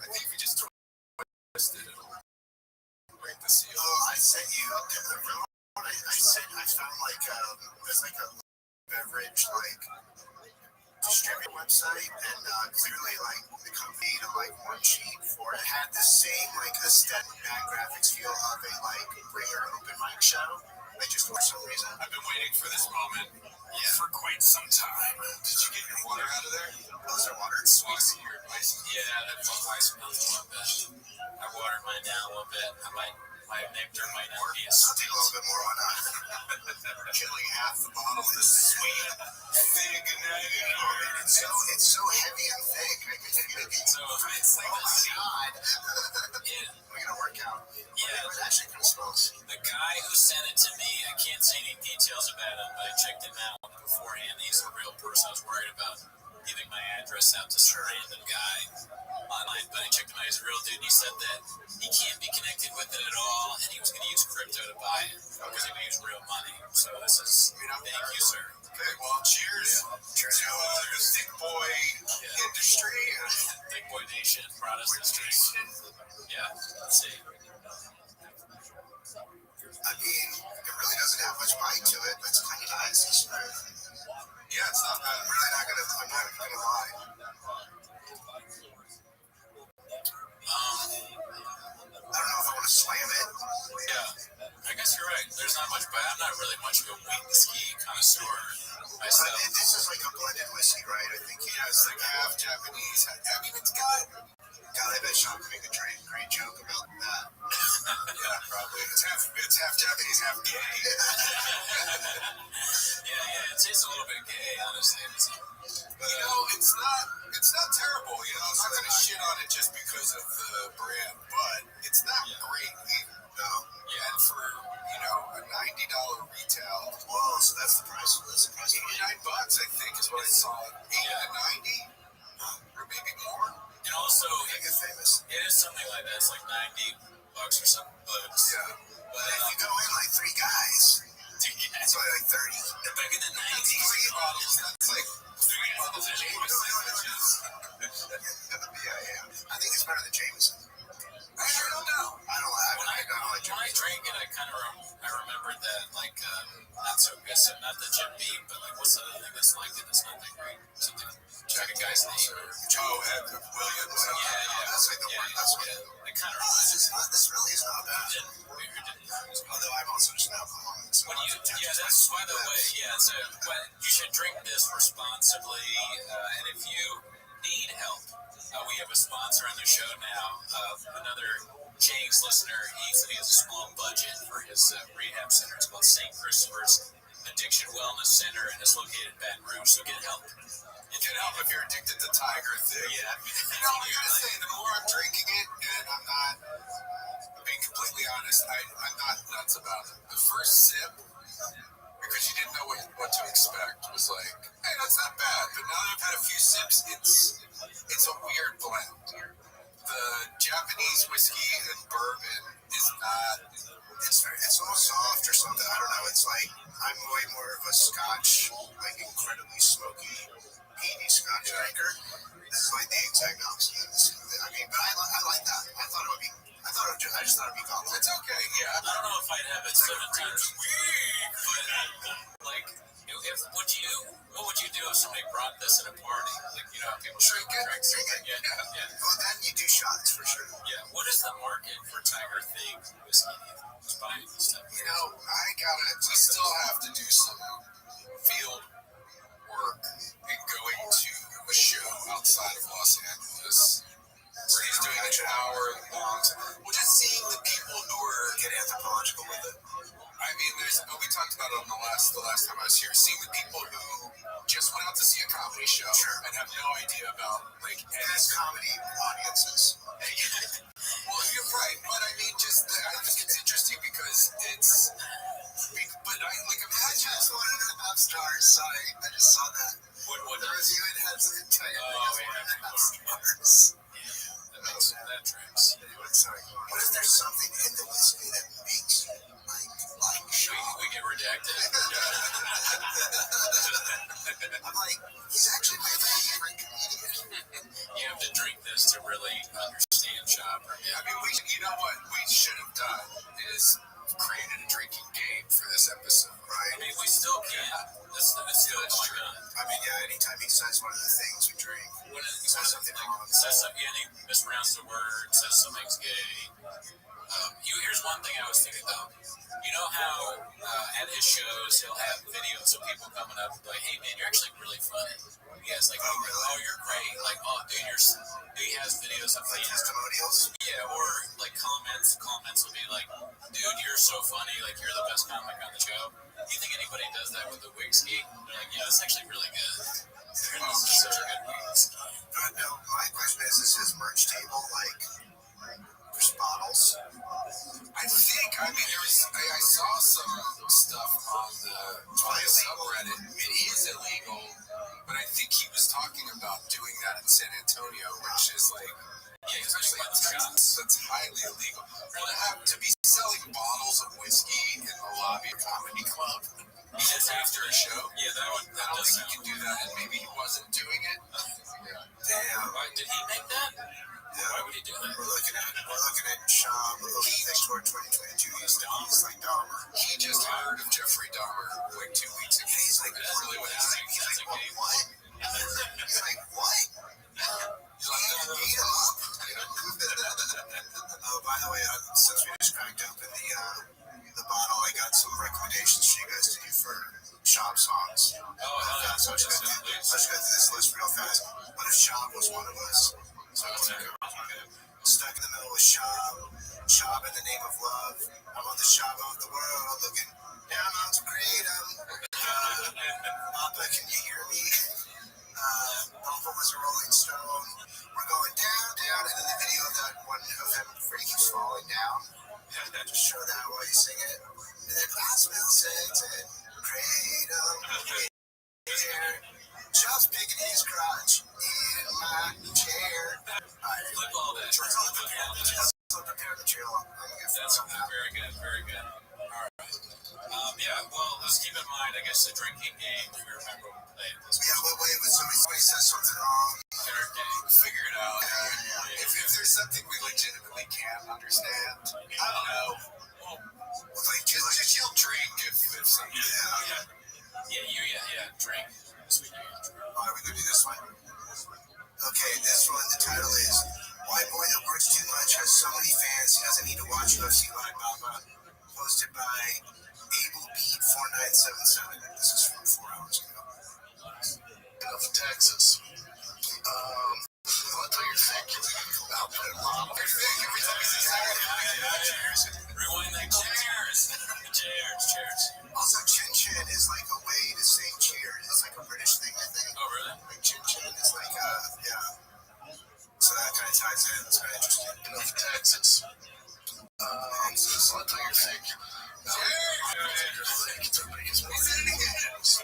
I think if you just twisted it, it'll break the seal. I sent you. I found like there's like a beverage like distributor website, and clearly like the company to like one sheet for it had the same like aesthetic bad graphics feel of a like Ringer open mic show. They just for some reason. I've been waiting for this moment for quite some time. Did you get your water out of there? Those are water. It's sweet. Your ice. Yeah, that's what ice smells a little bit. I watered mine down a little bit. My nectar might not be as I'll take a little bit more on killing half the bottle of this sweet, thick, and it's so heavy and thick. I can feel it. So it's like, oh my god. Yeah. We're gonna work out. Yeah. It actually kind of smells. The guy who sent it to me, I can't say any details about him, but I checked him out beforehand. He's a real person. I was worried about giving my address out to some random guy online, but I checked him he's a real dude. He said that he can't be connected with it at all, and he was going to use crypto to buy it because he would use real money. So this is, thank you, sir. Okay, well, cheers. Cheers to the thick boy industry. Big boy nation, Protestant nation. Yeah, let's see. I mean, it really doesn't have much bite to it, but it's kind of nice and smooth. Yeah, it's not bad. I'm not gonna lie. I don't know if I want to slam it. Yeah, I guess you're right. There's not much bite. I'm not really much of a whiskey connoisseur myself. This is like a blended whiskey, right? I think he has like half Japanese. I mean, it's got. God, I bet Sean could make a great joke about that. Yeah, probably. It's half Japanese, half gay. Yeah, it tastes a little bit gay, honestly. It's not terrible. I'm not gonna shit on it just because of the brand, but it's not great either. No. Yeah. And for a $90 retail. Whoa, so that's the price. $89, I think, is what I saw. 80 to 90, or maybe more. And also, Make it famous. it is something like that. It's like $90 or something. Yeah. But if you go in like three guys, it's only like 30. Back in the 90s. Three bottles. That's like 3 bottles of Jameson. Yeah. I think it's better than Jameson. I don't know. I don't like When I drank it, I remembered that, like, not so good. So not the Jim Beam, but like, what's the other thing that's like it? It's not that great. Something. Check a guy's name. Ed Williams. Yeah. That's like the word. That's what. It kind of. This really is not bad. Although I'm also just an alcoholic. So that's by the way. Yeah. So, but you should drink this responsibly, and if you need help, we have a sponsor on the show now. Another James listener. He said he has a small budget for his rehab center. It's called St. Christopher's Addiction Wellness Center, and it's located in Baton Rouge. So get help. Get help if you're addicted to Tiger Thing. Yeah. I gotta say, the more I'm drinking it, and I'm not being completely honest, I'm not nuts about it. The first sip, because you didn't know what to expect, was like, hey, that's not bad. But now that I've had a few sips, it's a weird blend. The Japanese whiskey and bourbon is not. It's almost soft or something. I don't know. It's like I'm way more of a Scotch, like incredibly smoky, peaty Scotch drinker. This is like the exact opposite. I mean, but I like that. I just thought it'd be called. It's okay. Yeah. I don't know if I'd have it 7 times a week, but like, what would you do if somebody brought this at a party? Like, people drink it. Yeah. Well, then you do shots for sure. Yeah. What is the market for Tiger Thing whiskey? Buying stuff. We still have to do some field work and going to a show outside of Los Angeles where he's doing an hour-long. Well, just seeing the people who are get anthropological with it. I mean, we talked about it on the last time I was here. Seeing the people who just went out to see a comedy show and have no idea about comedy audiences. Well, you're right, but I mean, I think it's interesting because it's. But imagine it's one of the half stars. Sorry, I just saw that. What the review it has the entire stars. That tracks. Sorry. What if there's something in the whiskey that makes you like Sean? We get redacted. I'm like, he's actually my favorite comedian. You have to drink this to really understand Chopper. I mean, you know what we should have done is created a drinking game for this episode, right? I mean, we still can. It's still going on. I mean, anytime he says one of the things we drink, says something wrong. Says something, he mispronounces the word, says something's gay. Here's one thing I was thinking though. You know how at his shows he'll have videos of people coming up and be like, hey man, you're actually really funny. He has like, oh you're great. Like, oh dude, he has videos of like testimonials. Yeah, or like comments. Comments will be like, dude, you're so funny. Like, you're the best comic on the show. Do you think anybody does that with the whiskey? They're like, yeah, it's actually really good. This is such a good whiskey. No, my question is his merch table like? There's bottles. I think. I mean, I saw some stuff on the subreddit. It is illegal, but I think he was talking about doing that in San Antonio, which is like, especially on the shots. That's highly illegal. To be selling bottles of whiskey in the lobby of a comedy club. Just after a show? Yeah, I don't think he can do that, and maybe he wasn't doing it. Damn. Why, did he make that? Yeah. Why would he do that? We're looking at Sean. He's toward 2022. He's like Dahmer. He just heard of Jeffrey Dahmer like 2 weeks ago. He's like, really what he's like, what? He's like, what? He's like, beat him up? Oh, by the way, since we just cracked open the bottle, I got some recommendations for you guys to do for shop songs. Oh, hell yeah. So I'll just go through this list real fast. What if Shop was one of us? So Stuck in the middle with Shop in the name of love. I'm on the shop of the world, looking down onto freedom. Papa, can you hear me? Papa was a Rolling Stone. We're going down, down, and in the video of that one of him before he keeps falling down. Just show that while you sing it. And then I smell sex and kratom. Just picking his crotch in my chair. Alright, flip all that. Let's prepare the material. That's very good, very good. Alright. Yeah, well, let's keep in mind, I guess, the drinking game. We remember when we played this. Yeah, but wait, when somebody says something wrong, fair game. Figure it out. Yeah. If there's something we legitimately can't understand, I don't know. Well, like, just you'll drink if something. Yeah, drink. Alright, we gonna do this one. Okay, this one, the title is White Boy That Works Too Much Has So Many Fans He Doesn't Need to Watch UFC Live Papa. Posted by AbleBeat4977. This is from 4 hours ago. Of Texas. What do you think? I'll put it on. Every time you say cheers. Rewind that cheers. Cheers. Also, chin chin is like a way to say cheers. It's like a British thing, I think. Oh, really? Like chin chin is like, yeah. So that kind of ties in. It's kind of interesting. Enough Texas. So what do you think?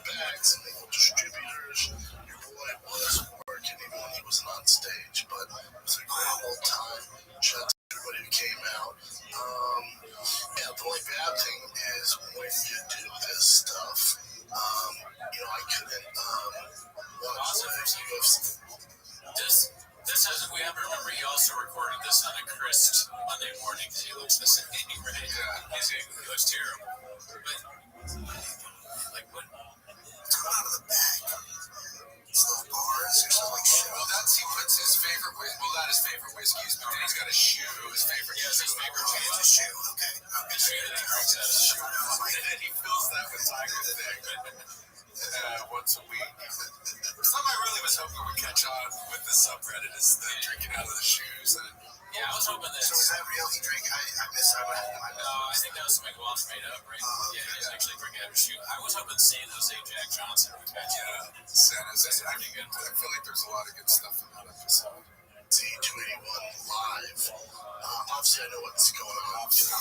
Bags, distributors. Your boy was working even when he wasn't on stage, but it was a great old time. Shout out to everybody who came out. Yeah, the only bad thing is when you do this stuff, I couldn't watch UFC. This has, we have to remember, he also recorded this on a crisp Monday morning because he looks the same, right? Yeah. He looks terrible. But, like, what? It's coming out of the bag. It's little bars or something like shit. Well, he puts his favorite whiskey. Well, not his favorite whiskeys, but then he's got a shoe. His favorite. Yeah, his favorite shoe. It's a shoe. Okay. The shoe that he drinks out of the shoe. And he fills that with Tiger Thick. Once a week. Something I really was hoping would catch on with the subreddit is the drinking out of the shoes. Yeah, I was hoping that. So is that real? He drank? I missed that one. No, I think that was something Walsh made up, right? Yeah, he was actually drinking out of a shoe. I was hoping San Jose Jack Johnson would catch on. San Jose. I feel like there's a lot of good stuff in that episode. T281 live. Obviously, I know what's going on. Obviously.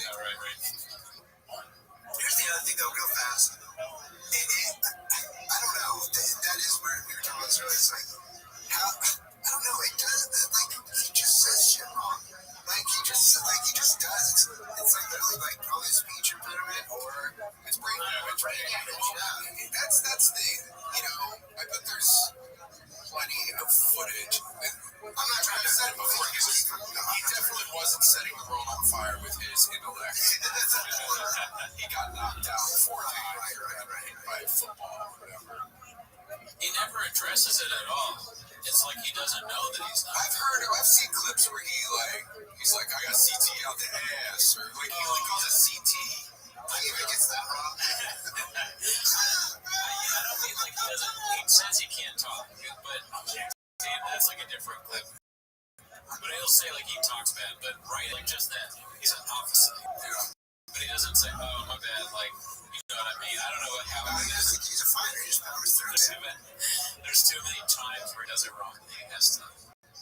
All right. Here's the other thing, though, real fast. I don't know. That is where we were talking about earlier. It's like, I don't know. It does. Like, he just says shit wrong. Like, he just does. It's like literally like probably a speech impediment or it's brain damage, right? Yeah. That's the. I bet there's plenty of footage. I'm not trying to set it before he definitely wasn't setting the world on fire with his intellect. He got knocked out 4 times by football or whatever. He never addresses it at all. It's like he doesn't know that he's not. I've seen clips where he's like, I got CT out the ass, or like he calls it CT. I think he gets that wrong. I don't mean like he doesn't. He says he can't talk, but that's like a different clip. But he'll say like he talks bad, but right, like just that. He's an opposite. Yeah. But he doesn't say, oh, my bad, like, you know what I mean? I don't know how it is. I think he's a fighter, he just powers through it. There's too many times where he does it wrong. He has to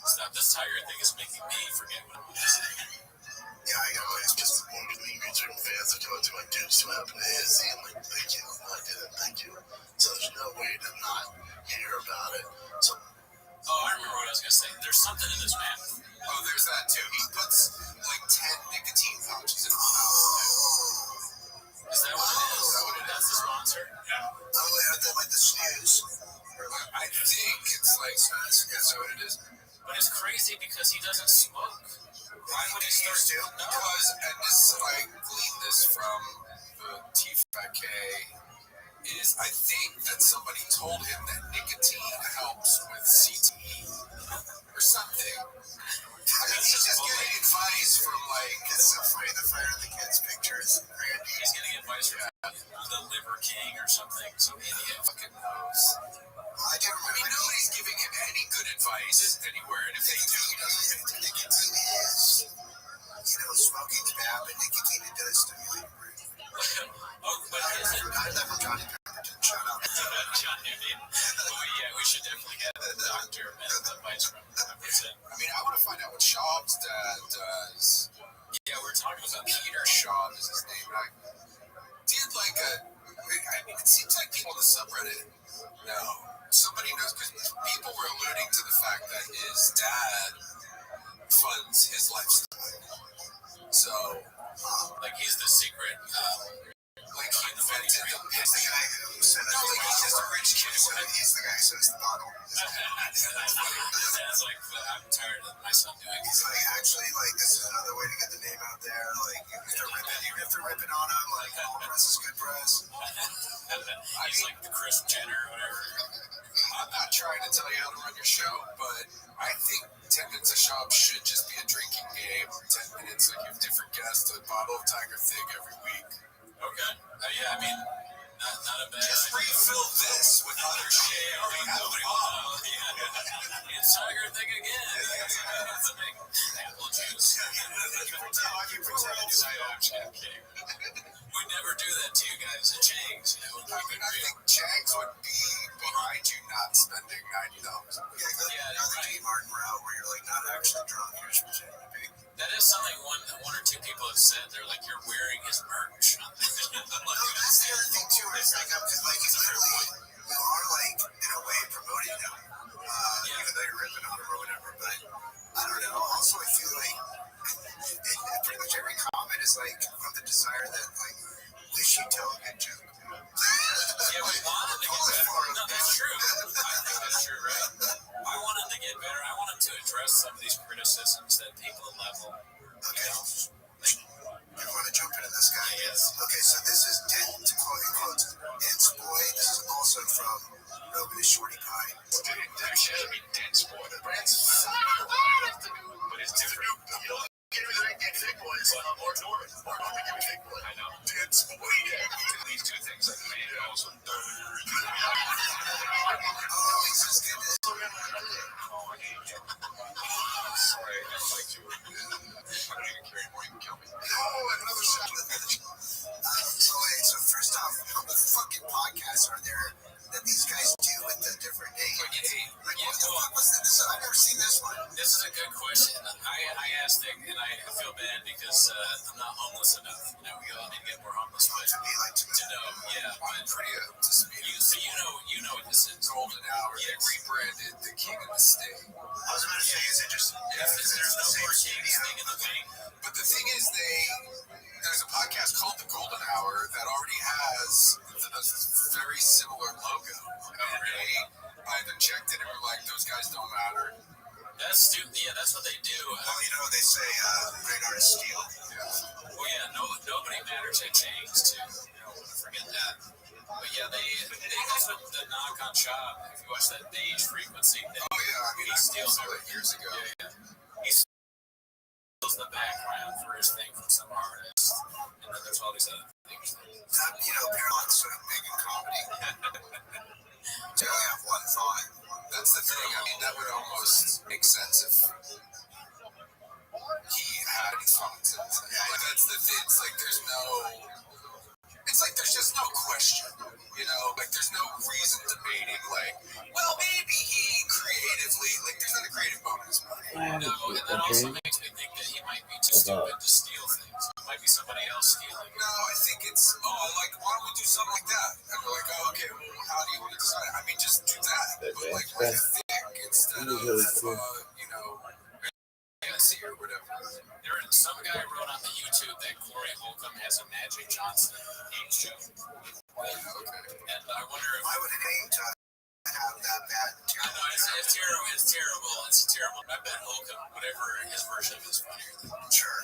stop. This Tiger thing is making me forget what I'm saying. Yeah, I got always just wanted me to certain fans that talk to my dudes who happened to his and like, thank you. I didn't thank you. So there's no way to not hear about it. So Oh, I remember what I was gonna say. There's something in this map. Oh, there's that too. He puts like 10 nicotine pouches in. Is that what it is? Is that what it is? That's the sponsor. Yeah. Oh, yeah, they're like the snooze. I think it's like snooze. Is that what it is? But it's crazy because he doesn't smoke. Why would he start to? No. Because, and this, I gleaned this from the T5K, is I think that somebody told him that nicotine helps with CTE or something. I mean, he's just getting advice from like, it's so funny, the fire of the kids pictures. Randy. He's getting advice from the Liver King or something. Some idiot Fucking knows. I do remember. I mean, nobody's giving him any good advice anywhere, and if they do, he doesn't fit into nicotine is, smoking's bad, but nicotine it does stimulate your brain. Oh, but is it? I never Johnny Pemberton. Shout out. Johnny, yeah, we should definitely get the doctor and advice from him. I mean, I want to find out what Schaub's dad does. Yeah, we're talking about Peter Schaub is his name. I did like it seems like people on the subreddit know. Somebody knows because people were alluding to the fact that his dad funds his lifestyle. So, like he's the secret. Like he invented the he's the guy who said no, like he's just a rich kid. So he's the guy who says the bottle. It's like I'm tired of my son doing. He's like actually like this is another way to get the name out there. Like if they're ripping on him, like all press is good press. He's like the Chris Jenner or whatever. I'm not trying to tell you how to run your show, but I think 10 minutes of shop should just be a drinking game. 10 minutes, like you have different guests, a bottle of Tiger Thing every week. Okay. Yeah, I mean, not a bad. Just refill this with other shit. Nobody will know. Yeah. It's Tiger Thing again. That's a big apple juice. We never do that to you guys at Chang's. I think Chang's would be behind you not spending $90. Yeah, that's right. Martin route where you're like not actually drunk. You're just pretending to be. That is something one or two people have said. They're like, you're wearing his merch. No, that's the other thing too. It's like it's literally you are like in a way promoting him, even though you're ripping on him or whatever. But I don't know. Also, I feel like pretty much every comment is like from the desire that like we should tell a good joke. Yeah, we wanted to get better. No, that's true. I think that's true, right? I wanted to get better. I wanted to address some of these criticisms that people level. Okay. You want to jump into this guy? Yes. Okay, so this is Dense Boy. This is also from Rogan and Shorty Pie. There should be Dense Boy. The brand's but it's different. Give me the right Big Boys or North. Or give me Big Boy. I know. Dense Boy. Yeah. These two things like made it also. This is good. Sorry, I didn't like you. I don't even care anymore. You can kill me. Oh, another shot. So first off, how many fucking podcasts are there that these guys do with the different names? What the fuck was this? I've never seen this one. This is a good question. I asked Nick, and I feel bad because I'm not homeless enough. We all need to get more homeless. But To be like to know, yeah. I'm pretty up to speed. You know what this is. Golden Hour. They rebranded the King of the State. I was about to say, is it just There's no more King's thing in the wing. But the thing is, there's a podcast called The Golden Hour that already has a very similar logo. And I've checked it and we're like, those guys don't matter. That's stupid. Yeah, that's what they do. Well, they say great artists steal. Yeah. Well, yeah, nobody matters at Chang's too. Forget that. But yeah, that's what the knock on Chop. If you watch that Beige Frequency thing. Oh yeah, I mean, he steals it years ago. Yeah. He steals the background for his thing from some artist, and then there's all these other things. Parallax sort of big in comedy. To only have one thought. That's the thing. I mean, that would almost make sense if he had thoughts. That's the thing. It's like there's just no question. There's no reason debating. Well, maybe he creatively, there's not a creative bonus. No, and that also makes me think that he might be too stupid to steal things. It might be somebody else stealing. No, I think it's, why don't we do something like that? And we're like, okay, well, how do you want to decide? I mean, just do that. But, with a thick, instead of, you know, fantasy or whatever. There is some guy wrote on the YouTube that Corey Holcomb has a Magic Johnson game show. Okay. And I wonder if I would have aimed to have that bad. I know it's terrible. It's terrible. It's terrible. I bet Holcomb, whatever his version of it, is funnier than Sure.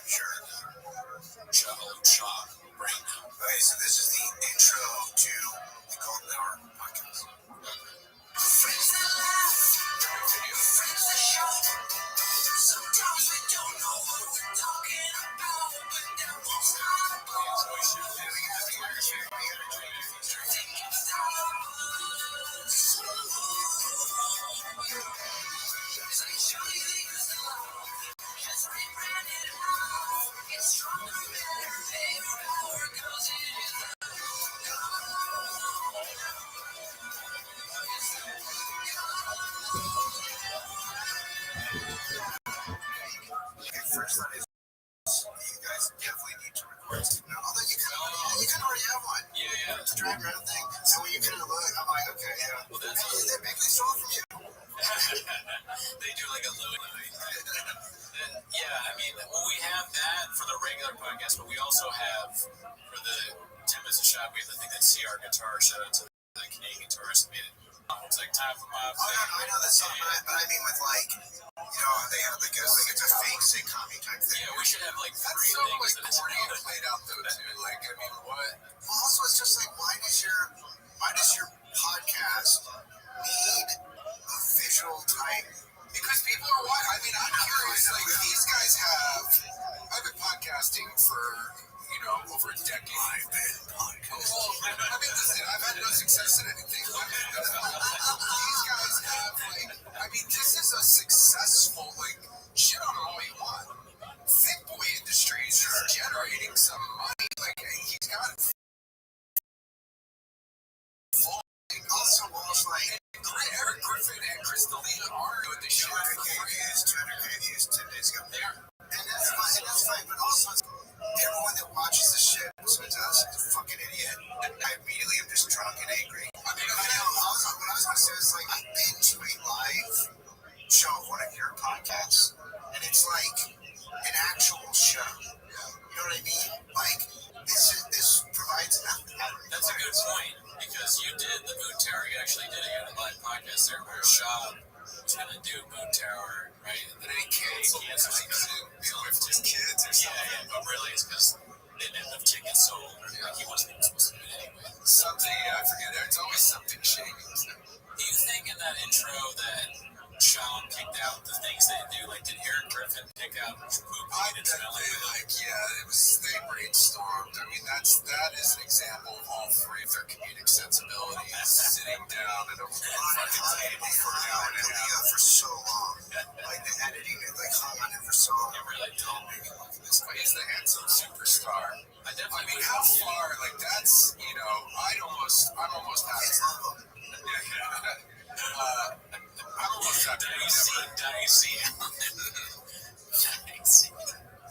Chop right now. Okay, so this is the intro to the Golden Hour podcast. Friends that laugh, friends that shout. Sometimes we don't know what we're talking about, but there won't stop. It's stronger, better, baby, power goes in. First one is you guys definitely need to record. Although you can already have one. Yeah. It's a drag around thing. So when you kind of look, I'm like, okay, yeah. Well, they're big stole from you. They do like a Louis. Yeah, I mean, well, we have that for the regular podcast, but we also have for the 10 minutes of shot. We have the thing that CR Guitar. Shout out to the Canadian guitarist. Made it. It's like time for my. I know that song, but I mean with like, you know, they have like it's a fake sitcom type thing. Yeah, we should have like three That's so things like that it's corny and played out though too. Like, I mean, what? Well, also it's just like, why does your podcast need a visual type? Because people are watching. I mean, I'm curious. Like, these guys I've been podcasting for, you know, over a decade. I've been podcasting. I mean, listen, I've had no success in anything. These guys have, like, I mean, this is a successful, like, shit on all you want. Thick boy industries are generating some money. Like, he's got also almost like Eric Griffin and Chris D'Elia are doing this shit. 200 views 10 days ago. And that's fine, but also everyone that watches the shit besides us is a fucking idiot. I immediately am just drunk and angry. I mean, what I was gonna say is like, I've been to a live show of one of your podcasts, and it's like an actual show. You know what I mean? Like, this provides nothing. That's a good point, because you did the Moon Tower. You actually did it on a live podcast there where Shaw was going to do Moon Tower, right? And then he canceled because he couldn't be with his kids or something. Yeah, but really it's because they didn't have tickets sold, or like he wasn't even supposed to do it anyway. Something, I forget. There's always something shady. Do you think in that intro that Sean picked out the things they do? Like, did Eric Griffin pick out poop and smelling? Like, yeah, they brainstormed. I mean, that is an example of all three of their comedic sensibilities sitting down at a fucking table for an hour and a half for so long. Like, the editing, like, hung on it for so long. It really did. This guy is the handsome superstar. I mean, how far? Like, that's, you know, I'm almost happy. It's level. I'm almost happy. Dicey.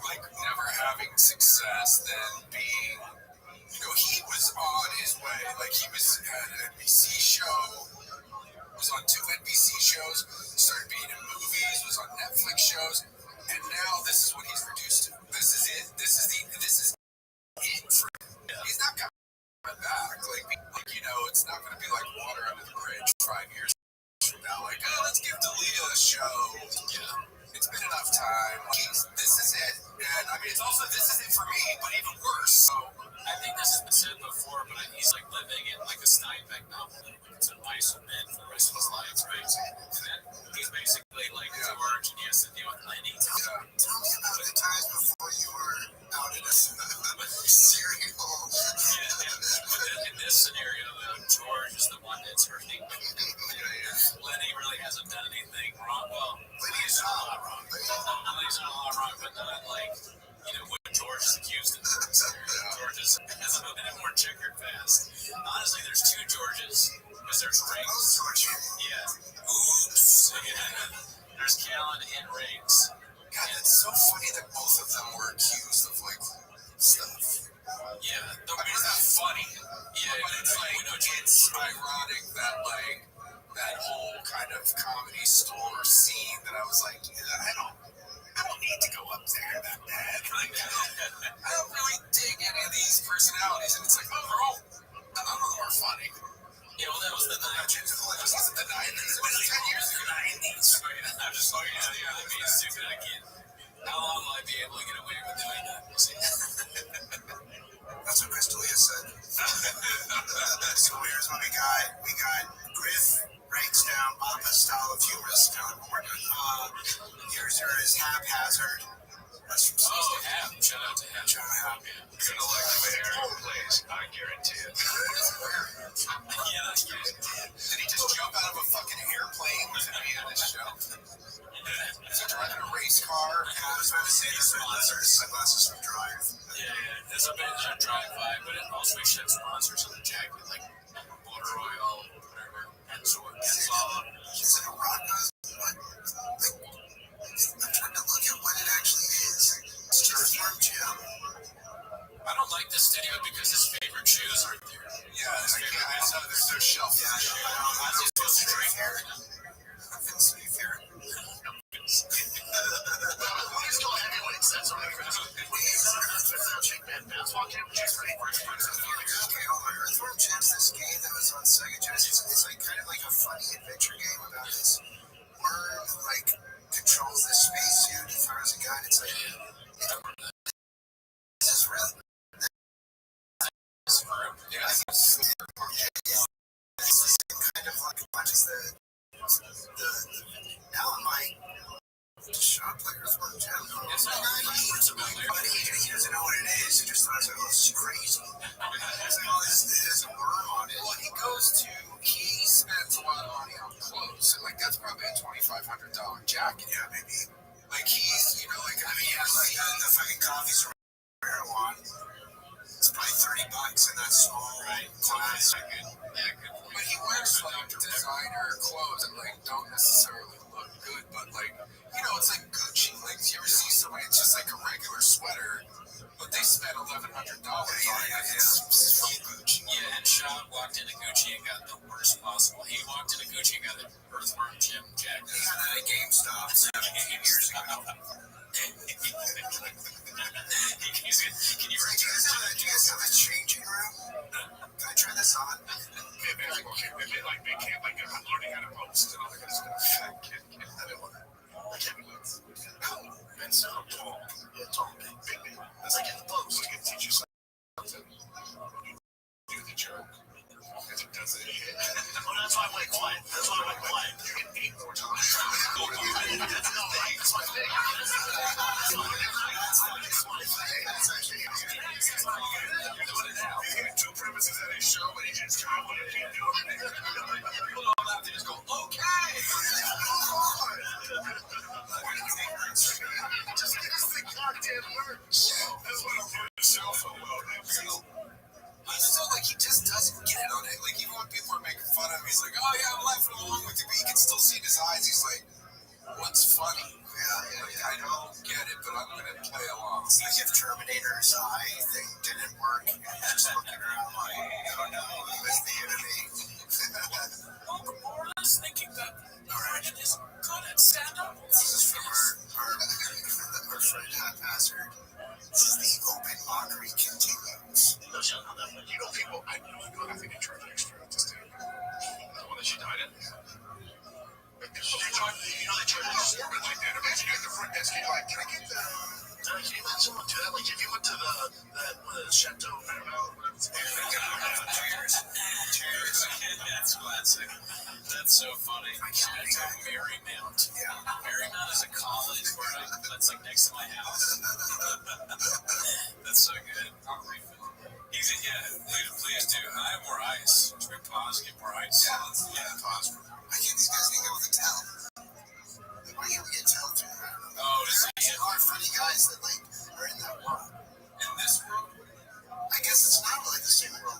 Like, never having success, then being, you know, he was on his way. Like, he was at an NBC show, was on 2 NBC shows, started being in movies, was on Netflix shows, and now this is what he's reduced to. This is it. This is it for him. Yeah. He's not coming back. Like, you know, it's not going to be like water under the bridge 5 years from now. Like, oh, let's give D'Elia a show. Yeah. It's been enough time. This is it. And I mean, it's also, this is it for me, but even worse. So I think this has been said before, but he's like living in like a Steinbeck novel. It's a mice and men for the rest of his life, right? And then he's basically like George, and he has to deal with Lenny. Tell me about the times before you were out in a cereal. But then in this scenario, though, George is the one that's hurting. Lenny really hasn't done anything wrong. Well, Lenny's done a lot wrong. Lenny's done a lot wrong, but not like, you know, what George is accused of. George has a bit more checkered past. Honestly, there's two Georges, because there's Riggs. Yeah. Oops. Yeah. There's Callan and Riggs. God, that's so funny that both of them were accused personalities, and it's like, oh, they're all, none of them are funny. Yeah, well, that was the 90s. That was the 90s. It was 10 years ago. 90s. I'm just like, yeah, I'm being stupid. I can't. How long will I be able to get away with doing that? That's what Crystalia said. So here's what we got. We got Griff breaks down Papa's style of humor. Here's yours, Haphazard. That's from Hap. Shout out to Hap. You're gonna like the way Aaron plays. I guarantee it. Yeah, that's good. Did he just jump out of a fucking airplane to be in this show? Is he driving a race car? I was about to say the sunglasses from Drive. Yeah. It's a bit of a drive by, but it also should have sponsors on the jacket, like Motor Oil, whatever. And so it's all. Is it a rock? I'm trying to look at what it actually is. It's just Farm Gym. I don't like this studio because his favorite shoes aren't there. Yeah, I saw there's no shelf. Yeah, I was supposed to drink here. Nothing safe here. Still heavyweights, that's all I can check that basketball camp. Earthworm Jim's this game that was on Sega Genesis. It's like kind of like a funny adventure game about this worm who like controls this spacesuit. He throws a gun. It's like this is real. It's kind of like watches the now I'm like shot players for Jim. He doesn't know what it is. He just thought, oh, this is crazy. There's a worm on it. Well, he spends a lot of money on clothes, and like that's probably a $2,500 jacket. Yeah, maybe. Like he's, like the fucking coffees from marijuana. It's probably $30 in that small class. But he wears like designer clothes and like don't necessarily look good, but like it's like Gucci. Like you ever see somebody? It's just like a regular sweater, but they spent $1,100 on it. It's from Gucci. Yeah, and Sean walked into Gucci and got the worst possible. He walked into Gucci and got an Earthworm Jim jacket. He got that at GameStop 17 years ago. Can you do you guys have a changing room? Can I try this on? I'm learning how to post and all that kind of stuff. I don't want to. I can't do it. And so tall. Yeah, tall. Big. That's like in the post. We can teach you something. Do the joke. Because it doesn't hit. Well, that's why I went quiet. You can 8 more times. That's my thing. That's actually You get 2 premises at a show and you just try what you can do. People don't have to just go, okay. just give us the goddamn words. That's what I'm doing. Cell phone mode. He's still like, he just doesn't get it on it. Like, even when people are making fun of him, he's like, oh yeah, I'm laughing along with you, but you can still see in his eyes. He's like, what's funny? Yeah, I don't get it, but I'm gonna play along. It's like if Terminator's eye thing didn't work, and you're just looking around like, oh no, he was the enemy. I was thinking that Brian is good at stand-up. This is from our friend Haphazard. This is the open mockery continues. No, shut up. People, I think they charge extra to stand up. The one that she died in? They charge extra, but like that. Imagine you're at the front desk and you're like, can I get the... Can you imagine someone do that? Like, if you went to the Chateau Paramount, whatever it's Cheers. That's classic. That's so funny. Chateau Marymount. Yeah. Marymount is a college that's like next to my house. That's so good. I'll refill. Please do. I have more ice. Should we pause? Get more ice? Yeah, pause. I think these guys can go with the tell. Why can't we get tell through that? Oh, to see There are funny guys that like are in that world. in this world? I guess it's not really the same world.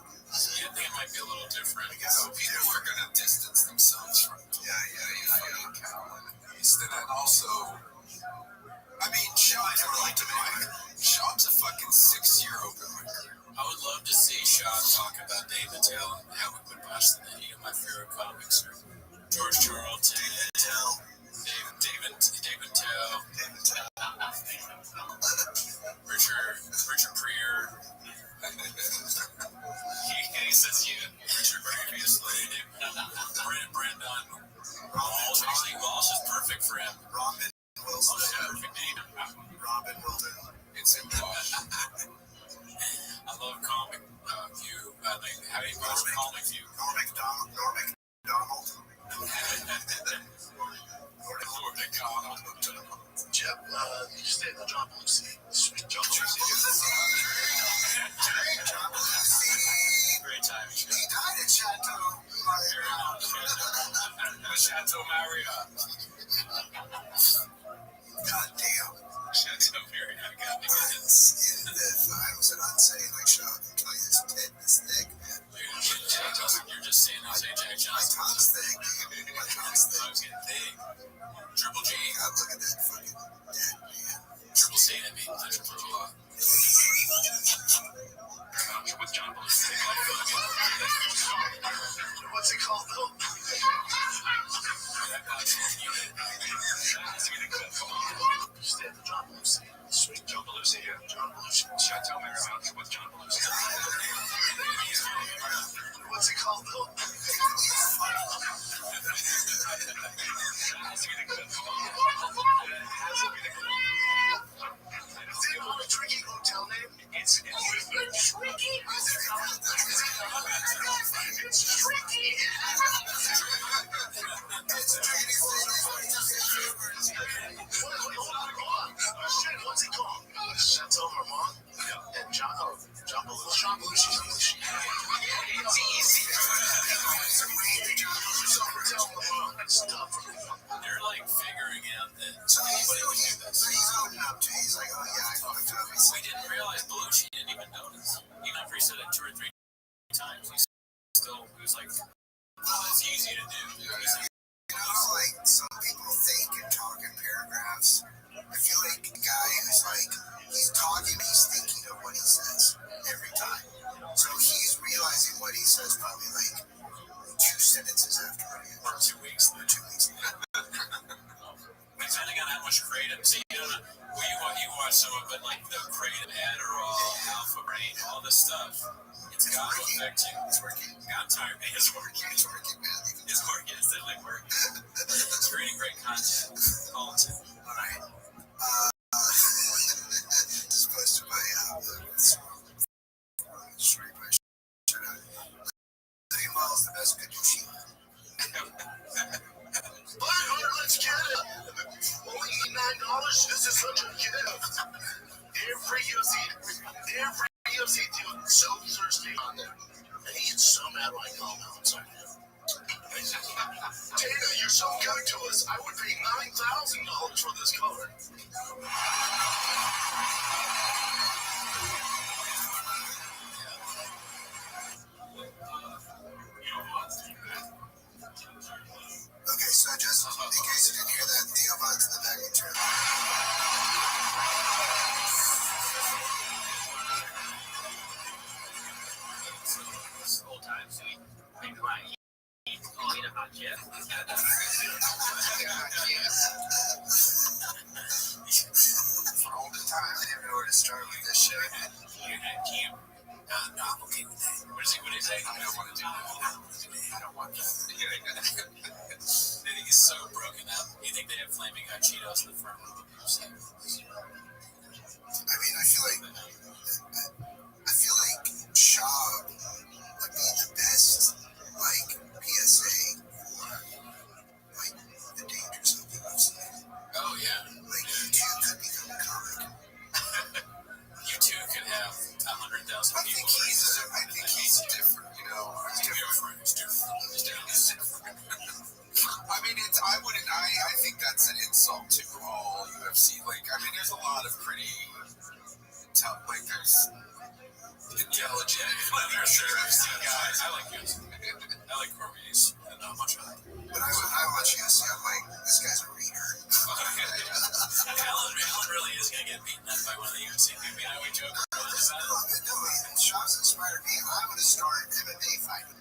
Yeah, they might be a little different. I guess People are going to distance themselves from fucking Calvin. And then also, I mean, Sean's a fucking 6-year open micer. I would love to see Sean talk about Dave Attell and how we would watch any of my favorite comics or George Charlton, David Tell, Richard Pryor. It's tricky. It's tricky. Shit, what's it called? Chateau Marmont? And John Belushi. It's easy. They're like figuring out that anybody would do this. He's opening up to. He's like, oh yeah, I fucked up. We didn't realize Belushi didn't even notice. Even after he said it 2 or 3 times, he was like, well, it's easy to do. Like some people think and talk in paragraphs. I feel like a guy who's like, he's talking, he's thinking of what he says every time. So he's realizing what he says probably like 2 sentences after it. Or 2 weeks. Depending on how much creative, see, you know, you watch some of it, like the creative Adderall, Alpha Brain, all this stuff. It's got to affect you. It's working. I'm tired, man. It's working. It's working, man. It's working. It's definitely working. It's creating great content. All it. All right. Just posted my straight my shirt out. Living well is the best Kadushi. Let's get it. Only $89. This is such a gift. Every UFC dude so thirsty on there. And he's so mad when I call him out. So, Dana, you're so good to us. I would pay $9,000 for this color. Okay, so just in case you didn't hear that, Theo Von's in the back of the chair. Old times, we think about eat a hot jet. For all the time, I didn't know where to start with this shit. You're at camp. No, I'm okay with that. What is he say? I don't want to do that. I don't want that. They think he's so broken up. You think they have flaming hot Cheetos in the front row? I mean, I feel like Shaw would be the best, like, PSA for, like, the dangers of the UFC. Oh, yeah. Like, you too could become a comic. You too could have 100,000 people. I think he's different, you know. He's different. I mean, I think that's an insult to all UFC. Like, I mean, there's a lot of pretty, like, there's intelligent, There's UFC guys. I like UFC. I like Cormiers. Not much of that. but I watch UFC, I'm like, this guy's a reader. Alan really is going to get beaten up by one of the UFC people. You know, we joke about it. No, Shaw's inspired me. I'm going to start MMA fighting.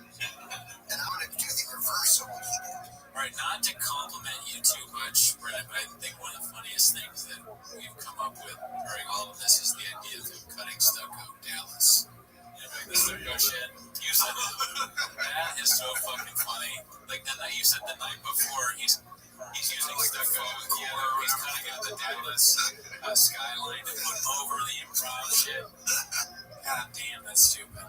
And I'm going to do the reverse of what he did. Right, not to compliment you too much, Brett, but I think one of the funniest things that we've come up with during all of this is the idea of him cutting stucco Dallas. You know, like the stucco shit. You said that is so fucking funny. Like the night you said the night before, he's using stucco. You know, he's cutting out the Dallas skyline to put over the improv shit. God damn, that's stupid.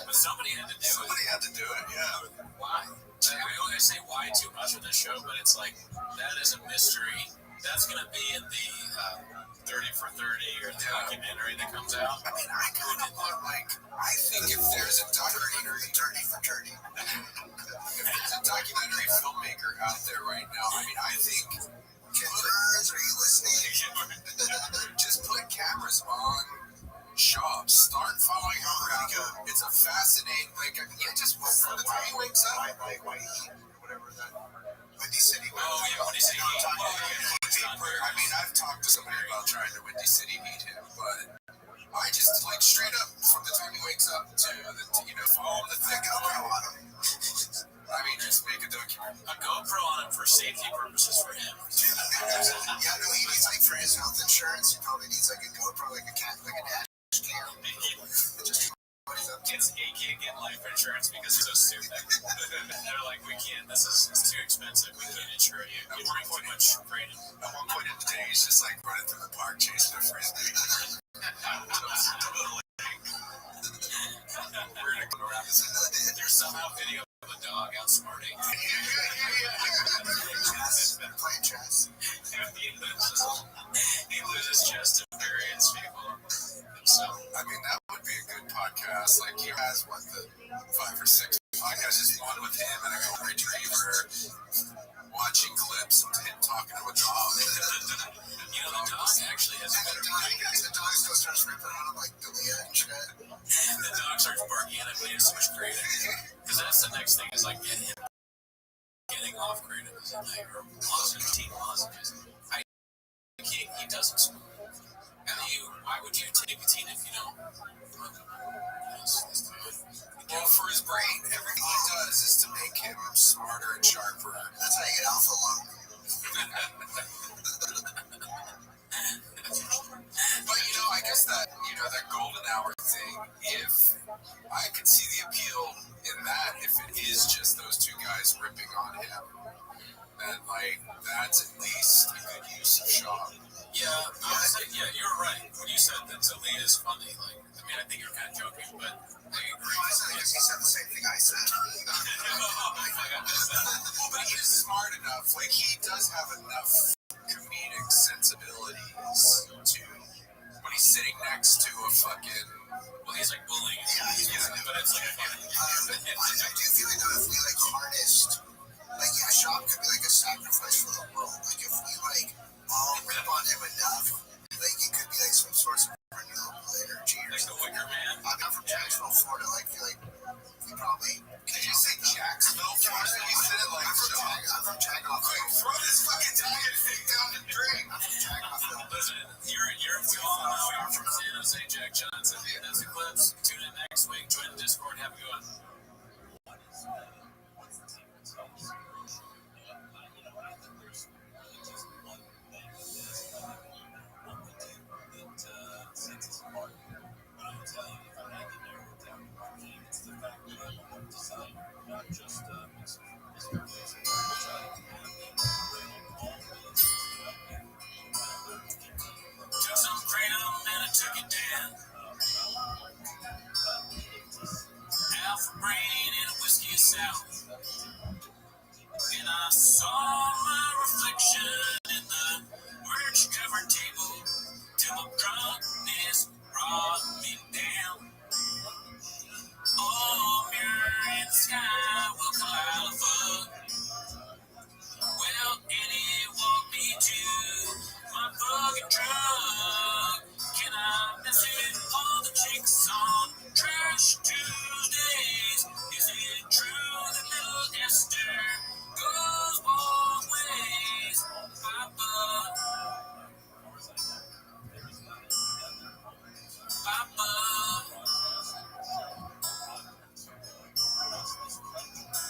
But somebody had to do it. Somebody had to do it, yeah. Why? I say why too much of this show, but it's like, that is a mystery. That's going to be in the 30 for 30 or the documentary that comes out. I mean, I kind of want, like, I think if there's a documentary, 30 for 30, if there's a documentary filmmaker out there right now, I mean, I think, Ken Burns, are you listening? Just put cameras on Shaw, start following him around. It's a fascinating, like, just from the time he wakes up. Like, whatever that. Windy City. Oh, yeah, Windy City. I mean, I've talked to somebody about trying to Windy City meet him, but I just, like, straight up from the time he wakes up to follow the thing GoPro on him. I mean, just make a documentary. A GoPro on him for safety purposes for him. Yeah, no, he needs, like, for his health insurance, he probably needs, like, a GoPro, like a dash cam. Kids can't get life insurance because it's so stupid. They're like, we can't. It's too expensive. We can't insure you. You bring too much freedom. At one point in the day, he's just like running through the park chasing a frisbee. Totally would be a good podcast. Like he has the 5 or 6 podcasts, just one with him and a golden retriever, watching clips of him talking to a dog. You know, the dog actually has a better The dog still starts ripping on him like Delia and shit. The dog starts barking at him, but he has so much creative. Because that's the next thing is like getting off creative is like or teen lozenges. He doesn't smoke. And why would you take a teen if you don't? Well, for his brain, everything he does is to make him smarter and sharper. That's how you get alpha lung. But I guess that that golden hour thing, if I could see the appeal in that, if it is just those two guys ripping on him, then that's at least a good use of Shaw. Yeah, you're right. When you said that Talia is funny, I think you're kind of joking, but I agree. I guess he said the same thing I said. But he is smart enough. He does have enough comedic sensibilities to when he's sitting next to a fucking. Well, he's bullying. Yeah, but it's funny. I do feel like if we harnessed, Shop could be a sacrifice for the world. If we all rip on him enough, it could be some sort of renewable energy or something. Like the Wicker Man. I'm from Jacksonville, Florida. I feel like we probably. Did you say Jacksonville, Florida? You said it I'm from Jacksonville. Throw this fucking tire thing down the drain. I'm from Jacksonville. Listen, we all know you're from San Jose, Jack Johnson. That's the clips. Tune in next week. Join the Discord. Have a good one. Took some kratom and I took it down. Alpha brain and a whiskey sour. And I saw my reflection in the merch covered table till my drunkenness brought me down. Oh, mirror in the sky will cloud a fuck. Well, and it walked me to my fucking truck. Can I message all the chicks on Trash Tuesdays? Is it true that little Esther goes both ways? Papa.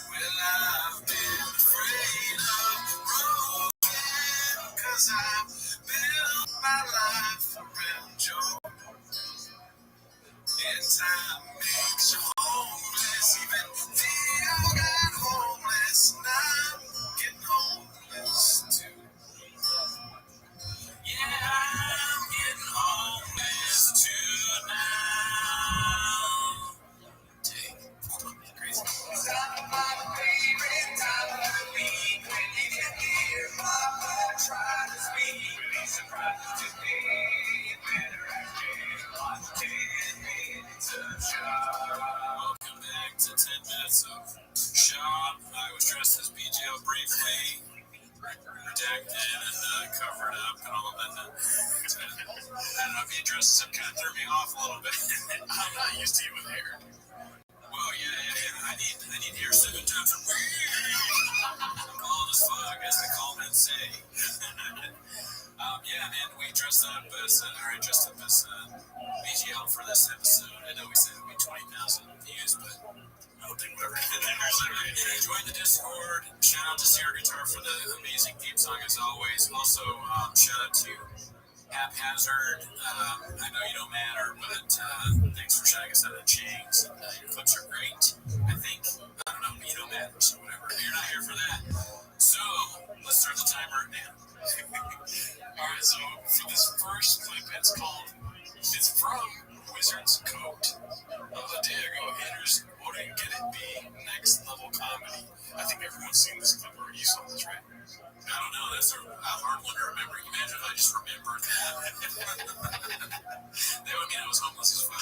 Well, I've been afraid of broken, 'cause I built my life around joy. And time makes you homeless, even Theo got homeless, and I'm getting homeless too. Yeah, I'm getting homeless too now. Crazy. Stop my favorite time of the week when you can hear Mama try to speak. Really surprised to me. You better get on 10 minutes of Shaw. Welcome back to 10 minutes of Shaw. I was dressed as BGL briefly, redacted and covered up and all of that. I don't know if you dressed up, kind of threw me off a little bit. I'm not used to you with hair. Well, yeah. I need hair 7 times a week. I'm bald as fuck, as they call men say. Yeah, man, we dressed up as BGL for this episode. I know we said it would be 20,000 views, but I don't think we'll ever hit that. Join the Discord. Shout out to Sierra Guitar for the amazing theme song as always. Also, shout out to Haphazard. I know you don't matter, but thanks for shouting us out at Chang's. Your clips are great. I don't know, but you don't matter, so whatever. You're not here for that. So, let's start the timer now. Alright, so for this first clip, it's from Wizard's Coat. A day ago, haters wouldn't get it be next level comedy. I think everyone's seen this clip already. You saw this, right? I don't know, that's a hard one to remember. Imagine if I just remembered that. That would mean I was homeless as fuck.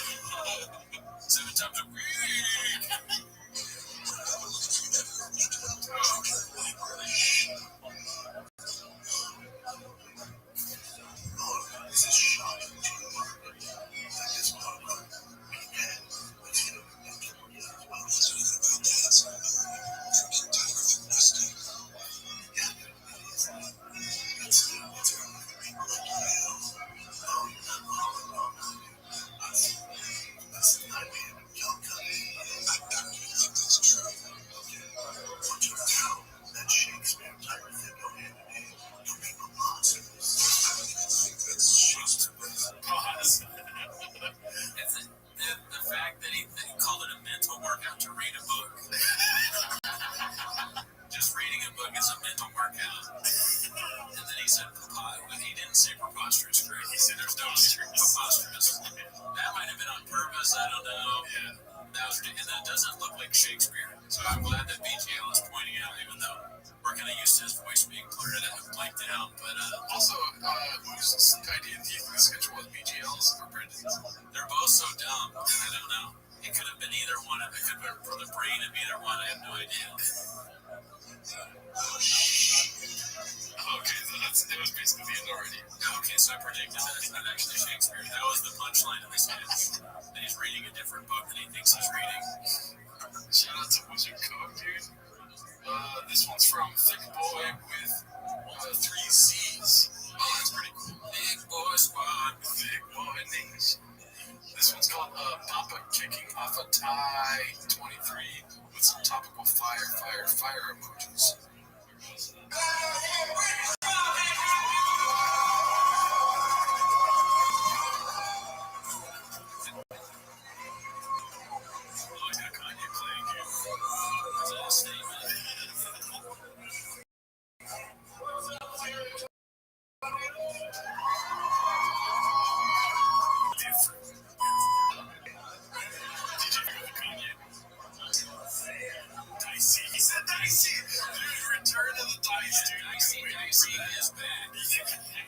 was, I don't know. Yeah. That was ridiculous. And that doesn't look like Shakespeare. So I'm glad that BGL is pointing out, even though we're kind of used to his voice being blurred out, blanked out. But also, whose idea do you think the sketch was? BGL's or Brendan's? They're both so dumb. I don't know. It could have been either one. It could have been from the brain of either one. I have no idea. Okay, so it was basically the end already. Okay, so I predicted that it's not actually Shakespeare. That was the punchline of the sketch. That he's reading a different book than he thinks he's reading. Shout out to Wizard Code, dude. This one's from Thick Boy with 3 Z's. Oh, that's pretty cool. Big Boy Squad. Big Boy Nation. This one's called Papa Kicking Off a Tie 23 with some topical fire emojis. Dicey! Return to the dice, dude. Dicey is back.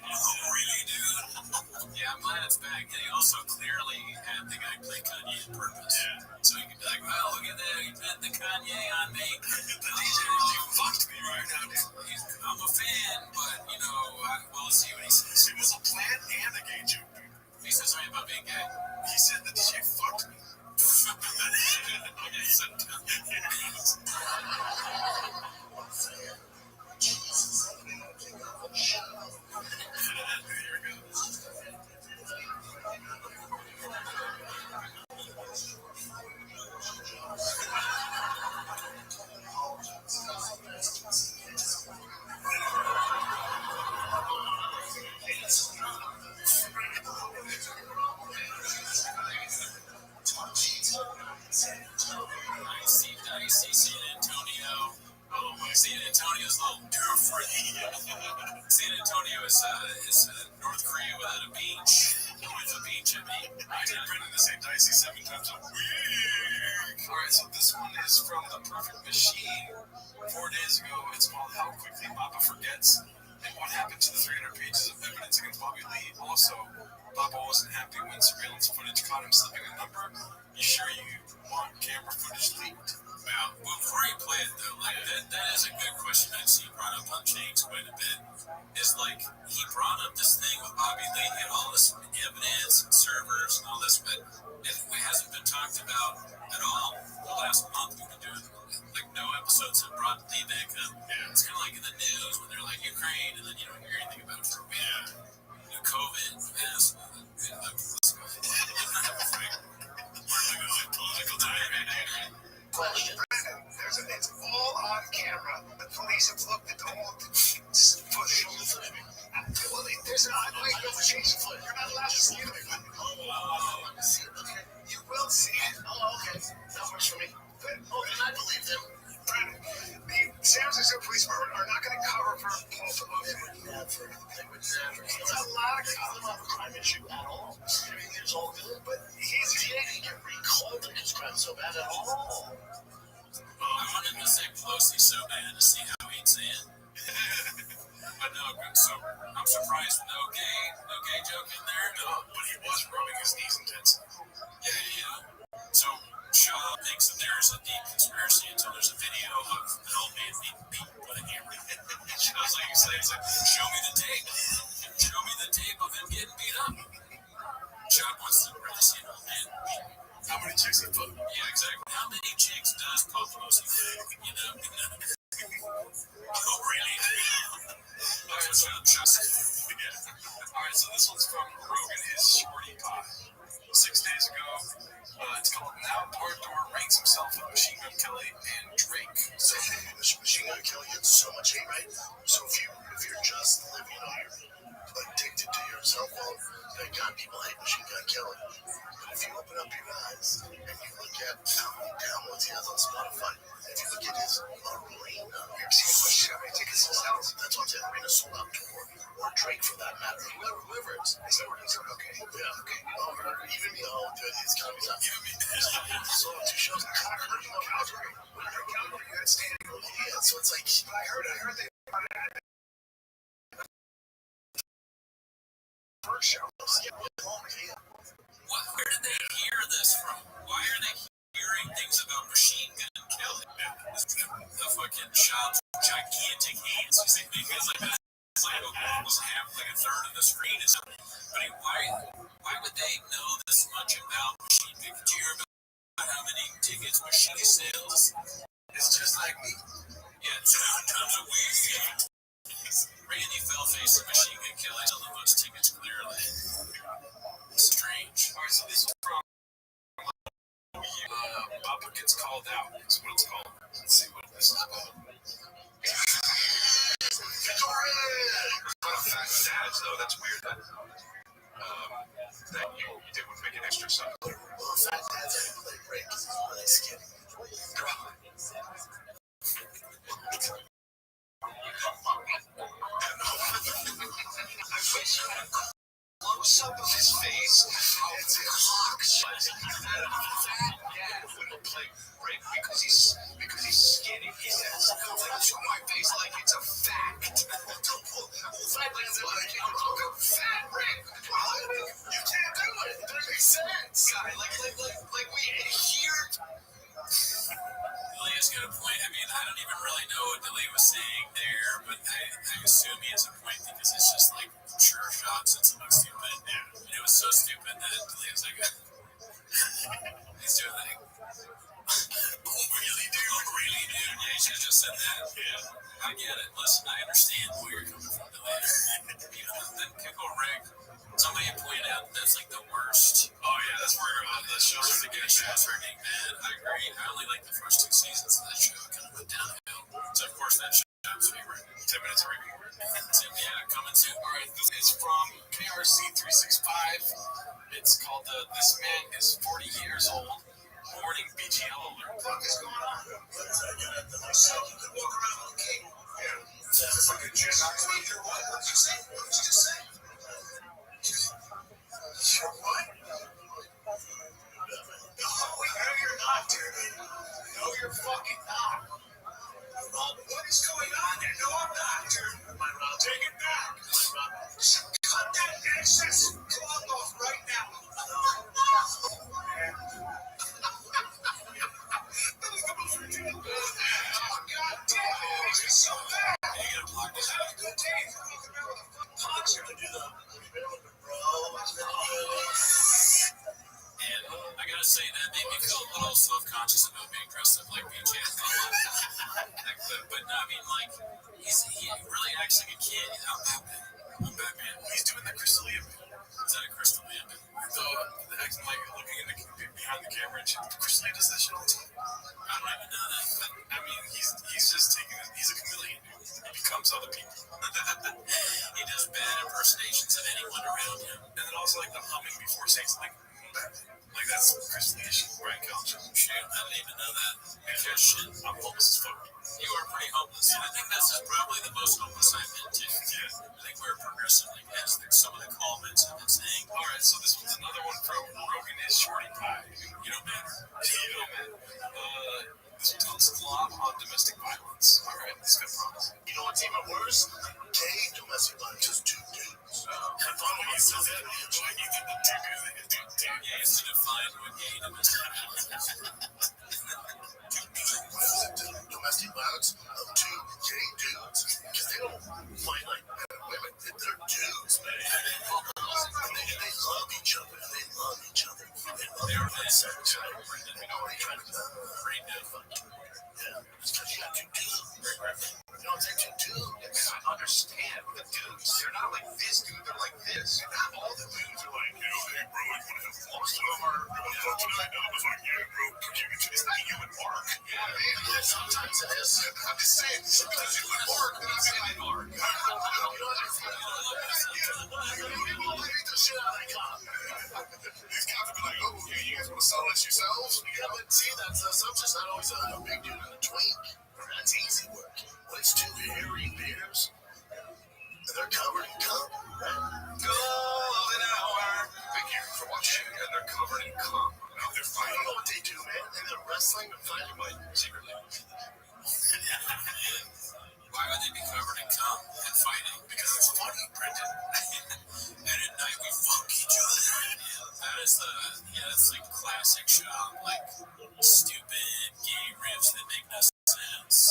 Oh, really, dude? Yeah, I'm glad it's back. And he also clearly had the guy play Kanye on purpose. Yeah. So he could be like, well, look at that. He bet the Kanye on me. The DJ really fucked me right now, dude. I'm a fan, but, we'll see what he says. It was a plan and a gay joke, dude. He said something about being gay. He said the DJ fucked me. Okay, he said San Antonio. Oh, San Antonio's a little different. San Antonio is North Korea without a beach. With a beach, I mean. I did Brendan to say dicey 7 times a week. Alright, so this one is from The Perfect Machine. 4 days ago, it's called How Quickly Papa Forgets and What Happened to the 300 Pages of Evidence Against Bobby Lee. Also, Papa wasn't happy when surveillance footage caught him slipping a number. You sure you want camera footage leaked? Well, before you play it, though, like, that is a good question I see brought up on James quite a bit. Is like, he brought up this thing with Bobby Lee and all this evidence, servers, and all this, but it hasn't been talked about at all. The last month we've been doing, like, no episodes have brought Lee back up. Yeah. It's kind of like in the news when they're like Ukraine, and then you don't hear anything about it for a week. COVID, yes. Political diary. Question. It's all on camera. The police have looked at the whole footage. Well, there's an ongoing negotiation. You're not allowed to see it. Okay. You will see it. Oh, okay. That works for me. Good. Oh, and I believe them. Brandon, the San Francisco police are not going to cover for Paul promotion. Never. They would never. It's a lot of I don't have a crime issue at all. Everything is all good. But he didn't get recalled in his crime so bad at all. I want him to say Pelosi so bad to see how he'd say it. But no, so I'm surprised no gay joke in there. No, but he was rubbing his knees intensely. Yeah. So Shaw thinks that there's a deep conspiracy until there's a video of an old man being beaten with a hammer. Shaw's like you say, it's like, show me the tape. Show me the tape of him getting beat up. Shaw wants to really see an old man beaten. How many chicks he fucked? Yeah, exactly. How many chicks does Paul Pelosi fuck? Oh, really? Alright, so this one's from Rogan is Shorty Pie. 6 days ago, it's called Now Door ranks himself with Machine Gun Kelly and Drake. So Machine Gun Kelly gets so much hate, right? So if you're just living, you're addicted to your cell phone, thank God people hate Machine Gun Kelly. But if you open up your eyes and you look at how many downloads he has on Spotify, if you look at his arena, you ever seen how many tickets he sells? That's on his arena sold out tour. or Drake for that matter. Whoever it is. Okay. Yeah, okay. Even me, it's kind of tough. So, 2 shows in Calgary. You had standing room. Yeah, so it's like, I heard they first shows. Yeah. Where did they hear this from? Why are they hearing things about Machine Gun Kelly? The fucking shot's gigantic hands. You see, because like that. It's like almost half, like a third of the screen is. But why would they know this much about Machine Gun? Do you remember how many tickets Machine sells? It's just like me. Yeah, tons of weed. Randy Fellface and Machine Gun Kelly sell the most tickets clearly. Strange. Alright, so this is from Papa Gets Called Out. That's what it's called. Let's see what this is about. Dads, though, that's weird. That you did would make an extra son. Fat dads had to play Rick. Really skinny. I wish you had a close-up of his face. It's a cock shut. Wouldn't play Rick because he's skinny. He says, like, show my face like it's a fact. Fat dads are like, fat Rick. You can't do it. It doesn't make sense. Guy, like we adhered. Delia's got a point. I mean, I don't even really know what Delia was saying there, but I assume he has a point because it's just like sure shots and something stupid. Yeah. And it was so stupid that Delia's like, he's doing like, really, dude? Yeah, he should have just said that. Yeah. I get it. Listen, I understand where you're coming from, Delia. You know, then Pickle Rick, somebody pointed out that's like the worst. Oh, yeah, that's where the shows are The shows are getting bad. I agree. I only like the first 2 seasons of that show. It kind of went downhill. So, of course, that show's favorite. 10 minutes of review. Yeah, coming soon. All right, this is from KRC 365. It's called This Man is 40 Years Old. Morning BGL alert. What is going on? So you can walk around with a cape. Yeah. That's like a jet. What did you say? What did you just say? You're what? No, you're not, dude. No, you're fucking not. What is going on there? No, I'm not, dude. Take it back. Cut that excess cloth off right now. God damn it, it's so bad. You gotta block this out. Good day. Punch to do the And I gotta say, that made me feel a little self-conscious about being dressed up like BJ. But no, I mean, like, he really acts like a kid. I'm Batman. He's doing the Crystalia bit. Is that a crystal man? The acting like looking in behind the camera and shit. Crystalia does that shit all the time. I don't even know that. But I mean, he's just taking it. He's a chameleon. He becomes other people. he does bad impersonations of anyone around him. And then also like the humming before saying something. Like that's Crystalia shit. Brian Callen. Shoot, I didn't even know that. Because shit, I'm homeless as fuck. You are pretty hopeless. And I think this is probably the most hopeless I've been to. Yeah. I think we're progressively past some of the comments I've been saying. All right, so this one's another one from Rogan is Shorty Pie. You don't matter. You don't matter. This one's called Slob on Domestic Violence. All right, this good promise. You know what's even worse? Gay domestic violence. Just 2 dudes. Have fun when you said that. Like you did the dude. Yeah, it's to define what gay domestic violence is. Domestic violence of 2 gay dudes. Because they don't fight like women. They're dudes, man. And they love each other. They love sex. You know what they try to do? Yeah. It's because you got 2 dudes. You know, it's 2 dudes. And I understand the dudes. They're not like this dude. They're like this. And not all the dudes are like, you know, hey, bro, you want to have fun? Some of them are, you want to fuck tonight? And I was like, yeah, bro, it's not you and Mark. You know what I mean? Yeah, sometimes it is. I'm just saying, sometimes you and Mark, then I'm saying Mark. You know what I'm saying? People hate the shit out of that cop. These cops be like, oh, yeah, you guys want to settle this yourselves? Yeah, but see, that's just not always a big dude and a twink. That's easy work. When it's 2 hairy bears, and they're covered in cum, covered in cum. Now they're fighting. I don't know what they do, man. And they're wrestling and fighting like secretly. Why would they be covered in cum and fighting? Because it's funny, Brendan. And at night we fuck each other. That is that's like classic shop, like stupid gay riffs that make no sense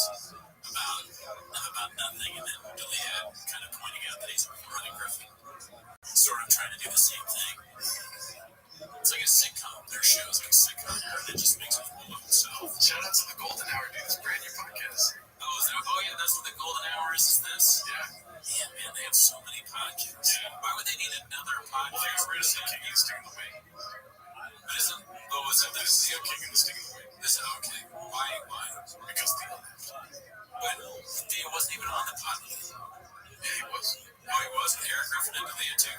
about nothing, and then Billy Ed kind of pointing out that he's running Griffin, sort of trying to do the same thing. It's like a sitcom. Their show is like a sitcom, and it just makes a fool of himself. Shout out to the Golden Hour, dude. This brand new podcast. Oh yeah, that's what the Golden Hour is. Is this? Yeah. Yeah, man, they have so many podcasts. Yeah. Why would they need another podcast? Well, they got rid of the King and the Sting of the Wing. But isn't? Oh, is it This is the King and the Sting of the Wing. Is it okay? Why? Because Theo left. But Theo wasn't even on the podcast. Yeah, he was. No, he wasn't. Eric Griffin and Leah too.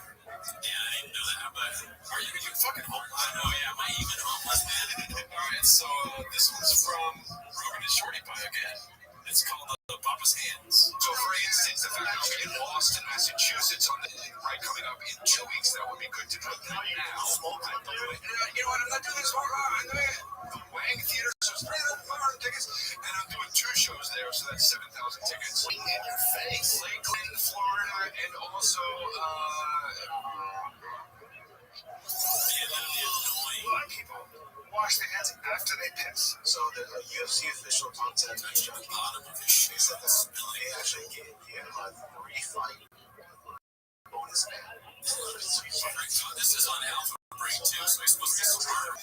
Yeah, I didn't know that. But Are you fucking homeless? I know. Yeah, am I even homeless, man? All right, so this one's from Rogan and Shorty Pie again. It's called the Papa's Hands. So, for instance, the fact that I'm in Boston, Massachusetts, on the right coming up in 2 weeks, that would be good to know now. You know what? I'm not doing this hard. I'm doing it. The Wang Theater, so it's 3,500 tickets, and I'm doing 2 shows there, so that's 7,000 tickets. In your face. Lakeland, Florida, and also, black people wash their hands after they piss. So the UFC official contacted me, John Bottom of his shit. They said that they actually gave him a 3-fight bonus man. This is on Alpha Break too, so he's supposed to be smart.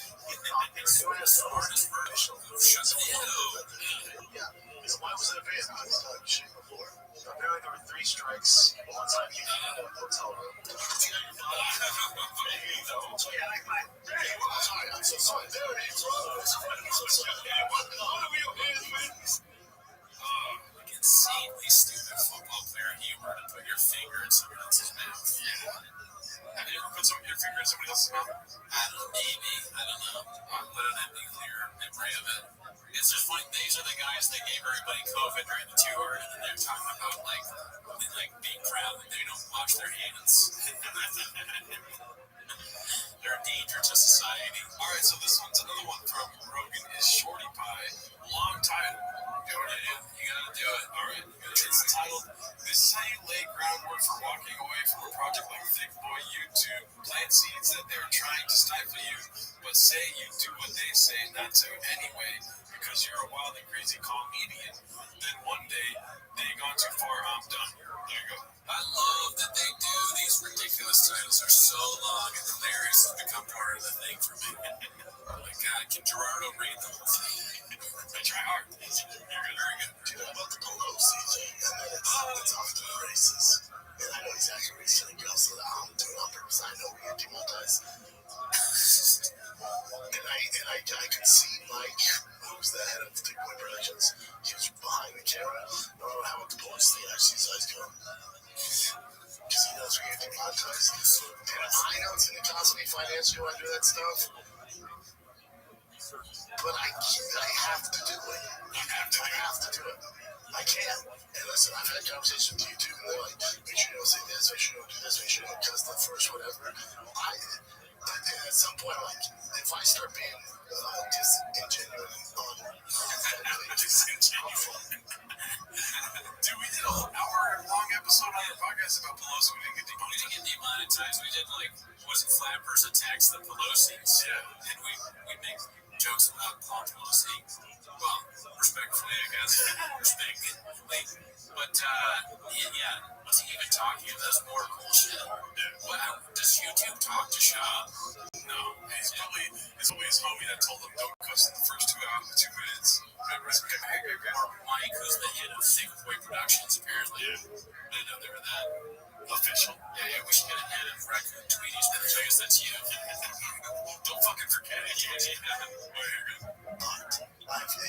Smartest version of shut the Yeah. So why was it a ban? I was talking shit before. Apparently there were 3 strikes. One time you came to a hotel room. I'm so sorry. Insanely stupid football player humor to put your finger in someone else's mouth. Yeah. Have you ever put your finger in somebody else's mouth? I don't know, maybe. I don't know. I'm letting that be clear memory of it. It's just like these are the guys that gave everybody COVID during the tour, and then they're talking about like being proud that they don't wash their hands. They're a danger to society. All right, so this one's another one from Rogan is Shorty Pie. Long title. You gotta do it. All right. It's titled, "This is how you lay groundwork for walking away from a project like Thick Boy YouTube. Plant seeds that they're trying to stifle you, but say you do what they say not to anyway, because you're a wild and crazy comedian. Then one day, they gone too far, I'm done." There you go. I love that they do these ridiculous titles. Are so long and hilarious and become part of the thing for me. Oh my God, can Gerardo read the whole thing? I try hard. You're good, very good. Do you know about the Pelosi thing? And then it's often racist. And I know he's actually racist and girls, so I'm doing it on purpose. I know we get demonetized. And I could see Mike, who's the head of Thick Boy Productions. He was behind the camera. I don't know how the police thing actually his eyes go. Because he knows we're getting demonetized. And I know it's going to cost me financially when I do that stuff. But I have to do it. I have to do it. I can't. And listen, I've had conversations with YouTube, and they're like, make sure you don't say this, make sure you don't do this, make sure you don't cuss the first, whatever. At some point, like, if I start being disingenuous Dude, we did a whole hour-long episode on our podcast about Pelosi. We didn't get demonetized. We did, like, was it Flat Person Attacks the Pelosi's? Yeah. And we make jokes about Paul Pelosi. Well, respectfully, I guess. Respectfully. But, yeah, what's he even talking about? That's more bullshit. Wow. Does YouTube talk to Shaw? No. It's probably his homie that told him don't cuss in the first 2 minutes. Or Mike, who's the head of Thick Boy Productions, apparently. Yeah. I didn't know they were that Official. Yeah, we should get a head of Raccoon Tweeties, but I guess that's you. Don't fucking forget it.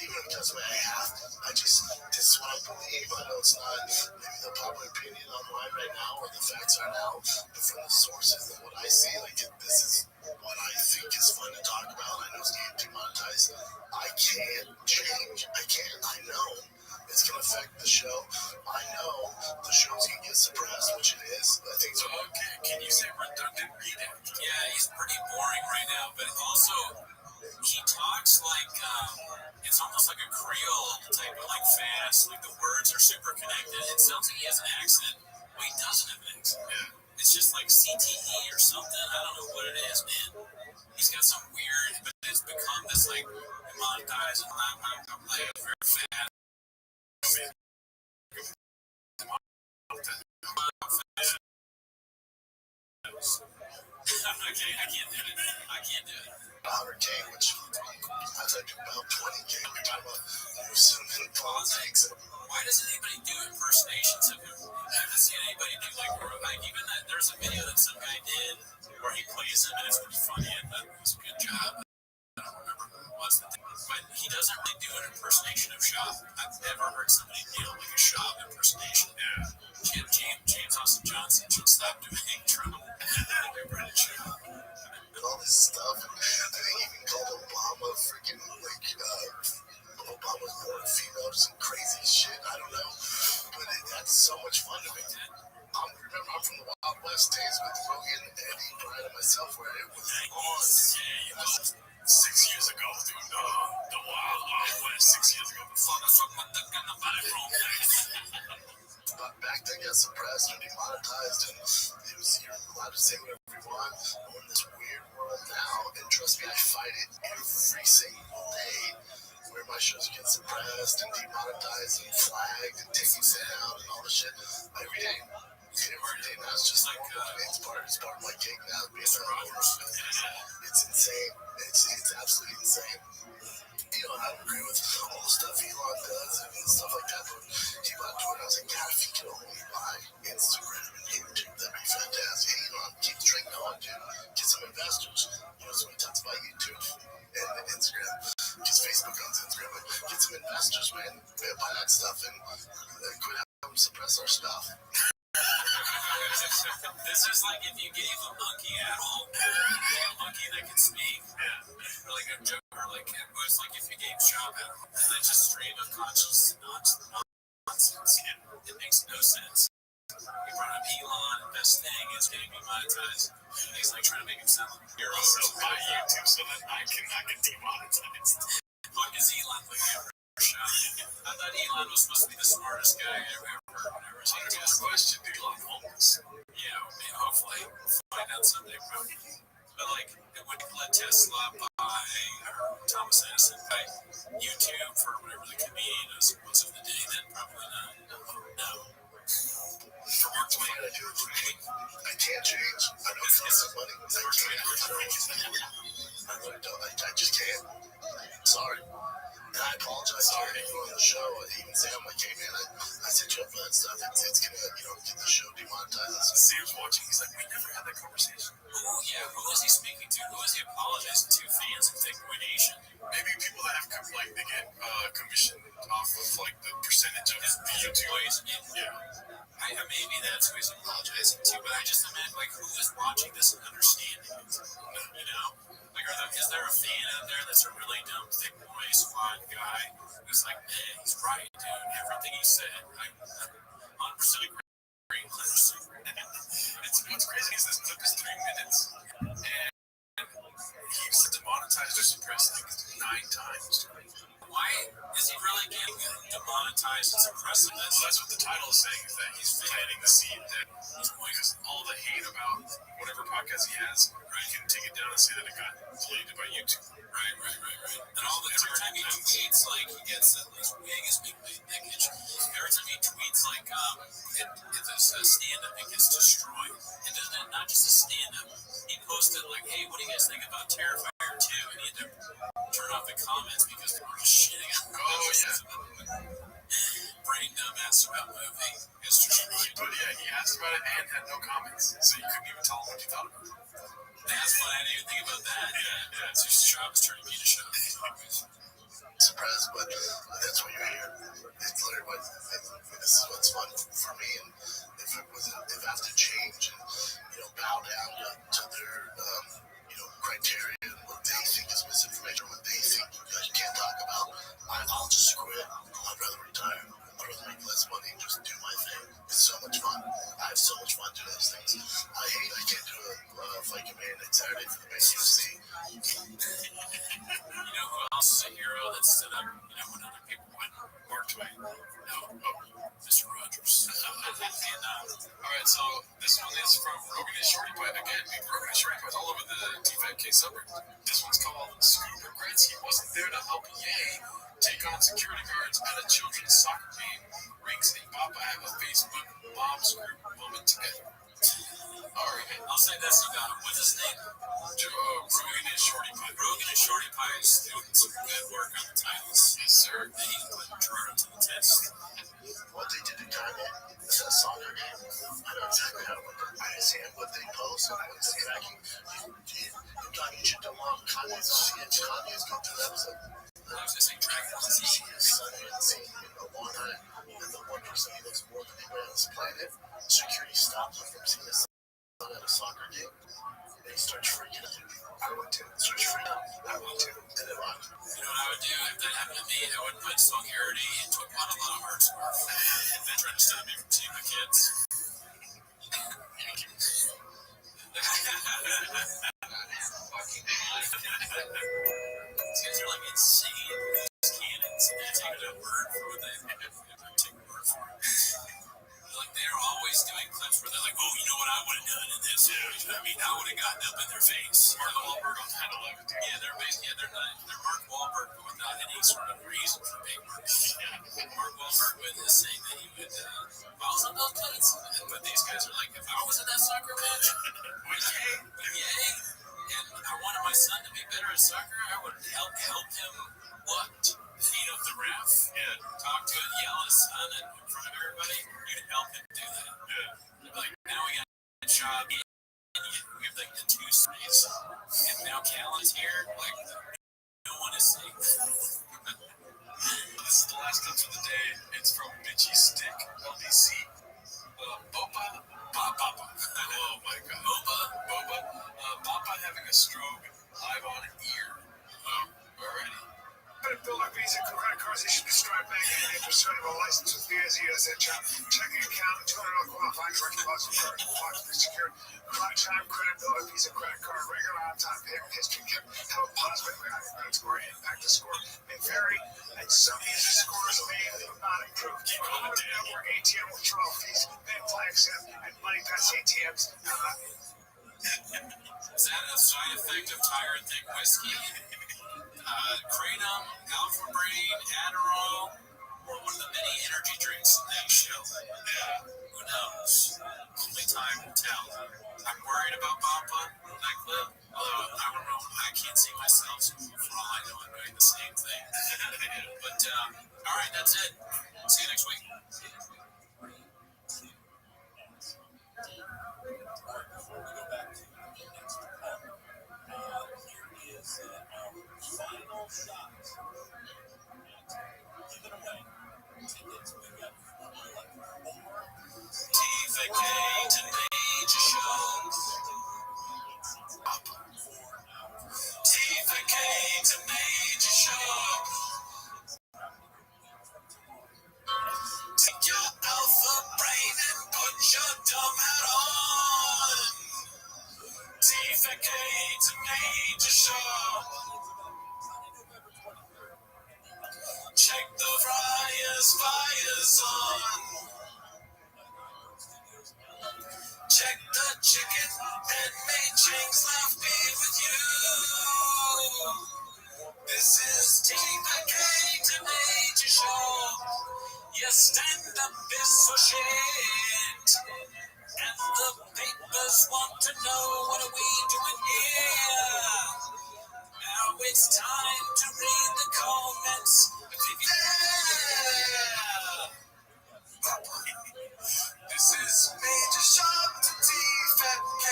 Even because this is what I believe. I know it's not maybe the public opinion online right now or the facts are now, but from the sources and what I see, like this is what I think is fun to talk about. I know it's getting demonetized. I can't change. I know it's going to affect the show. I know the show's going to get suppressed, which it is. I think so. Okay, can you say redundant reading? Yeah, he's pretty boring right now, but connected. It sounds like he has an accent. Well, he doesn't have an accent. Yeah. It's just like CTE or something. I don't know what it is, man. He's got some weird, but it's become this like monetized and I'm like very fat. I can't do it. I can't do it. 100K, which I thought about 20K. You're talking about some politics. Why doesn't anybody do impersonations of him? I haven't seen anybody do like even that. There's a video that some guy did where he plays him and it's pretty funny and that was a good job. I don't remember who it was, but he doesn't really do an impersonation of Shop. I've never heard somebody nail like a Shop impersonation. Yeah. James Austin Johnson should stop doing Trump. All this stuff, and they even called Obama freaking like Obama's born female, some crazy shit. I don't know, but that's so much fun to me. I'm from the Wild West days with Rogan, Eddie, Brian, and myself, where it was on. 6 years ago, dude, the Wild West. 6 years ago, But back then, got suppressed or demonetized, and it was you're allowed to say whatever you want. We're in this weird world now, and trust me, I fight it every single day. Where my shows get suppressed and demonetized and flagged and taken down and all this shit every day. Every day now, it's just like it's part of my gig now. It's insane. It's absolutely insane. You know, I agree with all the stuff Elon does and stuff like that, but he bought Twitter. I was like, God, if he could only buy Instagram and YouTube, that'd be fantastic. Elon, keep the train going, dude. Get some investors. You know, so he talks about YouTube and Instagram. Because Facebook owns Instagram, but get some investors, man. Buy that stuff and quit having them suppress our stuff. This is like if you gave a monkey at home, a monkey that can speak, or like a joke, or like it was like if you gave Shop at home, and then just stream of conscious nonsense. It makes no sense. You brought up Elon, and best thing is getting me monetized. He's like trying to make him sound like a hero. So buy YouTube so that I can demonetize. What is Elon looking at? I thought Elon was supposed to be the smartest guy ever. Whatever. So that's a question. Do Elon homeless? Yeah, maybe, hopefully. We'll find out someday, probably. But like, it would let Tesla buy or Thomas Edison buy YouTube for whatever the comedian is most of the day. Then probably not. No. For Mark Twain, I do it for me. I can't change. I know it costs some money. I just can't. Sorry. And I apologize to everyone on the show. Even Sam, like, hey man, I set you up for that stuff. It's gonna, get the show demonetized. Sam's watching. He's like, we never had that conversation. Oh yeah, who is he speaking to? Who is he apologizing to? Fans of Thick Nation? Maybe people that have like they get commission off of like the percentage of the YouTube. Yeah. Maybe that's who he's apologizing to, but I just imagine like who is watching this and understanding it. You know? Like, is there a fan out there that's a really dumb, thick boy, squad guy who's like, man, he's right, dude. Everything he said, I 100% agree. 100%. What's crazy is this took us 3 minutes, and he's demonetized or suppressed like 9 times. Why is he really getting demonetized and suppressed? Well, that's what the title is saying, is that he's planting the seed that he's going, because all the hate about whatever podcast he has, right, he can take it down and say that it got deleted by YouTube. Right. And every time he tweets, like, he gets this big package. Every time he tweets, like, if it's a stand-up, it gets destroyed. And then not just a stand-up, he posted, like, hey, what do you guys think about Terrifier 2? And he had to turn off the comments because they were just shitting on brain dumbass about movie history. But yeah, he asked about it and had no comments, so you couldn't even tell him what you thought about it. That's funny. I didn't even think about that. Yeah. It's just Shop is turning me to Shop. Surprised, but that's what you're here. It's literally what this is what's fun for me. And if I have to change and bow down to their criteria and what they think is misinformation, what they think you can't talk about, I'll just quit. I'd rather retire. I'd rather make less money and just do my thing. It's so much fun. I have so much fun doing those things. I can't do a fight command next Saturday for the base UFC. You know who else is a hero that stood up, when other people went? Mark Twain. No, Mr. Rothschild. right, so this one is from Rogan and Shorty Pie. Again, Rogan and Shorty Pie all over the T5K suburb. This one's called Scoop Regrets He Wasn't There to Help Ye take on security guards at a children's soccer game. Riggs and Papa have a Facebook mom's group moment together. Alright, I'll say this about him. What's his name? Rogan and Shorty Pie. Rogan and Shorty Pie is doing some good work on the titles. Yes, sir. They need to put Gerard to the test. What they did in Ghana is a soccer game. I know exactly how to work it. I understand what they post and what they're tracking. You got each of them on Kanye's go to that. I was just saying, Dragon Ball Z. One time, and the one person he looks more than anybody on this planet, security stopped him from seeing his son at a soccer game. And he starts freaking out. I would too. Starts freaking out. I would too. And then what? You know what I would do if that happened to me? I would put security into a lot of hard scarf and then try to stop me from seeing my kids. These guys are like insane. These cannons, and they take their word for what they take word for it. Like they're always doing clips where they're like, "Oh, you know what I would have done in this situation? I mean, I would have gotten up in their face." Mark Wahlberg on kind of like, yeah, they're basically, yeah, they're Mark Wahlberg without any sort of reason for being Mark. Mark Wahlberg would say that he would, if I was on those kids, but these guys are like, if I was in that soccer match, yay. And I wanted my son to be better at soccer, I would help him what? Feed up the ref and talk to it, yell at his son in front of everybody. You'd help him do that. Yeah. Like, now we got a job, and we have like the two cities, and now Callan's here. Like, no one is safe. This is the last clip of the day. It's from Bitchy Stick, LDC. Boba. Oh my god. Boba. Boba having a stroke live on ear. Already. Bill like Visa credit cards issued to Stripe Bank and 8% of a license with Visa USA checking account, $200 qualifying direct deposit card, deposit secured. Clock time credit bill like Visa credit card, regular on time payment history can have a positive credit score and impact the score may vary, and some user scores may not improve. Network ATM withdrawal fees, bank flag accept, and money pass ATMs. Is that a side effect of Tire and Thick whiskey? Kratom, Alpha Brain, Adderall, or one of the many energy drinks in that show? Yeah, who knows? Only time will tell. I'm worried about Papa in that clip. Although, I don't know, I can't see myself, so for all I know, I'm doing the same thing. But, alright, that's it. See you next week. Final shot. Give it away. Tickets we got TVK to major shows. TVK to major shows. Take your alpha brain and put your dumb hat on. TVK to major shows. Check the fires on. Check the chicken and May Chang's laugh be with you. This is TVK to Major Show. Your stand-up is so shit. And the papers want to know what are we doing here. Now it's time to read the comments. This is Major Shock to TVK.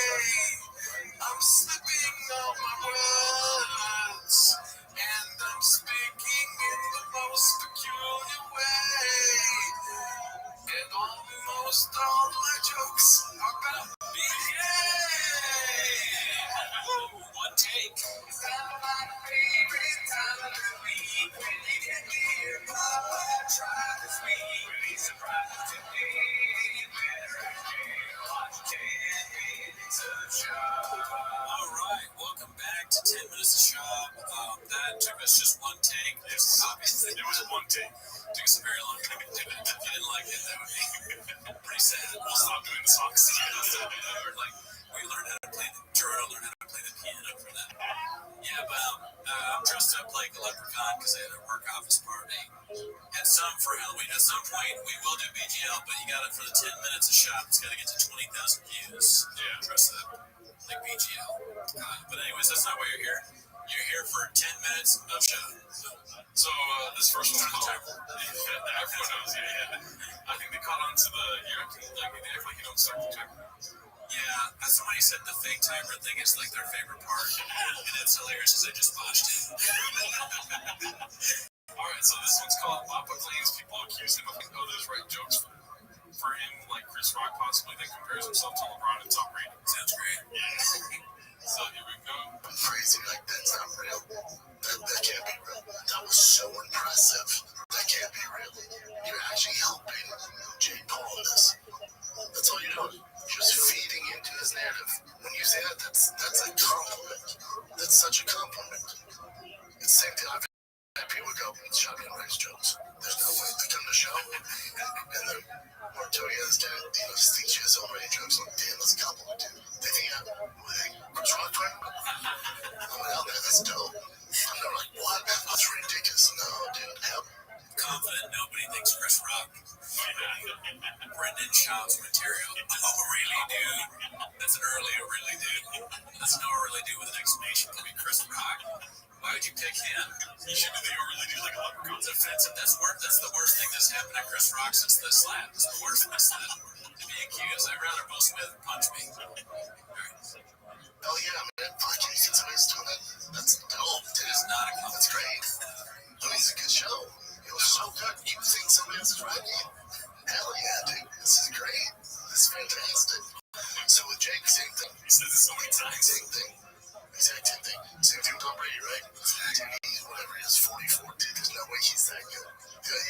I'm slipping on my words, and I'm speaking in the most peculiar way. And almost all my jokes are gonna be yay. One take. just one take. Yes, obviously it was one take. It took us a very long time to do it. If you didn't like it, that would be pretty sad. We'll stop doing the songs. We learned how to play Jordan learned how to play the piano for that. Yeah, but I'm dressed up like a leprechaun because I had a work office party. For Halloween, at some point, we will do BGL, but you got it for the 10 minutes a shot. It's got to get to 20,000 views. Yeah, dress up like BGL. But anyways, that's not why you're here. You're here for 10 minutes of shot. So this first one's called. Everyone knows, yeah. I think they caught on to the. They act like you don't start the timer. Yeah, somebody said the fake timer thing is like their favorite part, and it's hilarious as I just botched it. Alright, so this one's called Papa Claims People Accuse Him of Others Write Jokes for him, like Chris Rock possibly then compares himself to LeBron and Tom Brady. Sounds great. Yeah. So here we go. Crazy, like that's not real. That can't be real. That was so impressive. That can't be real. You're actually helping Jake Paul in this. That's all you're doing. You're just feeding into his narrative. When you say that, that's a compliment. That's such a compliment. It's the same thing I've had people go, shotgun race jokes. There's no way they're doing the show. And then Martoria's dad, thinks she has so many jokes. Like, damn, that's a compliment, dude. They think Chris Rock doing? I'm like, oh man, that's dope. And they're like, what? That's ridiculous. No, dude, help. Confident nobody thinks Chris Rock. Brendan Schaub's material. Oh, really, dude? That's an early really, dude. That's no really, dude with an exclamation point. Chris Rock. Why would you pick him? You should do the really do like a leprechaun. It's offensive. That's the worst thing that's happened to Chris Rock since the slap. It's the worst thing that's happened. To be accused, I'd rather Will Smith punch me. Oh yeah, man. Fuck, you think somebody's doing that? That's dope, dude. It's not a compliment. That's great. I mean, it's a good show. It was so good. You think somebody else is writing? Hell yeah, dude. This is great. This is fantastic. So with Jake, same thing. He says it so many times. Same thing. Exact same thing. Same thing with Tom Brady, right? Dude, he's whatever he is, 44. Dude, there's no way he's that good.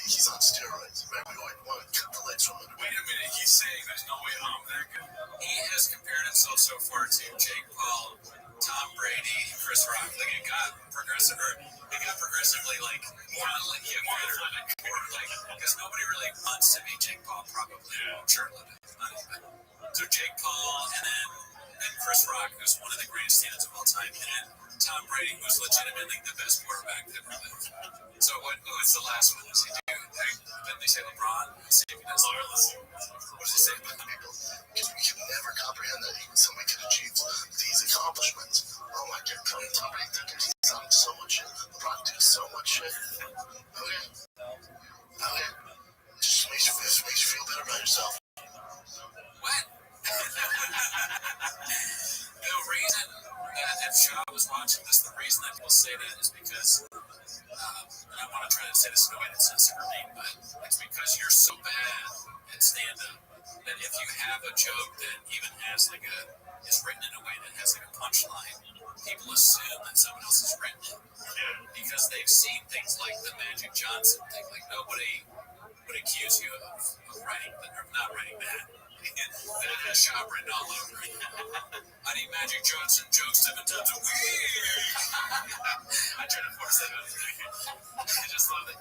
He's on steroids. Right? We want to cut the legs from under. Wait a minute, he's saying there's no way I'm that good. He has compared himself so far to Jake Paul, Tom Brady, Chris Rock. Like it got progressively like more athletic, because nobody really wants to be Jake Paul, probably. Yeah. Sure, so Jake Paul and Chris Rock, who's one of the greatest stand-ups of all time, and Tom Brady, who's legitimately the best quarterback that ever lived. So what's the last one? Does he do? Didn't they say LeBron? Let's see if he does. What does he say about them? Because we can never comprehend that even somebody could achieve these accomplishments. Oh my God, Tom Brady, he's on so much shit. LeBron did so much shit. Okay. Just makes you feel better about yourself. What? The reason if Shaw was watching this, the reason that people say that is because, and I want to try to say this in a way that's sensitive or mean, but it's because you're so bad at stand-up that if you have a joke that even has is written in a way that has like a punchline, people assume that someone else has written it. Because they've seen things like the Magic Johnson thing. Like nobody would accuse you of writing or not writing that. That has Shaw written all over it. I need Magic Johnson jokes 7 times a week. I try to force that out. I just love it.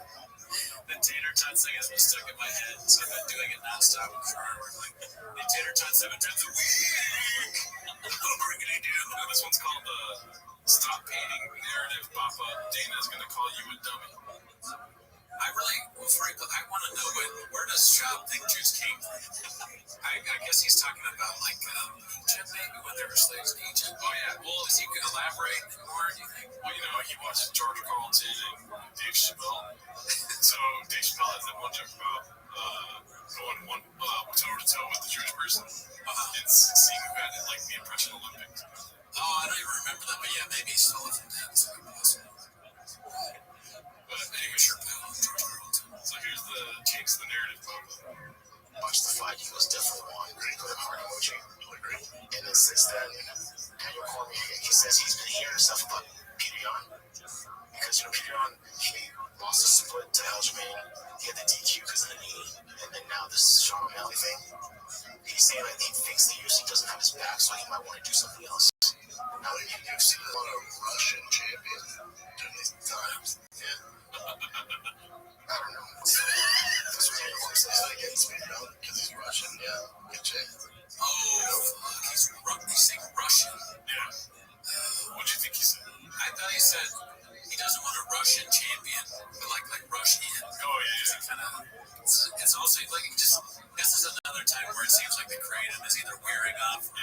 The tater tot thing has been stuck in my head, so I've been doing it nonstop. I'm sure like the tater tot 7 times a week. I'm really do. This one's called the Stop Painting Narrative. Papa Dana's gonna call you a dummy. Frankly, I want to know where does Shaw think Jews came from? I guess he's talking about like Egypt, maybe when there were slaves in Egypt. Oh yeah. Well, does he elaborate more? Do you think? Well, he watches George Carlton and Dave Chappelle. So Dave Chappelle has that one joke about going toe to toe with the Jewish person. It's seeing who had like the Impression Olympics. Oh, I don't even remember that, but yeah, maybe he stole it from that. So But anyway, Chappelle, George Carlton. So here's the change the narrative photo. Watch the fight, he was definitely won. Ready to go to heart emoji. Really great. And then since then, Daniel Cormier, he says he's been hearing stuff about Peter Yan. Because, Peter Yan, he lost a split to Aljamain. He had the DQ because of the knee. And then now this Sean O'Malley thing. He's saying that he thinks the UFC doesn't have his back, so he might want to do something else. Now, the UFC is on a Russian champion during these times. it's also like this is another time where it seems like the kratom is either wearing off or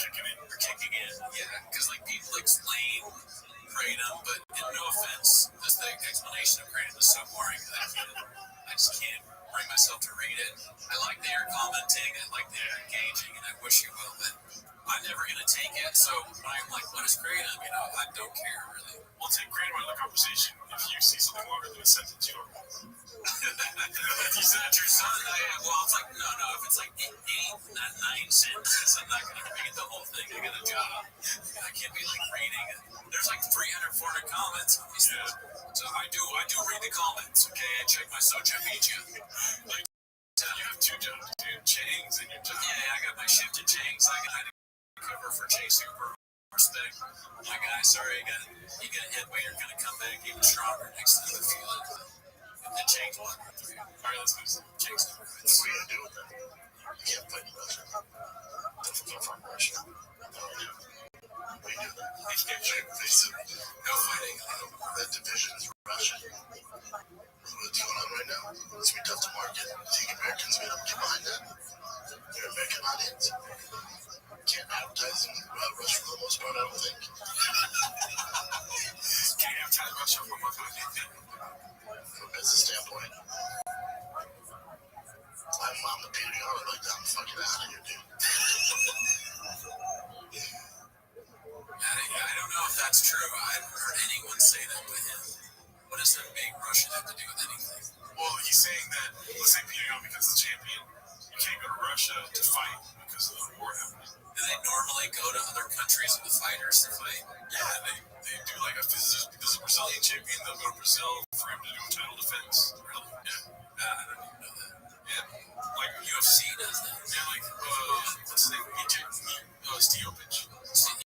kicking in. Yeah, because like people explain kratom, but no offense, just the explanation of kratom is so boring that I just can't bring myself to read it. I like that you're commenting, I like that you're engaging, and I wish you well, but I'm never gonna take it. So when I'm like, what is kratom? I don't care really. We'll take kratom out of the conversation if you see something longer than a sentence. You don't. You said it to your son? Well, it's like, no, if it's like 8, not 9 sentences, I'm not going to read the whole thing. I got a job. I can't be like reading it. There's like 300, 400 comments on these things. So I do read the comments, okay? I check my social media. Like, you have 2 jobs, dude. Chang's and your job. Yeah, I got my shift at Chang's. I got to cover for Chang Super. Respect. My guy, sorry, you got a head weight. You're going to come back even stronger next time I feel it. The Chang's 1 or 3. All right, let's do some Chang's. What are you gonna do with that? You can't fight in Russia. If you come from Russia, what do you do? We do that. You can't face it. No fighting. That division is Russia. What's going on right now? It's gonna be tough to market. You think Americans are gonna get behind that? They're American audience. Can't advertise in Russia for the most part, I don't think. Can't advertise Russia for my family. From a business standpoint, I'm the PDR like that. I'm fucking out of here, dude. I don't know if that's true. I haven't heard anyone say that to him. What does that being Russian have to do with anything? Well, he's saying that, let's say PDR becomes the champion, you can't go to Russia to fight because of the war happening. Do they normally go to other countries with the fighters to fight? Yeah, they do like a there's a Brazilian champion, they'll go to Brazil for him to do a title defense. Really? Yeah. I don't even know that. Yeah. Like UFC does that. Yeah, like what's his name? Steopich.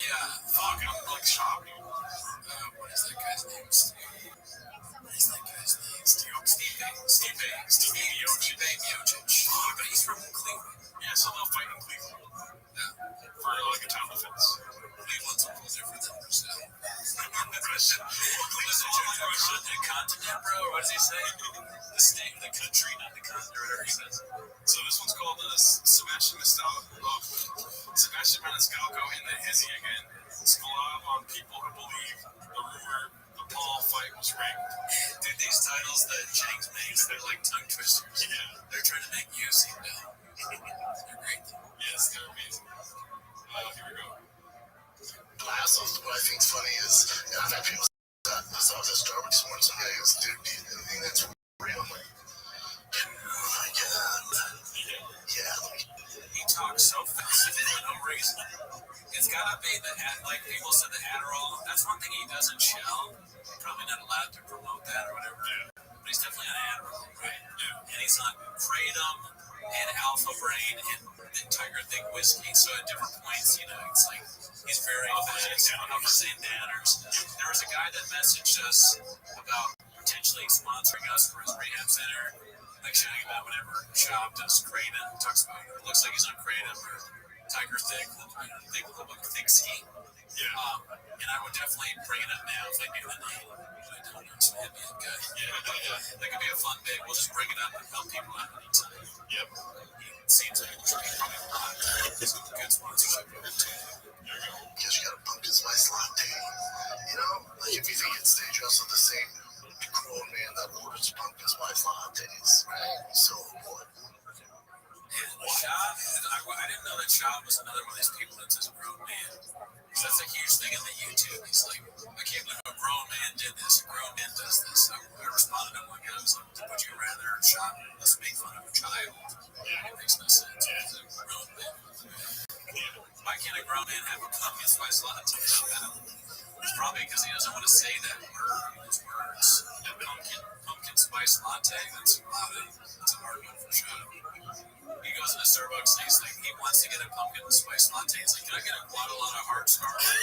Yeah. Fuck, I'm like shocked. What is that guy's name? Steve Miocic. Oh, but he's from Cleveland. Yeah, so they'll fight in Cleveland. Yeah. For like a title defense. Cleveland's a little different than Brazil. Russia. The continent, bro. What does he say? The state, the country, not the continent, or whatever he says. So this one's called Sebastian Maniscalco in the Hizzy again. It's collab on people who believe the rumor the Paul fight was rigged. Dude, these titles that Chang's makes, they're like tongue twisters. Yeah. They're trying to make you seem dumb. They're great. Yes, they're amazing. Here we go. What I think is funny is, I've had people say that. I was at Starbucks this morning, some guy goes, dude, do you think that's real? I'm like, oh my God. Yeah. He talks so fast for no reason. It's gotta be like people said, the Adderall. That's one thing he doesn't shell. Probably not allowed to promote that or whatever. Yeah. But he's definitely on Adderall, right? Yeah. And he's on Kratom and Alpha Brain and Tiger Thick whiskey. So at different points, it's like he's very up his downers. There was a guy that messaged us about potentially sponsoring us for his rehab center, like shouting about whatever shop does Kratom. Talks about it looks like he's on Kratom or Tiger Thick, thick ski. Yeah. And I would definitely bring it up now if I knew the name. But I don't know, so hit me up, guys. Yeah. That could be a fun bit. We'll just bring it up and help people out anytime. Yep. It seems like it's probably a lot. This is a good sponsorship. Because you got a pumpkin spice latte. Like if you think it's dangerous, also the same grown man that orders pumpkin spice lattes, right? So what? Shab, I didn't know that Shab was another one of these people that says grown man. So that's a huge thing on the YouTube. He's like, I can't believe a grown man did this. A grown man does this. I responded to one guy. I was like, would you rather Shab let's make fun of a child? It makes no sense. It's a grown man. Why can't a grown man have a pumpkin spice latte? It's probably because he doesn't want to say that word. Those words. Pumpkin spice latte. That's a hard one for Shab. He goes into Starbucks and he's like, he wants to get a pumpkin spice latte. He's like, can I get a Guadalajara hard scarf? I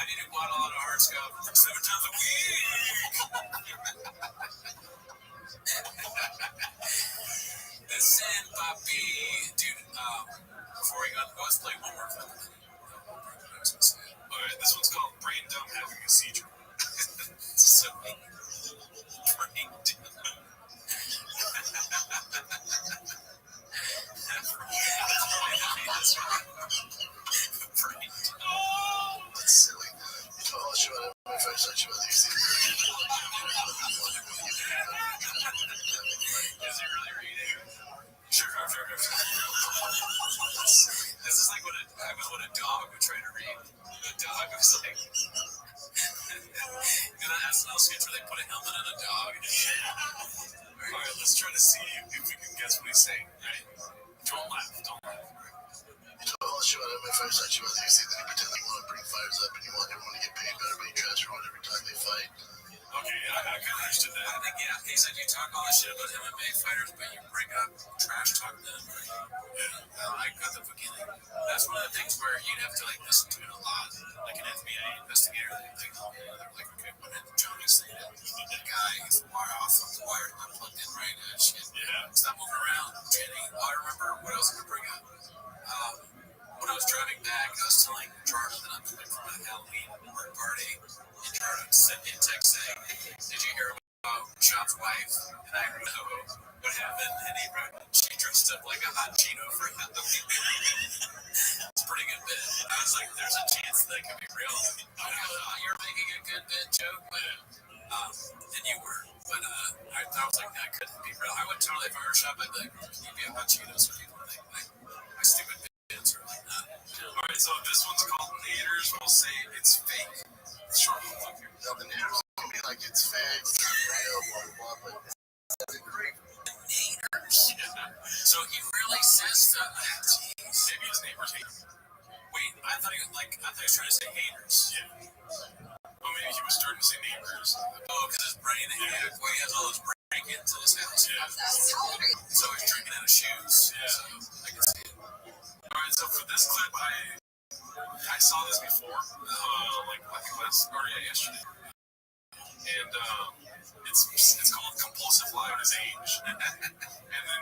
need a Guadalajara hard scarf 7 times a week. The San Papi. Dude, before we got, let's play one more clip. Alright, this one's called Brain Dumb Having a Seizure. So brain That's silly. You told us you had a first touch about these things. Is he really reading? Sure. This is like what a dog would try to read. The dog was like, you know that SNL sketch where they put a helmet on a dog? Alright, let's try to see if we can guess what he's saying. Right? Don't laugh. You told us you had a first touch about these things, and you pretend that you want to bring fires up and you want everyone to get paid better, but you trash everyone every time they fight. Okay, I kind of understood that. I think, yeah, he said you talk all this shit about MMA fighters, but you bring up trash talk them. Yeah, I got the beginning. That's one of the things where you'd have to, like, listen to it a lot. Like an FBI investigator, they're like, okay, what did Johnny say? That guy is wire off of the wire, not plugged in right now. Shit. Yeah. Stop moving around, Jenny. Oh, I remember what else I could bring up. When I was driving back, I was telling Jordan that I'm coming from a Halloween work party. And Jordan sent me a text saying, did you hear about Sean's wife? And I know what happened. And he wrote, she dressed up like a hot Chino for Halloween. It's a pretty good bit. I was like, there's a chance that could be real. You're making a good bit joke, but and you were. But I was like, that couldn't be real. I would totally, if I were shot, I'd be like, can you be a hot Chino so people think like my stupid bits are like that. Alright, so this one's called Naders. We'll say it's fake. Short one here. No, the Naders will be like it's fake, it's real, blah, blah, blah, but it's great. Naders. Yeah. So he really says that. Jeez. Maybe his neighbors hate him. Wait, I thought he was trying to say haters. Yeah. Oh, maybe he was starting to say neighbors. Oh, because his brain hack. Well, he has all those break-ins in his house. Yeah. So he's drinking out of shoes. Yeah. So I can see it. Alright, so for this clip, I saw this before, like I think yesterday, and it's called compulsive lie on his age, and then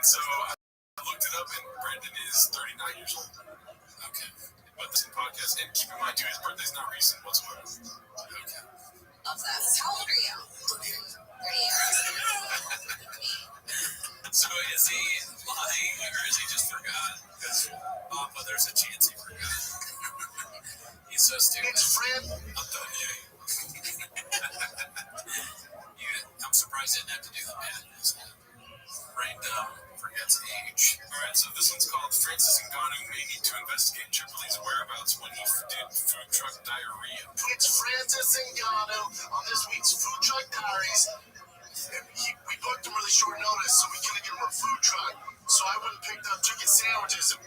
so I looked it up, and Brandon is 39 years old. Okay, but this is podcast, and keep in mind too, his birthday's not recent whatsoever. Okay. Love that. How old are you? 38. So is he lying, or is he just forgot? But there's a chance he forgot. He's so stupid. It's Fred. I'm done, yeah. I'm surprised he didn't have to do the math. Brain dumb, forgets age. Alright, so this one's called Francis Ngannou may need to investigate Tripoli's whereabouts when he did food truck diarrhea. It's Francis Ngannou on this week's Food Truck Diaries. We booked him really short notice, so we couldn't get him a food truck. So I went and picked up chicken sandwiches, and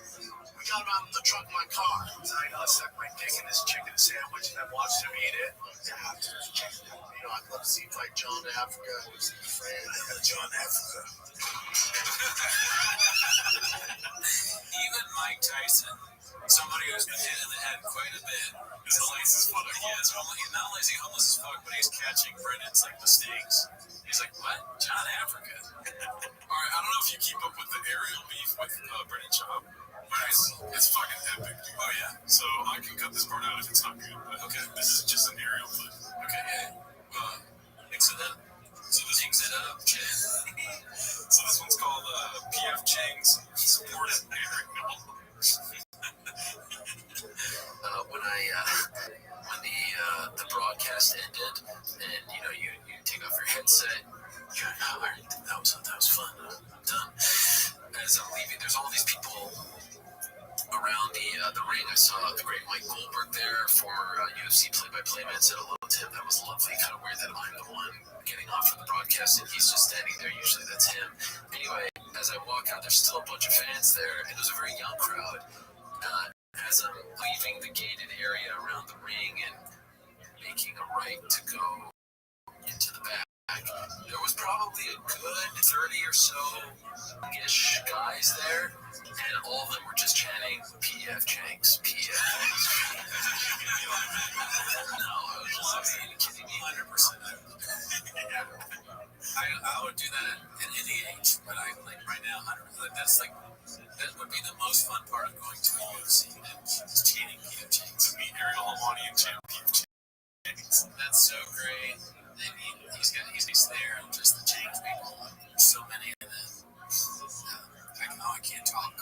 we got him out of the truck in my car. So I gotta suck my dick in this chicken sandwich and then watch him eat it. Yeah, you know, I'd love to see him fight John Africa. I got John Africa. Even Mike Tyson, somebody who's been hit in the head quite a bit, is homeless as fuck. Not only is he homeless as fuck, but he's catching Brennan's like mistakes. He's like, what? John Africa? Alright, I don't know if you keep up with the aerial beef with Brennan Chop, but it's fucking epic. Oh yeah? So I can cut this part out if it's not good, but okay, this is just an aerial clip. Okay, yeah. Mix it up. So this mix it up, Chen. So this one's called PF Chang's supported aerial. When the broadcast ended, and you take off your headset, that was fun. I'm done. As I'm leaving, there's all these people around the ring. I saw the great Mike Goldberg there, former UFC play-by-play man. Said hello to him. That was lovely. Kind of weird that I'm the one getting off from the broadcast and he's just standing there. Usually that's him. Anyway, as I walk out, there's still a bunch of fans there, and it was a very young crowd. As I'm leaving the gated area around the ring and making a right to go into the back, there was probably a good 30 or so-ish guys there, and all of them were just chanting, PF Jenks, PF Jenks. No, I was just like, are you kidding me? 100%. I would do that at any age, but right now, 100%. That would be the most fun part of going to a UFC, is cheating PF Jenks. To meet Ariel Helwani and champ PF Jenks. That's so great. He's there, and just the change people. So many of them. I can't talk.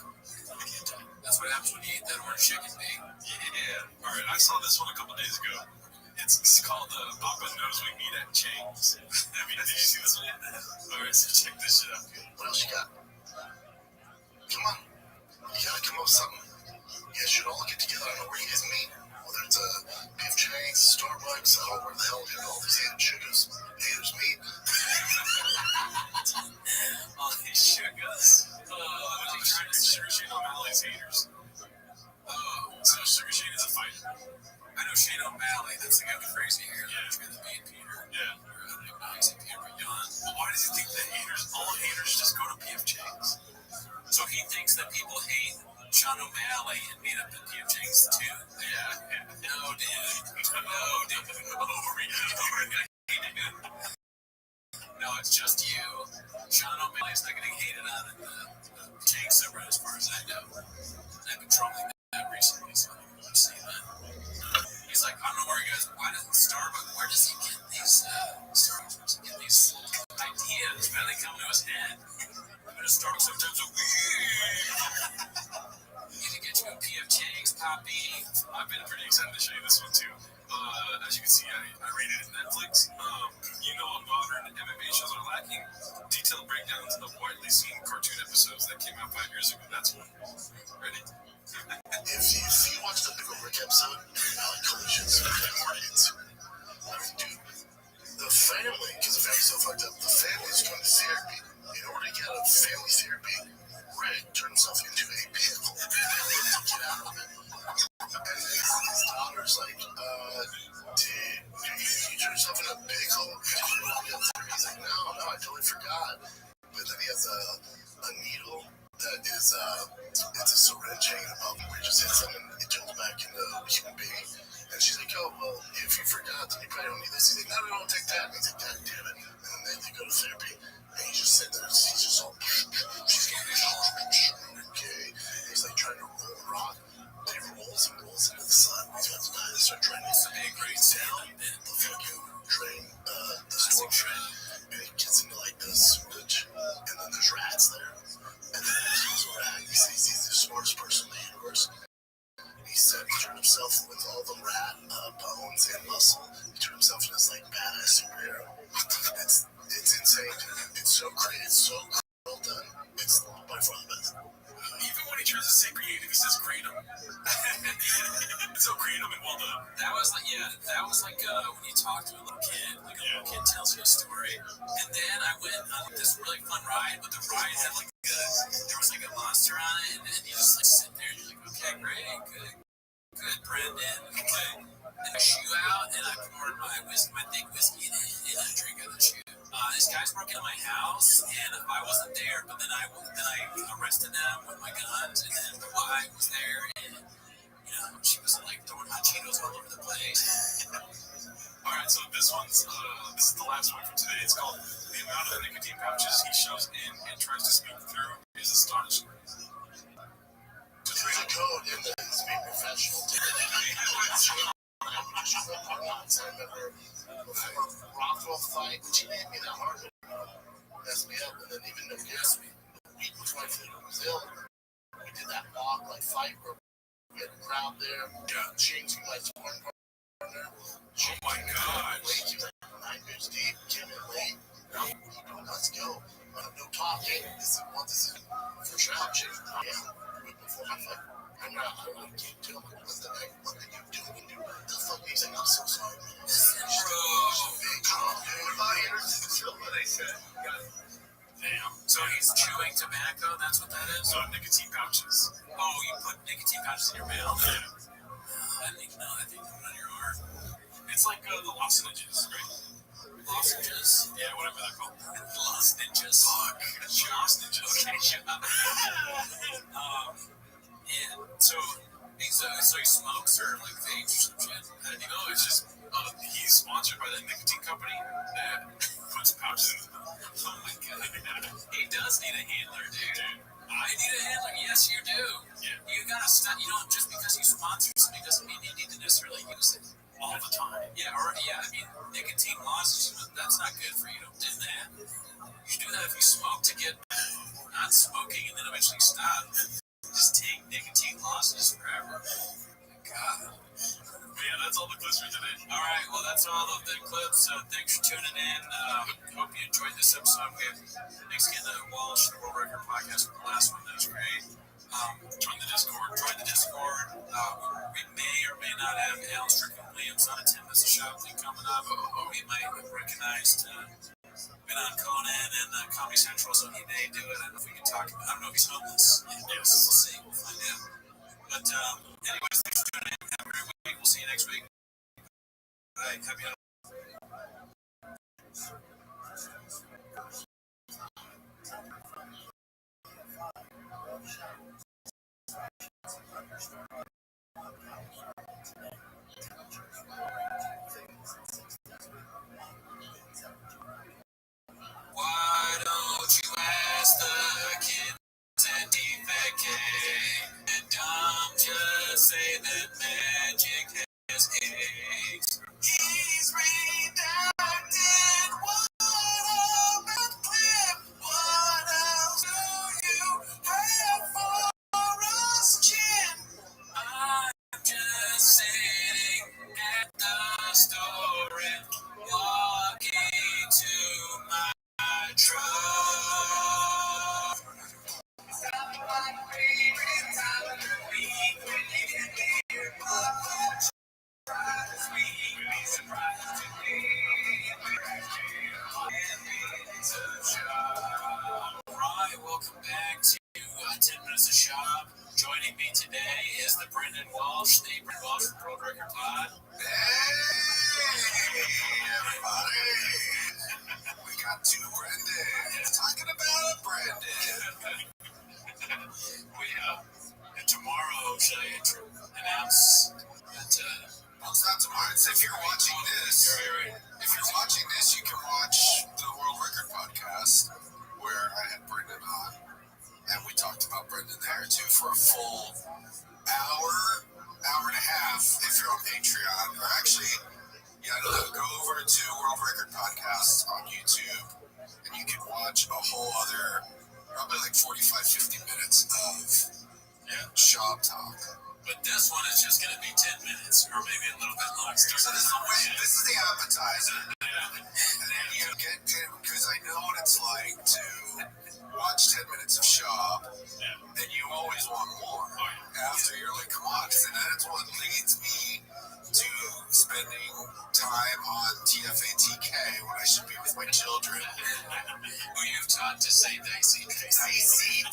That's what happens when you eat that orange chicken, big. Yeah. All right, I saw this one a couple days ago. It's called Papa Knows We Meet at Chang's. Did you see this one? All right, so check this shit out. What else you got? Come on. You gotta come up with something. You guys should all get together. I don't know where you guys meet. Whether it's P.F. Chang's, Starbucks, I don't know where the hell all these haters meet. All these sugars. Sugar Shane O'Malley's haters. So Sugar Shane is a fighter. I know Shane O'Malley. That's the guy with crazy hair. Yeah. That's the main Peter. Yeah. Peter, but John. Well, why does he think that all haters just go to P.F. Chang's? So he thinks that people hate Sean O'Malley and meet up at P.F. Chang's too. Yeah. No, dude. No, it's just you. Sean O'Malley's not getting hated on in the Chang's server as far as I know. I've been trolling that recently, so I don't want to say that. He's like, I don't know why doesn't Starbucks, where does he get these, ideas? Where do they come to his head? Go to Starbucks sometimes, need to get you a P.F. Chang's, Poppy. I've been pretty excited to show you this one too. As you can see, I rated it Netflix. Modern MMA shows are lacking detailed breakdowns of widely seen cartoon episodes that came out 5 years ago. That's one. Ready? If you watch the Big Rick episode, collisions, hemorrhoids, dude, the family, because the family's so fucked up, the family's going to therapy. In order to get out of family therapy, Rick turned himself into a pickle to get out of it. And then his daughter's like, dude, you turn yourself into a pickle? He's like, no, I totally forgot. But then he has a needle that is, it's a syringe hanging above him where he just hits him and it turns back into a human being. And she's like, oh, well, if you forgot, then you probably don't need this. He's like, no, take that. And he's like, God damn it. And then they go to therapy. And he's just sitting there, he's just all, she's getting okay. And he's like trying to roll a rock. But he rolls into the sun. He's about to die. They start trying to great down the fucking train, the storm train. And he gets into like the sewage. And then there's rats there. And then there's a rat. He sees he's the smartest person in the universe. He said he turned himself with all the rat bones and muscle. He turned himself into this like badass superhero. It's insane. It's so great. It's so well done. It's by far the best. Even when he tries to say creative, he says creative. It's so creative and well done. That was like when you talk to a little kid, like a little kid tells you a story. And then I went on this really fun ride, but the ride had like there was like a monster on it, and you just like sit there and you're like, okay, great, good, Brendan, okay. And I shoe out, and I poured my thick whiskey in it, and I drink out of the shoe. These guys broke into my house, and I wasn't there, but then I arrested them with my guns, and then the wife was there, and she was like throwing hot Cheetos all over the place. All right, so this is the last one for today. It's called The Amount of Nicotine Pouches He Shoves In and Tries to Speak Through is Astonishing. There's a code in the speak professional. I remember before Rothschild fight, which he didn't be that hard to mess me up, and then even though the week before I flew to Brazil, we did that walk, like fight where we had a crowd there, changing my sparring partner. Oh my God. Late, he was like 9 beers deep, came in late. Let's go. No talking. This is for sure. Before my fight. I'm not keep doing what did you do? The fuck he's like, I'm so sorry, man. They said. Damn. So he's chewing tobacco, that's what that is? So nicotine pouches. Oh, you put nicotine pouches in your mouth? Yeah. I didn't even know that. They put it on your arm. It's like the lozenges, right? Lozenges? Yeah, whatever they're called. Lozenges. Fuck. Lozenges. Okay, shut up. Yeah, so he smokes or like vapes or some shit. How did you know? It's just he's sponsored by that nicotine company that puts pouches in his mouth. Oh my God. He does need a handler, dude. I need a handler. Yes, you do. Yeah. You gotta stop. You don't just because you sponsor something doesn't mean you need to necessarily use it. all the time. Yeah, I mean, nicotine lozenges, that's not good for you. Don't do that. You should do that if you smoke to get not smoking and then eventually stop. Just take nicotine lozenges forever. God. But yeah, that's all the clips for today. All right, well, that's all of the clips. Thanks for tuning in. Hope you enjoyed this episode. Thanks again to Walsh, the World Record Podcast, for the last one. That was great. Join the Discord. We may or may not have Al Strickland-Williams on a 10 Minutes of Shop thing coming up. We might have recognized been on Conan and Comedy Central, so he may do it. I don't know if we can talk about. I don't know if he's homeless. Yes, we'll see. We'll find out. But anyways, thanks for tuning in. Have a great week. We'll see you next week. Bye. Happy holidays. Why don't you ask the kids at DFK? And just say that magic has eggs. He's redacted. What about Clip? What else do you have for us, Chin? I'm just sitting at the store and walking to my truck. My favorite time of the week when you can hear my sweet, be surprised today. Alright, welcome back to 10 Minutes of Shop. Joining me today is the Brendan Walsh from World Record Pod. Hey, everybody. We got two Brendans talking about Brendan. And tomorrow, should I announce that? Well, it's not tomorrow. It's if you're watching this. Right. If you're watching this, you can watch the World Record Podcast where I had Brendan on, and we talked about Brendan there too for a full hour and a half. If you're on Patreon, or actually, go over to World Record Podcast on YouTube, and you can watch a whole other, probably like 45-50 minutes of shop talk. But this one is just going to be 10 minutes, or maybe a little bit longer. So this is the appetizer. And then you get in, because I know what it's like to watch 10 minutes of shop, and you always want more. After you're like, come on, and that's what leads me to spending time on TFATK when I should be with my children. Who you've taught to say dicey. Dicey,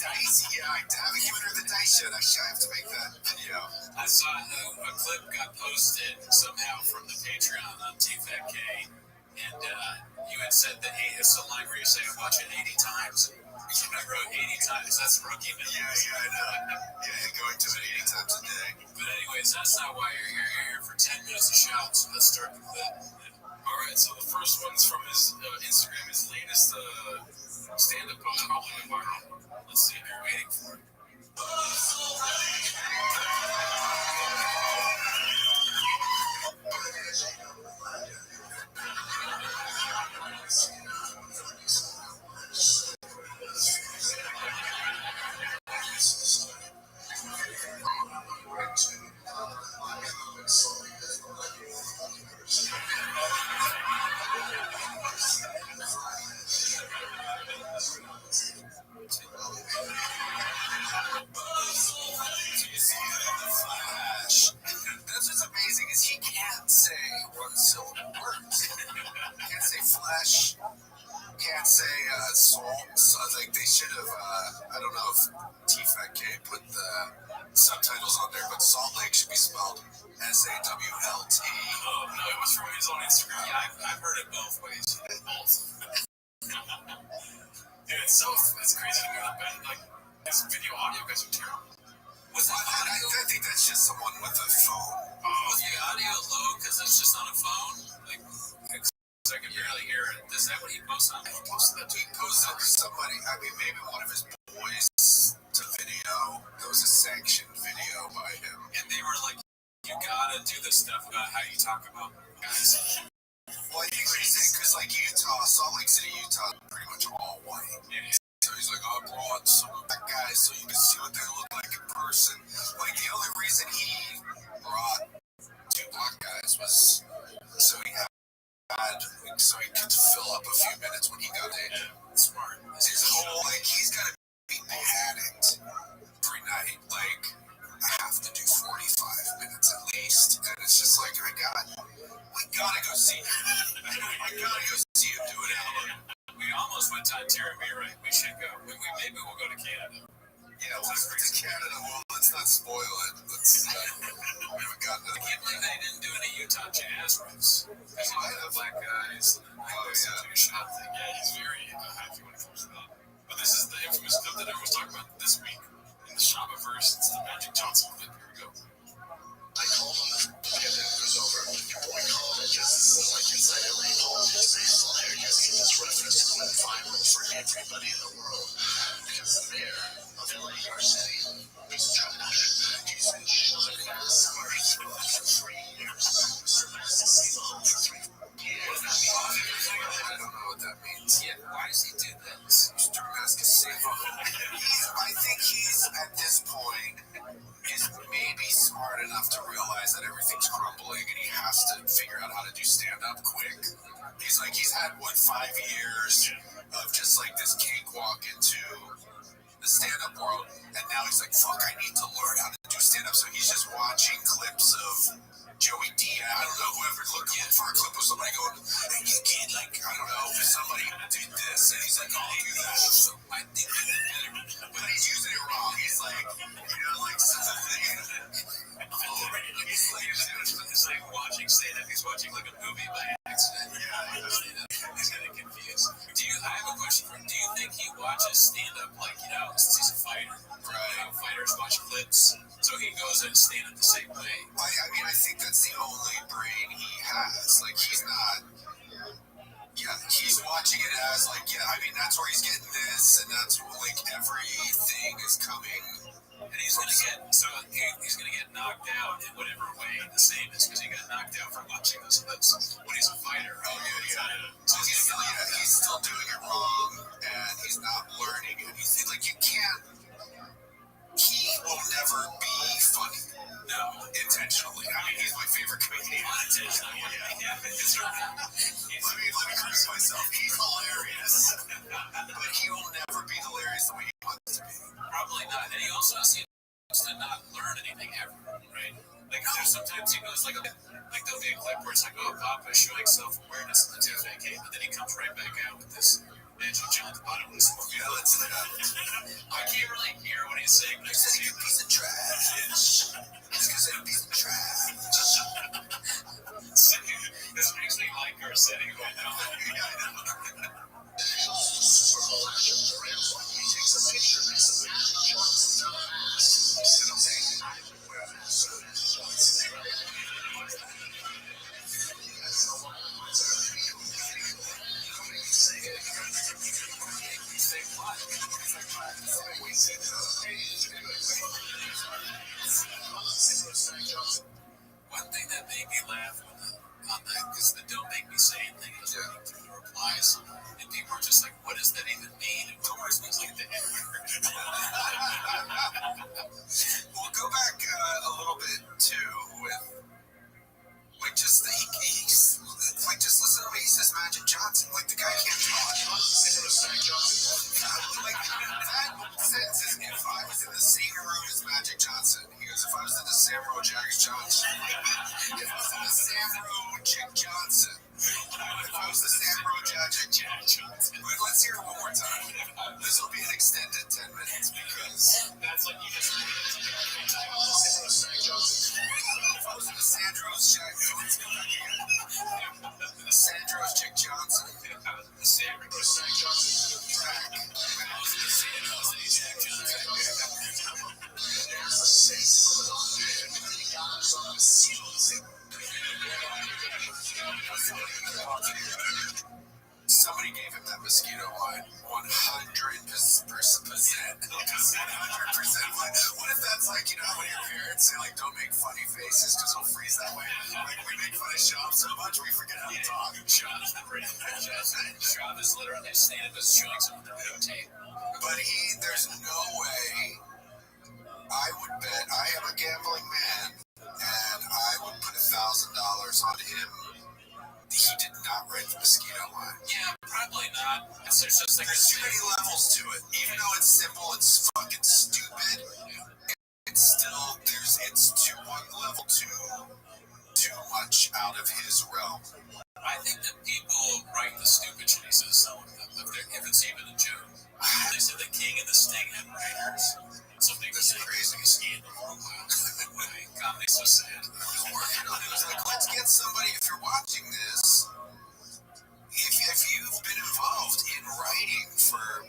yeah, I haven't given her the dice yet. I have to make that video. I saw a clip got posted somehow from the Patreon on TFATK, and you had said that it's a line where you say, watch it 80 times. I wrote 80 times. That's rookie minutes. Yeah, I know. Yeah, going to it 80 times a day. But anyways, that's not why you're here. You're here for 10 minutes of shout, so let's start with that. All right, so the first one's from his Instagram, his latest stand-up post. Let's see if you're waiting for it. That's what's amazing is he can't say one syllable words. He can't say flesh. Can't say salt. So like they should have. I don't know if TFATK put the subtitles on there, but Salt Lake should be spelled SAWLT. Oh no, it was from his own Instagram. Yeah, I've heard it both ways. Both. Dude, it's crazy to me that like this video audio guys are terrible. I think that's just someone with a phone. Was the audio low because it's just on a phone? Like, I can barely hear it. Is that what he posted on? He posted that. He posted it to somebody. I mean, maybe one of his boys to video. It was a sanctioned video by him. And they were like, you gotta to do this stuff about how you talk about guys. Well, I think what he's saying, because like Utah, Salt Lake City, Utah, pretty much all white. Yeah. So he's like, I brought some of that guys so you can see what they look like in person. Like the only reason he brought 2 black guys was so he could fill up a few minutes when he got in. Smart. His whole he's gotta be panicked every night. Like I have to do 45 minutes at least, and it's just like we gotta go see him. I gotta go see him do it. We almost went to Ontario. You're right. We should go. Maybe we'll go to Canada. Yeah, let's go to Canada. Well, let's not spoil it. We haven't gotten I can't believe they didn't do any Utah jazz riffs. Because you have black guys. To a shot thing. Yeah, he's very happy when it comes to that. But this is the infamous clip that everyone's talking about this week in the Shabba verse. It's the Magic Johnson clip. Here we go. I called him. Yeah, then it was over. I called it just like inside LA. It's baseball here. Just get this reference to win final for everybody in the world. Because the mayor of LA, our city, is trash. He's been shot for 3 years. Surpassed the same home for 3 years. I don't know what that means. Yeah, why does he do that? Mr. Mask is safe. I think he's at this point is maybe smart enough to realize that everything's crumbling and he has to figure out how to do stand-up quick. He's had 5 years of just like this cakewalk into the stand-up world, and now he's like, fuck, I need to learn how to do stand-up. So he's just watching clips of Joey Diaz. I don't know, whoever looking for a clip of somebody going, hey, you kid, like, I don't know, somebody did this, and he's like, I'll do that. So I think but he's using it wrong. He's like, like something. It's like watching stand-up. He's watching like a movie by accident. Yeah, he's getting confused. I have a question for him. Do you think he watches stand-up like, since he's a fighter? Right. Fighters watch clips, so he goes in stand-up the same way. I mean, I think that's the only brain he has. Like, he's not. Yeah, he's watching it as like, I mean, that's where he's getting this, and that's where, like, everything is coming. And he's gonna get knocked out in whatever way the same is, because he got knocked out for watching those clips when he's a fighter. Oh yeah. So he's still doing it wrong, and he's not learning it. He's like, you can't. He will never be funny. No, intentionally. I mean, he's my favorite comedian. Unintentionally, yeah. Let me correct myself. He's hilarious, but he will never be hilarious the way he wants to be. Probably not. And he also seems to not learn anything ever, right? Like, there's sometimes he goes like there'll be a clip where it's like, oh, Papa showing self-awareness in the TFAK, but then he comes right back out with this Magic Johnson bottom of his smoke. Yeah, let's I can't really hear what he's saying. He's saying a piece of trash. He's gonna say a piece of trash. This makes me like our city right now. One thing that made me laugh on that, because the don't make me say anything is reading through the replies, and people are just like, what does that even mean? And Thomas was like, the N-word. We'll go back a little bit too with like just he's like just listen to me. He says Magic Johnson. Like the guy can't talk. Like that sentence is if I was in the same room as Magic Johnson. He goes, if I was in the same room with Jack Johnson. If I was in the same room with Chick Johnson. If I was the same room with Jack Johnson. Let's hear it one more time. This will be an extended 10 minutes because that's what you just if I was in the Sandro's Jack Johnson. Sandro's Chick Johnson. mosquito wine. 100%. 100%. What if that's like, you know, when your parents say, like, don't make funny faces because it'll freeze that way? Like, we make fun of Shop so much, we forget how to talk. Shop is literally a stand of showing some of the videotape. But there's no way. I would bet, I am a gambling man, and I would put $1,000 on him. He did not write the mosquito line. Yeah, probably not. There's just like there's too many levels to it. Even though it's simple, it's fucking stupid. It's still it's too one level too much out of his realm. I think that people write the stupid chases, if it's even a joke. They said the King and the Sting had writers. Something that's crazy scandal for a while. Comedy's so sad. It was like, let's get somebody, if you're watching this, if you've been involved in writing for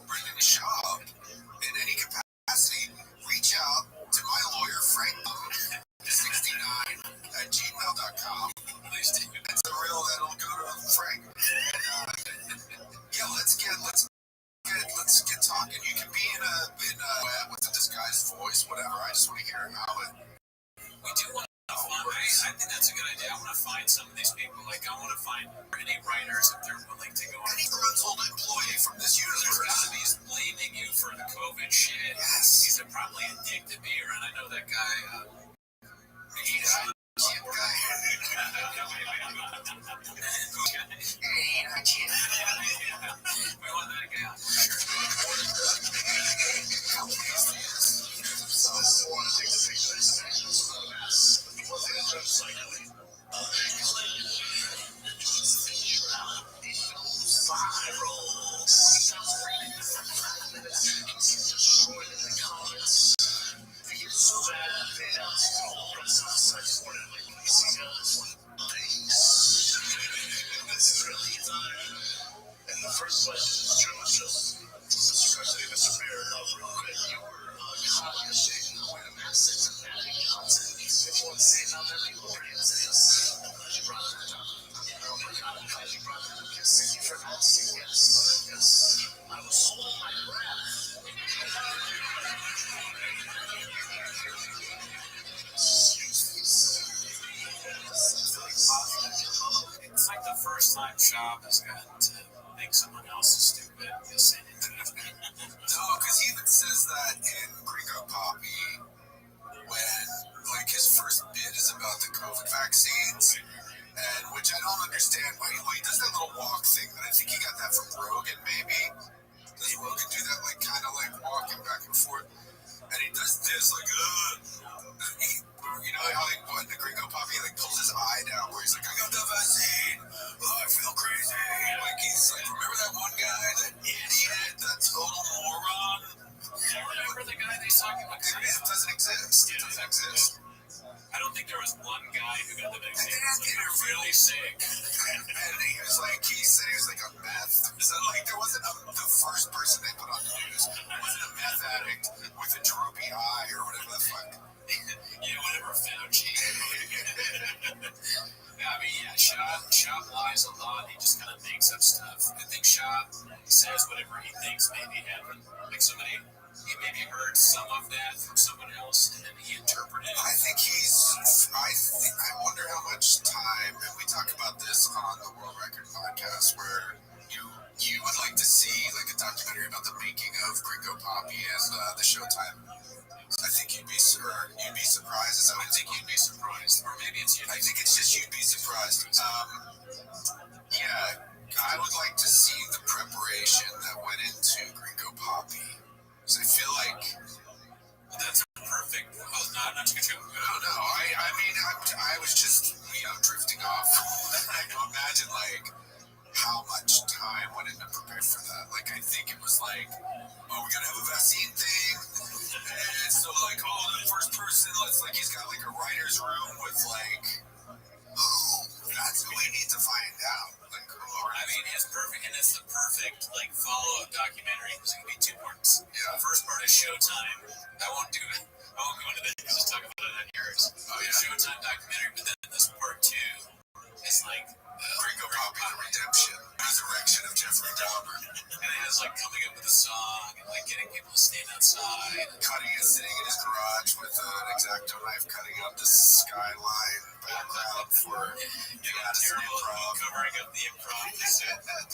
Brendan Schaub in any capacity, reach out to my lawyer, Frank69@gmail.com. Please do. It's a real that'll go to Frank. Yeah, let's get talking. You can be in a with a disguised voice, whatever. I just want to hear how it. We do want to find. I think that's a good idea. I want to find some of these people. Like, I want to find any writers if they're willing to go on. Any Rothschild employee from this university is blaming you for the COVID shit. Yes. He's probably a dick to be around. I know that guy. It's like the first time Shop has gotten to think someone else is stupid. No, because he even says that in Gringo Poppy when, like, his first bit is about the COVID vaccines, and which I don't understand why he does that little walk thing, but I think he got that from Rogan, maybe. Does Rogan do that, like, kind of like walking back and forth? And he does this, like, you know how, like, when the Gringo Poppy, like, pulls his eye down where he's like, I got the vaccine, oh, I feel crazy. Like, he's like, remember that one guy, that idiot, that total moron? You remember the guy they talking about? It doesn't exist. It doesn't exist. I don't think there was one guy who got the vaccine. He was really sick. And he was like, he said he was like a meth. So, like, there wasn't the first person they put on the news. It wasn't a meth addict with a droopy eye or whatever the fuck. Yeah, whatever, Fauci. I mean, yeah, Shop lies a lot. He just kind of makes up stuff. I think Shop says whatever he thinks maybe happened. Like he maybe heard some of that from someone else, and then he interpreted it. I think I wonder how much time, and we talk about this on the World Record podcast, where you would like to see, like, a documentary about the making of Gringo Poppy and the Showtime. I think you'd be surprised. I think you'd be surprised, or maybe it's you. I think it's just you'd be surprised. Yeah, I would like to see the preparation that went into Gringo Poppy. So I feel like that's perfect. Oh, not to get you. No. I mean, I was just, drifting off. I can imagine, like, how much time went into prepare for that. Like, I think it was like, oh, we gotta have a vaccine thing. And so, like, the first person, he's got, like, a writer's room with, like, that's who we need to find out. Like, I mean, it's perfect, and it's the perfect, like, follow-up documentary. There's going to be 2 parts. Yeah. The first part is Showtime. I won't go into that. Just talk about it on yours. Oh, yeah. Showtime documentary, but then this part 2 is like Gringo Poppy, the redemption, resurrection of Jeffrey Dahmer. knife cutting out the skyline background for Madison Improv. Covering up the improv. That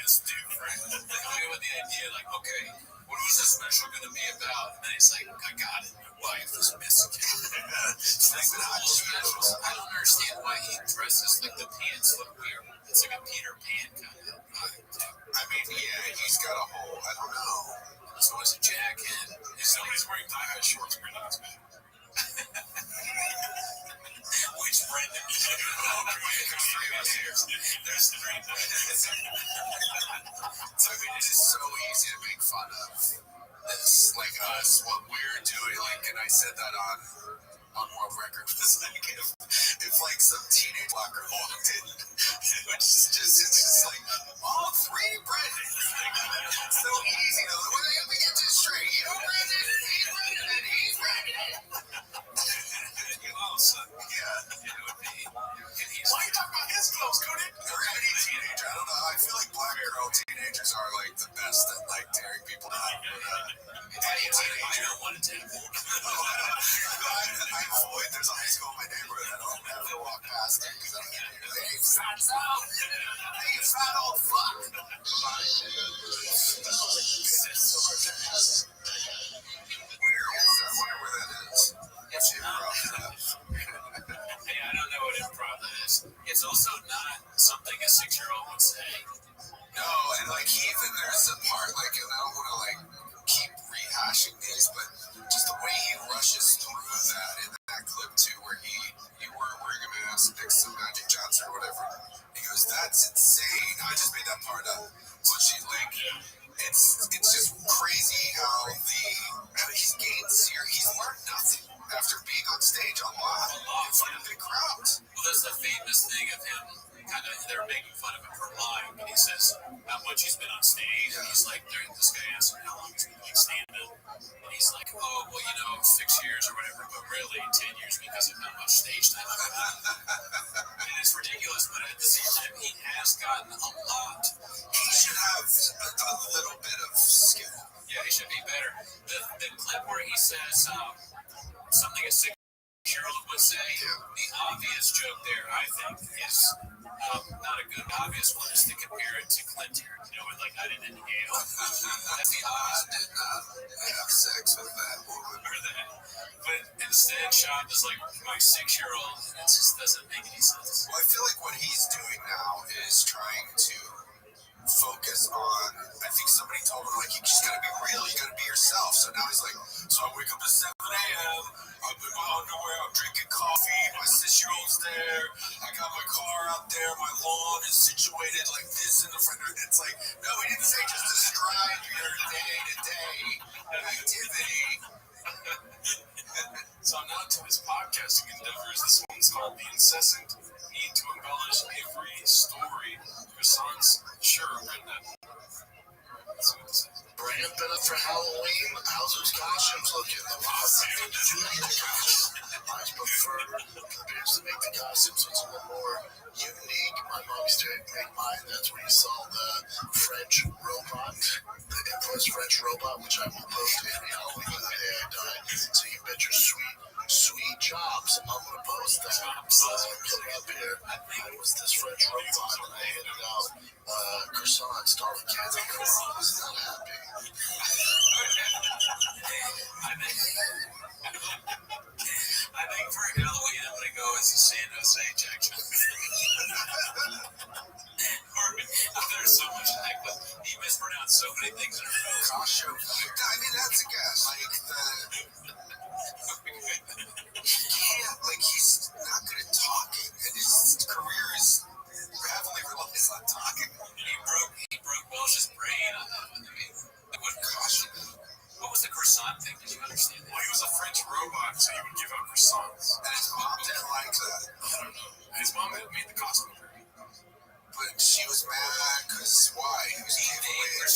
is different. Coming with the idea, like, okay, what was this special going to be about? And then he's like, I got it. My wife is Mexican. I don't understand why he dresses like the pants look weird. It's like a Peter Pan kind of vibe. I mean, yeah, he's got a whole, I don't know. So it's a jacket. Somebody's wearing thigh-high shorts, Brendan. Which Brendan? There's three. I mean, it is so easy to make fun of this, like us, what we're doing. Like, and I said that on World Record for this. Like, if like some teenage blocker walked in, which is just, it's just like, all three Brendan. It's so easy to, let me get this straight. You know Brendan, he's Brendan, and he's Brendan. You also, Yeah. it would be. Why are you talking about his clothes, Cody? Or any teenager, I don't know. I feel like black girl teenagers are like the best at like tearing people down. Any teenager. I don't want to take it. I avoid. There's a high school in my neighborhood. I don't ever walk past it because I'm like, hey, fat out. Hey, you fat old fuck. Where is that? I wonder where that is. It's not. Hey, I don't know what improv is. It's also not something a 6-year-old would say. No, and like even there's a part like, and I don't want to like keep rehashing these, but just the way he rushes through that in that clip too, where he weren't wearing a mask next to Magic Johnson or whatever. He goes, "That's insane." I just made that part up. But she like, it's just crazy how he's gained serious. He's learned nothing after being on stage a lot in front of big crowds. Well, there's the famous thing of him, kind of, they're making fun of him for lying, and he says how much he's been on stage, and he's like, this guy asked him how long he's been doing stand-up, and he's like, oh, well, 6 years or whatever, but really 10 years because of how much stage time I've had. And it's ridiculous, but at the same time, he has gotten a lot. He should have a little bit of skill. Yeah, he should be better. The clip where he says something a 6-year-old would say, the obvious joke there, I think, is not a good obvious one, is to compare it to Clinton, with like, I didn't inhale. That's the obvious. I did not have sex with that woman. Or that. But instead, Sean is like, my 6-year-old, it just doesn't make any sense. Well, I feel like what he's doing now is trying to focus on, I think somebody told him, like, you just gotta be real, you gotta be yourself. So now he's like, so I wake up at 7 a.m., I'm in my underwear, I'm drinking coffee, my 6-year-old's there, I got my car out there, my lawn is situated like this in the front. It's like, no, he didn't say just describe your day-to-day activity. So now to his podcasting endeavors, this one's called The Incessant Need to Embellish Every Story. Croissants, sure, Brenda. Let's see what this is. Brand been up for Halloween. How's those costumes looking? The awesome. I prefer beers to make the costumes so it's a little more unique. My mom used to make mine. That's where you saw the French robot, the infamous French robot, which I will post in Halloween for the day I die. So you bet your sweet chops, I'm gonna post that. So I'm put it up here. It was this French robot, and I handed out croissants to all the kids. And I was not happy. I think for Halloween, I'm gonna go as a San Jose Jackson. There's so much heck, but he mispronounced so many things in a row. Costume. I mean, that's a guess. He's not good at talking, and his career is heavily relies on talking. He broke Welsh's brain. What was the croissant thing? Did you understand that? Well, he was a French robot, so he would give out croissants. And his mom didn't like that. I don't know. His mom had made the costume for him. But she was mad because why? He was giving away As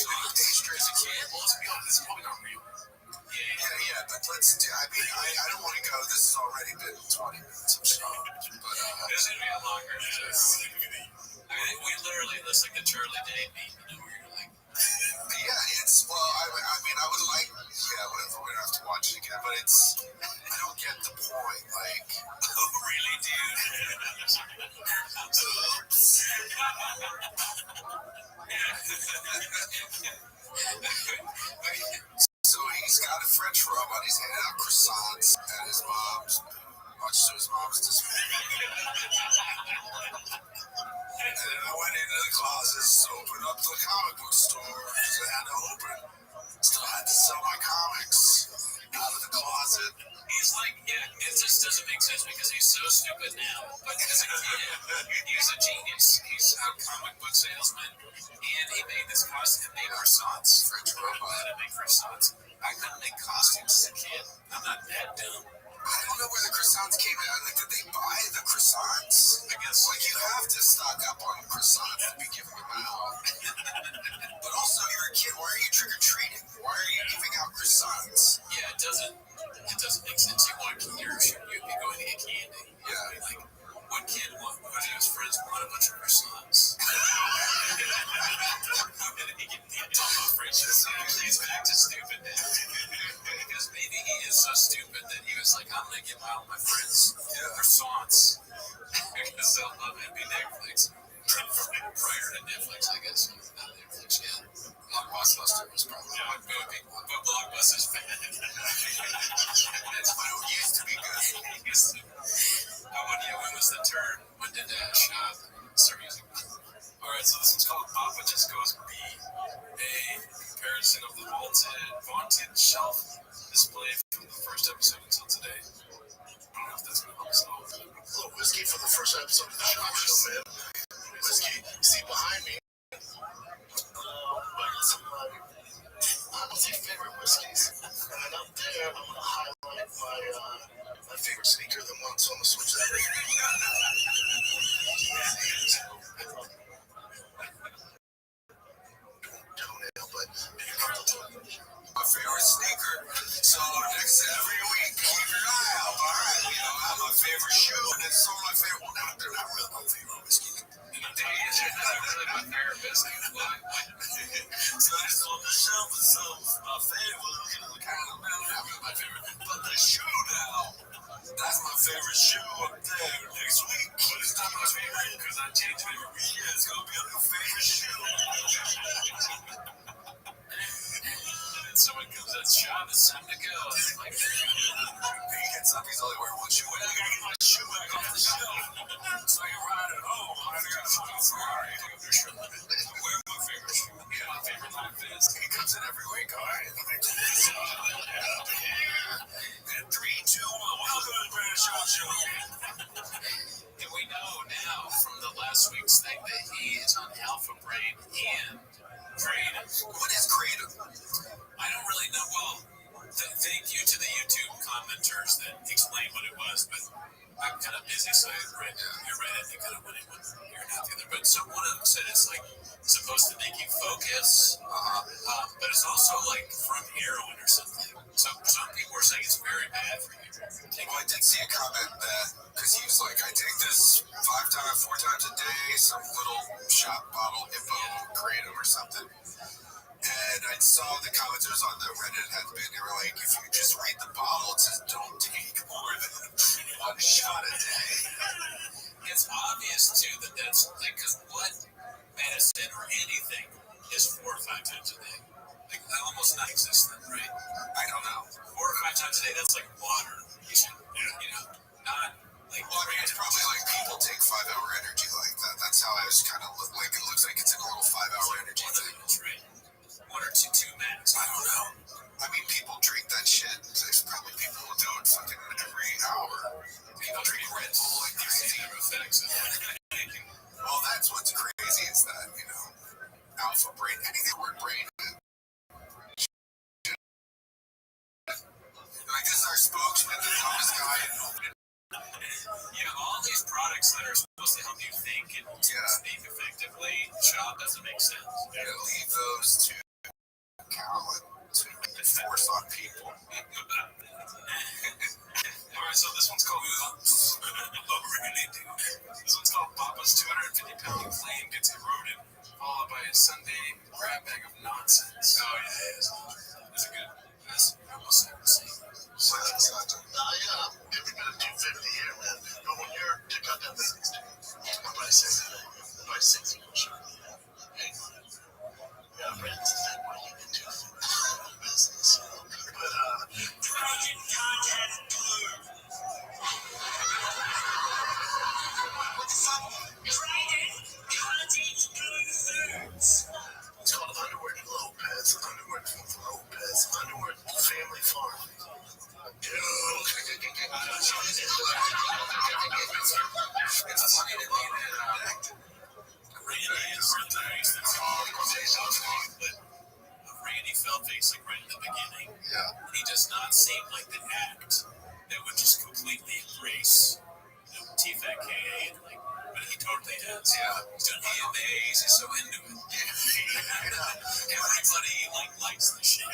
a kid, well, let's be honest, it's probably not real. Yeah, but I don't want to go. This has already been 20 minutes of show. But, it's going to be a longer we literally, that's like the Charlie Day beat, where you're like, yeah, I would like Yeah, whatever. We don't have to watch it again. But I don't get the point. Like, oh, really, dude? So he's got a French robot. He's handing out croissants at his mom's, much to his mom's dismay. And then I went into the closets to open up the comic book store because it had to open. Still had to sell my comics out of the closet. He's like, it just doesn't make sense because he's so stupid now. But as a kid, he's a genius. He's a comic book salesman, and he made this costume. He made croissants. French robot. How to make croissants. I couldn't make costumes as a kid. I'm not that dumb. I don't know where the croissants came out. Like, did they buy the croissants? I guess Like, you have to stock up on croissants to be giving them out. But also, you're a kid. Why are you trick or treating? Why are you giving out croissants? Yeah, it doesn't make sense. You'd be going to get candy. Yeah. Like, what kid one of his friends want a bunch of croissants? He's back to stupid now. Because maybe he is so stupid that he was like, I'm gonna give out my friends croissants. Because they'll love it. Be Netflix. Prior to Netflix, I guess. Not Netflix yet. Blockbuster was probably one movie. But Blockbuster's bad. That's what it used to be good. When was the turn? When did Shop start using it? Alright, so this one's called Papa Just Goes B. A comparison of the vaunted shelf display from the first episode until today. I don't know if that's going to help us at all. A little whiskey for the first episode of the Shop Show, man. Whiskey. See behind me. What's your favorite whiskeys? And up there, I'm going to highlight my favorite sneaker of the month, so I'm going to switch that. Toenail, but my favorite sneaker. So next every week, keep your eye out, all right? You know, I have my favorite shoe, and then some of my favorite, well, now they're not really my favorite whiskey. You're not really my favorite business. So it's on the shelf and some my favorite, you know, kind of my favorite. But the shoe now, that's my favorite shoe up there next week. But it's not my favorite because I change it every week. Yeah, it's going to be a new favorite shoe. And someone comes out, Shop, it's time to go. Like, he gets up, he's only wearing one shoe. I gotta get my shoe back off the shelf. So I can ride it home. I gotta fucking Ferrari. Wear my favorite shoe. Yeah, my favorite line fits. He comes in every week, all right? And 3, 2, 1, welcome to the Brandon Shaw Show. and we know now from the last week's thing that he is on Alpha Brain and Creative. What is creative? I don't really know. Well, thank you to the YouTube commenters that explained what it was, but I'm kind of busy, so I read it and kind of went in one ear and out the other. But so one of them said it's like supposed to make you focus, but it's also like from heroin or something. So some people are saying it's very bad for you. Well, I did see a comment that, because he was like, I take this 4 times a day, some little shot bottle hippo creative or something. And I saw the commenters on the Reddit had been, they were like, if you just read the bottle, it says don't take more than 1 shot a day. It's obvious too that that's like, because what medicine or anything is 4 or 5 times a day? Like almost non-existent, right? I don't know. 4 or 5 times a day, that's like water. You should, not like. Well, I mean, it's probably like people take 5-hour energy like that. That's how I was kind of like, it looks like it's a little 5-hour energy thing. That's right. 1 or 2 max. I don't know. I mean, people drink that shit. There's probably people who do it fucking every hour. People drink Red Bull like crazy. Effects. Well, that's what's crazy is that, alpha brain, anything word brain. Like, this is our spokesman, the dumbest guy in all these products that are supposed to help you think and speak effectively, Shop doesn't make sense. Leave those to Callan to enforce on people. Alright, so this one's called This one's called Papa's 250-pound plane gets eroded, followed by a Sunday grab bag of nonsense. Oh yeah, it is. Is it good? We'll see. Yeah, every bit of 250 here, man. But when you're to cut down business, I'm probably 60 for sure. Hey, yeah, friends, is that what you can do for business, you know? But, Project Contact Blue. What's this on? Project Contact Blue Foods. It's called Underwood Lopez. Underwood Family Farm. Dude. It's funny to me that Randy is but Randy felt face like right in the beginning. Yeah. He does not seem like the act that would just completely embrace TFAK and like, but he totally has. Yeah. He's doing AMAs. He's so into it. Everybody likes the shit.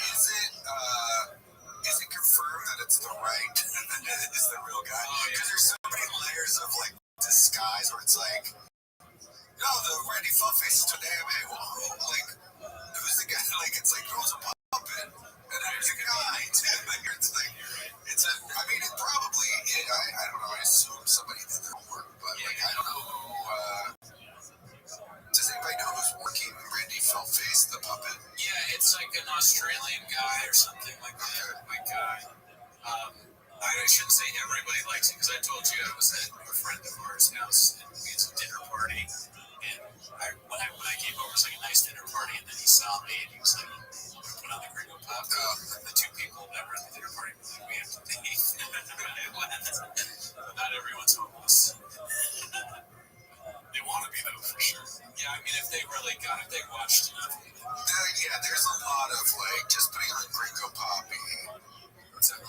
Is it confirmed that it's the right is the real guy? Because there's so many layers of like disguise where it's like, no, the Randy Fullface is today. Like, who's the guy? Like, it's like, who's a puppet? And there's a guy too. It's like, I mean, it probably. I don't know. I assume somebody did their homework, but like, I don't know who. Does anybody know who's working Randy Fullface, the puppet? Yeah, it's like an Australian guy or something like that. Like, I shouldn't say everybody likes it because I told you I was at a friend of ours' house and we had some dinner party. And when I came over, it was like a nice dinner party, and then he saw me and he was like, put on the Gringo Pop. The two people that were at the dinner party were like, we have to leave. Not everyone's homeless. They want to be though, for sure. Yeah, I mean, if they watched enough. Yeah, there's a lot of like just putting on Gringo Poppy. What's that? You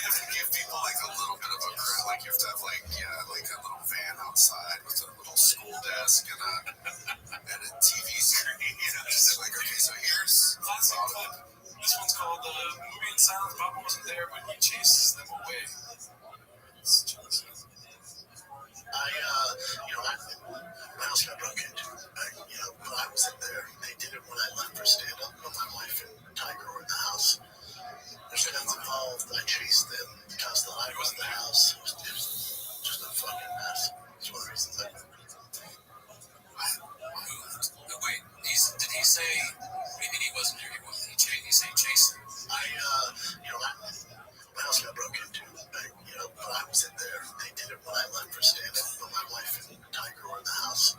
have to give people like a little bit of a like you have to have like a little van outside with a little school desk and a TV screen. You know, just like okay, so here's classic clip. This one's called Movie in Silence. Papa wasn't there, but he chases them away. My house got broken into. But I wasn't there. They did it when I left for stand-up. But my wife and Tiger were in the house. There's guns involved. I chased them. Tossed the light around the house. It was just a fucking mess. It's one of the reasons I moved. Wait, did he say? Maybe he wasn't there. He said Jason. My house got broken into. But I wasn't there. They did it when I left for stand-up. But my wife and Tiger were in the house.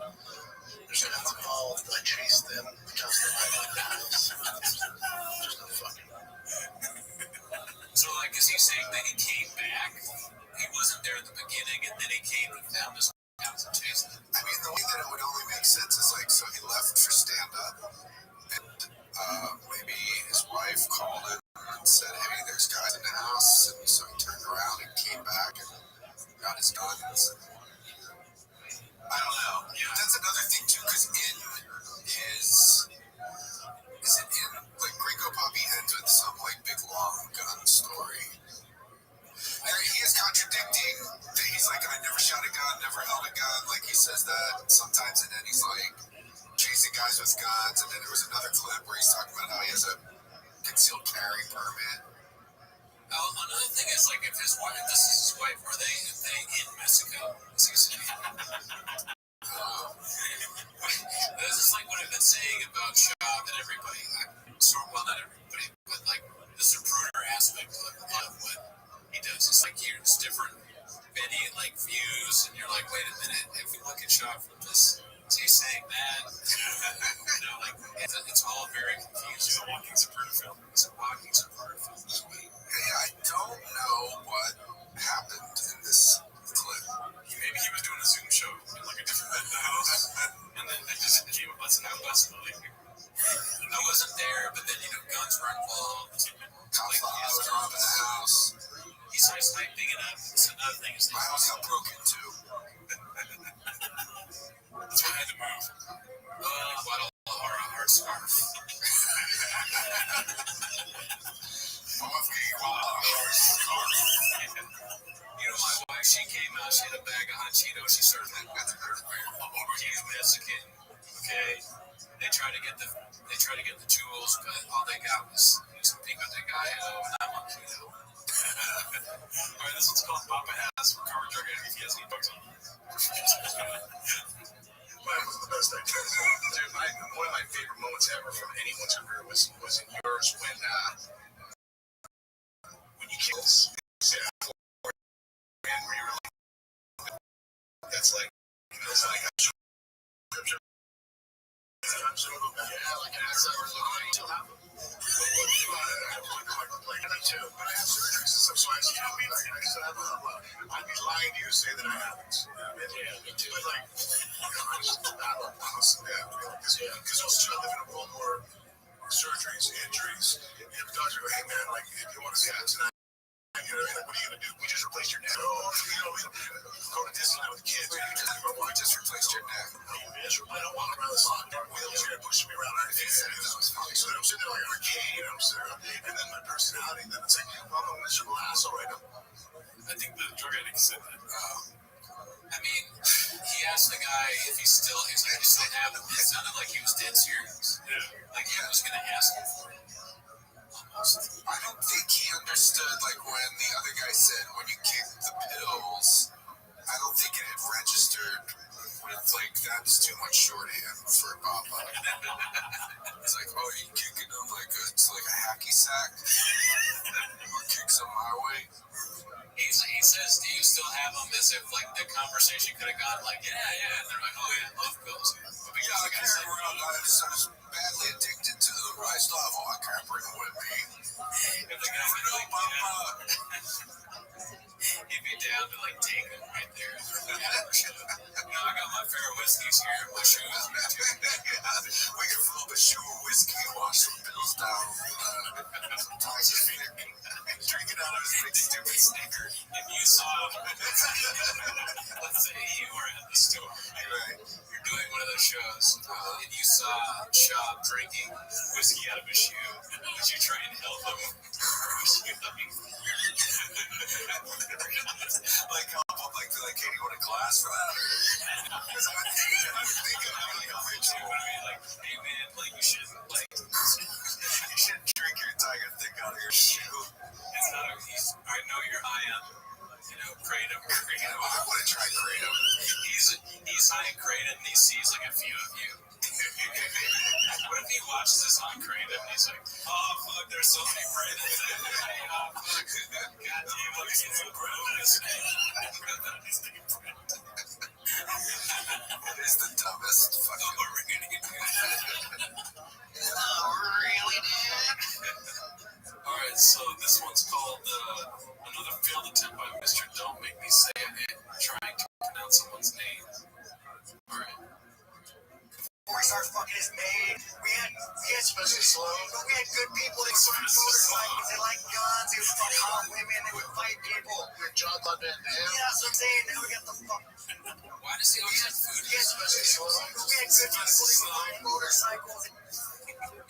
There's guns involved. I chased them. Tossed the light around the house. Just a fucking. So, like, is he saying that he came back? He wasn't there at the beginning, and then he came and found his house and chased him. I mean, the way that it would only make sense is like, so he left for stand-up, and maybe his wife called him and said, hey, there's guys in the house, and so he turned around and came back and got his guns. I don't know. Yeah. That's another thing, too, because in his... Is it in, like, Gringo Poppy ends with some, like, big, long gun story. He is contradicting. He's like, I never shot a gun, never held a gun. Like, he says that sometimes, and then he's, like, chasing guys with guns. And then there was another clip where he's talking about how he has a concealed carry permit. Another thing is, like, if this is his wife, are they in Mexico? Is he saying? This is like what I've been saying about Shaw, that everybody, well, not everybody, but like the Zapruder aspect of what he does. It's like here's different like views, and you're like, wait a minute, if we look at Shaw from this, is he saying that? Like it's all very confusing. It's a walking Zapruder film. It's a walking Zapruder film. Hey, I don't know what happened in this clip. Maybe he was doing a Zoom show in like a different house, and then they just came up with I wasn't there, but then guns were involved. Cops thought I was robbing the house. He starts typing it up. So another thing is my house got broken too. That's why I had to move. Bought a hard scarf. My wife, she came out, she had a bag of hot Cheetos, she started He's Mexican, okay? They tried to get the they tried to get the tools, but all they got was some pico de gallo, and I'm on keto. Alright, this one's called Papa Has Recovered Drug Addict. He has any bugs on him. Mine was the best I could. Dude, one of my favorite moments ever from anyone's career was in yours when you killed us. And where you were like, that's like, it's like a scripture. Yeah, like an hour long. Still have them. Me too, but I have surgeries and stuff, so I still have me. I'd be lying to you to say that I haven't. Yeah, me too. But like, I just because also I live in a world where surgeries, injuries, the doctor go, hey man, like if you want to see that tonight. You know, like, what are you gonna do? We just replaced your neck. Oh, we go to Disneyland with the kids. We just replaced your neck. I don't want around the sun. Wheelchair pushing me around. So I'm sitting there like an arcade. I'm sitting there, and then my personality. Then it's like, I'm a miserable asshole right now. I think the drug addict said that. I mean, he asked the guy if he's like, I just don't have him. It sounded like he was dead serious. Yeah. Like he was gonna ask him for it. I don't think he understood, like, when the other guy said, when you kick the pills, I don't think it had registered with, like, that's too much shorthand for Papa. He's like, oh, you kicking them like it's like a hacky sack? Or kicks them my way? He says, do you still have them? As if, like, the conversation could have gone, like, yeah. And they're like, oh, yeah, love pills. But because I carry around, I was badly addicted to them. I still have all I can't bring them with me. If the guy could, like, he'd be down to, like, take them right there. I got my favorite whiskeys here in my shoes. We can fill up a shoe of whiskey and wash some pills down. Drinking out of his big stupid sneaker. If you saw, let's say you were at the store, right? You're doing one of those shows, and you saw Shop drinking whiskey out of a shoe. Would you try and help him? Like help him, like be like, hey, do you want a glass for that? Because I would think of like a ritual. Like, hey man, like you shouldn't drink your entire thing out of your shoe. It's not I know you're high on, kratom. I want to try kratom. He's high in kratom and he sees like a few of you. What if he watches this on kratom and he's like, oh fuck, there's so many kratoms. God damn, let me get some kratom. It is the dumbest fucking really, dude? Alright, so this one's called Another Failed Attempt by Mr. Don't Make Me Say It, trying to pronounce someone's name. Alright. Before we start fucking his maid, we had especially slow, but we had good people that were on motorcycles, they like guns, they would fuck hot women, they would fight people. Your job on that man? Yeah, that's what I'm saying, now we got the fuck. Why does he always have food? We had especially slow, but we had good people, they would ride motorcycles.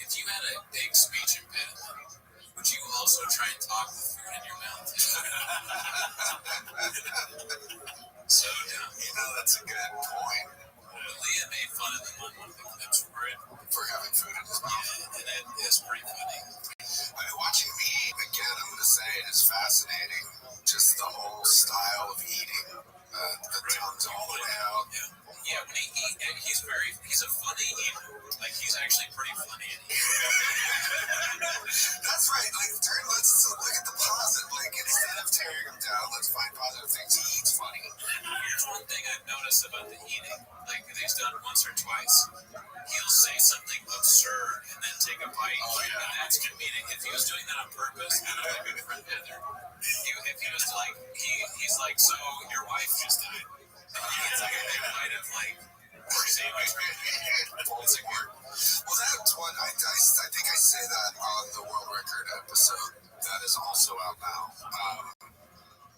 If you had a big speech impediment, would you also try and talk with food in your mouth? So dumb. That's a good point. Leah made fun of him on one of the clips for having food in his mouth. Yeah, and it is pretty funny. I mean, watching me eat, again, I'm going to say it is fascinating. Just the whole style of eating. The tongue's all the way out. Yeah, when he eats, and he's a funny eater. Like, he's actually pretty funny. That's right. Like, let's look at the positive. Like, instead of tearing him down, let's find positive things. He eats funny. Here's one thing I've noticed about the eating. Like, he's done it once or twice. He'll say something absurd and then take a bite. Oh, yeah. And that's comedic. If he was doing that on purpose, then I would be friend Heather. If he was like, he's like, so your wife just died. It's like a big bite of like, it's like weird. Well, that's one. I think I say that on the world record episode. That is also out now.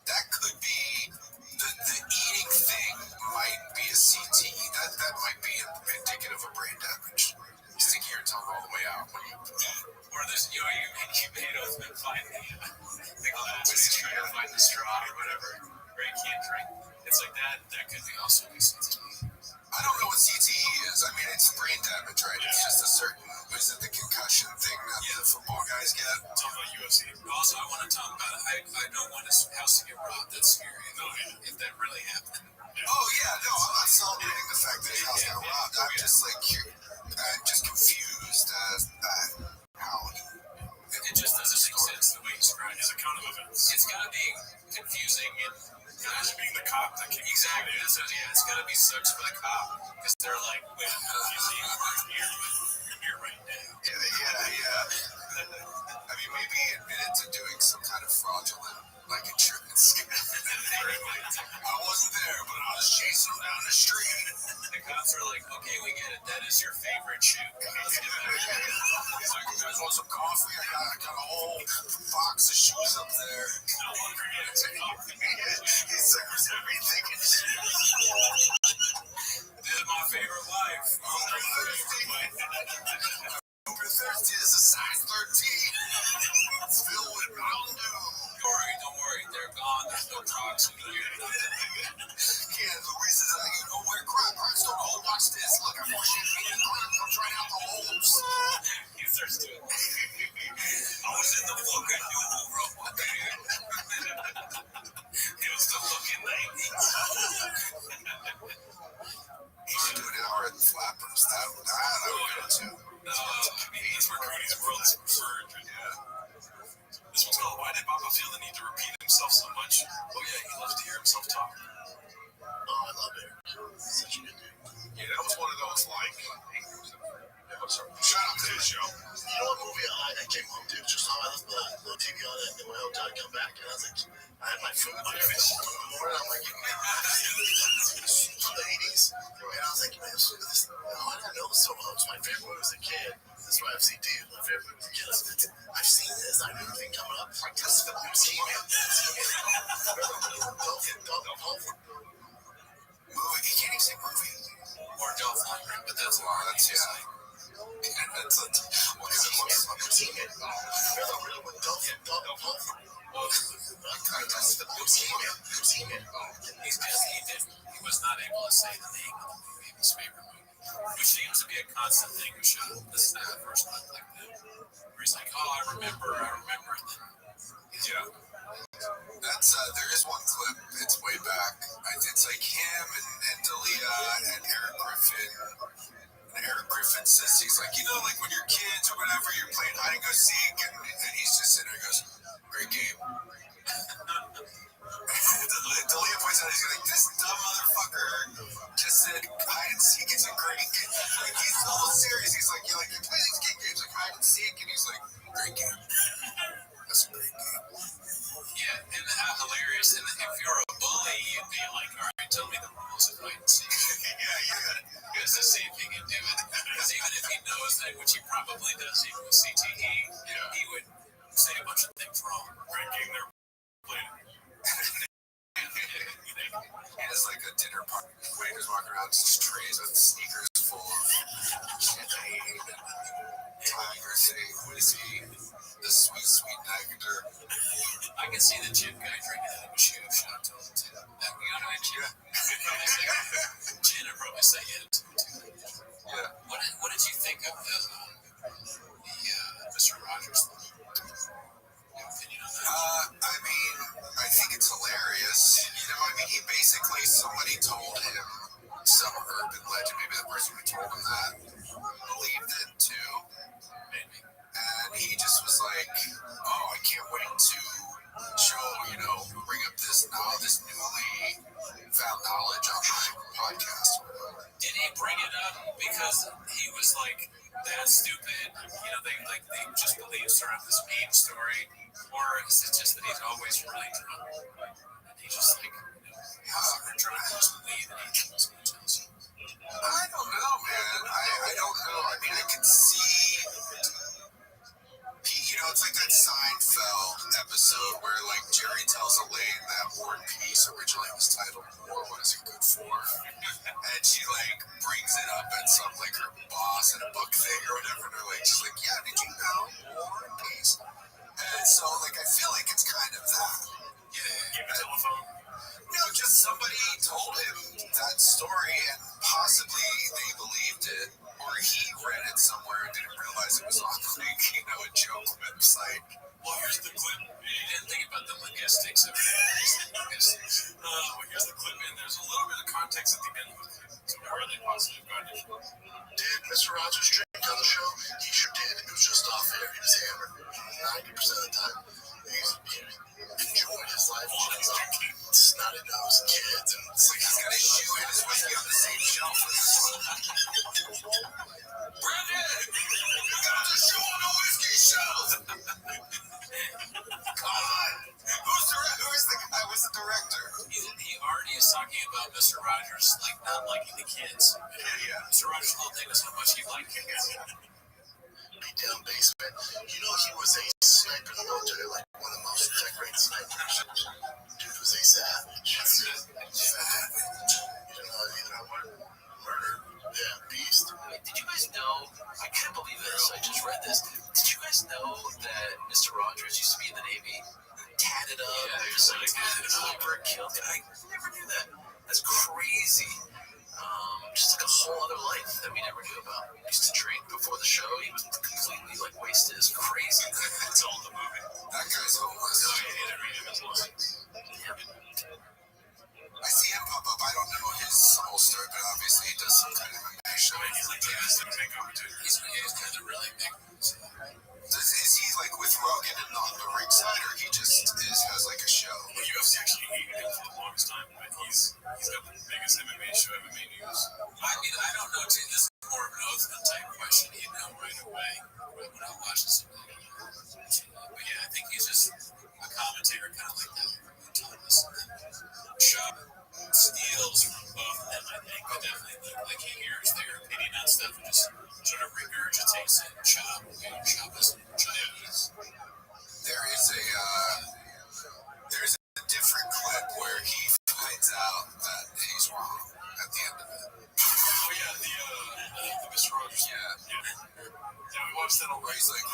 That could be the eating thing. Might be a CTE. That might be indicative of brain damage. Stick your tongue all the way out when you eat. Or there's you made oath and find the glass when you try to find the straw or whatever. Or you can't drink. It's like that. That could be also be CTE. I don't know what CTE is. I mean, it's brain damage, right? It's just a certain Is it the concussion thing that the football guys get? Talk about UFC. Also, I want to talk about it. I don't want his house to get robbed. That's scary. No, if that really happened. Oh yeah, no, I'm not celebrating the fact that his house got robbed. I'm just like, I'm just confused as how it just doesn't make sense the way he's described. His account of events. It's got to be confusing and imagine being the cop that came. Exactly. It's got to be sucks for the cop because they're like, wait, you see, you're here right now. I mean, maybe he admitted to doing some kind of fraudulent, like, insurance scam. I wasn't there, but I was chasing him down the street. The cops are like, okay, we get it. That is your favorite shoe. Let's get back. He's like, you guys want some coffee? I got a whole box of shoes up there. No longer get coffee. He serves everything. This is my favorite life. Super Thirsty is a size 13. Filled with Mountain Dew. Don't worry, they're gone. There's no Crocs in here. Yeah, Louise is you don't wear Crocs. Don't hold. Watch this. Look, I'm more champagne and Crocs. I'm trying out the holes. He starts doing it. I was in the book at New Robot. It was the looking 90s. He should do an hour at the Flappers. That would go too. He's where Cody's world is preferred. Yeah. This one's called Why Did Papa Feel the Need to Repeat Himself So Much? Oh yeah, he loves to hear himself talk. Oh, I love it. Such a good dude. Yeah, that was one of those like. Shout out to the show. You know what movie I came home to? Just saw I left the TV on it in my hotel. I come back and I was like, I had my food there in the morning. I'm like, from the 80s. And I was like, man, this, I didn't know so much. My favorite movie was a kid. That's why I've seen Dave. My favorite movie was a kid. I've seen this. I knew everything coming up. Like, that's the movie. Movie. He can't even say movie. Or Dolph Lundgren, but that's long. That's he was not able to say the name of the movie, his favorite movie, which seems to be a constant thing with show. This is not the first one like that. Where he's like, oh, I remember. Yeah. That's there is one clip. It's way back. It's like him and Dalia and Eric Griffin. And Eric Griffin says, he's like, like when you're kids or whatever, you're playing hide and go seek, and he's just sitting there and goes, great game. Dalia points out, he's like, this dumb motherfucker just said hide and seek is a great game. Like, he's a little serious. He's like, you play these kid games like hide and seek, and he's like, great game. That's a great game. Yeah, and hilarious. And if you're a bully, you'd be like, all right, tell me the rules of hide and seek. Just to see if he can do it. Because even if he knows that, which he probably does, even with CTE, he would say a bunch of things wrong. Great game there. Played it. He has like a dinner party. Waiters walking around just trays with sneakers full of champagne, Tiger thing, whiskey, the sweet, sweet nectar. I can see the gym guy drinking out of a shoe. Shout out to him too. That we got a gym. Gin would probably say yeah too. Yeah. What did you think of the Mr. Rogers thing? Your opinion on that? I mean, I think it's hilarious. He basically, somebody told him some urban legend, maybe the person who told him that believed it too. Maybe. And he just was like, oh, I can't wait to show, bring up this newly found knowledge on my podcast. Did he bring it up because he was like that stupid? They just believe sort of this meme story, or is it just that he's always really drunk and he just like drunk and just believe that he was going to tell us? I don't know, man. I don't know. I mean, I can see. It's like that Seinfeld episode where, like, Jerry tells Elaine that War and Peace originally was titled War, What Is It Good For? And she, like, brings it up at some, like, her boss at a book thing or whatever, and they're like, she's like, yeah, did you know War and Peace? And so, like, I feel like it's kind of that. Yeah, give me a telephone. Just somebody told him that story, and possibly they believed it, or he read it somewhere and didn't realize it was on like, a joke website. Well, here's the clip. You didn't think about the logistics of it. Here's the clip, and there's a little bit of context at the end of the clip. So we're really positive about it. Did Mr. Rogers drink on the show? He sure did. It was just off air. He was hammered 90% of the time. He's enjoying his life. Snotty nose kids, and it's like He's got his shoe and his whiskey on the same shelf as this one. Brandon! You got the shoe on the whiskey shelf! Come on! Who is the guy? Who's the director? He already is talking about Mr. Rogers, like, not liking the kids. Yeah. Mr. Rogers' whole thing was how much he liked kids. beat down basement. You know, he was a sniper in the military, like one of the most decorated snipers. Dude was a savage. Savage. You didn't know that either. Murder. Yeah, beast. Did you guys know? I can't believe this. I just read this. Did you guys know that Mr. Rogers used to be in the Navy? Tatted up. Yeah, just like super killed. I never knew that. That's crazy. Just like a whole other life that we never knew about. He used to drink before the show. He was completely like wasted. It's crazy. It's all in the movie. That guy's homeless. No, he didn't read him as well. I see him pop up. I don't know his whole story, but obviously he does some kind of MMA show. He's like the best MMA commentator. He's kind of really big. Is he like with Rogan and on the ringside, or he just has like a show? Well, UFC actually hated him for the longest time, but he's got the biggest MMA show, MMA news. I mean, I don't know, too. This is more of an Oathman type question. He'd know right away when I watched this. But yeah, I think he's just a commentator, kind of like that. Thomas. Shop steals from both of them, I think. But definitely, like, he hears their opinion on stuff and just sort of regurgitates it. Chop is Chinese. There's a different clip where he finds out that he's wrong at the end of it. Oh yeah, the Mr. Rogers. Yeah, we watched that all where he's like, and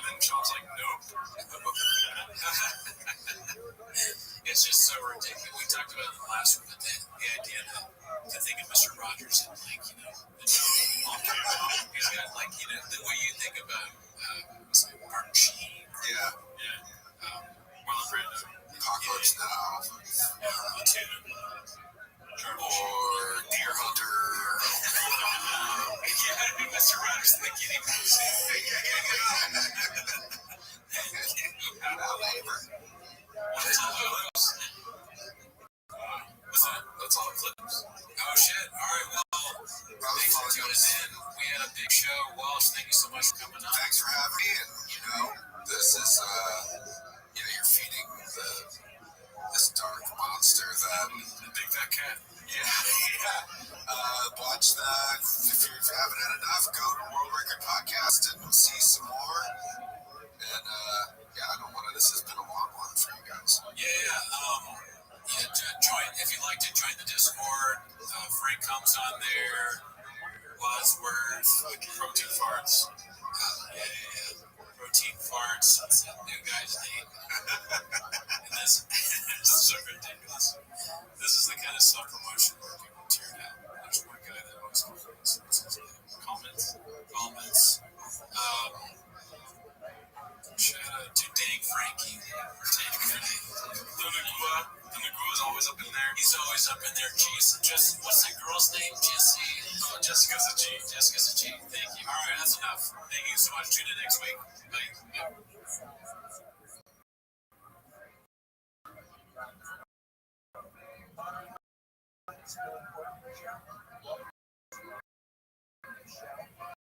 then Chop's like, nope. It's just so ridiculous. We talked about it in the last one, but the idea to think of Mr. Rogers and like, he's got like, the way you think about Martin Sheen. Yeah. Marlon Brando. Apocalypse Now. Platoon. Or Deer Hunter. Yeah, Mr. Rogers, the guinea pig. That's all the clips. Oh shit. Alright, well, thanks for tuning in. We had a big show. Walsh, thank you so much for coming on. Thanks for having me, and this is you're feeding this dark monster that The big fat cat. watch that. If you haven't had enough, go to World Record Podcast and see some more. And I don't want to. This has been a long one for you guys. Join if you'd like to join the Discord. Frank comes on there. Wadsworth, Protein Farts. Protein Farts. That's that new guy's name. And this is so ridiculous. This is the kind of self-promotion where people tear down. There's one guy that always comments. Shout out to Dang Frankie for taking the name. The Nagua is always up in there. He's always up in there. Just what's that girl's name? Jessie. Oh, Jessica's a G. Jessica's a G. Thank you. All right, that's enough. Thank you so much. Tune in next week. Bye.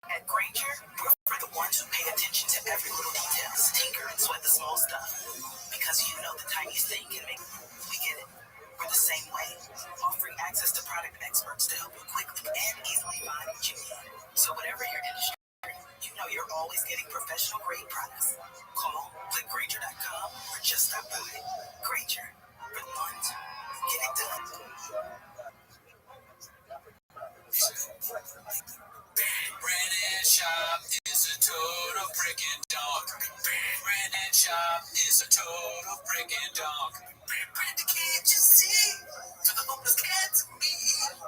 At Granger, we're for the ones who pay attention to every little detail, tinker and sweat the small stuff. Because the tiniest thing can make. We get it. We're the same way, offering access to product experts to help you quickly and easily find what you need. So whatever your industry, you're always getting professional grade products. Call, click Granger.com, or just stop by. Granger, for the ones who get it done. Brandon Shop is a total freaking dog. Brandon Shop is a total freaking dog. Brandon, can't you see? For the homeless cats and me.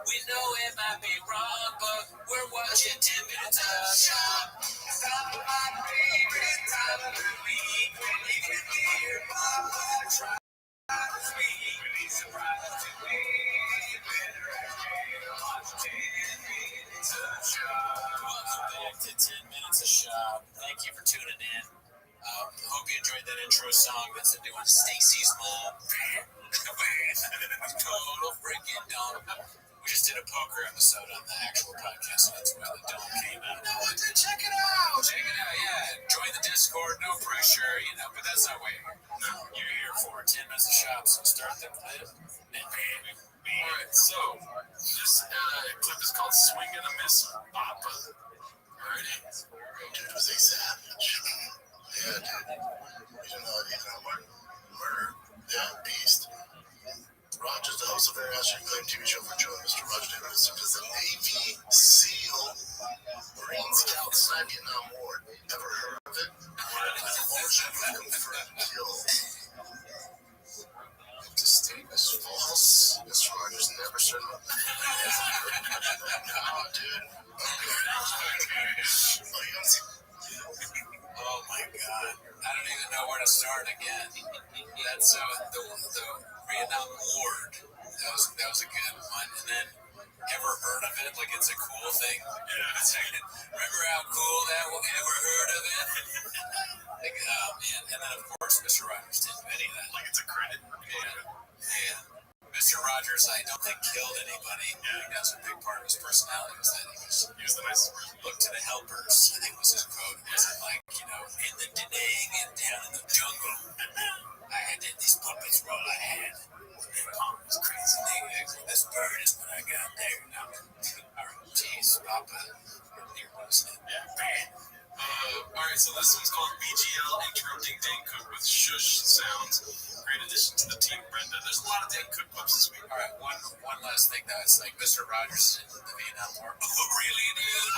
We know it might be wrong, but we're watching 10 Minutes of Shop. Stop my favorite time of the week when you can hear Papa try to speak. Really surprised today. Better actually watch 10 Minutes of Shop. Welcome back to 10 Minutes of Shop. Thank you for tuning in. Hope you enjoyed that intro song. That's a new one. Stacy's mom. Total freaking dumb. We just did a poker episode on the actual podcast, so that's why the dome came out. No, check it out. Check it out, yeah. Join the Discord, no pressure, but that's not what you're here for. 10 Minutes of Shop, so start the clip. Alright, so this clip is called Swing and a Miss Papa. Alrighty. Dude was a savage. Yeah, dude. You know, murder. Yeah, beast. Rogers, the host of a nationally acclaimed TV show for children, Mr. Roger Davis, is a Navy SEAL, Marine Scout, Snipe Vietnam War. Ever heard of it? Abortion was confirmed kill. This statement is false. Mr. Rogers never said no. No, dude. Oh my god. I don't even know where to start again. That's the Vietnam War. That was a good one. And then, ever heard of it? Like it's a cool thing. Yeah. Remember how cool that was? Ever heard of it? Like, oh man. And then of course Mr. Rogers didn't do any of that. Like it's a credit. Yeah. Mr. Rogers, I don't think killed anybody. Yeah. That was a big part of his personality was that he was the nicest person. Look to the helpers, I think was his quote. It was like, in the Da Nang and down in the jungle, I had these puppets were all I had. And Mom was crazy. This bird is what I got there. Alright, jeez, Papa. Alright, so this one's called BGL, Interrupting Dane Cook with Shush Sounds. Great addition to the team, Brenda. There's a lot of Dane Cook clips this week. Alright, one last thing though. It's like Mr. Rogers in the Vietnam War. Oh, really, dude?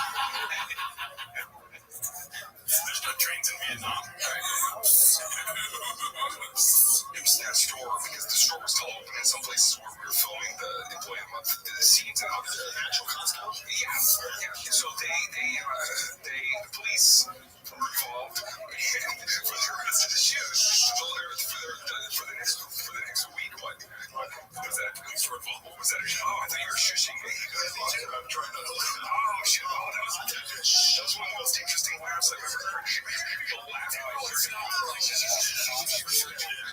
There's no trains in Vietnam. It was that store because the store was still open in some places where we were filming the employee of the month, the scenes and all the actual Costco. Yeah. So the police were involved and for the rest of the shoot, for the next week. What was that? Police were involved. What was that? Oh, I thought you were shushing me. I'm trying not to laugh. Oh shit! Oh, that was one of the most interesting laughs I've ever heard. People laughing.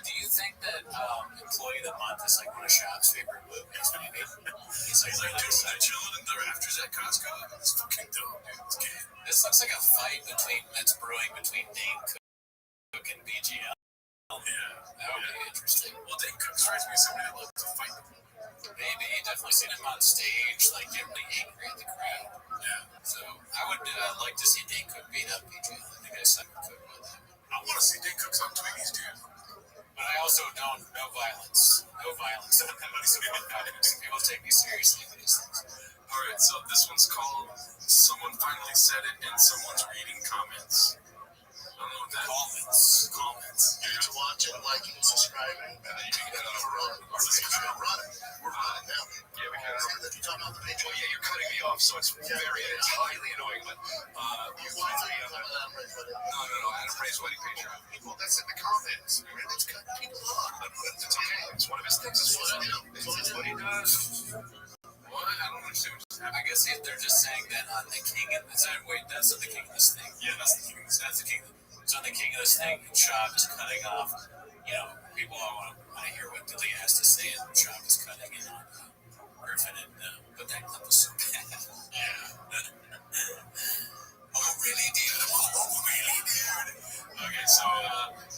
Do you think that Employee of the Month is like one of Shop's favorite movies? Maybe. He's like dude, chilling in the rafters at Costco. It's fucking dope, dude. It's gay. This looks like a fight that's brewing between Dane Cook and BGL. Yeah, that would be interesting. Well, Dane Cook strikes me as somebody that loves to fight. Maybe. Definitely seen him on stage, like getting really angry at the crowd. Yeah. So I would like to see Dane Cook beat up BGL. I think I said Cook with that. I want to see Dane Cook's on Twiggies, dude. But I also don't. No violence. No violence. People take me seriously for these things. Alright, so this one's called Someone Finally Said It and Someone's Reading Comments. I don't know what that is. Comments. You need to watch it, liking, subscribing, and then you can get on a run. We're running now. Yeah, we can. You talking about the page? Well, yeah, you're cutting me off, so it's it's highly annoying. But you find no, Adam Ray's wedding page. Well, that's in the comments. It's cutting people off. It's okay. It's one of his things. It's what he does. What? I don't understand what just happened. I guess they're just saying that on the King of this. Wait, that's on the King of this thing. Yeah, that's the King of this. That's the King. So on the King of this thing, Shop is cutting off. People all want to hear what Dilly has to say, and Shop is cutting in on Griffin. But that clip was so bad. Yeah. Oh, really, dude? Oh, really, dude? Okay, so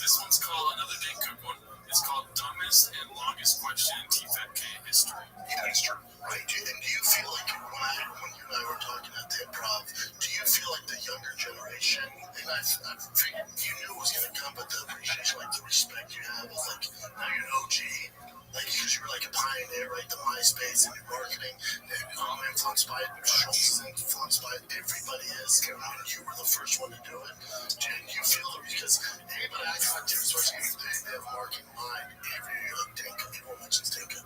this one's called another Dane Cook one. It's called Dumbest and Longest Question in TFEDK History. Yeah, that's true. Right. And do you feel like when you and I were talking at the improv, do you feel like the younger generation, and I figured you knew it was going to come, but the appreciation, like the respect you have is like, now you're an OG, like because you were like a pioneer, right? The MySpace and your marketing, and I'm influenced by it, Schultz is influenced by it, everybody is, and you were the first one to do it. And you feel it because anybody I talk to, especially if they have marketing mind, every Dinka, people mentions Dinka.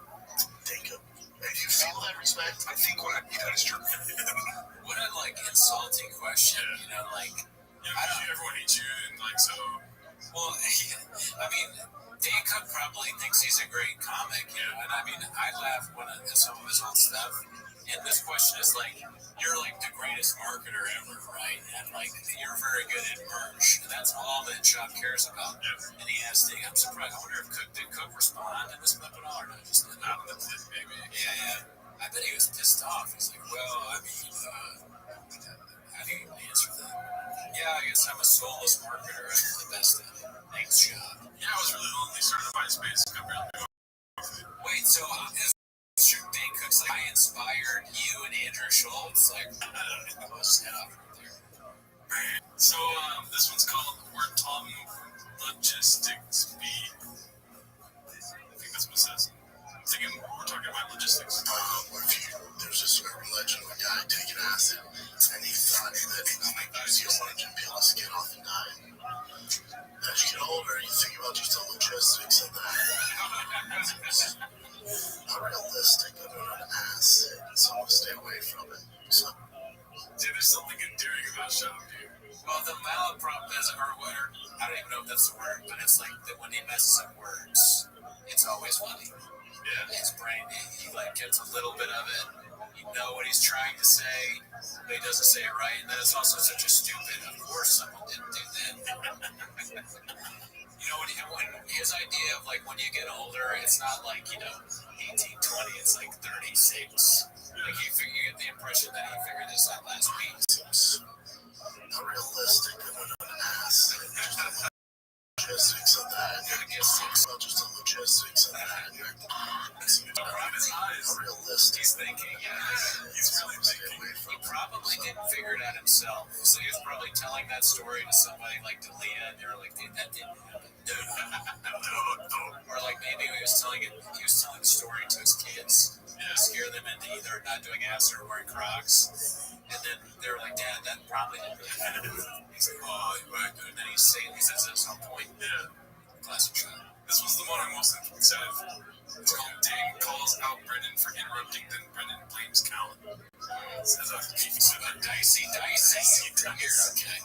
And do you feel that respect? I think that is true. What a insulting question, I don't. Everyone hates you, and so. Well, I mean, Dan Cook probably thinks he's a great comic, and I mean, I laugh at some of his old stuff. And this question is you're the greatest marketer ever, right? And you're very good at merch, and that's all that Chuck cares about. Yeah. And he asked Sting, I'm surprised. I wonder if Cook respond in this clip at all, or not? Just not in the clip, maybe. Yeah. I bet he was pissed off. He's like, well, I mean, how do you answer that? Yeah, I guess I'm a soulless marketer. I'm the best at it. Thanks, job. Yeah, I was really lonely starting MySpace. Wait, so Dan Cook's I inspired you and Andrew Schultz? I don't know. I'll just head off right there. So, this one's called We're Talking Logistics B. I think that's what it says. I'm thinking we're talking about logistics. There's this urban legend of a guy taking acid, and he thought that he could use the orange and peel his skin off and die. As you get older, you think about just the logistics of that. Not realistic, but on acid, so stay away from it. So, dude, there's something endearing about Shop, dude. Well, the malapropism, or word, I don't even know if that's the word, but it's that when he messes up words, it's always funny. Yeah. His brain, he gets a little bit of it. You know what he's trying to say, but he doesn't say it right, and then it's also such a stupid, of course someone didn't do that. When his idea of when you get older, it's not 18, 20, it's 36. You get the impression that he figured this out last week. Not realistic, but on acid. Logistics of that. I guess about just the logistics of that. Not realistic. He's thinking, he's really thinking. He probably didn't figure it out himself, so he was probably telling that story to somebody like Dalia, and they were like, dude, that didn't happen. Or maybe he was telling the story to his kids to scare them into either not doing acid or wearing Crocs. And then they were like, Dad, that probably didn't happen. He's like, oh, you're right. And then he says at some point, classic shot. This was the one I'm most excited for. It's called Dane Calls Out Brendan for Interrupting, then Brendan Blames Callan. Says dicey here, okay.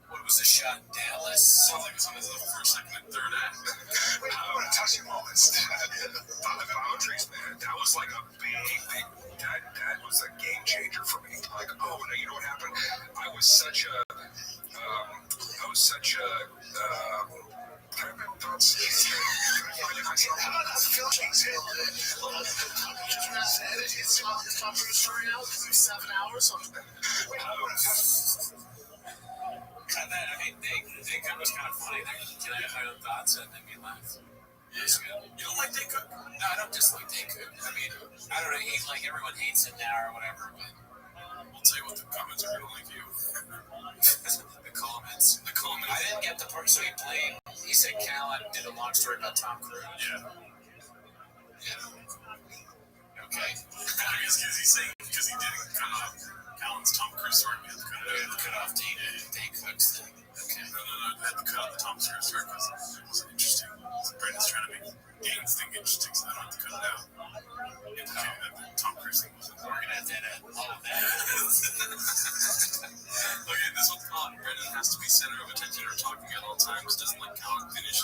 What was the shot in Dallas? Sounds like it's on his first, second, and third act. Wait, I want to touch your moments. The boundaries, man. That was a big, that was a game changer for me. You know what happened? I was such a Tom Cruise story now? 7 hours? Dane Cook was kind of funny there. Can I have my own thoughts and make me laugh? That's good. You don't like Dane Cook? No, I don't dislike Dane Cook. I mean, I don't know, everyone hates him now or whatever, but I'll tell you what, the comments are going to like you. The comments. I didn't get the part, so he said Callan did a long story about Tom Cruise. Yeah. Okay. I guess because he didn't cut off Callan's Tom Cruise story, we had to cut off Dane Cook's thing. Okay. No, I had to cut off the Tom Cruise story because it wasn't interesting. Brandon's trying to make Dane's thing interesting, so I don't have to cut it out. Indicating that the Tom Cruise thing wasn't. We're gonna have to edit all of that. Okay, this one's called Brendan has to be center of attention or talking at all times. Doesn't let Callan finish.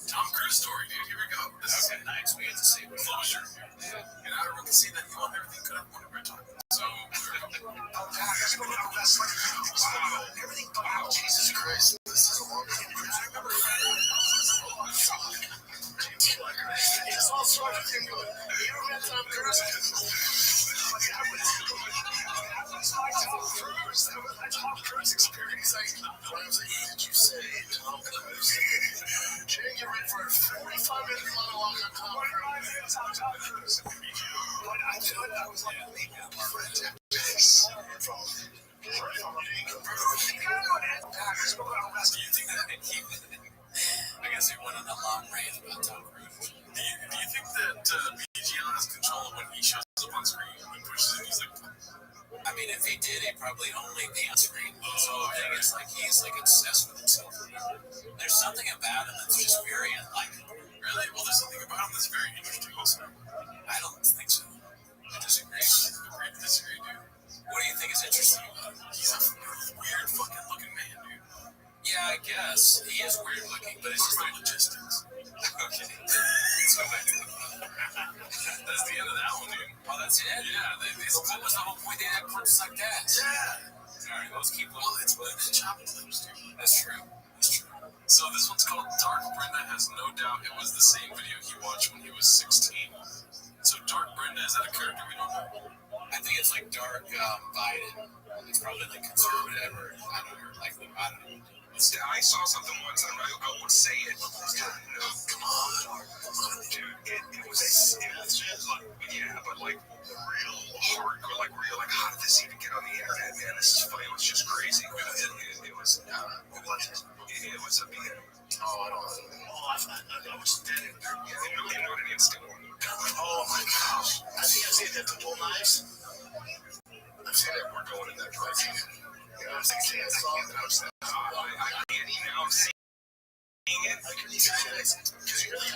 Tom Cruise story, dude. Here we go. Okay, nice. We get to see closure. And I can see that you want everything cut up when we're talking. So, everything. Wow, Jesus Christ. This is a long time. It's all sorts of things going. You ever met Tom Cruise? That Tom Cruise experience. Did you say Tom Cruise? Jay, get ready for a 45-minute monologue on Tom Cruise. But I thought I was like, I guess he went on a long rant about Tom Cruise. Do you think that BGL has control of when he shows up on screen and pushes it? He's like, I mean, if he did, he'd probably only be on screen. So it's he's obsessed with himself. There's something about him that's just very unlikable. Really? Well, there's something about him that's very interesting also. I don't think so. Agree to disagree, dude. What do you think is interesting about him? He's a weird fucking looking man, dude. Yeah, I guess. He is weird looking, but it's just the logistics. Okay. Let's go back to the That's the end of that one, dude. Oh, that's it? Yeah. What was the whole point? They had clips like that. Yeah. Alright, let's keep on. Well, it's better than chopping clips, dude. That's true. So this one's called Dark. Brenda has no doubt it was the same video he watched when he was 16. So Dark Brenda, is that a character we don't know? I think it's like Dark Biden. It's probably like conservative or I don't know. Yeah, I saw something once, and I won't say it. No, come on, dude. It was like, yeah, but like real hardcore, like how did this even get on the internet, man? This is funny. It was just crazy. It was a BM. Oh, I don't know. I was dead in there. Yeah, in an instant. Oh my gosh. I think I've seen that to pull knives. I've seen it. We're going in that direction. Yeah, I was thinking I saw it. I was like, I can't even. I'm seeing it. I can see it. Because you're really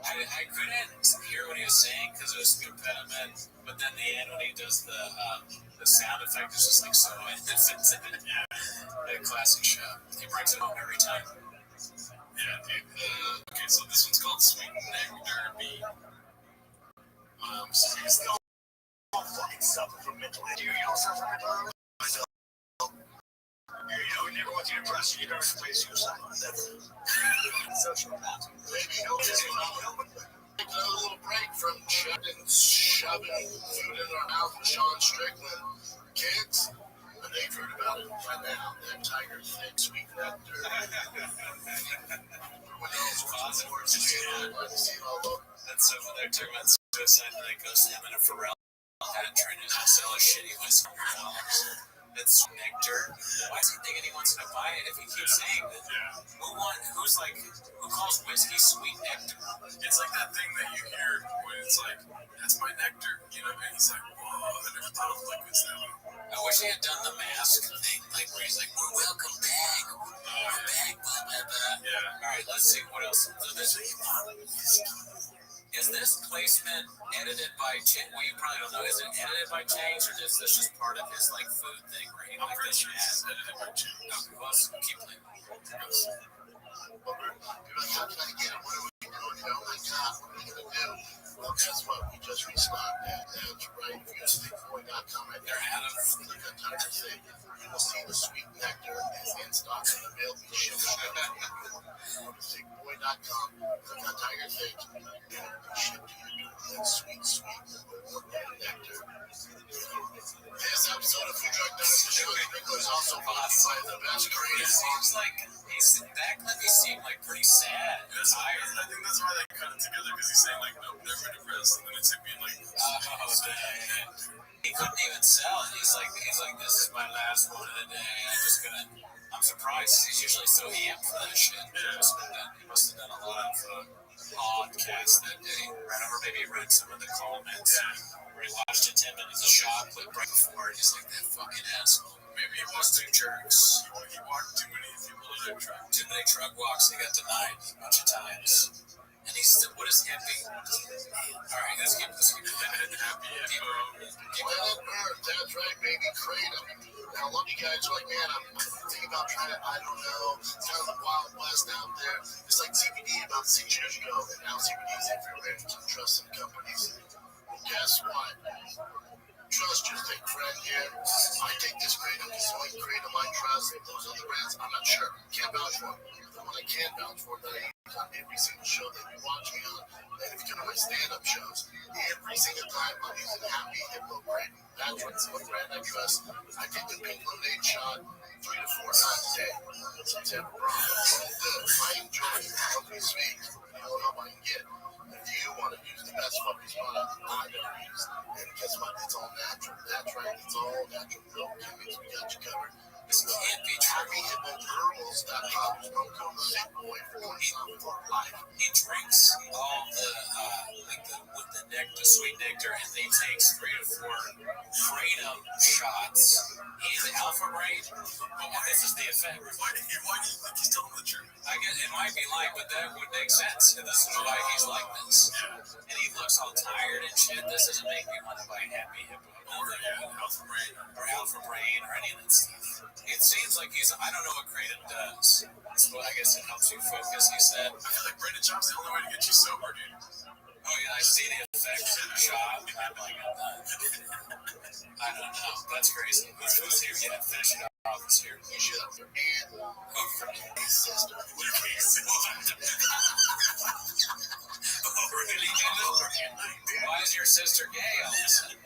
I couldn't hear what he was saying because it was the impediment, but then the end when he does the sound effect is just like so innocent. A classic show. He brings it home every time. Yeah, dude. Okay, so this one's called Sweet Nectar Bee. So he's still fucking suffer from mental health. Do you all suffer from mental health? I know. You never went to depression, you never committed suicide. Sociopath. Maybe help us take a little break from shoving food in our mouth with Sean Strickland. Kids, and they've heard about it by now. That Tiger Thick Sweet Nectar. That's so when they're talking about suicide, and it goes to him in a Pharrell hat trying to sell a shitty whiskey for $1. That's nectar. Why is he thinking he wants to buy it if he keeps saying that? Who calls whiskey sweet nectar? It's like that thing that you hear when it's like, that's my nectar, you know, and he's like, whoa, I never thought of liquids that way. I wish he had done the mask thing, like where he's like, we're welcome back. We're back, blah, blah, blah. Yeah. Alright, let's see what else. Is this placement edited by Change? Well, you probably don't know. Is it edited by Change, or is this just part of his like food thing? Where he like this has edited by Change. Okay, well, let's keep playing. How can I get it? What are we doing? Oh my God, what are we gonna do? Well, guess what? We just restocked that. That's right. If you go to sleepboy.com right there, Adam, click on Tiger Thick. You will see the Sweet Nectar is in stock and available. Shipped to you. Go to sleepboy.com, click on Tiger Thick, and it will be shipped to you. That sweet nectar. This episode of Food Truck Does the Show is also brought by the best creative. It seems like that clip he seemed like pretty sad. Tired. I think that's why they cut it together because he's saying like, no, never depressed, and then it's him being like, he couldn't even sell it. He's like, this is my last one of the day. I'm surprised. He's usually so amped for that shit. He must have done a lot of podcasts that day. Right over, maybe read some of the comments. Where he watched a 10 minutes of shot clip right before it. He's like, that fucking asshole. Maybe he watched two jerks. He walked too many people in that truck. Too many truck walks. He got denied a bunch of times. And he said, what is hippie? Alright, let's keep happy. That's right, baby. Kratom. Now, a lot of you guys are like, man, I'm thinking about trying it. I don't know. It's kind of the Wild West out there. It's like CBD about 6 years ago. And now CBD is everywhere. You can trust some companies. Well, guess what? Trust your thick friend here. I take this Kratom. This is the only Kratom I trust. Those other brands, I'm not sure. Can't vouch for them. The one I can vouch for that I use on every single show that you watch me on, and if you come to my stand-up shows, every single time I'm using Happy Hippo Kratom. That's what brand I trust. I take the pink lemonade shot 3 to 4 times a day. It's ever wrong. All good. I enjoy it. Healthy sweet. You know how I can get. If you want to use the best fucking product I've ever used, and guess what? It's all natural. That's right. It's all natural. No chemicals. We got you covered. This can't be true. HappyHippoHerbals.com. There's no code FitBoy for life. He drinks all the nectar the sweet nectar, and they take 3 to 4 kratom shots in alpha brain. And this is the effect. Why do you think he's telling the truth? I guess it might be like, but that would make sense. And this is why he's like this. And he looks all tired and shit. This doesn't make me want to buy Happy Hippo. Or Alpha Brain or any of that stuff. It seems like he's, I don't know what kratom does. So I guess it helps you focus, he said. I feel like Brandon Chop's the only way to get you sober, dude. Oh yeah, I see the effects in the shop. I'm like, I don't know. That's crazy. Let's see if we can finish it off this year. You should have your aunt, your sister. Why is your sister gay all of a sudden?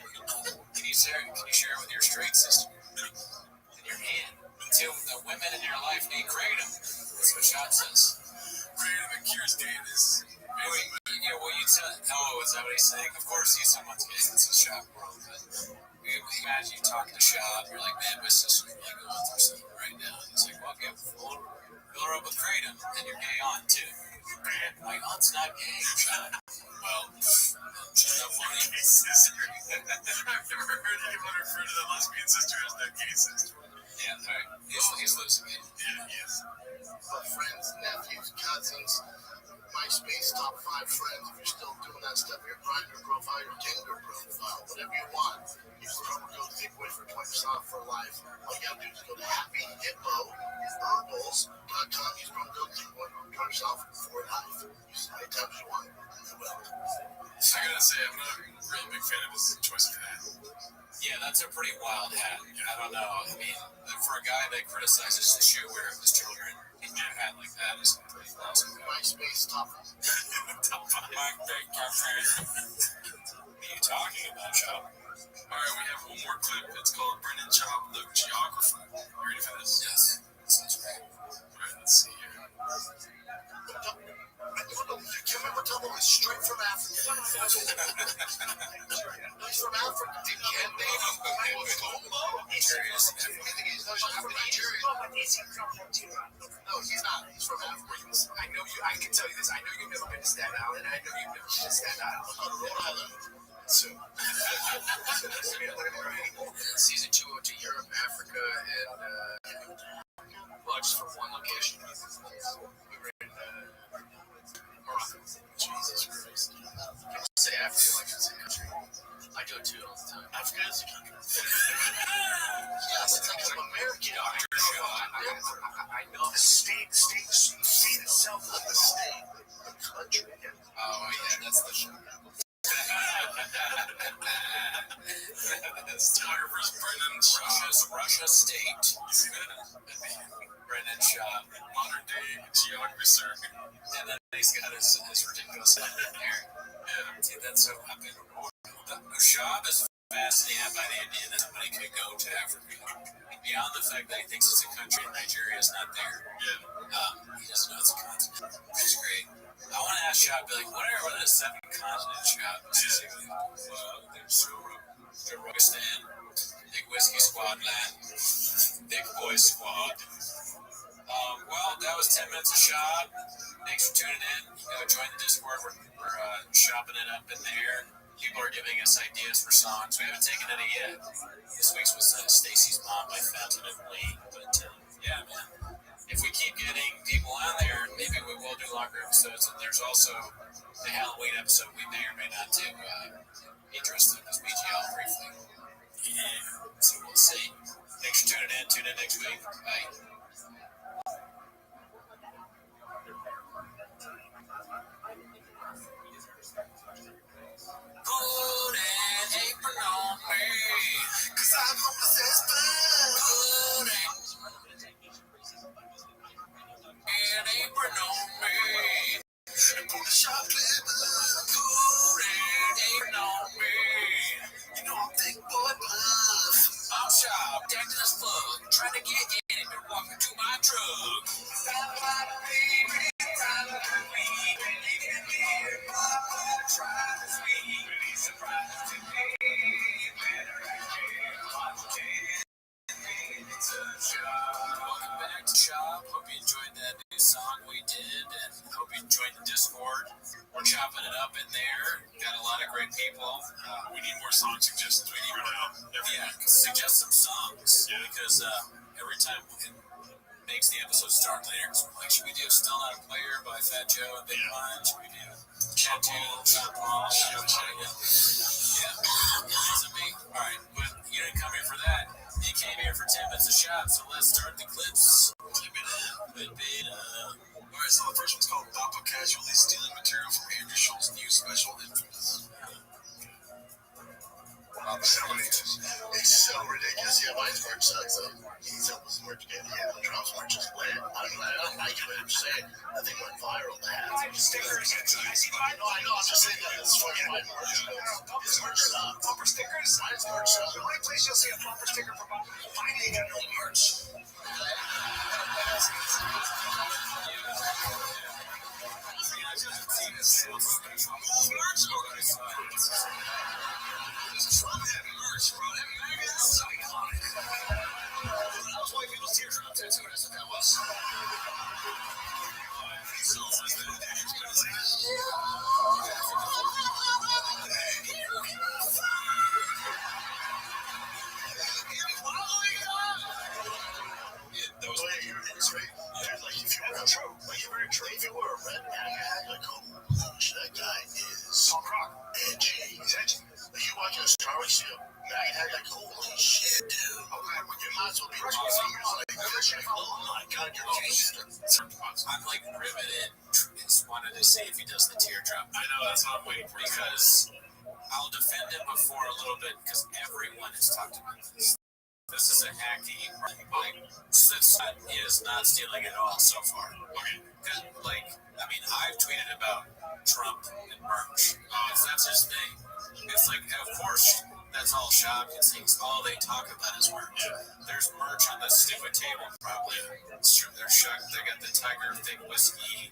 Can you share it with your straight sister? In your hand. Until the women in your life need kratom. That's what Shot says. Kratom that cures gayness. Yeah, well, you tell. Oh, is that what he's saying? Of course, he's someone's gay. It's a shop world. But imagine you talking to Shop. You're like, man, my sister's really going through something right now. He's like, well, fill her up with kratom, and you're gay on too. My aunt's not gay, Shop. Well, she's not funny. Gay sister. I've never heard anyone refer to the lesbian sister as their gay sister. Yeah, right. He's losing it. Yeah, he is. But friends, nephews, cousins, MySpace top 5 friends. If you're still doing that stuff, your Grindr profile, your Tinder profile, whatever you want, use the promo code Takeaway for 20% off for life. All you gotta do is go to happyhippoherbals.com. Use promo code Takeaway for 20% off for life. Use it anytime you want. You will. I gotta say, I'm not a real big fan of his choice of hat. Yeah, that's a pretty wild hat. I don't know. I mean, for a guy that criticizes the shoe wear of his children, a hat like that is pretty awesome. MySpace top 5. Top 5. What are you talking about, Chop? Alright, we have one more clip. It's called Brendan Chop, the Geographer. You ready for this? Yes. Sounds great. Alright, let's see here. You remember Tomo was straight from Africa? He's from Africa. He's from Nigeria. No, he's not. He's from Africa. I know you. I can tell you this. I know you've never been to Staten Island, and I know you've never been to Staten Island. Go to Rhode Island. Soon. Season 2 went to Europe, Africa, and well, just from one location. We were in Morocco. Jesus Christ. People say Africa like it's a country. I do it too all the time. Africa is a country. Yes, it's like an American. I know the state itself is the state. The country. Oh, yeah, that's the show. Photographer's Brendan Chop. Russia State. You see that? Brendan Chop. Modern day geographer. And then he's got his ridiculous hat in there. Yeah, dude, that's so epic. Shop is fascinated by the idea that somebody could go to Africa. Beyond the fact that he thinks it's a country and Nigeria is not there. Yeah. He doesn't know it's a continent. It's great. I want to ask Shop, be like, what are the 7 continents, Shop? Basically. There's Rothschild, Big Whiskey Squad Land, Big Boy Squad. Well, that was 10 minutes of Shop. Thanks for tuning in. Join the Discord. We're shopping it up in there. People are giving us ideas for songs. We haven't taken any yet. This week's was Stacy's Mom by Fountain of Lee. But yeah, man. If we keep getting people on there, maybe we will do longer episodes. And there's also the Halloween episode we may or may not do. Be interested in this BGL briefly. Yeah. So we'll see. Thanks for tuning in. Tune in next week. Bye. Put an apron on me, 'cause I'm homeless as fuck. Put an apron on me, and put a shop Put an apron on me. You know I'm thick boy bluff. I'm sharp, acting as fuck, trying to get in and walking to my truck. Welcome back to Shop. Hope you enjoyed that new song we did, and hope you enjoyed the Discord. We're chopping it up in there. Got a lot of great people. We need more song suggestions. We need more now. Yeah, suggest some songs. Yeah. Because every time it makes the episode start later. Like, should we do Still Not a Player by Fat Joe and Big Pun? Should we do Tattoo, Sean Paul? Yeah. All right, but you didn't come here for that. You came here for 10 minutes of shot, so let's start the clips. Alright, so the first one's called Papa Casually Stealing Material from Andrew Schultz's new special, Infamous. It's so ridiculous. Yeah, mine's merch sucks though. He's up with merch again. Yeah, the Trump's merch is lit. I'm glad. I don't like it, but I'm just saying. I think went viral. The hats. Stickers. I know. I'm just saying that it's fucking my merch. His merch sucks. Bumper stickers. Mine's merch sucks. The only place you'll see a bumper sticker from mine ain't got no merch. Trump had merch, bro. That was iconic. That was white people's teardrop tattoo. That's what that was. That was like you're straight. Like if you were a red hat, like that guy is edgy. He's edgy. You watching a Star Wars show? Like, holy shit, dude. Okay, well, you might as well be oh my god, you're gangster. I'm like riveted. Just wanted to see if he does the teardrop. I know, that's what I'm waiting for. Because I'll defend him before a little bit, because everyone has talked about this. This is a hacky, like, he is not stealing at all so far. Okay. Like, I mean, I've tweeted about Trump and merch. That's his thing. It's like, of course, that's all shop and things. All they talk about is merch. Yeah. There's merch on the stupid table, probably. They're shocked. They got the Tiger Thick whiskey.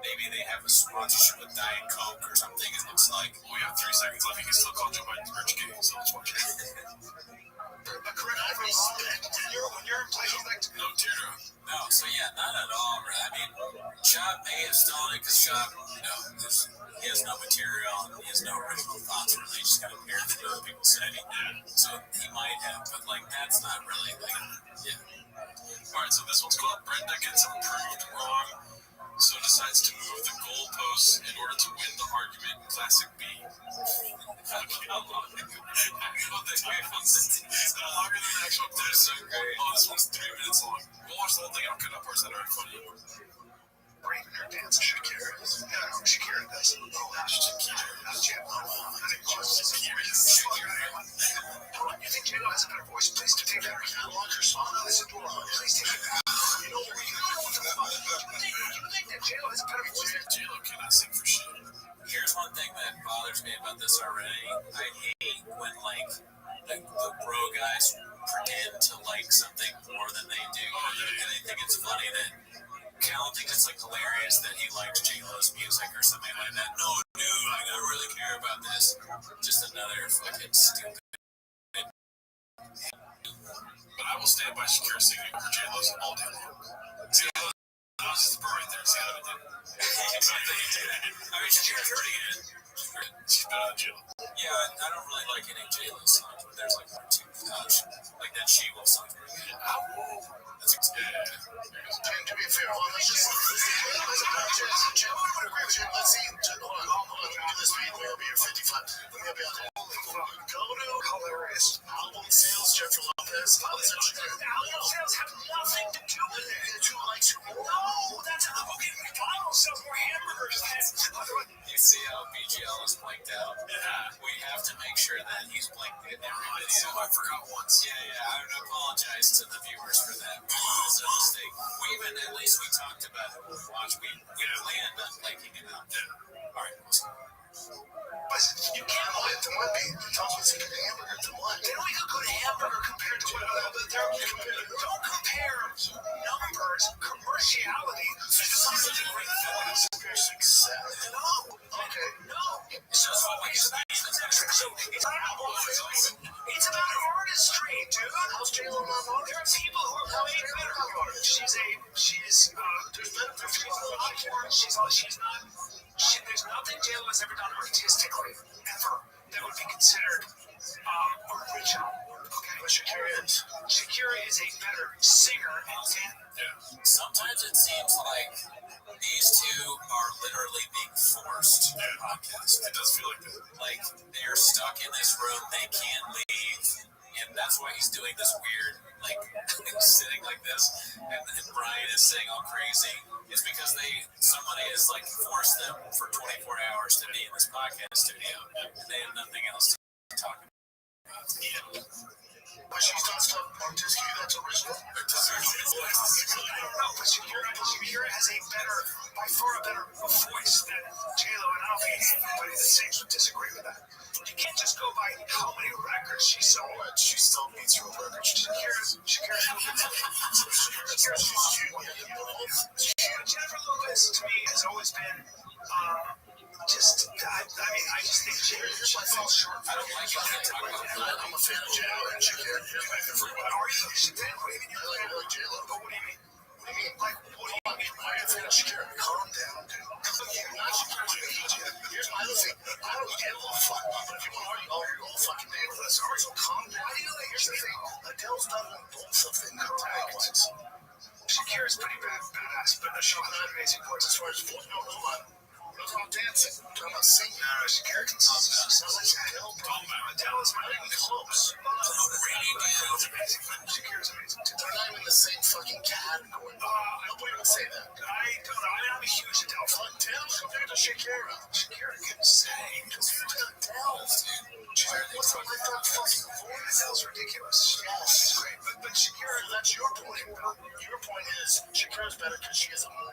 Maybe they have a sponsorship with Diet Coke or something. It looks like. We have 3 seconds left. You can still call Joe Biden's merch game, so let's watch it. Correct. I respect when you're in place like no teardrop. No, so yeah, not at all. I mean, Shop may have stolen it because Shop, he has no material, he has no original thoughts, really. He just got a pair that other people said. So he might have, but like that's not really like, yeah. Alright, so this one's called Brenda Gets Approved Wrong, so decides to move the goalposts in order to win the argument in Classic B. How long? It's longer than the actual clip. So great. Oh, this one's 3 minutes long. We'll watch the whole thing. I'll cut up parts that are funny. Bring her dance Shakira. Yeah, Shakira does. Oh, that's Shakira. That's J-Lo. I think Shakira. You think J-Lo has a better voice? Please take her catalog, her song, listen to her. Please take her. You know what the fuck? You think that J-Lo has a better voice? J-Lo cannot sing for shit. Here's one thing that bothers me about this already. I hate when, like, the bro guys pretend to like something more than they do. And I think it's funny that Cal thinks it's like hilarious that he likes J-Lo's music or something like that. No, dude, I don't really care about this. Just another fucking stupid. But I will stand by Shakira singing over J-Lo's all day long. J-Lo, that's just the bro right there. See how it did? I mean, Shakira's pretty good. She's better than J-Lo. Yeah, I don't really like any J-Lo songs, but there's like 1 or 2. Like that She Will song. That's to be fair, let's see. Hold on. Do this beat. We'll be here 55. We'll be on go to hilarious album sales. Jennifer Lopez. Album sales have nothing to do with it. Two likes. No, that's okay. McDonald's sells more hamburgers. You see how BGL is blanked out? Yeah. We have to make sure that he's blanked in every video. I forgot once. Yeah. I would apologize to the viewers for that. It was a mistake. At least we talked about it. We planned on blanking it out. Yeah. All right. But you can't limit to one beat. Tell us what's a good hamburger to one. They don't make a good hamburger compared to what don't compare numbers, commerciality to something great films. Compare success. No. Okay. No. So it's about artistry, dude. How's J-Lo not on? There are people who are way better than her. She's there's nothing J-Lo has ever done artistically, ever, But Shakira is. Shakira is a better singer and Sometimes it seems like these two are literally being forced to podcast. It does feel like that. Like they're stuck in this room, they can't leave, and that's why he's doing this weird, like sitting like this, and Brian is saying all crazy. It's because somebody has like forced them for 24 hours to be in this podcast studio, and they have nothing else to talk about. But she's done stuff artistically that's original. But Shakira has by far a better voice than J-Lo, and I don't think anybody in the States would disagree with that. You can't just go by how many records she sold. She still beats her records. Shakira's Jennifer Lopez to me has always been I just think Shakira falls short. I don't like it when they talk about that. I'm a fan of J-Lo and Shakira. Are you? I like J-Lo. But what do you mean? What do you mean? Like, what do you mean? I'm a fan of Shakira. Calm down, dude. Not Shakira. Here's my other thing. I don't give a fuck. But if you want to argue, you're all fucking name with us. So calm down. Here's the thing. Adele's done both of them correct. Shakira's pretty badass, but she's not an amazing voice. As far as voice, no, hold on. We're not talking about dancing. We're talking about singing. Shakira can sing. She sounds like Adele, bro. Adele is not even close. Shakira's amazing. They're not even in the same fucking category. Nobody would say that. I don't know. I'm a huge Adele fan. Adele compared to Shakira. Shakira can sing. Compared to Adele. What's the fucking voice? Adele's ridiculous. Yes. She's great. But Shakira, That's your point. Your point is Shakira's better because she has a more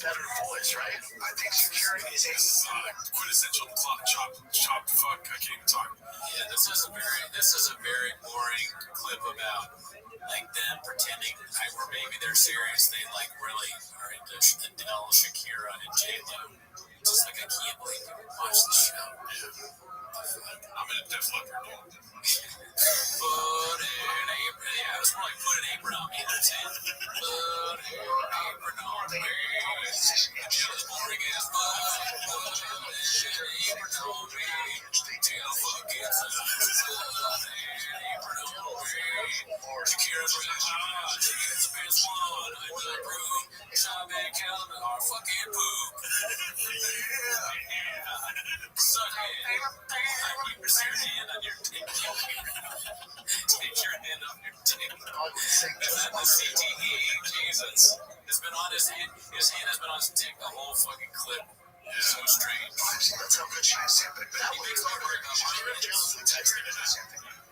better voice, right? I think Shakira is a Quintessential chop fuck. I can't even talk. Yeah, this is a very boring clip about like them pretending or maybe they're serious. They like really are into Adele, Shakira, and J-Lo. Just like I can't believe people watch the show. I'm in a Def Leppard, dude. Put an apron, yeah, it was more like put an apron on me. That's it. Put an apron on me. Just boring as fuck. Put an apron on me. Till fuck gets up. Put an apron on me. Shakira's really hot. She's the best one in the room. Shop and Calvin are fucking poop. Suck it. Take your hand on your dick. Take your hand on your dick. And then the CTE, Jesus, has been on his hand. His hand has been on his dick the whole fucking clip. It's so strange. That's how good she is. He makes me worry about my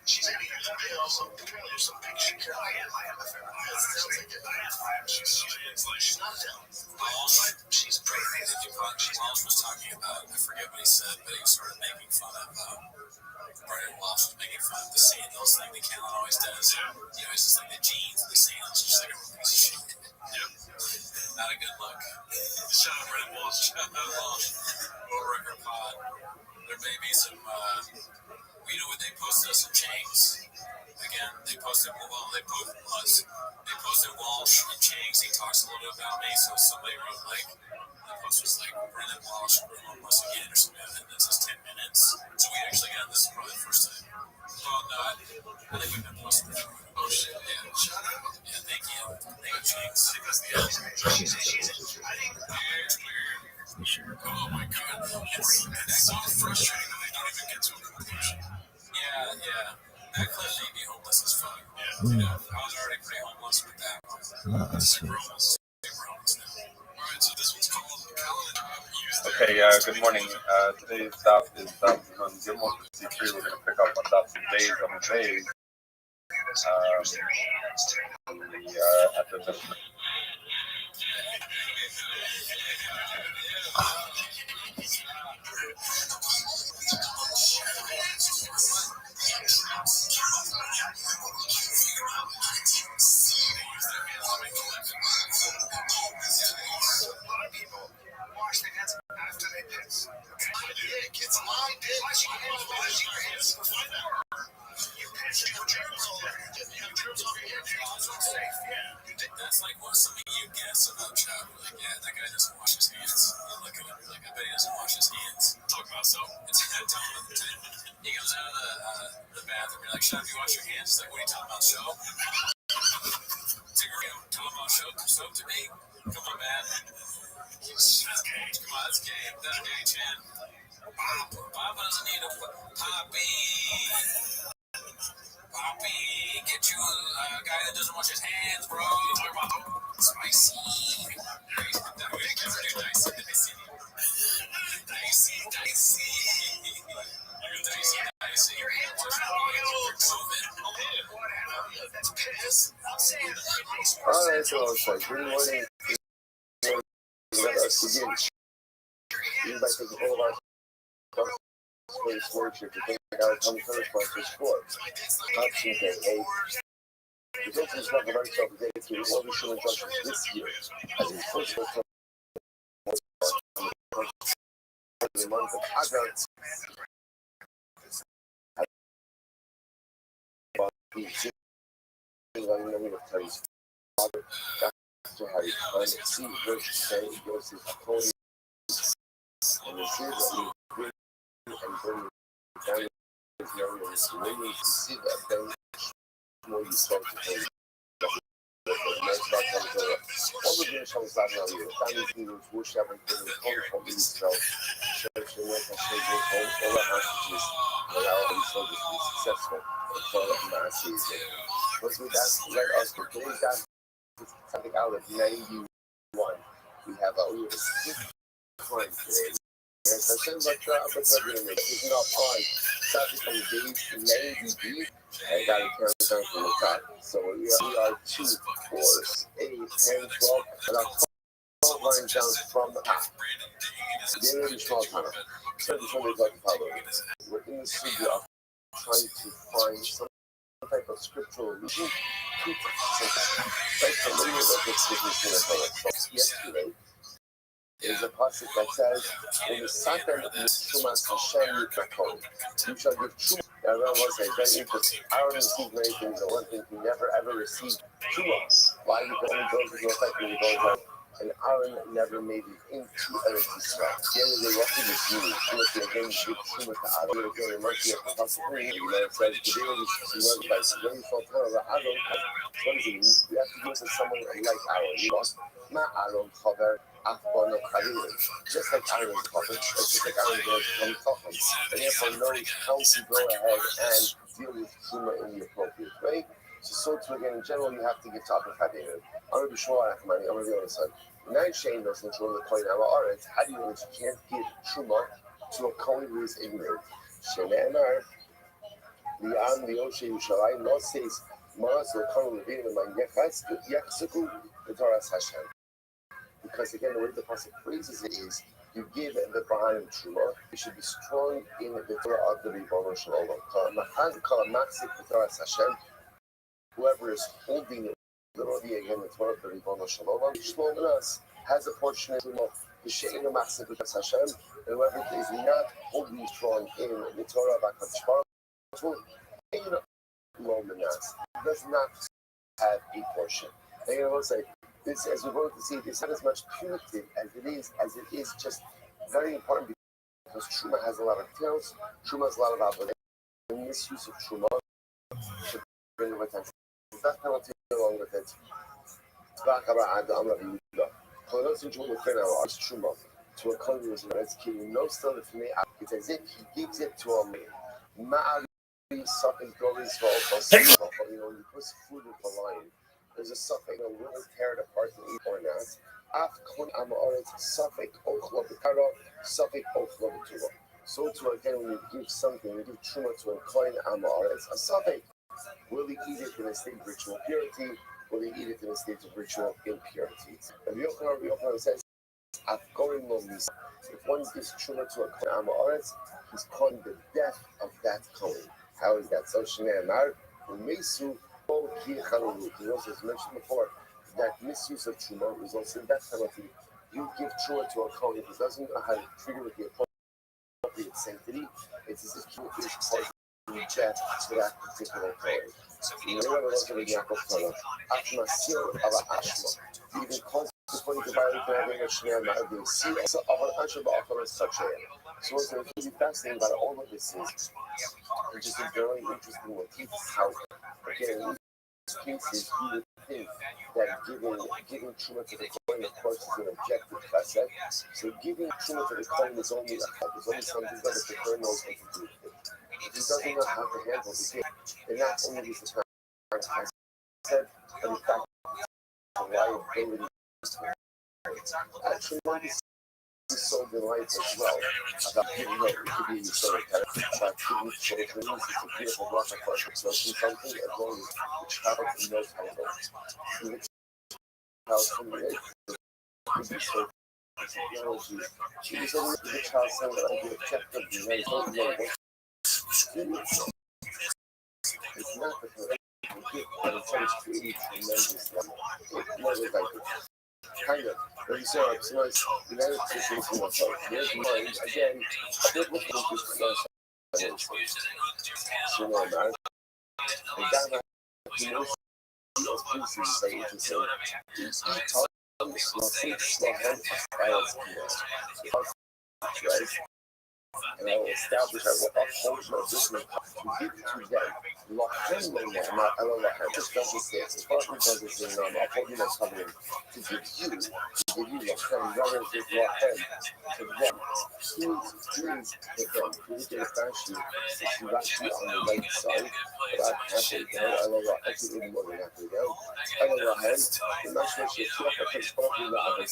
She's in here today also. Apparently there's some big shit. I am a fan. She's not down. She's pretty amazing. Walsh was talking about, I forget what he said, but he was sort of making fun of, Brian Walsh was making fun of the sandals thing that Callan always does. You know, it's just like the jeans and the sandals, just like a piece of shit. Not a good look. Shout out Brian Walsh. Shout out Walsh. Or Record Pod. There may be some, you know, when they posted us some chains. Again, they posted Walsh and Changs. He talks a little bit about me, so somebody wrote like, the post was like, Brendan Walsh, homeless again, or something, and it says 10 minutes. So we actually got this is probably the first time. Well, no, I think we've been posting before. Oh shit, yeah. Shout out. Yeah, thank you. Thank you, Changs. I think that's the end. Oh my god. It's so frustrating that they don't even get to a conclusion. Yeah. That clip made me homeless as fuck. You know, I was already pretty homeless with that one. We're almost now. Alright, so this one's called Callan. Okay, good morning. Today's stop is on Gilmore 53. We're going to pick up on Dobson Days on the Days. At the It's my dick. That's like what some of you guess about Chad. Like, yeah, that guy doesn't wash his hands. You look at him, you're like, I bet he doesn't wash his hands. Talk about myself. He goes comes out of the bathroom. You're like, Sean, you wash your hands? He's like, what are you talking about, show? Talking about soap to me? Come on, man. That's gay. Come on, that's gay. That's gay, Chan. Papa doesn't need a Poppy, get you a guy that doesn't wash his hands, bro. Spicy. Dicey. Your hands are not oiled. That's piss. I'm saying Alright, so it's like, good morning. Let us begin. You might take all of our for this worship to think out how many first sponsors for. Option day, hey. The Hilton is not the right self today to all the show instructions this year as his first of the month of August. After how you find it, see verse say, goes to Tony, and the series of the and bring down his area and it's waiting to see that then more you start to take all the Jewish homes that now here, families leaders wish that when they come from Israel, church and work and share their home, all the hostages, and allow these soldiers to be successful and follow the Nazis. But with that, let us complete that something out of 91. We have a time today. Yes, I said but it's not fun. Starting from days 90 I got to count down from the top. So we are 2, 4, 8, 10, 12, and I'll 12 lines down from the top. They're in the small tunnel. So this one is like the power. We're in the studio trying to find some type of scriptural allusion to yesterday. There's a passage that says, "In the Satan Shumas Hashem Yitrakon, you shall give Truma." Now that was a very interesting. Aaron received many things, and one thing he never ever received Truma. Why? Because he goes into effect when he goes out, and Aaron never made it into Eretz Yisrael. At the end of the day, what did this mean? Truma again give Truma to Aaron. We're going to mercy at the possibility. You know, it says today when you see one like when you fall Torah, Aaron. What does it mean? We have to give it to someone like Aaron. You lost not Aaron Chaver. Just like Aaron's prophet, just like Aaron goes from Chacham, and therefore knows how to go ahead and deal with Truma in the appropriate way. So too again, in general, you have to give top of Hadin. I'm going to be sure I'm going to be on the side. Nine Shane doesn't show the coin our Aretz. How do you know that you can't give Truma to a Kohen who is ignorant? Shenemar, the Am, the Oshe, Yushalayim, no says, Maras, the Kohen Levin, and my Yachsuku, the Torah Hashem. Because again, the way the pasuk phrases it is, you give the Bahanim Truma, you should be strong in the Torah of the Ribono Shel Olam. Whoever is holding it, literally again, the Torah of the Ribono Shel Olam, has a portion of Truma, the She'en Machzik B'Toras Hashem, and whoever is not holding strong in the Torah of HaKadosh Baruch Hu, does not have a portion. And I will say, this, as we're going to see, it's not as much punitive as it is just very important because Truma has a lot of tails, Truma has a lot of obligation, and misuse of Truma should bring with it. That penalty along with it. Truma to a conversion as king, no still if me, it's as if he gives it to a man. Something goes for you know, you put food with the lion. There's a suffix, will it tear it apart and eat or not? So to again, when you give something, you give Truma to a coin Amaretz, a suffix. Will he eat it in a state of ritual purity? Will he eat it in a state of ritual impurity? And Yochanan says, if one gives Truma to a coin Amaretz, he's calling the death of that coin. How is that? So Shnei Amar, Umesu. He also mentioned before that misuse of Truma results in death penalty. You give Truma to a Kohen if he doesn't know how to treat it with the appropriate sanctity, it's as if he is causing death to that particular Kohen. You know what I'm looking at Yaakov Torah. Ashma Sil Ala Ashma. You even cause swoich bajek revolutionary ideas. See also our Anshabaka such a. So it's really fascinating about all of this is just a very interesting motif how again cases you would think that giving truma to the coin of course is an objective facet. So giving truma to the coin is only a help, is only something that the Shekar knows what to do with it. If he doesn't know how to handle the gift, then not only is the parent has said, but in fact the liability actually so delight as well about giving it to be sort of about giving children is a beautiful rock of so something as long as the child knows how to and the child can relate to be sort of technology. Because the child saying that the objective is very important. It's not the correct gift, but it's always creating tremendous level of kind of, but you say, so it's the United States is here's mine, again, a bit looking into so no, man, the guy that he knows those pieces, that you just say, he's talking slow hand styles, right? And I will establish I will uphold my business to give to them. Lachem Lena, I love Lachem. Just doesn't say it. The Father doesn't say, no, I'm upholding my covenant to give you Lachem, rather than give Lachem to them. Please to them. Please get it back to you. She's actually on the right side. But I'm happy now. I love Lachem. Actually, even more than happy now. I love Lachem. The national Shekar, I can probably not have a